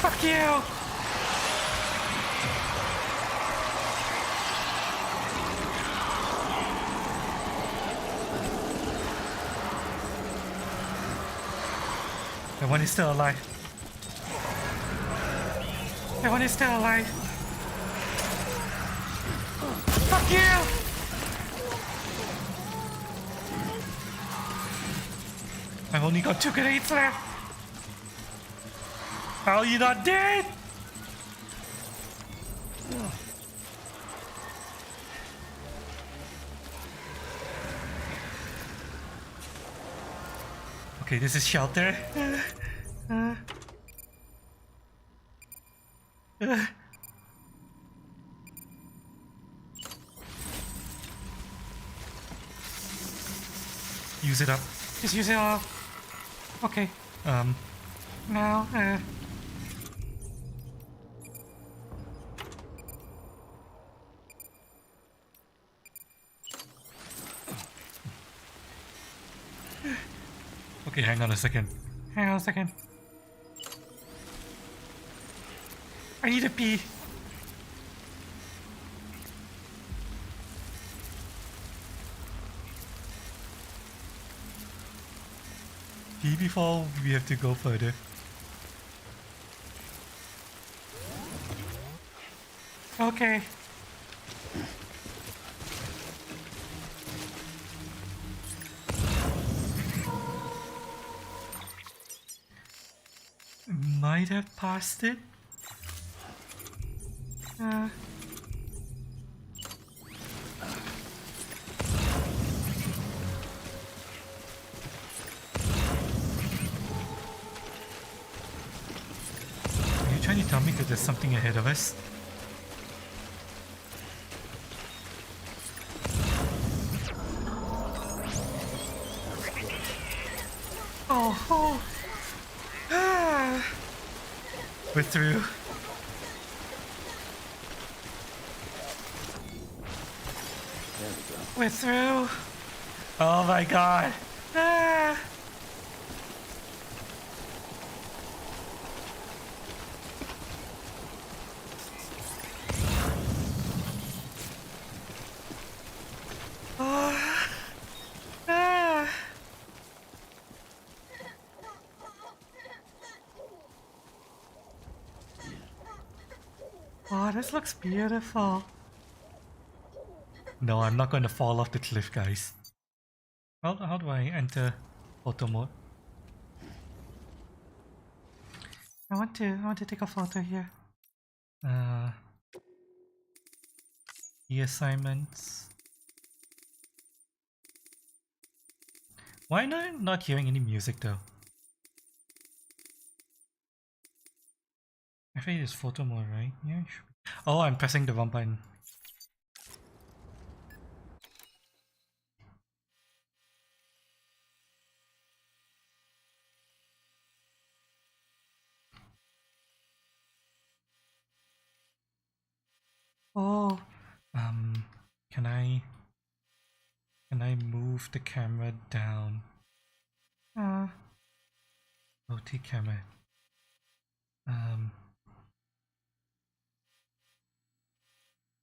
Fuck you! That one is still alive. That one is still alive. Fuck you! I've only got 2 grenades left. How are you not dead? Okay, this is shelter. Use it up. Just use it all. Okay. Now, okay, hang on a second. Hang on a second. I need to pee. Pee before we have to go further. Okay. Might have passed it. Are you trying to tell me that there's something ahead of us? Oh. We're through. There we go. We're through. Oh my god. Ah. Oh. Ah. Oh, this looks beautiful. No, I'm not going to fall off the cliff, guys. How do I enter photo mode? I want to take a photo here. The assignments. Why am I not hearing any music though? I think it's photo mode, right? Yeah, it should be. Oh, I'm pressing the wrong button. Oh, Can I move the camera down? Rotate camera.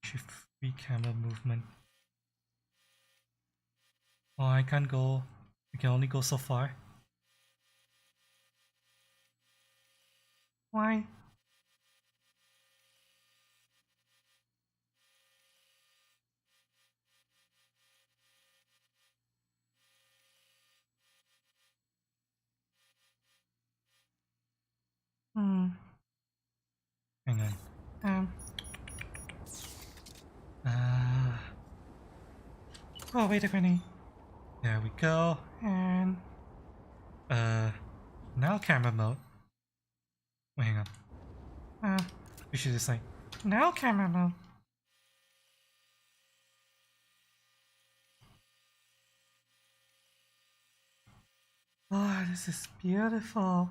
Shift free camera movement. Oh, I can't go. I can only go so far. why? Hmm. Hang on. Oh, wait a minute. There we go. And Now camera mode. Wait, hang on. We should just like. now camera mode. Oh, this is beautiful.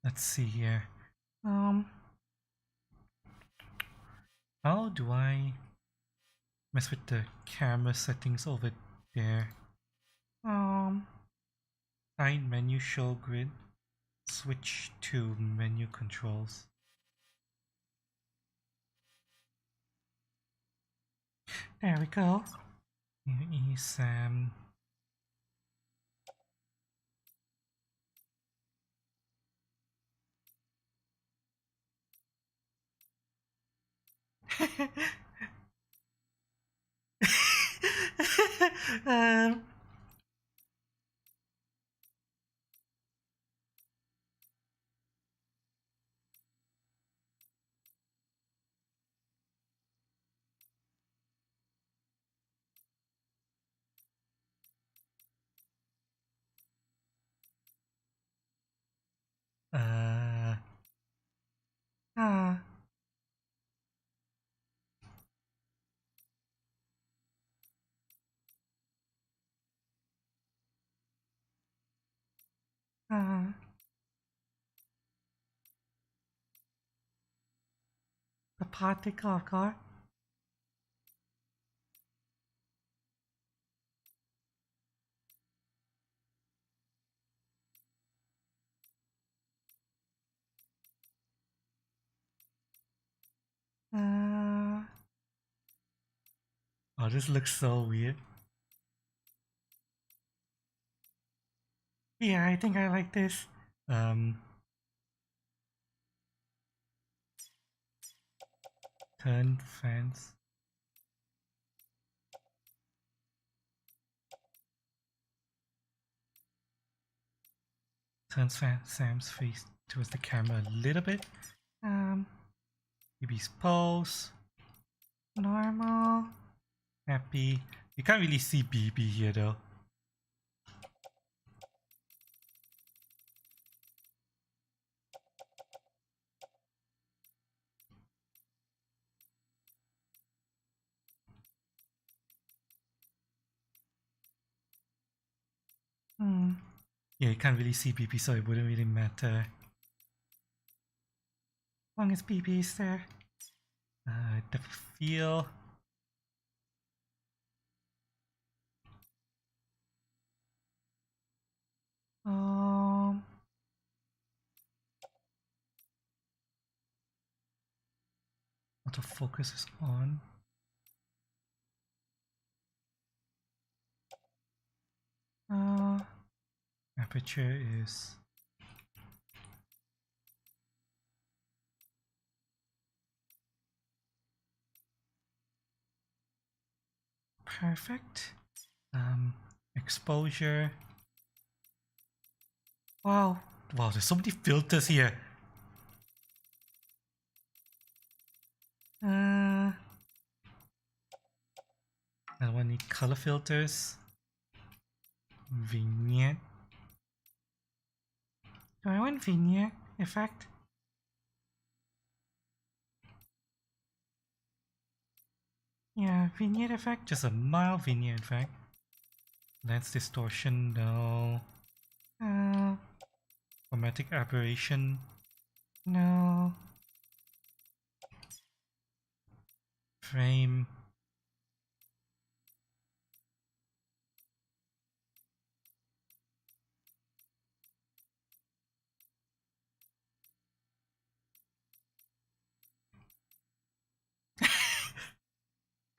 Let's see here. Um, How do I mess with the camera settings over there? Side menu show grid. Switch to menu controls. there we go. Here is Sam. um, Uh, uh, uh, the particle of God. oh, this looks so weird. Yeah, I think I like this. Turn fans. Turn Sam's face towards the camera a little bit. BB's pose. Normal. Happy. You can't really see BB here though. Yeah, you can't really see BB, so it wouldn't really matter. As long as BB is there. Depth of field. Autofocus is on. Aperture is perfect. Exposure. Wow, there's so many filters here. I want need color filters. Vignette. Do I want vignette effect? Yeah, vignette effect, just a mild vignette effect. Lens distortion, no. Chromatic aberration, no. Frame.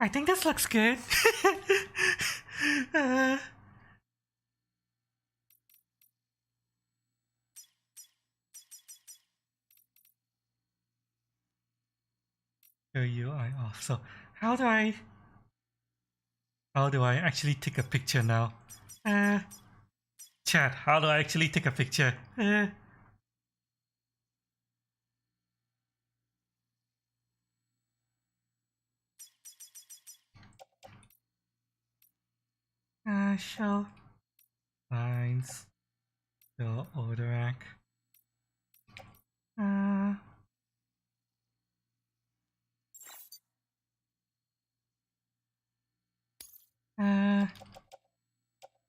I think this looks good. UI off. So how do I actually take a picture now? Chat, how do I actually take a picture? Show lines, the Oderac.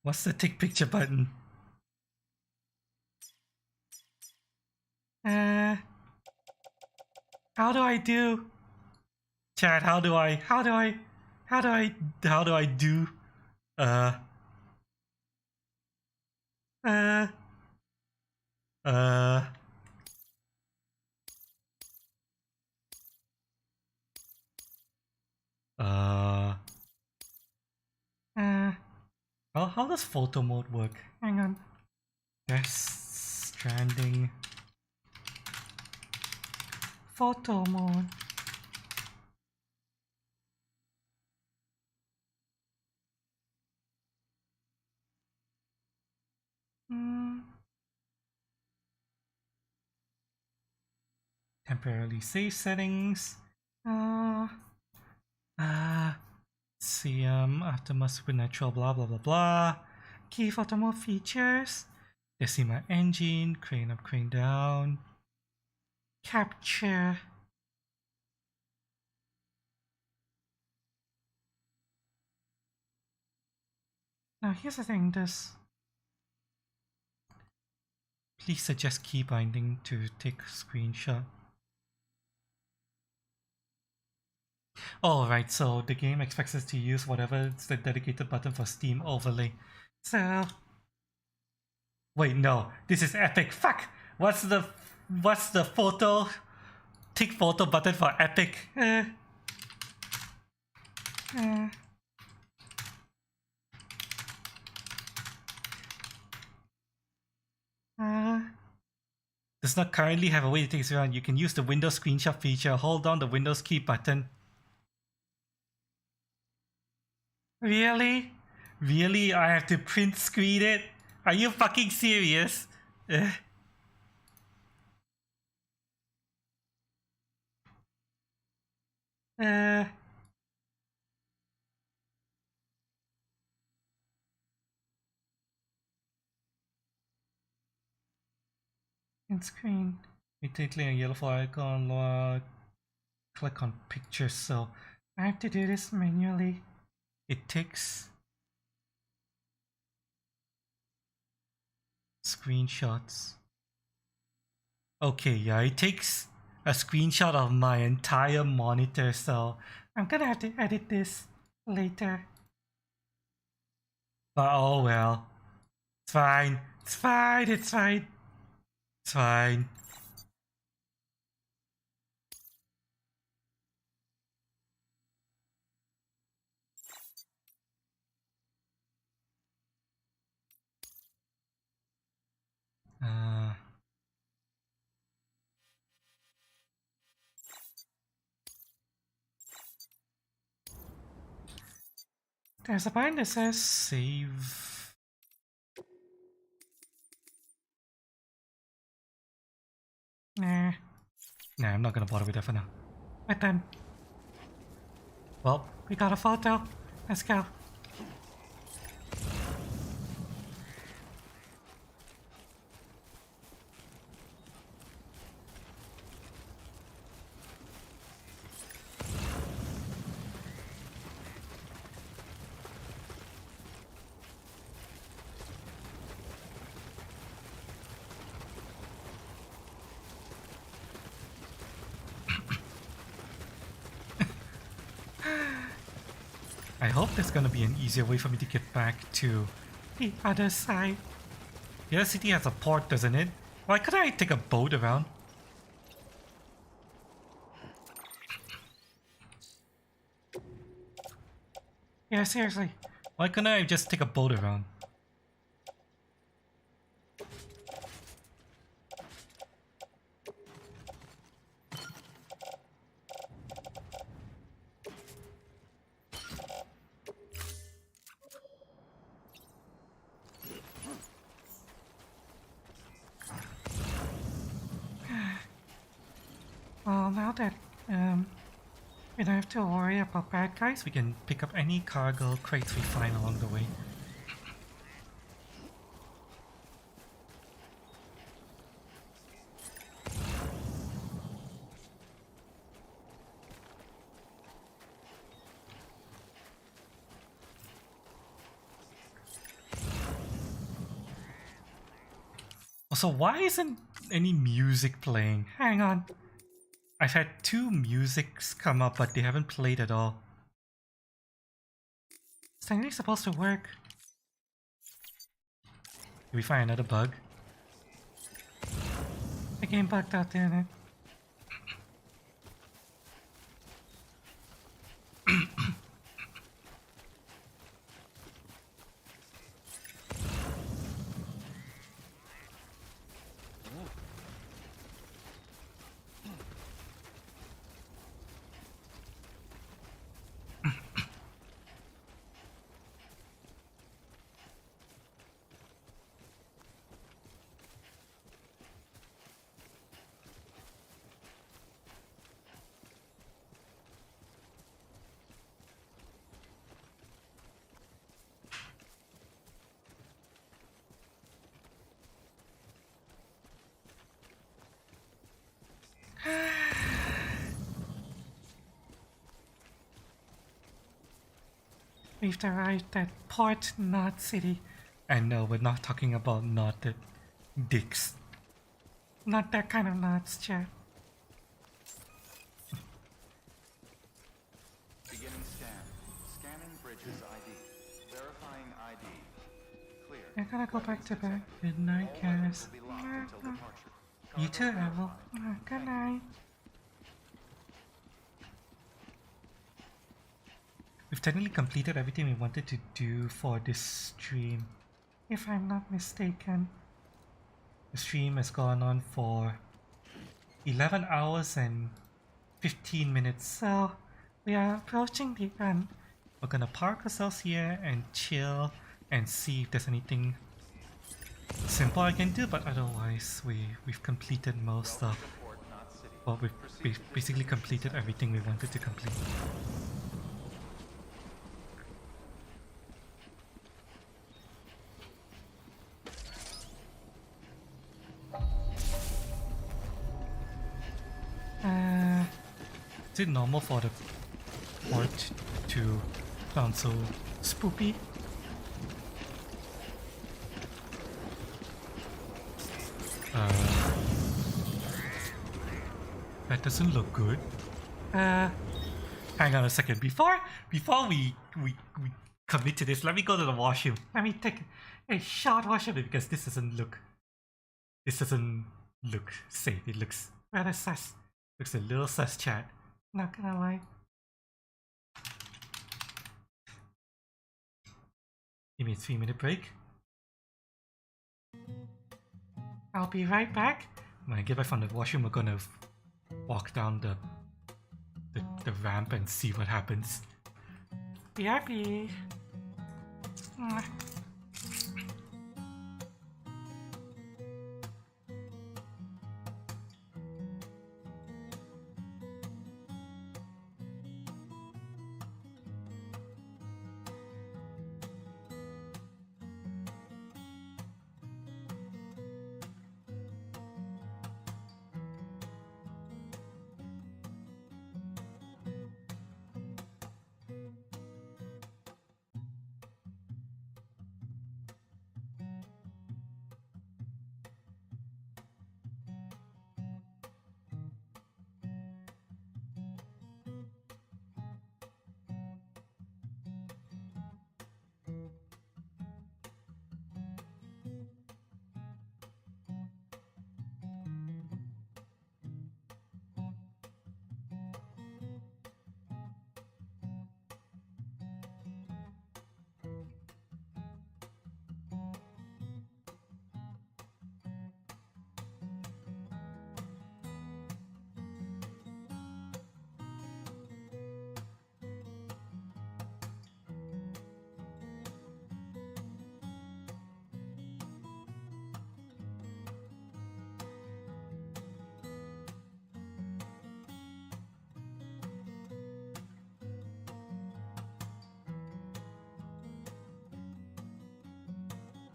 What's the take picture button? How do I do? Chat, how do I do? Well, how does photo mode work? Hang on. Death Stranding. Photo mode. Temporarily save settings. See, Aftermath Supernatural, blah blah blah blah. Key photo mode features. Decima engine, crane up, crane down. Capture. Now here's the thing, please suggest key binding to take a screenshot. Oh right, so the game expects us to use whatever is the dedicated button for Steam overlay. So wait, no, this is Epic. Fuck! What's the photo? Take photo button for Epic. Does not currently have a way to take this around. You can use the Windows screenshot feature. Hold down the Windows key button. Really? Really? I have to print screen it? Are you fucking serious? Screen. You click a yellow flag icon, click on pictures, so I have to do this manually. It takes screenshots. Okay, yeah, it takes a screenshot of my entire monitor, so I'm gonna have to edit this later. But oh well. It's fine. It's fine. It's fine. It's fine. Uh, There's a button that says save. nah. Nah, I'm not gonna bother with that for now. But then Well, we got a photo. Let's go. I hope there's gonna be an easier way for me to get back to The other side. the other city. Has a port, doesn't it? Why couldn't I take a boat around? Yeah, seriously. Why couldn't I just take a boat around? Well, now that we don't have to worry about bad guys, We can pick up any cargo crates we find along the way. Also, why isn't any music playing? hang on. I've had 2 musics come up, but they haven't played at all. It's technically supposed to work. Did we find another bug? The game bugged out, didn't it? We've arrived at Port Knot City. And no, we're not talking about knotted dicks. Not that kind of knots, chat. Beginning scan. Scanning Bridges ID. Verifying ID. Clear. I'm gonna go back to bed. Good night, All Cass. weapons will be locked until departure. You too, Errol. Good night. We've technically completed everything we wanted to do for this stream. If I'm not mistaken. The stream has gone on for 11 hours and 15 minutes. So, we are approaching the end. We're gonna park ourselves here and chill and see if there's anything simple I can do, but otherwise we've completed most of, well, we've basically completed everything we wanted to complete. Is it normal for the port to sound so Spoopy. That doesn't look good. Hang on a second. Before we commit to this, let me go to the washroom. Let me take a short washroom Because this doesn't look safe. It looks rather sus. a little sus, chat. Not gonna lie. Give me a 3-minute break. I'll be right back. When I get back from the washroom, we're gonna walk down the ramp and see what happens. Be happy. Mwah.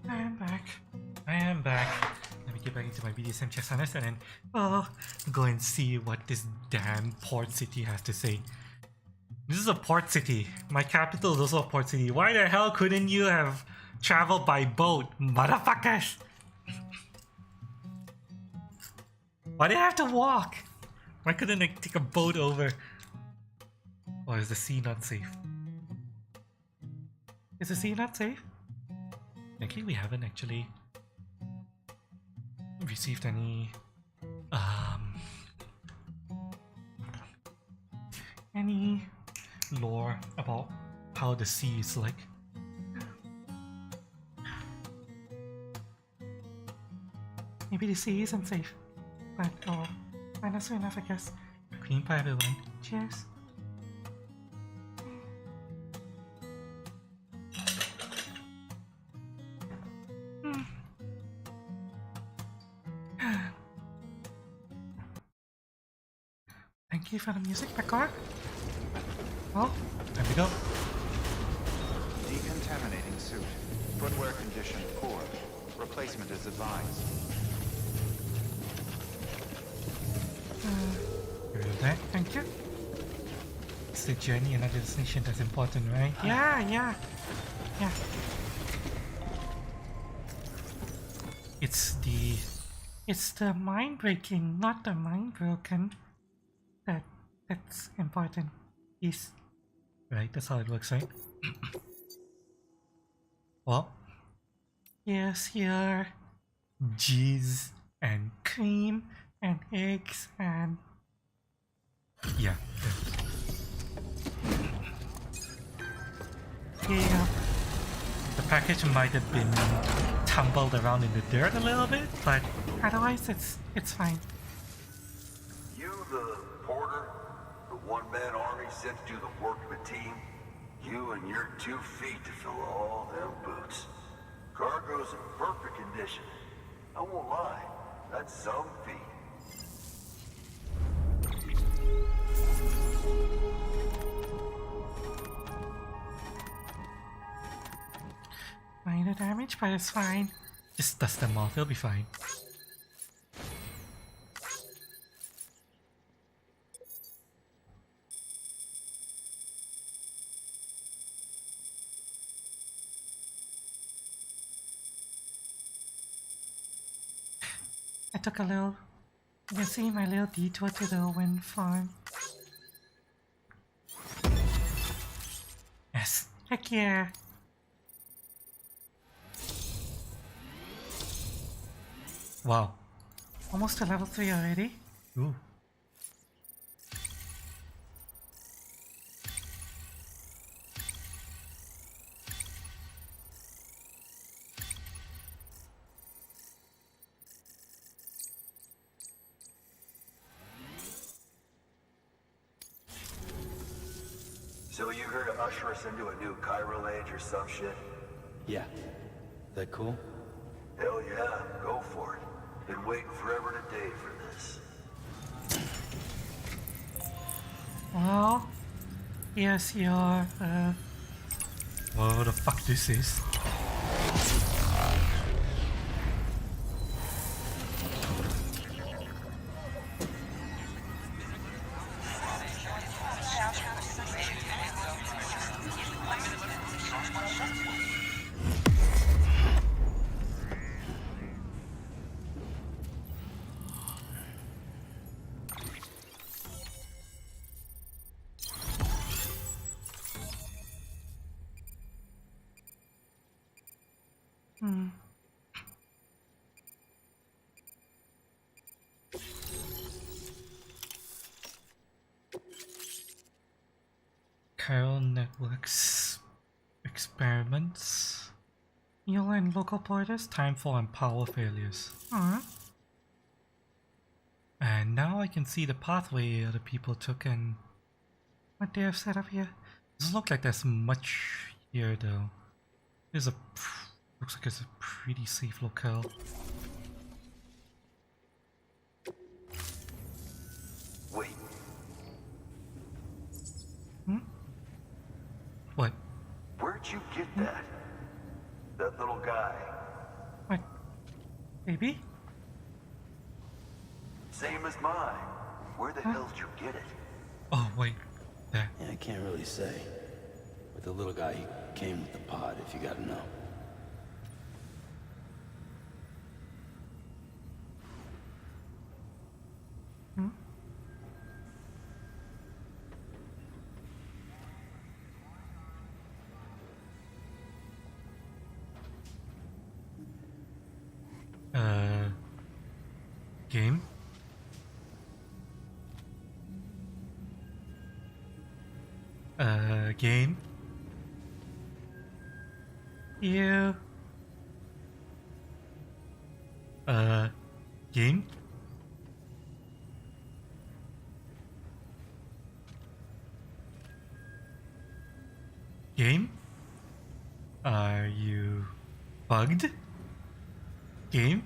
I am back. I am back. Let me get back into my BDSM chest harness and then go and see what this damn port city has to say. This is a port city. My capital is also a port city. Why the hell couldn't you have traveled by boat, motherfuckers? Why did I have to walk? Why couldn't I take a boat over? Or is the sea not safe? Is the sea not safe? Luckily, we haven't actually received any lore about how the sea is like. Maybe the sea isn't safe. But find us soon enough, I guess. Cream pie, everyone. Cheers. Thank you for the music, Pekor. Well, there we go. Decontaminating suit. Footwear condition poor. Replacement is advised. Here we go. Thank you. It's the journey and not the destination that's important, right? Yeah. It's the mind breaking, not the mind broken. That's important. Is right. That's how it works, right? Well, here's here cheese and cream and eggs and yeah. The package might have been tumbled around in the dirt a little bit, but otherwise it's fine. You the porter? The one-man army sent to do the work of a team? You and your 2 feet to fill all them boots. Cargo's in perfect condition. I won't lie, that's some feat. Minor damage, but it's fine. Just dust them off, they'll be fine. I took a little, you can see my little detour to the wind farm. Yes. Heck yeah. Wow. Almost to level 3 already. Ooh. So you here to usher us into a new chiral age or some shit? Yeah. That cool? Hell yeah, go for it. Been waiting forever and a day for this. Well, yes, your Whatever the fuck this is. Chiral networks experiments. you'll and local porters. Timefall and power failures. Alright. And now I can see the pathway other people took, and What they have set up here. doesn't look like there's much here though. There's looks like it's a pretty safe locale. Wait, What? where'd you get that? That little guy. What? Baby? Same as mine. Where the hell did you get it? Oh wait, there. Yeah, I can't really say. But the little guy, he came with the pod, if you gotta know. Game? Game? You. Game? Game? Are you bugged? Game?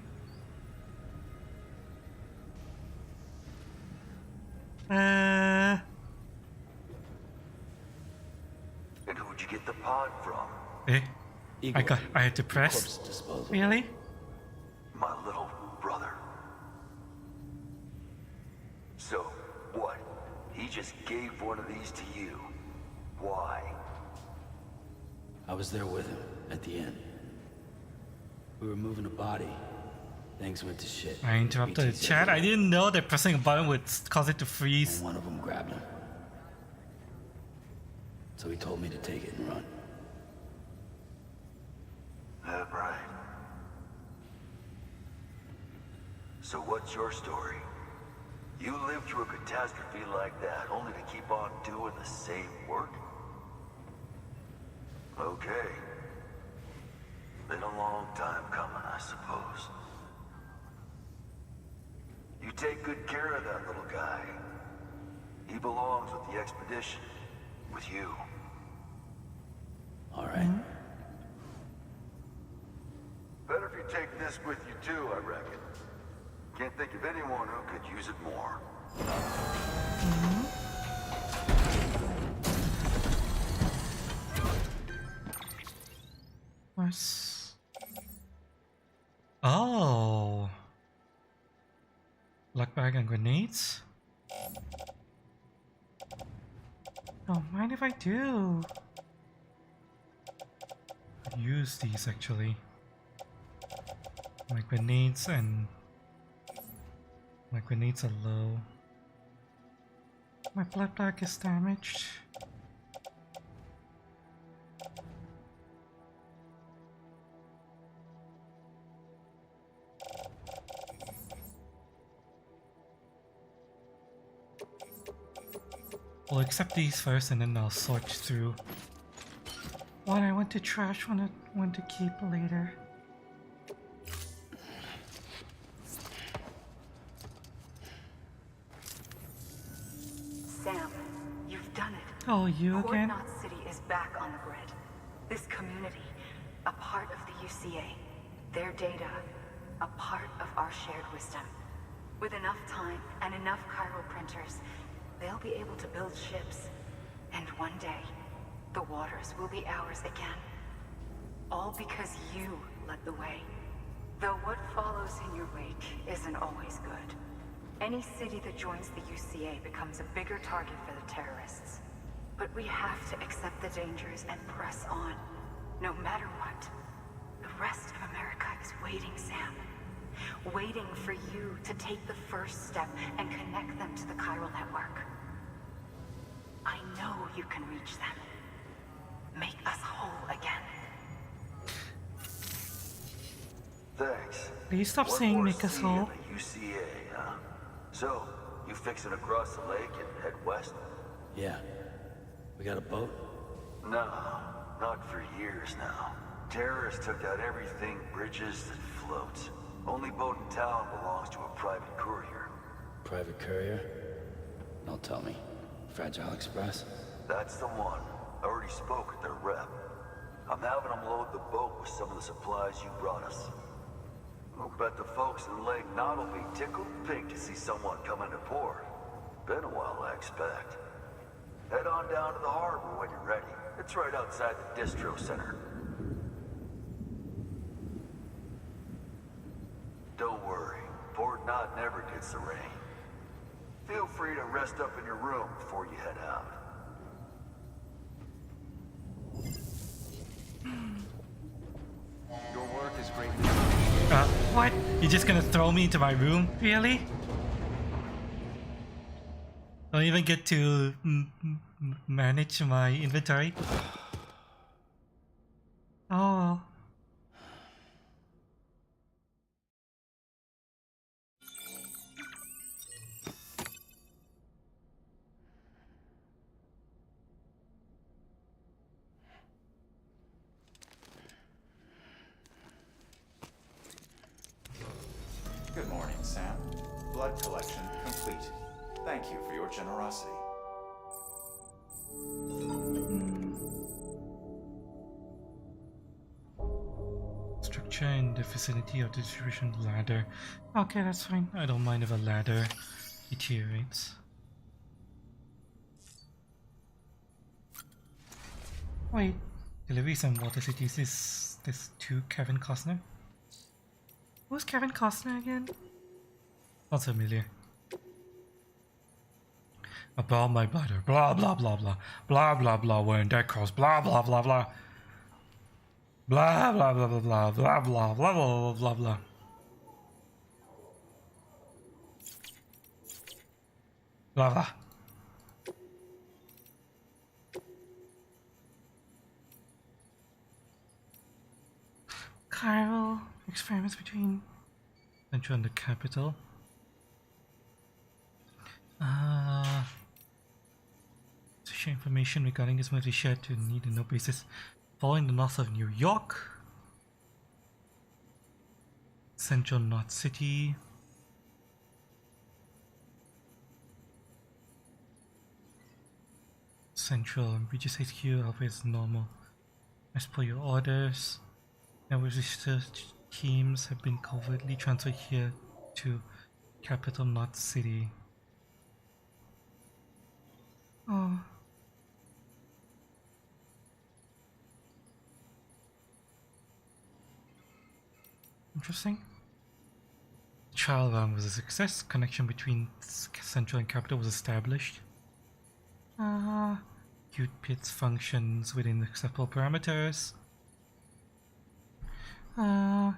And who'd you get the pod from? I had to press. Really? My little brother. So, what? He just gave one of these to you. Why? I was there with him, at the end. We were moving a body. Things went to shit. I interrupted the BT chat. I didn't know that pressing a button would cause it to freeze. And one of them grabbed him. So he told me to take it and run. That right. So what's your story? You lived through a catastrophe like that, only to keep on doing the same work? Okay. Been a long time coming, I suppose. You take good care of that little guy. He belongs with the expedition. With you. All right. Better if you take this with you too, I reckon. Can't think of anyone who could use it more. Was. Oh. Black bag and grenades? Don't mind if I do. Use these actually. My grenades are low. My blood bag is damaged. We'll accept these first and then I'll sort through. What I want to trash, want to keep later. Sam, you've done it. Oh, you Port again? Knot City is back on the grid. This community, a part of the UCA. Their data, a part of our shared wisdom. With enough time and enough chiral printers, they'll be able to build ships. And one day, the waters will be ours again. All because you led the way. Though what follows in your wake isn't always good. Any city that joins the UCA becomes a bigger target for the terrorists. But we have to accept the dangers and press on, no matter what. The rest of America is waiting, Sam. Waiting for you to take the first step and connect them to the chiral network. I know you can reach them. Make us whole again. Thanks. Please stop One saying more make us C whole. in the UCA, huh? So, you fixing to cross the lake and head west? Yeah. We got a boat? No, not for years now. Terrorists took out everything bridges that floats. Only boat in town belongs to a private courier. Private courier? Don't tell me. Fragile Express? That's the one. I already spoke with their rep. I'm having them load the boat with some of the supplies you brought us. I'll bet the folks in Lake Knot will be tickled pink to see someone come into port. Been a while, I expect. Head on down to the harbor when you're ready. It's right outside the distro center. Don't worry, Port Knot never gets the rain. Feel free to rest up in your room before you head out. Your work is greatly. What? You're just gonna throw me into my room? Really? Don't even get to manage my inventory? Oh well. Good morning, Sam. Blood collection complete. Thank you for your generosity. Structure in the vicinity of the distribution ladder. Okay, that's fine. I don't mind if a ladder deteriorates. Wait. Deliveries and Water Cities is this to Kevin Costner? Who's Kevin Costner again? Not familiar. About my brother, blah blah blah blah, blah blah blah, we're in that cross, blah blah blah blah, blah blah blah blah blah blah blah blah blah blah blah. Blah blah. Chiral experiments between Central and the capital. Share information regarding this must be shared to need and no basis. Following the north of New York, Central Knot City. Central and Bridges HQ operates normal. As per your orders, network research teams have been covertly transferred here to Capital Knot City. oh. Interesting. Trial run was a success. Connection between Central and Capital was established. Qt pits functions within acceptable parameters. Chiral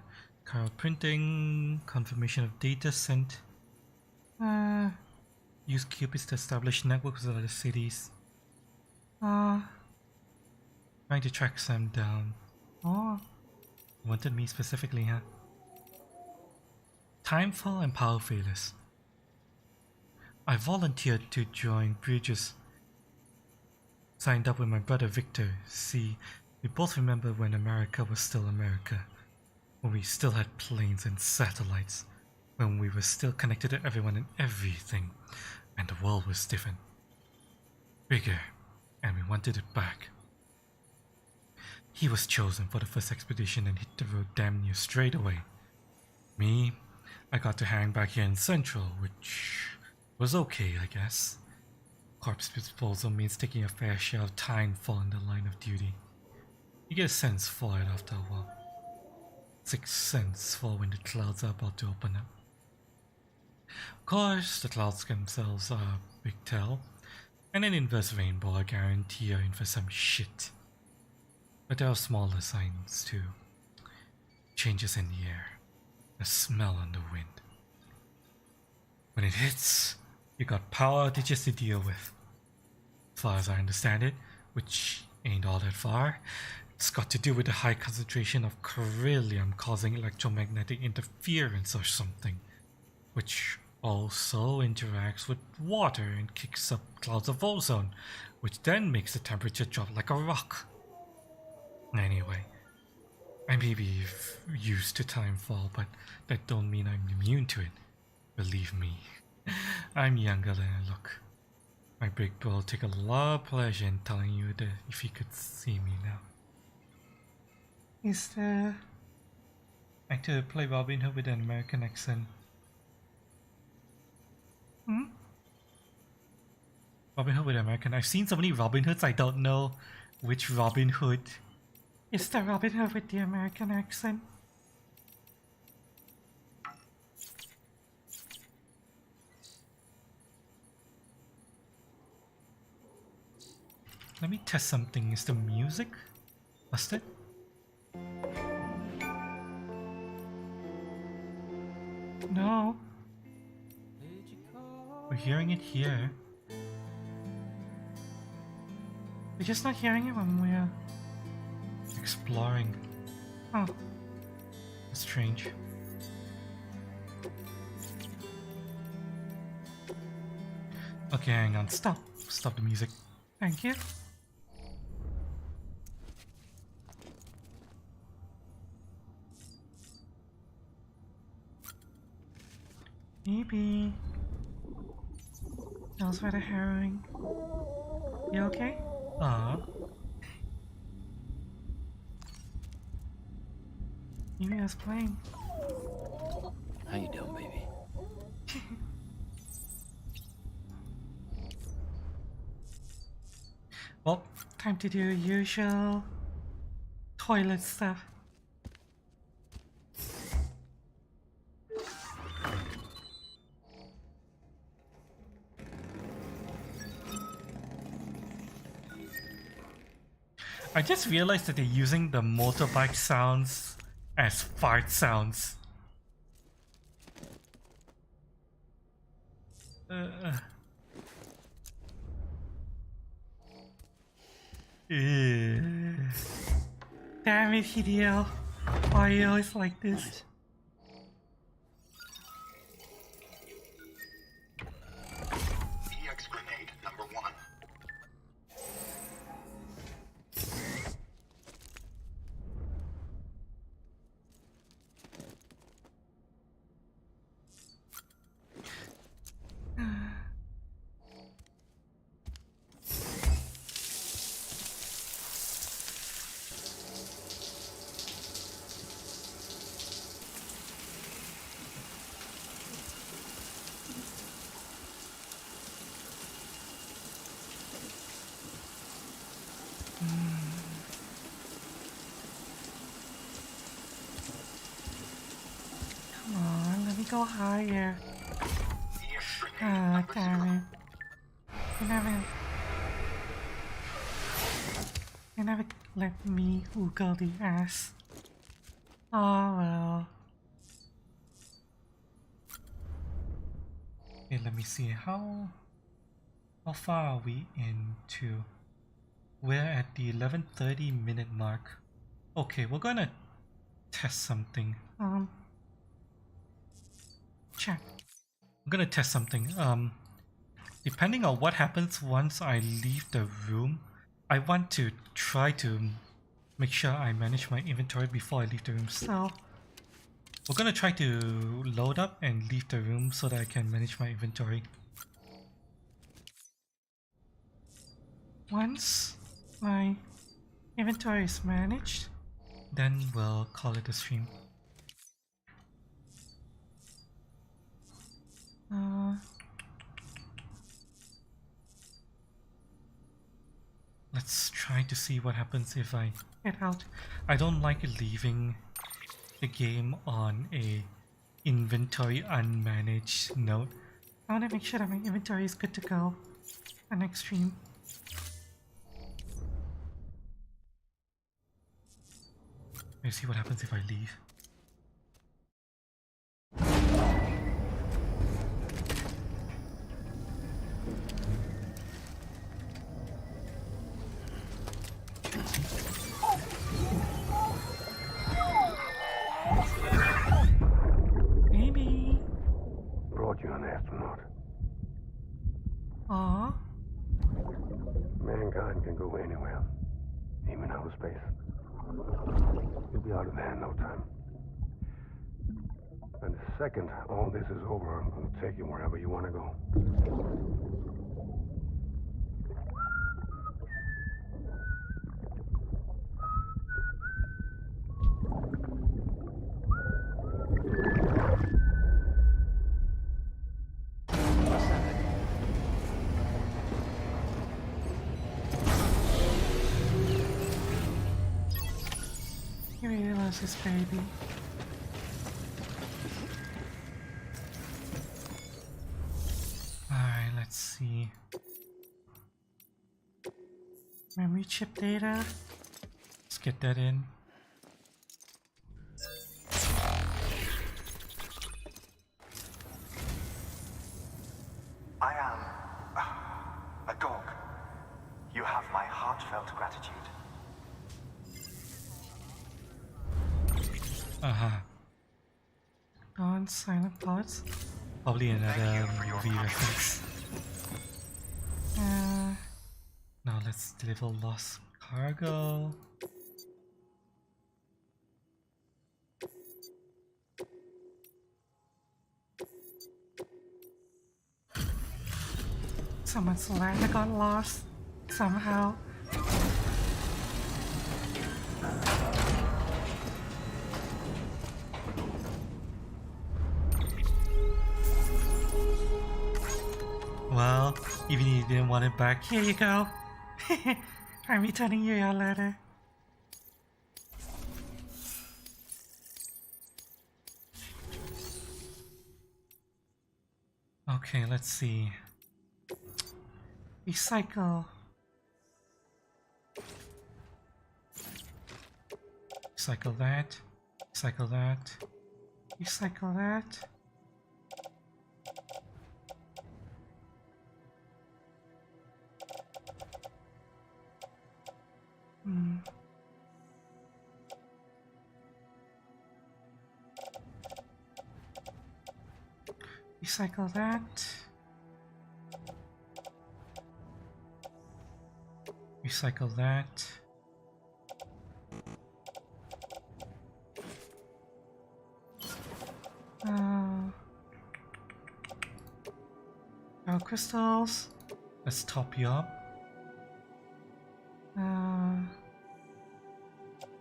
printing, confirmation of data sent. Use qubits to establish networks with other cities. Trying to track Sam down. Oh. Wanted me specifically, huh? Timefall and power failures. I volunteered to join Bridges. Signed up with my brother Victor. See, we both remember when America was still America. When we still had planes and satellites. When we were still connected to everyone and everything. And the world was different. Bigger. and we wanted it back. He was chosen for the first expedition and hit the road damn near straight away. Me, I got to hang back here in Central, which was okay, I guess. Corpse disposal means taking a fair share of time for on the line of duty. You get a sense for it after a while. Sixth sense for when the clouds are about to open up. Of course, the clouds themselves are a big tell, and an inverse rainbow I guarantee you're in for some shit. But there are smaller signs too. Changes in the air, a smell on the wind. When it hits, you got power outages to deal with. As far as I understand it, which ain't all that far, it's got to do with the high concentration of beryllium causing electromagnetic interference or something, which also interacts with water and kicks up clouds of ozone, which then makes the temperature drop like a rock. Anyway, I may be used to timefall, but that don't mean I'm immune to it. Believe me, I'm younger than I look. My big bro will take a lot of pleasure in telling you that if he could see me now. Is there... I had to play Robin Hood with an American accent. Hmm? Robin Hood with American. I've seen so many Robin Hoods, I don't know which Robin Hood. Is the Robin Hood with the American accent? Let me test something. Is the music busted? No. We're hearing it here. We're just not hearing it when we're exploring. Oh. That's strange. Okay, hang on. Stop. Stop the music. Thank you. Maybe. Those were the harrowing. You okay? Maybe I was playing. How you doing, baby? Well, time to do usual toilet stuff. I just realized that they're using the motorbike sounds as fart sounds. Damn it, Hideo. Why are you always like this? EX grenade number 1. Come on, let me go higher. Ah, damn it. You never let me oogle the ass. Oh well. Okay, let me see how far are we into? We're at the 11:30 minute mark. Okay, we're gonna test something. Check. I'm gonna test something. Depending on what happens once I leave the room, I want to try to make sure I manage my inventory before I leave the room. So we're gonna try to load up and leave the room so that I can manage my inventory. once my inventory is managed, then we'll call it a stream. Let's try to see what happens if I get out. I don't like leaving the game on a inventory unmanaged note. I want to make sure that my inventory is good to go for next stream. Let's see what happens if I leave. Maybe. Brought you an astronaut. Aww. Mankind can go anywhere, even outer space. You'll be out of there in no time. And the second all this is over, I'm going to take you wherever you want to go. He really loves his baby. Alright, let's see. Memory chip data. Let's get that in. I am a dog. You have my heartfelt gratitude. Non-silent thoughts. Probably another movie reference. Now let's deliver lost cargo. Someone's ladder got lost somehow. Well, even if you didn't want it back, Here you go. I'm returning you your letter. okay, let's see. Recycle. Recycle that. Recycle that. Recycle that. Recycle that. Recycle that. Pearl crystals. Let's top you up.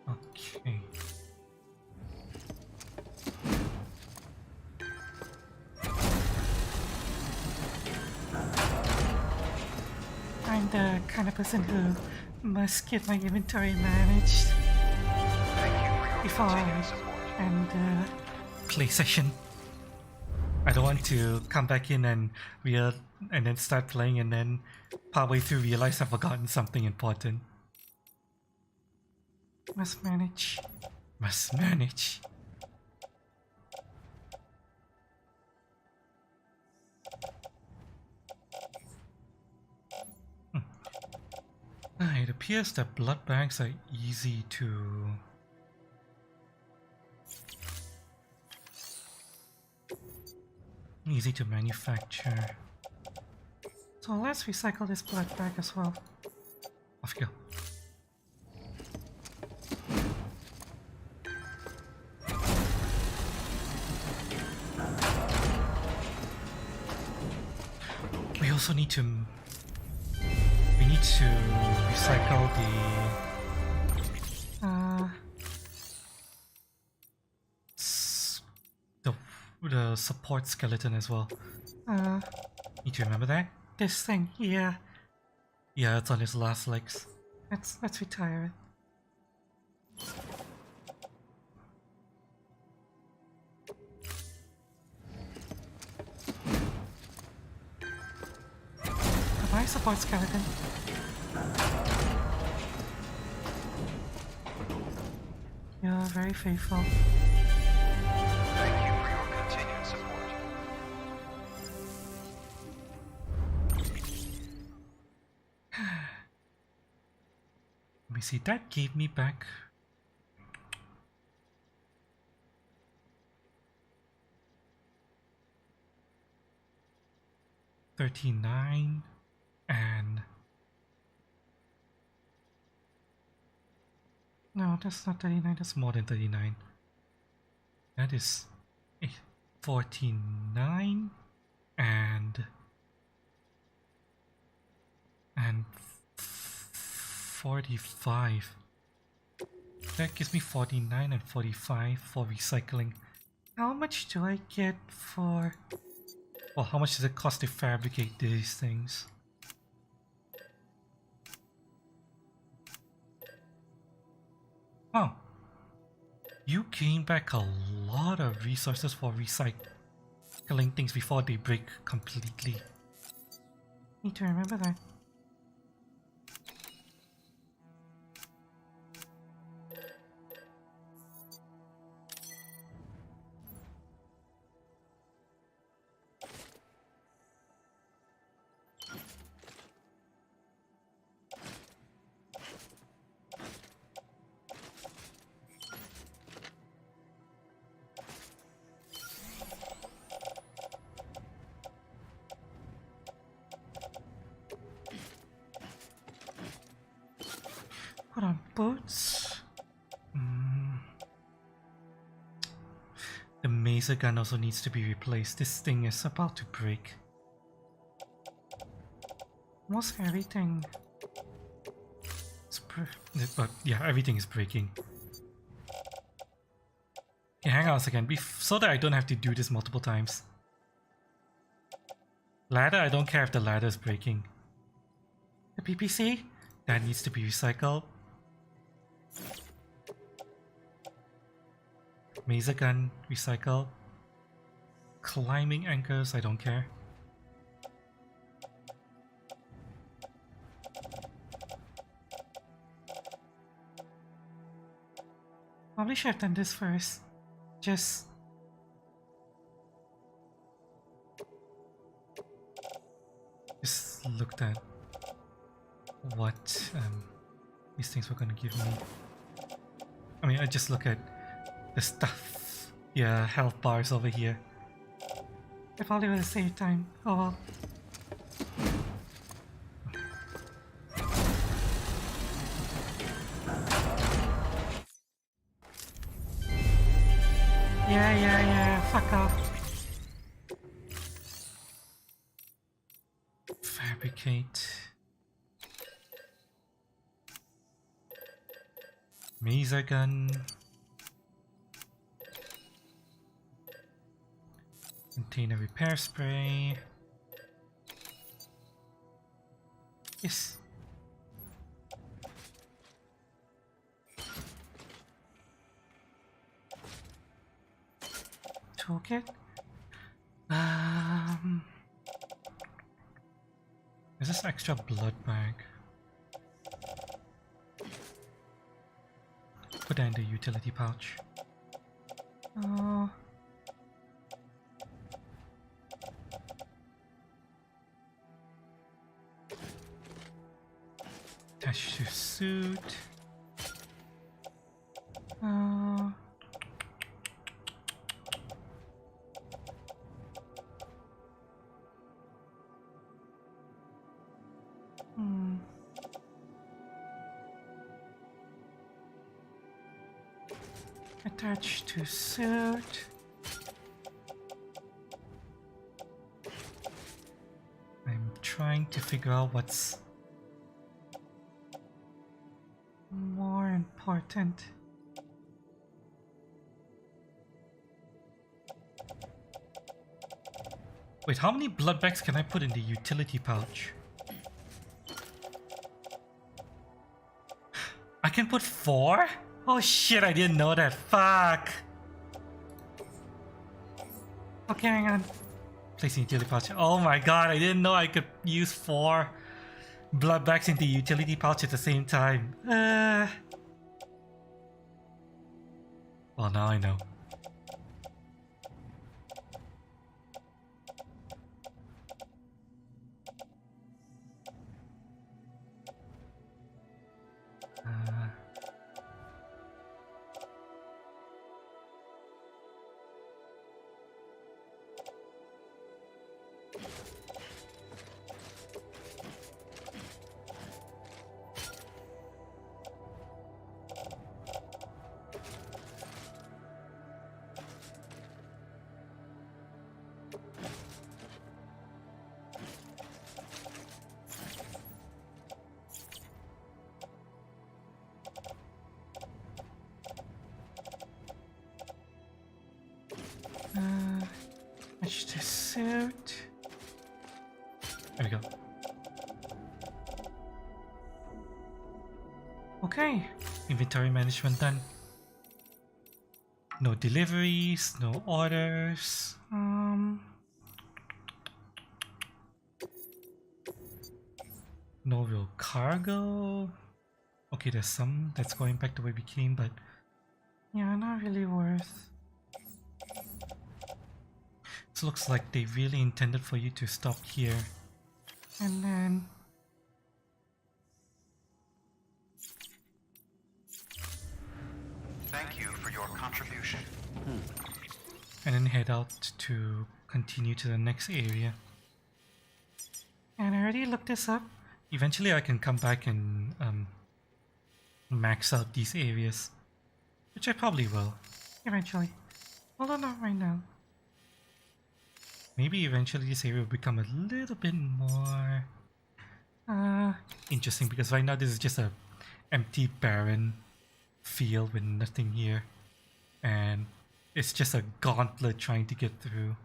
Okay. I'm the kind of person who must get my inventory managed before I end the Play session. I don't want to come back in and then start playing and then partway through realize I've forgotten something important. must manage. Must manage. It appears that blood bags are easy to manufacture. So let's recycle this blood bag as well. Off you go. We also need to need to recycle the support skeleton as well. Need to remember that? This thing, yeah. Yeah, it's on its last legs. Let's retire it. Goodbye, support skeleton. You're very faithful. Thank you for your continued support. Let me see, that gave me back... $39 and... No, that's not 39, that's more than 39. That is 49 and 45. That gives me 49 and 45 for recycling. How much do I get for... Well, how much does it cost to fabricate these things? Oh. You gain back a lot of resources for recycling things before they break completely. Need to remember that. Put on boots. The Maser gun also needs to be replaced. This thing is about to break. Almost everything. But yeah, everything is breaking. Okay, hang on a second. So that I don't have to do this multiple times. Ladder, I don't care if the ladder is breaking. The PPC? That needs to be recycled. Maser gun, recycle. Climbing anchors, I don't care. Probably should have done this first. Just looked at what these things were gonna give me. I mean, I just look at the stuff. Yeah, health bars over here. if only would have saved time. Oh well. Yeah, fuck off. Fabricate. Maser gun. Container repair spray. Yes. Toolkit. Is this extra blood bag? Put that in the utility pouch. Attach to suit. Attach to suit. I'm trying to figure out what's more important. Wait, how many blood bags can I put in the utility pouch? I can put 4? Oh shit, I didn't know that. Fuck. Okay, hang on. Placing utility pouch. Oh my god, I didn't know I could use 4 blood bags in the utility pouch at the same time. Well, now I know. Match the suit. There we go. Okay, inventory management done. No deliveries, no orders. No real cargo. Okay, there's some that's going back the way we came, but yeah, not really worth. it looks like they really intended for you to stop here. And then Thank you for your contribution. And then head out to continue to the next area. and I already looked this up. Eventually I can come back and max out these areas, which I probably will. Eventually. Although not right now. Maybe eventually this area will become a little bit more interesting, because right now this is just a empty barren field with nothing here, and it's just a gauntlet trying to get through.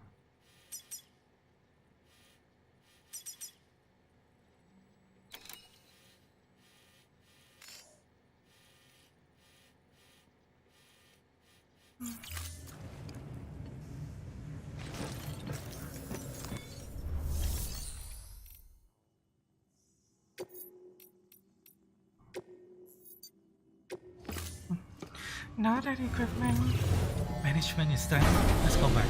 Now that equipment Management is done. Let's go back.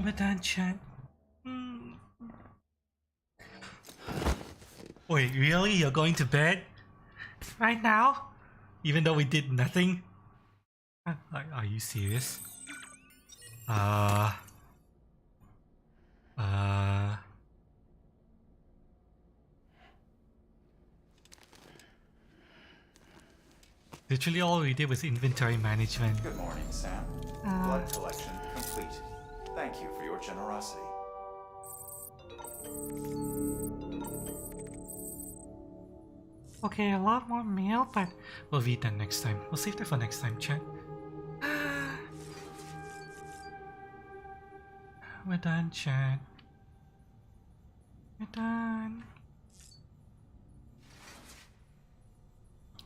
We're done, chat. Wait, really? You're going to bed? right now. Even though we did nothing? Are you serious? Literally all we did was inventory management. Good morning, Sam. Blood collection complete. Thank you for your generosity. Okay, a lot more mail, but We'll read that next time. We'll save that for next time, chat. We're done, chat. we're done.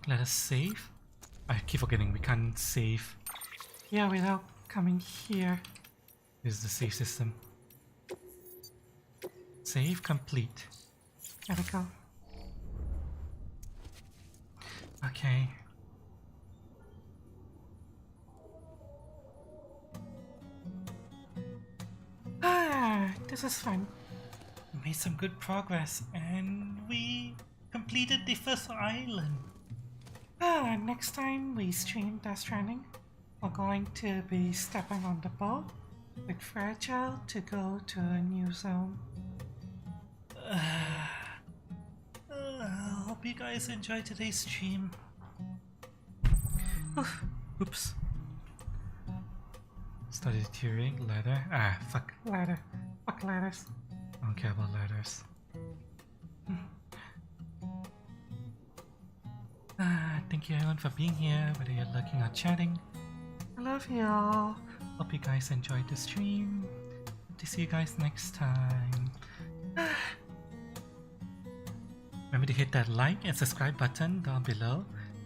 Let us save. I keep forgetting we can't save. Yeah, without coming here. This is the save system. Save complete. There we go. Okay. This is fun. We made some good progress and we completed the first island. Next time we stream Death Stranding, we're going to be stepping on the boat with Fragile to go to a new zone. I hope you guys enjoyed today's stream. Oops. Started tearing. Ladder. Fuck. Ladder. Fuck ladders. I don't care about ladders. Thank you everyone for being here, whether you're lurking or chatting. I love y'all. Hope you guys enjoyed the stream. Hope to see you guys next time. Remember to hit that like and subscribe button down below.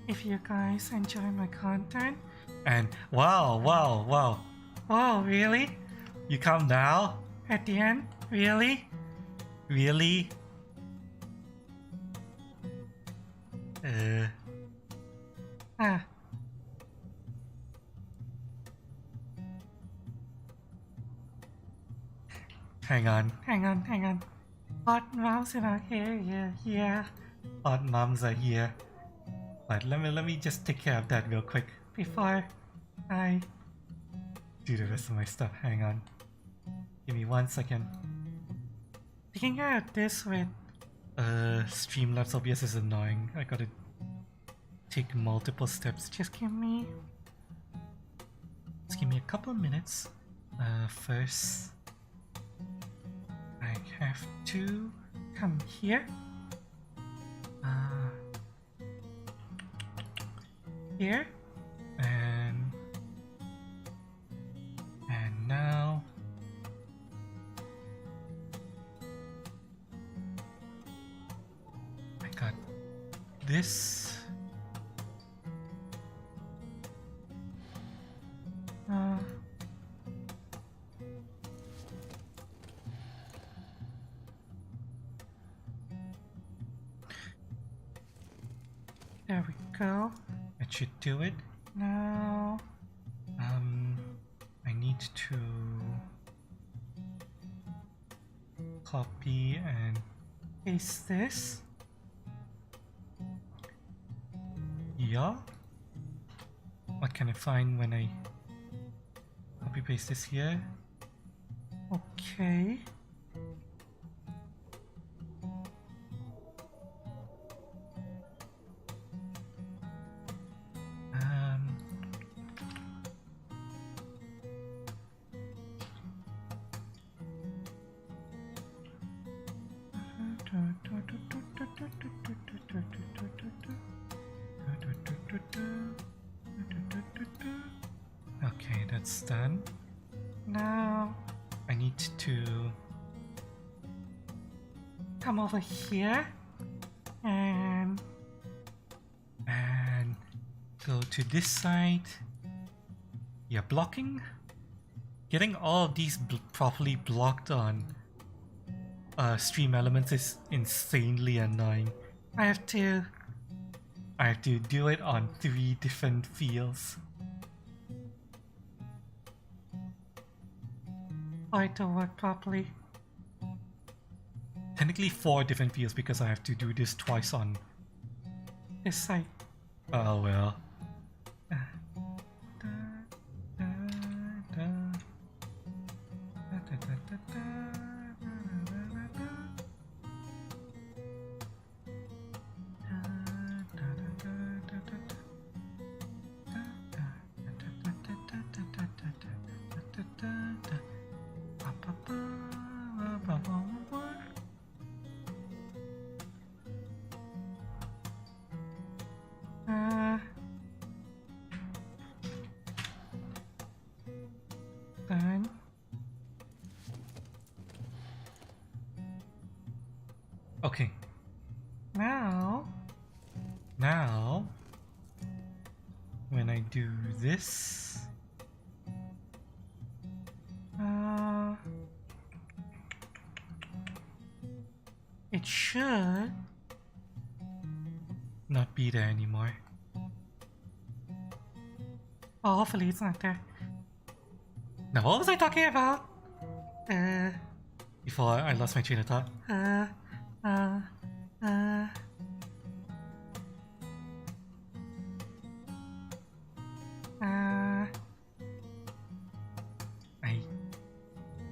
If you guys enjoy my content. And wow, really? you come now? At the end? Really? Really? Hang on. Hot moms in our area, yeah. Hot moms are here. But let me just take care of that real quick Before I do the rest of my stuff. Hang on. Give me 1 second. taking care of this with Streamlabs OBS is annoying. I gotta take multiple steps. just give me a couple of minutes. First, I have to come here. Here. And now I got this. There we go. That should do it. Now I need to copy and paste this. yeah. What can I find when I copy paste this here? Okay. Okay, that's done. Now I need to come over here and go to this side. Yeah, blocking. Getting all of these properly blocked on stream elements is insanely annoying. I have to do it on 3 different fields. for it to work properly. Technically 4 different fields because I have to do this twice on This side. oh well. Done. Okay. Now when I do this, it should not be there anymore. Oh, hopefully it's not there. Now what was I talking about? Before I lost my train of thought. I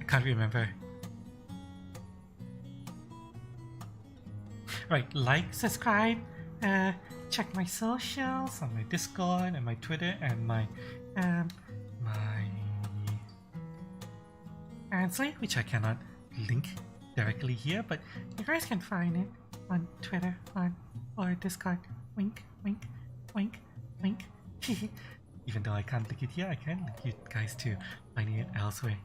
can't remember. Right, like, subscribe, check my socials on my Discord and my Twitter and my Ansly, which I cannot link directly here, but you guys can find it on Twitter or Discord. Wink, wink, wink, wink. Even though I can't lick it here, I can lick you guys too, finding it elsewhere.